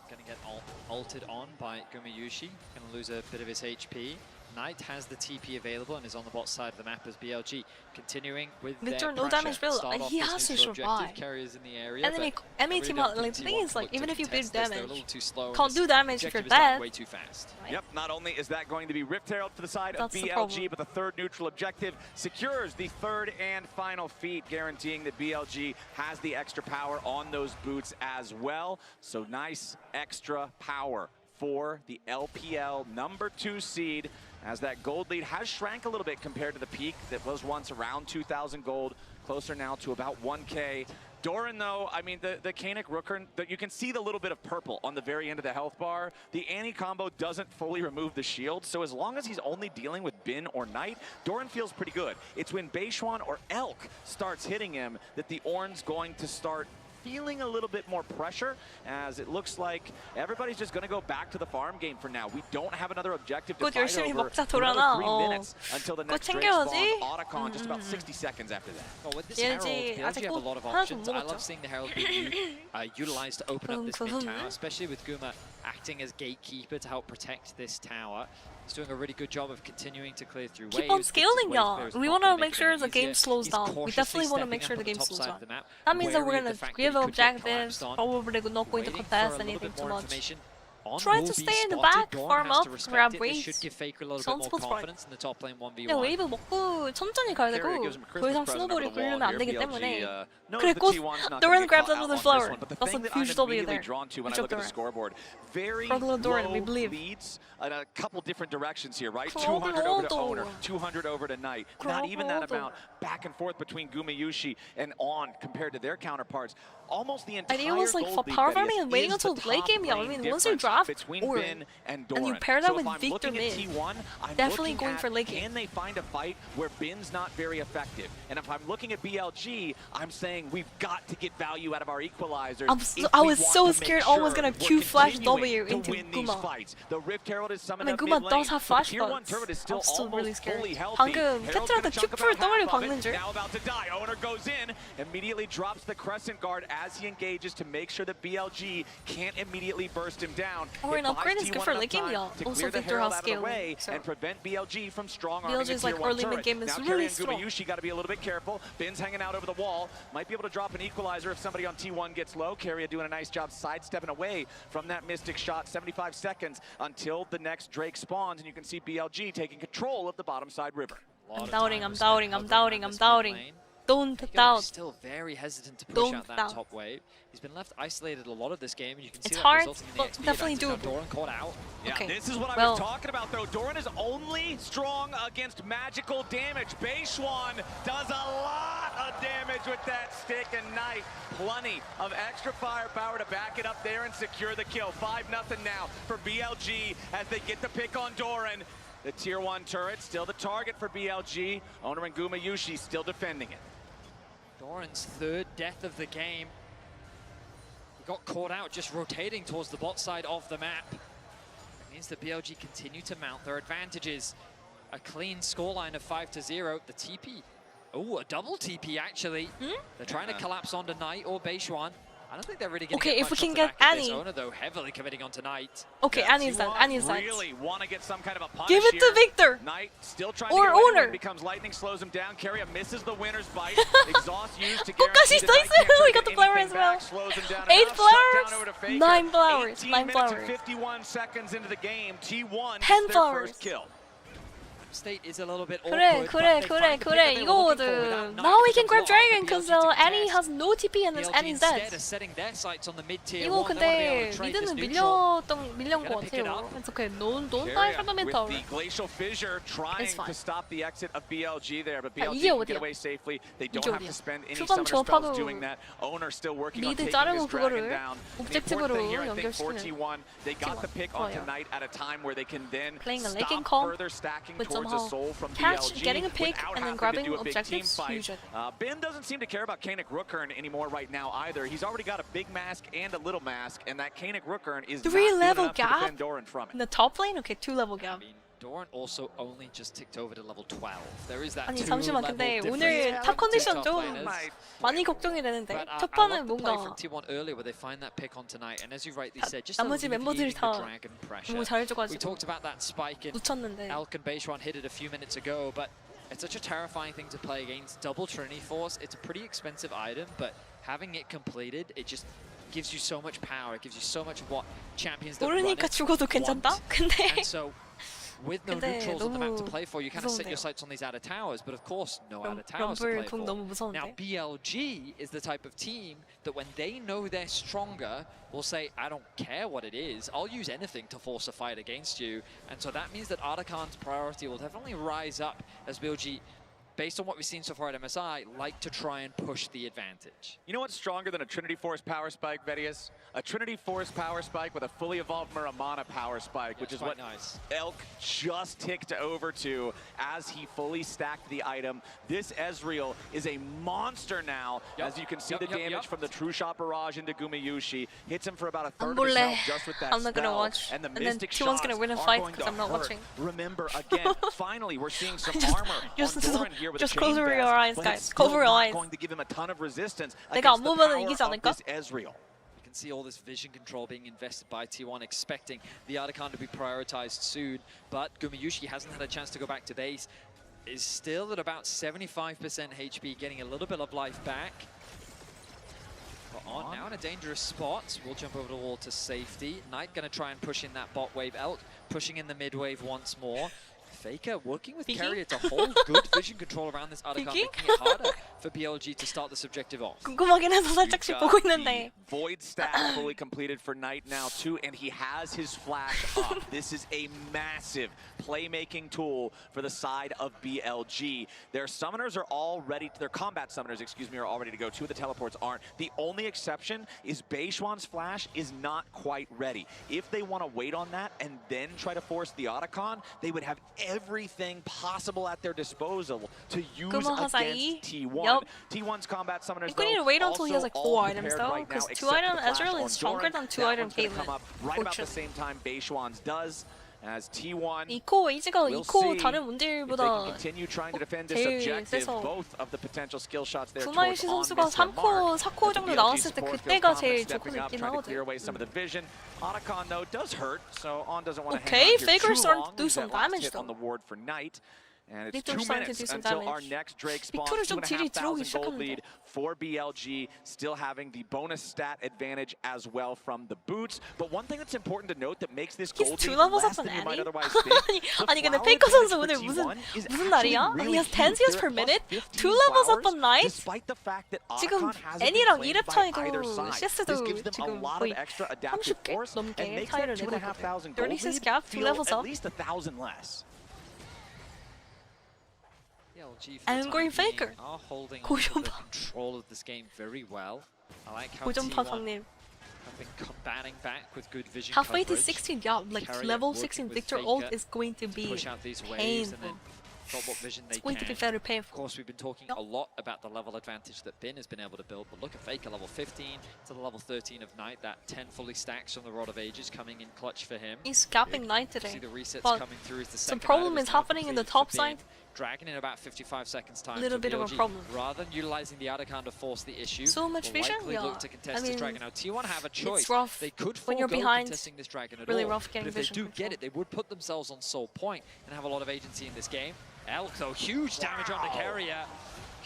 Speaker 22: Going to get ulted on by Gumayushi. Going to lose a bit of his HP. Knight has the TP available and is on the bot side of the map as BLG continuing with
Speaker 4: Victor,
Speaker 22: their
Speaker 4: no
Speaker 22: pressure.
Speaker 4: damage build.
Speaker 22: Start off
Speaker 4: He
Speaker 22: this
Speaker 4: has to
Speaker 22: neutral
Speaker 4: survive.
Speaker 22: objective, Carriers in the area,
Speaker 4: And then
Speaker 22: but
Speaker 4: enemy
Speaker 22: really
Speaker 4: team
Speaker 22: don't
Speaker 4: out. Like the
Speaker 22: think
Speaker 4: thing
Speaker 22: T1
Speaker 4: is, like
Speaker 22: look
Speaker 4: even
Speaker 22: to
Speaker 4: if you
Speaker 22: contest
Speaker 4: build
Speaker 22: this. They're a
Speaker 4: damage,
Speaker 22: little too slow, and
Speaker 4: can't
Speaker 22: this
Speaker 4: do damage if you're
Speaker 22: objective is dying
Speaker 4: dead.
Speaker 22: way too fast.
Speaker 8: Yep, not only is that going to be Rift Herald for the side
Speaker 4: That's
Speaker 8: of
Speaker 4: the
Speaker 8: BLG,
Speaker 4: problem.
Speaker 8: but the third neutral objective secures the third and final feat, guaranteeing that BLG has the extra power on those boots as well. So nice extra power for the LPL #2 seed, as that gold lead has shrank a little bit compared to the peak that was once around 2,000 gold, closer now to about 1K. Doran, though, I mean, the Kanik Rooker, you can see the little bit of purple on the very end of the health bar. The Annie combo doesn't fully remove the shield, so as long as he's only dealing with Bin or Knight, Doran feels pretty good. It's when Beishwan or Elk starts hitting him that the Ornn's going to start feeling a little bit more pressure, as it looks like everybody's just going to go back to the farm game for now. We don't have another objective to
Speaker 4: 꽃
Speaker 8: fight
Speaker 4: 열심히
Speaker 8: over
Speaker 4: 먹자,
Speaker 8: for another
Speaker 4: 도란아.
Speaker 8: 3 minutes until the
Speaker 4: 꽃
Speaker 8: next Drake
Speaker 4: 챙겨야지.
Speaker 8: spawns. Otacon just about 60 seconds after that.
Speaker 22: Well, with this Herald,
Speaker 4: BLG
Speaker 22: BLG have a lot of
Speaker 4: 하나도
Speaker 22: options.
Speaker 4: 못
Speaker 22: I
Speaker 4: 먹었죠.
Speaker 22: love seeing the Herald being utilized to open up this mid
Speaker 4: 그러네.
Speaker 22: tower, especially with Guma acting as gatekeeper to help protect this tower. He's doing a really good job of continuing to clear through waves.
Speaker 4: Keep on scaling,
Speaker 22: wave
Speaker 4: y'all.
Speaker 22: clear is
Speaker 4: We
Speaker 22: not
Speaker 4: want to
Speaker 22: gonna
Speaker 4: make
Speaker 22: it
Speaker 4: sure
Speaker 22: any
Speaker 4: the game
Speaker 22: easier.
Speaker 4: slows
Speaker 22: He's
Speaker 4: down. We
Speaker 22: cautiously
Speaker 4: definitely want to make
Speaker 22: stepping
Speaker 4: sure
Speaker 22: up
Speaker 4: the
Speaker 22: on
Speaker 4: game
Speaker 22: top
Speaker 4: slows
Speaker 22: side
Speaker 4: down.
Speaker 22: of the map,
Speaker 4: That means that
Speaker 22: wary
Speaker 4: we're
Speaker 22: of
Speaker 4: going
Speaker 22: the
Speaker 4: to
Speaker 22: fact
Speaker 4: give
Speaker 22: that he could get
Speaker 4: objectives,
Speaker 22: collapsed on.
Speaker 4: probably not going to
Speaker 22: Waiting
Speaker 4: contest
Speaker 22: for a little
Speaker 4: anything
Speaker 22: bit
Speaker 4: too
Speaker 22: more
Speaker 4: much.
Speaker 22: information. On
Speaker 4: Try
Speaker 22: will
Speaker 4: to
Speaker 22: be
Speaker 4: stay in the
Speaker 22: spotted.
Speaker 4: back,
Speaker 22: Dorn
Speaker 4: farm
Speaker 22: has
Speaker 4: up,
Speaker 22: to respect
Speaker 4: grab
Speaker 22: it. This
Speaker 4: waves.
Speaker 22: should give Faker a little
Speaker 4: Sounds
Speaker 22: bit more
Speaker 4: right.
Speaker 22: confidence in the top lane 1v1.
Speaker 4: 그냥 웨이브 먹고 천천히 가야 되고 더 이상 스노볼이 굴리면 안 되기 때문에 그래 꽃 Doran grabs another flower. That's a huge W there. Good job, Doran. Regular Doran, we believe.
Speaker 8: Leads in a couple different directions here, right?
Speaker 4: 그러고
Speaker 8: 200 over to
Speaker 4: 또.
Speaker 8: Owner, 200 over to Knight. Not even that amount back and forth between Gumayushi and On compared to their counterparts. Almost the entire
Speaker 4: And it was like for
Speaker 8: gold lead
Speaker 4: power
Speaker 8: that
Speaker 4: farming
Speaker 8: is
Speaker 4: and waiting
Speaker 8: the
Speaker 4: until late
Speaker 8: top
Speaker 4: game. Yeah, I
Speaker 8: lane
Speaker 4: mean, once you
Speaker 8: difference
Speaker 4: draft
Speaker 8: between
Speaker 4: Ornn
Speaker 8: Bin and
Speaker 4: and you
Speaker 8: Doran.
Speaker 4: pair that
Speaker 8: So
Speaker 4: with
Speaker 8: if I'm
Speaker 4: Victor
Speaker 8: looking at
Speaker 4: mid,
Speaker 8: T1, I'm
Speaker 4: definitely
Speaker 8: looking
Speaker 4: going
Speaker 8: at,
Speaker 4: for late game.
Speaker 8: can they find a fight where Bin's not very effective? And if I'm looking at BLG, I'm saying we've got to get value out of our equalizers.
Speaker 4: I was so scared I was gonna Q flash W into Guma.
Speaker 8: The Rift Herald is
Speaker 4: I
Speaker 8: summoned
Speaker 4: mean,
Speaker 8: up
Speaker 4: Guma
Speaker 8: mid
Speaker 4: does
Speaker 8: lane,
Speaker 4: have
Speaker 8: but
Speaker 4: flash
Speaker 8: Tier 1
Speaker 4: buttons.
Speaker 8: turret is still
Speaker 4: I'm still really
Speaker 8: almost
Speaker 4: scared.
Speaker 8: fully healthy.
Speaker 4: 방금
Speaker 8: Herald's
Speaker 4: 캐트라도
Speaker 8: gonna chunk
Speaker 4: 큐프를
Speaker 8: about half
Speaker 4: W
Speaker 8: of it.
Speaker 4: 되는 줄.
Speaker 8: Now about to die. Owner goes in, immediately drops the Crescent Guard as he engages to make sure that BLG can't immediately burst him down.
Speaker 4: Or an upgrade is good for linking, yeah.
Speaker 8: To
Speaker 4: Also,
Speaker 8: clear the
Speaker 4: Victor
Speaker 8: Herald
Speaker 4: has
Speaker 8: out of the
Speaker 4: scale.
Speaker 8: way
Speaker 4: So.
Speaker 8: and prevent BLG from strong arming
Speaker 4: BLG's
Speaker 8: the
Speaker 4: like
Speaker 8: tier 1
Speaker 4: early
Speaker 8: turret.
Speaker 4: mid-game is
Speaker 8: Now
Speaker 4: really
Speaker 8: Carry
Speaker 4: strong.
Speaker 8: and Gumayushi got to be a little bit careful. Bin's hanging out over the wall. Might be able to drop an equalizer if somebody on T1 gets low. Carrier doing a nice job sidestepping away from that Mystic shot. 75 seconds until the next Drake spawns, and you can see BLG taking control of the bottom side river.
Speaker 4: I'm doubting. Don't doubt.
Speaker 22: Still very hesitant to push
Speaker 4: Don't
Speaker 22: out that
Speaker 4: doubt.
Speaker 22: top wave. He's been left isolated a lot of this game, and you can see
Speaker 4: It's
Speaker 22: that
Speaker 4: hard,
Speaker 22: resulting in the
Speaker 4: but
Speaker 22: XP
Speaker 4: definitely
Speaker 22: advantage. Now
Speaker 4: doable.
Speaker 22: Doran caught out.
Speaker 8: Yeah,
Speaker 4: Okay.
Speaker 8: this is what I
Speaker 4: Well-
Speaker 8: was talking about, though. Doran is only strong against magical damage. Beishwan does a lot of damage with that stick and knife. Plenty of extra firepower to back it up there and secure the kill. 5-0 now for BLG as they get the pick on Doran. The tier 1 turret still the target for BLG. Owner and Gumayushi still defending it.
Speaker 22: Doran's third death of the game. He got caught out just rotating towards the bot side of the map. It means that BLG continue to mount their advantages. A clean scoreline of 5-0. The TP. Oh, a double TP actually. They're trying to collapse onto Knight or Beishwan. I don't think they're really going to
Speaker 4: Okay,
Speaker 22: get
Speaker 4: if we
Speaker 22: much
Speaker 4: can
Speaker 22: off the
Speaker 4: get
Speaker 22: back of this.
Speaker 4: Annie.
Speaker 22: Owner, though, heavily committing onto Knight.
Speaker 4: Okay, Annie's dead. Annie's dead.
Speaker 8: Really want to get some kind of a punish
Speaker 4: Give it to
Speaker 8: here.
Speaker 4: Victor.
Speaker 8: Knight still trying
Speaker 4: Or
Speaker 8: to get away
Speaker 4: Owner.
Speaker 8: when it becomes lightning, slows him down. Carrier misses the winner's bite. Exhaust used to
Speaker 4: 끝까지
Speaker 8: guarantee
Speaker 4: 더
Speaker 8: that Knight can't
Speaker 4: 있어요.
Speaker 8: try
Speaker 4: We
Speaker 8: to
Speaker 4: got the
Speaker 8: get
Speaker 4: flower
Speaker 8: anything
Speaker 4: as well.
Speaker 8: back, slows him down
Speaker 4: 8
Speaker 8: enough, shut
Speaker 4: flowers.
Speaker 8: down over to Faker.
Speaker 4: 9 flowers.
Speaker 8: 18
Speaker 4: 9
Speaker 8: minutes
Speaker 4: flowers.
Speaker 8: and 51 seconds into the game. T1
Speaker 4: 10
Speaker 8: gets their
Speaker 4: flowers.
Speaker 8: first kill.
Speaker 22: State is a little bit
Speaker 4: 그래,
Speaker 22: awkward,
Speaker 4: 그래,
Speaker 22: but they
Speaker 4: 그래,
Speaker 22: find the pick
Speaker 4: 그래.
Speaker 22: that they were looking for
Speaker 4: 이거거든.
Speaker 22: without
Speaker 4: Now we
Speaker 22: Knight.
Speaker 4: can grab
Speaker 22: It's a lot
Speaker 4: Dragon
Speaker 22: for
Speaker 4: because
Speaker 22: BLG to
Speaker 4: Annie
Speaker 22: contest.
Speaker 4: has no TP and
Speaker 22: BLG
Speaker 4: Annie's
Speaker 22: instead
Speaker 4: dead.
Speaker 22: are setting their sights on the mid-tier
Speaker 4: 이거
Speaker 22: one. They wanna be able
Speaker 4: 근데
Speaker 22: to trade
Speaker 4: 미드는
Speaker 22: this neutral.
Speaker 4: 밀려온 것
Speaker 22: Gotta pick it
Speaker 4: 같아요.
Speaker 22: up.
Speaker 4: It's okay. Don't die
Speaker 8: Carrier
Speaker 4: for the mid
Speaker 8: with
Speaker 4: tower.
Speaker 8: the glacial fissure trying
Speaker 4: It's fine.
Speaker 8: to stop the exit of BLG there, but
Speaker 4: 야,
Speaker 8: BLG
Speaker 4: 이게
Speaker 8: can
Speaker 4: 어디야?
Speaker 8: get away safely. They don't
Speaker 4: 이게
Speaker 8: have
Speaker 4: 어디야?
Speaker 8: to spend any
Speaker 4: 초반
Speaker 8: summoner spells
Speaker 4: 조합하고
Speaker 8: doing that. Owner still working on
Speaker 4: 미드
Speaker 8: taking
Speaker 4: 자르고
Speaker 8: this dragon
Speaker 4: 그거를
Speaker 8: down. The
Speaker 4: 옵젝티브로
Speaker 8: important thing here, I think, for
Speaker 4: 연결시키는
Speaker 8: T1, they got the pick on
Speaker 4: 좋아요.
Speaker 8: tonight at a time where they can then
Speaker 4: Playing a
Speaker 8: stop
Speaker 4: laking comp
Speaker 8: further stacking
Speaker 4: with
Speaker 8: towards a
Speaker 4: somehow
Speaker 8: soul from
Speaker 4: catch,
Speaker 8: BLG
Speaker 4: getting a pick,
Speaker 8: without
Speaker 4: and then
Speaker 8: having
Speaker 4: grabbing
Speaker 8: to do a big team
Speaker 4: objectives.
Speaker 8: fight.
Speaker 4: Huge.
Speaker 8: Ben doesn't seem to care about Kanik Rookern anymore right now either. He's already got a big mask and a little mask, and that Kanik Rookern is
Speaker 4: 3
Speaker 8: not doing
Speaker 4: level
Speaker 8: enough to
Speaker 4: gap
Speaker 8: defend Doran from it.
Speaker 4: in the top lane? Okay, 2 level gap.
Speaker 22: Doran also only just ticked over to level 12. There is that
Speaker 4: 아니
Speaker 22: two
Speaker 4: 잠시만
Speaker 22: level
Speaker 4: 근데
Speaker 22: difference
Speaker 4: 오늘 탑
Speaker 22: between
Speaker 4: 컨디션
Speaker 22: top
Speaker 4: 좀
Speaker 22: laners.
Speaker 4: 많이 걱정이 되는데
Speaker 22: But
Speaker 4: 첫
Speaker 22: I
Speaker 4: 판은
Speaker 22: love the play
Speaker 4: 뭔가
Speaker 22: from T1 earlier where they find that pick on tonight, and as you rightly
Speaker 4: 다-
Speaker 22: said, just
Speaker 4: 나머지 멤버들이
Speaker 22: alleviating
Speaker 4: 다
Speaker 22: the dragon pressure.
Speaker 4: 너무
Speaker 22: We
Speaker 4: 잘해줘가지고
Speaker 22: talked about that spike in
Speaker 4: 놓쳤는데
Speaker 22: Elk and Beishwan hit it a few minutes ago, but it's such a terrifying thing to play against. Double Trinity Force, it's a pretty expensive item, but having it completed, it just gives you so much power. It gives you so much of what champions that run
Speaker 4: 모르니까
Speaker 22: it
Speaker 4: 죽어도 괜찮다?
Speaker 22: want.
Speaker 4: 근데
Speaker 22: And so, with no
Speaker 4: 근데
Speaker 22: neutrals on the map to
Speaker 4: 너무
Speaker 22: play for, you kind of set your
Speaker 4: 무서운데요.
Speaker 22: sights on these outer towers, but of course, no outer towers to
Speaker 4: 럼블
Speaker 22: play
Speaker 4: 궁
Speaker 22: for.
Speaker 4: 너무
Speaker 22: Now,
Speaker 4: 무서운데
Speaker 22: BLG is the type of team that when they know they're stronger, will say, I don't care what it is, I'll use anything to force a fight against you. And so that means that Artican's priority will definitely rise up as BLG, based on what we've seen so far at MSI, like to try and push the advantage.
Speaker 8: You know what's stronger than a Trinity Force power spike, Vedius? A Trinity Force power spike with a fully evolved Muramana power spike, which is what
Speaker 22: nice.
Speaker 8: Elk just ticked over to as he fully stacked the item. This Ezreal is a monster now, as you can see the damage from the True Shot Barrage into Gumayushi. Hits him for about a third of his health just with that
Speaker 4: I'm not gonna
Speaker 8: spell.
Speaker 4: watch.
Speaker 8: And the
Speaker 4: And then
Speaker 8: Mystic
Speaker 4: T1's
Speaker 8: shots
Speaker 4: gonna win a
Speaker 8: are
Speaker 4: fight
Speaker 8: going
Speaker 4: 'cause
Speaker 8: to
Speaker 4: I'm not
Speaker 8: hurt.
Speaker 4: watching.
Speaker 8: Remember, again, finally, we're seeing some armor
Speaker 4: just-
Speaker 8: on Doran here with
Speaker 4: just
Speaker 8: a chain
Speaker 4: cover your
Speaker 8: vest,
Speaker 4: eyes,
Speaker 8: but
Speaker 4: guys.
Speaker 8: it's
Speaker 4: Cover
Speaker 8: still
Speaker 4: your
Speaker 8: not
Speaker 4: eyes.
Speaker 8: going to give him a ton of resistance
Speaker 4: 내가 안
Speaker 8: against the
Speaker 4: 보면
Speaker 8: power
Speaker 4: 이기지
Speaker 8: of
Speaker 4: 않을까?
Speaker 8: this Ezreal.
Speaker 22: You can see all this vision control being invested by T1, expecting the Artican to be prioritized soon. But Gumayushi hasn't had a chance to go back to base. Is still at about 75% HP, getting a little bit of life back. But on now in a dangerous spot. We'll jump over the wall to safety. Knight gonna try and push in that bot wave. Elk pushing in the mid wave once more. Faker working with
Speaker 4: Peeking?
Speaker 22: Carrier to hold good vision control around this Artican,
Speaker 4: Peeking?
Speaker 22: making it harder for BLG to start this objective off.
Speaker 4: 궁금하긴 해서 살짝씩 보고 있는데
Speaker 8: Void stack fully completed for Knight now too, and he has his flash up. This is a massive playmaking tool for the side of BLG. Their summoners are all ready, their combat summoners, excuse me, are all ready to go. 2 of the teleports aren't. The only exception is Beishwan's flash is not quite ready. If they want to wait on that and then try to force the Otacon, they would have everything possible at their disposal to use against
Speaker 4: 하사이.
Speaker 8: T1.
Speaker 4: Yup.
Speaker 8: T1's combat summoners,
Speaker 4: You need to wait until he has like
Speaker 8: also
Speaker 4: 4
Speaker 8: all
Speaker 4: items
Speaker 8: prepared
Speaker 4: though,
Speaker 8: right now,
Speaker 4: because 2
Speaker 8: except for
Speaker 4: item
Speaker 8: the flash
Speaker 4: Ezreal
Speaker 8: on
Speaker 4: is stronger
Speaker 8: Doran.
Speaker 4: than 2
Speaker 8: That
Speaker 4: item
Speaker 8: one's gonna
Speaker 4: Caitlyn.
Speaker 8: come up right about the
Speaker 4: Fortunately.
Speaker 8: same time Beishwan's does. As T1
Speaker 4: 이코 이지가
Speaker 8: we'll
Speaker 4: 이코
Speaker 8: see
Speaker 4: 다른
Speaker 8: if they can
Speaker 4: 문제보다
Speaker 8: continue trying to defend this
Speaker 4: 제일
Speaker 8: objective.
Speaker 4: 세서
Speaker 8: Both of the potential skill shots there
Speaker 4: 구마유시
Speaker 8: towards on
Speaker 4: 선수가
Speaker 8: miss their
Speaker 4: 3코,
Speaker 8: mark.
Speaker 4: 4코 정도
Speaker 8: The BLG
Speaker 4: 나왔을 때
Speaker 8: support
Speaker 4: 그때가
Speaker 8: feels
Speaker 4: 제일
Speaker 8: confident stepping
Speaker 4: 좋긴
Speaker 8: up,
Speaker 4: 있긴
Speaker 8: trying to clear
Speaker 4: 하거든.
Speaker 8: away some of the vision. Otacon though does hurt, so On doesn't want to
Speaker 4: Okay,
Speaker 8: hang on here
Speaker 4: Faker's
Speaker 8: too
Speaker 4: starting
Speaker 8: long.
Speaker 4: to do
Speaker 8: Use
Speaker 4: some
Speaker 8: that last
Speaker 4: damage,
Speaker 8: hit on
Speaker 4: though.
Speaker 8: the ward for Knight. And it's
Speaker 4: Victor's
Speaker 8: 2
Speaker 4: starting to
Speaker 8: minutes
Speaker 4: do some
Speaker 8: until our
Speaker 4: damage.
Speaker 8: next Drake spawns.
Speaker 4: 빅토르 좀 딜이 들어오기
Speaker 8: 2,500 gold
Speaker 4: 시작하는데.
Speaker 8: lead for BLG, still having the bonus stat advantage as well from the boots. But one thing that's important to note that makes this gold
Speaker 4: He's
Speaker 8: lead
Speaker 4: two levels
Speaker 8: less
Speaker 4: up
Speaker 8: than
Speaker 4: on
Speaker 8: you might
Speaker 4: Annie?
Speaker 8: otherwise think.
Speaker 4: 아니 근데 페이커 선수 오늘 무슨 날이야? He has 10 CS per minute, 2 levels up on Knight. 지금 애니랑 1렙 차이도 CS도 지금 거의 30개 넘게 차이를 내고 있거든. 36 gap, 2 levels up.
Speaker 8: At least 1,000 less.
Speaker 4: Angry Faker.
Speaker 22: Are holding on to
Speaker 4: 고전파.
Speaker 22: the control of this game very well. I like how
Speaker 4: 고전파
Speaker 22: T1
Speaker 4: 상님.
Speaker 22: have been combating back with good vision
Speaker 4: Halfway to
Speaker 22: coverage.
Speaker 4: 16, yeah, like
Speaker 22: Carrier
Speaker 4: level
Speaker 22: working
Speaker 4: 16
Speaker 22: with
Speaker 4: Victor
Speaker 22: Faker
Speaker 4: ult is going to
Speaker 22: to
Speaker 4: be
Speaker 22: push out these waves and then
Speaker 4: painful.
Speaker 22: got what vision they
Speaker 4: It's going to
Speaker 22: can.
Speaker 4: be very
Speaker 22: Of
Speaker 4: painful.
Speaker 22: course, we've been talking a lot about the level advantage that Bin has been able to build, but look at Faker, level 15 to the level 13 of Knight. That 10 fully stacks from the Rod of Ages coming in clutch for him.
Speaker 4: He's capping Knight today.
Speaker 22: See the resets
Speaker 4: But
Speaker 22: coming through as the
Speaker 4: some
Speaker 22: second
Speaker 4: problem
Speaker 22: item
Speaker 4: is
Speaker 22: now
Speaker 4: happening in the
Speaker 22: completed
Speaker 4: top
Speaker 22: for Bin.
Speaker 4: side.
Speaker 22: Dragon in about 55 seconds time.
Speaker 4: Little
Speaker 22: for
Speaker 4: bit of a
Speaker 22: BLG.
Speaker 4: problem.
Speaker 22: Rather than utilizing the Otacon to force the issue,
Speaker 4: So much
Speaker 22: will
Speaker 4: vision?
Speaker 22: likely
Speaker 4: Yeah.
Speaker 22: look to contest
Speaker 4: I
Speaker 22: this
Speaker 4: mean,
Speaker 22: Dragon. Now T1 have a choice.
Speaker 4: it's rough
Speaker 22: They could
Speaker 4: when you're
Speaker 22: forego
Speaker 4: behind.
Speaker 22: contesting this Dragon at
Speaker 4: Really
Speaker 22: all.
Speaker 4: rough getting
Speaker 22: but if they
Speaker 4: vision
Speaker 22: do get it, they would put themselves on Soul Point and have a lot of agency in this game. Elk, though, huge damage on the Carrier.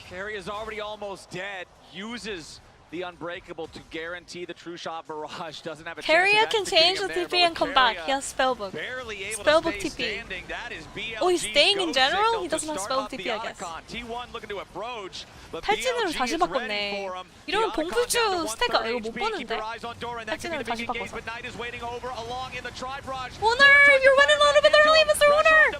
Speaker 8: Carrier's already almost dead. Uses the Unbreakable to guarantee the True Shot barrage. Doesn't have a
Speaker 4: Carrier
Speaker 8: chance
Speaker 4: can
Speaker 8: of defeating
Speaker 4: change the
Speaker 8: him there,
Speaker 4: TP
Speaker 8: but
Speaker 4: and
Speaker 8: with
Speaker 4: come back.
Speaker 8: Carrier
Speaker 4: He has Spellbook.
Speaker 8: barely able
Speaker 4: Spellbook
Speaker 8: to stay
Speaker 4: TP.
Speaker 8: standing. That is BLG's
Speaker 4: Oh, he's staying in
Speaker 8: go
Speaker 4: general?
Speaker 8: signal
Speaker 4: He
Speaker 8: to
Speaker 4: doesn't have
Speaker 8: start
Speaker 4: Spellbook
Speaker 8: off the
Speaker 4: TP, I guess.
Speaker 8: Otacon. T1 looking to approach, but
Speaker 4: 탈진으로
Speaker 8: BLG
Speaker 4: 다시
Speaker 8: is ready
Speaker 4: 바꿨네.
Speaker 8: for him.
Speaker 4: 이러면
Speaker 8: The Otacon
Speaker 4: 봉풀주
Speaker 8: down to
Speaker 4: 스택
Speaker 8: 1/3
Speaker 4: 이거 못
Speaker 8: HP. Keep
Speaker 4: 보는데.
Speaker 8: your eyes on Doran. That could
Speaker 4: 탈진으로
Speaker 8: be the big
Speaker 4: 다시
Speaker 8: engage,
Speaker 4: 바꿔서.
Speaker 8: but Knight is waiting over along in the tri-brush.
Speaker 4: 오늘 you're running a little bit early, Mr. Owner.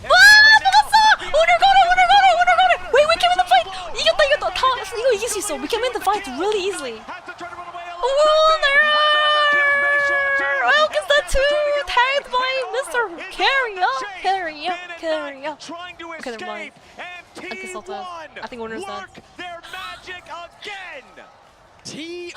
Speaker 4: 와, 먹었어! 오늘 가라, 오늘 가라, 오늘 가라. Wait, we came in the fight. 이겼다. 다 이거 이길 수 있어. We came in the fight really easily. 오늘! How is that too tagged by Mr. Carrier? Okay, never mind. I guess I'll tell. I think Owner's dead.
Speaker 8: Their magic again.
Speaker 22: T1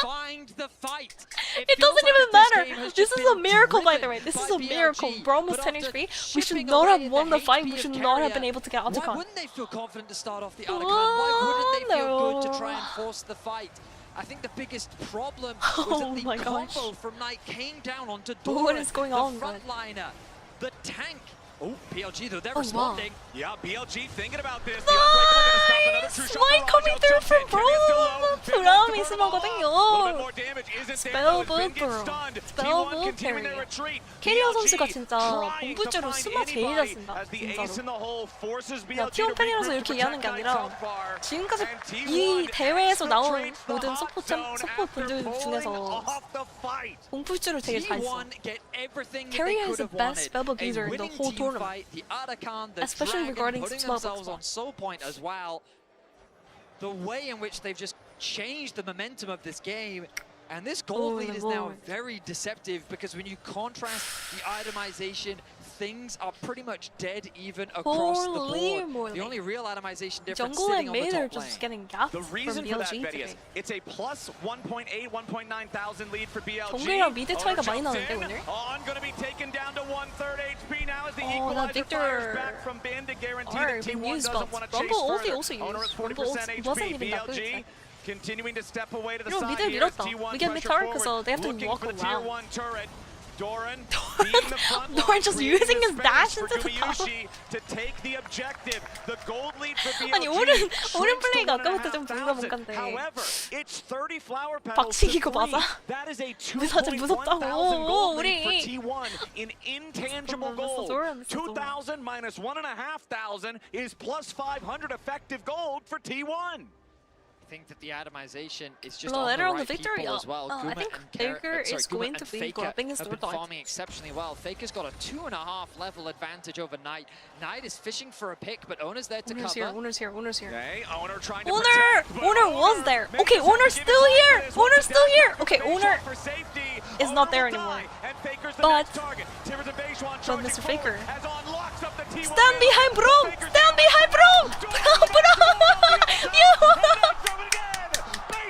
Speaker 22: find the fight.
Speaker 4: It doesn't even matter. This is a miracle, by the way. This is a miracle. We're almost 10 HP. We should not have won the fight. We should not have been able to get
Speaker 22: Why
Speaker 4: Otacon.
Speaker 22: wouldn't they feel confident to start off the Otacon? Why wouldn't they feel good to try and force the fight? I think the biggest problem was that the combo from Knight came down onto Doran,
Speaker 4: What is going on,
Speaker 22: the
Speaker 4: man?
Speaker 22: frontliner, the tank. Oh, BLG though, they're
Speaker 4: Oh, wow.
Speaker 22: responding.
Speaker 8: Yeah, BLG thinking about this.
Speaker 4: Nice! Why coming through from Bro? 부담이 심하거든요. Spellbook Bro. Spellbook Carrier. 캐리어 선수가 진짜 공부주로 스마 제일 잘 쓴다. 진짜로. 야, T1 팬이라서 이렇게 얘기하는 게 아니라 지금까지 이 대회에서 나온 모든 서포 분들 중에서 공부주를 되게 잘 써. Carrier is the best spellbook user in the whole tournament.
Speaker 22: The Otacon, the
Speaker 4: Especially
Speaker 22: Dragon
Speaker 4: regarding
Speaker 22: putting
Speaker 4: spellbooks.
Speaker 22: themselves on Soul Point as well. The way in which they've just changed the momentum of this game. And this gold lead is now very deceptive because when you contrast the itemization, things are pretty much dead even across the board. The only real itemization difference
Speaker 4: Jungle
Speaker 22: sitting
Speaker 4: and
Speaker 22: on the
Speaker 4: mid
Speaker 22: top
Speaker 4: are
Speaker 22: lane.
Speaker 4: just getting gapped
Speaker 8: The
Speaker 4: from
Speaker 8: reason for that,
Speaker 4: BLG
Speaker 8: Betty, is
Speaker 4: today.
Speaker 8: it's a plus 1.8, 1.9 thousand lead for BLG.
Speaker 4: 정글이랑 미드 차이가 많이
Speaker 8: Owner
Speaker 4: 나는데
Speaker 8: jumps in.
Speaker 4: 오늘?
Speaker 8: On going to be taken down to 1/3 HP now as the
Speaker 4: Oh, that
Speaker 8: equalizer fires
Speaker 4: Victor
Speaker 8: back from Bin to guarantee
Speaker 4: R
Speaker 8: that
Speaker 4: been
Speaker 8: T1
Speaker 4: used,
Speaker 8: doesn't
Speaker 4: but
Speaker 8: want to chase
Speaker 4: Rumble ult
Speaker 8: further.
Speaker 4: also used.
Speaker 8: Owner at
Speaker 4: Rumble
Speaker 8: 40%
Speaker 4: ult wasn't
Speaker 8: HP.
Speaker 4: even that good,
Speaker 8: BLG continuing to step away to the
Speaker 4: 이러면
Speaker 8: side
Speaker 4: 미드를
Speaker 8: here as
Speaker 4: 밀었다.
Speaker 8: T1
Speaker 4: We get mid
Speaker 8: pressure
Speaker 4: tower because
Speaker 8: forward,
Speaker 4: they have to
Speaker 8: looking
Speaker 4: walk
Speaker 8: for the tier
Speaker 4: around.
Speaker 8: 1 turret. Doran being the front line,
Speaker 4: Doran just
Speaker 8: creating
Speaker 4: using his
Speaker 8: the
Speaker 4: dash
Speaker 8: space
Speaker 4: into
Speaker 8: for
Speaker 4: the tower.
Speaker 8: Gumayusi to take the objective. The gold lead for BLG.
Speaker 4: 아니 오른
Speaker 8: shrinks to
Speaker 4: 플레이가 아까부터 좀 보이가
Speaker 8: 1,500.
Speaker 4: 뭔가인데
Speaker 8: However, it's 30 flower petals
Speaker 4: 박치기
Speaker 8: to
Speaker 4: 이거
Speaker 8: 3.
Speaker 4: 맞아?
Speaker 8: That is a
Speaker 4: 진짜
Speaker 8: 2,100
Speaker 4: 무섭다고
Speaker 8: gold lead for
Speaker 4: 우리.
Speaker 8: T1 in intangible gold. 2,000 minus 1,500 is plus 500 effective gold for T1.
Speaker 22: I think that the atomization is just
Speaker 4: Well,
Speaker 22: on the
Speaker 4: later on
Speaker 22: right
Speaker 4: the victory,
Speaker 22: people as well.
Speaker 4: I
Speaker 22: Guma
Speaker 4: think
Speaker 22: and
Speaker 4: Faker is
Speaker 22: Guma
Speaker 4: going
Speaker 22: and
Speaker 4: to be
Speaker 22: Faker
Speaker 4: grabbing his
Speaker 22: have been
Speaker 4: third ult.
Speaker 22: farming exceptionally well. Faker's got a 2.5 level advantage over Knight. Knight is fishing for a pick, but Owner's there to
Speaker 4: Owner's
Speaker 22: cover.
Speaker 4: here, Owner's here, Owner's here.
Speaker 8: Okay, Owner trying to
Speaker 4: Owner!
Speaker 8: protect, but
Speaker 4: Owner was there. Okay, Owner's still here. Owner's still here. Okay, Owner is not there anymore. But Mr. Faker. Stand behind Brom! Stand behind Brom! Brom!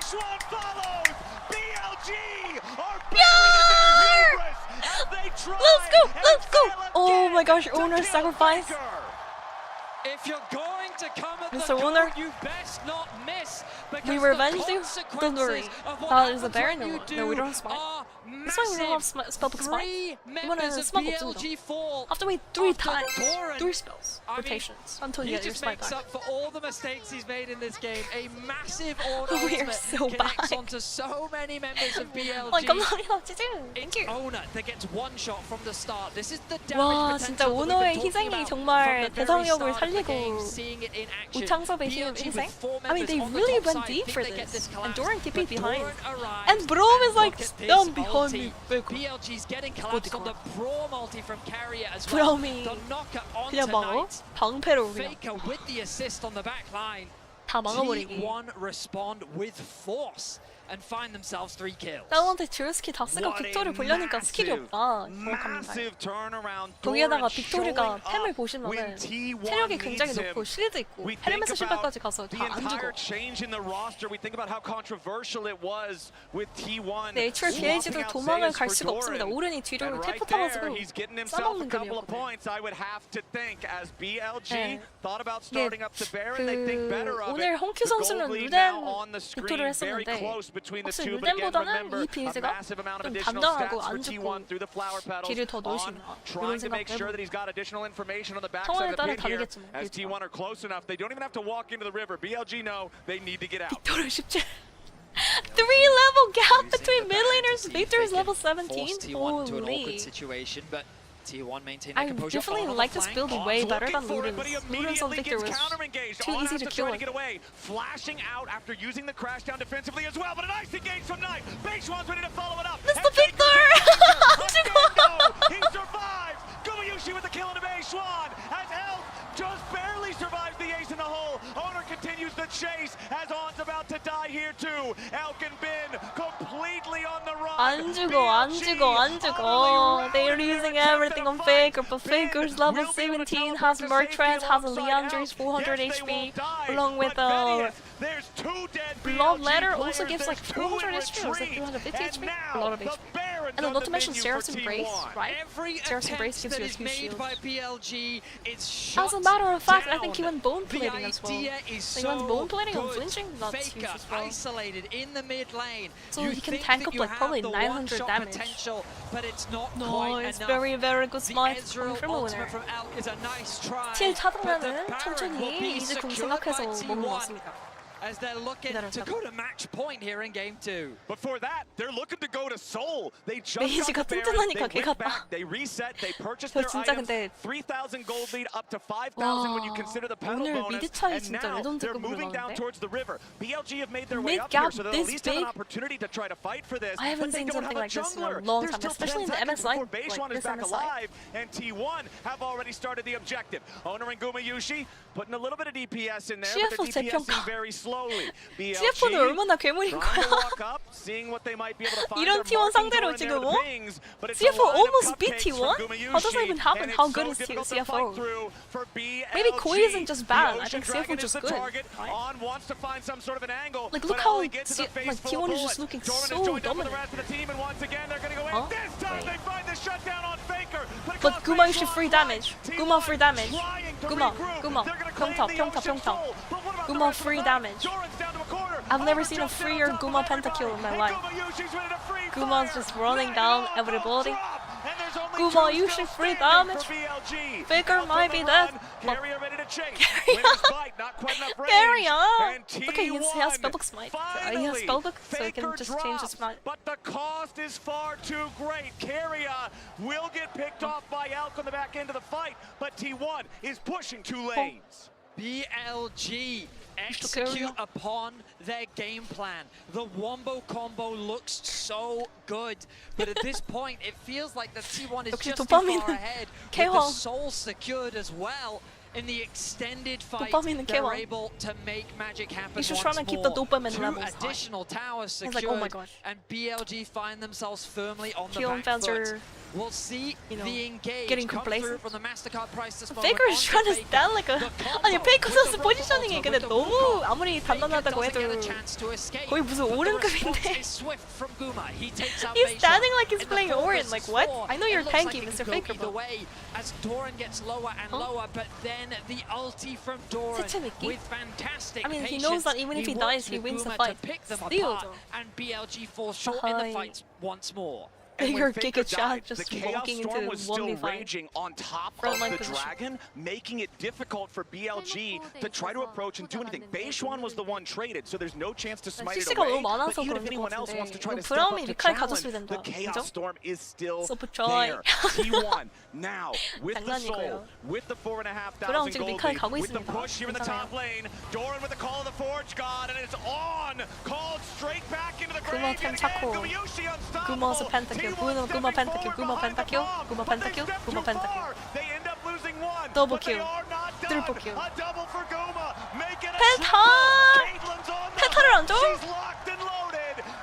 Speaker 8: One follows. BLG are
Speaker 4: Yeah!
Speaker 8: as they try
Speaker 4: Let's go! much owner sacrifice.
Speaker 22: If you're going to come at
Speaker 4: Mr.
Speaker 22: the
Speaker 4: Owner,
Speaker 22: goal, you best not miss.
Speaker 4: we revenge you? Don't worry. That is a Baron? No, we don't have Smite. That's why we don't have Spellbook Smite. You want to Spellbook too, have to wait 3 times. 3 spells. Rotations. Until you get your Smite back.
Speaker 22: He just makes up for all the mistakes he's made in this game. A massive
Speaker 4: We are so
Speaker 22: connects
Speaker 4: bad.
Speaker 22: onto so many members of BLG.
Speaker 4: Oh, 감사해요, 진짜.
Speaker 22: It's Owner that gets one shot from the start. This is the
Speaker 4: 와,
Speaker 22: damage
Speaker 4: 진짜
Speaker 22: potential that we've
Speaker 4: 오너의
Speaker 22: been talking
Speaker 4: 희생이
Speaker 22: about
Speaker 4: 정말
Speaker 22: from the very
Speaker 4: 대성역을
Speaker 22: start of the
Speaker 4: 살리고
Speaker 22: game, seeing it in action.
Speaker 4: 우창섭의
Speaker 22: BLG
Speaker 4: 희생?
Speaker 22: with 4
Speaker 4: I mean, they
Speaker 22: members on the
Speaker 4: really
Speaker 22: top
Speaker 4: went
Speaker 22: side
Speaker 4: deep
Speaker 22: think
Speaker 4: for
Speaker 22: they get
Speaker 4: this.
Speaker 22: collapse,
Speaker 4: And Doran TP'd
Speaker 22: but
Speaker 4: behind.
Speaker 22: Doran arrives
Speaker 4: And Braum is like,
Speaker 22: look at this
Speaker 4: stand behind
Speaker 22: ulti.
Speaker 4: me.
Speaker 22: BLG's getting collapsed on the Braum ulti from Carrier as well.
Speaker 4: 브라움이
Speaker 22: The knocker on
Speaker 4: 그냥 막어?
Speaker 22: tonight.
Speaker 4: 방패로 그냥
Speaker 22: Faker with the assist on the back line.
Speaker 4: 다 막아버리기.
Speaker 22: T1 respond with force and find themselves 3 kills.
Speaker 4: 나한테 듀얼 스킬 다 쓰고 빅토리 보려니까 스킬이 없다. 정확합니다. 거기에다가 빅토리가 템을 보시면은 체력이 굉장히 높고 실드 있고 헬멧 신발까지 가서 다 안 죽어. 네, 애초에 BLG도 도망을 갈 수가 없습니다. 오른이 뒤로 텔포 타가지고 싸먹는 급이었거든요. 네. 오늘 홍큐 선수는 루덴 빅토리를 했었는데 혹시 루덴보다는 이 빌드가 좀 단단하고 안 죽고 딜을 더 넣을 수 있나 이런 생각도 해보고 상황에 따라 다르겠지 뭐. 빅토리 쉽지 3 level gap between mid laners. Victor is level 17. Holy.
Speaker 22: T1 maintain
Speaker 4: I definitely like this build way better than Luden's. Luden's on Victor was too easy to kill him.
Speaker 8: Flashing out after using the crash down defensively as well, but a nice engage from Knight. Beishwan's ready to follow it up.
Speaker 4: Mr. Victor!
Speaker 8: He survives! Gumayushi with the kill into Beishwan as Elf just barely survives the ace in the hole. Owner continues the chase as On's about to die here too. Elk and Bin completely on the run.
Speaker 4: 안 죽어, 안 죽어, 안 죽어. They're using everything on Faker, but Faker's level 17 has Mertrans, has Leandre's 400 HP, along with Bloodletter also gives like 400 HP, or is it 350 HP? A lot of HP. And then not to mention Seraph's Embrace, right? Seraph's Embrace gives you a huge shield. As a matter of fact, I think he went bone plating as well. So he went bone plating on flinching, that's huge as well.
Speaker 22: Isolated in the mid lane.
Speaker 4: So he can tank up like probably 900 damage.
Speaker 22: But it's not
Speaker 4: No, it's very good smite coming from a winner. 틸 차단하는 천천히 이제 궁 생각해서 먹는 것 같습니다.
Speaker 22: As they're looking to go to match point here in game 2.
Speaker 8: Before that, they're looking to go to Seoul. They just
Speaker 4: 메이지가 튼튼하니까 개 같다.
Speaker 8: They reset, they purchased their
Speaker 4: 진짜
Speaker 8: items.
Speaker 4: 근데
Speaker 8: 3,000 gold lead up to 5,000 when you consider the pedal
Speaker 4: 오늘
Speaker 8: bonus.
Speaker 4: 미드 차이
Speaker 8: And
Speaker 4: 진짜
Speaker 8: now they're
Speaker 4: 레전드급으로
Speaker 8: moving down
Speaker 4: 나오는데?
Speaker 8: towards the river. BLG have made their way
Speaker 4: Mid
Speaker 8: up here,
Speaker 4: gap
Speaker 8: so they'll at
Speaker 4: this
Speaker 8: least have an
Speaker 4: big?
Speaker 8: opportunity to try to fight for this.
Speaker 4: I haven't
Speaker 8: but they
Speaker 4: seen
Speaker 8: don't
Speaker 4: something
Speaker 8: have
Speaker 4: like
Speaker 8: a
Speaker 4: this in a
Speaker 8: jungler.
Speaker 4: long
Speaker 8: There's
Speaker 4: time,
Speaker 8: still
Speaker 4: especially
Speaker 8: 10
Speaker 4: in the
Speaker 8: seconds
Speaker 4: MSI,
Speaker 8: before Beishwan
Speaker 4: like
Speaker 8: is
Speaker 4: this
Speaker 8: back
Speaker 4: MSI.
Speaker 8: alive, and T1 have already started the objective. Owner and Gumayushi putting a little bit of DPS in there, but
Speaker 4: CFO
Speaker 8: they're DPSing
Speaker 4: 재평가.
Speaker 8: very slowly.
Speaker 4: CFO는 얼마나 괴물인 거야? 이런 T1 상대로 지금 CFO almost beat T1? How does that even happen? How good is CFO? Maybe Koi isn't just bad. I think CFO is just good. Right? Like look how T1 is just looking so dominant. Huh? But Guma usually free damage. Guma free damage. Guma. 평타. Guma free damage. I've never seen a freer Guma pentakill in my life. Guma's just running down everybody. Guma usually free damage. Faker might be dead. Carry on. Okay, he has spellbook smite. He has spellbook, so he can just change his smite.
Speaker 8: But the cost is far too great. Carrier will get picked off by Elk on the back end of the fight, but T1 is pushing 2 lanes.
Speaker 22: BLG execute upon their game plan. The wombo combo looks so good, but at this point it feels like the T1 is just too far ahead with the soul secured as well. in the extended fight,
Speaker 4: Dopamine
Speaker 22: they're
Speaker 4: kill.
Speaker 22: able to make magic happen
Speaker 4: He's
Speaker 22: once
Speaker 4: just trying to keep the
Speaker 22: more.
Speaker 4: dopamine
Speaker 22: 2
Speaker 4: levels high.
Speaker 22: additional towers
Speaker 4: He's
Speaker 22: secured,
Speaker 4: like, oh my gosh.
Speaker 22: and BLG find themselves firmly on the
Speaker 4: Kill
Speaker 22: back
Speaker 4: fans
Speaker 22: foot.
Speaker 4: are,
Speaker 22: We'll see the engage
Speaker 4: getting
Speaker 22: come
Speaker 4: complacent.
Speaker 22: through from the MasterCard price this moment.
Speaker 4: Faker is trying to stand like a 아니 페이커 선수 포지셔닝이 근데 너무 아무리 단단하다고 해도 거의 무슨 오른급인데 He's standing like he's playing Orin. Like what? I know you're tanky, Mr. Faker, but
Speaker 22: as Doran gets lower and lower, but then the ulti from Doran with fantastic
Speaker 4: I mean, he
Speaker 22: patience.
Speaker 4: knows that even if he dies, he wins the fight. Still, though.
Speaker 22: And BLG falls short in the fight once more.
Speaker 4: Faker Giga Chat just
Speaker 8: the Chaos
Speaker 4: walking
Speaker 8: Storm
Speaker 4: into
Speaker 8: was still
Speaker 4: 1v5.
Speaker 8: raging on top
Speaker 4: Front
Speaker 8: of
Speaker 4: line
Speaker 8: the
Speaker 4: position.
Speaker 8: Dragon, making it difficult for BLG to try to approach and do anything. Beishuan was the one traded, so there's no chance to smite it
Speaker 4: CC가
Speaker 8: away.
Speaker 4: 너무 많아서
Speaker 8: But even
Speaker 4: 그런
Speaker 8: if anyone
Speaker 4: 것
Speaker 8: else wants to
Speaker 4: 같은데
Speaker 8: try to
Speaker 4: 이거
Speaker 8: step up
Speaker 4: 브라움이
Speaker 8: to
Speaker 4: 리칼
Speaker 8: challenge,
Speaker 4: 가졌어야 된다.
Speaker 8: the Chaos
Speaker 4: 그죠?
Speaker 8: Storm is still
Speaker 4: Try.
Speaker 8: there. T1 now with the
Speaker 4: 장난이고요.
Speaker 8: soul, with the 4,500
Speaker 4: 브라움 지금
Speaker 8: gold
Speaker 4: 리칼
Speaker 8: lead,
Speaker 4: 가고
Speaker 8: with the
Speaker 4: 있습니다.
Speaker 8: push here in the top lane. Doran with the call of the Forge God, and it's on! Called straight back into the
Speaker 4: 구마
Speaker 8: grave.
Speaker 4: 템 찾고 구마스 펜타킬 구마 펜타킬 구마 펜타킬 구마 펜타킬 구마 펜타킬 더블킬 트리플킬 펜타! 펜타를 안 줘?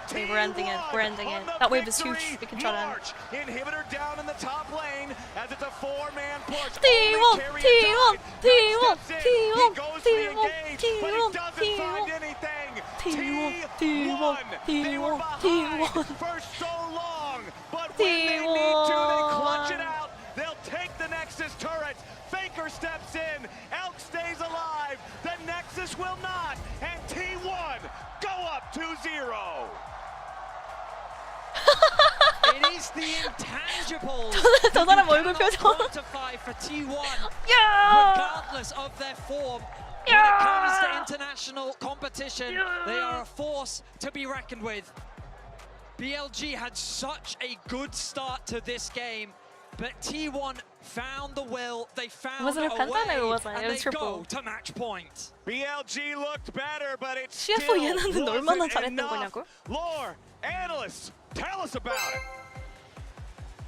Speaker 4: Okay, we're ending it. We're ending it. That wave is huge. We can try to end.
Speaker 8: Inhibitor down in the top lane as it's a 4-man push.
Speaker 4: T1, T1, T1, T1,
Speaker 8: He goes for the
Speaker 4: T1,
Speaker 8: engage, but he doesn't find anything. T1, they were behind for so long, but when they need to, they clutch it out. They'll take the Nexus turret. Faker steps in. Elk stays alive. The Nexus will not. And T1 go up 2-0.
Speaker 22: It is the intangibles
Speaker 4: 저 사람 얼굴 표정.
Speaker 22: quantify for T1,
Speaker 4: Yeah!
Speaker 22: regardless of their form. When it comes to international competition, they are a force to be reckoned with. BLG had such a good start to this game, but T1 found the will, they found
Speaker 4: wasn't
Speaker 22: a
Speaker 4: a penta? No, it
Speaker 22: way,
Speaker 4: wasn't. It
Speaker 22: and
Speaker 4: was
Speaker 22: they
Speaker 4: triple.
Speaker 22: go to match point.
Speaker 8: BLG looked better, but it
Speaker 4: CFO
Speaker 8: still
Speaker 4: 얘네는 얼마나
Speaker 8: wasn't
Speaker 4: 잘했던
Speaker 8: enough.
Speaker 4: 거냐고?
Speaker 8: Lore, analysts, tell us about it.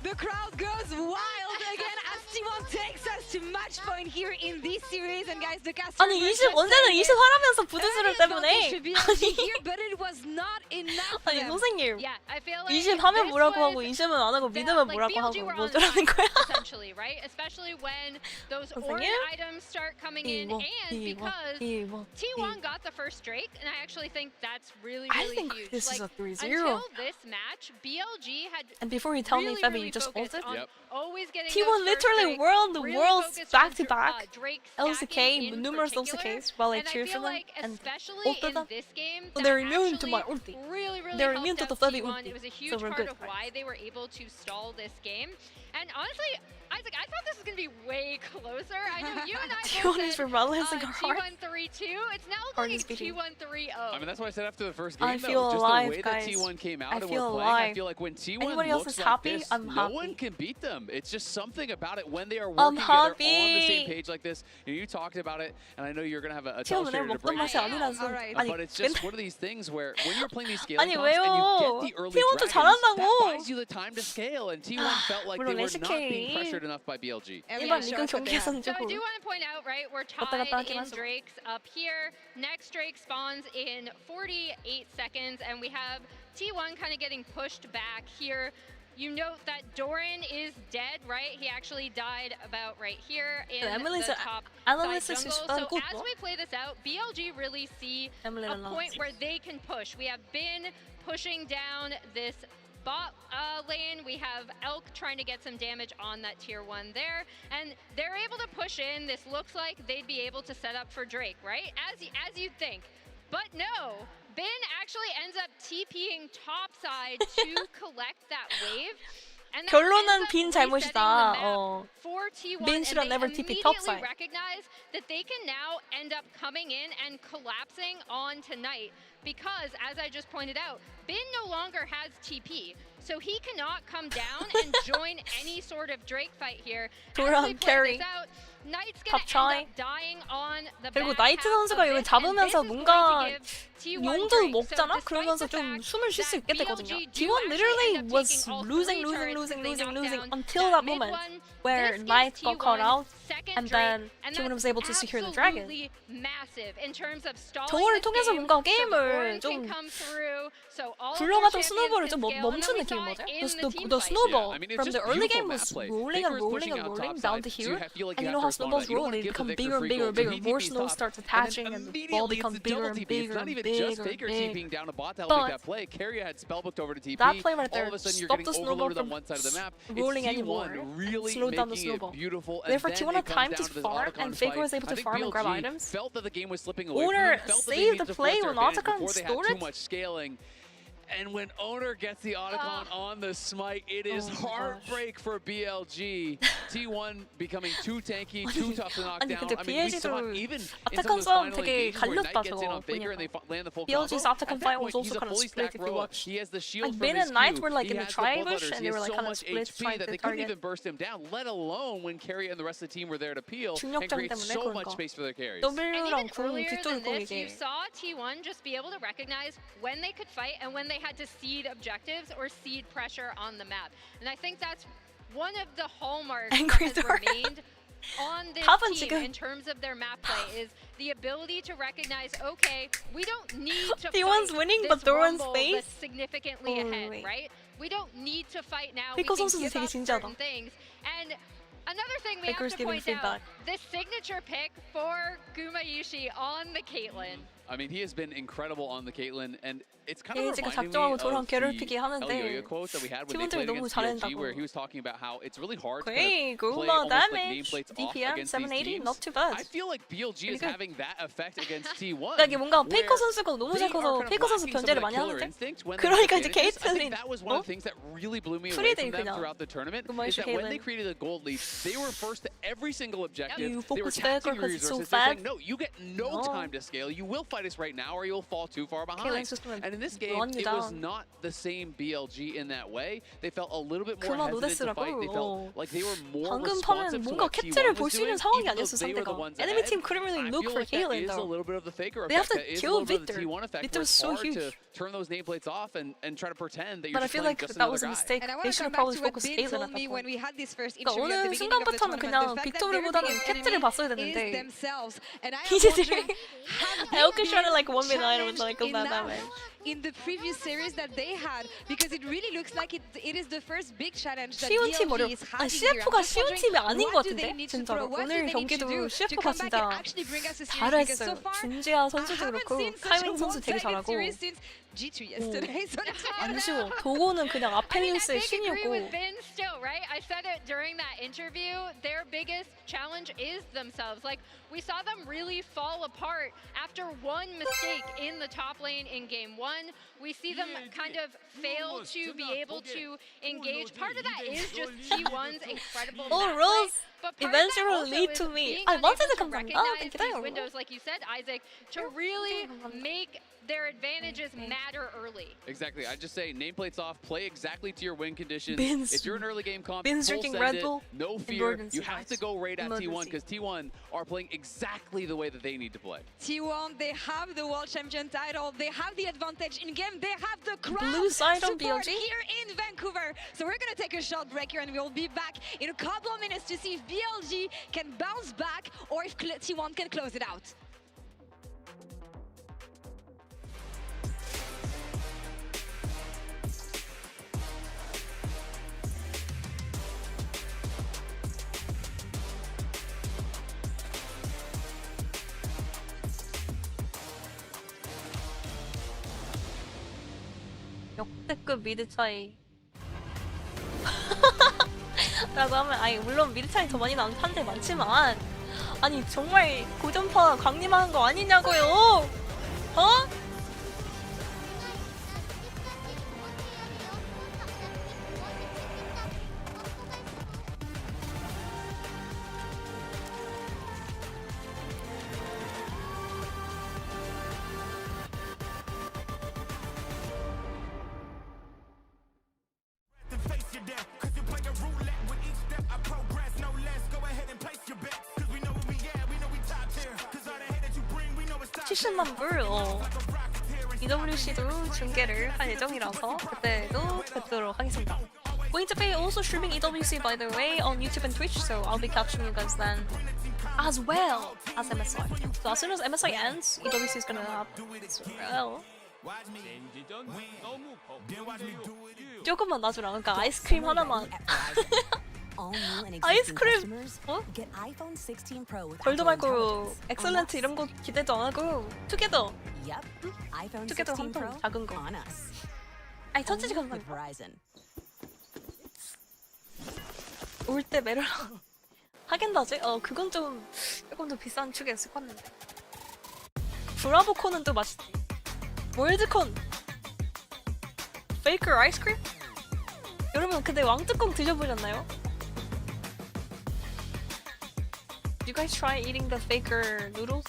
Speaker 15: The crowd goes wild again as T1 takes us to match point here in this series. And guys, the cast
Speaker 4: 아니 20 언제는 20 하라면서 부드스를 때문에
Speaker 15: here, but it was not enough.
Speaker 4: 아니 선생님
Speaker 21: Yeah, I feel like
Speaker 4: 20 하면
Speaker 21: this
Speaker 4: 뭐라고
Speaker 21: was
Speaker 4: 하고 20은 안 하고 믿으면
Speaker 21: like
Speaker 4: 뭐라고
Speaker 21: BLG
Speaker 4: 하고
Speaker 21: were
Speaker 4: 뭐
Speaker 21: on
Speaker 4: 저라는
Speaker 21: fire,
Speaker 4: 거야?
Speaker 21: essentially, right? Especially when those orange
Speaker 4: 선생님?
Speaker 21: items start coming in, and because T1 got the first Drake, and I actually think that's really,
Speaker 4: I
Speaker 21: really
Speaker 4: think
Speaker 21: huge.
Speaker 4: this is
Speaker 21: like,
Speaker 4: a 3-0.
Speaker 21: Until this match, BLG had
Speaker 4: And before you tell
Speaker 21: really,
Speaker 4: me, Febby,
Speaker 21: really
Speaker 4: you just
Speaker 21: focused
Speaker 4: ulted?
Speaker 21: on always getting
Speaker 4: T1
Speaker 21: those first
Speaker 4: literally
Speaker 21: Drakes,
Speaker 4: whirled the
Speaker 21: really
Speaker 4: worlds
Speaker 21: focused
Speaker 4: back
Speaker 21: on
Speaker 4: to back.
Speaker 21: Drake
Speaker 4: LCK,
Speaker 21: stacking in
Speaker 4: numerous
Speaker 21: particular,
Speaker 4: LCKs while I
Speaker 21: and
Speaker 4: cheered
Speaker 21: I
Speaker 4: for
Speaker 21: feel
Speaker 4: them
Speaker 21: like
Speaker 4: and
Speaker 21: especially
Speaker 4: ulted
Speaker 21: in
Speaker 4: them.
Speaker 21: this game,
Speaker 4: So
Speaker 21: that
Speaker 4: they're immune to
Speaker 21: actually
Speaker 4: my ulti.
Speaker 21: really, really
Speaker 4: They're
Speaker 21: helped
Speaker 4: immune to
Speaker 21: out
Speaker 4: the Febby
Speaker 21: T1.
Speaker 4: ulti.
Speaker 21: It was a
Speaker 4: So
Speaker 21: huge
Speaker 4: we're
Speaker 21: part
Speaker 4: good.
Speaker 21: of why they were able to stall this game. And honestly, Isaac, I thought this was going to be way closer. I know you and I both
Speaker 4: T1 is
Speaker 21: said
Speaker 4: relentlessly hard.
Speaker 21: T1-3-2. It's now
Speaker 4: Hard
Speaker 21: looking
Speaker 4: is beating.
Speaker 21: T1-3-0.
Speaker 6: I mean, that's why I said after the first game,
Speaker 4: I
Speaker 6: though,
Speaker 4: feel
Speaker 6: just
Speaker 4: alive,
Speaker 6: the way
Speaker 4: guys.
Speaker 6: that T1 came out
Speaker 4: I
Speaker 6: and
Speaker 4: feel
Speaker 6: were playing, I
Speaker 4: alive.
Speaker 6: feel like when T1
Speaker 4: Anybody else
Speaker 6: looks
Speaker 4: is
Speaker 6: like
Speaker 4: happy?
Speaker 6: this,
Speaker 4: I'm
Speaker 6: no
Speaker 4: happy.
Speaker 6: one can beat them. It's just something about it when they are
Speaker 4: I'm
Speaker 6: working together on the
Speaker 4: happy.
Speaker 6: same page like this. You talked about it, and I know you're going to have a
Speaker 4: T1
Speaker 6: telestrator
Speaker 4: 을
Speaker 6: to break
Speaker 4: 먹던
Speaker 6: it
Speaker 4: 맛이
Speaker 6: down.
Speaker 4: 아니라서. 아니,
Speaker 6: But it's just one of these things where when you're playing these scaling
Speaker 4: 아니,
Speaker 6: comps and you
Speaker 4: 왜요?
Speaker 6: get the early
Speaker 4: T1도
Speaker 6: dragons,
Speaker 4: 잘한다고.
Speaker 6: that buys you the time to scale, and T1 felt like they
Speaker 4: 물론
Speaker 6: were not being
Speaker 4: LCK.
Speaker 6: pressured enough by BLG.
Speaker 4: 일반 리그 경기에서는
Speaker 21: So I
Speaker 4: 조금
Speaker 21: do want to point out, right, we're
Speaker 4: 왔다 갔다
Speaker 21: tied
Speaker 4: 하긴
Speaker 21: in
Speaker 4: 하죠.
Speaker 21: Drakes up here. Next Drake spawns in 48 seconds, and we have T1 kind of getting pushed back here. You note that Doran is dead, right? He actually died about right here in the top side jungle. So as we play this out, BLG really see a point where they can push. We have been pushing down this bot lane. We have Elk trying to get some damage on that tier 1 there, and they're able to push in. This looks like they'd be able to set up for Drake, right? As you'd think. But no, Bin actually ends up TPing topside to collect that wave. And that
Speaker 4: 결론은
Speaker 21: ends up
Speaker 4: 빈
Speaker 21: resetting
Speaker 4: 잘못이다.
Speaker 21: the map
Speaker 4: 어.
Speaker 21: for T1,
Speaker 4: Bin
Speaker 21: and
Speaker 4: should have
Speaker 21: they
Speaker 4: never TP
Speaker 21: immediately
Speaker 4: topside.
Speaker 21: recognize that they can now end up coming in and collapsing on tonight because, as I just pointed out, Bin no longer has TP. So he cannot come down and join any sort of Drake fight here.
Speaker 4: 도란 캐리. 갑차이. 그리고 나이트 선수가 이거 잡으면서 뭔가 용도 먹잖아? 그러면서 좀 숨을 쉴 수 있게 되거든요. T1 literally was losing until that moment where Knight got caught out and then T1 was able to secure the dragon. 저거를 통해서 뭔가 게임을 좀 굴러가던 스노우볼을 좀 멈춘 느낌인 거죠. The snowball from the early game was rolling and rolling and rolling down to here, and you know how snowballs roll, they become bigger and bigger and bigger, more snow starts attaching and the ball becomes bigger and bigger and bigger and big. But that play right there stopped the snowball from rolling anymore and slowed down the snowball. Therefore T1 had time to farm and Faker was able to farm and grab items. Owner saved the play when Otacon stole it.
Speaker 6: And when Owner gets the Otacon on the smite, it is heartbreak for BLG. T1 becoming too tanky, too tough to knock down. I mean, we saw it even in some of those final engagements where Knight gets in on Faker and they land the full combo.
Speaker 4: BLG's Otacon fight was also kind of split if you watch.
Speaker 6: He has the shield from
Speaker 4: Ben
Speaker 6: his
Speaker 4: and Knight
Speaker 6: Q.
Speaker 4: were like
Speaker 6: He
Speaker 4: in the
Speaker 6: has
Speaker 4: tri-bush and they were like
Speaker 6: so
Speaker 4: kind of
Speaker 6: much
Speaker 4: split
Speaker 6: HP
Speaker 4: trying
Speaker 6: that
Speaker 4: to
Speaker 6: they couldn't
Speaker 4: target.
Speaker 6: even burst him down, let alone when Carry and the rest of the team were there to peel and create so much space for their carries.
Speaker 4: W랑 궁
Speaker 21: Earlier than this, you
Speaker 4: 뒤돌고
Speaker 21: saw T1 just be able to recognize when they could fight and when they had to cede objectives or cede pressure on the map. And I think that's one of the hallmarks that has remained on this team in terms of their map play is the ability to recognize, okay, we don't need to
Speaker 4: T1's
Speaker 21: fight
Speaker 4: winning,
Speaker 21: this
Speaker 4: but Doran's
Speaker 21: rumble
Speaker 4: face?
Speaker 21: that's significantly ahead,
Speaker 4: wait.
Speaker 21: right? We don't need to fight now.
Speaker 4: Pico
Speaker 21: We can
Speaker 4: 선수도
Speaker 21: give
Speaker 4: 되게
Speaker 21: up
Speaker 4: 진지하다.
Speaker 21: certain things. And another thing we
Speaker 4: Baker's
Speaker 21: have to
Speaker 4: giving
Speaker 21: point out,
Speaker 4: feedback.
Speaker 21: this signature pick for Gumayushi on the Caitlyn.
Speaker 6: I mean, he has been incredible on the Caitlyn, and it's kind of
Speaker 4: 게이지가
Speaker 6: reminding me
Speaker 4: 작정하고
Speaker 6: of
Speaker 4: 도랑
Speaker 6: the
Speaker 4: 괴롭히기
Speaker 6: El
Speaker 4: 하는데
Speaker 6: Yoyo quote that we had when they
Speaker 4: 팀원들이
Speaker 6: played
Speaker 4: 너무
Speaker 6: against BLG,
Speaker 4: 잘한다고.
Speaker 6: where he was talking about how it's really hard to
Speaker 4: Great,
Speaker 6: kind of
Speaker 4: good
Speaker 6: play
Speaker 4: amount
Speaker 6: almost
Speaker 4: of
Speaker 6: like
Speaker 4: damage,
Speaker 6: nameplates off
Speaker 4: DPM,
Speaker 6: against these
Speaker 4: 780,
Speaker 6: teams.
Speaker 4: not too bad.
Speaker 6: I feel like BLG is
Speaker 4: good.
Speaker 6: having that effect against T1.
Speaker 4: 그러니까 이게 뭔가 페이커
Speaker 6: where
Speaker 4: 선수가 너무
Speaker 6: they
Speaker 4: 잘 커서
Speaker 6: are kind of
Speaker 4: 페이커 선수
Speaker 6: lacking some of
Speaker 4: 견제를
Speaker 6: the
Speaker 4: 많이
Speaker 6: killer
Speaker 4: 하는데
Speaker 6: instincts when they
Speaker 4: 그러니까
Speaker 6: have
Speaker 4: 이제
Speaker 6: advantages. I
Speaker 4: 게이트는
Speaker 6: think that was one of the things that really blew me away
Speaker 4: 프리데이
Speaker 6: from them
Speaker 4: 그냥.
Speaker 6: throughout the tournament
Speaker 4: 그만
Speaker 6: is that when
Speaker 4: Caitlyn.
Speaker 6: they created a gold lead, they were first to every single objective.
Speaker 4: You
Speaker 6: They were
Speaker 4: focus back
Speaker 6: taxing
Speaker 4: because it's so
Speaker 6: resources. They're saying,
Speaker 4: fast.
Speaker 6: no, you get no time to scale. You will fight us right now or you'll fall too far behind.
Speaker 4: Caitlyn's just gonna
Speaker 6: And in this game,
Speaker 4: run you
Speaker 6: it was
Speaker 4: down.
Speaker 6: not the same BLG in that way. They felt a little bit more
Speaker 4: 그만
Speaker 6: hesitant to fight. They
Speaker 4: 노데스라고.
Speaker 6: felt like they were more
Speaker 4: 방금
Speaker 6: responsive
Speaker 4: 파면
Speaker 6: to
Speaker 4: 뭔가
Speaker 6: what
Speaker 4: 캡틀을
Speaker 6: T1
Speaker 4: 볼
Speaker 6: was
Speaker 4: 수 있는
Speaker 6: doing,
Speaker 4: 상황이
Speaker 6: even though
Speaker 4: 아니었어
Speaker 6: they were the
Speaker 4: 상대가.
Speaker 6: ones
Speaker 4: Enemy
Speaker 6: ahead.
Speaker 4: team couldn't really
Speaker 6: I
Speaker 4: look
Speaker 6: feel
Speaker 4: for
Speaker 6: like that
Speaker 4: Caitlyn
Speaker 6: is a
Speaker 4: though.
Speaker 6: little bit of the Faker
Speaker 4: They have
Speaker 6: effect.
Speaker 4: to
Speaker 6: That is a
Speaker 4: kill
Speaker 6: little bit of the
Speaker 4: Victor.
Speaker 6: T1 effect.
Speaker 4: Victor
Speaker 6: where
Speaker 4: was
Speaker 6: it's
Speaker 4: so
Speaker 6: hard
Speaker 4: huge.
Speaker 6: to turn those nameplates off and try to pretend that you're
Speaker 4: But I
Speaker 6: just
Speaker 4: feel
Speaker 6: playing
Speaker 4: like
Speaker 6: just
Speaker 4: that
Speaker 6: another
Speaker 4: was a
Speaker 6: guy.
Speaker 4: mistake.
Speaker 15: And I want
Speaker 4: They
Speaker 15: to
Speaker 4: should
Speaker 15: come
Speaker 4: have
Speaker 15: back
Speaker 4: probably
Speaker 15: to what
Speaker 4: focused
Speaker 15: Bin
Speaker 4: Caitlyn
Speaker 15: told
Speaker 4: at that
Speaker 15: me when
Speaker 4: point.
Speaker 15: we had this first
Speaker 4: 그러니까
Speaker 15: interview at the
Speaker 4: 어느
Speaker 15: beginning of the
Speaker 4: 순간부터는
Speaker 15: tournament.
Speaker 4: 그냥
Speaker 15: The fact that their
Speaker 4: 빅토르보다는
Speaker 15: biggest
Speaker 4: 캡틀을
Speaker 15: enemy
Speaker 4: 봤어야
Speaker 15: is
Speaker 4: 되는데
Speaker 15: themselves. And I am
Speaker 4: 이제
Speaker 15: wondering, have they
Speaker 4: I orchestrated like
Speaker 15: been
Speaker 4: 1v9 with like a bad
Speaker 15: challenged
Speaker 4: damage.
Speaker 15: in the previous series that they had? Because it really looks like it is the first big challenge that
Speaker 4: 쉬운 팀
Speaker 15: BLG
Speaker 4: 어려.
Speaker 15: is
Speaker 4: 아
Speaker 15: having here.
Speaker 4: CF가
Speaker 15: I'm just
Speaker 4: 쉬운
Speaker 15: wondering,
Speaker 4: 팀이 아닌 것
Speaker 15: what do they
Speaker 4: 같은데
Speaker 15: need to
Speaker 4: 진짜로.
Speaker 15: throw? What do
Speaker 4: 오늘
Speaker 15: they need to
Speaker 4: 경기도
Speaker 15: do to
Speaker 4: CF가
Speaker 15: come back and
Speaker 4: 진짜
Speaker 15: actually bring us a series? Because so
Speaker 4: 잘했어요.
Speaker 15: far,
Speaker 4: 진지아 선수도
Speaker 15: I haven't
Speaker 4: 그렇고
Speaker 15: seen such a
Speaker 4: 카이밍 선수 되게
Speaker 15: one-sided
Speaker 4: 잘하고.
Speaker 15: series since G2 yesterday. So let's check it
Speaker 4: 안
Speaker 15: out.
Speaker 4: 쉬워. 도고는 그냥
Speaker 21: I mean, I
Speaker 4: 아펠리우스의
Speaker 21: think agree with
Speaker 4: 신이었고.
Speaker 21: Vin still, right? I said it during that interview. Their biggest challenge is themselves. Like, we saw them really fall apart after one mistake in the top lane in game one. We see them kind of fail to be able to engage. Part of that is just T1's incredible
Speaker 4: All
Speaker 21: map play,
Speaker 4: roads
Speaker 21: but part of that
Speaker 4: eventually
Speaker 21: also
Speaker 4: lead
Speaker 21: is
Speaker 4: to me.
Speaker 21: being
Speaker 4: 아
Speaker 21: unable
Speaker 4: 완전히
Speaker 21: to
Speaker 4: 감사합니다.
Speaker 21: recognize these
Speaker 4: 기다려.
Speaker 21: windows, like you said, Isaac, to really make their advantages matter early.
Speaker 6: Exactly. I just say nameplates off, play exactly to your win conditions.
Speaker 4: Bin's-
Speaker 6: If you're an early game comp,
Speaker 4: Bin's
Speaker 6: full
Speaker 4: drinking
Speaker 6: send
Speaker 4: Red
Speaker 6: it,
Speaker 4: Bull.
Speaker 6: no fear.
Speaker 4: Emergency
Speaker 6: You have to
Speaker 4: lights.
Speaker 6: go right at T1
Speaker 4: Emergency.
Speaker 6: because T1 are playing exactly the way that they need to play.
Speaker 15: T1, they have the world champion title. They have the advantage in game. They have the crowd
Speaker 4: Blue side on
Speaker 15: support
Speaker 4: BLG.
Speaker 15: here in Vancouver. So we're gonna take a short break here, and we'll be back in a couple of minutes to see if BLG can bounce back or if T1 can close it out.
Speaker 4: 역대급 미드 차이. 라고 하면 아니 물론 미드 차이 더 많이 나는 판들 많지만 아니 정말 고전파 강림하는 거 아니냐고요. 어?
Speaker 14: your death. Cause you play a roulette with each step I progress, no less. Go ahead and place your bets. Cause we know where we at, we know we top tier. Cause all the hate that you bring, we know it's top tier.
Speaker 4: 70만 불, EWC도 중계를 할 예정이라서 그때도 뵙도록 하겠습니다. Going to be also streaming EWC by the way on YouTube and Twitch, so I'll be catching you guys then as well as MSI. So as soon as MSI ends, EWC is gonna happen as well. 조금만 놔주라. 그러니까 아이스크림 하나만. 아이스크림. 어? 별도 말고 엑셀런트 이런 거 기대도 안 하고 투게더. 투게더 한 통 작은 거. 아이 천지지 감사합니다. 올 때 메로랑 하겐다즈? 그건 좀 조금 더 비싼 축이었을 것 같는데. 브라보콘은 또 맛있지. 월드콘 페이커 아이스크림? 여러분 근데 왕뚜껑 드셔보셨나요? You guys try eating the faker noodles?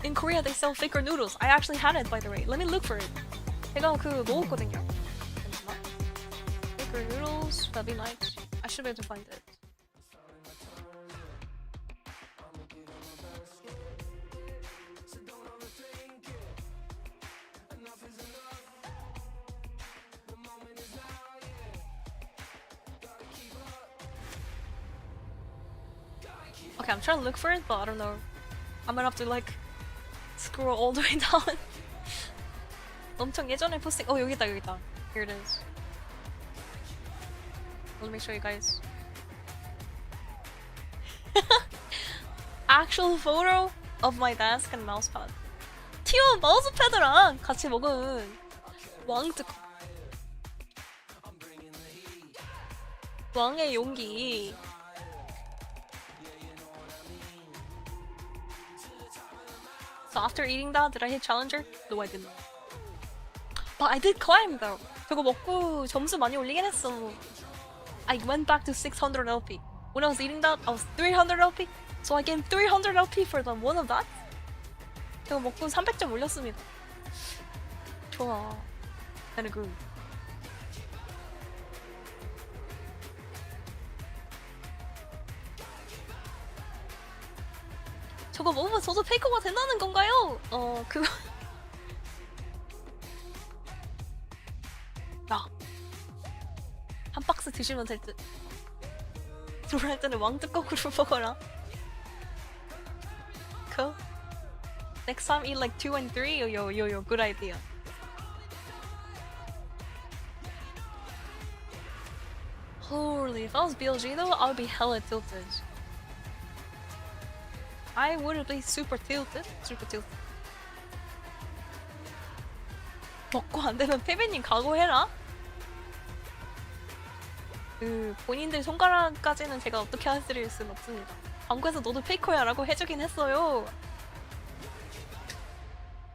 Speaker 4: In Korea they sell faker noodles. I actually had it by the way. Let me look for it. 제가 그 먹었거든요. 잠시만. Faker noodles, feviknight. I should be able to find it. Okay, I'm trying to look for it, but I don't know. I'm gonna have to like scroll all the way down. 엄청 예전에 포스팅. 여기 있다, 여기 있다. Here it is. Let me show you guys. Actual photo of my desk and mousepad. T1 마우스패드랑 같이 먹은 왕뚜껑. 왕의 용기. So after eating that, did I hit Challenger? No, I didn't. But I did climb though. 저거 먹고 점수 많이 올리긴 했어. I went back to 600 LP. When I was eating that, I was 300 LP. So I gained 300 LP for the one of that. 저거 먹고 300점 올렸습니다. 좋아. Kind of good. 저거 먹으면 저도 페이커가 된다는 건가요? 그거 야, 한 박스 드시면 될 듯. 들어올 때는 왕뚜껑으로 먹어라. Cool. Next time eat like 2 and 3. Yo, good idea. Holy, if I was BLG though, I would be hella tilted. I would be super tilted. 먹고 안 되면 페비님 각오해라. 본인들 손가락까지는 제가 어떻게 해드릴 수는 없습니다. 광고에서 너도 페이커야 라고 해주긴 했어요.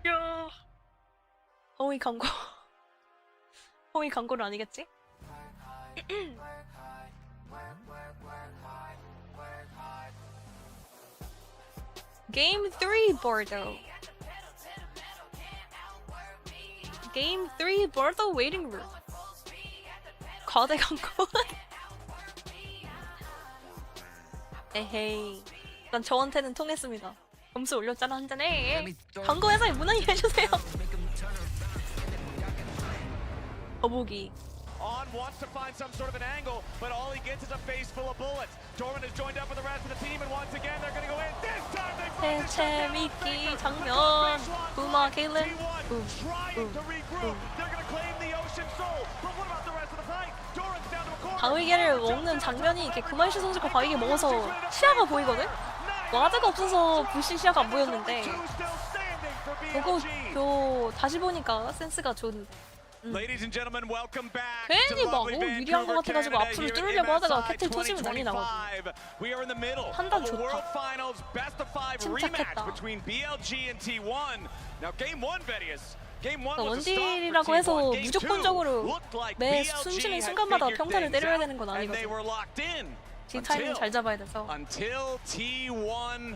Speaker 4: 야. 허위 광고. 허위 광고는 아니겠지? Game 3 Bordeaux. Game 3 Bordeaux waiting room. 거대 광고. 에헤이. 난 저한테는 통했습니다. 점수 올렸잖아 한 잔에. 광고 회사에 문의 해주세요. 거북이.
Speaker 8: On wants to find some sort of an angle, but all he gets is a face full of bullets. Dorman has joined up with the rest of the team, and once again they're going to go in. This time they find the
Speaker 4: 재밌기 장면. 부마 케일린.
Speaker 8: trying to regroup. They're going to claim the Ocean Soul. But what about the rest of the fight? Doran's down to a corner.
Speaker 4: 바위개를 먹는 장면이 이렇게 그만시 선수가 바위개 먹어서 시야가 보이거든? 와드가 없어서 불신 시야가 안 보였는데 그거 다시 보니까 센스가 좋은데.
Speaker 8: Ladies and gentlemen, welcome back.
Speaker 4: 괜히 막 유리한 것 같아가지고 앞으로 뚫으려고 하다가 캐틀 터지면 난리 나거든. 판단 좋다. 침착했다. 원딜이라고 해서 무조건적으로 매 숨쉬는 순간마다 평타를 때려야 되는 건 아니거든. 지 타이밍 잘 잡아야 돼서.
Speaker 8: Until T1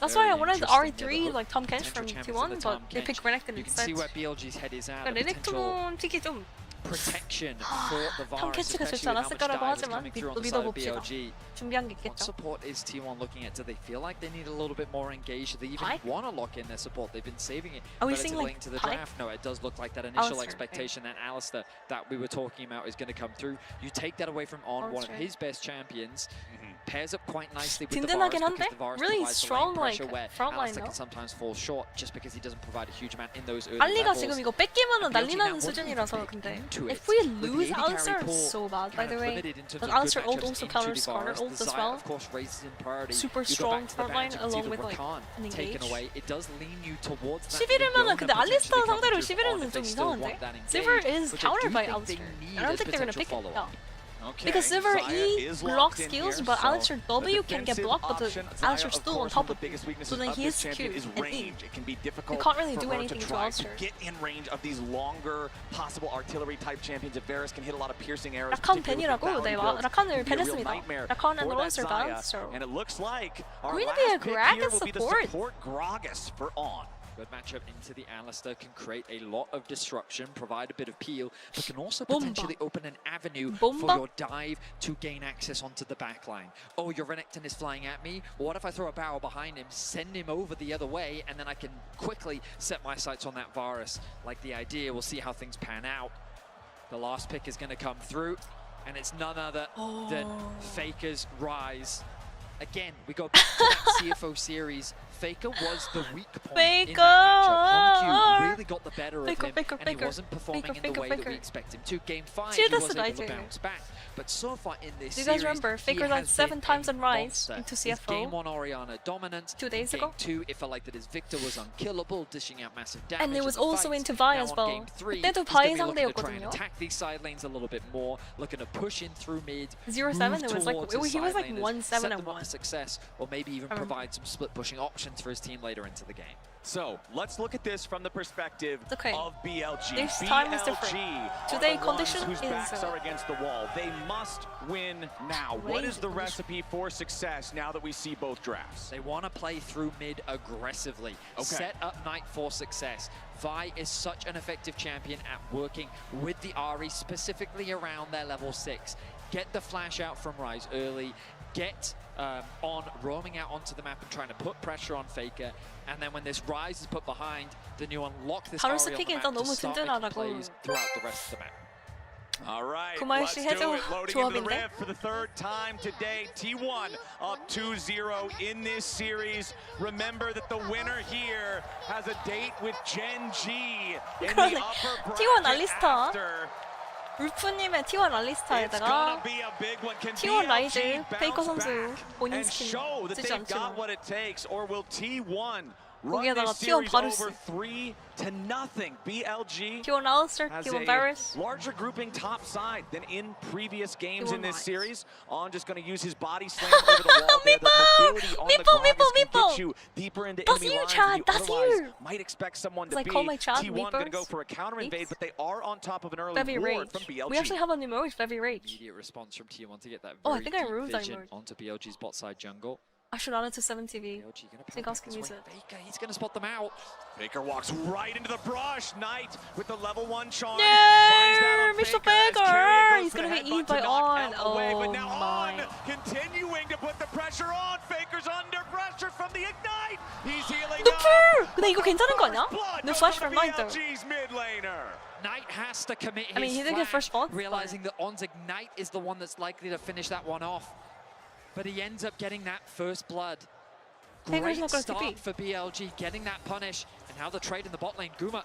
Speaker 4: That's why I wanted R3 like Tom Kench from T1, but they picked Renekton
Speaker 22: You can
Speaker 4: instead.
Speaker 22: see where BLG's head is at.
Speaker 4: 그러니까 레넥톤 픽이 좀
Speaker 22: protection for the virus,
Speaker 4: 탐캐치가 좋지
Speaker 22: especially with how much
Speaker 4: 않았을까라고
Speaker 22: dive is
Speaker 4: 하지만
Speaker 22: coming through on the side of
Speaker 4: 믿어봅시다.
Speaker 22: BLG.
Speaker 4: 준비한 게
Speaker 22: What
Speaker 4: 있겠죠.
Speaker 22: support is T1 looking at? Do they feel like they need a little bit more engaged? Do they even want to lock in their support? They've been saving it
Speaker 4: Are we seeing
Speaker 22: relatively
Speaker 4: like
Speaker 22: into the
Speaker 4: Pike?
Speaker 22: draft. No, it does look like that initial
Speaker 4: Alistair,
Speaker 22: expectation that Alistair that we were talking about is going to come through. You take that away from On, one of his best champions. Pairs up quite nicely with the virus
Speaker 4: 든든하긴
Speaker 22: because
Speaker 4: 한데?
Speaker 22: the virus
Speaker 4: Really
Speaker 22: provides the
Speaker 4: strong,
Speaker 22: lane pressure
Speaker 4: like,
Speaker 22: where
Speaker 4: front line,
Speaker 22: Alistair
Speaker 4: no?
Speaker 22: can sometimes fall short just because he doesn't provide a huge amount in those early
Speaker 4: 알리가
Speaker 22: levels.
Speaker 4: 지금 이거 뺏기면은 난리
Speaker 22: BLG
Speaker 4: 나는
Speaker 22: now want to
Speaker 4: 수준이라서
Speaker 22: pick
Speaker 4: 근데
Speaker 22: into
Speaker 4: if
Speaker 22: it.
Speaker 4: we
Speaker 22: With the
Speaker 4: lose
Speaker 22: 80
Speaker 4: Alistair,
Speaker 22: carry pool
Speaker 4: so bad by
Speaker 22: kind
Speaker 4: the
Speaker 22: of
Speaker 4: way.
Speaker 22: limited in terms
Speaker 4: But
Speaker 22: of good
Speaker 4: Alistair ult
Speaker 22: matchups
Speaker 4: also
Speaker 22: into
Speaker 4: counters
Speaker 22: the
Speaker 4: Skarner
Speaker 22: virus.
Speaker 4: ult
Speaker 22: The
Speaker 4: as
Speaker 22: Zaya,
Speaker 4: well.
Speaker 22: of course, raises in priority.
Speaker 4: Super
Speaker 22: You go
Speaker 4: strong
Speaker 22: back to the
Speaker 4: front line
Speaker 22: badge, you can see
Speaker 4: along
Speaker 22: the
Speaker 4: with like
Speaker 22: Rakan
Speaker 4: an
Speaker 22: taken
Speaker 4: engage.
Speaker 22: away. It does lean you towards that.
Speaker 4: 11이면은 근데 알리스타 상대로 11은11은 좀 이상한데? Silver is countered by Alistair. I don't think they're gonna pick it. Yeah. Because Silver E blocks skills, but Alistair W can get blocked, but the Alistair's still on top of it. So then he is Q and E. They can't really do anything to Alistair.
Speaker 8: Get in range of these longer possible artillery type champions. If Varus can hit a lot of piercing arrows.
Speaker 4: 라칸 벤이라고 네, 라칸을 밴했습니다. 라칸 and Alistair ban. So
Speaker 8: And it looks like our
Speaker 4: going to
Speaker 8: last
Speaker 4: be a
Speaker 8: pick
Speaker 4: Gragas
Speaker 8: here will be the
Speaker 4: support.
Speaker 8: support Gragas for On.
Speaker 22: Good matchup into the Alistair can create a lot of disruption, provide a bit of peel, but can also
Speaker 4: Bomba.
Speaker 22: potentially open an avenue
Speaker 4: Bomba.
Speaker 22: for your dive to gain access onto the backline. Oh, your Renekton is flying at me. What if I throw a barrel behind him, send him over the other way, and then I can quickly set my sights on that Varus? Like the idea, we'll see how things pan out. The last pick is going to come through, and it's none other than Faker's Rise. Again, we go back to that CFO series. Faker was the weak point in that matchup. Hongq really got the better of him, and he wasn't performing in the way that we expect him to. Game 5, he was able to bounce back. But so far in this
Speaker 4: Do you
Speaker 22: series,
Speaker 4: guys remember Faker
Speaker 22: he
Speaker 4: died
Speaker 22: has
Speaker 4: 7
Speaker 22: been
Speaker 4: times
Speaker 22: a
Speaker 4: on Rise
Speaker 22: monster.
Speaker 4: into
Speaker 22: His
Speaker 4: CFO?
Speaker 22: Game 1 Orianna dominance.
Speaker 4: 2 days
Speaker 22: Game
Speaker 4: ago.
Speaker 22: 2, it felt like that his Victor was unkillable, dishing out massive damage.
Speaker 4: And it was
Speaker 22: in the
Speaker 4: also
Speaker 22: fights.
Speaker 4: into Vi
Speaker 22: Now
Speaker 4: as
Speaker 22: on
Speaker 4: well.
Speaker 22: Game 3,
Speaker 4: 그때도
Speaker 22: he's
Speaker 4: Vi
Speaker 22: gonna be looking to try and
Speaker 4: 상대였거든요.
Speaker 22: attack these side lanes a little bit more, looking to push in through mid.
Speaker 4: 0-7, it was like
Speaker 22: towards his
Speaker 4: he was
Speaker 22: side
Speaker 4: like
Speaker 22: laners,
Speaker 4: 1-7
Speaker 22: set
Speaker 4: and
Speaker 22: them up
Speaker 4: 1.
Speaker 22: for success, or maybe even provide some split pushing options for his team later into the game.
Speaker 8: So let's look at this from the perspective of BLG.
Speaker 4: This time is different.
Speaker 8: BLG
Speaker 4: Today
Speaker 8: are the
Speaker 4: condition
Speaker 8: ones whose
Speaker 4: is,
Speaker 8: backs are against the wall. They must win now. What is the recipe for success now that we see both drafts?
Speaker 22: They want to play through mid aggressively. Set up Knight for success. Vi is such an effective champion at working with the Ahri, specifically around their level 6. Get the flash out from Rise early. Get On roaming out onto the map and trying to put pressure on Faker. And then when this Rise is put behind, then you unlock this
Speaker 4: 바로
Speaker 22: Ahri on the
Speaker 4: 스픽이
Speaker 22: map
Speaker 4: 일단
Speaker 22: to
Speaker 4: 너무
Speaker 22: start making
Speaker 4: 든든하다고.
Speaker 22: plays throughout the rest of the map.
Speaker 8: All right,
Speaker 4: 구마유
Speaker 8: let's
Speaker 4: 씨
Speaker 8: do
Speaker 4: 해줘
Speaker 8: it. Loading into the
Speaker 4: 조합인데?
Speaker 8: rift for the third time today. T1 up 2-0 in this series. Remember that the winner here has a date with Gen G in
Speaker 4: 그러네.
Speaker 8: the upper
Speaker 4: T1
Speaker 8: bracket
Speaker 4: 알리스타.
Speaker 8: after.
Speaker 4: 울프님의 T1 알리스타에다가 T1 라이즈 페이커 선수 본인
Speaker 8: And
Speaker 4: 스킨
Speaker 8: show that
Speaker 4: 쓰지
Speaker 8: they've got
Speaker 4: 않지만
Speaker 8: what it takes, or will T1 run
Speaker 4: 거기에다가
Speaker 8: this
Speaker 4: T1
Speaker 8: series
Speaker 4: 바루스.
Speaker 8: over 3-0? BLG
Speaker 4: T1 Alistair,
Speaker 8: has
Speaker 4: T1
Speaker 8: a
Speaker 4: Varus.
Speaker 8: larger grouping top side than in previous games
Speaker 4: T1
Speaker 8: in this
Speaker 4: Lions.
Speaker 8: series. On just going to use his body slam over the wall there. The mobility on the Gragas can get you deeper into
Speaker 4: That's
Speaker 8: enemy
Speaker 4: you,
Speaker 8: lines
Speaker 4: Chad,
Speaker 8: than you
Speaker 4: that's
Speaker 8: otherwise
Speaker 4: you.
Speaker 8: might expect someone
Speaker 4: It's
Speaker 8: to
Speaker 4: like,
Speaker 8: be.
Speaker 4: call my Chad,
Speaker 8: T1 going to go
Speaker 4: Meepers.
Speaker 8: for a counter invade, but they are on top of an early
Speaker 4: Bevy
Speaker 8: ward
Speaker 4: Rage.
Speaker 8: from BLG.
Speaker 4: We actually have a new emote, Bevy Rage.
Speaker 22: Immediate response from T1 to get that
Speaker 4: Oh,
Speaker 22: very
Speaker 4: I think I
Speaker 22: deep
Speaker 4: removed that
Speaker 22: vision
Speaker 4: emote.
Speaker 22: onto BLG's bot side jungle.
Speaker 4: I should add it to 7TV. Think I can use it.
Speaker 22: Faker, he's going to spot them out.
Speaker 8: Faker walks right into the brush. Knight with the level 1 charm.
Speaker 4: No, Mr. Faker! He's gonna get eaten by On. Oh my.
Speaker 8: Continuing to put the pressure on. Faker's under pressure from the ignite. He's healing
Speaker 4: 누프! 근데 이거 괜찮은 거 아니야? No flash from Knight though.
Speaker 8: BLG's mid laner.
Speaker 22: Knight has to commit his
Speaker 4: I mean, he didn't get first blood,
Speaker 22: realizing that On's Ignite is the one that's likely to finish that one off. But he ends up getting that first blood.
Speaker 4: Faker's
Speaker 22: Great
Speaker 4: not gonna
Speaker 22: start
Speaker 4: TP.
Speaker 22: for BLG, getting that punish. And now the trade in the bot lane. Guma,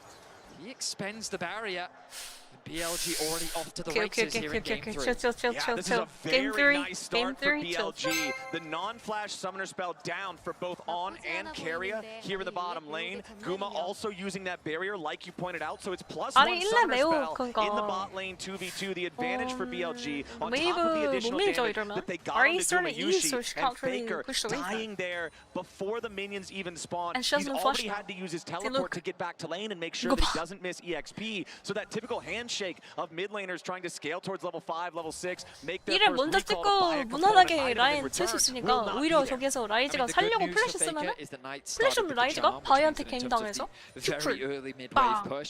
Speaker 22: he expends the barrier. And BLG already off to the races here in Game 3.
Speaker 4: Chill,
Speaker 8: Yeah, this is a
Speaker 4: Game
Speaker 8: very
Speaker 4: 3,
Speaker 8: nice start for
Speaker 4: Game 3, chill.
Speaker 8: BLG. The non-flash summoner spell down for both On and Keria here in the bottom lane. Guma also using that barrier like you pointed out, so it's +1
Speaker 4: 아니,
Speaker 8: summoner
Speaker 4: 매우
Speaker 8: spell
Speaker 4: 그거.
Speaker 8: in the bot lane 2v2. The advantage for BLG on
Speaker 4: 웨이브
Speaker 8: top of the
Speaker 4: 못
Speaker 8: additional
Speaker 4: 밀죠,
Speaker 8: damage
Speaker 4: 이러면.
Speaker 8: that they got on the
Speaker 4: Arsenal
Speaker 8: Guma
Speaker 4: is so
Speaker 8: Yushi
Speaker 4: she
Speaker 8: and
Speaker 4: can't really
Speaker 8: Faker
Speaker 4: push the wave
Speaker 8: dying there before the minions even spawn.
Speaker 4: And she
Speaker 8: He's
Speaker 4: doesn't flash
Speaker 8: already
Speaker 4: now.
Speaker 8: had to use his
Speaker 4: See,
Speaker 8: teleport
Speaker 4: look.
Speaker 8: to get back to lane and make sure
Speaker 4: 이거
Speaker 8: that he
Speaker 4: 봐.
Speaker 8: doesn't miss EXP. So that typical handshake of mid laners trying to scale towards level 5, level 6, make their
Speaker 4: 이를
Speaker 8: first
Speaker 4: 먼저
Speaker 8: recall to buy a
Speaker 4: 찍고
Speaker 8: component
Speaker 4: 무난하게
Speaker 8: item and
Speaker 4: 라인
Speaker 8: return
Speaker 4: 칠 수
Speaker 8: will
Speaker 4: 있으니까
Speaker 8: not be
Speaker 4: 오히려
Speaker 8: there.
Speaker 4: 저기서 라이즈가
Speaker 22: the good
Speaker 4: 살려고
Speaker 22: news
Speaker 4: 플래시
Speaker 22: for Faker
Speaker 4: 쓰면은
Speaker 22: is that Knight
Speaker 4: 플래시
Speaker 22: started
Speaker 4: 없는
Speaker 22: with the
Speaker 4: 라이즈가
Speaker 22: charm, which means
Speaker 4: 바이한테
Speaker 22: that in
Speaker 4: 게임
Speaker 22: terms of
Speaker 4: 당해서
Speaker 22: the very
Speaker 4: 큐풀
Speaker 22: early mid
Speaker 4: 빵.
Speaker 22: wave push.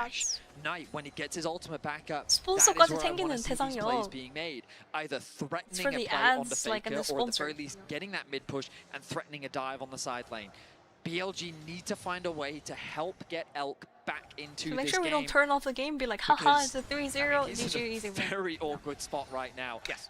Speaker 22: flash. Knight, when he gets his ultimate back up,
Speaker 4: 스폰서까지
Speaker 22: that is where I want
Speaker 4: 챙기는
Speaker 22: to see these plays
Speaker 4: 대상이요.
Speaker 22: being made. Either
Speaker 4: for
Speaker 22: threatening a
Speaker 4: the
Speaker 22: play on the
Speaker 4: ads, like, and
Speaker 22: faker,
Speaker 4: the
Speaker 22: or at the
Speaker 4: sponsor.
Speaker 22: very least getting that mid push and threatening a dive on the side lane. BLG need to find a way to help get Elk back into
Speaker 4: To make
Speaker 22: this
Speaker 4: sure we
Speaker 22: game.
Speaker 4: don't turn off the game, be like, haha,
Speaker 22: Because,
Speaker 4: it's a 3-0,
Speaker 22: I mean, he's
Speaker 4: GG,
Speaker 22: in
Speaker 4: easy
Speaker 22: a
Speaker 4: win.
Speaker 22: very awkward spot right now.
Speaker 8: Yes.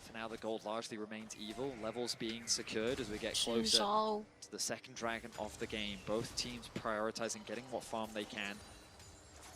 Speaker 22: For now, the gold largely remains evil. Levels being secured as we get closer to the second dragon of the game. Both teams prioritizing getting what farm they can.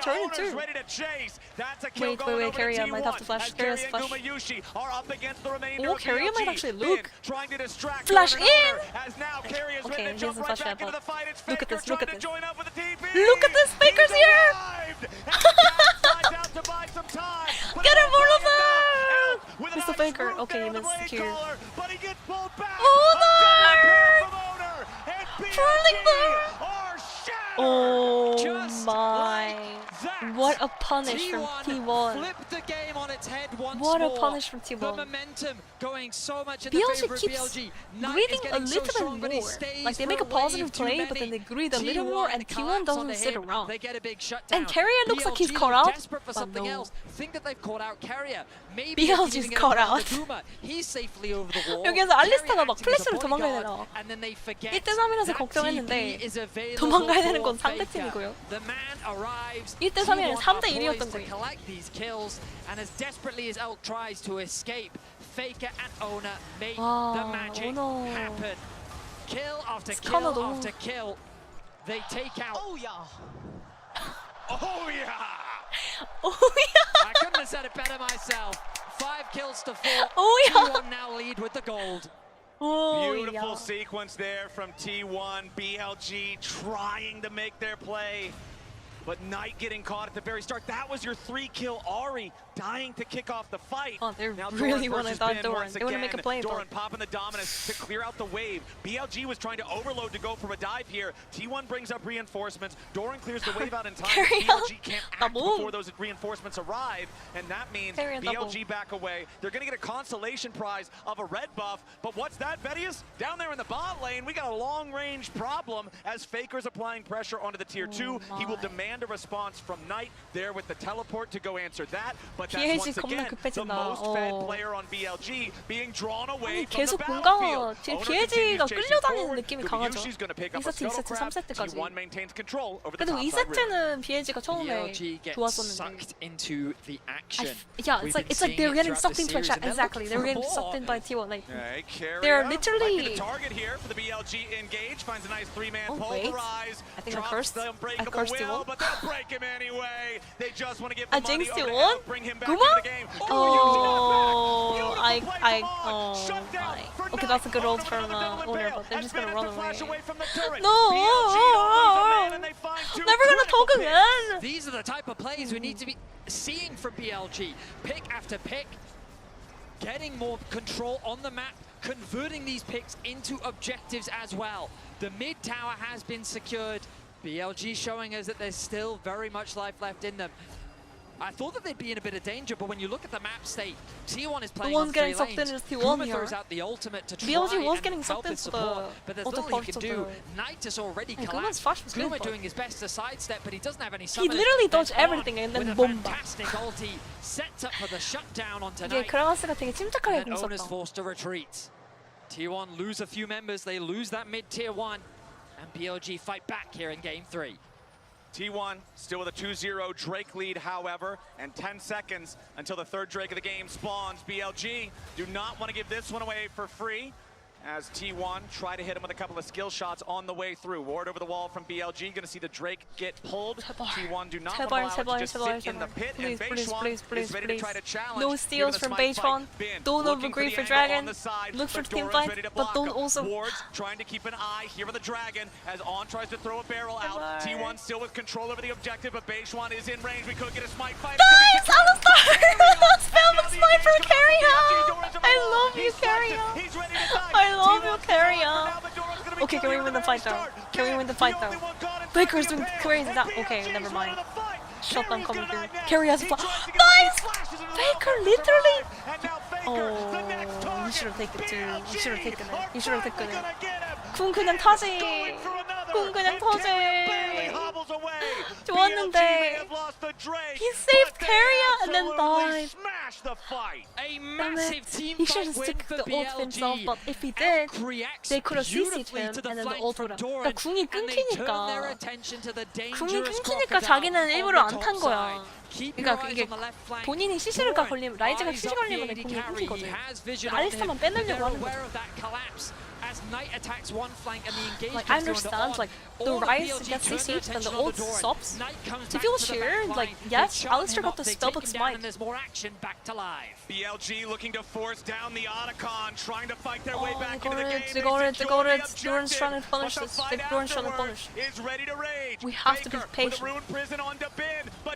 Speaker 4: can turn it too.
Speaker 8: ready to chase. That's a kill
Speaker 4: Wait, Carrier might have to flash. Carrier has flash.
Speaker 8: Are up against the remainder
Speaker 4: Oh, Carrier might actually look.
Speaker 8: Trying to distract
Speaker 4: Flash in!
Speaker 8: As now Carrier's
Speaker 4: Okay,
Speaker 8: ready to
Speaker 4: he
Speaker 8: jump
Speaker 4: doesn't
Speaker 8: right
Speaker 4: flash
Speaker 8: back
Speaker 4: yet,
Speaker 8: into the
Speaker 4: but
Speaker 8: fight. It's
Speaker 4: look at
Speaker 8: Faker
Speaker 4: this, look at
Speaker 8: trying
Speaker 4: this.
Speaker 8: to join up with the TP.
Speaker 4: Look at this, Faker's here!
Speaker 8: Arrived! And Cat finds out to buy some time.
Speaker 4: Get him, all of them! Faker. Okay, you missed here.
Speaker 8: But he gets pulled back.
Speaker 4: Oh no! Trolling there! Oh my! What a punish from T1.
Speaker 22: Flipped the game on its head once
Speaker 4: What a
Speaker 22: more.
Speaker 4: punish from T1.
Speaker 22: The momentum going so much in the
Speaker 4: BLG
Speaker 22: favor of
Speaker 4: keeps
Speaker 22: BLG. Knight
Speaker 4: breathing
Speaker 22: is
Speaker 4: a
Speaker 22: getting so
Speaker 4: little
Speaker 22: strong, but
Speaker 4: bit
Speaker 22: he
Speaker 4: more.
Speaker 22: stays
Speaker 4: Like they
Speaker 22: for
Speaker 4: make a positive
Speaker 22: wave too
Speaker 4: play, but
Speaker 22: many.
Speaker 4: then they breathe a little more, and T1
Speaker 22: collapse
Speaker 4: doesn't
Speaker 22: onto
Speaker 4: sit
Speaker 22: him.
Speaker 4: around.
Speaker 22: They get a big shutdown.
Speaker 4: And Carrier looks like he's
Speaker 22: BLG
Speaker 4: caught
Speaker 22: look
Speaker 4: out,
Speaker 22: desperate for
Speaker 4: but
Speaker 22: something
Speaker 4: no.
Speaker 22: else. Think that they've caught out Carrier. Maybe
Speaker 4: BLG's caught out.
Speaker 22: He's safely over the wall.
Speaker 4: 여기서 알리스타가 막
Speaker 22: Carrier acting as a
Speaker 4: 플래시로 도망가야
Speaker 22: bodyguard,
Speaker 4: 되나?
Speaker 22: and then they forget
Speaker 4: 1대3이라서
Speaker 22: that
Speaker 4: 걱정했는데
Speaker 22: TP is available
Speaker 4: 도망가야 되는 건
Speaker 22: for
Speaker 4: 상대팀이고요.
Speaker 22: The man arrives.
Speaker 4: 1대3이 아니라
Speaker 22: T1 are
Speaker 4: 3대1이었던
Speaker 22: poised to
Speaker 4: 거예요.
Speaker 22: collect these kills, and as desperately as Elk tries to escape, Faker and Owner make the magic happen. Kill after kill after kill. They take out.
Speaker 8: Oh yeah.
Speaker 4: Oh yeah!
Speaker 22: I couldn't have said it better myself. 5 kills to 4.
Speaker 4: Oh yeah!
Speaker 22: T1 now lead with the gold.
Speaker 4: Oh
Speaker 8: Beautiful
Speaker 4: yeah.
Speaker 8: sequence there from T1. BLG trying to make their play. But Knight getting caught at the very start. That was your 3-kill Ari dying to kick off the fight.
Speaker 4: Oh, they
Speaker 8: now
Speaker 4: really want to
Speaker 8: versus
Speaker 4: dodge
Speaker 8: Ben
Speaker 4: Doran.
Speaker 8: once
Speaker 4: They want to make a
Speaker 8: again.
Speaker 4: play.
Speaker 8: Doran popping the dominance to clear out the wave. BLG was trying to overload to go for a dive here. T1 brings up reinforcements. Doran clears the wave out in time. BLG can't act before those reinforcements arrive. And that means BLG back away. They're going to get a consolation prize of a red buff. But what's that, Vedius? Down there in the bot lane, we got a long-range problem as Faker's applying pressure onto the tier 2. He will demand a response from Knight there with the teleport to go answer that. But that's once again the most fed player on BLG being drawn away from the
Speaker 4: 계속
Speaker 8: battlefield.
Speaker 4: 뭔가 지금 BLG가 끌려다니는 느낌이 강하죠.
Speaker 8: 2세트,
Speaker 4: 2세트, 3세트까지.
Speaker 8: T1 maintains control over the
Speaker 4: 그래도
Speaker 8: top side river.
Speaker 4: 2세트는 BLG가 처음에
Speaker 22: BLG gets
Speaker 4: 좋았었는데.
Speaker 22: sucked into the action.
Speaker 4: Yeah,
Speaker 22: We've
Speaker 4: it's
Speaker 22: been
Speaker 4: like they're
Speaker 22: seeing it
Speaker 4: getting
Speaker 22: throughout
Speaker 4: sucked
Speaker 22: the
Speaker 4: into a
Speaker 22: series,
Speaker 4: trap.
Speaker 22: and they're
Speaker 4: Exactly,
Speaker 22: looking
Speaker 4: they're
Speaker 22: for
Speaker 4: getting
Speaker 22: more.
Speaker 4: sucked in by T1. Like
Speaker 8: Carrier
Speaker 4: they're
Speaker 8: might be
Speaker 4: literally.
Speaker 8: the target here for the BLG engage. Finds a nice 3-man
Speaker 4: Wait.
Speaker 8: pulverize.
Speaker 4: I think I
Speaker 8: Drops
Speaker 4: cursed.
Speaker 8: the
Speaker 4: I
Speaker 8: unbreakable
Speaker 4: cursed
Speaker 8: will,
Speaker 4: T1.
Speaker 8: but they'll break him anyway. They just want to give
Speaker 4: I
Speaker 8: the money
Speaker 4: jinxed
Speaker 8: over to
Speaker 4: T1?
Speaker 8: Elk, bring him back
Speaker 4: Guma?
Speaker 8: into the game.
Speaker 4: Oh,
Speaker 8: my.
Speaker 4: oh my. Okay, that's a good ult from owner, but they're just gonna run away.
Speaker 22: No!
Speaker 4: Never gonna talk again!
Speaker 22: These are the type of plays we need to be seeing from BLG. Pick after pick, getting more control on the map, converting these picks into objectives as well. The mid tower has been secured. BLG showing us that there's still very much life left in them. I thought that they'd be in a bit of danger, but when you look at the map state, T1 is playing on 3
Speaker 4: getting
Speaker 22: lanes.
Speaker 4: sucked in is T1
Speaker 22: Kuma
Speaker 4: here.
Speaker 22: throws out the ultimate to try
Speaker 4: BLG was
Speaker 22: and
Speaker 4: getting
Speaker 22: help
Speaker 4: sucked
Speaker 22: his
Speaker 4: into
Speaker 22: support,
Speaker 4: the
Speaker 22: but there's
Speaker 4: auto
Speaker 22: little he
Speaker 4: parts
Speaker 22: can
Speaker 4: of
Speaker 22: do.
Speaker 4: the-
Speaker 22: Knight has already
Speaker 4: And Guma's
Speaker 22: collapsed.
Speaker 4: flash was
Speaker 22: Guma
Speaker 4: good,
Speaker 22: doing his best to sidestep, but he doesn't have any
Speaker 4: He
Speaker 22: summon.
Speaker 4: literally dodged
Speaker 22: Then
Speaker 4: everything and then
Speaker 22: with a
Speaker 4: bomba.
Speaker 22: fantastic ulti, sets up for the shutdown on
Speaker 4: 이게
Speaker 22: tonight.
Speaker 4: 크라가스가 되게 침착하게
Speaker 22: And Owner's
Speaker 4: 공쳤다.
Speaker 22: forced to retreat. T1 lose a few members, they lose that mid tier 1, and BLG fight back here in game 3.
Speaker 8: T1 still with a 2-0 Drake lead, however, and 10 seconds until the third Drake of the game spawns. BLG do not want to give this one away for free, as T1 try to hit him with a couple of skill shots on the way through. Ward over the wall from BLG, gonna see the Drake get pulled. T1 do not want to allow it to just sit in the pit, and Beishwan is ready to try to challenge.
Speaker 4: No steals from Beishwan. Don't overgrade for Dragon. Look for team fight, but don't also.
Speaker 8: Ward's trying to keep an eye here on the Dragon as On tries to throw a barrel out. T1 still with control over the objective, but Beishwan is in range. We could get a smite fight.
Speaker 4: Nice! Alistar! Spell smite for Carrier! I love you, Carrier! I love you, Carrier! Okay, can we win the fight though? Can we win the fight though? Baker's doing crazy that. Okay, never mind. Shutdown coming through. Carrier has a flash. Nice! Baker literally. Oh, you should have taken it too. You should have taken it. You should have taken it. 궁 그냥 타지. 궁 그냥 터지. 좋았는데. He saved Carrier and then died.
Speaker 22: A massive team
Speaker 4: He should
Speaker 22: fight
Speaker 4: have
Speaker 22: win
Speaker 4: stick
Speaker 22: for
Speaker 4: the ult
Speaker 22: BLG.
Speaker 4: himself, but if he did,
Speaker 22: Reacts
Speaker 4: they could have CC'd
Speaker 22: beautifully
Speaker 4: him
Speaker 22: to the
Speaker 4: and then the
Speaker 22: flank
Speaker 4: ult
Speaker 22: from
Speaker 4: would have.
Speaker 22: Doran,
Speaker 4: 그러니까 궁이
Speaker 22: and they turn their
Speaker 4: 끊기니까.
Speaker 22: attention to the
Speaker 4: 궁이
Speaker 22: dangerous
Speaker 4: 끊기니까
Speaker 22: crocodile
Speaker 4: 자기는
Speaker 22: on
Speaker 4: 일부러
Speaker 22: the
Speaker 4: 안
Speaker 22: top
Speaker 4: 탄 거야.
Speaker 22: side. Keep your
Speaker 4: 그러니까
Speaker 22: eyes
Speaker 4: 이게
Speaker 22: on the left flank.
Speaker 4: 본인이 CC를
Speaker 22: Doran
Speaker 4: 걸리면 라이즈가
Speaker 22: eyes
Speaker 4: CC
Speaker 22: up the
Speaker 4: 걸리면
Speaker 22: AD
Speaker 4: 궁이
Speaker 22: carry.
Speaker 4: 끊기거든.
Speaker 22: He has vision on him,
Speaker 4: 알리스타만
Speaker 22: but they're
Speaker 4: 빼내려고 하는
Speaker 22: aware
Speaker 4: 거야.
Speaker 22: of that collapse as Knight attacks one flank and the engage
Speaker 4: Like I
Speaker 22: comes through
Speaker 4: understand,
Speaker 22: onto
Speaker 4: like the
Speaker 22: all
Speaker 4: Ryze
Speaker 22: BLG
Speaker 4: gets
Speaker 22: turn their
Speaker 4: CC'd and the
Speaker 22: attention on
Speaker 4: ult
Speaker 22: Doran.
Speaker 4: stops.
Speaker 22: Knight comes
Speaker 4: To
Speaker 22: back
Speaker 4: feel
Speaker 22: to the
Speaker 4: cheered,
Speaker 22: back
Speaker 4: like
Speaker 22: line.
Speaker 4: yes,
Speaker 22: They shut
Speaker 4: Alistar
Speaker 22: him
Speaker 4: got
Speaker 22: up,
Speaker 4: the
Speaker 22: they
Speaker 4: spellbook
Speaker 22: take him down,
Speaker 4: smite.
Speaker 22: and there's more action back to live.
Speaker 8: BLG looking to force down the Otacon, trying to fight their way back into the
Speaker 4: got
Speaker 8: game.
Speaker 4: it, they got it. Doran's
Speaker 8: Objective,
Speaker 4: trying to punish
Speaker 8: but the
Speaker 4: this.
Speaker 8: fight
Speaker 4: Doran's trying to
Speaker 8: afterward
Speaker 4: punish.
Speaker 8: is ready to rage.
Speaker 4: We have to be
Speaker 8: Baker
Speaker 4: patient.
Speaker 8: with a Ruined Prison on to Bin, but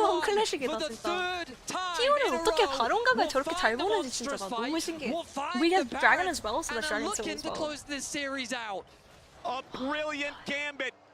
Speaker 4: T1 클래식이다 진짜. T1은 어떻게 바론각을 저렇게 잘 보는지 진짜 나 너무 신기해. We have Dragon as well, so the Dragon still as well.
Speaker 8: A brilliant gambit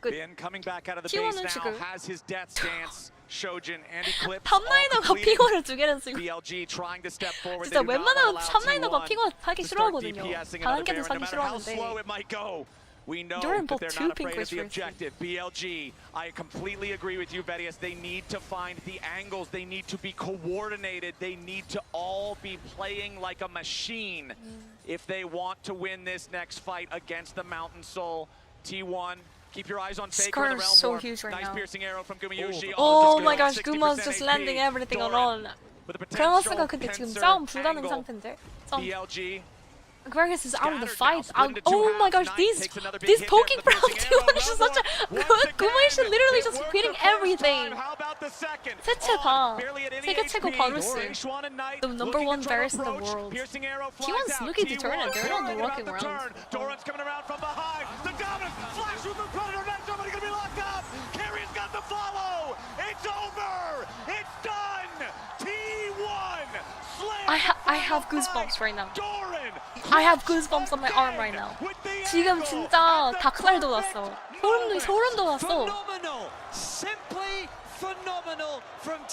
Speaker 4: 오케이 굿.
Speaker 8: coming back out of the
Speaker 4: T1은
Speaker 8: base now
Speaker 4: 지금
Speaker 8: has his death stance. Shojin and Eclipse.
Speaker 4: 탑라이너가 핑어를 두 개를 쓰고.
Speaker 8: BLG trying to step forward.
Speaker 4: 진짜 웬만하면 탑라이너가 핑어 하기 싫어하거든요. 단 한 개도 사기 싫어하는데.
Speaker 8: Slow it might go. We know
Speaker 4: Jordan
Speaker 8: that
Speaker 4: pulled
Speaker 8: they're
Speaker 4: 2
Speaker 8: not
Speaker 4: pink
Speaker 8: afraid of the
Speaker 4: wrist
Speaker 8: objective. BLG, I completely agree with you, Vedius. They need to find the angles. They need to be coordinated. They need to all be playing like a machine if they want to win this next fight against the Mountain Soul. T1, keep your eyes on Faker in the realm
Speaker 4: so
Speaker 8: war.
Speaker 4: huge right
Speaker 8: nice
Speaker 4: now.
Speaker 8: piercing arrow from Gumayushi.
Speaker 4: Oh my gosh, Guma's just landing everything on all. 그라가스가 근데 지금 싸움 불가능 상태인데.
Speaker 8: BLG.
Speaker 4: Gragas is out of the fight. Oh my gosh, this poking from T1 is such a good. Guma is literally just hitting everything. 세체 다 세계 최고 바루스. The number 1 Varus in the world. T1's looking to turn it. They're not walking around.
Speaker 8: Doran's coming around from behind. The dominant flash with the predator. Next, somebody gonna be locked up. Carrier's got the follow. It's over. It's done. T1.
Speaker 4: I have goosebumps right now. I have goosebumps on my arm right now. 지금 진짜 닭살 돋았어. 소름 돋았어.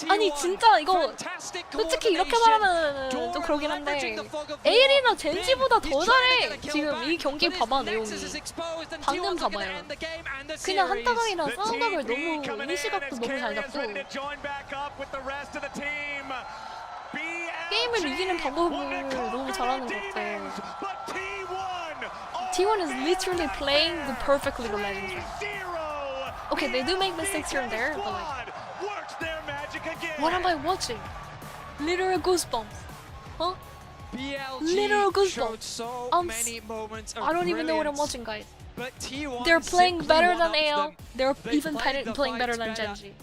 Speaker 4: 아니 진짜 이거 솔직히 이렇게 말하면 좀 그러긴 한데 에일이나 젠지보다 더 잘해. 지금 이 경기 봐봐 내용이. 방금 봐봐요. 그냥 한 타각이랑 싸움각을 너무 이니시각도 너무 잘 잡고 게임을 이기는 방법을 너무 잘하는 것 같아. T1 is literally playing the perfect League of Legends. Okay, they do make mistakes here and there, but like, what am I watching? Literal goosebumps, huh? Literal goosebumps. I don't even know what I'm watching, guys. They're playing better than AL. They're even playing better than Genji.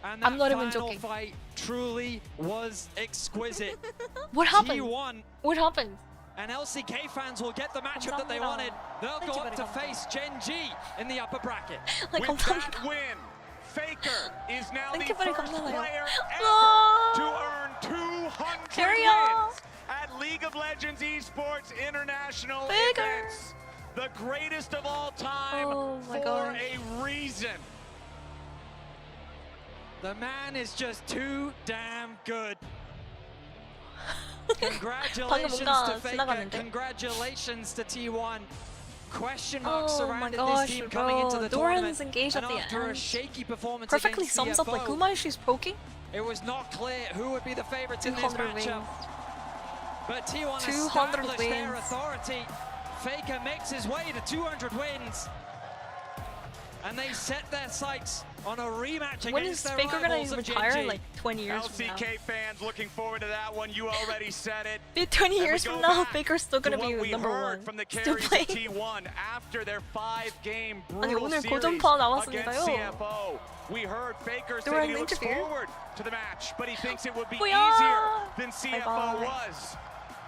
Speaker 4: I'm not even joking.
Speaker 22: Fight truly was exquisite.
Speaker 4: What happened?
Speaker 22: T1
Speaker 4: What happened?
Speaker 22: and LCK fans will get the matchup that they wanted. They'll go up to face Genji in the upper bracket.
Speaker 8: With that win, Faker is now the first player ever to earn 200 wins at League of Legends Esports International events. The greatest of all time for a reason.
Speaker 22: The man is just too damn good. Congratulations to Faker. Congratulations to T1. Question marks surrounded this team coming into the tournament.
Speaker 4: Engaged
Speaker 22: And
Speaker 4: at the
Speaker 22: after a
Speaker 4: end.
Speaker 22: shaky performance
Speaker 4: Perfectly
Speaker 22: against
Speaker 4: sums up like
Speaker 22: CFO,
Speaker 4: Guma, she's poking.
Speaker 22: it was not clear who would be the favorites in this
Speaker 4: 200
Speaker 22: matchup.
Speaker 4: wins.
Speaker 22: But T1
Speaker 4: 200
Speaker 22: established their
Speaker 4: wins.
Speaker 22: authority. Faker makes his way to 200 wins. And they set their sights on a rematch
Speaker 4: When is
Speaker 22: against their
Speaker 4: Faker gonna
Speaker 22: rivals of
Speaker 4: retire?
Speaker 22: Genji.
Speaker 4: Like 20 years from now.
Speaker 8: LCK fans looking forward to that one. You already said it.
Speaker 4: 20
Speaker 8: And we
Speaker 4: years
Speaker 8: go
Speaker 4: from now,
Speaker 8: back
Speaker 4: Faker's still gonna
Speaker 8: to
Speaker 4: be
Speaker 8: what we
Speaker 4: number
Speaker 8: heard
Speaker 4: 1.
Speaker 8: from the
Speaker 4: Still
Speaker 8: carries
Speaker 4: playing.
Speaker 8: of T1 after their 5-game
Speaker 4: 아니
Speaker 8: brutal
Speaker 4: 오늘
Speaker 8: series
Speaker 4: 고전파
Speaker 8: against
Speaker 4: 나왔으니까요.
Speaker 8: CFO. We heard Faker say
Speaker 4: Duran
Speaker 8: that he looks
Speaker 4: interview.
Speaker 8: forward to the match, but he thinks it would be
Speaker 4: 뭐야?
Speaker 8: easier than CFO
Speaker 4: Bye-bye.
Speaker 8: was.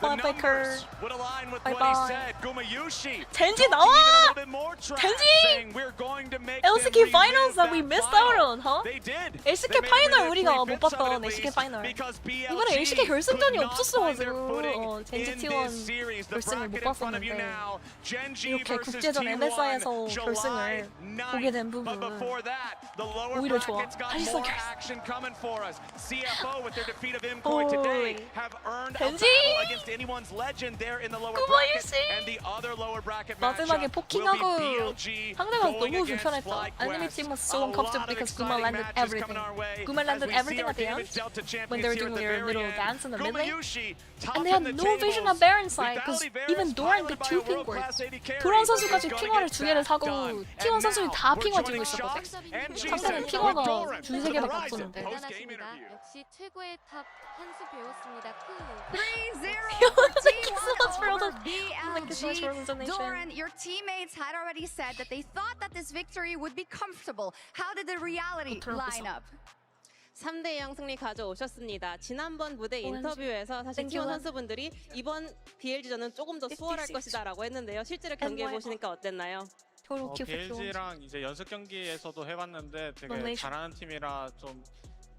Speaker 8: The
Speaker 4: Bye, Faker.
Speaker 8: numbers would align with
Speaker 4: Bye-bye.
Speaker 8: what he said. Gumayushi
Speaker 4: 젠지
Speaker 8: talking
Speaker 4: 나와!
Speaker 8: even a little bit more trash,
Speaker 4: 젠지!
Speaker 8: saying we're going to make them
Speaker 4: LCK finals
Speaker 8: relive
Speaker 4: that we
Speaker 8: that
Speaker 4: missed
Speaker 8: final.
Speaker 4: out on, huh?
Speaker 8: They did.
Speaker 4: LCK
Speaker 8: They made
Speaker 4: 파이널
Speaker 8: it
Speaker 4: 우리가
Speaker 8: relive
Speaker 4: 못
Speaker 8: it some
Speaker 4: 봤던
Speaker 8: at
Speaker 4: LCK
Speaker 8: least
Speaker 4: 파이널.
Speaker 8: because
Speaker 4: 이번에
Speaker 8: BLG
Speaker 4: LCK 결승전이
Speaker 8: could not find their
Speaker 4: 없었어가지고
Speaker 8: footing
Speaker 4: 젠지
Speaker 8: in
Speaker 4: T1
Speaker 8: this series. The
Speaker 4: 결승을 못
Speaker 8: bracket in front of you
Speaker 4: 봤었는데
Speaker 8: now. Genji
Speaker 4: 이렇게
Speaker 8: versus
Speaker 4: 국제전
Speaker 8: T1,
Speaker 4: MSI에서
Speaker 8: July
Speaker 4: 결승을
Speaker 8: 9th.
Speaker 4: 보게 된
Speaker 8: But
Speaker 4: 부분
Speaker 8: before that, the lower
Speaker 4: 오히려 좋아.
Speaker 8: brackets got
Speaker 4: 사실상
Speaker 8: more
Speaker 4: 결승.
Speaker 8: action coming for us. CFO with their defeat of MCOY today have earned a
Speaker 4: 젠지!
Speaker 8: battle against anyone's legend there in the lower bracket, and the other lower bracket
Speaker 4: 마지막에
Speaker 8: matchup will
Speaker 4: 포킹하고
Speaker 8: be BLG
Speaker 4: 상대가
Speaker 8: going
Speaker 4: 너무
Speaker 8: against
Speaker 4: 불편했다. Enemy
Speaker 8: FlyQuest.
Speaker 4: team was so uncomfortable because Guma landed everything. Guma landed everything at the end when they were doing their little dance in the mid lane. And they had no vision at Baron side because even Doran did 2 ping wards. 도란 선수까지 핑화를 2개를 사고 T1 선수는 다 핑화 들고 있었거든. 상대는 핑화가 2-3개밖에 없었는데.
Speaker 11: 역시 최고의 탑 한 수 배웠습니다.
Speaker 1: 3-0 Doran, your teammates had already said that they thought that this victory would be comfortable. How did the reality line up?
Speaker 7: 3대0 승리 가져오셨습니다. 지난번 무대 인터뷰에서 사실 T1 선수분들이 이번 BLG전은 조금 더 수월할 것이다라고 했는데요. 실제로 경기해 보시니까 어땠나요?
Speaker 16: BLG랑 이제 연습 경기에서도 해봤는데 되게 잘하는 팀이라 좀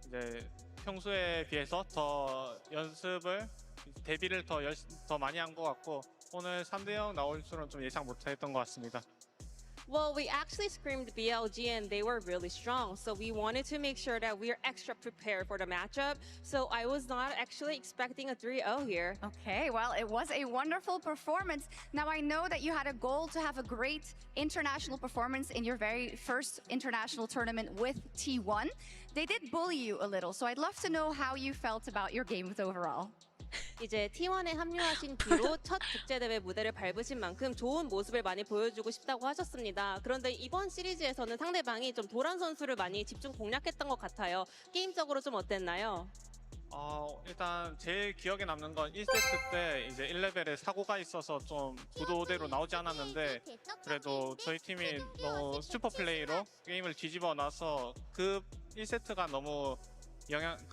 Speaker 16: 이제 평소에 비해서 더 연습을 대비를 더 많이 한 것 같고 오늘 3대0 나올 줄은 좀 예상 못했던 것 같습니다.
Speaker 7: Well, we actually screamed BLG and they were really strong. So we wanted to make sure that we're extra prepared for the matchup. So I was not actually expecting a 3-0 here.
Speaker 1: Okay, well, it was a wonderful performance. Now, I know that you had a goal to have a great international performance in your very first international tournament with T1. They did bully you a little, so I'd love to know how you felt about your games overall.
Speaker 7: 이제 T1에 합류하신 뒤로 첫 국제대회 무대를 밟으신 만큼 좋은 모습을 많이 보여주고 싶다고 하셨습니다. 그런데 이번 시리즈에서는 상대방이 좀 도란 선수를 많이 집중 공략했던 것 같아요. 게임적으로 좀 어땠나요?
Speaker 16: 일단 제일 기억에 남는 건 1세트 때 이제 1레벨에 사고가 있어서 좀 구도대로 나오지 않았는데 그래도 저희 팀이 너무 슈퍼 플레이로 게임을 뒤집어 놔서 그 1세트가 너무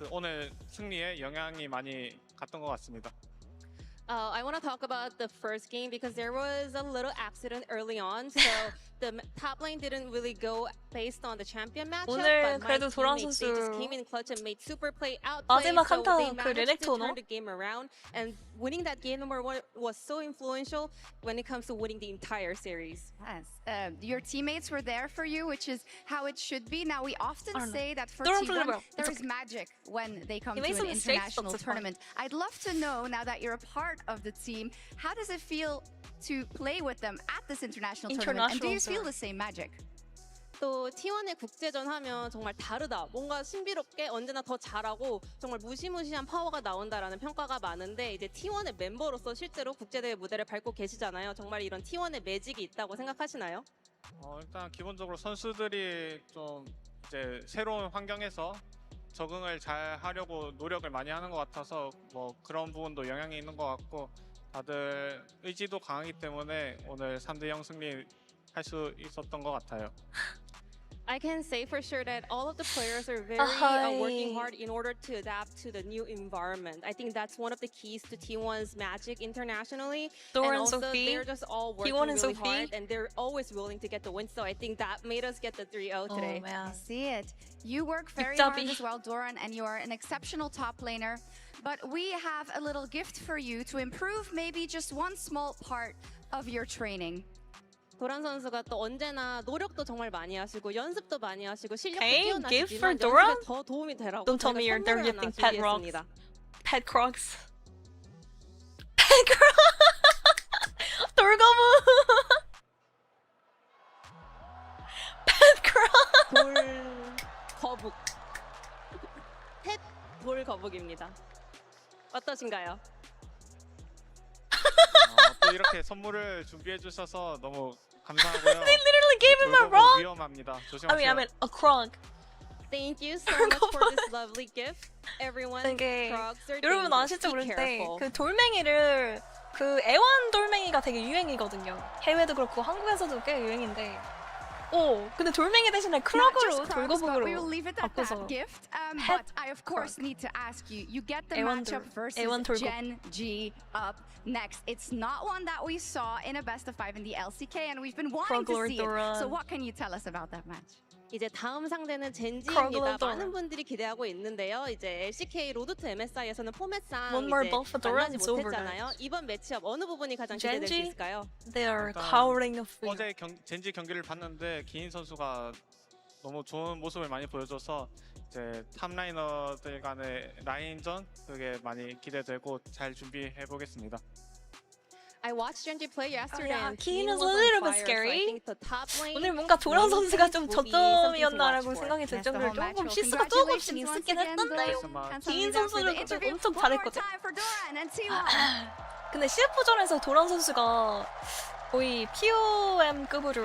Speaker 16: 오늘 승리에 영향이 많이 갔던 것 같습니다.
Speaker 7: I want to talk about the first game because there was a little accident early on, so the top lane didn't really go based on the champion matchup.
Speaker 4: 오늘
Speaker 7: But
Speaker 4: 그래도
Speaker 7: my
Speaker 4: 도란
Speaker 7: teammates,
Speaker 4: 선수
Speaker 7: they just came in clutch and made super play, outplay,
Speaker 4: 마지막
Speaker 7: so
Speaker 4: 한타
Speaker 7: they
Speaker 4: 그
Speaker 7: managed to
Speaker 4: 레넥토너?
Speaker 7: turn the game around. And winning that game number one was so influential when it comes to winning the entire series.
Speaker 1: Yes, your teammates were there for you, which is how it should be. Now, we often say that for
Speaker 4: Don't
Speaker 1: T1,
Speaker 4: play well.
Speaker 1: there
Speaker 4: It's
Speaker 1: is magic when they come
Speaker 4: You
Speaker 1: to
Speaker 4: made
Speaker 1: an
Speaker 4: some mistakes,
Speaker 1: international
Speaker 4: but it's fine.
Speaker 1: tournament. I'd love to know, now that you're a part of the team, how does it feel to play with them at this international tournament? And do you feel the same magic?
Speaker 7: 또 T1의 국제전 하면 정말 다르다. 뭔가 신비롭게 언제나 더 잘하고 정말 무시무시한 파워가 나온다라는 평가가 많은데 이제 T1의 멤버로서 실제로 국제대회 무대를 밟고 계시잖아요. 정말 이런 T1의 매직이 있다고 생각하시나요?
Speaker 16: 일단 기본적으로 선수들이 좀 이제 새로운 환경에서 적응을 잘 하려고 노력을 많이 하는 것 같아서 뭐 그런 부분도 영향이 있는 것 같고 다들 의지도 강하기 때문에 오늘 3대0 승리할 수 있었던 것 같아요.
Speaker 7: I can say for sure that all of the players are very working hard in order to adapt to the new environment. I think that's one of the keys to T1's magic internationally.
Speaker 4: Dora and
Speaker 7: also,
Speaker 4: Sophie,
Speaker 7: they're just all working
Speaker 4: T1 and
Speaker 7: really
Speaker 4: Sophie.
Speaker 7: hard, and they're always willing to get the win. So I think that made us get the 3-0 today.
Speaker 4: Oh man.
Speaker 1: I see it. You work very hard as well, Doran, and you are an exceptional top laner. But we have a little gift for you to improve maybe just one small part of your training.
Speaker 7: 도란 선수가 또 언제나 노력도 정말 많이 하시고 연습도 많이 하시고 실력도
Speaker 4: Okay, gift for
Speaker 7: 뛰어나시지만
Speaker 4: Doran?
Speaker 7: 연습에 더 도움이 되라고
Speaker 4: Don't tell me
Speaker 7: 저희가
Speaker 4: they're
Speaker 7: 선물을
Speaker 4: gifting
Speaker 7: 하나
Speaker 4: pet rocks.
Speaker 7: 준비했습니다.
Speaker 4: Pet crocs. Pet crocs. 돌거부. Pet crocs.
Speaker 7: 돌 거북. 펫 돌 거북입니다. 어떠신가요?
Speaker 16: 또 이렇게 선물을 준비해 주셔서 너무 감사하고요.
Speaker 4: They literally gave him a
Speaker 16: 돌거북
Speaker 4: rock.
Speaker 16: 위험합니다.
Speaker 4: I
Speaker 16: 조심하세요.
Speaker 4: mean a croc.
Speaker 7: Thank you so much for this lovely gift. Everyone,
Speaker 4: 되게
Speaker 7: frogs are
Speaker 4: 여러분
Speaker 7: dangerous.
Speaker 4: 아실지
Speaker 7: Be
Speaker 4: 모르는데
Speaker 7: careful.
Speaker 4: 그 돌멩이를 그 애완 돌멩이가 되게 유행이거든요. 해외도 그렇고 한국에서도 꽤 유행인데. 오, 근데 돌멩이 대신에 크록으로 돌거북으로
Speaker 1: we will leave it at
Speaker 4: 바꿔서.
Speaker 1: that gift. But I of course need to ask you. You get the matchup versus Gen G up next. It's not one that we saw in a best of 5 in the LCK, and we've been wanting to see it. So what can you tell us about that match?
Speaker 7: 이제 다음 상대는 젠지입니다. 많은 분들이 기대하고 있는데요. 이제 LCK 로드 투 MSI에서는 포맷상
Speaker 4: One more
Speaker 7: 이제
Speaker 4: buff for Dora,
Speaker 7: 만나지
Speaker 4: it's over,
Speaker 7: 못했잖아요. 이번 매치업 어느 부분이 가장 기대될 수
Speaker 4: Genji?
Speaker 7: 있을까요?
Speaker 4: They are cowering of fear.
Speaker 16: 어제 젠지 경기를 봤는데 기인 선수가 너무 좋은 모습을 많이 보여줘서 이제 탑라이너들 간의 라인전 그게 많이 기대되고 잘 준비해 보겠습니다.
Speaker 7: I watched Genji play yesterday. and
Speaker 4: Keen
Speaker 7: Keen
Speaker 4: is a
Speaker 7: was on
Speaker 4: little bit
Speaker 7: fire, so I
Speaker 4: scary.
Speaker 7: think the top lane
Speaker 4: 오늘 뭔가 도란
Speaker 7: lane
Speaker 4: 선수가
Speaker 7: phase
Speaker 4: 좀
Speaker 7: will be something to watch
Speaker 4: 저점이었나라고
Speaker 7: for.
Speaker 4: 생각이 들
Speaker 1: Yes, the
Speaker 4: 정도로
Speaker 1: whole match
Speaker 4: 조금
Speaker 1: will.
Speaker 4: 실수가 조금씩
Speaker 1: Congratulations once
Speaker 4: 있었긴
Speaker 1: again,
Speaker 4: 했던데요.
Speaker 1: Doran.
Speaker 4: 기인
Speaker 1: Can't
Speaker 4: 선수는
Speaker 1: believe that for the
Speaker 4: 그때
Speaker 1: interview.
Speaker 4: 엄청
Speaker 1: One more
Speaker 4: 잘했거든.
Speaker 1: time for Doran and T1.
Speaker 4: 근데 CF전에서 도란 선수가 거의 POM급으로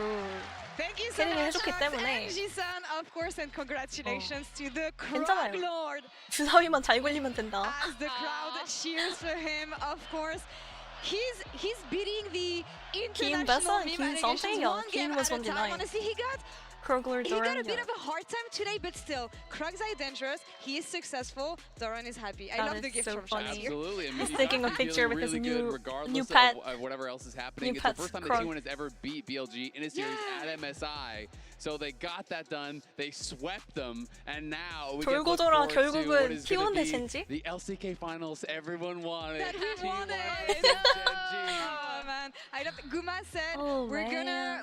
Speaker 15: Thank you so
Speaker 4: 캐리를
Speaker 15: much,
Speaker 4: 해줬기 때문에
Speaker 15: MG-san, of course, and congratulations to the
Speaker 4: 괜찮아요.
Speaker 15: Krog Lord.
Speaker 4: 주사위만 잘 굴리면 된다.
Speaker 15: As the crowd cheers for him, of course. He's beating the
Speaker 4: Keen
Speaker 15: international
Speaker 4: Bessa,
Speaker 15: meme
Speaker 4: Keen
Speaker 15: allegations
Speaker 4: something,
Speaker 15: one
Speaker 4: Keen
Speaker 15: game
Speaker 4: was
Speaker 15: at a time.
Speaker 4: 1-9.
Speaker 15: Honestly, he got
Speaker 4: Krogler,
Speaker 15: He got
Speaker 4: Doran,
Speaker 15: a bit
Speaker 4: yeah.
Speaker 15: of a hard time today, but still, Krug's eye dangerous. He is successful. Doran is happy. I
Speaker 4: That
Speaker 15: love
Speaker 4: is
Speaker 15: the gift
Speaker 4: so
Speaker 15: from
Speaker 4: funny.
Speaker 15: Shaq.
Speaker 6: Absolutely. I mean,
Speaker 4: He's
Speaker 6: you
Speaker 4: taking
Speaker 6: got
Speaker 4: a
Speaker 6: to be
Speaker 4: picture
Speaker 6: feeling
Speaker 4: with his
Speaker 6: really good
Speaker 4: new
Speaker 6: regardless
Speaker 4: pet.
Speaker 6: of whatever else is happening. It's
Speaker 4: pet,
Speaker 6: the first time
Speaker 4: Krog.
Speaker 6: that T1 has ever beat BLG in a series at MSI. So they got that done. They swept them, and now we get to look
Speaker 4: 돌고돌아
Speaker 6: forward to what
Speaker 4: 결국은
Speaker 6: is going
Speaker 4: T1
Speaker 6: to
Speaker 4: 대
Speaker 6: be
Speaker 4: 젠지?
Speaker 6: the LCK finals. Everyone wanted.
Speaker 15: That we
Speaker 6: T1
Speaker 15: wanted.
Speaker 6: versus Gen G.
Speaker 15: Oh man, I love. Guma said
Speaker 4: Oh,
Speaker 15: we're
Speaker 4: man.
Speaker 15: gonna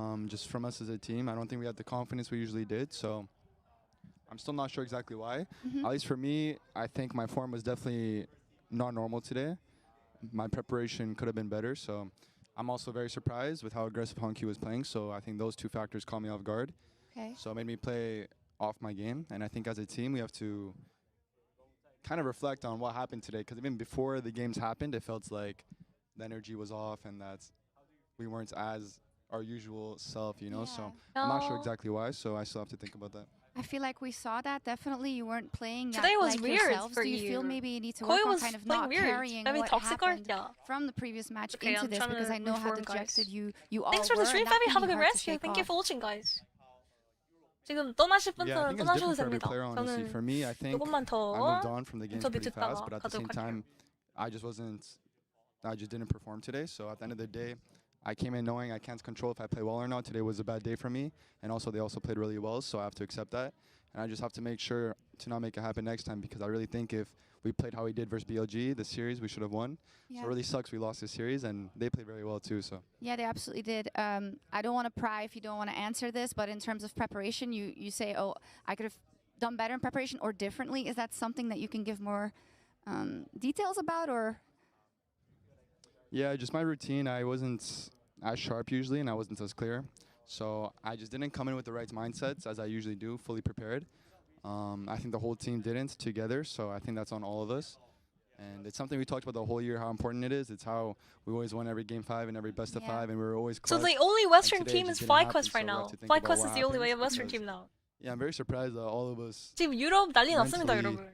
Speaker 12: just from us as a team. I don't think we had the confidence we usually did, so I'm still not sure exactly why. At least for me, I think my form was definitely not normal today. My preparation could have been better, so I'm also very surprised with how aggressive Hongkyu was playing, so I think those two factors caught me off guard.
Speaker 10: Okay.
Speaker 12: So it made me play off my game, and I think as a team we have to kind of reflect on what happened today, because even before the games happened, it felt like the energy was off and that we weren't as our usual self, you know? So I'm not sure exactly why, so I still have to think about that.
Speaker 10: I feel like we saw that. Definitely, you weren't playing
Speaker 4: Today was
Speaker 10: like
Speaker 4: weird
Speaker 10: yourselves.
Speaker 4: for
Speaker 10: Do you
Speaker 4: you.
Speaker 10: feel maybe you need to
Speaker 4: Koi
Speaker 10: work on
Speaker 4: was
Speaker 10: kind of
Speaker 4: playing
Speaker 10: not
Speaker 4: weird.
Speaker 10: carrying
Speaker 4: Maybe
Speaker 10: what
Speaker 4: toxic
Speaker 10: happened
Speaker 4: yeah.
Speaker 10: from the previous match
Speaker 4: Okay,
Speaker 10: into
Speaker 4: I'm
Speaker 10: this?
Speaker 4: trying
Speaker 10: Because
Speaker 4: to
Speaker 10: I know how
Speaker 4: reform, guys.
Speaker 10: dejected you all
Speaker 4: Thanks for
Speaker 10: were.
Speaker 4: the stream,
Speaker 10: and that
Speaker 4: Fabi.
Speaker 10: can
Speaker 4: Have a
Speaker 10: be
Speaker 4: good
Speaker 10: hard to
Speaker 4: rest.
Speaker 10: shake
Speaker 4: Thank you
Speaker 10: off.
Speaker 4: for watching, guys. 지금 떠나실
Speaker 12: Yeah, I
Speaker 4: 분들은
Speaker 12: think it's
Speaker 4: 떠나셔도
Speaker 12: different for every
Speaker 4: 됩니다.
Speaker 12: player, honestly. For me, I think
Speaker 4: 조금만
Speaker 12: I
Speaker 4: 더
Speaker 12: moved on from the games
Speaker 4: 인터뷰
Speaker 12: pretty
Speaker 4: 듣다가
Speaker 12: fast, but at the same
Speaker 4: 가도록
Speaker 12: time, I just didn't perform today. So at the end of the day, I came in knowing I can't control if I play well or not. Today was a bad day for me, and also they also played really well, so I have to accept that. And I just have to make sure to not make it happen next time, because I really think if we played how we did versus BLG, the series, we should have won.
Speaker 10: Yeah.
Speaker 12: So it really sucks we lost this series, and they played very well too. So
Speaker 10: Yeah, they absolutely did. I don't want to pry if you don't want to answer this, but in terms of preparation, you say, oh, I could have done better in preparation or differently. Is that something that you can give more details about, or?
Speaker 12: yeah, just my routine. I wasn't as sharp usually, and I wasn't as clear. So I just didn't come in with the right mindsets as I usually do, fully prepared. I think the whole team didn't together, so I think that's on all of us. And it's something we talked about the whole year, how important it is. It's how we always won every Game 5 and every best of 5, and we were always
Speaker 4: So
Speaker 12: clutch.
Speaker 4: the only
Speaker 12: And
Speaker 4: Western
Speaker 12: today
Speaker 4: team
Speaker 12: just
Speaker 4: is
Speaker 12: didn't happen,
Speaker 4: FlyQuest
Speaker 12: so
Speaker 4: right
Speaker 12: we have
Speaker 4: now.
Speaker 12: to think about
Speaker 4: FlyQuest
Speaker 12: what
Speaker 4: is the only way
Speaker 12: happens,
Speaker 4: Western
Speaker 12: because-
Speaker 4: team now.
Speaker 12: Yeah, I'm very surprised that all of us
Speaker 4: 지금 유럽 난리 났습니다,
Speaker 12: mentally
Speaker 4: 여러분.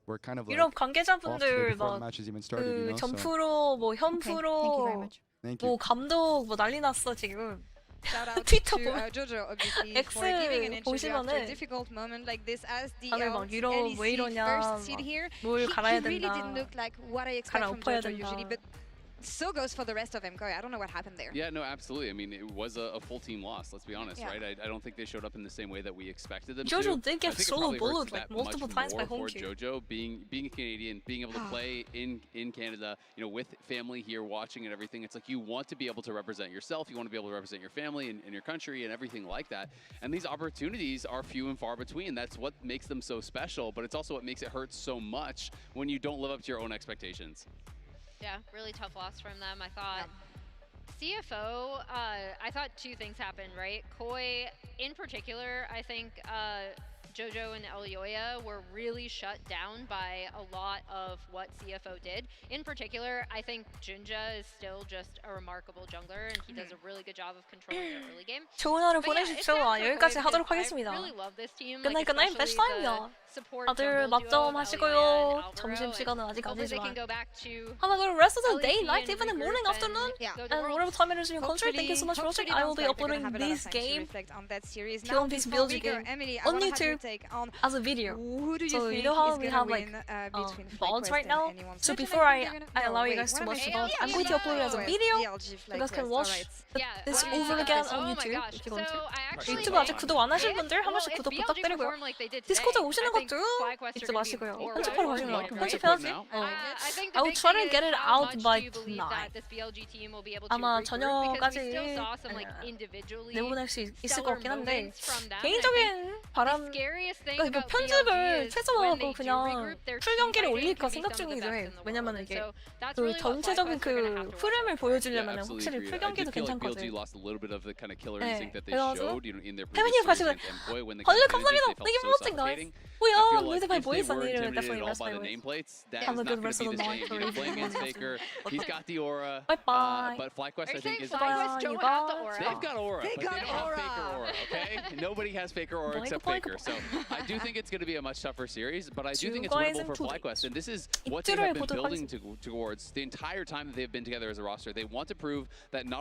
Speaker 12: we're kind of like
Speaker 4: 유럽
Speaker 12: off today
Speaker 4: 관계자분들
Speaker 12: before the
Speaker 4: 막
Speaker 12: matches even started, you
Speaker 4: 그
Speaker 12: know. So
Speaker 4: 점프로 뭐
Speaker 10: Thank you very
Speaker 4: 현프로
Speaker 10: much.
Speaker 12: thank you.
Speaker 4: 뭐 감독 뭐 난리 났어 지금.
Speaker 15: Shout out
Speaker 4: 트위터
Speaker 15: to
Speaker 4: 보면
Speaker 15: Jojo obviously
Speaker 4: X
Speaker 15: for giving an interview after a
Speaker 4: 보시면은
Speaker 15: difficult moment like this as the
Speaker 4: 다들 막 유럽 왜
Speaker 15: LEC
Speaker 4: 이러냐,
Speaker 15: first seed
Speaker 4: 막
Speaker 15: here.
Speaker 4: 뭘 갈아야
Speaker 15: He really
Speaker 4: 된다.
Speaker 15: didn't look like what I expect from
Speaker 4: 갈아엎어야
Speaker 15: Jojo
Speaker 4: 된다.
Speaker 15: usually, but so goes for the rest of MKOI. I don't know what happened there.
Speaker 6: Yeah, no, absolutely. I mean, it was a full team loss, let's be honest,
Speaker 15: Yeah.
Speaker 6: right? I don't think they showed up in the same way that we expected them
Speaker 4: Jojo
Speaker 6: to.
Speaker 4: did get
Speaker 6: I think it
Speaker 4: solo
Speaker 6: probably
Speaker 4: bullied,
Speaker 6: hurts
Speaker 4: like,
Speaker 6: that
Speaker 4: multiple
Speaker 6: much
Speaker 4: times by
Speaker 6: more for
Speaker 4: Hongkyu.
Speaker 6: Jojo, being a Canadian, being able to play in Canada, you know, with family here watching and everything. It's like you want to be able to represent yourself, you want to be able to represent your family and your country and everything like that. And these opportunities are few and far between. That's what makes them so special, but it's also what makes it hurt so much when you don't live up to your own expectations.
Speaker 21: Yeah, really tough loss from them. I thought CFO, I thought two things happened, right? Koi, in particular, I think Jojo and Elyoya were really shut down by a lot of what CFO did. In particular, I think Junja is still just a remarkable jungler, and he does a really good job of controlling the early game.
Speaker 4: 좋은 하루
Speaker 21: But yeah, it's
Speaker 4: 보내십시오.
Speaker 21: sad for
Speaker 4: 여기까지
Speaker 21: Koi
Speaker 4: 하도록
Speaker 21: because
Speaker 4: 하겠습니다.
Speaker 21: I really love this team.
Speaker 4: 끝날 끝날 베스트 타임이야. 다들 맛점 하시고요. 점심시간은 아직 아니지만. Have a good rest of the day, night, evening, morning, afternoon, and whatever time it is in your country. Thank you so much for watching. I will be uploading this game, T1 Piece BLG game, on YouTube as a video. So you know how we have like VODs right now? So before I allow you guys to watch the VOD, I'm going to upload it as a video. You guys can watch this over again on YouTube if you want to. 유튜브 아직 구독 안 하신 분들 한 번씩 구독 부탁드리고요. 디스코드 오시는 것도 잊지 마시고요. 편집하러 가시는 거 편집해야지. I will try to get it out by tonight. 아마 저녁까지 내보낼 수 있을 것 같긴 한데 개인적인 바람 그러니까 편집을 최소화하고 그냥 풀 경기를 올릴까 생각 중이기도 해. 왜냐면 이게 그 전체적인 그 흐름을 보여주려면 확실히 풀 경기도 괜찮거든. 네, 그래서 태민님 가시면 벌레 감사합니다. Thank you for watching, guys. 뭐야, 너희들 많이 보이었니? 이러면 definitely rest my way. Have a good rest of the night.
Speaker 6: He's got the aura.
Speaker 4: Bye bye.
Speaker 6: But FlyQuest, I think, is.
Speaker 21: Don't have the aura.
Speaker 6: They've got aura.
Speaker 15: They got
Speaker 6: don't have
Speaker 15: aura.
Speaker 6: Faker aura, okay? Nobody has Faker aura except Faker. So I do think it's going to be a much tougher series, but I do think it's winnable for FlyQuest. And this is what they have been building towards the entire time that they've been together as a roster. They want to prove that not